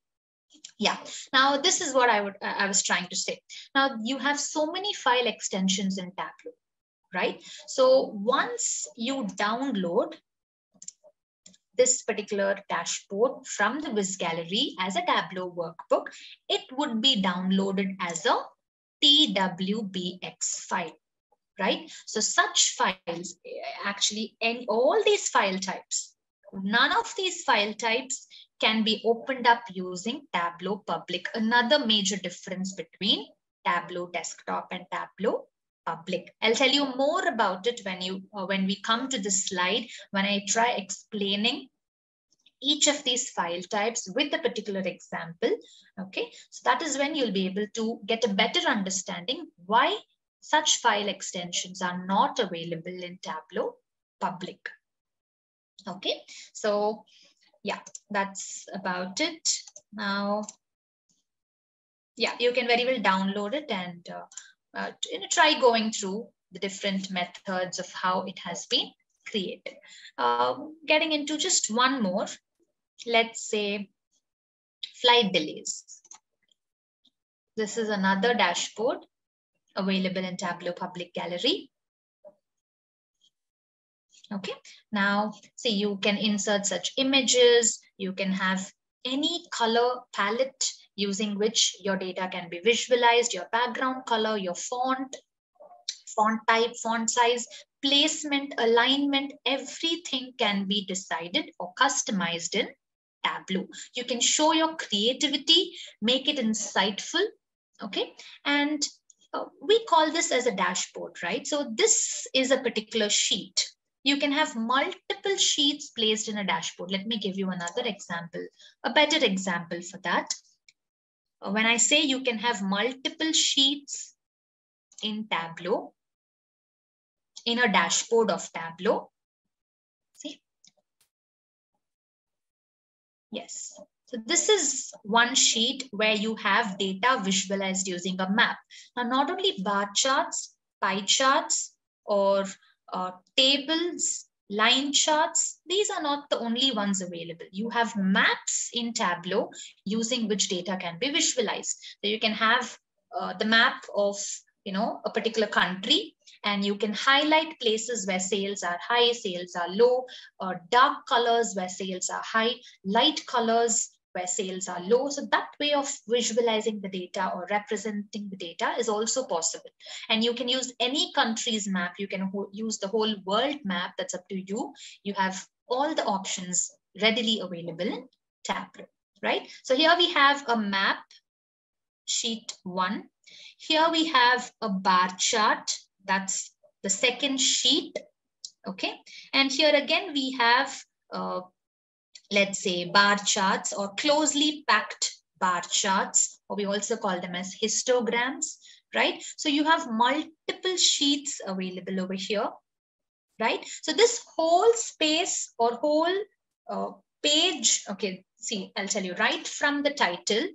E: yeah, now this is what I was trying to say. Now you have so many file extensions in Tableau, right? So once you download this particular dashboard from the Viz Gallery as a Tableau workbook, it would be downloaded as a TWBX file. Right? So such files, actually, and all these file types, none of these file types can be opened up using Tableau public. Another major difference between Tableau desktop and Tableau public. I'll tell you more about it when we come to this slide, when I try explaining each of these file types with a particular example. Okay, so that is when you'll be able to get a better understanding why such file extensions are not available in Tableau public. Okay, so yeah, that's about it. Now, yeah, you can very well download it and try going through the different methods of how it has been created. Getting into just one more, let's say flight delays. This is another dashboard available in Tableau Public Gallery. Okay, now see, you can insert such images, you can have any color palette using which your data can be visualized, your background color, your font type, font size, placement, alignment, everything can be decided or customized in Tableau. You can show your creativity, make it insightful, okay, and we call this as a dashboard, right? So this is a particular sheet. You can have multiple sheets placed in a dashboard. Let me give you another example, a better example for that. when I say you can have multiple sheets in Tableau, in a dashboard of Tableau. See? Yes. So this is one sheet where you have data visualized using a map. Now, not only bar charts, pie charts, or tables, line charts, these are not the only ones available. You have maps in Tableau using which data can be visualized. So you can have the map of a particular country, and you can highlight places where sales are high, sales are low, or dark colors where sales are high, light colors where sales are low. So that way of visualizing the data or representing the data is also possible. And you can use any country's map. You can use the whole world map. That's up to you. You have all the options readily available in Tableau, right? So here we have a map, sheet 1. Here we have a bar chart. That's the second sheet. Okay. And here again, we have let's say bar charts or closely packed bar charts, or we also call them as histograms, right? So you have multiple sheets available over here, right? So this whole space or whole page, okay, see, I'll tell you right from the title,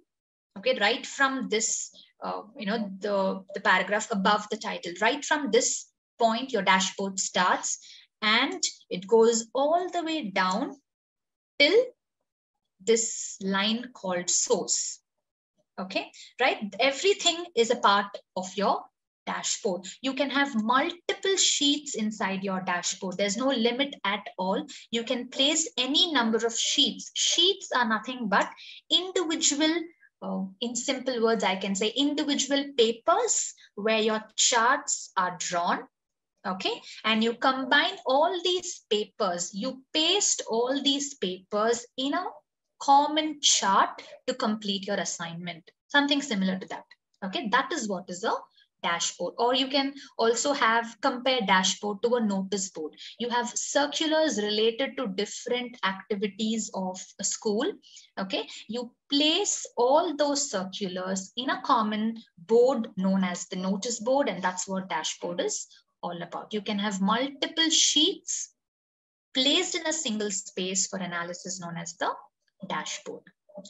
E: okay, right from this, the paragraph above the title, right from this point, your dashboard starts and it goes all the way down till this line called source. Okay, right? Everything is a part of your dashboard. You can have multiple sheets inside your dashboard. There's no limit at all. You can place any number of sheets. Sheets are nothing but individual, in simple words, I can say individual papers where your charts are drawn. Okay, and you combine all these papers, you paste all these papers in a common chart to complete your assignment. Something similar to that. Okay, that is what is a dashboard. Or you can also have compare dashboard to a notice board. You have circulars related to different activities of a school. Okay, you place all those circulars in a common board known as the notice board, and that's what dashboard is all about. You can have multiple sheets placed in a single space for analysis known as the dashboard.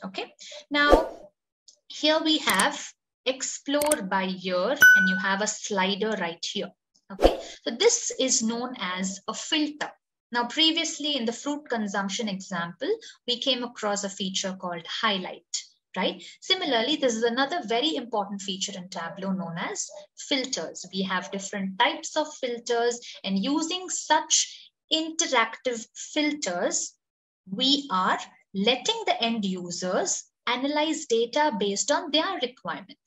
E: Okay, now here we have explore by year, and you have a slider right here. Okay, so this is known as a filter. Now previously in the fruit consumption example, we came across a feature called highlight. Right? Similarly, this is another very important feature in Tableau known as filters. We have different types of filters, and using such interactive filters, we are letting the end users analyze data based on their requirement.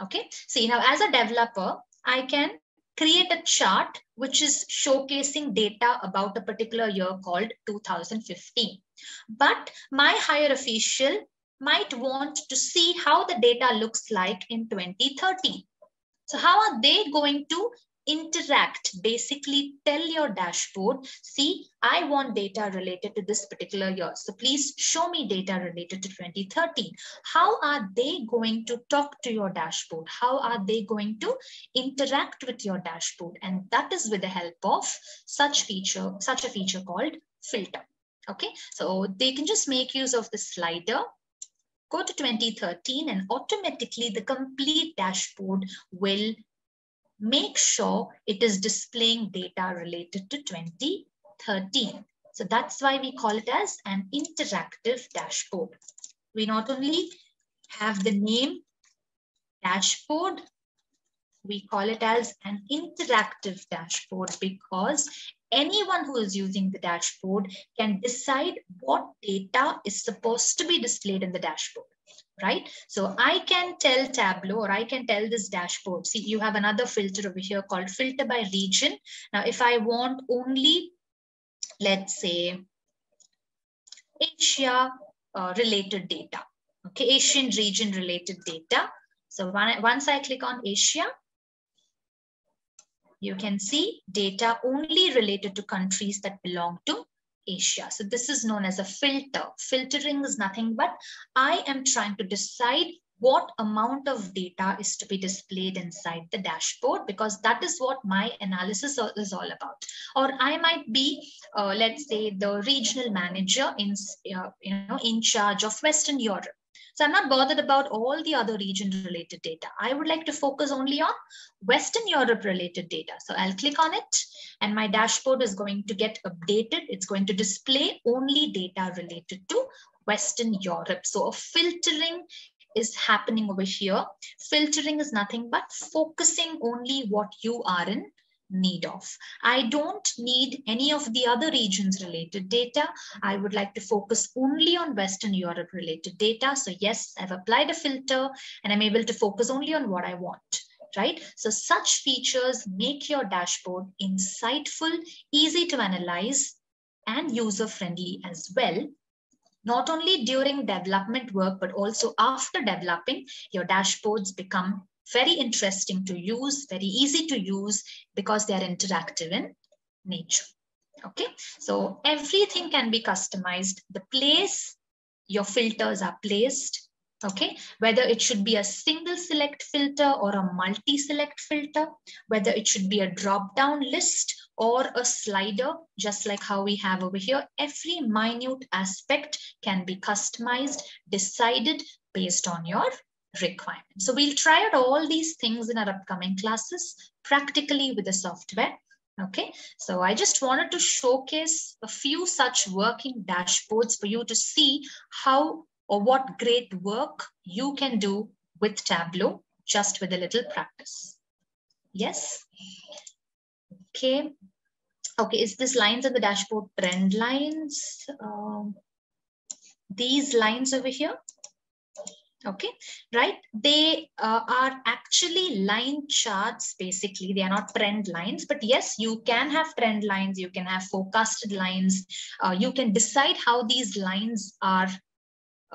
E: Okay, see now as a developer, I can create a chart which is showcasing data about a particular year called 2015. But my higher official might want to see how the data looks like in 2030. So how are they going to interact? Basically tell your dashboard, see, I want data related to this particular year. So please show me data related to 2013. How are they going to talk to your dashboard? How are they going to interact with your dashboard? And that is with the help of such a feature called filter. Okay, so they can just make use of the slider, go to 2013, and automatically the complete dashboard will make sure it is displaying data related to 2013. So that's why we call it as an interactive dashboard. We not only have the name dashboard, we call it as an interactive dashboard because anyone who is using the dashboard can decide what data is supposed to be displayed in the dashboard, right? So I can tell Tableau, or I can tell this dashboard, see, you have another filter over here called filter by region. Now, if I want only, let's say, Asia related data, okay, Asian region related data. So once I click on Asia, you can see data only related to countries that belong to Asia. So this is known as a filter. Filtering is nothing but I am trying to decide what amount of data is to be displayed inside the dashboard, because that is what my analysis is all about. Or I might be, let's say, the regional manager in charge of Western Europe. So I'm not bothered about all the other region-related data. I would like to focus only on Western Europe-related data. So I'll click on it, and my dashboard is going to get updated. It's going to display only data related to Western Europe. So a filtering is happening over here. Filtering is nothing but focusing only what you are in need of. I don't need any of the other regions related data. I would like to focus only on Western Europe related data. So yes, I've applied a filter and I'm able to focus only on what I want, right? So such features make your dashboard insightful, easy to analyze, and user-friendly as well. Not only during development work, but also after developing, your dashboards become very interesting to use, very easy to use, because they are interactive in nature. Okay, so everything can be customized. The place your filters are placed, okay, whether it should be a single select filter or a multi-select filter, whether it should be a drop-down list or a slider, just like how we have over here, every minute aspect can be customized, decided based on your requirements. So we'll try out all these things in our upcoming classes practically with the software. Okay, so I just wanted to showcase a few such working dashboards for you to see how or what great work you can do with Tableau just with a little practice. Yes. Okay. Okay, is this lines on the dashboard trend lines? These lines over here. Okay, right? They are actually line charts, basically. They are not trend lines, but yes, you can have trend lines. You can have forecasted lines. You can decide how these lines are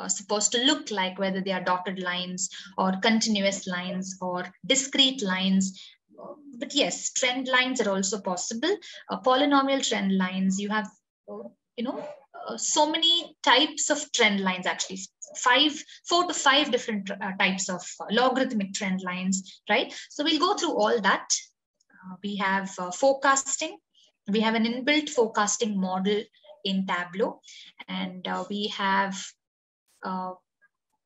E: supposed to look like, whether they are dotted lines or continuous lines or discrete lines. But yes, trend lines are also possible. Polynomial trend lines, you have, so many types of trend lines, actually 4 to 5 different types of logarithmic trend lines, right? So we'll go through all that. We have forecasting. We have an inbuilt forecasting model in Tableau, and we have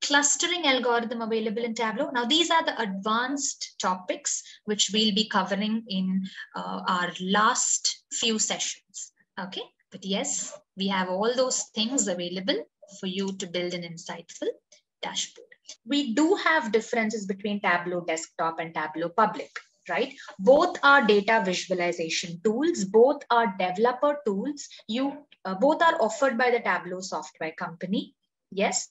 E: clustering algorithm available in Tableau. Now, these are the advanced topics which we'll be covering in our last few sessions. Okay, but yes, we have all those things available for you to build an insightful dashboard. We do have differences between Tableau Desktop and Tableau Public, right? Both are data visualization tools. Both are developer tools. Both are offered by the Tableau software company. Yes,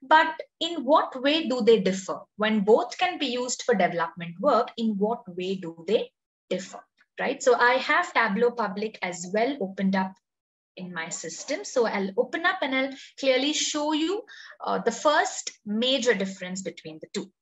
E: but in what way do they differ? When both can be used for development work, in what way do they differ, right? So I have Tableau Public as well opened up in my system. So I'll open up and I'll clearly show you the first major difference between the two.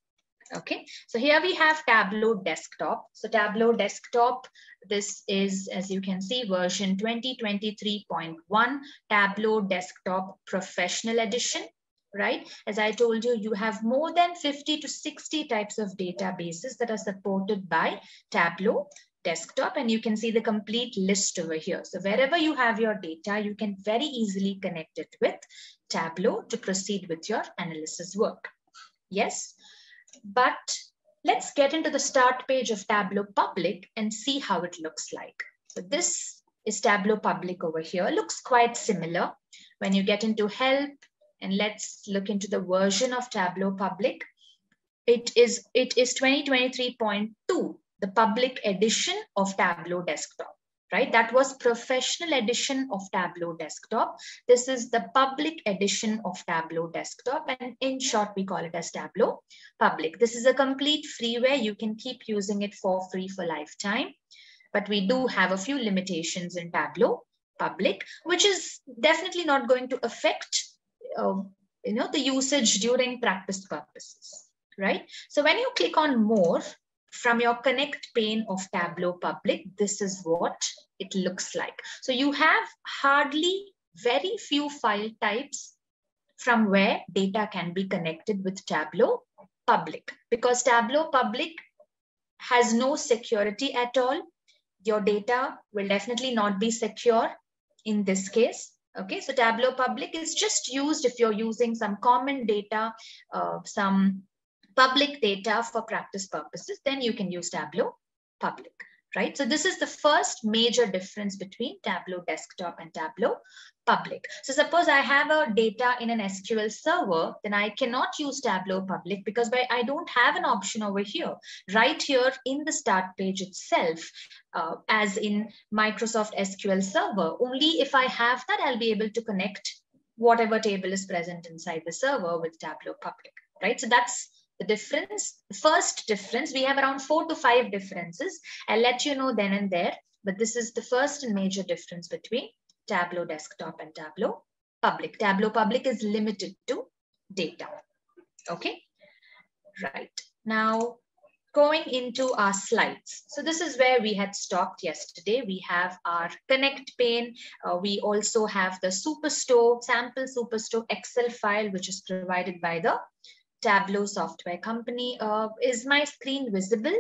E: Okay, so here we have Tableau Desktop. So Tableau Desktop, this is, as you can see, version 2023.1, Tableau Desktop Professional Edition, right? As I told you, you have more than 50 to 60 types of databases that are supported by Tableau Desktop, and you can see the complete list over here. So wherever you have your data, you can very easily connect it with Tableau to proceed with your analysis work. Yes. But let's get into the start page of Tableau Public and see how it looks like. So this is Tableau Public over here. Looks quite similar. When you get into help, and let's look into the version of Tableau Public, it is 2023.2, the public edition of Tableau Desktop, right? That was professional edition of Tableau Desktop. This is the public edition of Tableau Desktop, and in short, we call it as Tableau Public. This is a complete freeware. You can keep using it for free for lifetime, but we do have a few limitations in Tableau Public, which is definitely not going to affect the usage during practice purposes, right? So when you click on more, from your connect pane of Tableau Public, this is what it looks like. So you have hardly very few file types from where data can be connected with Tableau public, because Tableau public has no security at all. Your data will definitely not be secure in this case. Okay, so Tableau public is just used if you're using some common data, some public data for practice purposes, then you can use Tableau public, right? So this is the first major difference between Tableau desktop and Tableau public. So suppose I have a data in an SQL server, then I cannot use Tableau public because I don't have an option over here. Right here in the start page itself, as in Microsoft SQL Server, only if I have that, I'll be able to connect whatever table is present inside the server with Tableau public, right? So that's the difference. The first difference, we have around 4 to 5 differences. I'll let you know then and there, but this is the first and major difference between Tableau desktop and Tableau public. Tableau public is limited to data. Okay, right. Now, going into our slides. So this is where we had stopped yesterday. We have our connect pane. We also have the Superstore, sample Superstore Excel file, which is provided by the Tableau software company. Is my screen visible?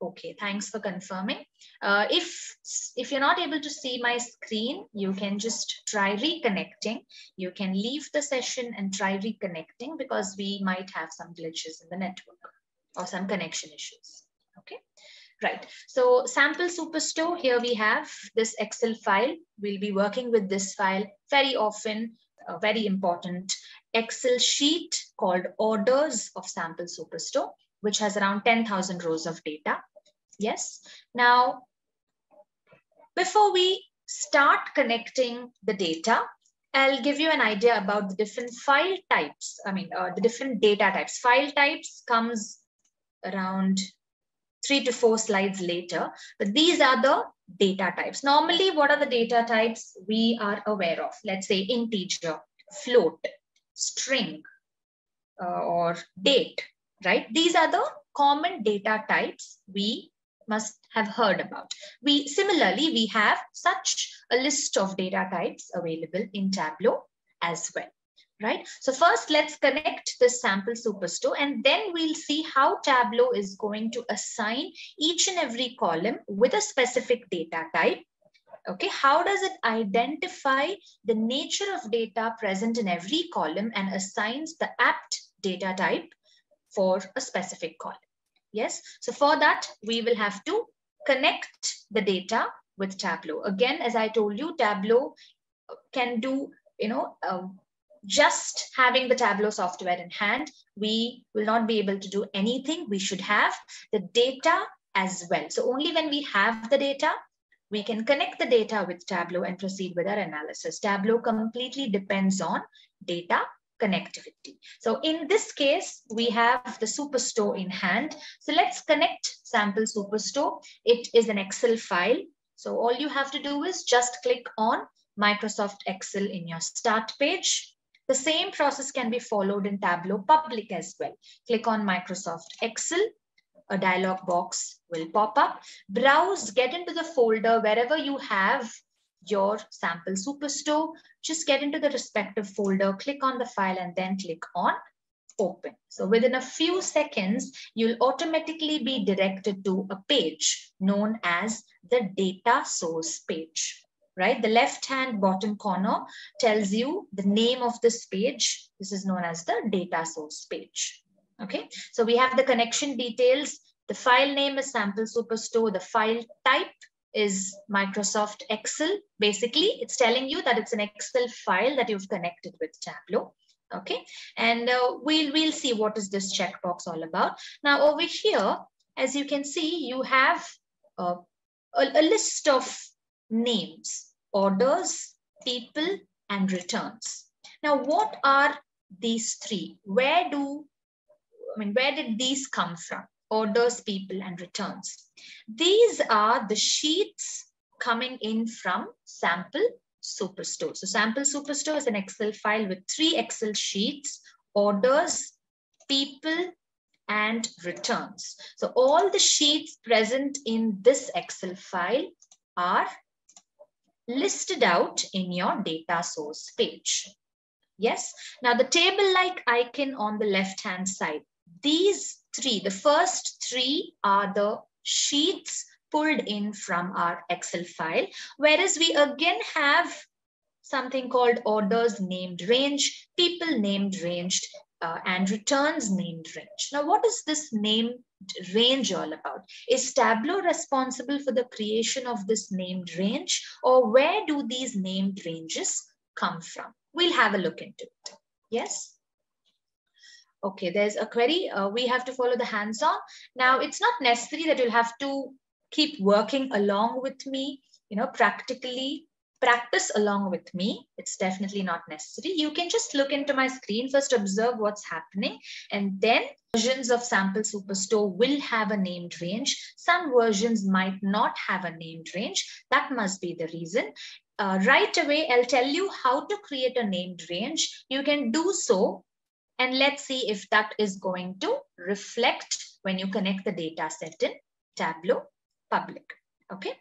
E: Okay, thanks for confirming. If you're not able to see my screen, you can just try reconnecting. You can leave the session and try reconnecting because we might have some glitches in the network or some connection issues. Okay, right. So sample Superstore, here we have this Excel file. We'll be working with this file very often, a very important Excel sheet called Orders of Sample Superstore, which has around 10,000 rows of data. Yes. Now, before we start connecting the data, I'll give you an idea about the different file types. The different data types. File types comes around 3 to 4 slides later, but these are the data types. Normally, what are the data types we are aware of? Let's say integer, float, string, or date, right? These are the common data types we must have heard about. Similarly, we have such a list of data types available in Tableau as well, right? So first, let's connect this sample Superstore, and then we'll see how Tableau is going to assign each and every column with a specific data type. Okay, how does it identify the nature of data present in every column and assigns the apt data type for a specific column? Yes, so for that, we will have to connect the data with Tableau. Again, as I told you, Tableau can do, just having the Tableau software in hand, we will not be able to do anything. We should have the data as well. So only when we have the data, we can connect the data with Tableau and proceed with our analysis. Tableau completely depends on data connectivity. So in this case, we have the Superstore in hand. So let's connect sample Superstore. It is an Excel file. So all you have to do is just click on Microsoft Excel in your start page. The same process can be followed in Tableau public as well. Click on Microsoft Excel. A dialog box will pop up. Browse, get into the folder wherever you have your sample Superstore. Just get into the respective folder, click on the file, and then click on open. So within a few seconds, you'll automatically be directed to a page known as the data source page, right? The left-hand bottom corner tells you the name of this page. This is known as the data source page. Okay, so we have the connection details. The file name is sample Superstore. The file type is Microsoft Excel. Basically, it's telling you that it's an Excel file that you've connected with Tableau. Okay, and we'll see what is this checkbox all about. Now over here, as you can see, you have a list of names, orders, people, and returns. Now, what are these three? Where did these come from? Orders, people, and returns. These are the sheets coming in from sample Superstore. So sample Superstore is an Excel file with 3 Excel sheets: orders, people, and returns. So all the sheets present in this Excel file are listed out in your data source page. Yes. Now the table-like icon on the left-hand side, these three, the first three are the sheets pulled in from our Excel file, whereas we again have something called orders named range, people named range, and returns named range. Now, what is this named range all about? Is Tableau responsible for the creation of this named range, or where do these named ranges come from? We'll have a look into it. Yes. Okay, there's a query. We have to follow the hands-on. Now, it's not necessary that you'll have to keep working along with me, practically practice along with me. It's definitely not necessary. You can just look into my screen, first observe what's happening, and then versions of Sample Superstore will have a named range. Some versions might not have a named range. That must be the reason. Right away, I'll tell you how to create a named range. You can do so, and let's see if that is going to reflect when you connect the data set in Tableau Public. Okay,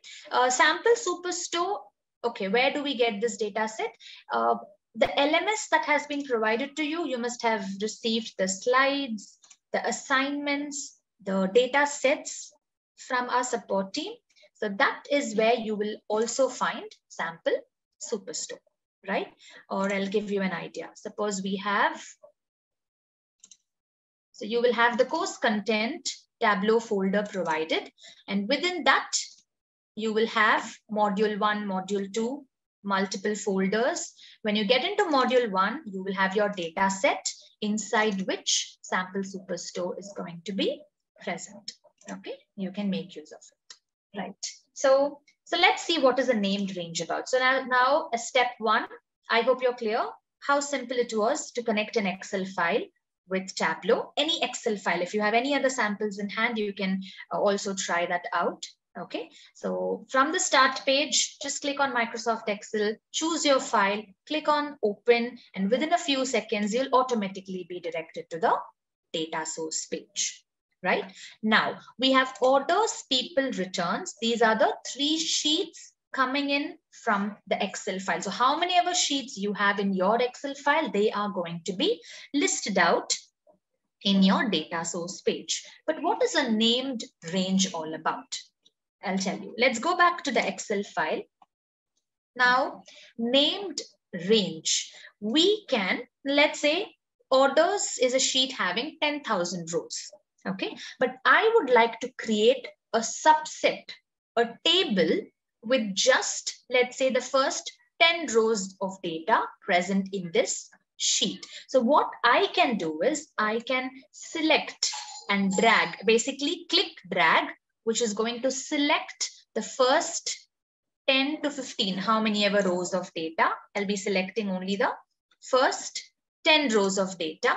E: Sample Superstore. Okay, where do we get this data set? The LMS that has been provided to you, you must have received the slides, the assignments, the data sets from our support team. So that is where you will also find Sample Superstore, right? Or I'll give you an idea. Suppose we have, so you will have the course content Tableau folder provided, and within that, you will have module 1, module 2, multiple folders. When you get into module 1, you will have your data set inside which Sample Superstore is going to be present. Okay, you can make use of it, right? So let's see what is a named range about. So now step 1, I hope you're clear how simple it was to connect an Excel file with Tableau. Any Excel file, if you have any other samples in hand, you can also try that out. Okay, so from the start page, just click on Microsoft Excel, choose your file, click on open, and within a few seconds, you'll automatically be directed to the data source page, right? Now, we have orders, people, returns. These are the 3 sheets coming in from the Excel file. So how many ever sheets you have in your Excel file, they are going to be listed out in your data source page. But what is a named range all about? I'll tell you. Let's go back to the Excel file. Now, named range. We can, let's say, orders is a sheet having 10,000 rows. Okay, but I would like to create a subset, a table with just, let's say, the first 10 rows of data present in this sheet. So what I can do is I can select and drag, basically click drag, which is going to select the first 10 to 15, how many ever rows of data. I'll be selecting only the first 10 rows of data.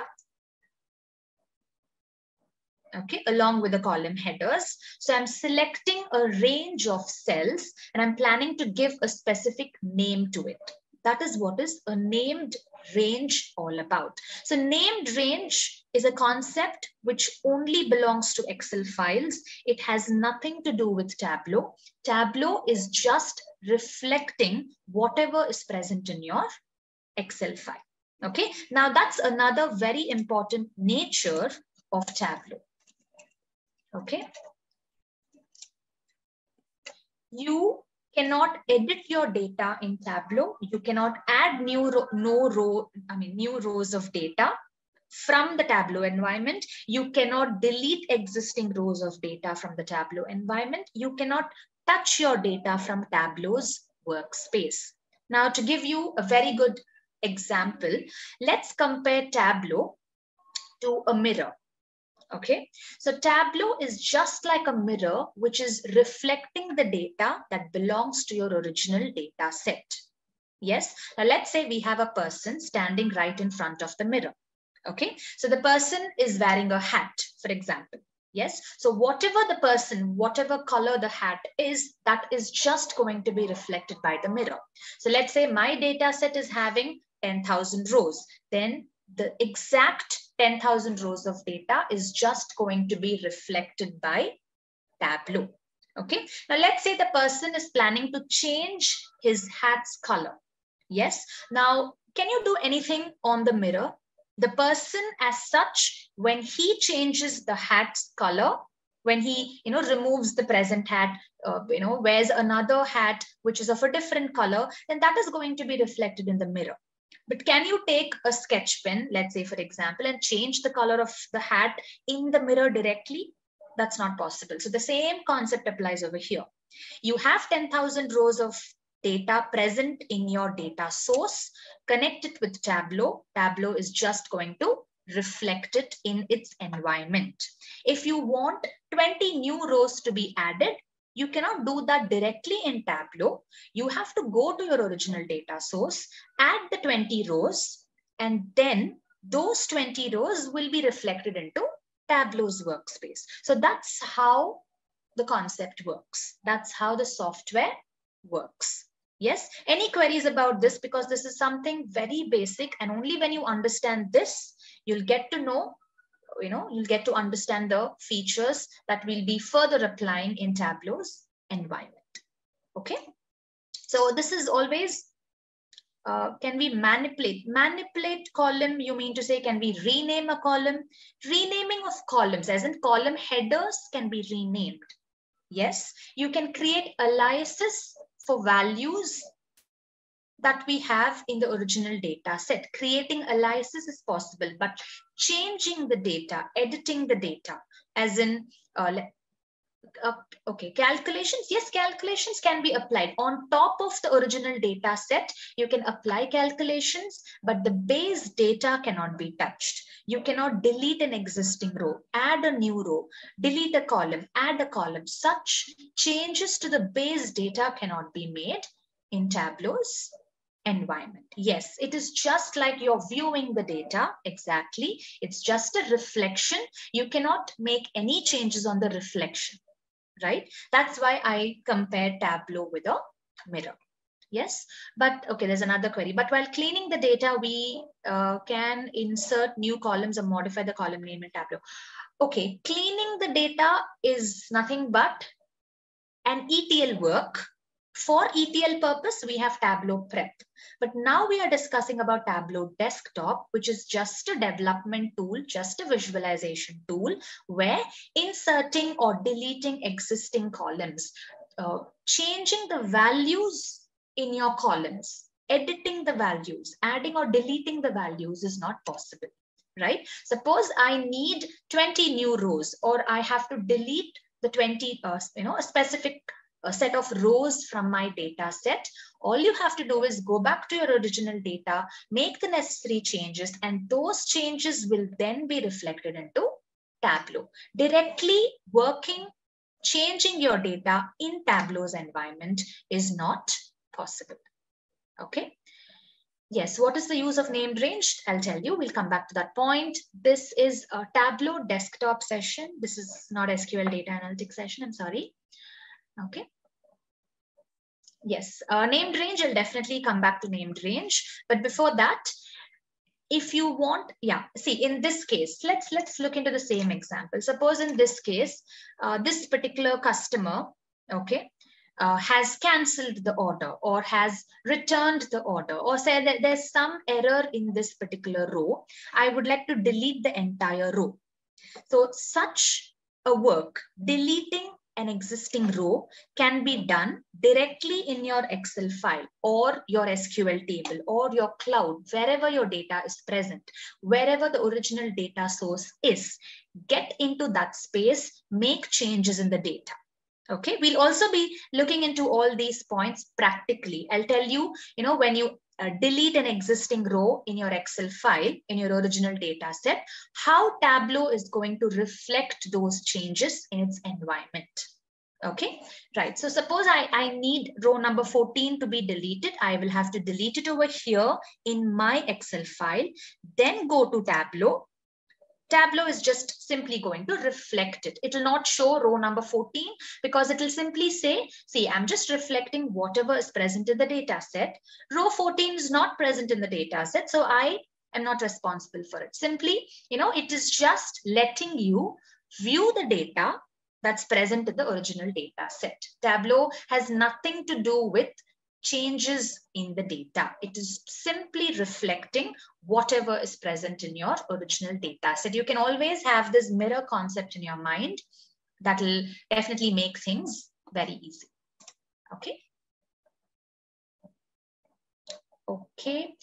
E: Okay, along with the column headers. So I'm selecting a range of cells and I'm planning to give a specific name to it. That is what is a named range all about. So named range is a concept which only belongs to Excel files. It has nothing to do with Tableau. Tableau is just reflecting whatever is present in your Excel file. Okay, now that's another very important nature of Tableau. Okay, you cannot edit your data in Tableau. You cannot add new rows of data from the Tableau environment. You cannot delete existing rows of data from the Tableau environment. You cannot touch your data from Tableau's workspace. Now, to give you a very good example, let's compare Tableau to a mirror. Okay, so Tableau is just like a mirror, which is reflecting the data that belongs to your original data set. Yes, now let's say we have a person standing right in front of the mirror. Okay, so the person is wearing a hat, for example. Yes, so whatever the person, whatever color the hat is, that is just going to be reflected by the mirror. So let's say my data set is having 10,000 rows, then the exact 10,000 rows of data is just going to be reflected by Tableau. Okay, now let's say the person is planning to change his hat's color. Yes, now can you do anything on the mirror? The person as such, when he changes the hat's color, when he removes the present hat, wears another hat which is of a different color, then that is going to be reflected in the mirror. But can you take a sketch pen, let's say for example, and change the color of the hat in the mirror directly? That's not possible. So the same concept applies over here. You have 10,000 rows of data present in your data source. Connect it with Tableau. Tableau is just going to reflect it in its environment. If you want 20 new rows to be added, you cannot do that directly in Tableau. You have to go to your original data source, add the 20 rows, and then those 20 rows will be reflected into Tableau's workspace. So that's how the concept works. That's how the software works. Yes, any queries about this? Because this is something very basic, and only when you understand this, you'll get to know, you'll get to understand the features that we'll be further applying in Tableau's environment. Okay, so this is always, can we manipulate? Manipulate column, you mean to say, can we rename a column? Renaming of columns, as in column headers, can be renamed. Yes, you can create aliases for values that we have in the original data set. Creating aliases is possible, but changing the data, editing the data, as in, okay, calculations. Yes, calculations can be applied. On top of the original data set, you can apply calculations, but the base data cannot be touched. You cannot delete an existing row, add a new row, delete a column, add a column. Such changes to the base data cannot be made in Tableau's environment. Yes, it is just like you're viewing the data. Exactly. It's just a reflection. You cannot make any changes on the reflection, right? That's why I compared Tableau with a mirror. Yes, but okay, there's another query. But while cleaning the data, we can insert new columns or modify the column name in Tableau. Okay, cleaning the data is nothing but an ETL work. For ETL purpose, we have Tableau Prep. But now we are discussing about Tableau Desktop, which is just a development tool, just a visualization tool, where inserting or deleting existing columns, changing the values in your columns, editing the values, adding or deleting the values is not possible, right? Suppose I need 20 new rows, or I have to delete the 20, a specific set of rows from my data set. All you have to do is go back to your original data, make the necessary changes, and those changes will then be reflected into Tableau. Directly working, changing your data in Tableau's environment is not possible. Okay. Yes, what is the use of named range? I'll tell you, we'll come back to that point. This is a Tableau desktop session. This is not SQL data analytics session, I'm sorry. Okay. Yes, named range, I'll definitely come back to named range. But before that, if you want, yeah, see, in this case, let's look into the same example. Suppose in this case, this particular customer, okay, has cancelled the order or has returned the order, or say that there's some error in this particular row. I would like to delete the entire row. So such a work, deleting an existing row, can be done directly in your Excel file or your SQL table or your cloud, wherever your data is present, wherever the original data source is. Get into that space, make changes in the data. Okay, we'll also be looking into all these points practically. I'll tell you, when you delete an existing row in your Excel file, in your original data set, how Tableau is going to reflect those changes in its environment. Okay, right. So suppose I need row number 14 to be deleted. I will have to delete it over here in my Excel file, then go to Tableau. Tableau is just simply going to reflect it. It will not show row number 14 because it will simply say, see, I'm just reflecting whatever is present in the data set. Row 14 is not present in the data set, so I am not responsible for it. Simply, it is just letting you view the data that's present in the original data set. Tableau has nothing to do with changes in the data. It is simply reflecting whatever is present in your original data set. You can always have this mirror concept in your mind. That will definitely make things very easy. Okay. Okay.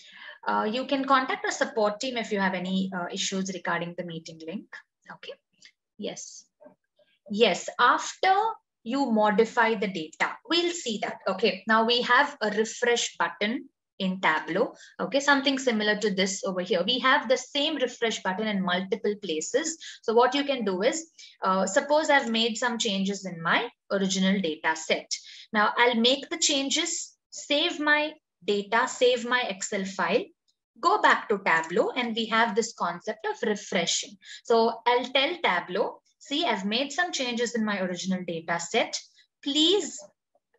E: You can contact our support team if you have any issues regarding the meeting link. Okay. Yes. Yes. After you modify the data, we'll see that. Okay. Now we have a refresh button in Tableau. Okay. Something similar to this over here. We have the same refresh button in multiple places. So what you can do is, suppose I've made some changes in my original data set. Now I'll make the changes, save my data, save my Excel file, go back to Tableau, and we have this concept of refreshing. So I'll tell Tableau, see, I've made some changes in my original data set. Please,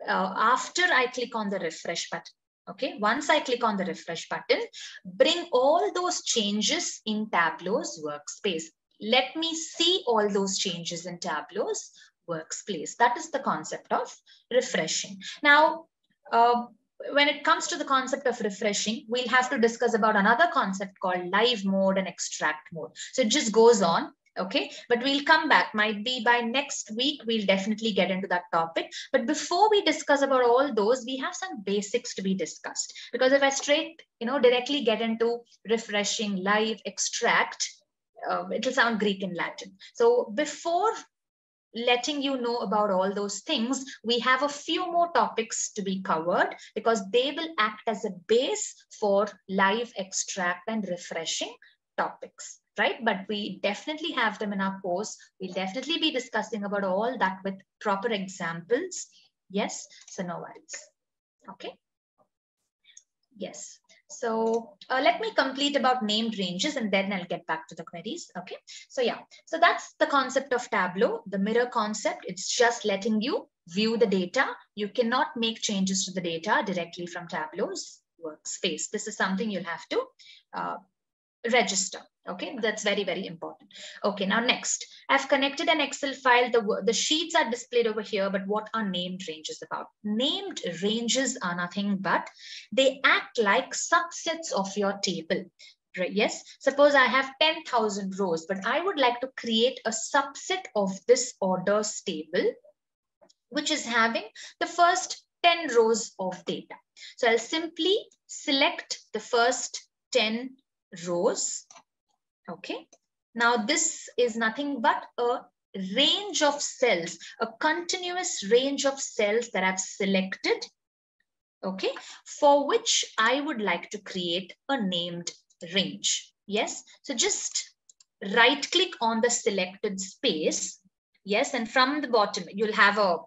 E: after I click on the refresh button, okay, once I click on the refresh button, bring all those changes in Tableau's workspace. Let me see all those changes in Tableau's workspace. That is the concept of refreshing. Now, when it comes to the concept of refreshing, we'll have to discuss about another concept called live mode and extract mode. So it just goes on. Okay, but we'll come back. Might be by next week, we'll definitely get into that topic. But before we discuss about all those, we have some basics to be discussed. Because if I directly get into refreshing, live, extract, it will sound Greek and Latin. So before letting you know about all those things, we have a few more topics to be covered, because they will act as a base for live, extract, and refreshing topics, right? But we definitely have them in our course. We'll definitely be discussing about all that with proper examples. Yes, so no worries. Okay. Yes. So let me complete about named ranges, and then I'll get back to the queries. Okay. So yeah, so that's the concept of Tableau, the mirror concept. It's just letting you view the data. You cannot make changes to the data directly from Tableau's workspace. This is something you'll have to register. Okay, that's very, very important. Okay, now next, I've connected an Excel file. The sheets are displayed over here, but what are named ranges about? Named ranges are nothing but they act like subsets of your table. Right? Yes, suppose I have 10,000 rows, but I would like to create a subset of this orders table, which is having the first 10 rows of data. So I'll simply select the first 10 rows. Okay. Now this is nothing but a range of cells, a continuous range of cells that I've selected. Okay. For which I would like to create a named range. Yes. So just right click on the selected space. Yes. And from the bottom, you'll have a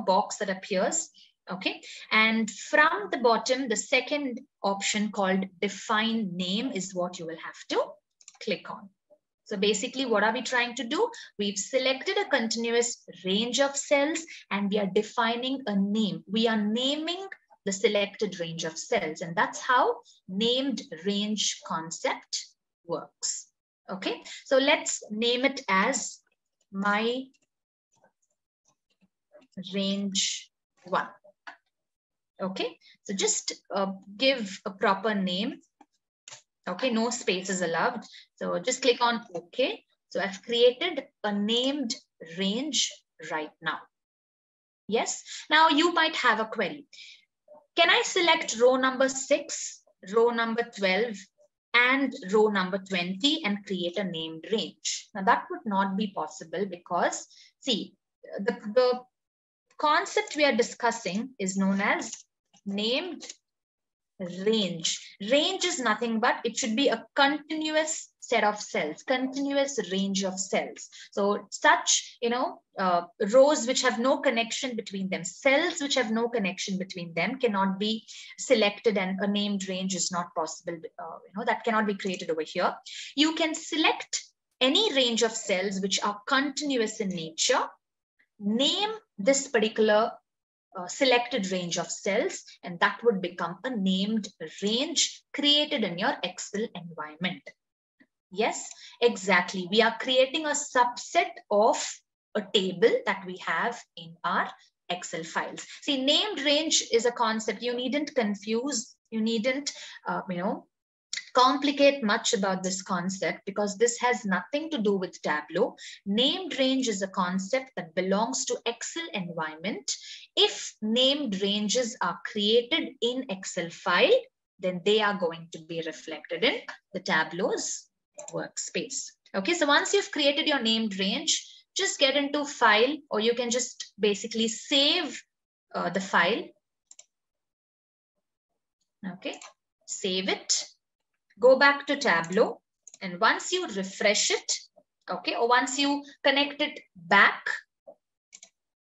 E: box that appears. Okay. And from the bottom, the second option called define name is what you will have to click on. So basically, what are we trying to do? We've selected a continuous range of cells and we are defining a name. We are naming the selected range of cells, and that's how named range concept works. Okay. So let's name it as my range 1. Okay, so just give a proper name. Okay, no spaces allowed. So just click on OK. So I've created a named range right now. Yes, now you might have a query. Can I select row number 6, row number 12, and row number 20 and create a named range? Now that would not be possible because, see, the concept we are discussing is known as named range. Range is nothing but it should be a continuous set of cells, continuous range of cells. So such, rows which have no connection between them, cells which have no connection between them cannot be selected, and a named range is not possible. That cannot be created over here. You can select any range of cells which are continuous in nature, name this particular selected range of cells, and that would become a named range created in your Excel environment. Yes, exactly. We are creating a subset of a table that we have in our Excel files. See, named range is a concept. You needn't confuse, you needn't, complicate much about this concept, because this has nothing to do with Tableau. Named range is a concept that belongs to Excel environment. If named ranges are created in Excel file, then they are going to be reflected in the Tableau's workspace. Okay, so once you've created your named range, just get into file, or you can just basically save the file. Okay, save it. Go back to Tableau, and once you refresh it, okay, or once you connect it back,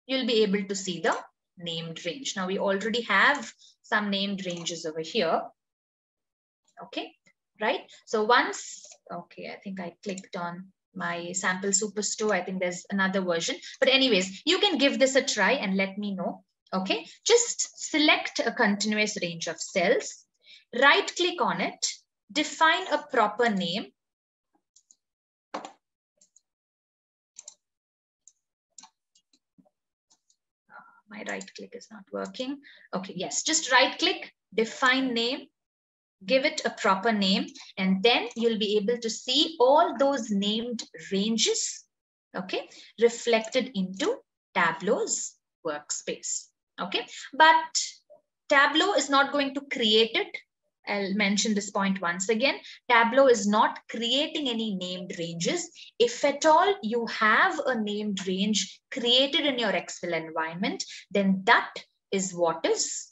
E: you'll be able to see the named range. Now we already have some named ranges over here. Okay, right? So once, okay, I think I clicked on my sample superstore. I think there's another version, but anyways, you can give this a try and let me know. Okay, just select a continuous range of cells, right click on it, define a proper name. My right click is not working. Okay, yes, just right click, define name, give it a proper name, and then you'll be able to see all those named ranges, okay, reflected into Tableau's workspace. Okay, but Tableau is not going to create it. I'll mention this point once again. Tableau is not creating any named ranges. If at all you have a named range created in your Excel environment, then that is what is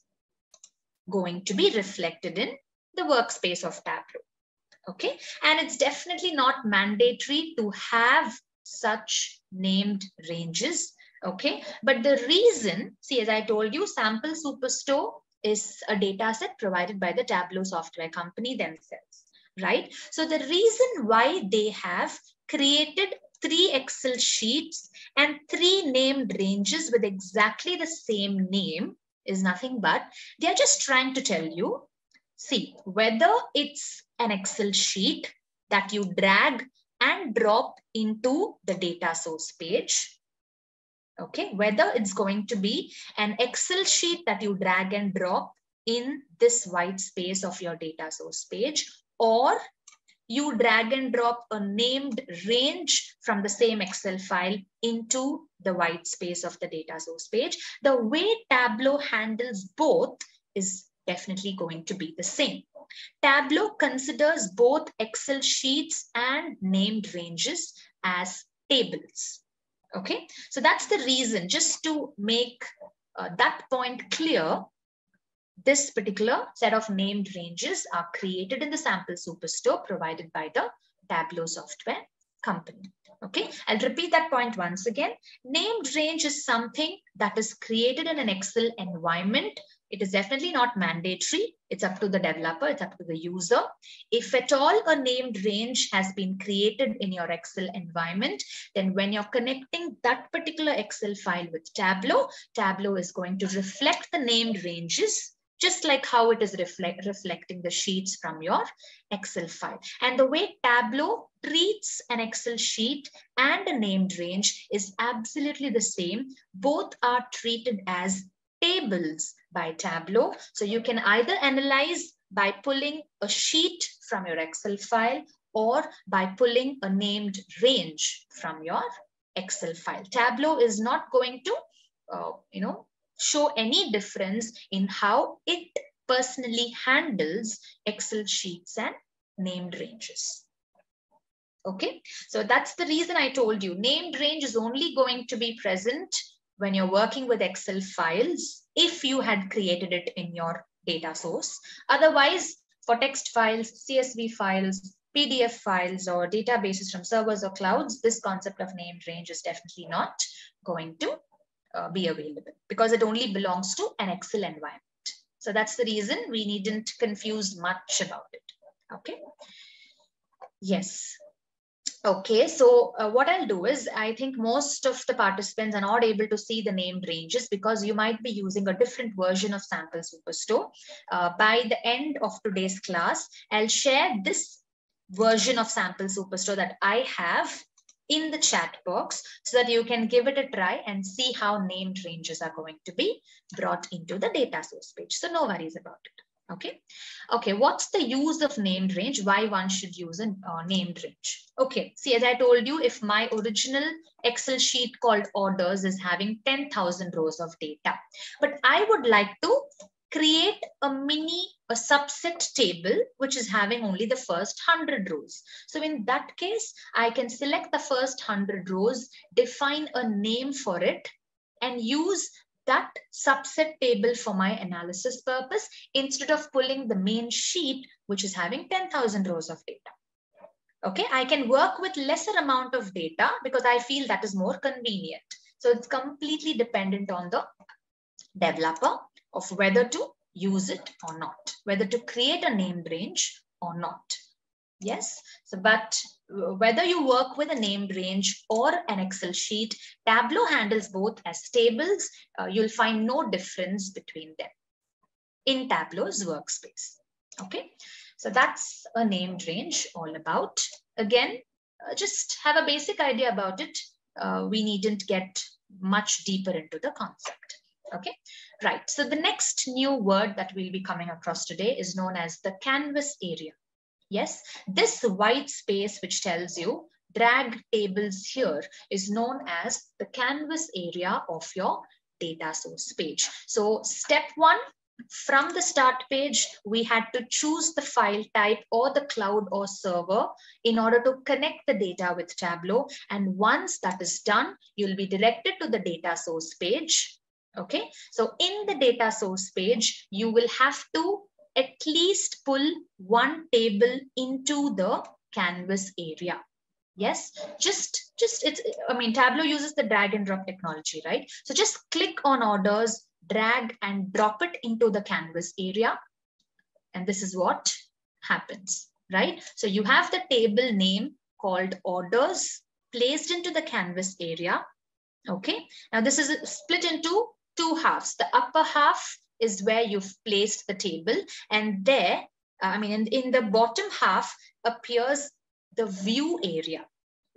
E: going to be reflected in the workspace of Tableau. Okay, and it's definitely not mandatory to have such named ranges. Okay, but the reason, see, as I told you, Sample Superstore is a data set provided by the Tableau software company themselves, right? So the reason why they have created 3 Excel sheets and 3 named ranges with exactly the same name is nothing but they're just trying to tell you, see, whether it's an Excel sheet that you drag and drop into the data source page, okay, whether it's going to be an Excel sheet that you drag and drop in this white space of your data source page, or you drag and drop a named range from the same Excel file into the white space of the data source page, the way Tableau handles both is definitely going to be the same. Tableau considers both Excel sheets and named ranges as tables. Okay, so that's the reason, just to make that point clear, this particular set of named ranges are created in the Sample Superstore provided by the Tableau software company. Okay, I'll repeat that point once again. Named range is something that is created in an Excel environment. It is definitely not mandatory. It's up to the developer, it's up to the user. If at all a named range has been created in your Excel environment, then when you're connecting that particular Excel file with Tableau, Tableau is going to reflect the named ranges, just like how it is reflecting the sheets from your Excel file. And the way Tableau treats an Excel sheet and a named range is absolutely the same. Both are treated as tables by Tableau. So you can either analyze by pulling a sheet from your Excel file or by pulling a named range from your Excel file. Tableau is not going to, show any difference in how it personally handles Excel sheets and named ranges. Okay, so that's the reason I told you named range is only going to be present when you're working with Excel files if you had created it in your data source. Otherwise, for text files, CSV files, PDF files, or databases from servers or clouds, this concept of named range is definitely not going to be available because it only belongs to an Excel environment. So that's the reason we needn't confuse much about it. Okay. Yes. Okay, so what I'll do is, I think most of the participants are not able to see the named ranges because you might be using a different version of Sample Superstore. By the end of today's class, I'll share this version of Sample Superstore that I have in the chat box so that you can give it a try and see how named ranges are going to be brought into the data source page. So no worries about it. Okay. Okay. What's the use of named range? Why one should use a named range? Okay. See, as I told you, if my original Excel sheet called orders is having 10,000 rows of data, but I would like to create a subset table, which is having only the first 100 rows. So in that case, I can select the first 100 rows, define a name for it, and use that subset table for my analysis purpose instead of pulling the main sheet, which is having 10,000 rows of data. Okay, I can work with lesser amount of data because I feel that is more convenient. So it's completely dependent on the developer of whether to use it or not, whether to create a named range or not. Yes, so but whether you work with a named range or an Excel sheet, Tableau handles both as tables. You'll find no difference between them in Tableau's workspace. Okay, so that's a named range all about. Again, just have a basic idea about it. We needn't get much deeper into the concept. Okay, right. So the next new word that we'll be coming across today is known as the canvas area. Yes, this white space which tells you drag tables here is known as the canvas area of your data source page. So step one, from the start page, we had to choose the file type or the cloud or server in order to connect the data with Tableau. And once that is done, you'll be directed to the data source page. Okay, so in the data source page, you will have to at least pull one table into the canvas area. Yes, Tableau uses the drag and drop technology, right? So just click on orders, drag and drop it into the canvas area. And this is what happens, right? So you have the table name called orders placed into the canvas area. Okay, now this is split into two halves. The upper half is where you've placed the table, and there, in the bottom half appears the view area,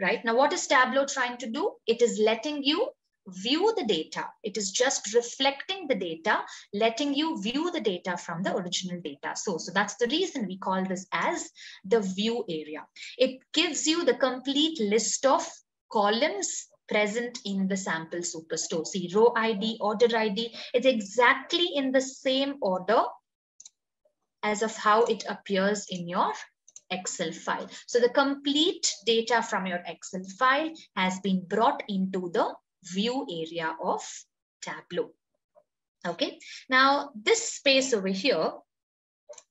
E: right? Now, what is Tableau trying to do? It is letting you view the data. It is just reflecting the data, letting you view the data from the original data source. So that's the reason we call this as the view area. It gives you the complete list of columns present in the sample superstore. See, row ID, order ID, it's exactly in the same order as of how it appears in your Excel file. So the complete data from your Excel file has been brought into the view area of Tableau. Okay, now this space over here,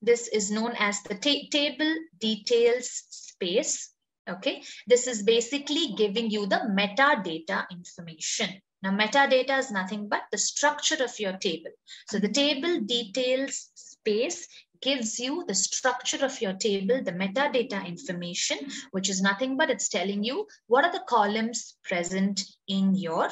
E: this is known as the table details space. Okay, this is basically giving you the metadata information. Now, metadata is nothing but the structure of your table. So the table details space gives you the structure of your table, the metadata information, which is nothing but it's telling you what are the columns present in your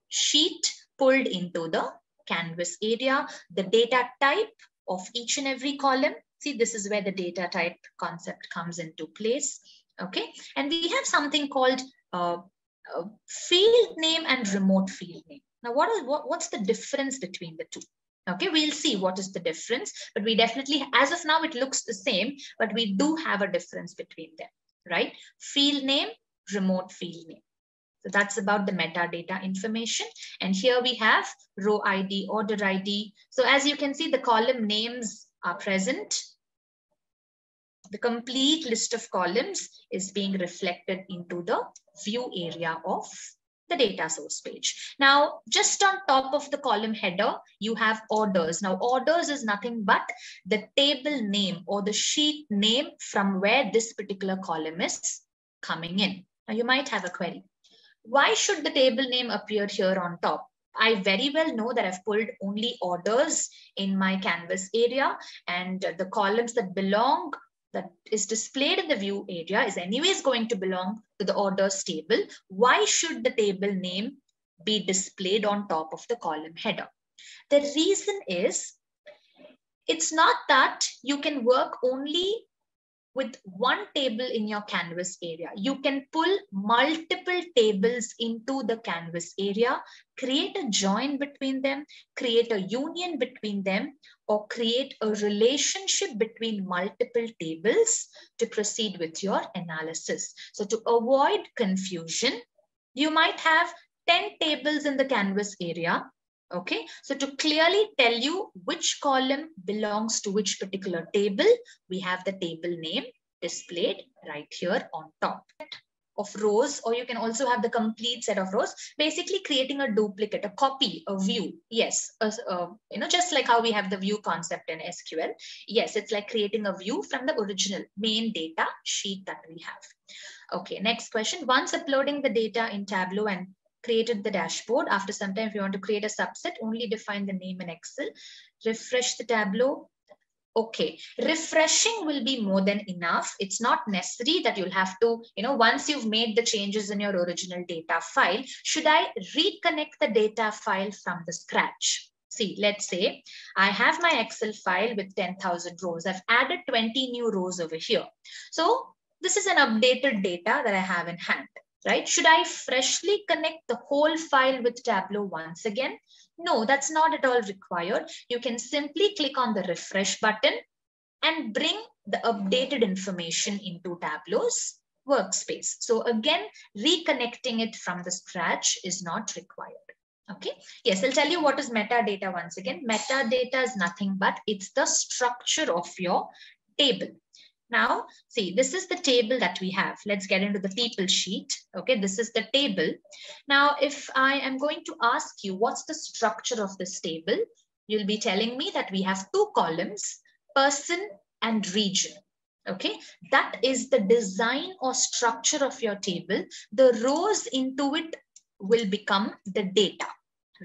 E: sheet pulled into the canvas area, the data type of each and every column. See, this is where the data type concept comes into place. Okay, and we have something called field name and remote field name. Now, what's the difference between the two? Okay, we'll see what is the difference, but we definitely, as of now, it looks the same, but we do have a difference between them, right? Field name, remote field name. So that's about the metadata information. And here we have row ID, order ID. So as you can see, the column names are present. The complete list of columns is being reflected into the view area of the data source page. Now, just on top of the column header, you have orders. Now, orders is nothing but the table name or the sheet name from where this particular column is coming in. Now, you might have a query. Why should the table name appear here on top? I very well know that I've pulled only orders in my canvas area, and the columns that is displayed in the view area is anyways going to belong to the orders table. Why should the table name be displayed on top of the column header? The reason is, it's not that you can work only with one table in your canvas area. You can pull multiple tables into the canvas area, create a join between them, create a union between them, or create a relationship between multiple tables to proceed with your analysis. So to avoid confusion, you might have 10 tables in the canvas area. Okay, so to clearly tell you which column belongs to which particular table, we have the table name displayed right here on top of rows, or you can also have the complete set of rows, basically creating a duplicate, a copy, a view. Yes, just like how we have the view concept in SQL. Yes, it's like creating a view from the original main data sheet that we have. Okay, next question. Once uploading the data in Tableau and created the dashboard, after some time, if you want to create a subset, only define the name in Excel, refresh the Tableau. Okay, refreshing will be more than enough. It's not necessary that you'll have to, once you've made the changes in your original data file, should I reconnect the data file from the scratch? See, let's say I have my Excel file with 10,000 rows. I've added 20 new rows over here. So this is an updated data that I have in hand. Right? Should I freshly connect the whole file with Tableau once again? No, that's not at all required. You can simply click on the refresh button and bring the updated information into Tableau's workspace. So again, reconnecting it from the scratch is not required. Okay. Yes, I'll tell you what is metadata once again. Metadata is nothing but it's the structure of your table. Now, see, this is the table that we have. Let's get into the people sheet. Okay, this is the table. Now, if I am going to ask you what's the structure of this table, you'll be telling me that we have two columns, person and region. Okay, that is the design or structure of your table. The rows into it will become the data,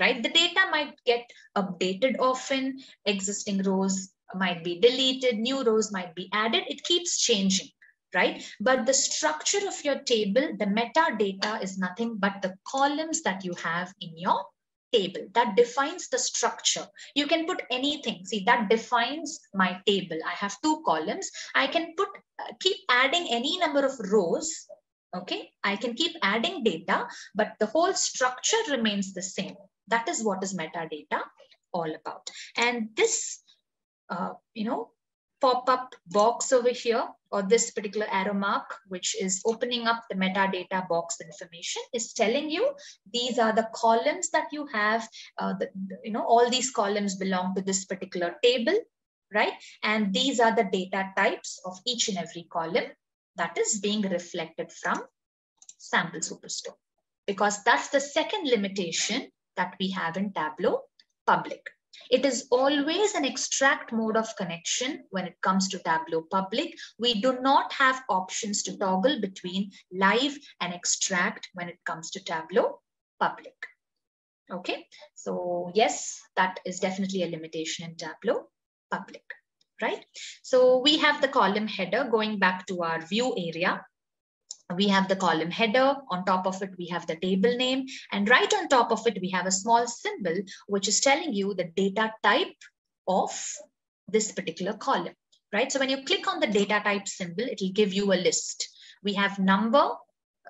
E: right? The data might get updated often, existing rows might be deleted, new rows might be added. It keeps changing, right? But the structure of your table, the metadata is nothing but the columns that you have in your table. That defines the structure. You can put anything. See, that defines my table. I have two columns. I can keep adding any number of rows. Okay, I can keep adding data, but the whole structure remains the same. That is what is metadata all about. And this pop-up box over here, or this particular arrow mark, which is opening up the metadata box information, is telling you these are the columns that you have. All these columns belong to this particular table, right? And these are the data types of each and every column that is being reflected from Sample Superstore, because that's the second limitation that we have in Tableau Public. It is always an extract mode of connection when it comes to Tableau Public. We do not have options to toggle between live and extract when it comes to Tableau Public. Okay, so yes, that is definitely a limitation in Tableau Public, right? So we have the column header. Going back to our view area, we have the column header. On top of it, we have the table name. And right on top of it, we have a small symbol, which is telling you the data type of this particular column, right? So when you click on the data type symbol, it will give you a list. We have number.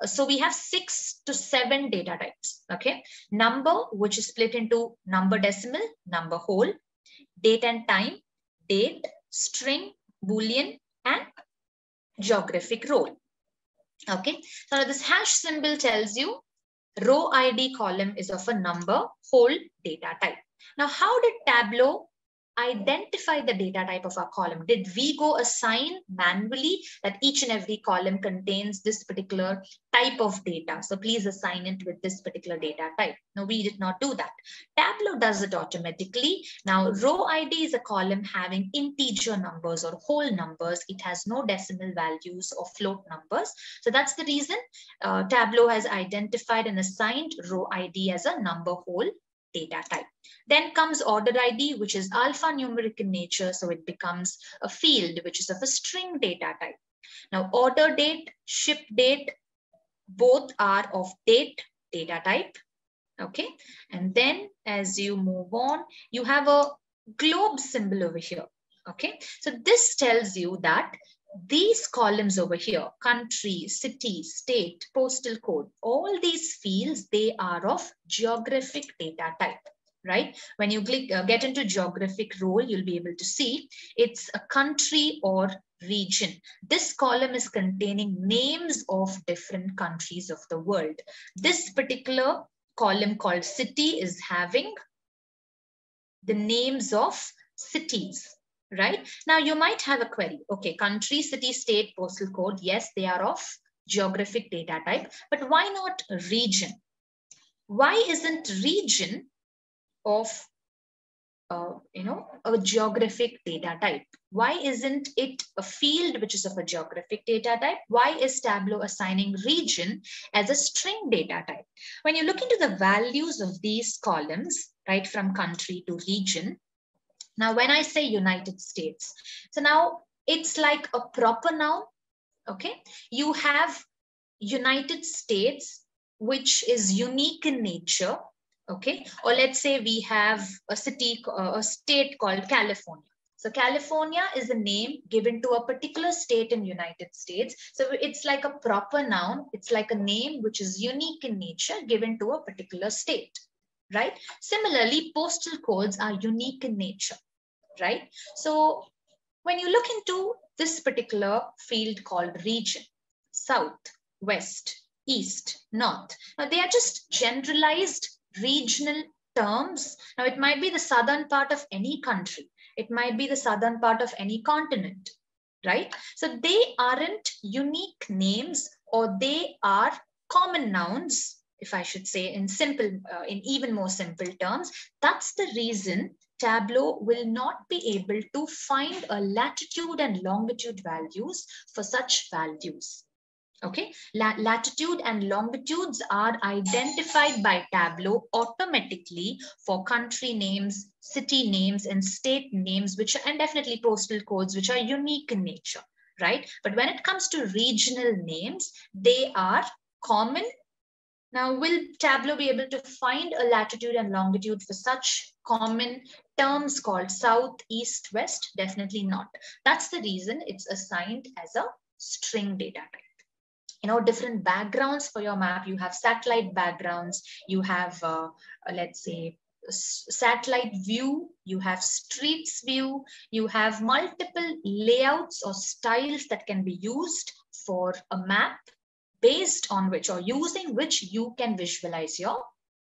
E: So we have 6 to 7 data types, okay? Number, which is split into number decimal, number whole, date and time, date, string, Boolean, and geographic role. Okay, so this hash symbol tells you row ID column is of a number, whole, data type. Now, how did Tableau identify the data type of our column? Did we go assign manually that each and every column contains this particular type of data? So please assign it with this particular data type. No, we did not do that. Tableau does it automatically. Now, row ID is a column having integer numbers or whole numbers. It has no decimal values or float numbers. So that's the reason Tableau has identified and assigned row ID as a number, whole, data type. Then comes order ID, which is alphanumeric in nature. So it becomes a field, which is of a string data type. Now, order date, ship date, both are of date data type. Okay. And then as you move on, you have a globe symbol over here. Okay. So this tells you that these columns over here, country, city, state, postal code, all these fields, they are of geographic data type, right? When you click, get into geographic role, you'll be able to see it's a country or region. This column is containing names of different countries of the world. This particular column called city is having the names of cities. Right? Now you might have a query. Okay, country, city, state, postal code. Yes, they are of geographic data type, but why not region? Why isn't region of, a geographic data type? Why isn't it a field which is of a geographic data type? Why is Tableau assigning region as a string data type? When you look into the values of these columns, right, from country to region, now, when I say United States, so now it's like a proper noun, okay? You have United States, which is unique in nature, okay? Or let's say we have a city, a state called California. So California is a name given to a particular state in United States. So it's like a proper noun. It's like a name which is unique in nature given to a particular state. Right? Similarly, postal codes are unique in nature, right? So when you look into this particular field called region, south, west, east, north, now they are just generalized regional terms. Now it might be the southern part of any country. It might be the southern part of any continent, right? So they aren't unique names, or they are common nouns, if I should say in simple, in even more simple terms. That's the reason Tableau will not be able to find a latitude and longitude values for such values. Okay, latitude and longitudes are identified by Tableau automatically for country names, city names, and state names, which are, and definitely postal codes, which are unique in nature, right? But when it comes to regional names, they are common. Now, will Tableau be able to find a latitude and longitude for such common terms called south, east, west? Definitely not. That's the reason it's assigned as a string data type. You know, different backgrounds for your map. You have satellite backgrounds. You have, let's say, satellite view. You have streets view. You have multiple layouts or styles that can be used for a map, based on which, or using which, you can visualize your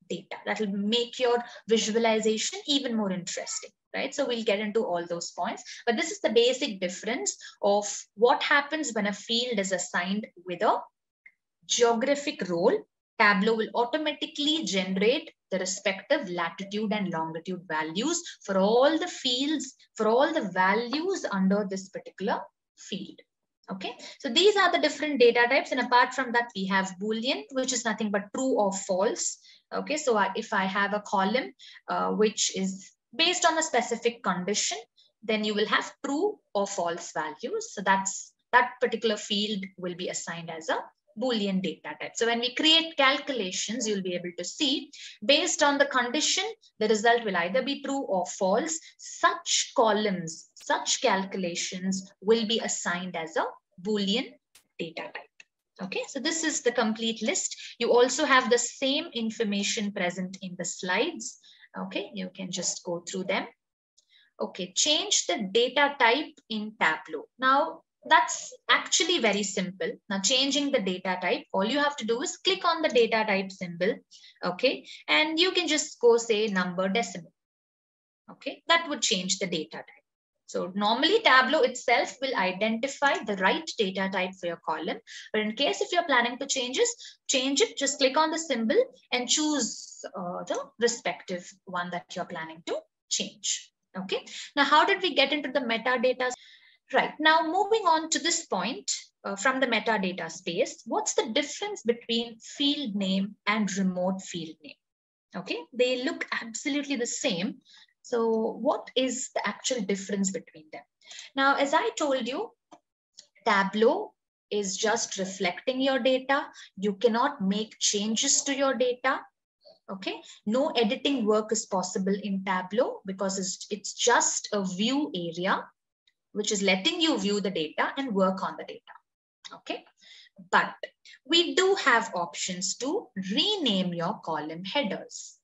E: data. That will make your visualization even more interesting, right? So we'll get into all those points, but this is the basic difference of what happens when a field is assigned with a geographic role. Tableau will automatically generate the respective latitude and longitude values for all the fields, for all the values under this particular field. Okay, so these are the different data types. And apart from that, we have Boolean, which is nothing but true or false. Okay, so if I have a column which is based on a specific condition, then you will have true or false values. So that particular field will be assigned as a Boolean data type. So when we create calculations, you'll be able to see based on the condition, the result will either be true or false. Such columns, such calculations will be assigned as a Boolean data type. Okay, so this is the complete list. You also have the same information present in the slides. Okay, you can just go through them. Okay, change the data type in Tableau. Now, that's actually very simple. Now, changing the data type, all you have to do is click on the data type symbol, okay? And you can just go say number decimal, okay? That would change the data type. So normally Tableau itself will identify the right data type for your column. But in case if you're planning to change it, just click on the symbol and choose the respective one that you're planning to change, okay? Now, how did we get into the metadata? Right, now moving on to this point from the metadata space, what's the difference between field name and remote field name? Okay, they look absolutely the same. So what is the actual difference between them? Now, as I told you, Tableau is just reflecting your data. You cannot make changes to your data. Okay, no editing work is possible in Tableau because it's just a view area, which is letting you view the data and work on the data. Okay, but we do have options to rename your column headers.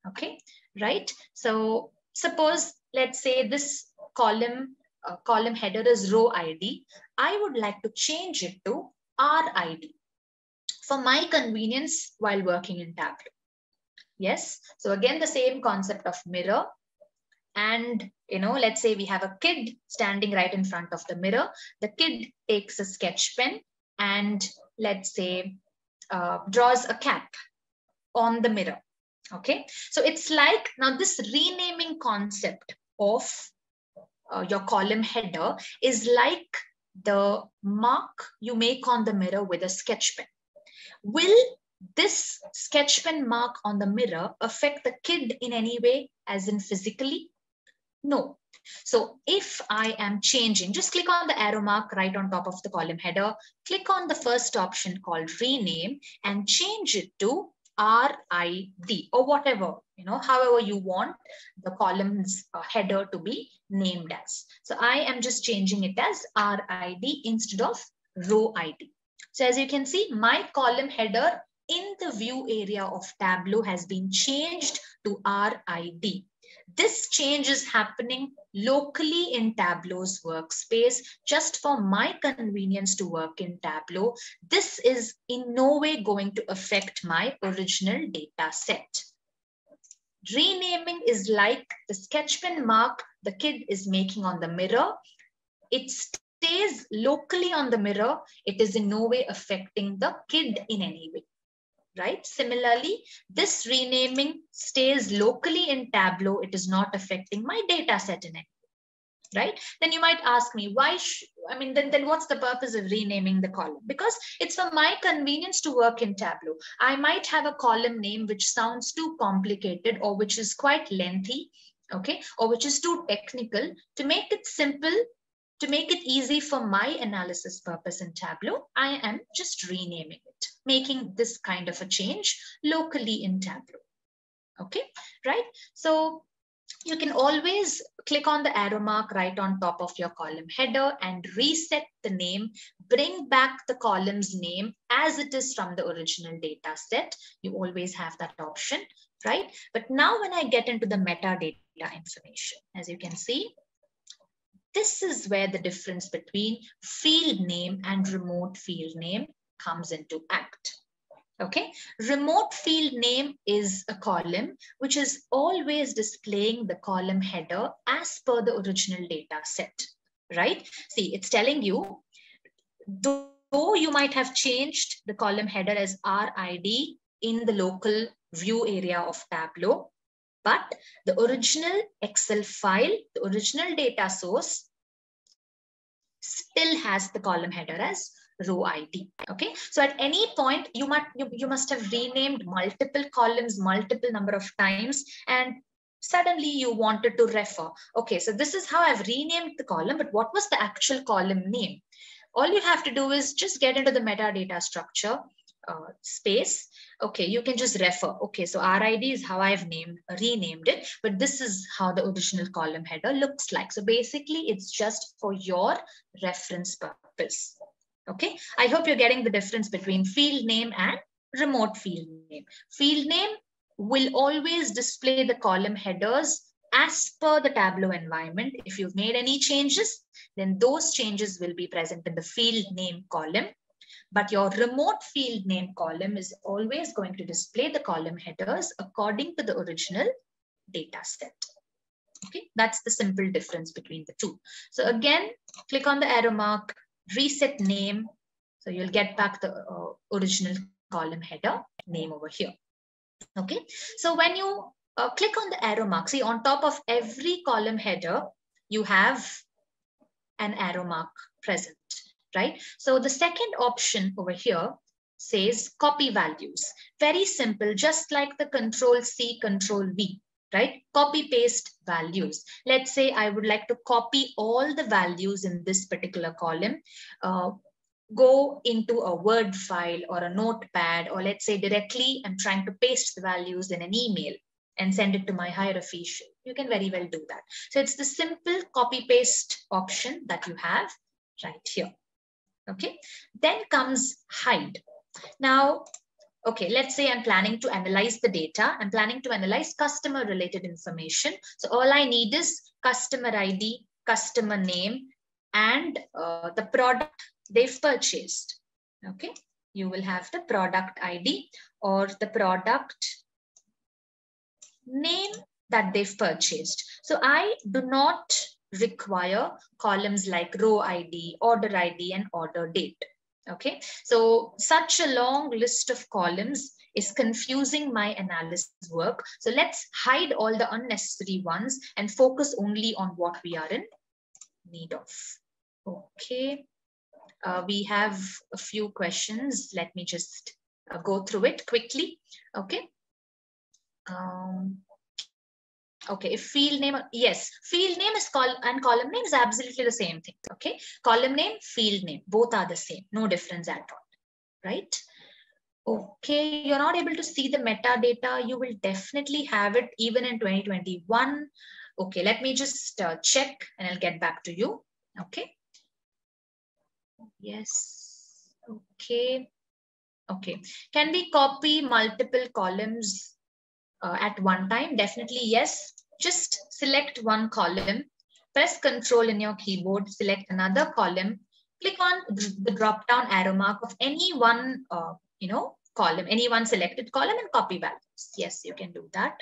E: Okay, right? So suppose, let's say this column header is row ID. I would like to change it to RID for my convenience while working in Tableau. Yes, so again, the same concept of mirror. And, let's say we have a kid standing right in front of the mirror. The kid takes a sketch pen and, let's say, draws a cat on the mirror. Okay, so it's like now this renaming concept of your column header is like the mark you make on the mirror with a sketch pen. Will this sketch pen mark on the mirror affect the kid in any way, as in physically? No. So if I am changing, just click on the arrow mark right on top of the column header, click on the first option called rename and change it to RID or whatever, however you want the column's header to be named as. So I am just changing it as RID instead of row ID. So as you can see, my column header in the view area of Tableau has been changed to RID. This change is happening locally in Tableau's workspace, just for my convenience to work in Tableau. This is in no way going to affect my original data set. Renaming is like the sketch pen mark the kid is making on the mirror. It stays locally on the mirror. It is in no way affecting the kid in any way. Right? Similarly, this renaming stays locally in Tableau. It is not affecting my data set in any way. Right? Then you might ask me, why? Then what's the purpose of renaming the column? Because it's for my convenience to work in Tableau. I might have a column name which sounds too complicated or which is quite lengthy, okay, or which is too technical. To make it simple, to make it easy for my analysis purpose in Tableau, I am just renaming it, making this kind of a change locally in Tableau. Okay, right? So you can always click on the arrow mark right on top of your column header and reset the name, bring back the column's name as it is from the original data set. You always have that option, right? But now when I get into the metadata information, as you can see, this is where the difference between field name and remote field name comes into act. Okay, remote field name is a column which is always displaying the column header as per the original data set, right? See, it's telling you, though you might have changed the column header as RID in the local view area of Tableau, but the original Excel file, the original data source, still has the column header as row ID. Okay, so at any point you must have renamed multiple columns multiple number of times, and suddenly you wanted to refer. Okay, so this is how I've renamed the column, but what was the actual column name? All you have to do is just get into the metadata structure space. Okay, you can just refer. Okay, so RID is how I've renamed it, but this is how the original column header looks like. So basically, it's just for your reference purpose. Okay, I hope you're getting the difference between field name and remote field name. Field name will always display the column headers as per the Tableau environment. If you've made any changes, then those changes will be present in the field name column. But your remote field name column is always going to display the column headers according to the original data set. Okay, that's the simple difference between the two. So again, click on the arrow mark, reset name. So you'll get back the original column header name over here. Okay, so when you click on the arrow mark, see on top of every column header, you have an arrow mark present, right? So the second option over here says copy values. Very simple, just like the Control-C, Control-V, right? Copy paste values. Let's say I would like to copy all the values in this particular column, go into a Word file or a notepad, or let's say directly I'm trying to paste the values in an email and send it to my higher official. You can very well do that. So it's the simple copy paste option that you have right here. Okay, then comes hide. Now, okay, let's say I'm planning to analyze the data. I'm planning to analyze customer related information. So all I need is customer ID, customer name, and the product they've purchased. Okay, you will have the product ID or the product name that they've purchased. So I do not require columns like row ID, order ID, and order date. Okay, so such a long list of columns is confusing my analysis work. So let's hide all the unnecessary ones and focus only on what we are in need of. Okay, we have a few questions. Let me just go through it quickly. Okay. Okay, if field name, yes, field name is and column name is absolutely the same thing. Okay, column name, field name, both are the same, no difference at all, right? Okay, you're not able to see the metadata. You will definitely have it even in 2021. Okay, let me just check and I'll get back to you. Okay. Yes. Okay. Okay. Can we copy multiple columns at one time? Definitely yes. Just select one column, press Control in your keyboard, select another column, click on the drop down arrow mark of any one column, any one selected column, and copy values. Yes, you can do that.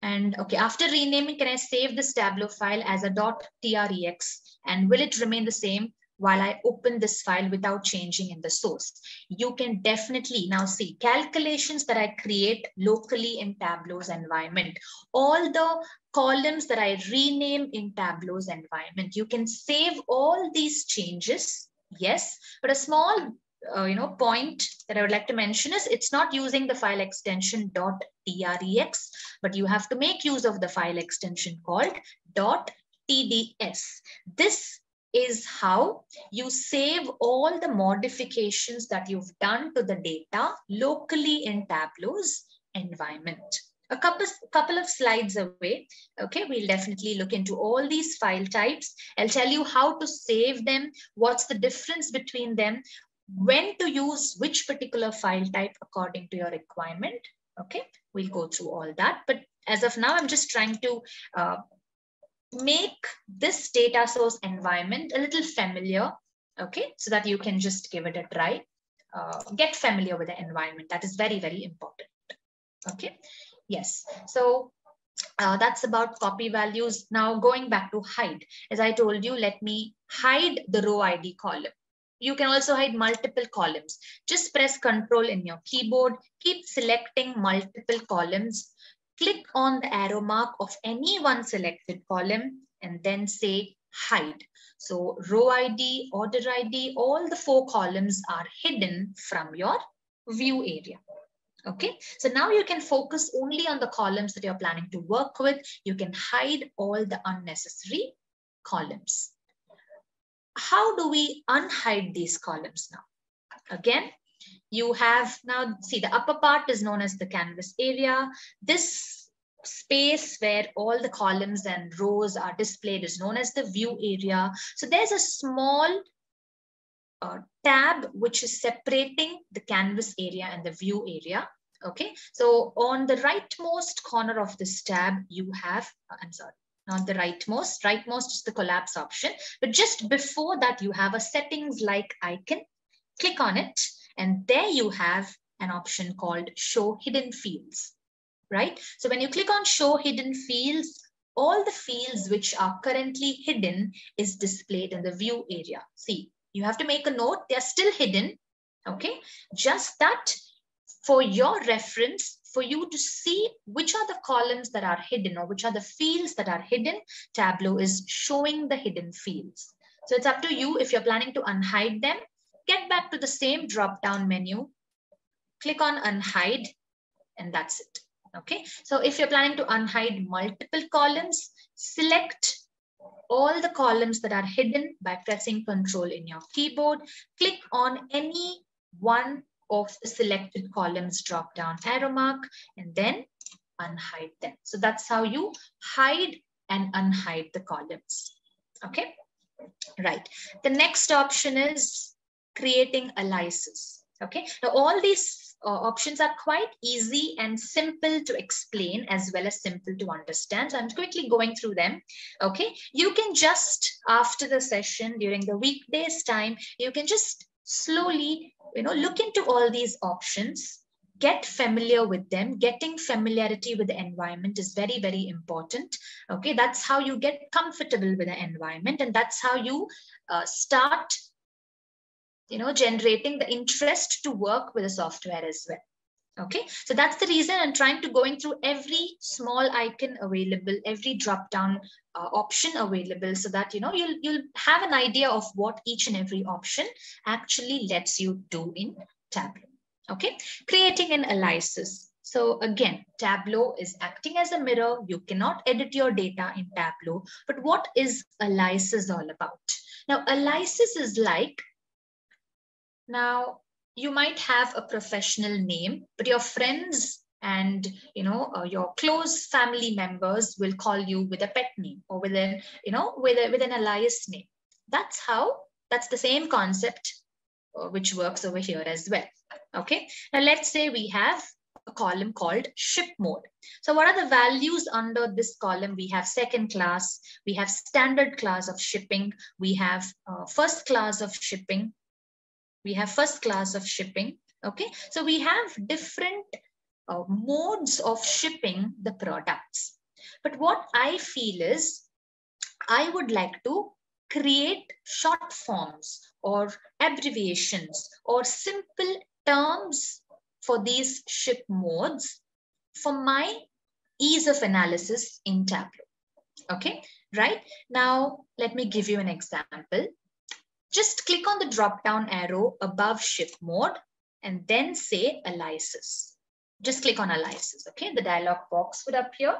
E: And okay, after renaming, can I save this Tableau file as a .trex, and will it remain the same while I open this file without changing in the source? You can definitely now see calculations that I create locally in Tableau's environment. All the columns that I rename in Tableau's environment, you can save all these changes. Yes, but a small point that I would like to mention is it's not using the file extension .trex, but you have to make use of the file extension called .tds. This is how you save all the modifications that you've done to the data locally in Tableau's environment. A couple of slides away, okay, we'll definitely look into all these file types. I'll tell you how to save them, what's the difference between them, when to use which particular file type according to your requirement. Okay, we'll go through all that. But as of now, I'm just trying to make this data source environment a little familiar, okay, so that you can just give it a try. Get familiar with the environment. That is very, very important. Okay, yes. So that's about copy values. Now going back to hide. As I told you, let me hide the row ID column. You can also hide multiple columns. Just press Control in your keyboard, keep selecting multiple columns, click on the arrow mark of any one selected column, and then say hide. So row ID, order ID, all the 4 columns are hidden from your view area. Okay, so now you can focus only on the columns that you're planning to work with. You can hide all the unnecessary columns. How do we unhide these columns now? Again, you have now, see, the upper part is known as the canvas area. This space where all the columns and rows are displayed is known as the view area. So there's a small tab which is separating the canvas area and the view area. Okay, so on the rightmost corner of this tab, you have, I'm sorry, not the rightmost is the collapse option, but just before that you have a settings like icon. Click on it, and there you have an option called show hidden fields, right? So when you click on show hidden fields, all the fields which are currently hidden is displayed in the view area. See, you have to make a note, they're still hidden, okay? Just that for your reference, for you to see which are the columns that are hidden or which are the fields that are hidden, Tableau is showing the hidden fields. So it's up to you if you're planning to unhide them. Get back to the same drop-down menu, click on unhide, and that's it. Okay, so if you're planning to unhide multiple columns, select all the columns that are hidden by pressing Control in your keyboard. Click on any one of the selected columns drop down arrow mark, and then unhide them. So that's how you hide and unhide the columns. Okay, right. The next option is creating aliases. Okay, now all these options are quite easy and simple to explain as well as simple to understand. So I'm quickly going through them. Okay, you can just, after the session during the weekdays time, you can just slowly, look into all these options, get familiar with them. Getting familiarity with the environment is very, very important. Okay, that's how you get comfortable with the environment, and that's how you start generating the interest to work with the software as well. Okay, so that's the reason I'm trying to going through every small icon available, every drop down option available, so that you'll have an idea of what each and every option actually lets you do in Tableau. Okay, creating an aliases. So again, Tableau is acting as a mirror. You cannot edit your data in Tableau, but what is aliases all about? Now, aliases is like, now you might have a professional name, but your friends and your close family members will call you with a pet name or with an with an alias name. That's the same concept which works over here as well. Okay, now let's say we have a column called ship mode. So what are the values under this column? We have second class, we have standard class of shipping, we have first class of shipping, we have first class of shipping. Okay, so we have different modes of shipping the products. But what I feel is, I would like to create short forms or abbreviations or simple terms for these ship modes for my ease of analysis in Tableau. Okay, right? Now, let me give you an example. Just click on the drop-down arrow above ship mode and then say aliases. Just click on aliases, okay? The dialog box would appear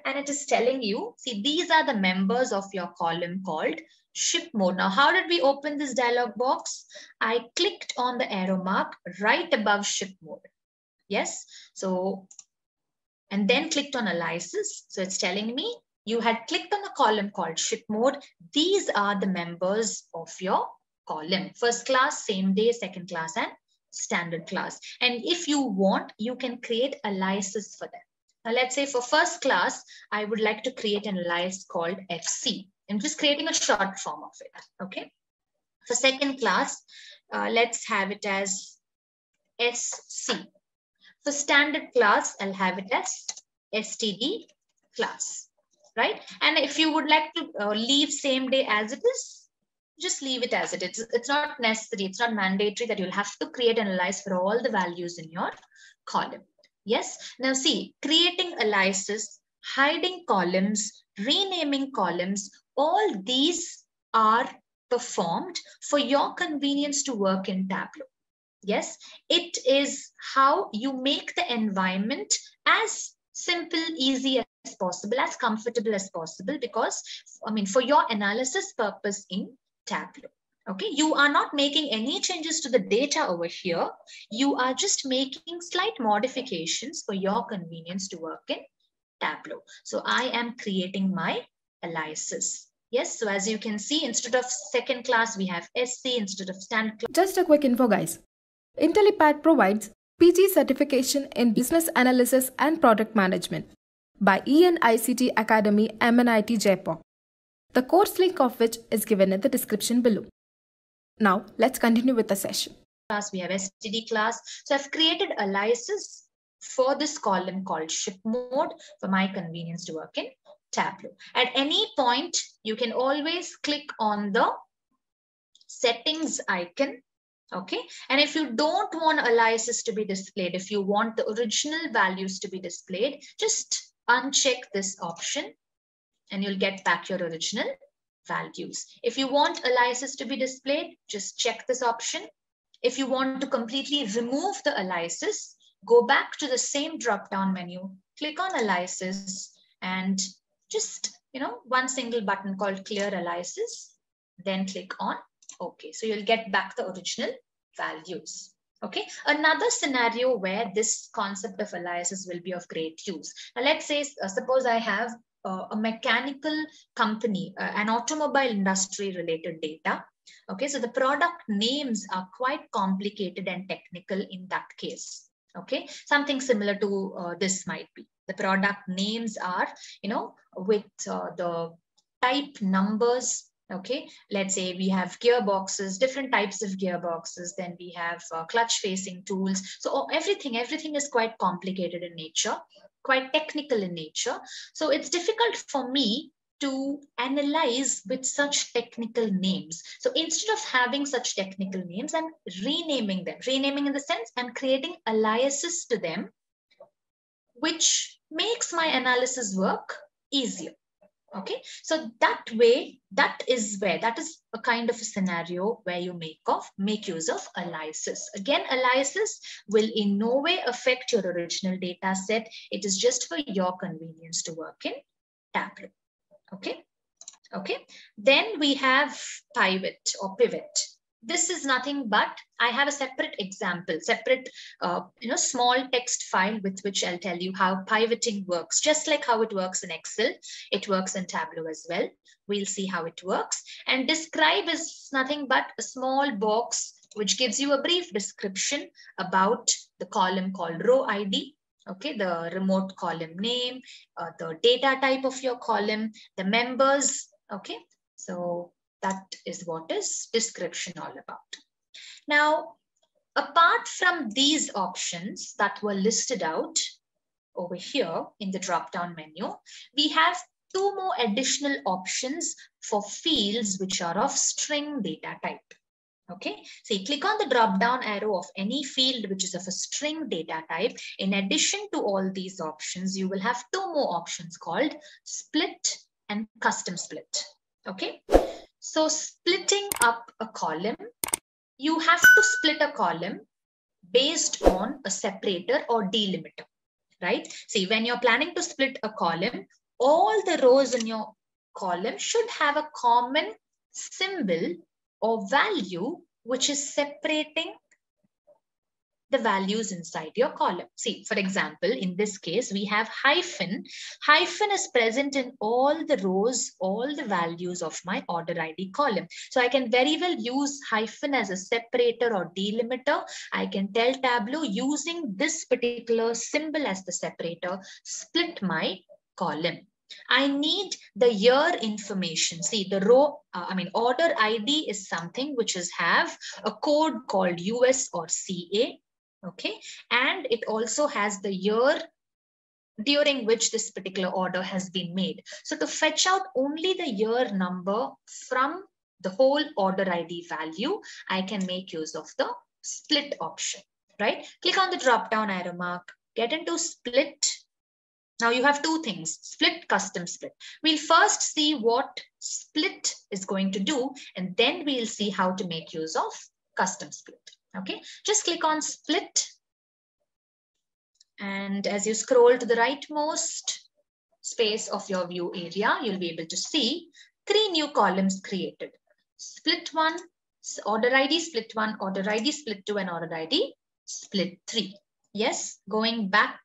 E: and it is telling you, see, these are the members of your column called ship mode. Now, how did we open this dialog box? I clicked on the arrow mark right above ship mode. Yes, so, and then clicked on aliases. So it's telling me you had clicked on a column called ship mode. These are the members of your column: first class, same day, second class, and standard class. And if you want, you can create aliases for them. Now, let's say for first class, I would like to create an alias called FC. I'm just creating a short form of it. Okay. For second class, let's have it as SC. For standard class, I'll have it as STD class, right? And if you would like to leave same day as it is, just leave it as it is. It's not necessary. It's not mandatory that you'll have to create an alias for all the values in your column. Yes. Now see, creating aliases, hiding columns, renaming columns, all these are performed for your convenience to work in Tableau. Yes, it is how you make the environment as simple, easy as possible, as comfortable as possible, because for your analysis purpose in Tableau. Okay, you are not making any changes to the data over here. You are just making slight modifications for your convenience to work in Tableau. So I am creating my aliases. Yes, so as you can see, instead of second class, we have SC instead of standard class.
D: Just a quick info, guys. Intellipaat provides PG certification in Business Analysis and Product Management by IIBA Academy, MNIT Jaipur. The course link of which is given in the description below. Now, let's continue with the session.
E: We have STD class. So I've created aliases for this column called ship mode for my convenience to work in Tableau. At any point, you can always click on the settings icon. Okay, and if you don't want aliases to be displayed, if you want the original values to be displayed, just uncheck this option and you'll get back your original values. If you want aliases to be displayed, just check this option. If you want to completely remove the aliases, go back to the same drop-down menu, click on aliases, and just, one single button called clear aliases, then click on OK. So you'll get back the original values. Okay, another scenario where this concept of aliases will be of great use. Now, let's say, suppose I have a mechanical company, an automobile industry related data. Okay, so the product names are quite complicated and technical in that case. Okay, something similar to this might be. The product names are, with the type numbers. Okay, let's say we have gearboxes, different types of gearboxes, then we have clutch facing tools. So everything is quite complicated in nature, quite technical in nature. So it's difficult for me to analyze with such technical names. So instead of having such technical names, I'm renaming them, renaming in the sense I'm creating aliases to them, which makes my analysis work easier. Okay, so that way, that is a kind of a scenario where you make use of aliases. Again, aliases will in no way affect your original data set. It is just for your convenience to work in Tableau. Okay. Then we have pivot or pivot. This is nothing but I have a separate example, separate small text file with which I'll tell you how pivoting works. Just like how it works in Excel, it works in Tableau as well. We'll see how it works. And describe is nothing but a small box which gives you a brief description about the column called row ID. Okay, the remote column name, the data type of your column, the members. Okay, so that is what is description all about. Now, apart from these options that were listed out over here in the drop-down menu, we have two more additional options for fields which are of string data type. Okay, so you click on the drop-down arrow of any field which is of a string data type. In addition to all these options, you will have two more options called split and custom split. Okay. So splitting up a column, you have to split a column based on a separator or delimiter, right? See, when you're planning to split a column, all the rows in your column should have a common symbol or value which is separating the values inside your column. See, for example, in this case, we have hyphen. Hyphen is present in all the rows, all the values of my order ID column. So I can very well use hyphen as a separator or delimiter. I can tell Tableau using this particular symbol as the separator, split my column. I need the year information. See, the row, order ID is something which have a code called US or CA. Okay, and it also has the year during which this particular order has been made. So to fetch out only the year number from the whole order ID value, I can make use of the split option, right? Click on the drop-down arrow mark, get into split. Now you have two things, split, custom split. We'll first see what split is going to do, and then we'll see how to make use of custom split. Okay, just click on split. And as you scroll to the rightmost space of your view area, you'll be able to see 3 new columns created. Split 1, order ID split 1, order ID split 2, and order ID split 3. Yes, going back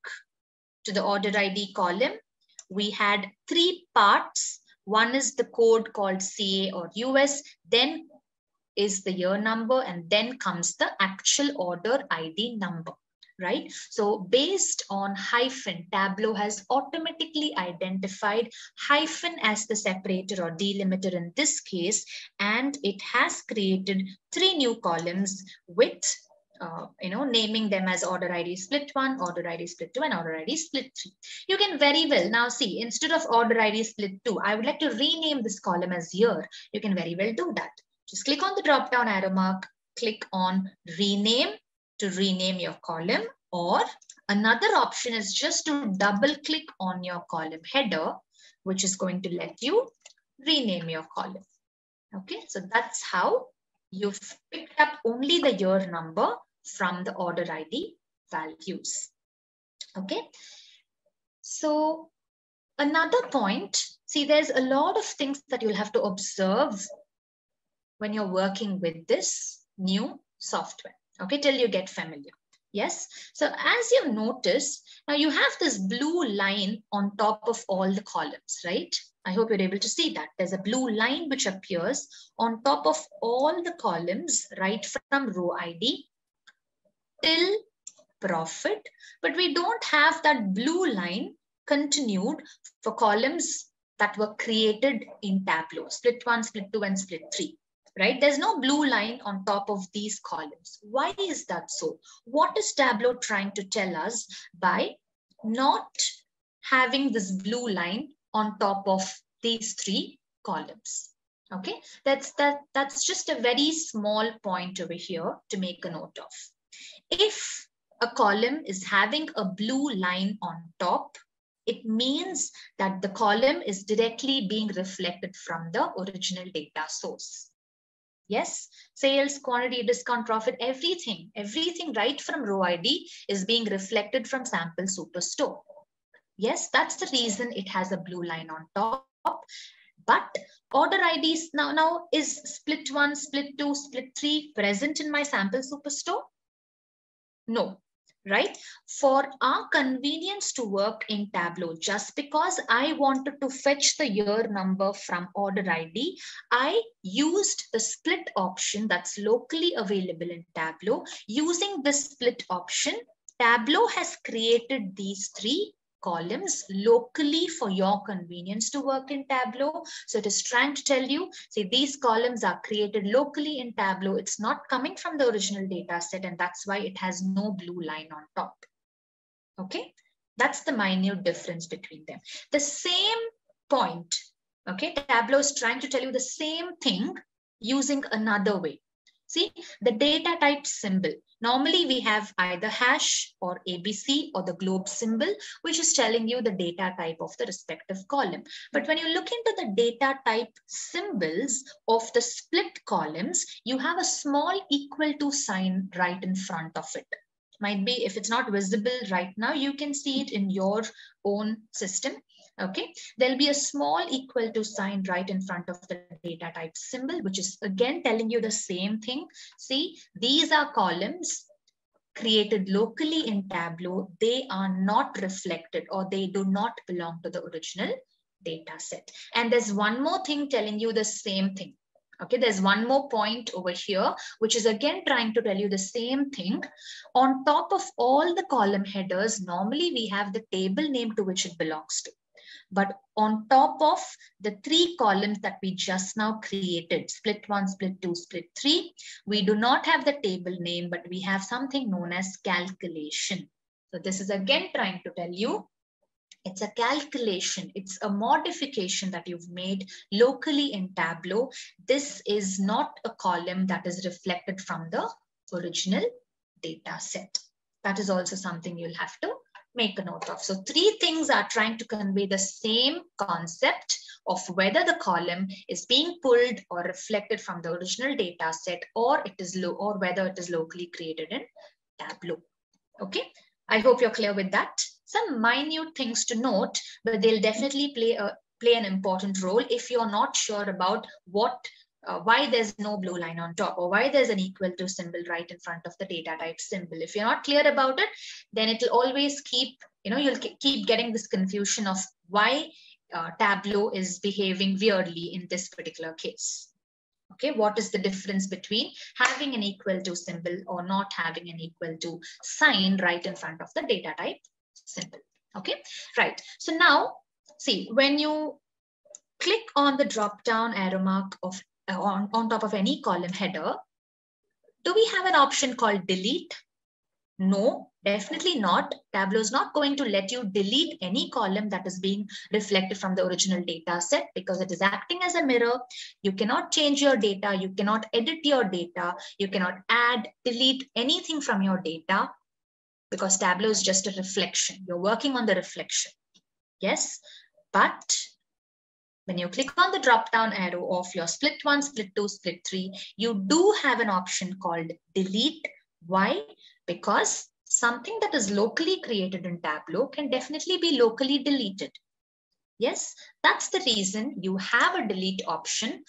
E: to the order ID column, we had 3 parts. One is the code called CA or US, then is the year number, and then comes the actual order ID number, right? So based on hyphen, Tableau has automatically identified hyphen as the separator or delimiter in this case, and it has created 3 new columns with naming them as order ID split 1, order ID split 2, and order ID split 3. You can very well now see, instead of order ID split 2, I would like to rename this column as year. You can very well do that. Just click on the drop-down arrow mark, click on rename to rename your column, or another option is just to double-click on your column header, which is going to let you rename your column. Okay, so that's how you've picked up only the year number from the order ID values. Okay, so another point, see, there's a lot of things that you'll have to observe when you're working with this new software. okay, till you get familiar. Yes. So as you notice, now you have this blue line on top of all the columns, right? I hope you're able to see that. There's a blue line which appears on top of all the columns, right from row ID till profit. But we don't have that blue line continued for columns that were created in Tableau, split 1, split 2, and split 3. Right? There's no blue line on top of these columns. Why is that so? What is Tableau trying to tell us by not having this blue line on top of these 3 columns? Okay, that's just a very small point over here to make a note of. If a column is having a blue line on top, it means that the column is directly being reflected from the original data source. Yes, sales, quantity, discount, profit, everything right from row ID is being reflected from sample superstore. Yes, that's the reason it has a blue line on top. But order IDs now is split 1, split 2, split 3 present in my sample superstore? No. Right? For our convenience to work in Tableau, just because I wanted to fetch the year number from order ID, I used the split option that's locally available in Tableau. Using this split option, Tableau has created these 3 columns locally for your convenience to work in Tableau. So it is trying to tell you, see, these columns are created locally in Tableau. It's not coming from the original data set, and that's why it has no blue line on top. Okay, that's the minute difference between them. The same point, okay, Tableau is trying to tell you the same thing using another way. See, the data type symbol. Normally we have either hash or ABC or the globe symbol, which is telling you the data type of the respective column. But when you look into the data type symbols of the split columns, you have a small equal to sign right in front of it. Might be, if it's not visible right now, you can see it in your own system. Okay, there'll be a small equal to sign right in front of the data type symbol, which is again telling you the same thing. See, these are columns created locally in Tableau. They are not reflected, or they do not belong to the original data set. And there's one more thing telling you the same thing. Okay, there's one more point over here, which is again trying to tell you the same thing. On top of all the column headers, normally we have the table name to which it belongs to. But on top of the 3 columns that we just now created, split 1, split 2, split 3, we do not have the table name, but we have something known as calculation. So this is again trying to tell you, it's a calculation. It's a modification that you've made locally in Tableau. This is not a column that is reflected from the original data set. That is also something you'll have to make a note of. So 3 things are trying to convey the same concept of whether the column is being pulled or reflected from the original data set, or it is or whether it is locally created in Tableau. Okay, I hope you're clear with that. Some minute things to note, but they'll definitely play an important role if you're not sure about why there's no blue line on top, or why there's an equal to symbol right in front of the data type symbol. If you're not clear about it, then it'll always keep, you'll keep getting this confusion of why Tableau is behaving weirdly in this particular case. Okay, what is the difference between having an equal to symbol or not having an equal to sign right in front of the data type symbol? Okay, right. So now, see, when you click on the drop-down arrow mark of on top of any column header, do we have an option called delete? No, definitely not. Tableau is not going to let you delete any column that is being reflected from the original data set, because it is acting as a mirror. You cannot change your data. You cannot edit your data. You cannot add, delete anything from your data, because Tableau is just a reflection. You're working on the reflection. Yes, but when you click on the drop-down arrow of your split 1, split 2, split 3, you do have an option called delete. Why? Because something that is locally created in Tableau can definitely be locally deleted. Yes, that's the reason you have a delete option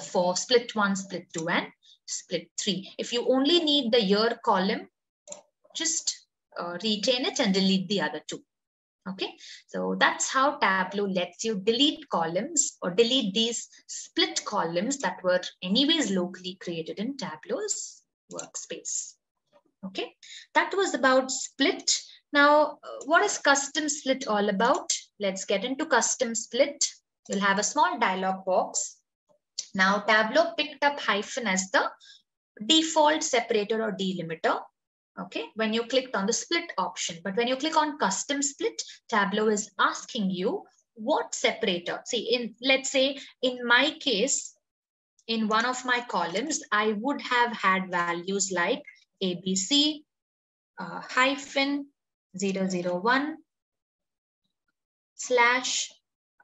E: for split 1, split 2, and split 3. If you only need the year column, just retain it and delete the other 2. Okay, so that's how Tableau lets you delete columns or delete these split columns that were anyways locally created in Tableau's workspace. Okay, that was about split. Now, what is custom split all about? Let's get into custom split. You'll have a small dialog box. Now, Tableau picked up hyphen as the default separator or delimiter. Okay, when you clicked on the split option, but when you click on custom split, Tableau is asking you what separator. See, let's say in my case, in one of my columns, I would have had values like ABC hyphen 001 slash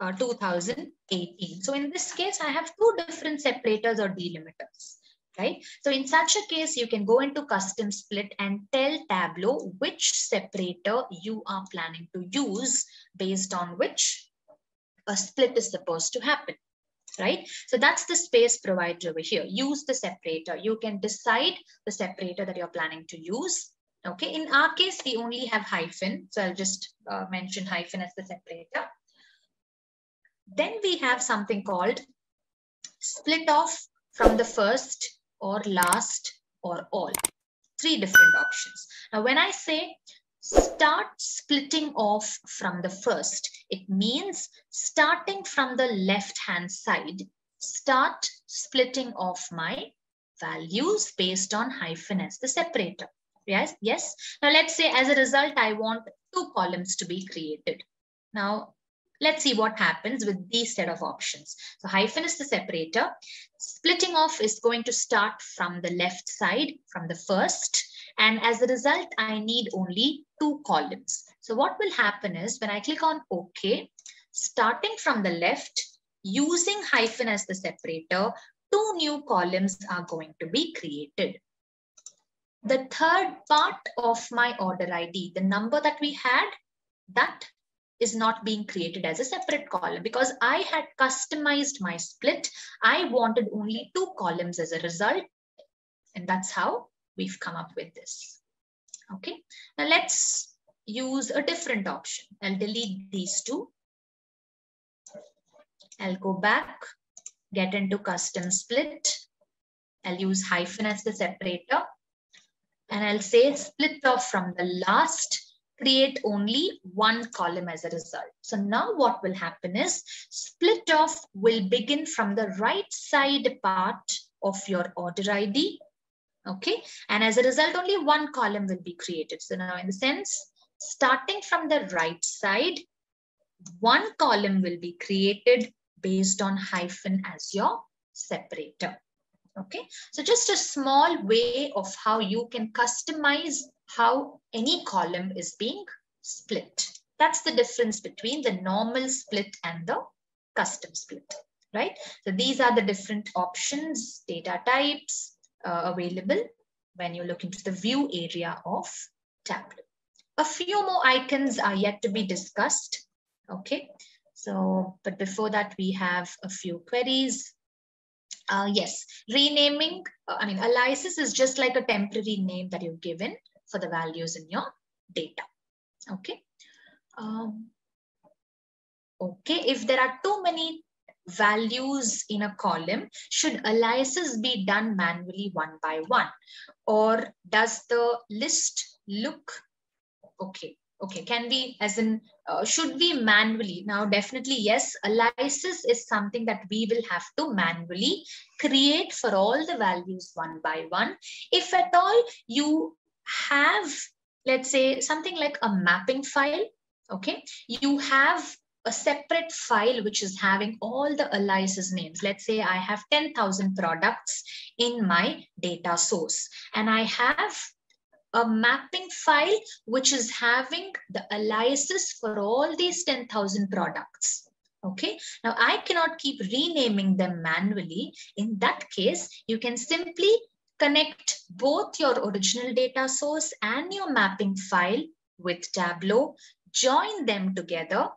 E: 2018. So in this case, I have 2 different separators or delimiters. Right? So in such a case, you can go into custom split and tell Tableau which separator you are planning to use based on which a split is supposed to happen. Right? So that's the space provided over here. Use the separator. You can decide the separator that you're planning to use. Okay. In our case, we only have hyphen. So I'll just mention hyphen as the separator. Then we have something called split off from the first or last or all. 3 different options. Now, when I say start splitting off from the first, it means starting from the left-hand side, start splitting off my values based on hyphen as the separator. Yes, yes. Now, let's say as a result, I want 2 columns to be created. Now, let's see what happens with these set of options. So hyphen is the separator. Splitting off is going to start from the left side, from the first. And as a result, I need only 2 columns. So what will happen is when I click on OK, starting from the left, using hyphen as the separator, 2 new columns are going to be created. The third part of my order ID, the number that we had, that is not being created as a separate column because I had customized my split. I wanted only 2 columns as a result. And that's how we've come up with this. Okay. Now let's use a different option. I'll delete these 2. I'll go back, get into custom split. I'll use hyphen as the separator. And I'll say split off from the last, create only 1 column as a result. So now what will happen is split off will begin from the right side part of your order ID. Okay. And as a result, only 1 column will be created. So now in the sense, starting from the right side, 1 column will be created based on hyphen as your separator. Okay. So just a small way of how you can customize how any column is being split. That's the difference between the normal split and the custom split, right? So these are the different options, data types available when you look into the view area of Tableau. A few more icons are yet to be discussed. Okay. So, but before that, we have a few queries. Yes, renaming, aliases is just like a temporary name that you've given for the values in your data. Okay. Okay, if there are too many values in a column, should aliases be done manually one by one? Or does the list look okay? Okay, can we, as in, should we manually? Now, definitely, yes, aliases is something that we will have to manually create for all the values one by one. If at all you have, let's say, something like a mapping file, okay, you have a separate file which is having all the aliases names. Let's say I have 10,000 products in my data source, and I have a mapping file which is having the aliases for all these 10,000 products. Okay, now I cannot keep renaming them manually. In that case, you can simply connect both your original data source and your mapping file with Tableau, join them together,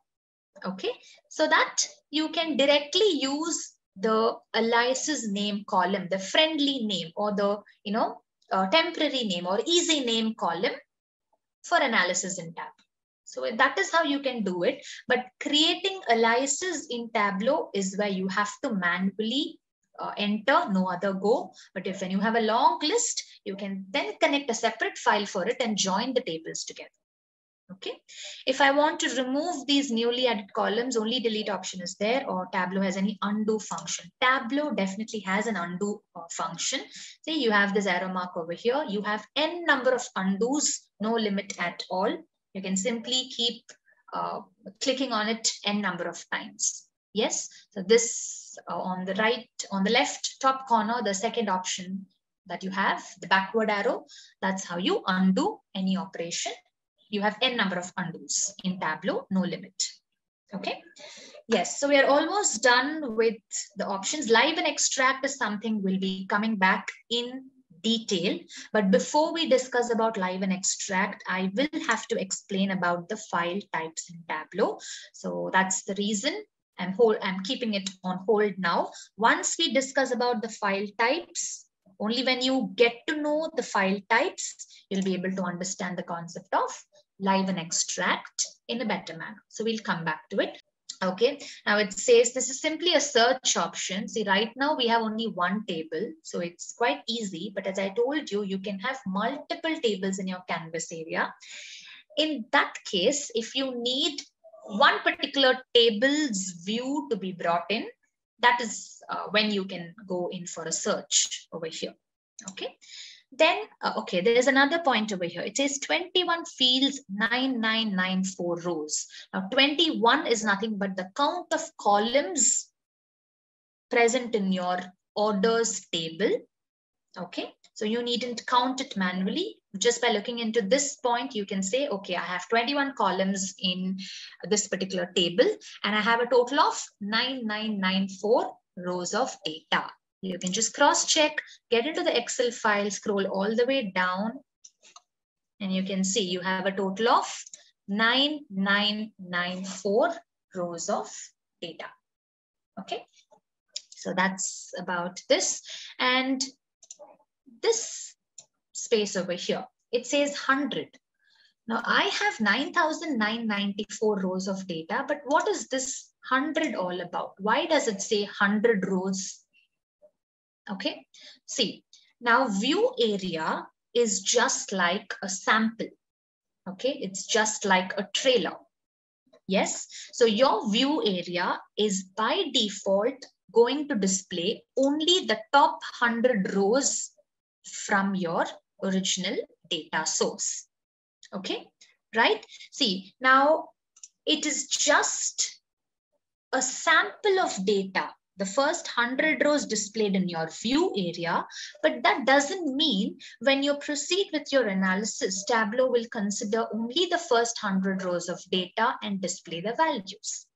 E: okay, so that you can directly use the aliases name column, the friendly name or the temporary name or easy name column for analysis in Tableau. So that is how you can do it. But creating aliases in Tableau is where you have to manually enter, no other go. But when you have a long list, you can then connect a separate file for it and join the tables together. Okay. If I want to remove these newly added columns, only delete option is there, or Tableau has any undo function. Tableau definitely has an undo function. See, you have this arrow mark over here. You have n number of undos, no limit at all. You can simply keep clicking on it n number of times. Yes. So this on the right, on the left top corner, the second option that you have, the backward arrow, that's how you undo any operation. You have n number of undos in Tableau, no limit. Okay. Yes. So we are almost done with the options. Live and extract is something we'll be coming back in detail. But before we discuss about live and extract, I will have to explain about the file types in Tableau. So that's the reason I'm keeping it on hold now. Once we discuss about the file types, only when you get to know the file types, you'll be able to understand the concept of live and extract in a better manner. So we'll come back to it. Okay, now it says this is simply a search option. See, right now we have only one table, so it's quite easy. But as I told you, you can have multiple tables in your canvas area. In that case, if you need one particular table's view to be brought in, that is when you can go in for a search over here. Okay. Then, okay, there's another point over here. It says 21 fields, 9994 rows. Now, 21 is nothing but the count of columns present in your orders table. Okay, so you needn't count it manually. Just by looking into this point, you can say, okay, I have 21 columns in this particular table, and I have a total of 9994 rows of data. You can just cross-check, get into the Excel file, scroll all the way down, and you can see you have a total of 9994 rows of data. Okay, so that's about this. And this space over here, it says 100. Now I have 9,994 rows of data, but what is this 100 all about? Why does it say 100 rows? Okay, see, now view area is just like a sample. Okay, it's just like a trailer. Yes, so your view area is by default going to display only the top 100 rows from your original data source. Okay, right? See, now it is just a sample of data. The first 100 rows displayed in your view area, but that doesn't mean when you proceed with your analysis, Tableau will consider only the first 100 rows of data and display the values.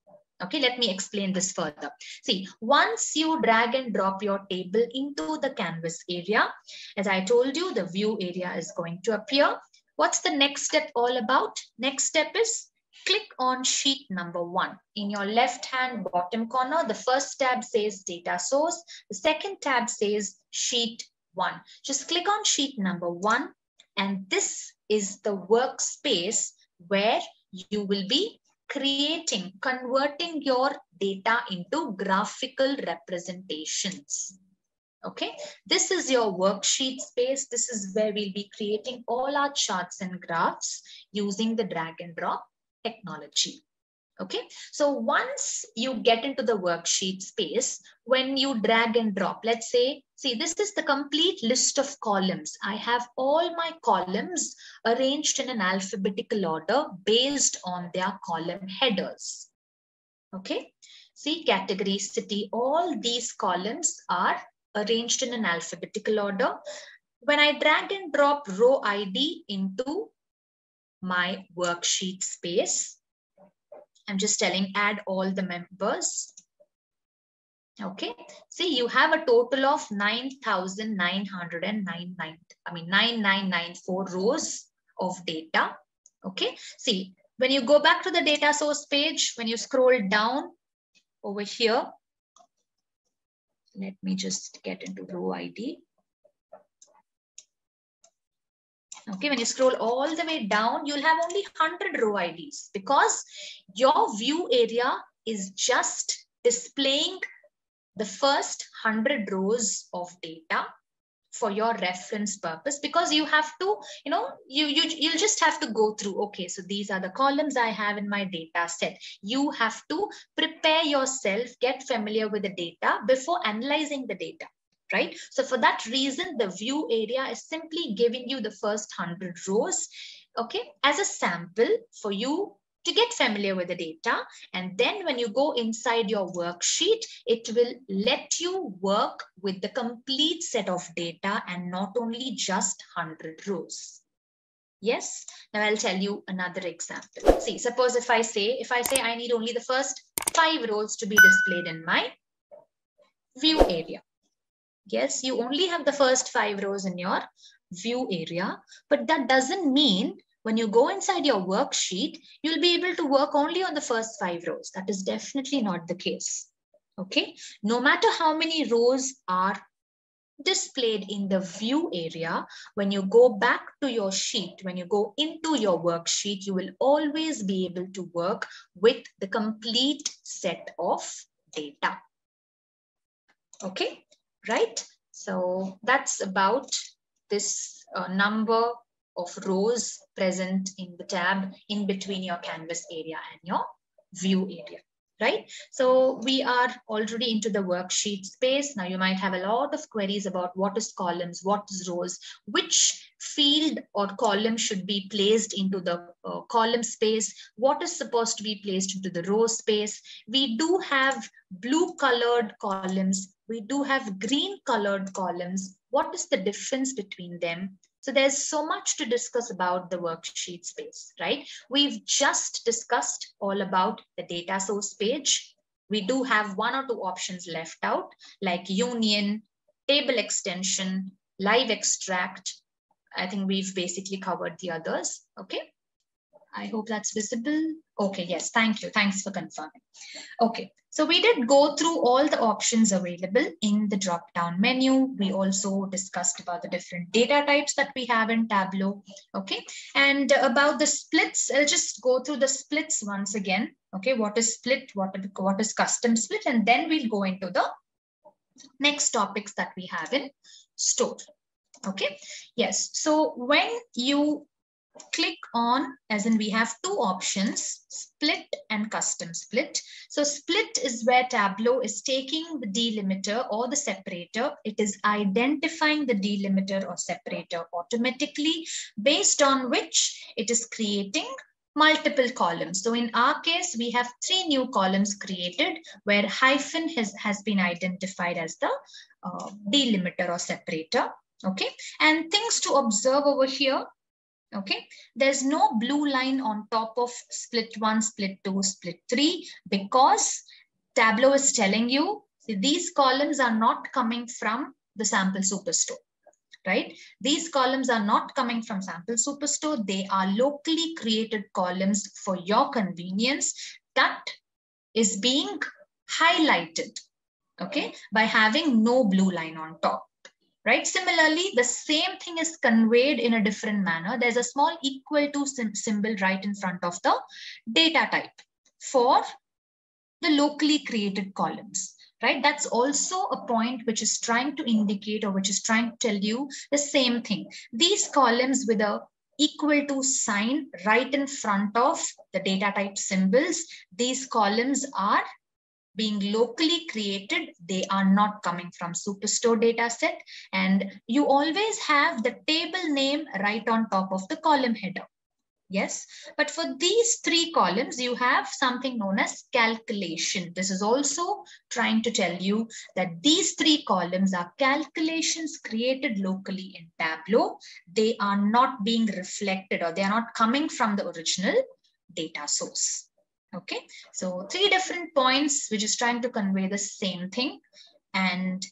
E: Okay, let me explain this further. See, once you drag and drop your table into the canvas area, as I told you, the view area is going to appear. What's the next step all about? Next step is click on sheet number 1. In your left-hand bottom corner, the first tab says data source. The second tab says sheet 1. Just click on sheet number 1, and this is the workspace where you will be converting your data into graphical representations. Okay, this is your worksheet space. This is where we'll be creating all our charts and graphs using the drag and drop technology. Okay, so once you get into the worksheet space, when you drag and drop, let's say, see, this is the complete list of columns. I have all my columns arranged in an alphabetical order based on their column headers. Okay, see, category, city, all these columns are arranged in an alphabetical order. When I drag and drop row ID into my worksheet space, I'm just telling add all the members. Okay, see, you have a total of 9,994 rows of data. Okay, see, when you go back to the data source page, when you scroll down over here, Let me just get into row ID. Okay, when you scroll all the way down, you'll have only 100 row IDs because your view area is just displaying the first 100 rows of data for your reference purpose, because you have to, you'll just have to go through, okay, so these are the columns I have in my data set. You have to prepare yourself, get familiar with the data before analyzing the data, right? So for that reason, the view area is simply giving you the first 100 rows, okay, as a sample for you to get familiar with the data. And then when you go inside your worksheet, it will let you work with the complete set of data and not only just 100 rows. Yes. Now I'll tell you another example. See, suppose if I say I need only the first 5 rows to be displayed in my view area. Yes, you only have the first 5 rows in your view area, but that doesn't mean when you go inside your worksheet, you'll be able to work only on the first 5 rows. That is definitely not the case. Okay, no matter how many rows are displayed in the view area, when you go back to your sheet, when you go into your worksheet, you will always be able to work with the complete set of data. Okay, right? So that's about this number of rows present in the tab in between your canvas area and your view area, right? So we are already into the worksheet space. Now you might have a lot of queries about what is columns, what is rows, which field or column should be placed into the column space, what is supposed to be placed into the row space. We do have blue colored columns. We do have green colored columns. What is the difference between them? So there's so much to discuss about the worksheet space, right? We've just discussed all about the data source page. We do have 1 or 2 options left out, like union, table extension, live extract. I think we've basically covered the others. Okay. I hope that's visible. Okay, yes, thank you. Thanks for confirming. Okay, so we did go through all the options available in the drop-down menu. We also discussed about the different data types that we have in Tableau. Okay, and about the splits, I'll just go through the splits once again. Okay, what is split, what is custom split, and then we'll go into the next topics that we have in store. Okay, yes, so when you click on, as in we have 2 options, split and custom split. So split is where Tableau is taking the delimiter or the separator. It is identifying the delimiter or separator automatically, based on which it is creating multiple columns. So in our case, we have 3 new columns created where hyphen has been identified as the delimiter or separator. Okay, and things to observe over here. Okay, there's no blue line on top of split 1, split 2, split 3, because Tableau is telling you these columns are not coming from the sample superstore, right? These columns are not coming from sample superstore. They are locally created columns for your convenience that is being highlighted, okay, by having no blue line on top. Right? Similarly, the same thing is conveyed in a different manner. There's a small equal to symbol right in front of the data type for the locally created columns, right? That's also a point which is trying to indicate, or which is trying to tell you the same thing. These columns with a equal to sign right in front of the data type symbols, these columns are being locally created. They are not coming from Superstore data set. And you always have the table name right on top of the column header. Yes, but for these 3 columns, you have something known as calculation. This is also trying to tell you that these 3 columns are calculations created locally in Tableau. They are not being reflected, or they are not coming from the original data source. Okay, so 3 different points, which is trying to convey the same thing. And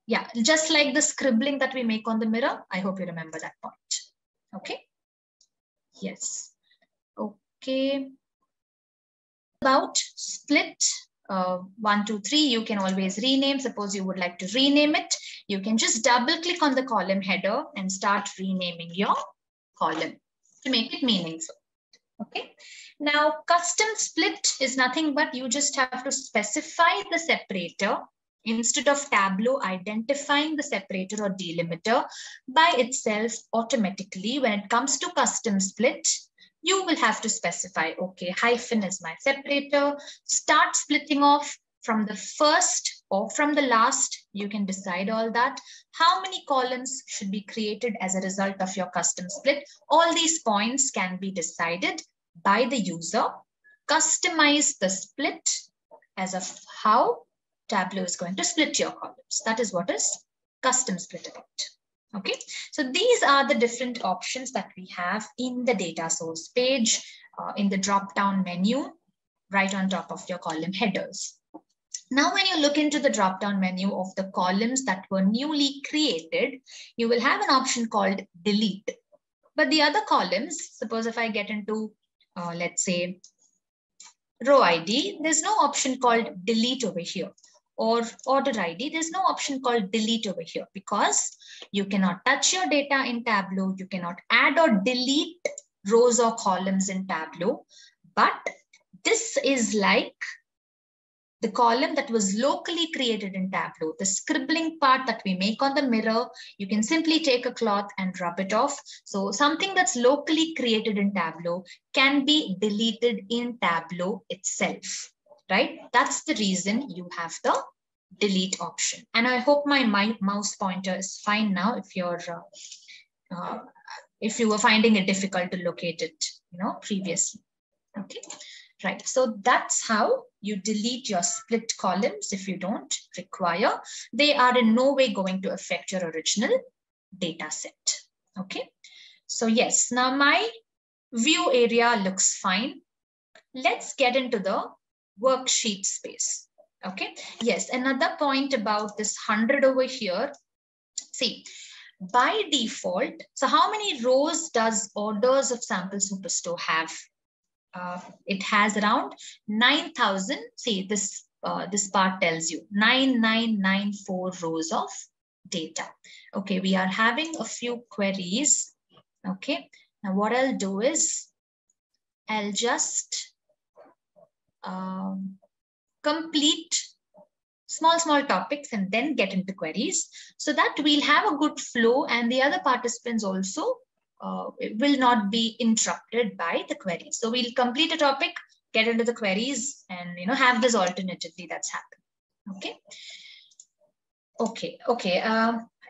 E: yeah, just like the scribbling that we make on the mirror, I hope you remember that point. Okay, yes, okay. About split, 1, 2, 3, you can always rename. Suppose you would like to rename it, you can just double click on the column header and start renaming your column to make it meaningful. Okay. Now, custom split is nothing but you just have to specify the separator instead of Tableau identifying the separator or delimiter by itself automatically. When it comes to custom split, you will have to specify, okay, hyphen is my separator, start splitting off from the first or from the last. You can decide all that. How many columns should be created as a result of your custom split? All these points can be decided by the user. Customize the split as of how Tableau is going to split your columns. That is what is custom split about. Okay, so these are the different options that we have in the data source page, in the drop-down menu, right on top of your column headers. Now, when you look into the drop-down menu of the columns that were newly created, you will have an option called delete. But the other columns, suppose if I get into, let's say, row ID, there's no option called delete over here. Or order ID, there's no option called delete over here because you cannot touch your data in Tableau. You cannot add or delete rows or columns in Tableau. But this is like the column that was locally created in Tableau. The scribbling part that we make on the mirror, you can simply take a cloth and rub it off. So something that's locally created in Tableau can be deleted in Tableau itself. Right? That's the reason you have the delete option. And I hope my mouse pointer is fine now if you're if you were finding it difficult to locate it, previously. Okay, right. So that's how you delete your split columns if you don't require. They are in no way going to affect your original data set. Okay, so yes, now my view area looks fine. Let's get into the worksheet space. Okay. Yes. Another point about this 100 over here. See, by default, so how many rows does orders of Sample Superstore have? It has around 9,000. See, this part tells you 9994 rows of data. Okay. We are having a few queries. Okay. Now what I'll do is I'll just complete small topics and then get into queries so that we'll have a good flow and the other participants also will not be interrupted by the queries. So we'll complete a topic, get into the queries and have this alternatively that's happened. Okay.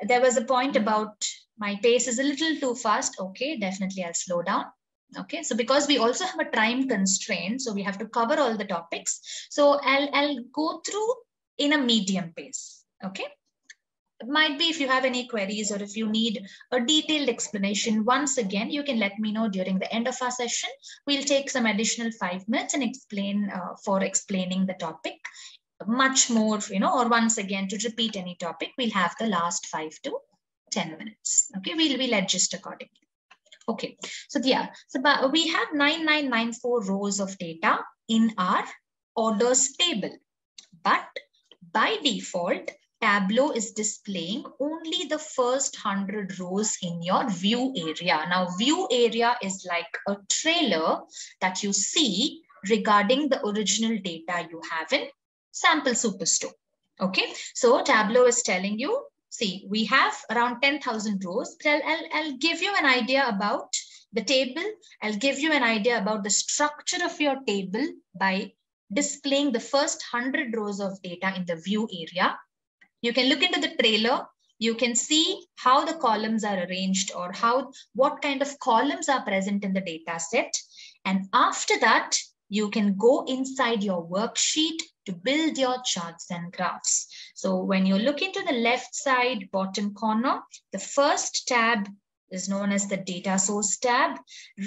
E: There was a point about my pace is a little too fast. Okay, definitely I'll slow down. Okay, so because we also have a time constraint, so we have to cover all the topics. So I'll go through in a medium pace. Okay, it might be if you have any queries or if you need a detailed explanation, once again, you can let me know during the end of our session. We'll take some additional 5 minutes and explain for explaining the topic much more, or once again to repeat any topic, we'll have the last 5 to 10 minutes. Okay, we'll adjust accordingly. Okay, so yeah, so we have 9994 rows of data in our orders table, but by default, Tableau is displaying only the first 100 rows in your view area. Now, view area is like a trailer that you see regarding the original data you have in Sample Superstore. Okay, so Tableau is telling you, see, we have around 10,000 rows. I'll give you an idea about the table. I'll give you an idea about the structure of your table by displaying the first 100 rows of data in the view area. You can look into the trailer. You can see how the columns are arranged or what kind of columns are present in the data set. And after that, you can go inside your worksheet to build your charts and graphs. So when you look into the left side bottom corner, the first tab is known as the data source tab.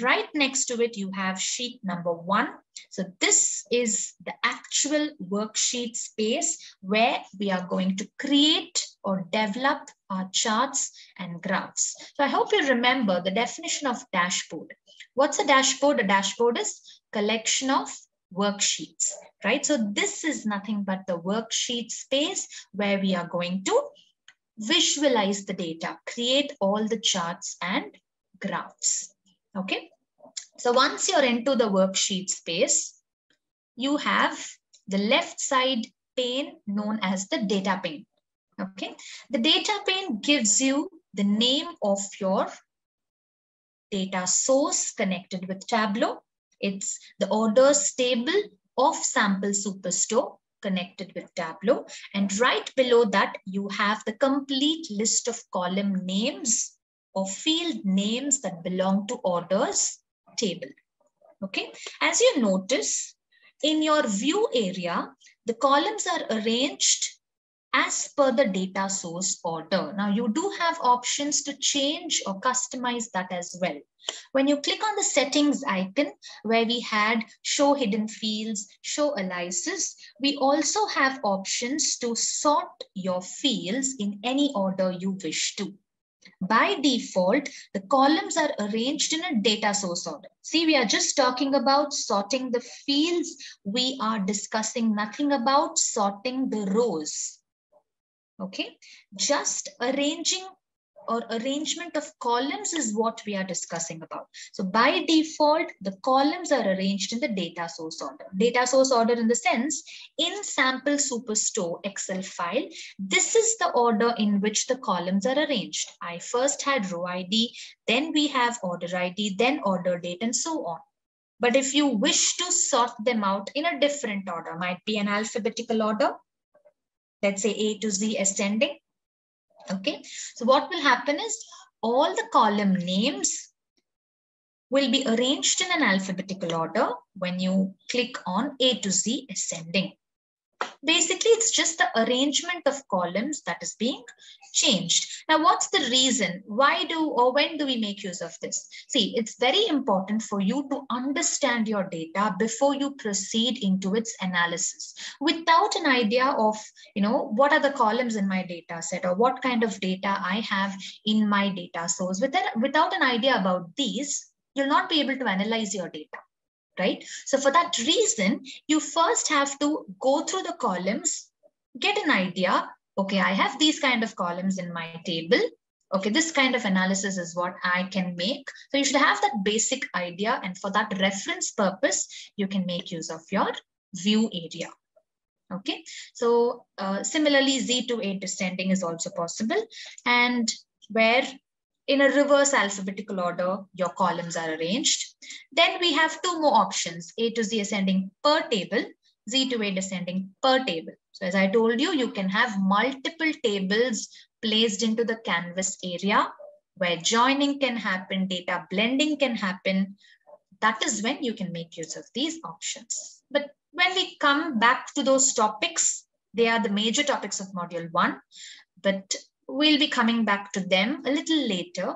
E: Right next to it, you have sheet number 1. So this is the actual worksheet space where we are going to create or develop our charts and graphs. So I hope you remember the definition of dashboard. What's a dashboard? A dashboard is collection of worksheets, right? So this is nothing but the worksheet space where we are going to visualize the data, create all the charts and graphs. Okay. So once you're into the worksheet space, you have the left side pane known as the data pane. Okay. The data pane gives you the name of your data source connected with Tableau. It's the orders table of sample superstore connected with Tableau. And right below that, you have the complete list of column names or field names that belong to orders table. Okay. As you notice, in your view area, the columns are arranged as per the data source order. Now you do have options to change or customize that as well. When you click on the settings icon where we had show hidden fields, show aliases, we also have options to sort your fields in any order you wish to. By default, the columns are arranged in a data source order. See, we are just talking about sorting the fields. We are discussing nothing about sorting the rows. Okay, just arranging or arrangement of columns is what we are discussing about. So by default, the columns are arranged in the data source order. Data source order in the sense, in sample superstore Excel file, this is the order in which the columns are arranged. I first had row ID, then we have order ID, then order date, and so on. But if you wish to sort them out in a different order, might be an alphabetical order, let's say A to Z ascending. Okay, so what will happen is all the column names will be arranged in an alphabetical order when you click on A to Z ascending. Basically, it's just the arrangement of columns that is being changed. Now, what's the reason? Why do or when do we make use of this? See, it's very important for you to understand your data before you proceed into its analysis. Without an idea of, what are the columns in my data set or what kind of data I have in my data source, without an idea about these, you'll not be able to analyze your data. Right? So for that reason, you first have to go through the columns, get an idea. Okay, I have these kind of columns in my table. Okay, this kind of analysis is what I can make. So you should have that basic idea. And for that reference purpose, you can make use of your view area. Okay, so similarly, Z to A descending is also possible. And where in a reverse alphabetical order, your columns are arranged. Then we have two more options, A to Z ascending per table, Z to A descending per table. So as I told you, you can have multiple tables placed into the canvas area where joining can happen, data blending can happen. That is when you can make use of these options. But when we come back to those topics, they are the major topics of module 1. But we'll be coming back to them a little later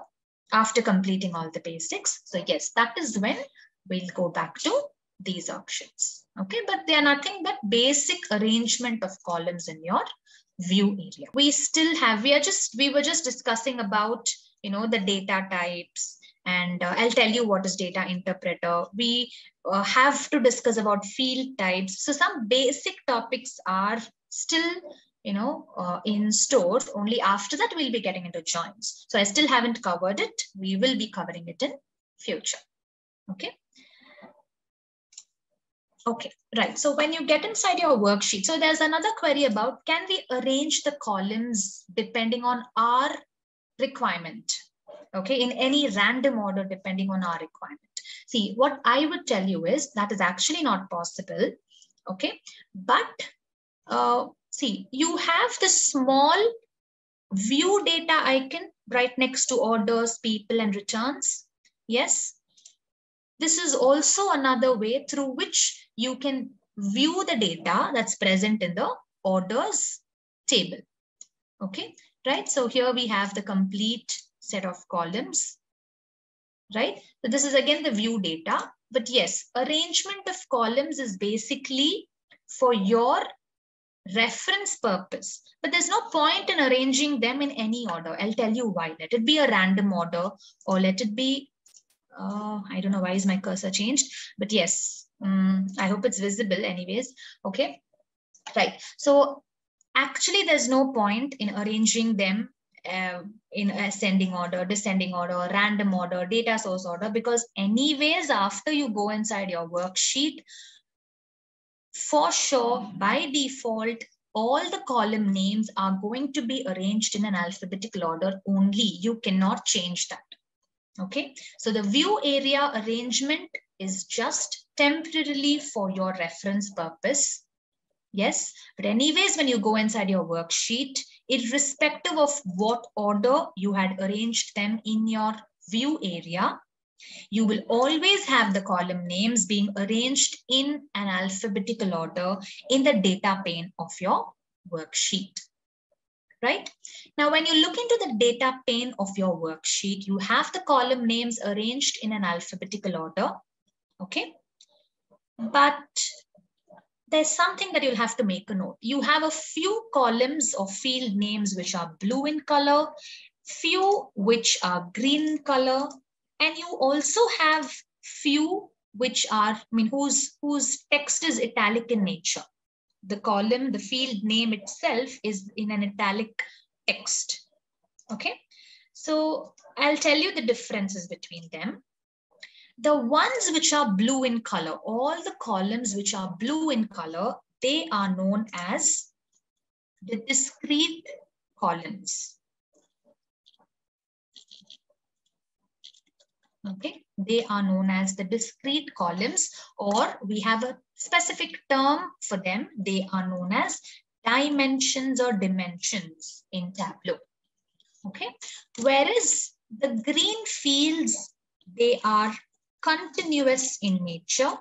E: after completing all the basics. So yes, that is when we'll go back to these options. Okay, but they are nothing but basic arrangement of columns in your view area. We were just discussing about, the data types, and I'll tell you what is data interpreter. We have to discuss about field types. So some basic topics are still in store. Only after that we'll be getting into joins. So I still haven't covered it. We will be covering it in future. Okay. Okay, right. So when you get inside your worksheet, so there's another query about, can we arrange the columns depending on our requirement? Okay, in any random order depending on our requirement. See, what I would tell you is that is actually not possible. Okay, but see, you have the small view data icon right next to orders, people, and returns. Yes. This is also another way through which you can view the data that's present in the orders table. Okay, right? So here we have the complete set of columns, right? So this is again the view data. But yes, arrangement of columns is basically for your reference purpose. But there's no point in arranging them in any order. I'll tell you why. Let it be a random order, or let it be I don't know why is my cursor changed, but yes, I hope it's visible anyways. Okay, right. So actually there's no point in arranging them in ascending order, descending order, random order, data source order, because anyways, after you go inside your worksheet, for sure, by default, all the column names are going to be arranged in an alphabetical order only. You cannot change that. Okay, so the view area arrangement is just temporarily for your reference purpose. Yes, but anyways, when you go inside your worksheet, irrespective of what order you had arranged them in your view area, you will always have the column names being arranged in an alphabetical order in the data pane of your worksheet. Right? Now, when you look into the data pane of your worksheet, you have the column names arranged in an alphabetical order. Okay. But there's something that you'll have to make a note. You have a few columns of field names which are blue in color, few which are green in color, and you also have few which are, whose text is italic in nature. The column, the field name itself is in an italic text. Okay, so I'll tell you the differences between them. The ones which are blue in color, all the columns which are blue in color, they are known as the discrete columns. Okay, they are known as the discrete columns, or we have a specific term for them. They are known as dimensions or dimensions in Tableau. Okay, whereas the green fields, they are continuous in nature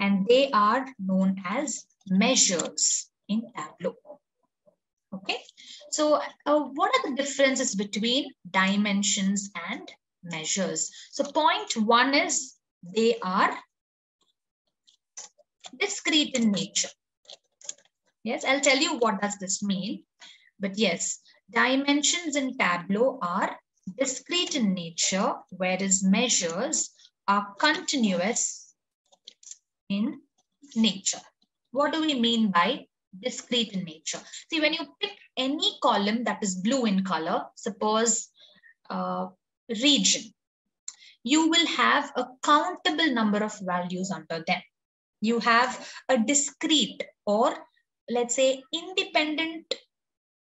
E: and they are known as measures in Tableau. Okay, so what are the differences between dimensions and measures? So point one is they are discrete in nature. Yes, I'll tell you what does this mean. But yes, dimensions in Tableau are discrete in nature, whereas measures are continuous in nature. What do we mean by discrete in nature? See, when you pick any column that is blue in color, suppose region, you will have a countable number of values under them. You have a discrete, or let's say independent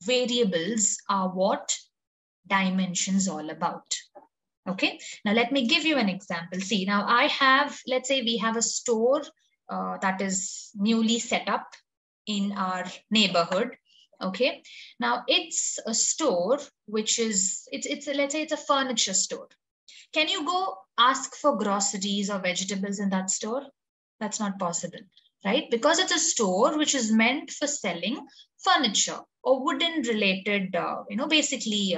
E: variables are what dimensions all about. Okay, now let me give you an example. See, now I have, let's say we have a store that is newly set up in our neighborhood. Okay, now it's a store which is, let's say it's a furniture store. Can you go ask for groceries or vegetables in that store? That's not possible, right? Because it's a store which is meant for selling furniture or wooden related, basically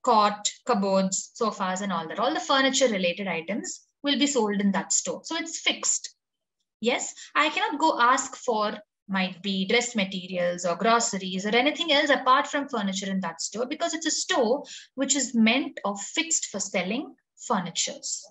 E: cot, cupboards, sofas and all that. All the furniture related items will be sold in that store. So it's fixed. Yes, I cannot go ask for, might be dress materials or groceries or anything else apart from furniture in that store, because it's a store which is meant or fixed for selling furnitures.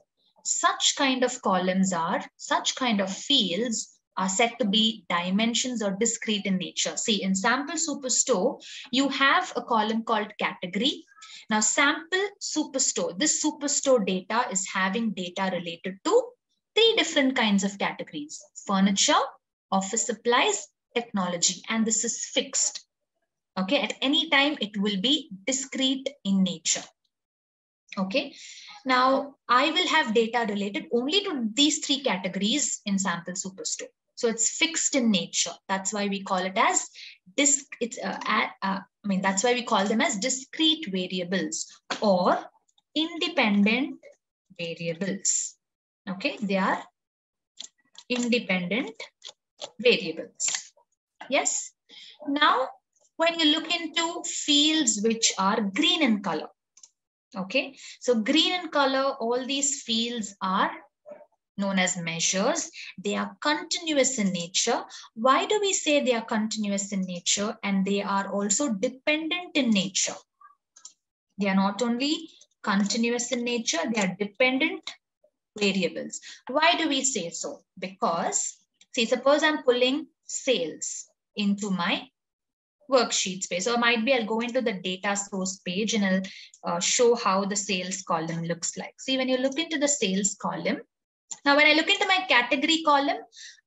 E: Such kind of columns such kind of fields are said to be dimensions or discrete in nature. See, in sample superstore, you have a column called category. Now, sample superstore, this superstore data is having data related to 3 different kinds of categories: furniture, office supplies, technology, and this is fixed. Okay, at any time it will be discrete in nature. Okay, now I will have data related only to these 3 categories in sample superstore. So it's fixed in nature. That's why we call it as that's why we call them as discrete variables or independent variables. Okay, they are independent variables. Yes. Now, when you look into fields which are green in color, okay, so green in color, all these fields are known as measures. They are continuous in nature. Why do we say they are continuous in nature and they are also dependent in nature? They are not only continuous in nature, they are dependent variables. Why do we say so? Because, see, suppose I'm pulling sales into my worksheet space, or might be I'll go into the data source page and I'll show how the sales column looks like. See, when you look into the sales column, now when I look into my category column,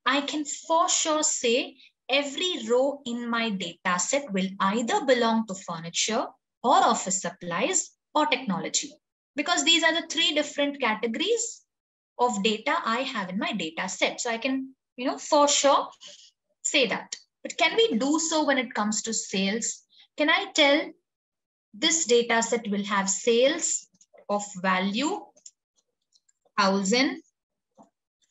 E: I can for sure say every row in my data set will either belong to furniture or office supplies or technology, because these are the three different categories of data I have in my data set. So I can, for sure say that. But can we do so when it comes to sales? Can I tell this data set will have sales of value 1,000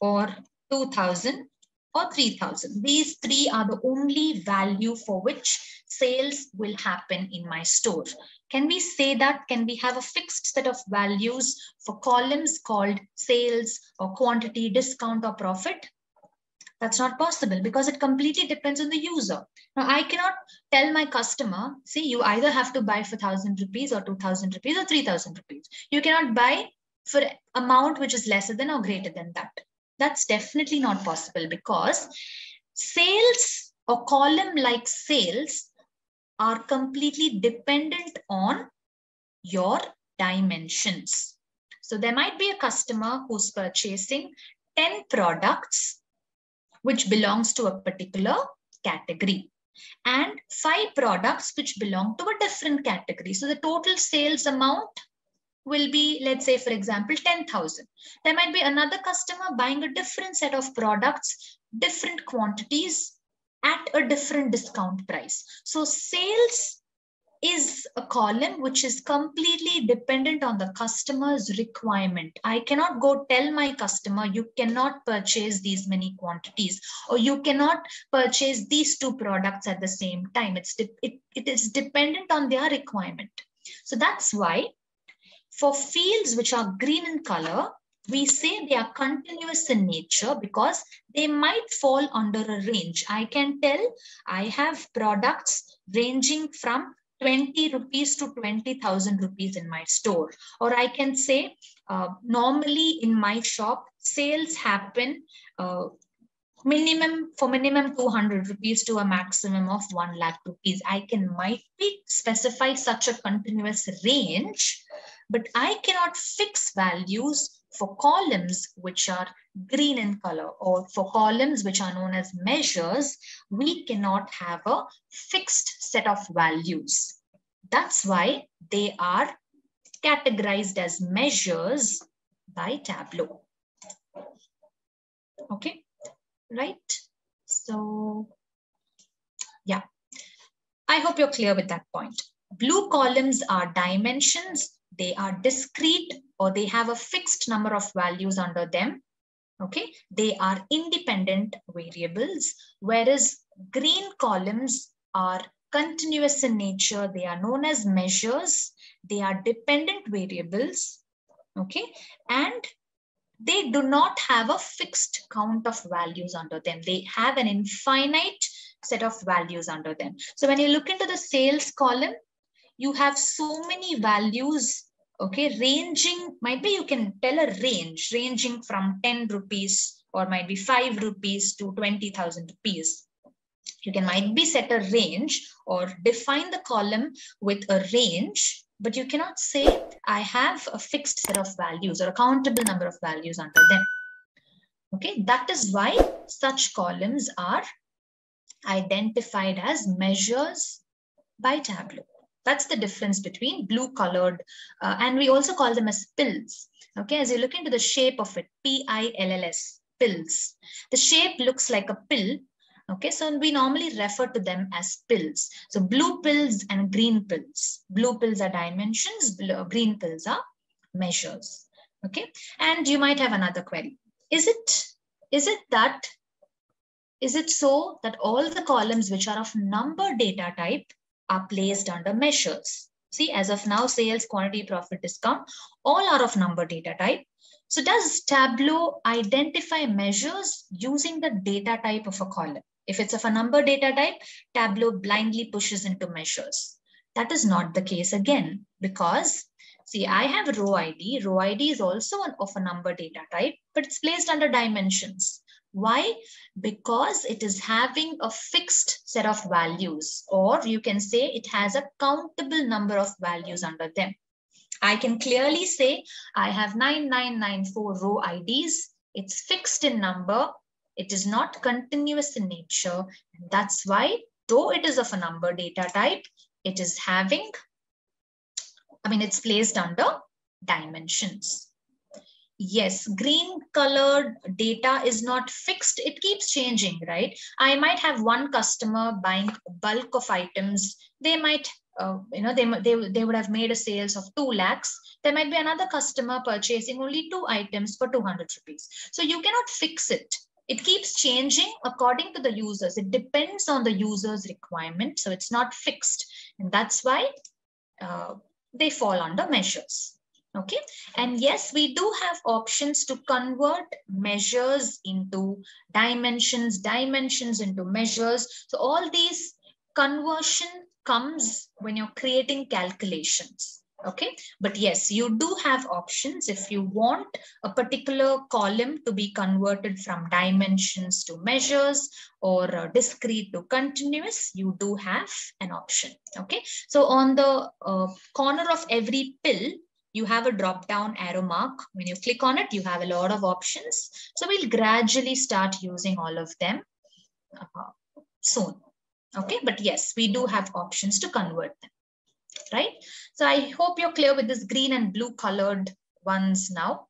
E: or 2,000 or 3,000? These three are the only value for which sales will happen in my store. Can we say that? Can we have a fixed set of values for columns called sales or quantity, discount or profit? That's not possible, because it completely depends on the user. Now, I cannot tell my customer, see, you either have to buy for 1,000 rupees or 2,000 rupees or 3,000 rupees. You cannot buy for amount which is lesser than or greater than that. That's definitely not possible, because sales or column like sales are completely dependent on your dimensions. So there might be a customer who's purchasing 10 products which belongs to a particular category, and 5 products which belong to a different category. So the total sales amount will be, let's say, for example, 10,000. There might be another customer buying a different set of products, different quantities at a different discount price. So sales is a column which is completely dependent on the customer's requirement. I cannot go tell my customer, you cannot purchase these many quantities, or you cannot purchase these 2 products at the same time. It is dependent on their requirement. So that's why for fields which are green in color, we say they are continuous in nature, because they might fall under a range. I can tell I have products ranging from 20 rupees to 20,000 rupees in my store. Or I can say normally in my shop, sales happen minimum 200 rupees to a maximum of 1 lakh rupees. I might specify such a continuous range, but I cannot fix values for columns which are green in color, or for columns which are known as measures. We cannot have a fixed set of values. That's why they are categorized as measures by Tableau. Okay, right? So, yeah, I hope you're clear with that point. Blue columns are dimensions. They are discrete, or they have a fixed number of values under them. Okay, they are independent variables, whereas green columns are continuous in nature. They are known as measures. They are dependent variables. Okay, and they do not have a fixed count of values under them. They have an infinite set of values under them. So when you look into the sales column, you have so many values, okay, ranging, might be you can tell a range ranging from 10 rupees or might be 5 rupees to 20,000 rupees. You can might be set a range or define the column with a range, but you cannot say I have a fixed set of values or a countable number of values under them. Okay, that is why such columns are identified as measures by Tableau. That's the difference between blue colored, and we also call them as pills. Okay, as you look into the shape of it, P-I-L-L-S, pills. The shape looks like a pill. Okay, so we normally refer to them as pills. So blue pills and green pills. Blue pills are dimensions, green pills are measures. Okay, and you might have another query. Is it so that all the columns which are of number data type are placed under measures? See, as of now, sales, quantity, profit, discount, all are of number data type. So does Tableau identify measures using the data type of a column? If it's of a number data type, Tableau blindly pushes into measures. That is not the case again, because See, I have row ID. Row ID is also of a number data type, but it's placed under dimensions. Why? Because it is having a fixed set of values, or you can say it has a countable number of values under them. I can clearly say I have 9994 row IDs. It's fixed in number. It is not continuous in nature. And that's why, though it is of a number data type, it is having, it's placed under dimensions. Yes, green colored data is not fixed. It keeps changing, right? I might have one customer buying bulk of items. They might, they would have made a sales of 2 lakhs. There might be another customer purchasing only 2 items for 200 rupees. So you cannot fix it. It keeps changing according to the users. It depends on the user's requirement. So it's not fixed. And that's why they fall under measures. Okay. And yes, we do have options to convert measures into dimensions, dimensions into measures. So all these conversion comes when you're creating calculations. Okay. But yes, you do have options. If you want a particular column to be converted from dimensions to measures or discrete to continuous, you do have an option. Okay. So on the corner of every pill, you have a drop-down arrow mark. When you click on it, you have a lot of options. So we'll gradually start using all of them soon. Okay, but yes, we do have options to convert them, right? So I hope you're clear with this green and blue colored ones now.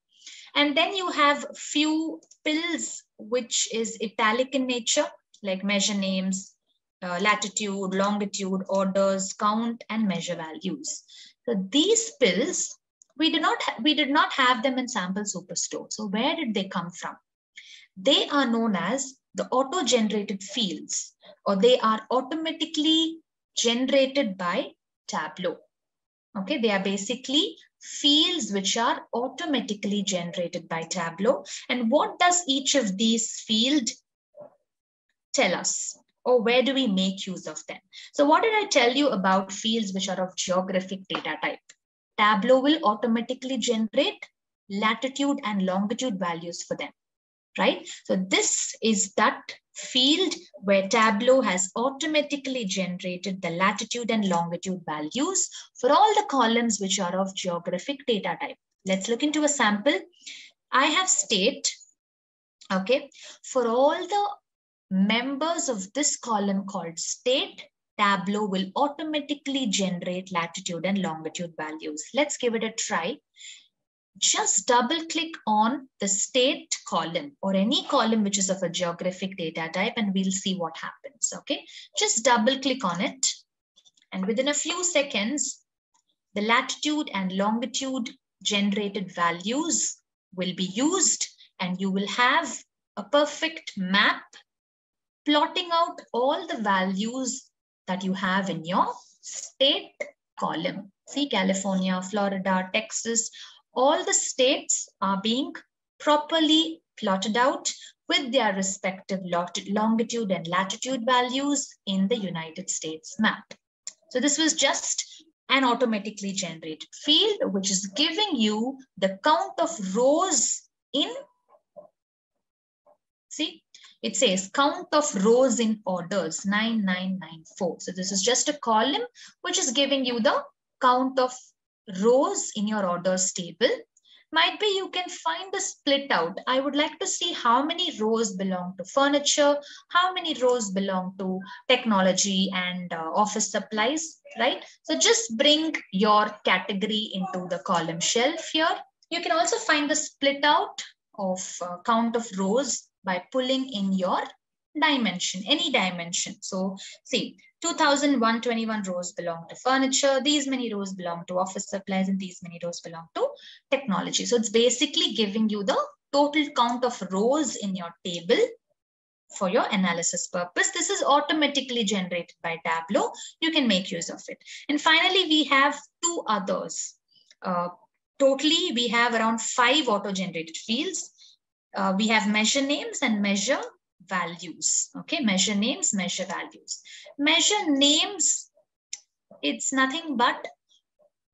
E: And then you have few pills, which is italic in nature, like measure names, latitude, longitude, orders, count, and measure values. So these pills, we did not have them in Sample Superstore. So where did they come from? They are known as the auto-generated fields, or they are automatically generated by Tableau. Okay, they are basically fields which are automatically generated by Tableau. And what does each of these fields tell us? Or where do we make use of them? So what did I tell you about fields which are of geographic data type? Tableau will automatically generate latitude and longitude values for them, right? So this is that field where Tableau has automatically generated the latitude and longitude values for all the columns which are of geographic data type. Let's look into a sample. I have state, okay, for all the members of this column called state, Tableau will automatically generate latitude and longitude values. Let's give it a try. Just double click on the state column or any column which is of a geographic data type and we'll see what happens. Okay, just double click on it. And within a few seconds, the latitude and longitude generated values will be used and you will have a perfect map plotting out all the values that you have in your state column. See, California, Florida, Texas, all the states are being properly plotted out with their respective longitude and latitude values in the United States map. So this was just an automatically generated field, which is giving you the count of rows in, see, it says count of rows in orders 9994. So this is just a column which is giving you the count of rows in your orders table. Might be you can find the split out. I would like to see how many rows belong to furniture, how many rows belong to technology and office supplies, right? So just bring your category into the column shelf here. You can also find the split out of count of rows by pulling in your dimension, any dimension. So see, 2,121 rows belong to furniture, these many rows belong to office supplies, and these many rows belong to technology. So it's basically giving you the total count of rows in your table for your analysis purpose. This is automatically generated by Tableau. You can make use of it. And finally, we have two others. Totally, we have around 5 auto-generated fields. We have measure names and measure values. Okay, measure names, measure values. Measure names, it's nothing but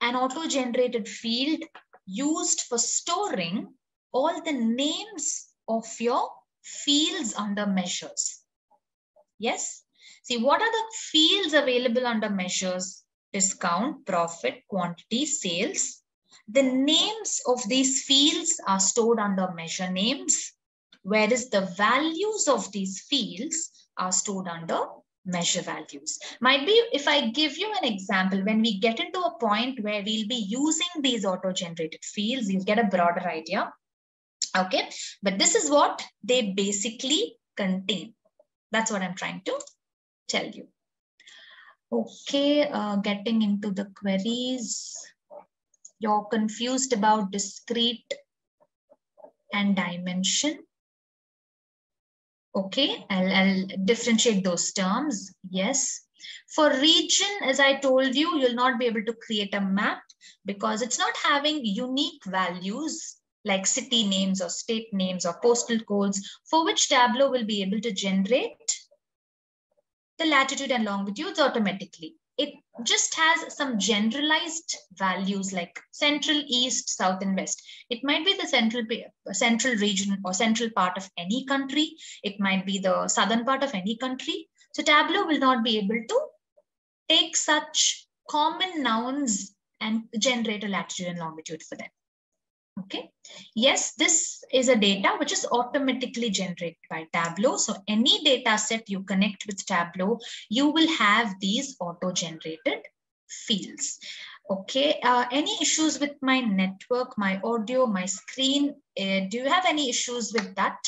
E: an auto-generated field used for storing all the names of your fields under measures. Yes. See, what are the fields available under measures? Discount, profit, quantity, sales. The names of these fields are stored under measure names, whereas the values of these fields are stored under measure values. Might be if I give you an example, when we get into a point where we'll be using these auto-generated fields, you'll get a broader idea. Okay, but this is what they basically contain. That's what I'm trying to tell you. Okay, getting into the queries. You're confused about discrete and dimension. Okay, I'll differentiate those terms. Yes. For region, as I told you, you'll not be able to create a map because it's not having unique values like city names or state names or postal codes, for which Tableau will be able to generate the latitude and longitudes automatically. It just has some generalized values like central, east, south, and west. It might be the central region or central part of any country. It might be the southern part of any country. So Tableau will not be able to take such common nouns and generate a latitude and longitude for them. Okay. Yes, this is a data which is automatically generated by Tableau. So any data set you connect with Tableau, you will have these auto-generated fields. Okay. Any issues with my network, my audio, my screen? Do you have any issues with that?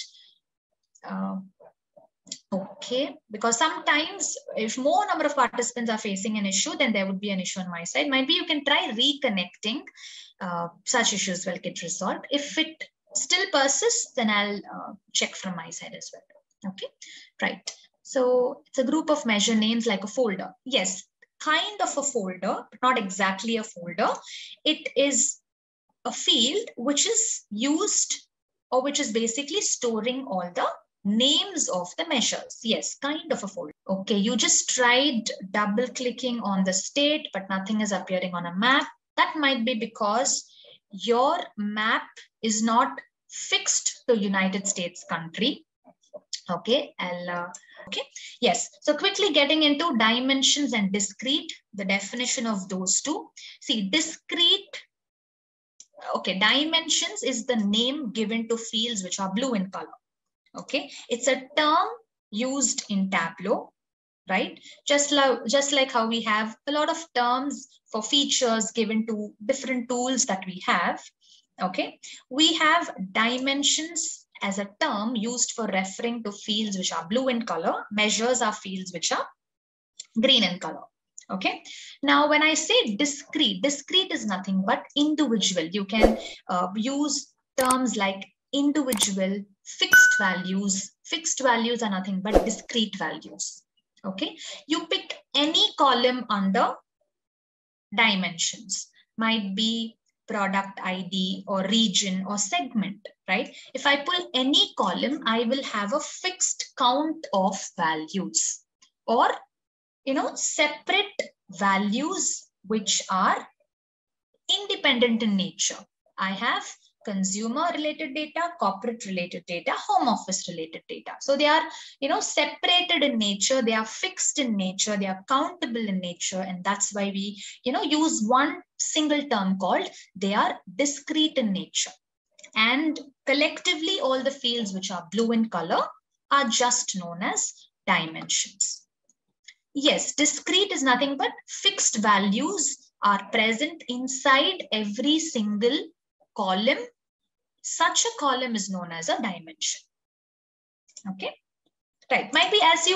E: Okay, because sometimes if more number of participants are facing an issue, then there would be an issue on my side. Maybe you can try reconnecting. Such issues will get resolved. If it still persists, then I'll check from my side as well. Okay, right. So it's a group of measure names like a folder. Yes, kind of a folder, but not exactly a folder. It is a field which is used or which is basically storing all the names of the measures. Yes, kind of a folder. Okay, you just tried double clicking on the state, but nothing is appearing on a map. That might be because your map is not fixed to United States country. Okay, okay, yes. So quickly getting into dimensions and discrete, the definition of those two. See, discrete, okay, dimensions is the name given to fields which are blue in color. Okay, it's a term used in Tableau, right? Just like how we have a lot of terms for features given to different tools that we have. Okay, we have dimensions as a term used for referring to fields which are blue in color. Measures are fields which are green in color. Okay, now when I say discrete is nothing but individual. You can use terms like individual, fixed values. Fixed values are nothing but discrete values. Okay, you pick any column under dimensions. Might be product ID or region or segment, right? If I pull any column, I will have a fixed count of values or, separate values which are independent in nature. I have consumer related data, corporate related data, home office related data. So they are, separated in nature. They are fixed in nature. They are countable in nature. And that's why we, use one single term called they are discrete in nature. And collectively, all the fields which are blue in color are just known as dimensions. Yes, discrete is nothing but fixed values are present inside every single column. Such a column is known as a dimension. Okay, right. Might be as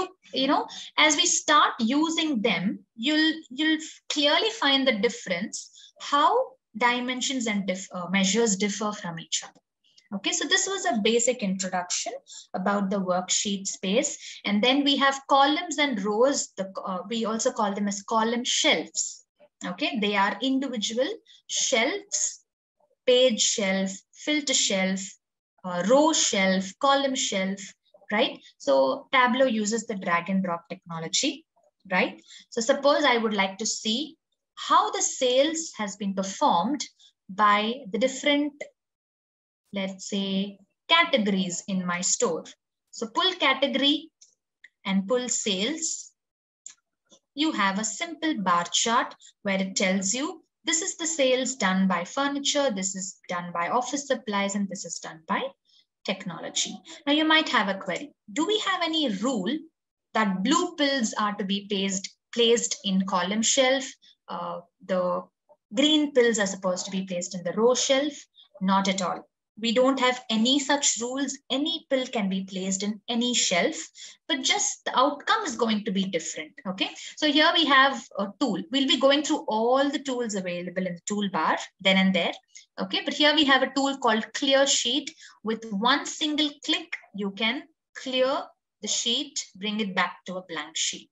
E: as we start using them, you'll clearly find the difference how dimensions and measures differ from each other. Okay, so this was a basic introduction about the worksheet space. And then we have columns and rows. We also call them as column shelves. Okay, they are individual shelves, page shelf, filter shelf, row shelf, column shelf, right? So Tableau uses the drag and drop technology, right? So suppose I would like to see how the sales has been performed by the different, let's say, categories in my store. So pull category and pull sales. You have a simple bar chart where it tells you this is the sales done by furniture, this is done by office supplies, and this is done by technology. Now you might have a query. Do we have any rule that blue pills are to be placed in column shelf? The green pills are supposed to be placed in the row shelf? Not at all. We don't have any such rules. Any pill can be placed in any shelf, but just the outcome is going to be different. Okay. So here we have a tool. We'll be going through all the tools available in the toolbar then and there. Okay. But here we have a tool called Clear Sheet. With one single click, you can clear the sheet, bring it back to a blank sheet.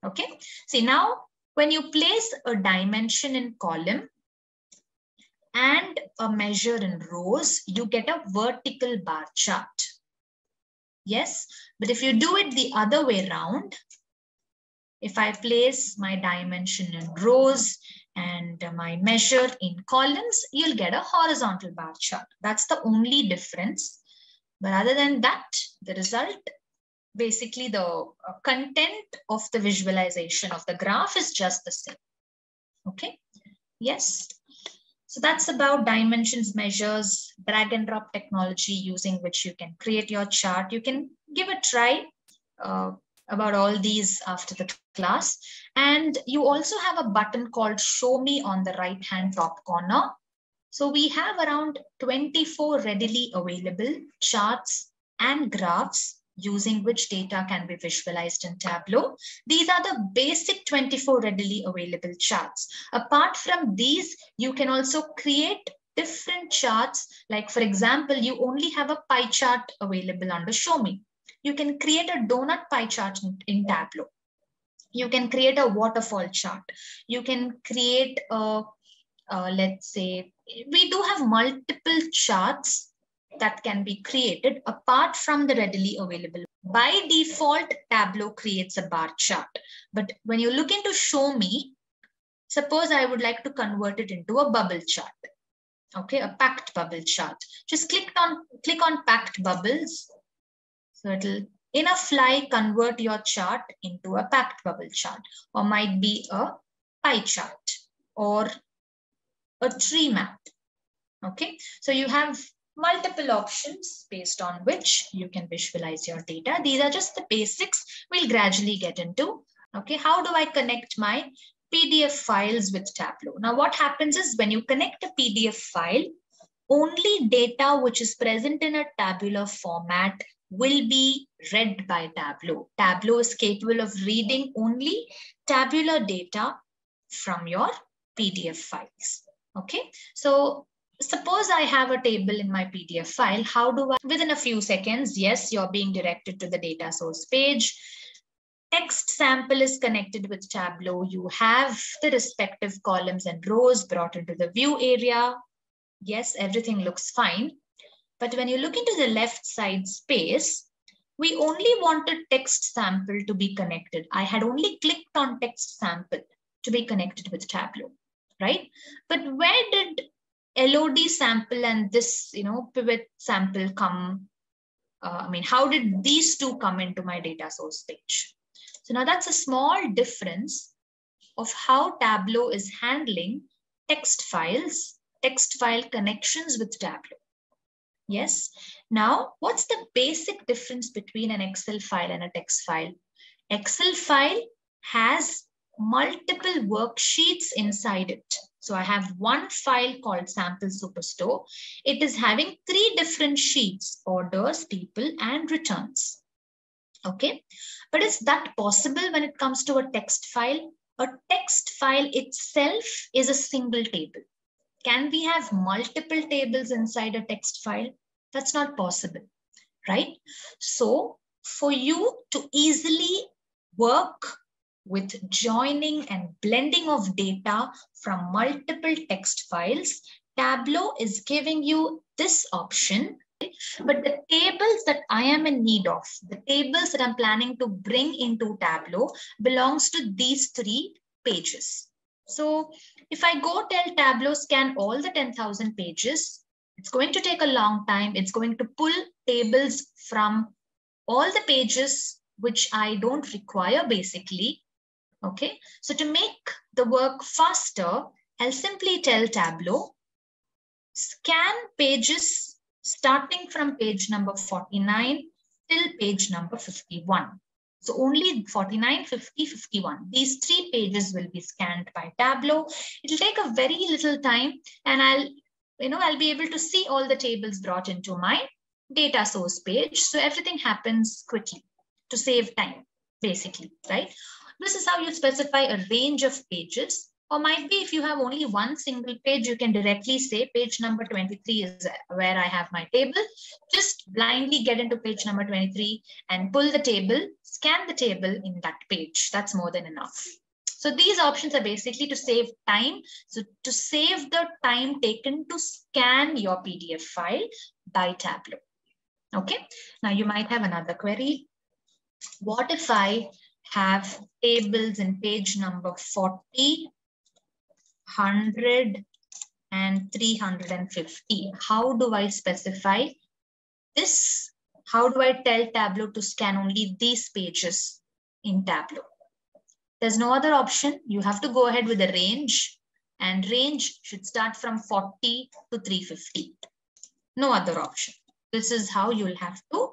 E: Okay. See, now when you place a dimension in column and a measure in rows, you get a vertical bar chart. Yes, but if you do it the other way around, if I place my dimension in rows and my measure in columns, you'll get a horizontal bar chart. That's the only difference. But other than that, the result, basically the content of the visualization of the graph is just the same. Okay, yes. So that's about dimensions, measures, drag and drop technology using which you can create your chart. You can give a try about all these after the class. And you also have a button called Show Me on the right-hand top corner. So we have around 24 readily available charts and graphs using which data can be visualized in Tableau. These are the basic 24 readily available charts. Apart from these, you can also create different charts. Like for example, you only have a pie chart available under Show Me. You can create a donut pie chart in Tableau. You can create a waterfall chart. You can create a, let's say, we do have multiple charts that can be created apart from the readily available. By default, Tableau creates a bar chart. But when you look into Show Me, suppose I would like to convert it into a bubble chart. Okay, a packed bubble chart. Just click on packed bubbles. So it'll in a fly convert your chart into a packed bubble chart, or might be a pie chart or a tree map. Okay, so you have multiple options based on which you can visualize your data. These are just the basics we'll gradually get into. Okay, how do I connect my PDF files with Tableau? Now what happens is when you connect a PDF file, only data which is present in a tabular format will be read by Tableau. Tableau is capable of reading only tabular data from your PDF files. Okay, so suppose I have a table in my PDF file. How do I, within a few seconds, yes, you're being directed to the data source page. Text sample is connected with Tableau. You have the respective columns and rows brought into the view area. Yes, everything looks fine. But when you look into the left side space, we only wanted text sample to be connected. I had only clicked on text sample to be connected with Tableau, right? But where did LOD sample and this, pivot sample come? How did these two come into my data source page? So now that's a small difference of how Tableau is handling text files, text file connections with Tableau. Yes. Now, what's the basic difference between an Excel file and a text file? Excel file has multiple worksheets inside it. So I have one file called Sample Superstore. It is having 3 different sheets: orders, people, and returns. Okay. But is that possible when it comes to a text file? A text file itself is a single table. Can we have multiple tables inside a text file? That's not possible, right? So for you to easily work with joining and blending of data from multiple text files, Tableau is giving you this option. But the tables that I am in need of, the tables that I'm planning to bring into Tableau belongs to these 3 pages. So if I go tell Tableau scan all the 10,000 pages, it's going to take a long time. It's going to pull tables from all the pages which I don't require basically. Okay, so to make the work faster, I'll simply tell Tableau scan pages starting from page number 49 till page number 51. So only 49, 50, 51. These 3 pages will be scanned by Tableau. It'll take a very little time, and I'll be able to see all the tables brought into my data source page. So everything happens quickly to save time, basically, right? This is how you specify a range of pages. Or might be if you have only one single page, you can directly say page number 23 is where I have my table. Just blindly get into page number 23 and pull the table, scan the table in that page. That's more than enough. So these options are basically to save time. So to save the time taken to scan your PDF file by Tableau. Okay. Now you might have another query. What if I have tables in page number 40, 100 and 350. How do I specify this? How do I tell Tableau to scan only these pages in Tableau? There's no other option. You have to go ahead with a range, and range should start from 40 to 350. No other option. This is how you'll have to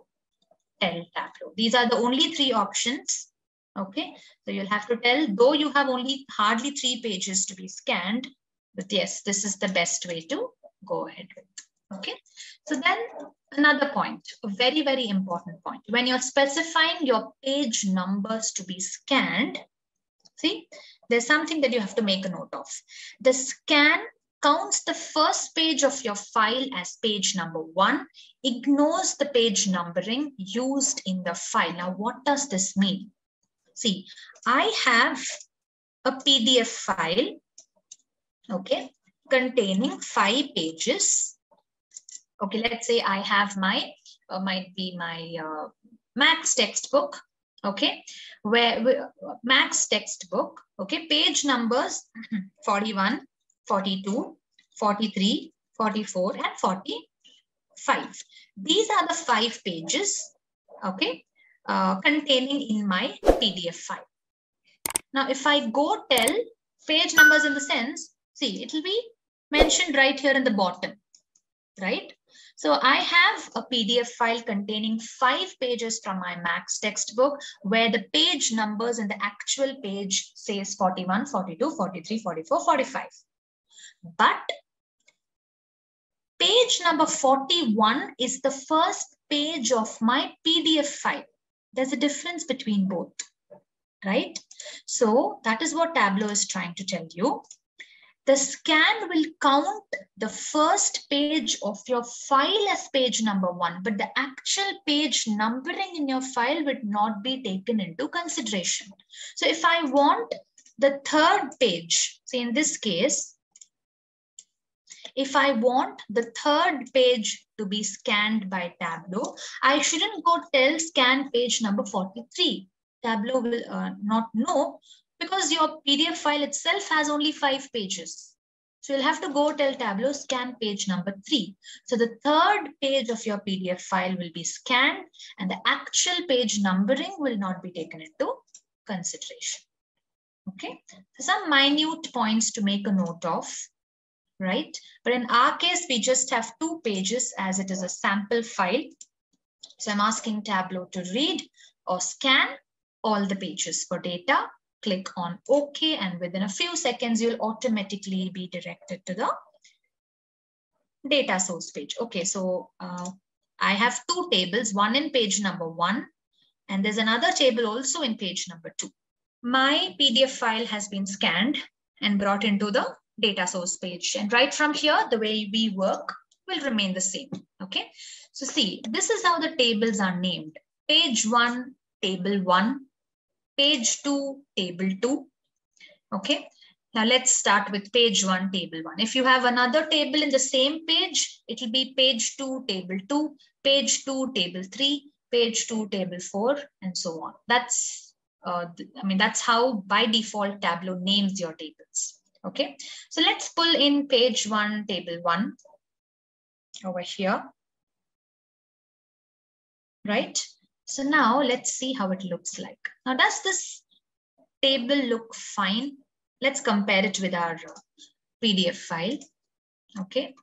E: tell Tableau. These are the only 3 options. Okay, so you'll have to tell, though you have only hardly 3 pages to be scanned, but yes, this is the best way to go ahead with. Okay, so then another point, a very, very important point. When you're specifying your page numbers to be scanned, see, there's something that you have to make a note of. The scan counts the first page of your file as page number 1, ignores the page numbering used in the file. Now, what does this mean? See, I have a PDF file, okay, containing 5 pages. Okay, let's say I have my, might be my Max textbook, okay, where Max textbook, okay, page numbers 41, 42, 43, 44, and 45. These are the 5 pages, okay, containing in my PDF file. Now, if I go tell page numbers in the sense, see, it will be mentioned right here in the bottom, right? So I have a PDF file containing 5 pages from my Max textbook where the page numbers in the actual page says 41, 42, 43, 44, 45. But page number 41 is the first page of my PDF file. There's a difference between both, right? So that is what Tableau is trying to tell you. The scan will count the first page of your file as page number 1, but the actual page numbering in your file would not be taken into consideration. So if I want the 3rd page, say in this case, if I want the 3rd page to be scanned by Tableau, I shouldn't go tell scan page number 43. Tableau will not know because your PDF file itself has only 5 pages. So you'll have to go tell Tableau scan page number 3. So the 3rd page of your PDF file will be scanned and the actual page numbering will not be taken into consideration. Okay, so some minute points to make a note of. Right? But in our case, we just have 2 pages as it is a sample file. So I'm asking Tableau to read or scan all the pages for data. Click on OK, and within a few seconds, you'll automatically be directed to the data source page. Okay, so I have 2 tables, one in page number 1, and there's another table also in page number 2. My PDF file has been scanned and brought into the data source page. And right from here, the way we work will remain the same. Okay. So see, this is how the tables are named. Page 1, table 1, page 2, table 2. Okay. Now let's start with page 1, table 1. If you have another table in the same page, it will be page 2, table 2, page 2, table 3, page 2, table 4, and so on. That's, that's how by default Tableau names your tables. Okay, so let's pull in page 1, table 1 over here. Right? So now let's see how it looks like. Now, does this table look fine? Let's compare it with our PDF file. Okay.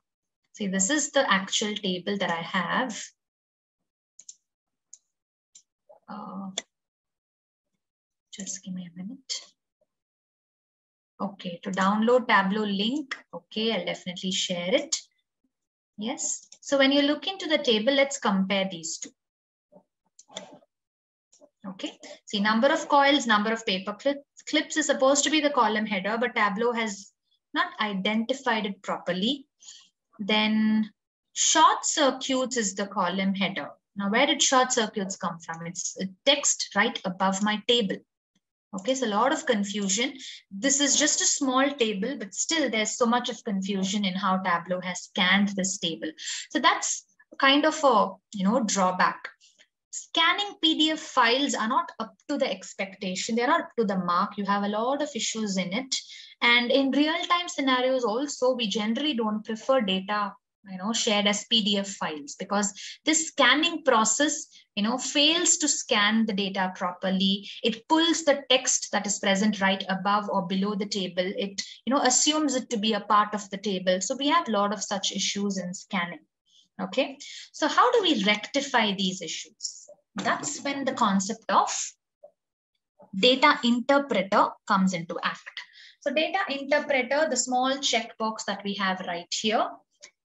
E: See, this is the actual table that I have. Just give me a minute. Okay, to download Tableau link. Okay, I'll definitely share it. Yes. So when you look into the table, let's compare these two. Okay, see, number of coils, number of paper clips is supposed to be the column header, but Tableau has not identified it properly. Then short circuits is the column header. Now, where did short circuits come from? It's a text right above my table. Okay, so a lot of confusion. This is just a small table, but still there's so much of confusion in how Tableau has scanned this table. So that's kind of a, drawback. Scanning PDF files are not up to the expectation. They're not up to the mark. You have a lot of issues in it. And in real-time scenarios also, we generally don't prefer data, shared as PDF files, because this scanning process, fails to scan the data properly. It pulls the text that is present right above or below the table. It, assumes it to be a part of the table. So we have a lot of such issues in scanning. Okay, so how do we rectify these issues? That's when the concept of data interpreter comes into act. So data interpreter, the small checkbox that we have right here,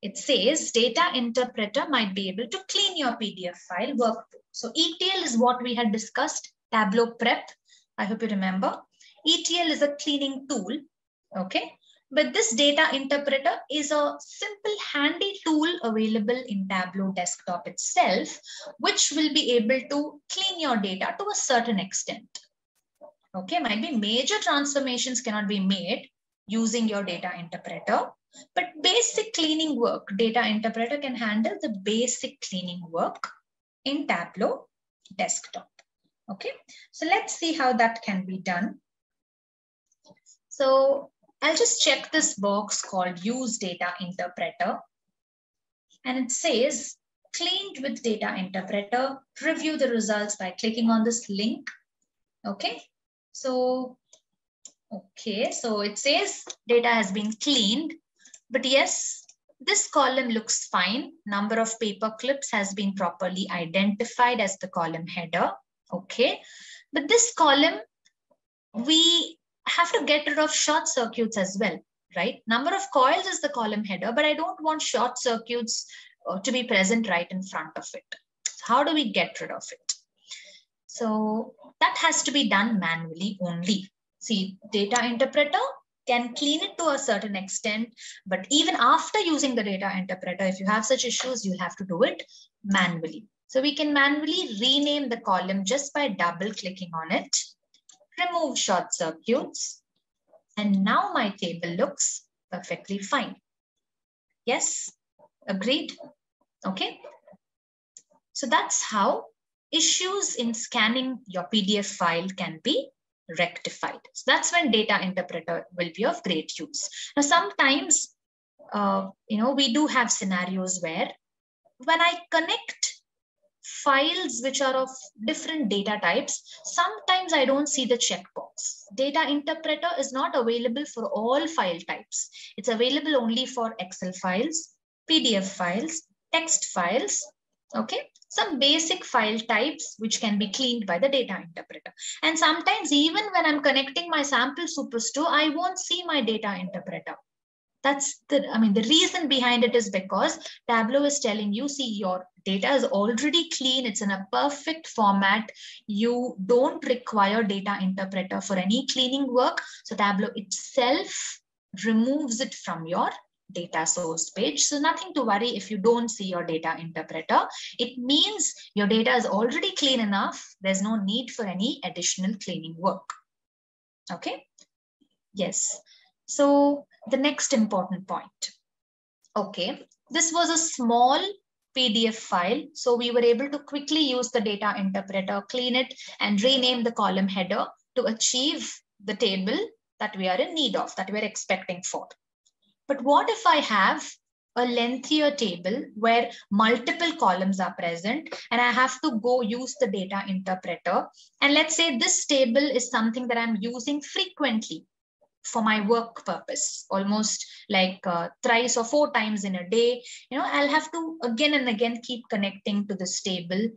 E: it says data interpreter might be able to clean your PDF file workflow. So ETL is what we had discussed, Tableau prep. I hope you remember. ETL is a cleaning tool. Okay. But this data interpreter is a simple handy tool available in Tableau desktop itself, which will be able to clean your data to a certain extent. Okay, might be major transformations cannot be made using your data interpreter, but basic cleaning work, data interpreter can handle the basic cleaning work in Tableau desktop. Okay, so let's see how that can be done. So I'll just check this box called Use Data Interpreter. And it says, cleaned with Data Interpreter, review the results by clicking on this link. Okay, so it says data has been cleaned. But yes, this column looks fine. Number of paper clips has been properly identified as the column header. Okay, but this column, we have to get rid of short circuits as well, right? Number of coils is the column header, but I don't want short circuits to be present right in front of it. So how do we get rid of it? So that has to be done manually only. See, data interpreter can clean it to a certain extent, but even after using the data interpreter, if you have such issues, you'll have to do it manually. So we can manually rename the column just by double clicking on it. Remove short circuits, and now my table looks perfectly fine. Yes, agreed? Okay. So that's how issues in scanning your PDF file can be rectified. So that's when data interpreter will be of great use. Now, sometimes, we do have scenarios where when I connect files which are of different data types, sometimes I don't see the checkbox. Data interpreter is not available for all file types. It's available only for Excel files, PDF files, text files, okay? Some basic file types which can be cleaned by the data interpreter. And sometimes even when I'm connecting my sample superstore, I won't see my data interpreter. That's the reason behind it is because Tableau is telling you, see, your data is already clean. It's in a perfect format. You don't require data interpreter for any cleaning work. So Tableau itself removes it from your data source page. So nothing to worry if you don't see your data interpreter. It means your data is already clean enough. There's no need for any additional cleaning work. Okay. Yes. So the next important point. Okay, this was a small PDF file. So we were able to quickly use the data interpreter, clean it, and rename the column header to achieve the table that we are in need of, that we're expecting for. But what if I have a lengthier table where multiple columns are present and I have to go use the data interpreter? And let's say this table is something that I'm using frequently for my work purpose, almost like 3 or 4 times in a day. I'll have to again and again keep connecting to this table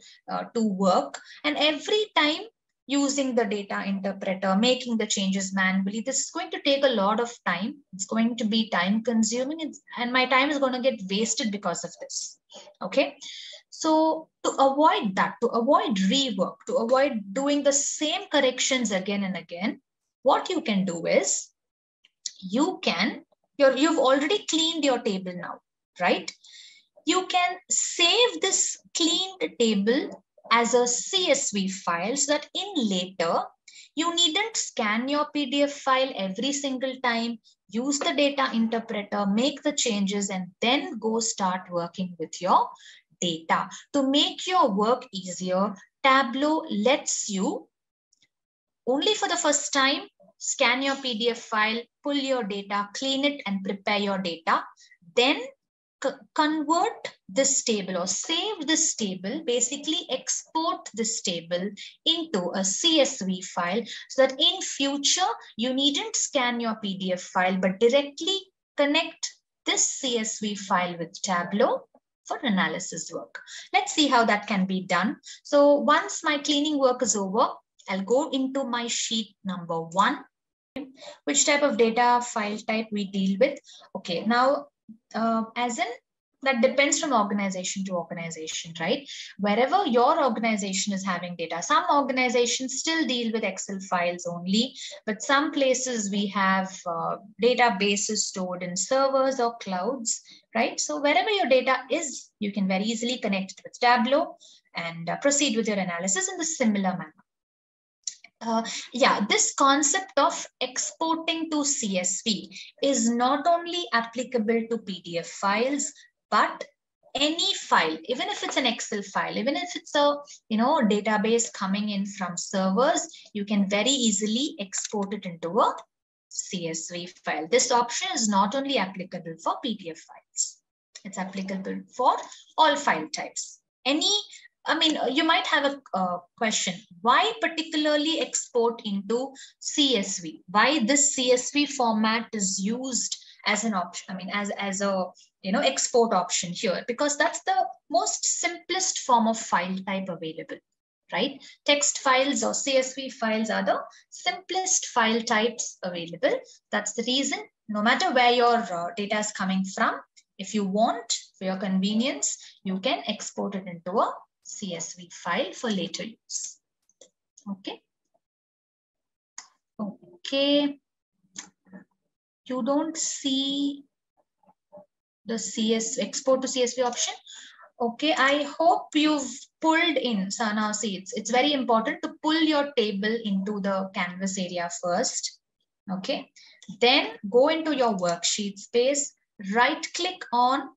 E: to work. And every time using the data interpreter, making the changes manually, this is going to take a lot of time. It's going to be time consuming, and my time is going to get wasted because of this. Okay. So to avoid that, to avoid rework, to avoid doing the same corrections again and again, what you can do is you've already cleaned your table now, right? You can save this cleaned table as a CSV file so that in later, you needn't scan your PDF file every single time, use the data interpreter, make the changes, and then go start working with your data. To make your work easier, Tableau lets you only for the first time scan your PDF file, pull your data, clean it, and prepare your data. Then convert this table or save this table, basically export this table into a CSV file so that in future, you needn't scan your PDF file, but directly connect this CSV file with Tableau for analysis work. Let's see how that can be done. So once my cleaning work is over, I'll go into my sheet number 1. Which type of data file type we deal with? Okay, now as in that depends from organization to organization, right? Wherever your organization is having data, some organizations still deal with Excel files only, but some places we have databases stored in servers or clouds, right? So wherever your data is, you can very easily connect it with Tableau and proceed with your analysis in the similar manner. This concept of exporting to CSV is not only applicable to PDF files, but any file, even if it's an Excel file, even if it's a database coming in from servers, you can very easily export it into a CSV file. This option is not only applicable for PDF files. It's applicable for all file types. You might have a question, why particularly export into CSV? Why this CSV format is used as an option, as a export option here? Because that's the most simplest form of file type available, right? Text files or CSV files are the simplest file types available. That's the reason, no matter where your data is coming from, if you want, for your convenience, you can export it into a CSV file for later use. Okay. Okay. You don't see the export to CSV option. Okay. I hope you've pulled in. So now see, it's very important to pull your table into the canvas area first. Okay. Then go into your worksheet space, right click on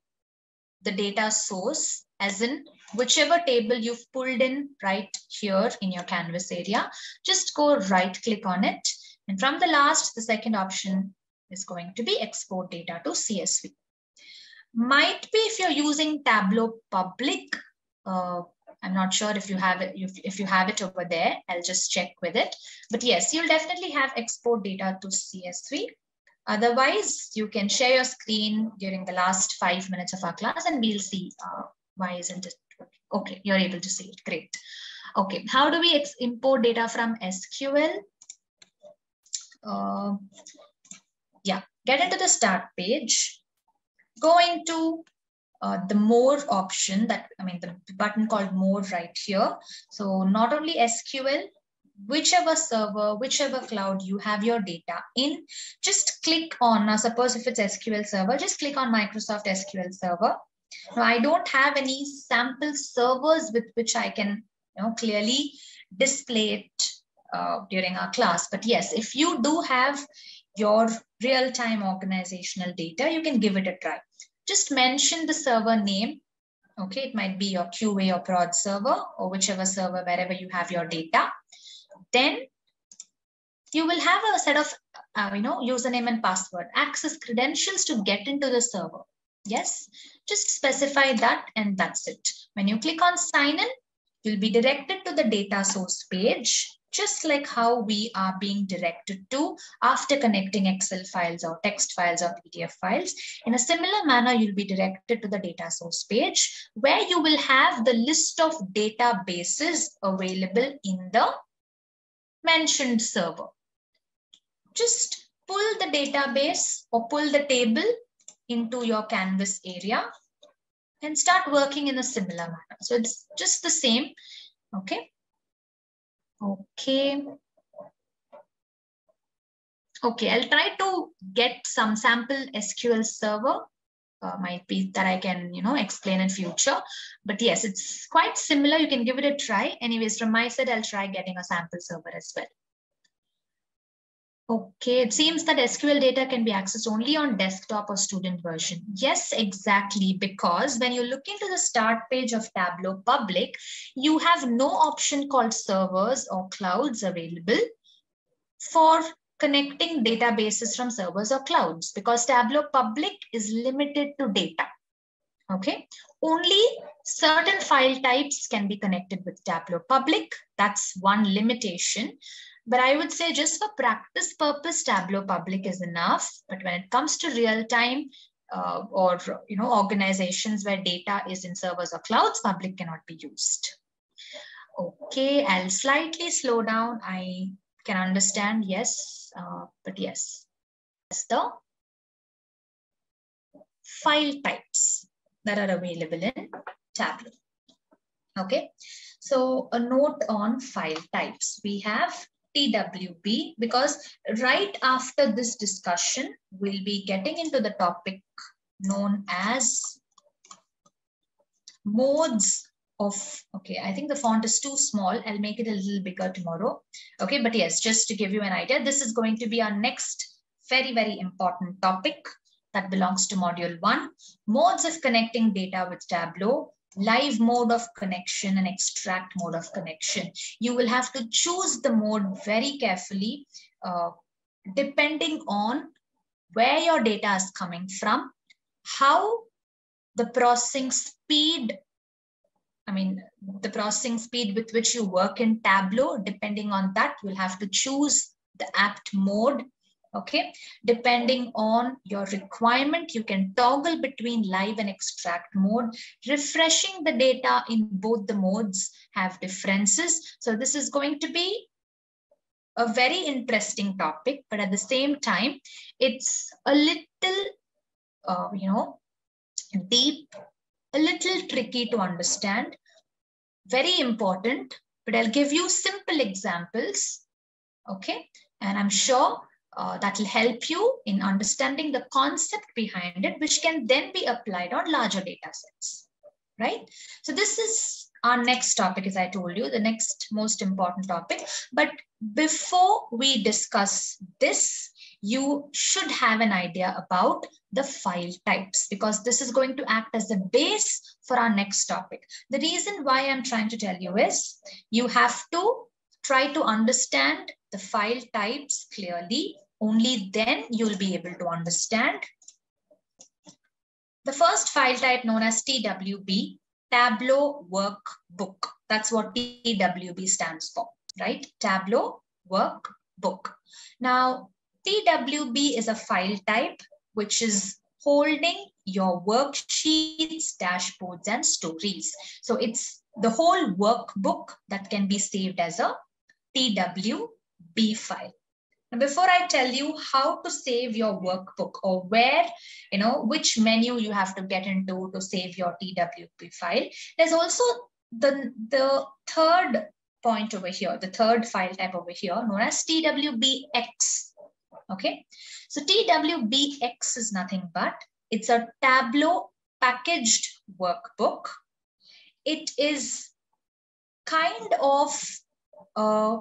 E: the data source, as in whichever table you've pulled in right here in your canvas area, just go right click on it. And from the last, the second option is going to be export data to CSV. Might be if you're using Tableau Public, I'm not sure if you have it, if you have it over there, I'll just check with it. But yes, you'll definitely have export data to CSV. Otherwise, you can share your screen during the last 5 minutes of our class and we'll see why isn't it. Okay, you're able to see it. Great. Okay, how do we import data from SQL? Get into the start page. Go into the more option, the button called more right here. So not only SQL, whichever server, whichever cloud you have your data in, just click on, now suppose if it's SQL Server, just click on Microsoft SQL Server. Now I don't have any sample servers with which I can clearly display it during our class. But yes, if you do have your real-time organizational data, you can give it a try. Just mention the server name. Okay, it might be your QA or prod server or whichever server, wherever you have your data. Then you will have a set of username and password, access credentials to get into the server. Yes, just specify that and that's it. When you click on sign in, you'll be directed to the data source page, just like how we are being directed to after connecting Excel files or text files or PDF files. In a similar manner, you'll be directed to the data source page where you will have the list of databases available in the mentioned server. Just pull the database or pull the table into your canvas area and start working in a similar manner. So it's just the same. Okay. Okay, I'll try to get some sample SQL server. Might be that I can, explain in future. But yes, it's quite similar. You can give it a try. Anyways, from my side, I'll try getting a sample server as well. Okay, it seems that SQL data can be accessed only on desktop or student version. Yes, exactly, because when you look into the start page of Tableau Public, you have no option called servers or clouds available for connecting databases from servers or clouds, because Tableau Public is limited to data. Okay, only certain file types can be connected with Tableau Public. That's one limitation. But I would say just for practice purpose, Tableau Public is enough. But when it comes to real time or organizations where data is in servers or clouds, Public cannot be used. Okay, I'll slightly slow down. I can understand, yes, but yes, that's the file types that are available in Tableau. Okay, so a note on file types. We have TWB, because right after this discussion, we'll be getting into the topic known as modes of, okay, I think the font is too small. I'll make it a little bigger tomorrow. Okay, but yes, just to give you an idea, this is going to be our next very, very important topic that belongs to module 1, modes of connecting data with Tableau, live mode of connection and extract mode of connection. You will have to choose the mode very carefully, depending on where your data is coming from, how the processing speed, the processing speed with which you work in Tableau, depending on that, you'll have to choose the apt mode. Okay, depending on your requirement, you can toggle between live and extract mode. Refreshing the data in both the modes have differences. So this is going to be a very interesting topic, but at the same time, it's a little, deep, a little tricky to understand, very important, but I'll give you simple examples. Okay, and I'm sure that will help you in understanding the concept behind it, which can then be applied on larger data sets, right? So this is our next topic, as I told you, the next most important topic. But before we discuss this, you should have an idea about the file types, because this is going to act as the base for our next topic. The reason why I'm trying to tell you is you have to try to understand the file types clearly. Only then you'll be able to understand. The first file type, known as TWB, Tableau Workbook. That's what TWB stands for, right? Tableau Workbook. Now, TWB is a file type which is holding your worksheets, dashboards, and stories. So it's the whole workbook that can be saved as a TWB file. Now, before I tell you how to save your workbook, or where, which menu you have to get into to save your TWB file, there's also the third point over here, the third file type over here, known as TWBX. Okay, so TWBX is nothing but it's a Tableau packaged workbook. It is kind of a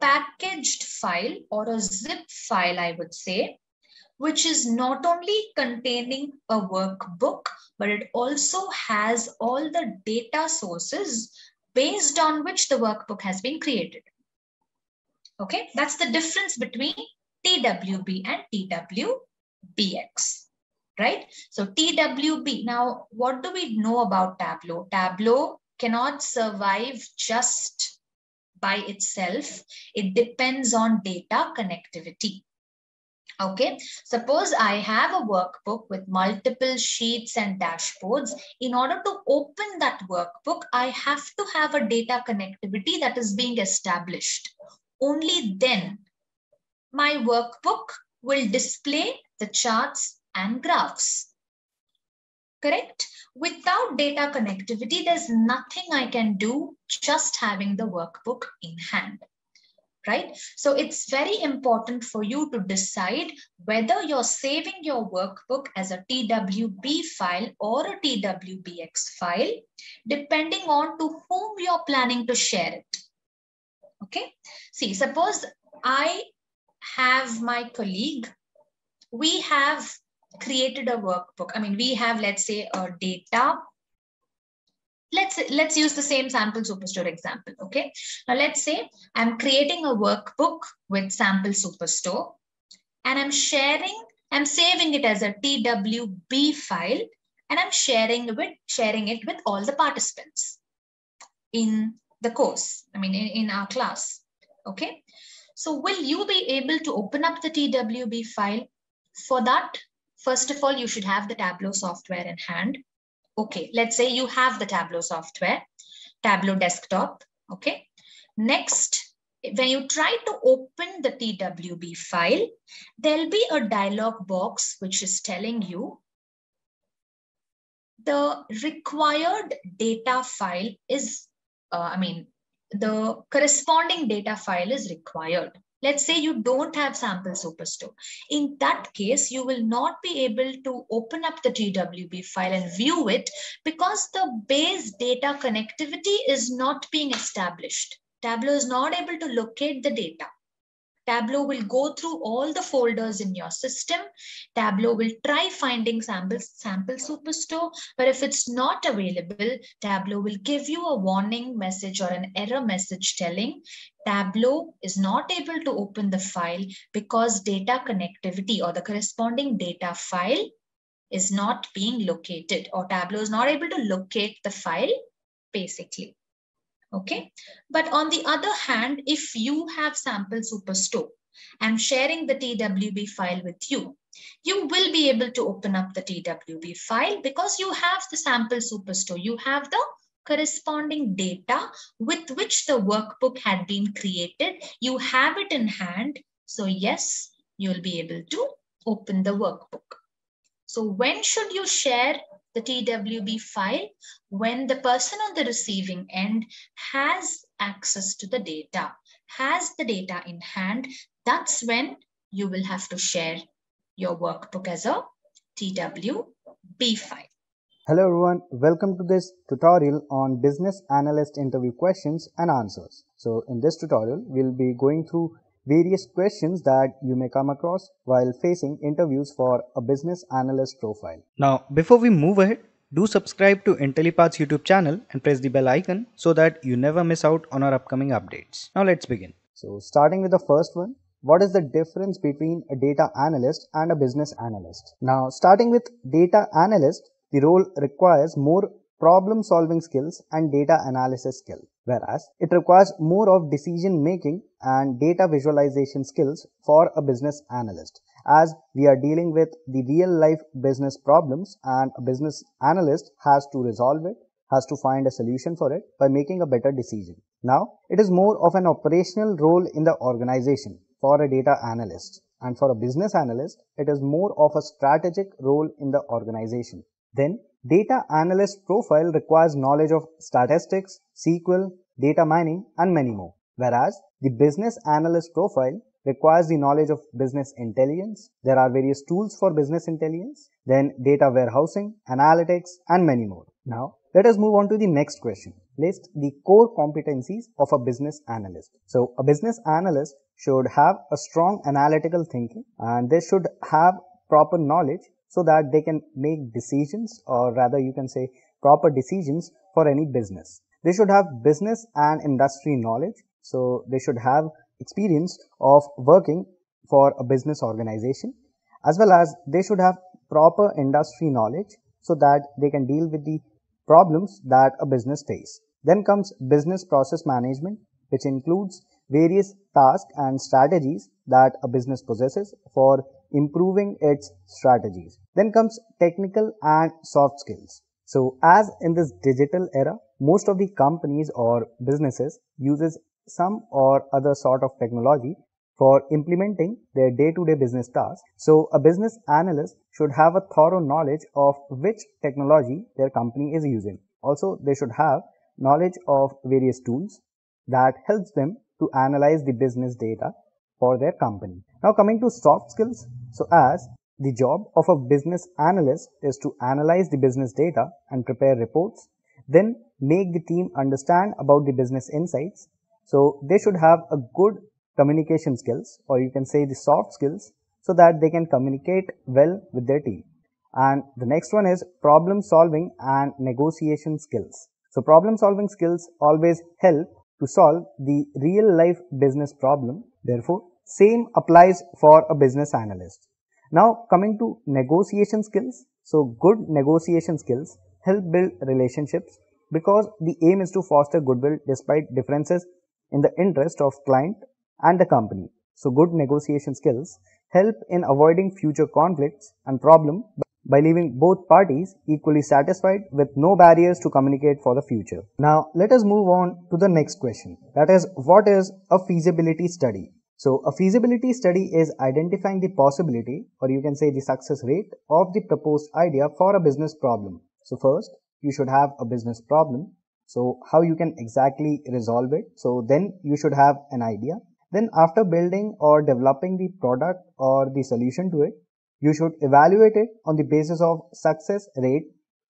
E: packaged file or a zip file, I would say, which is not only containing a workbook, but it also has all the data sources based on which the workbook has been created. Okay, that's the difference between TWB and TWBX, right? So TWB, now what do we know about Tableau? Tableau cannot survive just by itself. It depends on data connectivity. Okay, suppose I have a workbook with multiple sheets and dashboards. In order to open that workbook, I have to have a data connectivity that is being established. Only then my workbook will display the charts and graphs. Correct? Without data connectivity, there's nothing I can do just having the workbook in hand. Right? So it's very important for you to decide whether you're saving your workbook as a TWB file or a TWBX file, depending on to whom you're planning to share it. Okay. See, suppose I have my colleague, we have created a workbook. I mean, we have, let's say, a data. Let's use the same sample superstore example. Okay. Now let's say I'm creating a workbook with sample superstore and I'm saving it as a TWB file and I'm sharing it with all the participants in the course. I mean, in our class. Okay. So will you be able to open up the TWB file? For that, first of all, you should have the Tableau software in hand. Okay, let's say you have the Tableau software, Tableau desktop, okay? Next, when you try to open the TWB file, there'll be a dialog box which is telling you the required data file is, the corresponding data file is required. Let's say you don't have sample superstore. In that case, you will not be able to open up the TWB file and view it because the base data connectivity is not being established. Tableau is not able to locate the data. Tableau will go through all the folders in your system. Tableau will try finding sample superstore, but if it's not available, Tableau will give you a warning message or an error message telling Tableau is not able to open the file because data connectivity or the corresponding data file is not being located, or Tableau is not able to locate the file basically. Okay, but on the other hand, if you have sample superstore, I'm sharing the TWB file with you, you will be able to open up the TWB file because you have the sample superstore. You have the corresponding data with which the workbook had been created. You have it in hand. So yes, you'll be able to open the workbook. So when should you share the TWB file? When the person on the receiving end has access to the data, has the data in hand, that's when you will have to share your workbook as a TWB file.
F: Hello everyone, welcome to this tutorial on Business Analyst interview questions and answers. So in this tutorial, we'll be going through various questions that you may come across while facing interviews for a business analyst profile. Now, before we move ahead, do subscribe to Intellipaat's YouTube channel and press the bell icon so that you never miss out on our upcoming updates. Now let's begin. So starting with the first one, what is the difference between a data analyst and a business analyst? Now starting with data analyst, the role requires more problem-solving skills and data analysis skill, whereas it requires more of decision-making and data visualization skills for a business analyst, as we are dealing with the real-life business problems and a business analyst has to resolve it, has to find a solution for it by making a better decision. Now, it is more of an operational role in the organization for a data analyst, and for a business analyst, it is more of a strategic role in the organization. Then, data analyst profile requires knowledge of statistics, SQL, data mining, and many more. Whereas, the business analyst profile requires the knowledge of business intelligence. There are various tools for business intelligence, then data warehousing, analytics, and many more. Now, let us move on to the next question. List the core competencies of a business analyst. So, a business analyst should have a strong analytical thinking, and they should have proper knowledge so that they can make decisions, or rather you can say proper decisions for any business. They should have business and industry knowledge, so they should have experience of working for a business organization, as well as they should have proper industry knowledge so that they can deal with the problems that a business faces. Then comes business process management, which includes various tasks and strategies that a business possesses for improving its strategies. Then comes technical and soft skills. So as in this digital era, most of the companies or businesses uses some or other sort of technology for implementing their day-to-day business tasks. So a business analyst should have a thorough knowledge of which technology their company is using. Also, they should have knowledge of various tools that helps them to analyze the business data for their company. Now coming to soft skills. So as the job of a business analyst is to analyze the business data and prepare reports, then make the team understand about the business insights. So they should have a good communication skills, or you can say the soft skills, so that they can communicate well with their team. And the next one is problem solving and negotiation skills. So problem solving skills always help to solve the real life business problem. Therefore, same applies for a business analyst. Now coming to negotiation skills. So good negotiation skills help build relationships because the aim is to foster goodwill despite differences in the interest of client and the company. So good negotiation skills help in avoiding future conflicts and problems by leaving both parties equally satisfied with no barriers to communicate for the future. Now let us move on to the next question. That is, what is a feasibility study? So a feasibility study is identifying the possibility, or you can say the success rate of the proposed idea for a business problem. So first, you should have a business problem. So how you can exactly resolve it. So then you should have an idea. Then after building or developing the product or the solution to it, you should evaluate it on the basis of success rate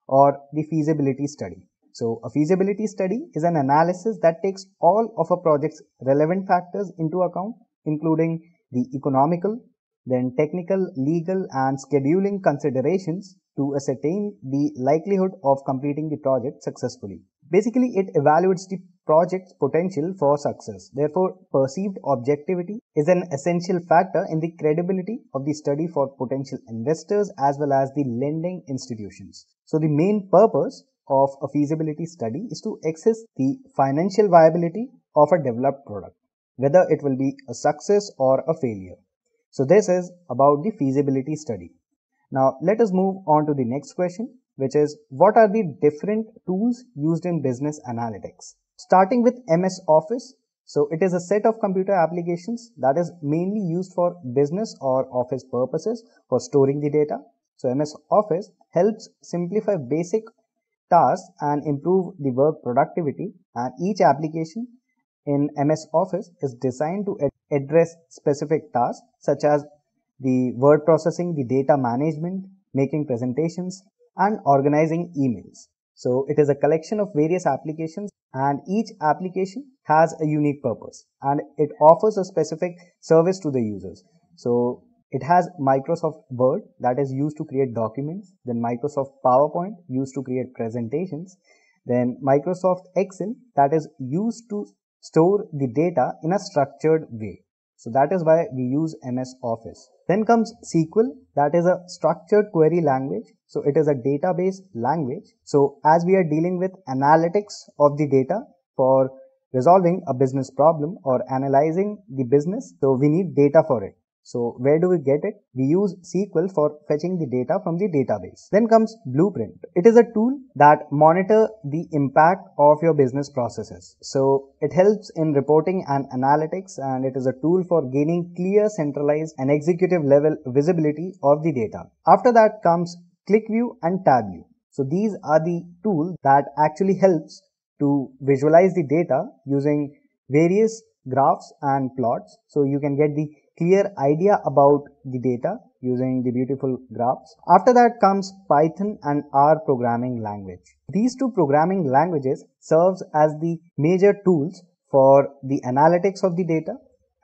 F: or the feasibility study. So a feasibility study is an analysis that takes all of a project's relevant factors into account, including the economical, then technical, legal and scheduling considerations to ascertain the likelihood of completing the project successfully. Basically, it evaluates the project's potential for success. Therefore, perceived objectivity is an essential factor in the credibility of the study for potential investors as well as the lending institutions. So the main purpose of a feasibility study is to assess the financial viability of a developed product, whether it will be a success or a failure. So this is about the feasibility study. Now let us move on to the next question, which is, what are the different tools used in business analytics? Starting with MS Office. So it is a set of computer applications that is mainly used for business or office purposes for storing the data. So MS Office helps simplify basic tasks and improve the work productivity, and each application in MS Office is designed to address specific tasks such as the word processing, the data management, making presentations and organizing emails. So it is a collection of various applications, and each application has a unique purpose and it offers a specific service to the users. So it has Microsoft Word that is used to create documents, then Microsoft PowerPoint used to create presentations, then Microsoft Excel that is used to store the data in a structured way. So that is why we use MS Office. Then comes SQL, that is a structured query language. So it is a database language. So as we are dealing with analytics of the data for resolving a business problem or analyzing the business, so we need data for it. So where do we get it? We use SQL for fetching the data from the database. Then comes Blueprint. It is a tool that monitor the impact of your business processes. So it helps in reporting and analytics, and it is a tool for gaining clear, centralized and executive level visibility of the data. After that comes ClickView and TabView. So these are the tools that actually helps to visualize the data using various graphs and plots. So you can get the clear idea about the data using the beautiful graphs. After that comes Python and R programming language. These two programming languages serves as the major tools for the analytics of the data,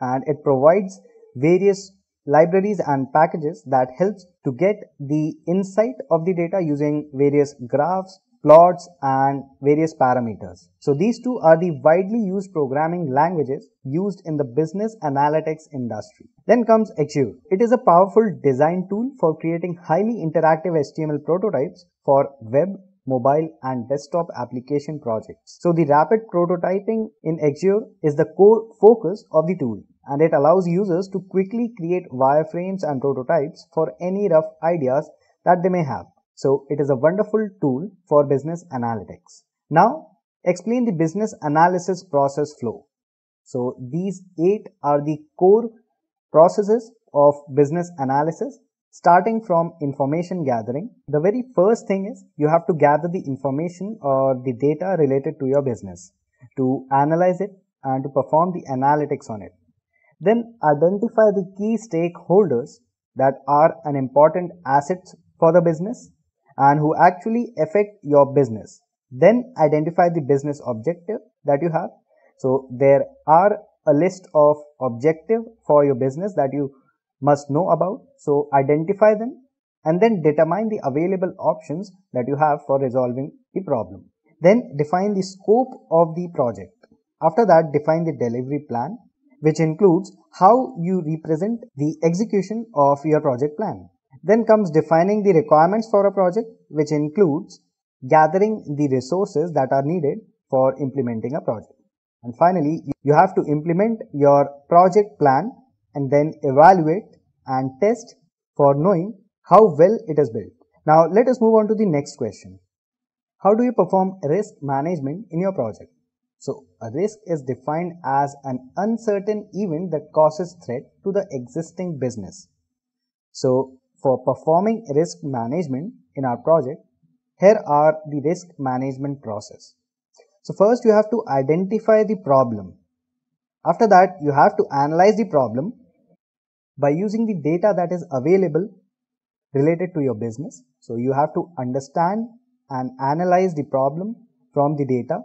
F: and it provides various libraries and packages that helps to get the insight of the data using various graphs, plots, and various parameters. So these two are the widely used programming languages used in the business analytics industry. Then comes Azure. It is a powerful design tool for creating highly interactive HTML prototypes for web, mobile, and desktop application projects. So the rapid prototyping in Azure is the core focus of the tool, and it allows users to quickly create wireframes and prototypes for any rough ideas that they may have. So it is a wonderful tool for business analytics. Now explain the business analysis process flow. So these 8 are the core processes of business analysis, starting from information gathering. The very first thing is you have to gather the information or the data related to your business, to analyze it and to perform the analytics on it. Then identify the key stakeholders that are an important asset for the business and who actually affect your business. Then identify the business objective that you have. So there are a list of objectives for your business that you must know about. So identify them and then determine the available options that you have for resolving the problem. Then define the scope of the project. After that, define the delivery plan, which includes how you represent the execution of your project plan. Then comes defining the requirements for a project, which includes gathering the resources that are needed for implementing a project. And finally, you have to implement your project plan and then evaluate and test for knowing how well it is built. Now let us move on to the next question. How do you perform risk management in your project? So a risk is defined as an uncertain event that causes threat to the existing business. So for performing risk management in our project, here are the risk management process. So first you have to identify the problem. After that, you have to analyze the problem by using the data that is available related to your business. So you have to understand and analyze the problem from the data.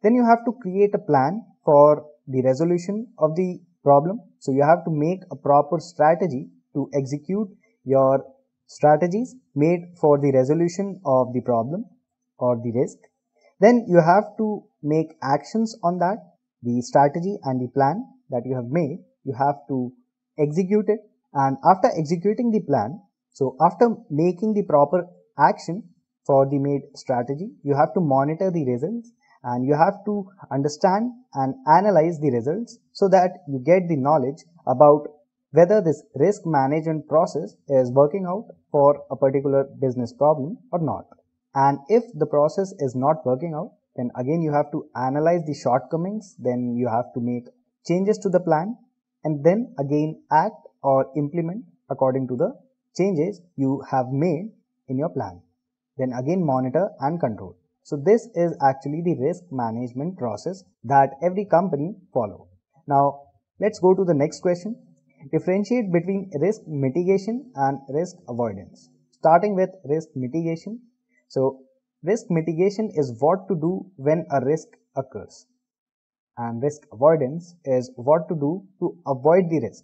F: Then you have to create a plan for the resolution of the problem. So you have to make a proper strategy to execute your strategies made for the resolution of the problem or the risk. Then you have to make actions on that, the strategy and the plan that you have made. You have to execute it, and after executing the plan, so after making the proper action for the made strategy, you have to monitor the results and you have to understand and analyze the results so that you get the knowledge about whether this risk management process is working out for a particular business problem or not. And if the process is not working out, then again you have to analyze the shortcomings, then you have to make changes to the plan and then again act or implement according to the changes you have made in your plan. Then again monitor and control. So this is actually the risk management process that every company follow. Now let's go to the next question. Differentiate between risk mitigation and risk avoidance. Starting with risk mitigation. So risk mitigation is what to do when a risk occurs, and risk avoidance is what to do to avoid the risk.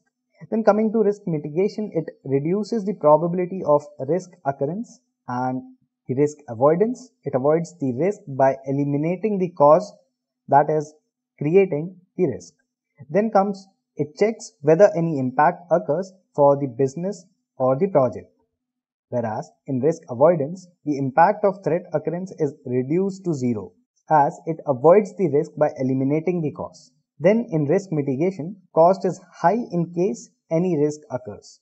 F: Then coming to risk mitigation, it reduces the probability of risk occurrence, and the risk avoidance, it avoids the risk by eliminating the cause that is creating the risk. Then comes, it checks whether any impact occurs for the business or the project. Whereas in risk avoidance, the impact of threat occurrence is reduced to zero, as it avoids the risk by eliminating the cause. Then in risk mitigation, cost is high in case any risk occurs.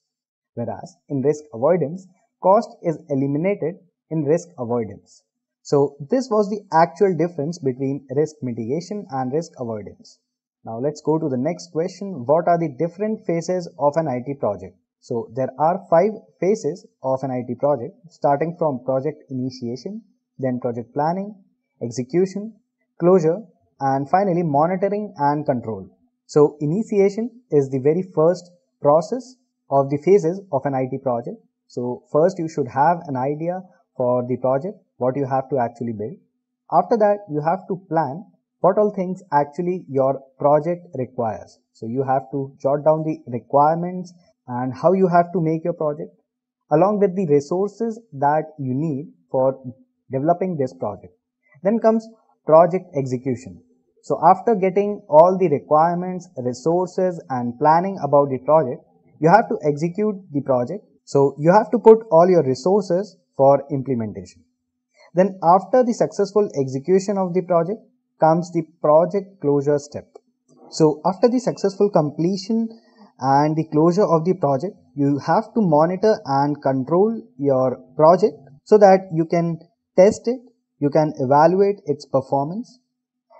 F: Whereas in risk avoidance, cost is eliminated in risk avoidance. So this was the actual difference between risk mitigation and risk avoidance. Now let's go to the next question. What are the different phases of an IT project? So there are 5 phases of an IT project, starting from project initiation, then project planning, execution, closure, and finally monitoring and control. So initiation is the very first process of the phases of an IT project. So first you should have an idea for the project, what you have to actually build. After that, you have to plan what all things actually your project requires. So you have to jot down the requirements and how you have to make your project, along with the resources that you need for developing this project. Then comes project execution. So after getting all the requirements, resources and planning about the project, you have to execute the project. So you have to put all your resources for implementation. Then after the successful execution of the project comes the project closure step. So after the successful completion and the closure of the project, you have to monitor and control your project so that you can test it, you can evaluate its performance.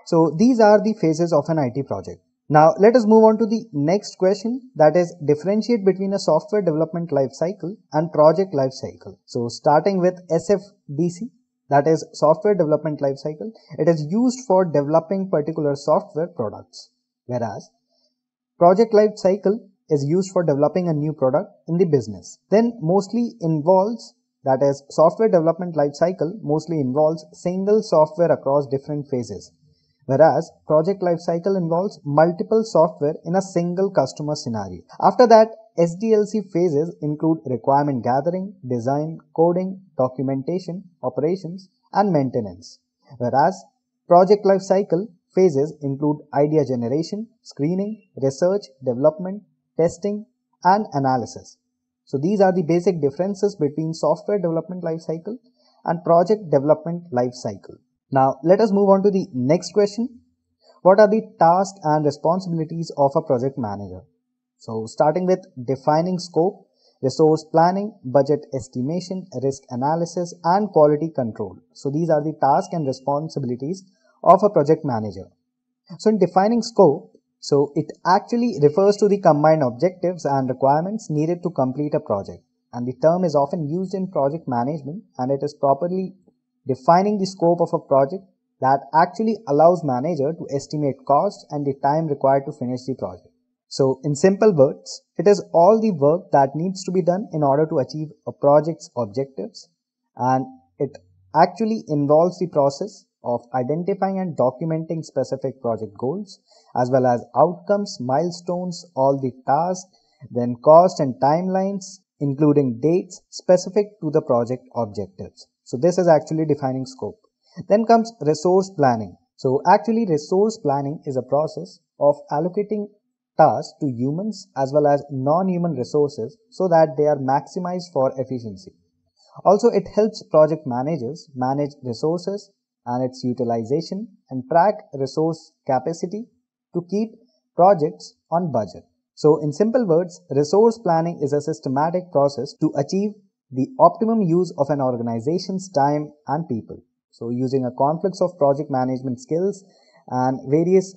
F: So these are the phases of an IT project. Now let us move on to the next question, that is differentiate between a software development life cycle and project life cycle. So starting with SFDC, that is software development life cycle, it is used for developing particular software products, whereas project life cycle is used for developing a new product in the business. Then mostly involves, that is software development life cycle mostly involves single software across different phases, whereas project life cycle involves multiple software in a single customer scenario. After that, SDLC phases include requirement gathering, design, coding, documentation, operations and maintenance, whereas project life cycle phases include idea generation, screening, research, development, testing and analysis. So these are the basic differences between software development life cycle and project development life cycle. Now let us move on to the next question. What are the tasks and responsibilities of a project manager? So starting with defining scope, resource planning, budget estimation, risk analysis and quality control. So these are the tasks and responsibilities of a project manager. So in defining scope, so it actually refers to the combined objectives and requirements needed to complete a project, and the term is often used in project management, and it is properly defining the scope of a project that actually allows manager to estimate costs and the time required to finish the project. So in simple words, it is all the work that needs to be done in order to achieve a project's objectives, and it actually involves the process of identifying and documenting specific project goals as well as outcomes, milestones, all the tasks, then cost and timelines, including dates specific to the project objectives. So this is actually defining scope. Then comes resource planning. So actually resource planning is a process of allocating tasks to humans as well as non-human resources so that they are maximized for efficiency. Also, it helps project managers manage resources and its utilization and track resource capacity to keep projects on budget. So in simple words, resource planning is a systematic process to achieve the optimum use of an organization's time and people. So using a confluence of project management skills and various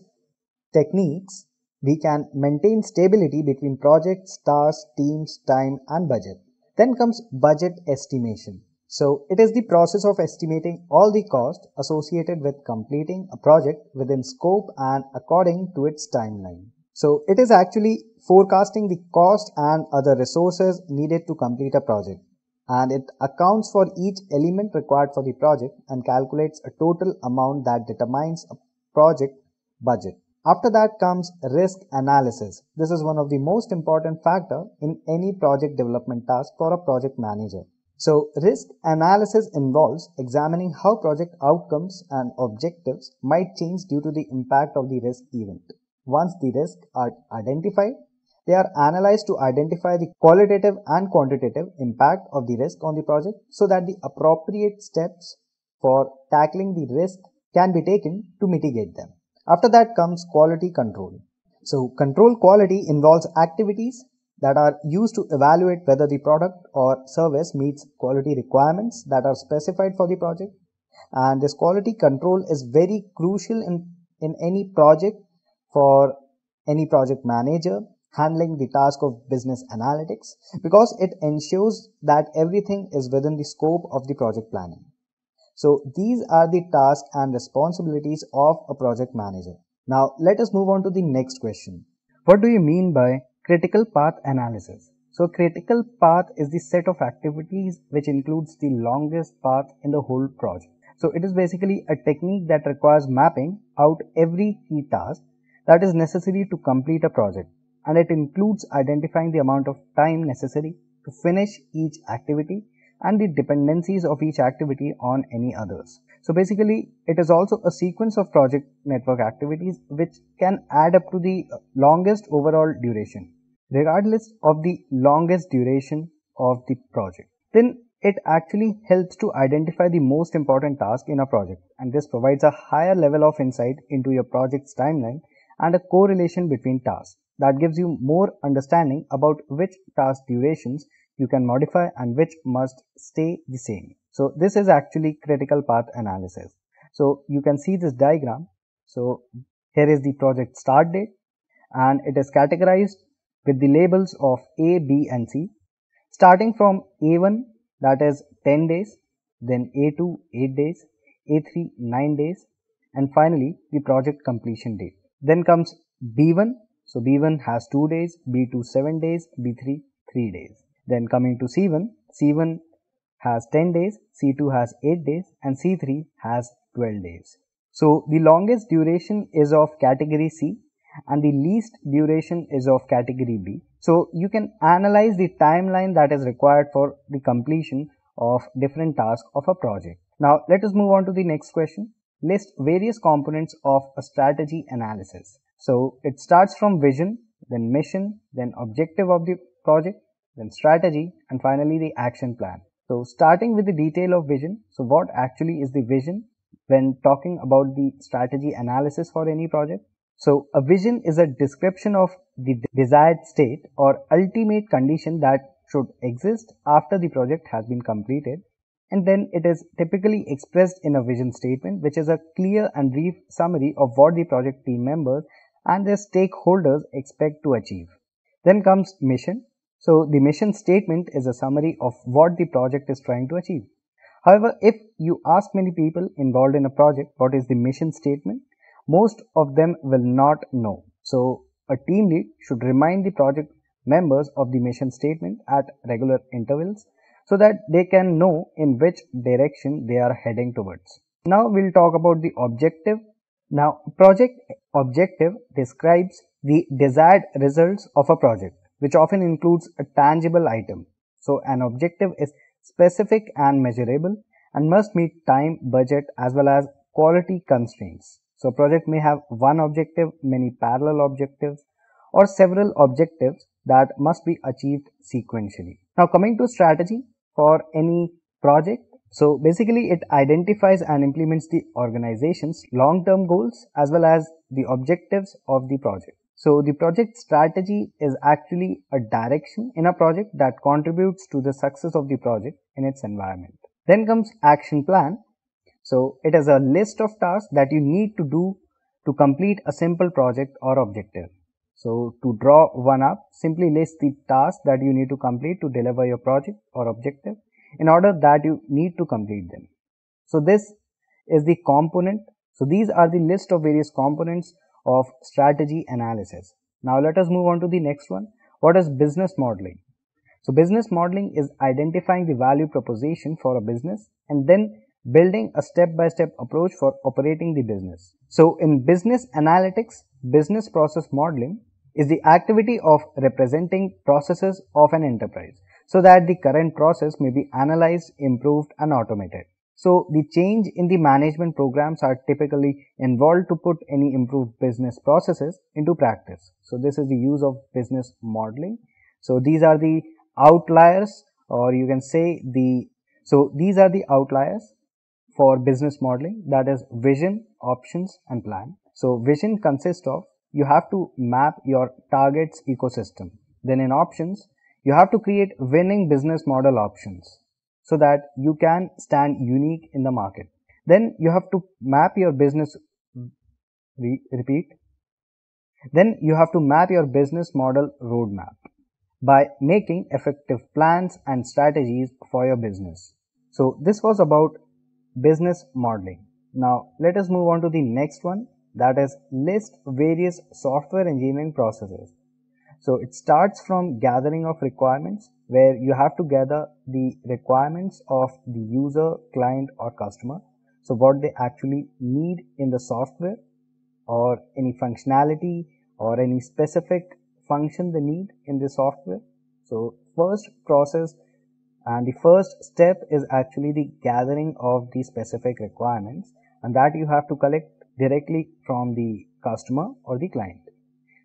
F: techniques, we can maintain stability between projects, tasks, teams, time and budget. Then comes budget estimation. So it is the process of estimating all the costs associated with completing a project within scope and according to its timeline. So it is actually forecasting the cost and other resources needed to complete a project, and it accounts for each element required for the project and calculates a total amount that determines a project budget. After that comes risk analysis. This is one of the most important factor in any project development task for a project manager. So risk analysis involves examining how project outcomes and objectives might change due to the impact of the risk event. Once the risks are identified, they are analyzed to identify the qualitative and quantitative impact of the risk on the project so that the appropriate steps for tackling the risk can be taken to mitigate them. After that comes quality control. So control quality involves activities that are used to evaluate whether the product or service meets quality requirements that are specified for the project. And this quality control is very crucial in any project for any project manager handling the task of business analytics, because it ensures that everything is within the scope of the project planning. So these are the tasks and responsibilities of a project manager. Now let us move on to the next question. What do you mean by critical path analysis? So critical path is the set of activities which includes the longest path in the whole project. So it is basically a technique that requires mapping out every key task that is necessary to complete a project, and it includes identifying the amount of time necessary to finish each activity and the dependencies of each activity on any others. So basically, it is also a sequence of project network activities which can add up to the longest overall duration, regardless of the longest duration of the project. Then it actually helps to identify the most important task in a project, and this provides a higher level of insight into your project's timeline and a correlation between tasks that gives you more understanding about which task durations you can modify and which must stay the same. So this is actually critical path analysis. So you can see this diagram. So here is the project start date, and it is categorized with the labels of A, B and C, starting from A1, that is 10 days, then A2 8 days, A3 9 days, and finally the project completion date. Then comes B1. So B1 has 2 days, B2 7 days, B3 3 days. Then coming to C1, C1 has 10 days, C2 has 8 days, and C3 has 12 days. So the longest duration is of category C and the least duration is of category B. So you can analyze the timeline that is required for the completion of different tasks of a project. Now let us move on to the next question. List various components of a strategy analysis. So it starts from vision, then mission, then objective of the project, then strategy, and finally the action plan. So starting with the detail of vision. So what actually is the vision when talking about the strategy analysis for any project? So a vision is a description of the desired state or ultimate condition that should exist after the project has been completed, and then it is typically expressed in a vision statement, which is a clear and brief summary of what the project team members and their stakeholders expect to achieve. Then comes mission. So the mission statement is a summary of what the project is trying to achieve. However, if you ask many people involved in a project what is the mission statement, most of them will not know. So a team lead should remind the project members of the mission statement at regular intervals so that they can know in which direction they are heading towards. Now we'll talk about the objective. Now project objective describes the desired results of a project, which often includes a tangible item. So an objective is specific and measurable and must meet time, budget as well as quality constraints. So project may have one objective, many parallel objectives, or several objectives that must be achieved sequentially. Now coming to strategy for any project. So basically it identifies and implements the organization's long-term goals as well as the objectives of the project. So the project strategy is actually a direction in a project that contributes to the success of the project in its environment. Then comes action plan. So it is a list of tasks that you need to do to complete a simple project or objective. So to draw one up, simply list the tasks that you need to complete to deliver your project or objective in order that you need to complete them. So this is the component. So these are the list of various components of strategy analysis. Now let us move on to the next one. What is business modeling? So business modeling is identifying the value proposition for a business and then building a step-by-step approach for operating the business. So in business analytics, business process modeling is the activity of representing processes of an enterprise so that the current process may be analyzed, improved and automated. So the change in the management programs are typically involved to put any improved business processes into practice. So this is the use of business modeling. So these are the outliers, or you can say these are the outliers for business modeling, that is vision, options and plan. So vision consists of you have to map your target's ecosystem. Then in options, you have to create winning business model options so that you can stand unique in the market. Then you have to map your business Then you have to map your business model roadmap by making effective plans and strategies for your business. So this was about business modeling. Now let us move on to the next one, that is list various software engineering processes. So it starts from gathering of requirements, where you have to gather the requirements of the user, client or customer. So what they actually need in the software, or any functionality or any specific function they need in the software. So first process And the first step is actually the gathering of the specific requirements, and that you have to collect directly from the customer or the client.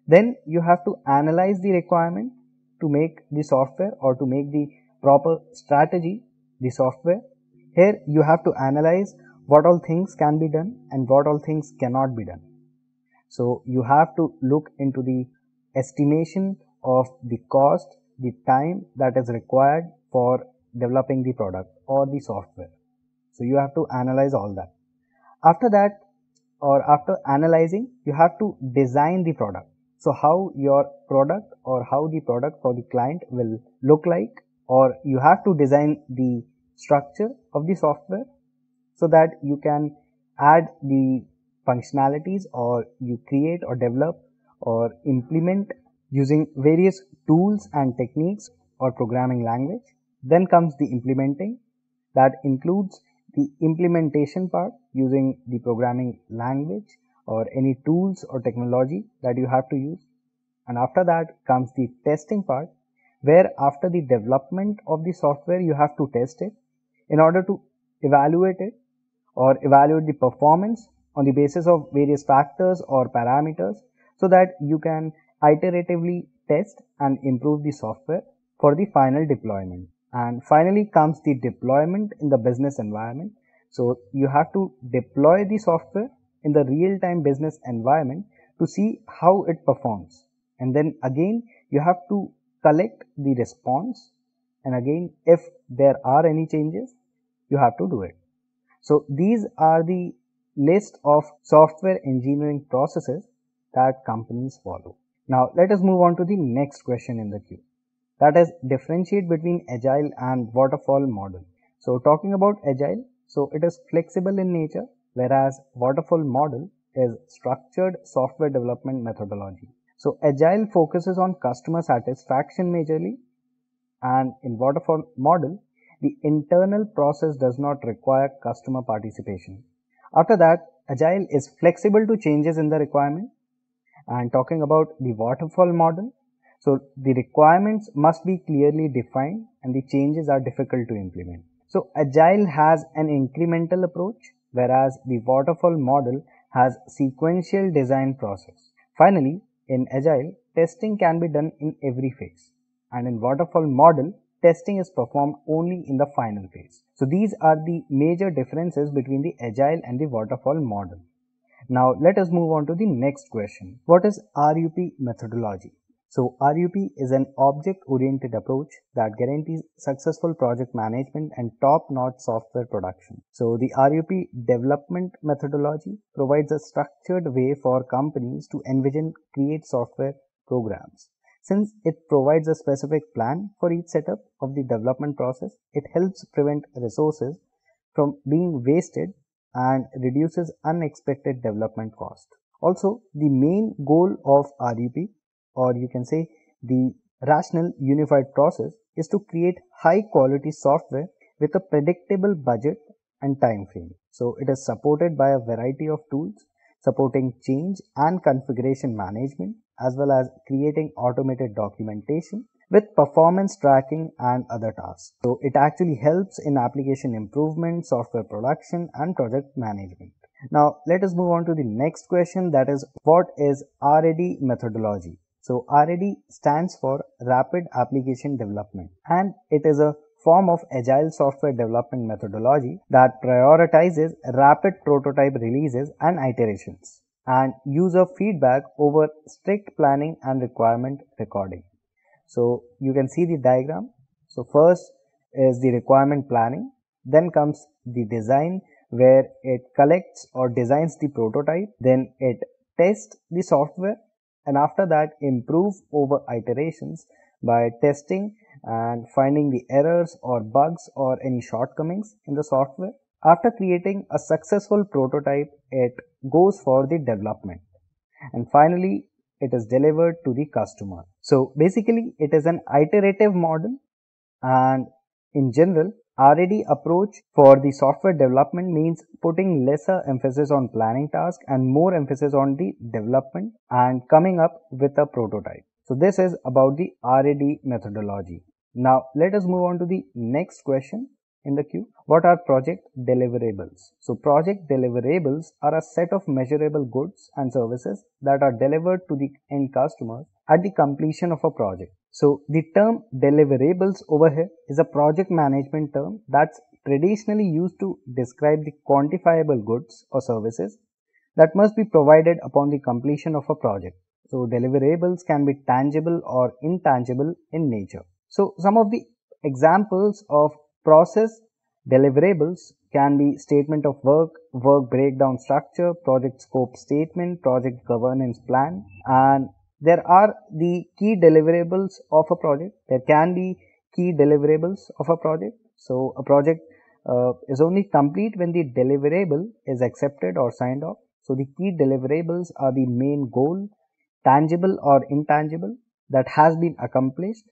F: Then you have to analyze the requirement to make the software or to make the proper strategy, the software. Here you have to analyze what all things can be done and what all things cannot be done. So you have to look into the estimation of the cost, the time that is required for developing the product or the software. So you have to analyze all that. After that, or after analyzing, you have to design the product. So how your product or how the product for the client will look like, or you have to design the structure of the software so that you can add the functionalities, or you create or develop or implement using various tools and techniques or programming language. Then comes the implementing, that includes the implementation part using the programming language or any tools or technology that you have to use. And after that comes the testing part, where after the development of the software you have to test it in order to evaluate it or evaluate the performance on the basis of various factors or parameters, so that you can iteratively test and improve the software for the final deployment. And finally comes the deployment in the business environment. So you have to deploy the software in the real-time business environment to see how it performs. And then again you have to collect the response, and again if there are any changes you have to do it. So these are the list of software engineering processes that companies follow. Now let us move on to the next question in the queue, that is differentiate between agile and waterfall model. So talking about agile, so it is flexible in nature, whereas waterfall model is structured software development methodology. So agile focuses on customer satisfaction majorly, and in waterfall model the internal process does not require customer participation. After that, agile is flexible to changes in the requirement. And talking about the waterfall model, so the requirements must be clearly defined and the changes are difficult to implement. So agile has an incremental approach, whereas the waterfall model has sequential design process. Finally, in agile, testing can be done in every phase, and in waterfall model, testing is performed only in the final phase. So these are the major differences between the agile and the waterfall model. Now let us move on to the next question. What is RUP methodology? So RUP is an object-oriented approach that guarantees successful project management and top-notch software production. So the RUP development methodology provides a structured way for companies to envision, create software programs. Since it provides a specific plan for each setup of the development process, it helps prevent resources from being wasted and reduces unexpected development cost. Also, the main goal of RUP, or you can say the rational unified process, is to create high quality software with a predictable budget and time frame. So it is supported by a variety of tools supporting change and configuration management, as well as creating automated documentation with performance tracking and other tasks. So it actually helps in application improvement, software production and project management. Now let us move on to the next question, that is what is RAD methodology? So RAD stands for Rapid Application Development, and it is a form of agile software development methodology that prioritizes rapid prototype releases and iterations and user feedback over strict planning and requirement recording. So you can see the diagram. So first is the requirement planning, then comes the design where it collects or designs the prototype, then it tests the software, and after that improve over iterations by testing and finding the errors or bugs or any shortcomings in the software. After creating a successful prototype, it goes for the development, and finally it is delivered to the customer. So basically it is an iterative model, and in general RAD approach for the software development means putting lesser emphasis on planning tasks and more emphasis on the development and coming up with a prototype. So this is about the RAD methodology. Now let us move on to the next question in the queue. What are project deliverables? So project deliverables are a set of measurable goods and services that are delivered to the end customers at the completion of a project. So the term deliverables over here is a project management term that's traditionally used to describe the quantifiable goods or services that must be provided upon the completion of a project. So deliverables can be tangible or intangible in nature. So some of the examples of process deliverables can be statement of work, work breakdown structure, project scope statement, project governance plan, and there are the key deliverables of a project. There can be key deliverables of a project. So a project is only complete when the deliverable is accepted or signed off. So the key deliverables are the main goal, tangible or intangible, that has been accomplished,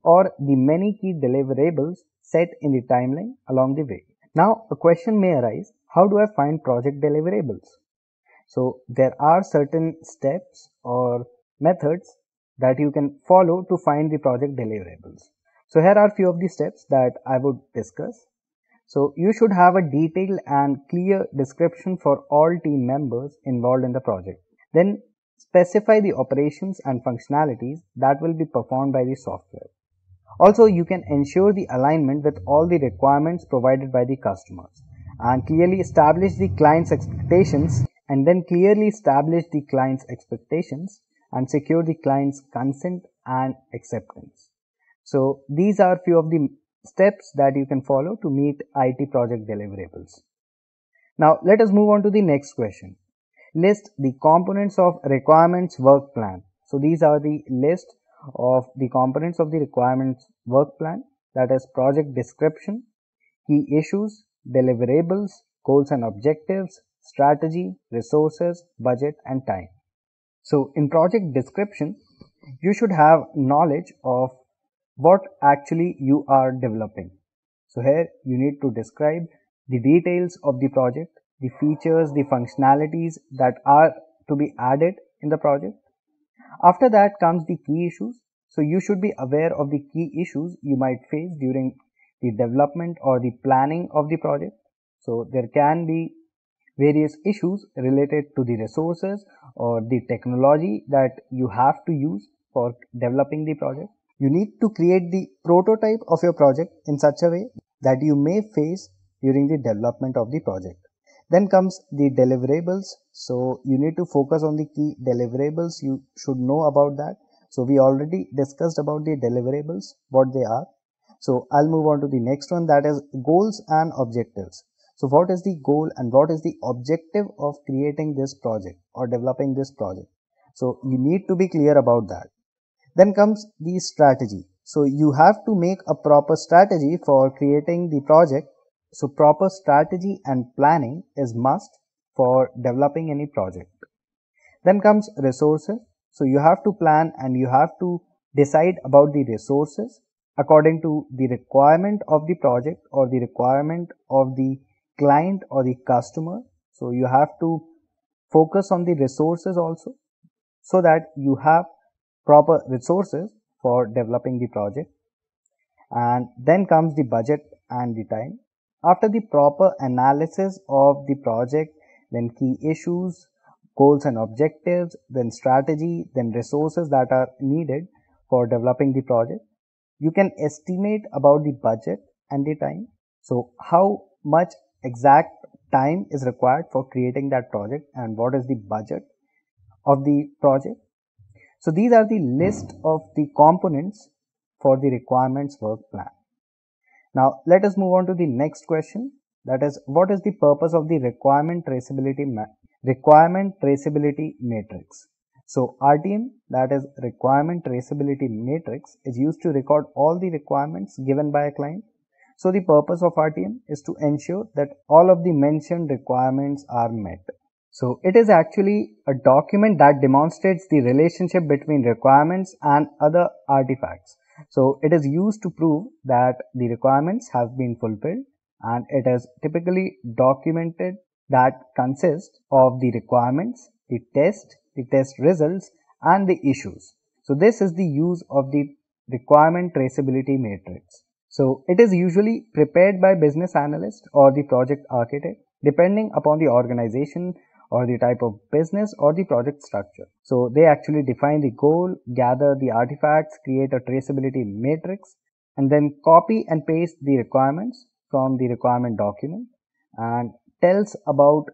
F: or the many key deliverables set in the timeline along the way. Now a question may arise, how do I find project deliverables? So there are certain steps or methods that you can follow to find the project deliverables. So here are few of the steps that I would discuss. So you should have a detailed and clear description for all team members involved in the project. Then specify the operations and functionalities that will be performed by the software. Also, you can ensure the alignment with all the requirements provided by the customers and clearly establish the client's expectations and secure the client's consent and acceptance. So these are few of the steps that you can follow to meet IT project deliverables. Now let us move on to the next question. List the components of requirements work plan. So these are the list of the components of the requirements work plan, that is project description, key issues, deliverables, goals and objectives, strategy, resources, budget and time. So in project description, you should have knowledge of what actually you are developing. So here you need to describe the details of the project, the features, the functionalities that are to be added in the project. After that comes the key issues. So you should be aware of the key issues you might face during the development or the planning of the project. So there can be various issues related to the resources or the technology that you have to use for developing the project. You need to create the prototype of your project in such a way that you may face during the development of the project. Then comes the deliverables. So you need to focus on the key deliverables. You should know about that. So we already discussed about the deliverables, what they are. So I'll move on to the next one, that is goals and objectives. So what is the goal and what is the objective of creating this project or developing this project? So you need to be clear about that. Then comes the strategy. So you have to make a proper strategy for creating the project. So proper strategy and planning is must for developing any project. Then comes resources. So you have to plan and you have to decide about the resources according to the requirement of the project or the requirement of the client or the customer. So you have to focus on the resources also, so that you have proper resources for developing the project. And then comes the budget and the time. After the proper analysis of the project, then key issues, goals and objectives, then strategy, then resources that are needed for developing the project, you can estimate about the budget and the time. So how much exact time is required for creating that project and what is the budget of the project. So these are the list of the components for the requirements work plan. Now let us move on to the next question, that is, what is the purpose of the requirement traceability matrix? So RTM, that is requirement traceability matrix, is used to record all the requirements given by a client. So the purpose of RTM is to ensure that all of the mentioned requirements are met. So it is actually a document that demonstrates the relationship between requirements and other artifacts. So it is used to prove that the requirements have been fulfilled, and it is typically documented that consists of the requirements, the test results and the issues. So this is the use of the requirement traceability matrix. So it is usually prepared by business analyst or the project architect depending upon the organization or the type of business or the project structure. So they actually define the goal, gather the artifacts, create a traceability matrix, and then copy and paste the requirements from the requirement document and tells about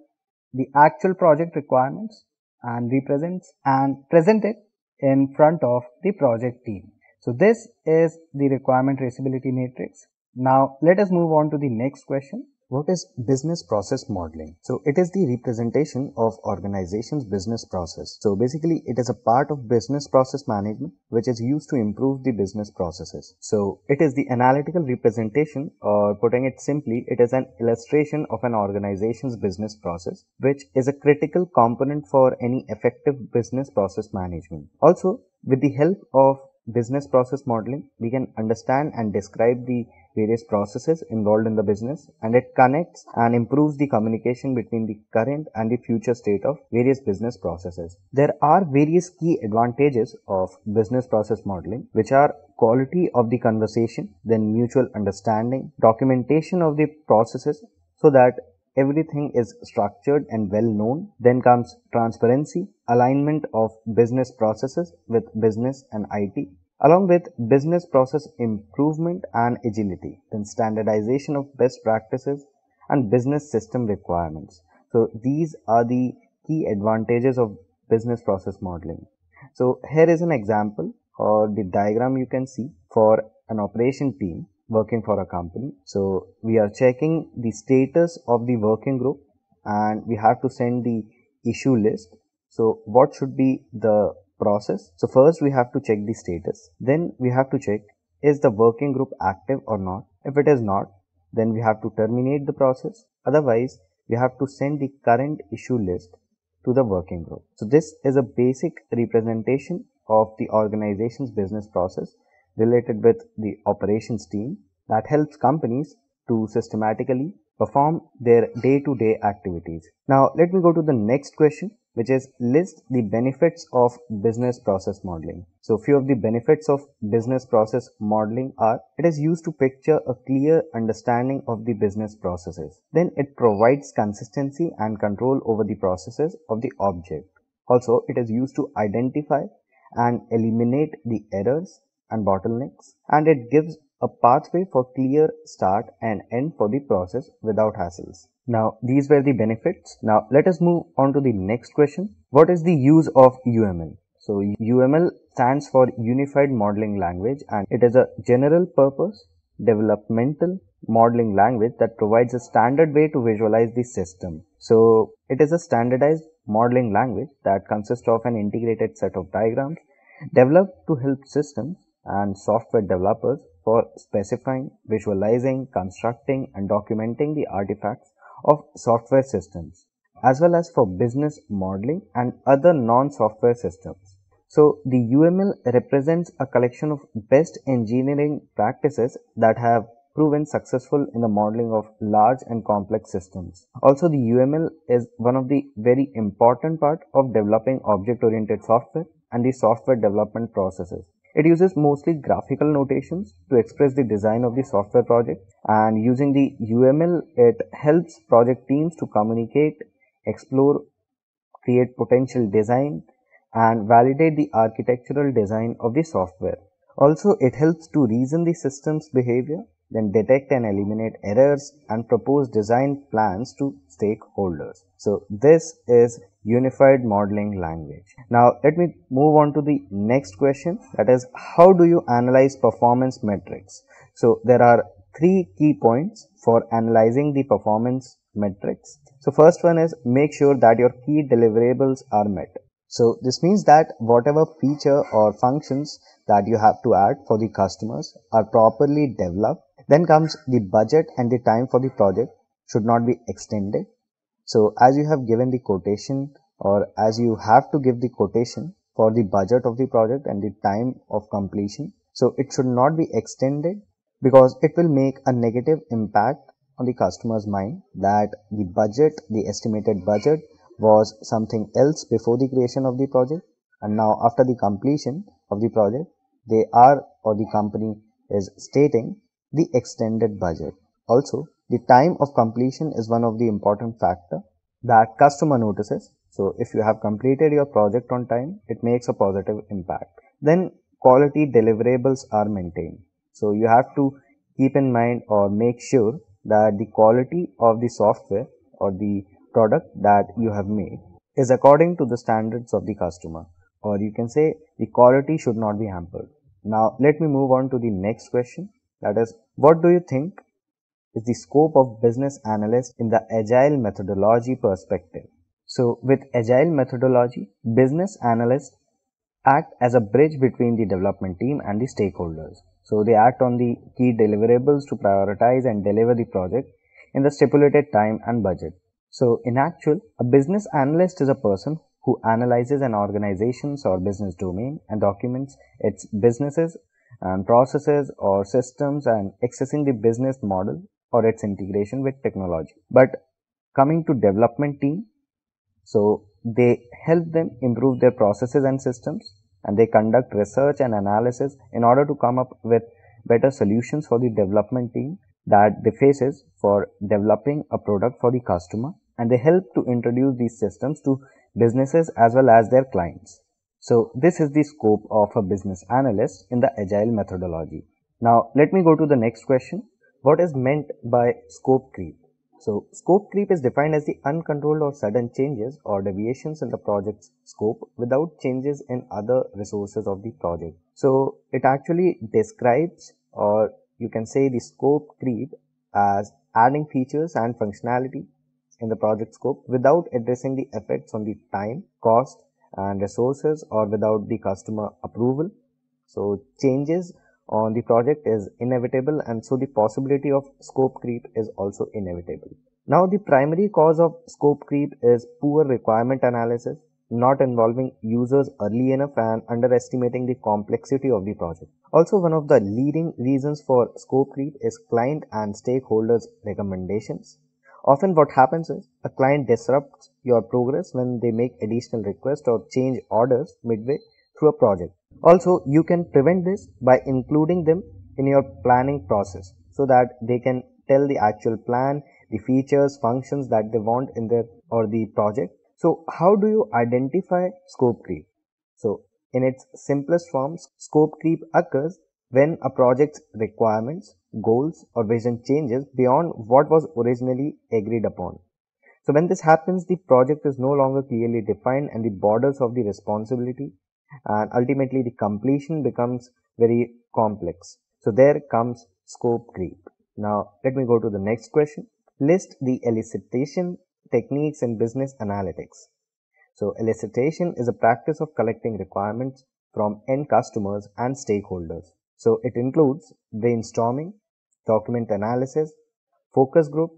F: the actual project requirements and represents and present it in front of the project team. So this is the requirement traceability matrix. Now let us move on to the next question. What is business process modeling? So it is the representation of organization's business process. So basically it is a part of business process management which is used to improve the business processes. So it is the analytical representation, or putting it simply, it is an illustration of an organization's business process which is a critical component for any effective business process management. Also, with the help of business process modeling, we can understand and describe the various processes involved in the business, and it connects and improves the communication between the current and the future state of various business processes. There are various key advantages of business process modeling, which are quality of the conversation, then mutual understanding, documentation of the processes so that everything is structured and well known. Then comes transparency, alignment of business processes with business and IT, along with business process improvement and agility. Then standardization of best practices and business system requirements. So these are the key advantages of business process modeling. So here is an example or the diagram you can see for an operation team working for a company. So we are checking the status of the working group and we have to send the issue list. So what should be the process? So first we have to check the status. Then we have to check, is the working group active or not? If it is not, then we have to terminate the process. Otherwise, we have to send the current issue list to the working group. So this is a basic representation of the organization's business process related with the operations team that helps companies to systematically perform their day-to-day activities. Now let me go to the next question, which is list the benefits of business process modeling. So few of the benefits of business process modeling are: it is used to picture a clear understanding of the business processes. Then it provides consistency and control over the processes of the object. Also, it is used to identify and eliminate the errors and bottlenecks, and it gives a pathway for clear start and end for the process without hassles. Now these were the benefits. Now let us move on to the next question. What is the use of UML? So UML stands for Unified Modeling Language, and it is a general purpose developmental modeling language that provides a standard way to visualize the system. So it is a standardized modeling language that consists of an integrated set of diagrams developed to help systems and software developers for specifying, visualizing, constructing and documenting the artifacts of software systems, as well as for business modeling and other non-software systems. So the UML represents a collection of best engineering practices that have proven successful in the modeling of large and complex systems. Also, the UML is one of the very important part of developing object-oriented software and the software development processes. It uses mostly graphical notations to express the design of the software project, and using the UML, it helps project teams to communicate, explore, create potential design, and validate the architectural design of the software. Also, it helps to reason the system's behavior, then detect and eliminate errors and propose design plans to stakeholders. So this is Unified Modeling Language. Now let me move on to the next question, that is, how do you analyze performance metrics? So there are three key points for analyzing the performance metrics. So first one is make sure that your key deliverables are met. So this means that whatever feature or functions that you have to add for the customers are properly developed. Then comes the budget and the time for the project should not be extended. So as you have given the quotation, or as you have to give the quotation for the budget of the project and the time of completion, so it should not be extended, because it will make a negative impact on the customer's mind that the budget, the estimated budget was something else before the creation of the project, and now after the completion of the project they are or the company is stating the extended budget. Also, the time of completion is one of the important factor that customer notices. So if you have completed your project on time, it makes a positive impact. Then quality deliverables are maintained. So you have to keep in mind or make sure that the quality of the software or the product that you have made is according to the standards of the customer, or you can say the quality should not be hampered. Now let me move on to the next question, that is, what do you think is the scope of business analyst in the agile methodology perspective? So with agile methodology, business analysts act as a bridge between the development team and the stakeholders. So they act on the key deliverables to prioritize and deliver the project in the stipulated time and budget. So in actual, a business analyst is a person who analyzes an organization's or business domain and documents its businesses and processes or systems and accessing the business model or its integration with technology. But coming to development team, so they help them improve their processes and systems, and they conduct research and analysis in order to come up with better solutions for the development team that they faces for developing a product for the customer, and they help to introduce these systems to businesses as well as their clients. So this is the scope of a business analyst in the agile methodology. Now let me go to the next question. What is meant by scope creep? So scope creep is defined as the uncontrolled or sudden changes or deviations in the project's scope without changes in other resources of the project. So it actually describes, or you can say, the scope creep as adding features and functionality in the project scope without addressing the effects on the time, cost and resources, or without the customer approval. So changes on the project is inevitable, and so the possibility of scope creep is also inevitable. Now the primary cause of scope creep is poor requirement analysis, not involving users early enough and underestimating the complexity of the project. Also, one of the leading reasons for scope creep is client and stakeholders' recommendations. Often what happens is a client disrupts your progress when they make additional requests or change orders midway through a project. Also, you can prevent this by including them in your planning process so that they can tell the actual plan, the features, functions that they want in their or the project. So how do you identify scope creep? So in its simplest forms, scope creep occurs when a project's requirements, goals or vision changes beyond what was originally agreed upon. So when this happens, the project is no longer clearly defined and the borders of the responsibility, and ultimately the completion becomes very complex. So there comes scope creep. Now let me go to the next question. List the elicitation techniques in business analytics. So elicitation is a practice of collecting requirements from end customers and stakeholders. So it includes brainstorming, document analysis, focus group,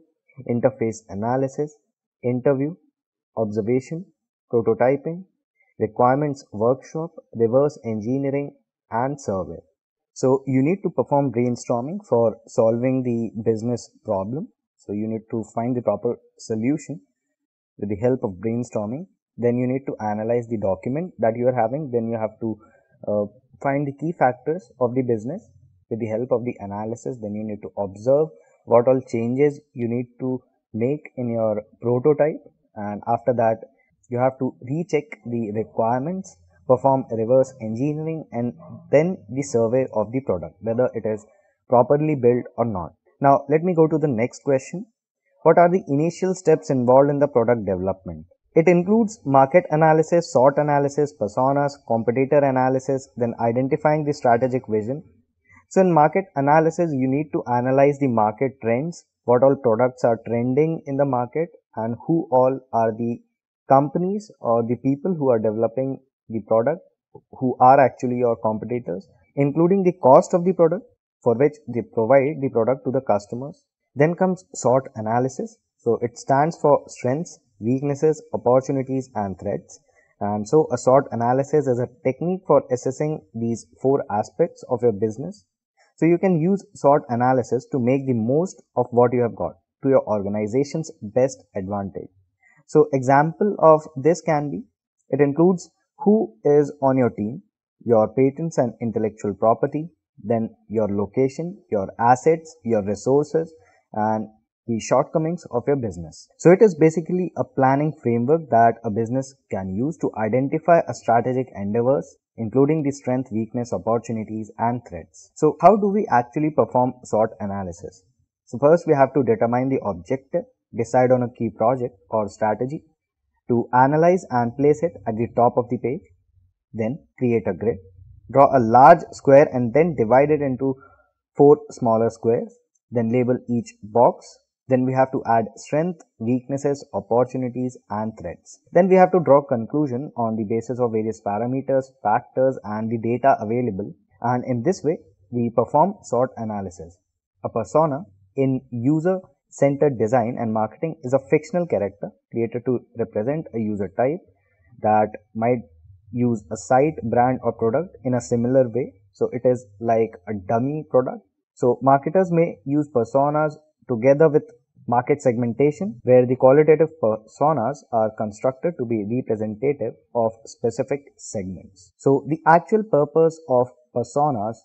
F: interface analysis, interview, observation, prototyping, requirements workshop, reverse engineering and survey. So you need to perform brainstorming for solving the business problem. So you need to find the proper solution with the help of brainstorming. Then you need to analyze the document that you are having. Then you have to find the key factors of the business with the help of the analysis. Then you need to observe what all changes you need to make in your prototype, and after that you have to recheck the requirements, perform reverse engineering, and then the survey of the product, whether it is properly built or not. Now let me go to the next question. What are the initial steps involved in the product development? It includes market analysis, SWOT analysis, personas, competitor analysis, then identifying the strategic vision. So in market analysis, you need to analyze the market trends, what all products are trending in the market, and who all are the companies or the people who are developing the product, who are actually your competitors, including the cost of the product for which they provide the product to the customers. Then comes SWOT analysis. So it stands for strengths, weaknesses, opportunities and threats. And so a SWOT analysis is a technique for assessing these four aspects of your business. So you can use SWOT analysis to make the most of what you have got to your organization's best advantage. So example of this can be, it includes who is on your team, your patents and intellectual property, then your location, your assets, your resources, and the shortcomings of your business. So it is basically a planning framework that a business can use to identify a strategic endeavors, including the strength, weakness, opportunities, and threats. So how do we actually perform SWOT analysis? So first we have to determine the objective, decide on a key project or strategy, to analyze and place it at the top of the page, then create a grid, draw a large square and then divide it into 4 smaller squares, then label each box. Then we have to add strength, weaknesses, opportunities, and threats. Then we have to draw conclusion on the basis of various parameters, factors, and the data available. And in this way, we perform SWOT analysis. A persona in user-centered design and marketing is a fictional character created to represent a user type that might use a site, brand, or product in a similar way. So it is like a dummy product. So marketers may use personas together with market segmentation, where the qualitative personas are constructed to be representative of specific segments. So the actual purpose of personas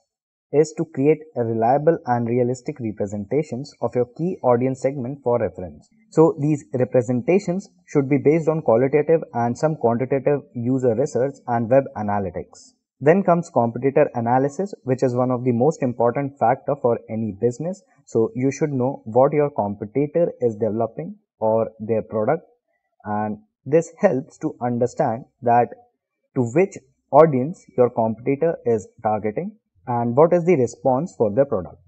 F: is to create a reliable and realistic representations of your key audience segment for reference. So these representations should be based on qualitative and some quantitative user research and web analytics. Then comes competitor analysis, which is one of the most important factor for any business. So you should know what your competitor is developing or their product, and this helps to understand that to which audience your competitor is targeting and what is the response for their product.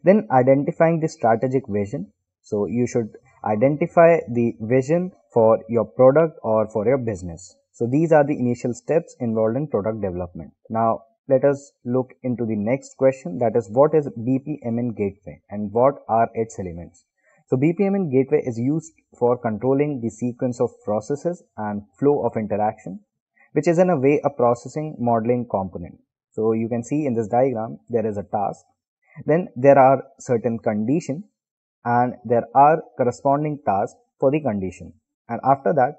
F: Then identifying the strategic vision. So you should identify the vision for your product or for your business. So these are the initial steps involved in product development. Now let us look into the next question, that is, what is BPMN gateway and what are its elements? So BPMN gateway is used for controlling the sequence of processes and flow of interaction, which is in a way a processing modeling component. So you can see in this diagram there is a task, then there are certain conditions and there are corresponding tasks for the condition, and after that,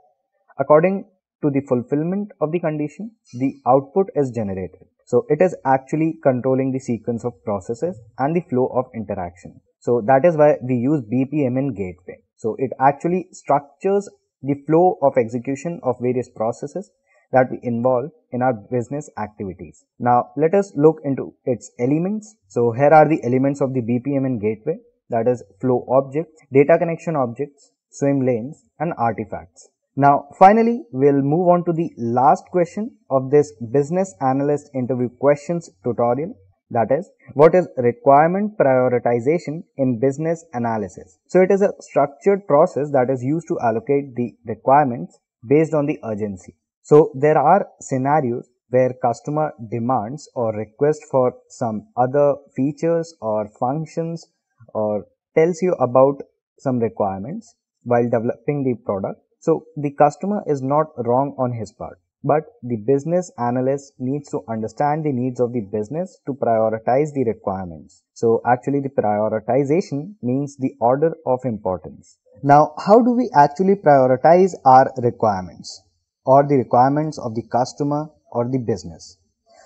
F: according to the fulfillment of the condition, the output is generated. So it is actually controlling the sequence of processes and the flow of interaction. So that is why we use BPMN gateway. So it actually structures the flow of execution of various processes that we involve in our business activities. Now let us look into its elements. So here are the elements of the BPMN gateway, that is flow objects, data connection objects, swim lanes, and artifacts. Now finally we'll move on to the last question of this business analyst interview questions tutorial, that is, what is requirement prioritization in business analysis? So it is a structured process that is used to allocate the requirements based on the urgency. So there are scenarios where customer demands or requests for some other features or functions or tells you about some requirements while developing the product. So the customer is not wrong on his part, but the business analyst needs to understand the needs of the business to prioritize the requirements. So actually the prioritization means the order of importance. Now how do we actually prioritize our requirements or the requirements of the customer or the business?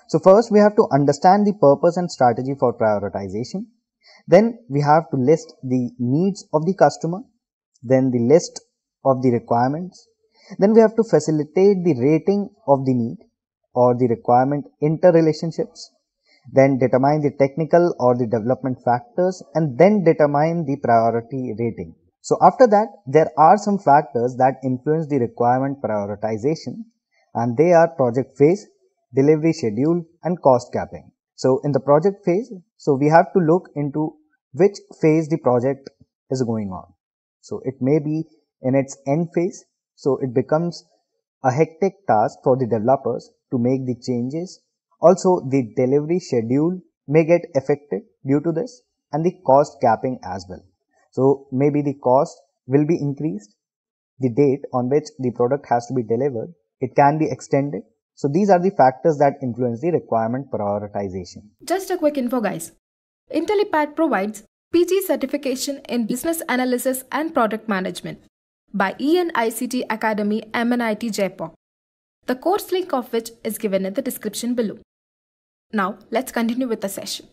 F: So first we have to understand the purpose and strategy for prioritization. Then we have to list the needs of the customer, then the list of the requirements. Then we have to facilitate the rating of the need or the requirement interrelationships, then determine the technical or the development factors, and then determine the priority rating. So after that, there are some factors that influence the requirement prioritization, and they are project phase, delivery schedule, and cost capping. So in the project phase, so we have to look into which phase the project is going on. So it may be in its end phase, so it becomes a hectic task for the developers to make the changes. Also, the delivery schedule may get affected due to this, and the cost capping as well. So maybe the cost will be increased, the date on which the product has to be delivered, it can be extended. So these are the factors that influence the requirement prioritization.
D: Just a quick info, guys. Intellipaat provides PG certification in Business Analysis and Product Management by IICT Academy MNIT Jaipur, the course link of which is given in the description below. Now, let's continue with the session.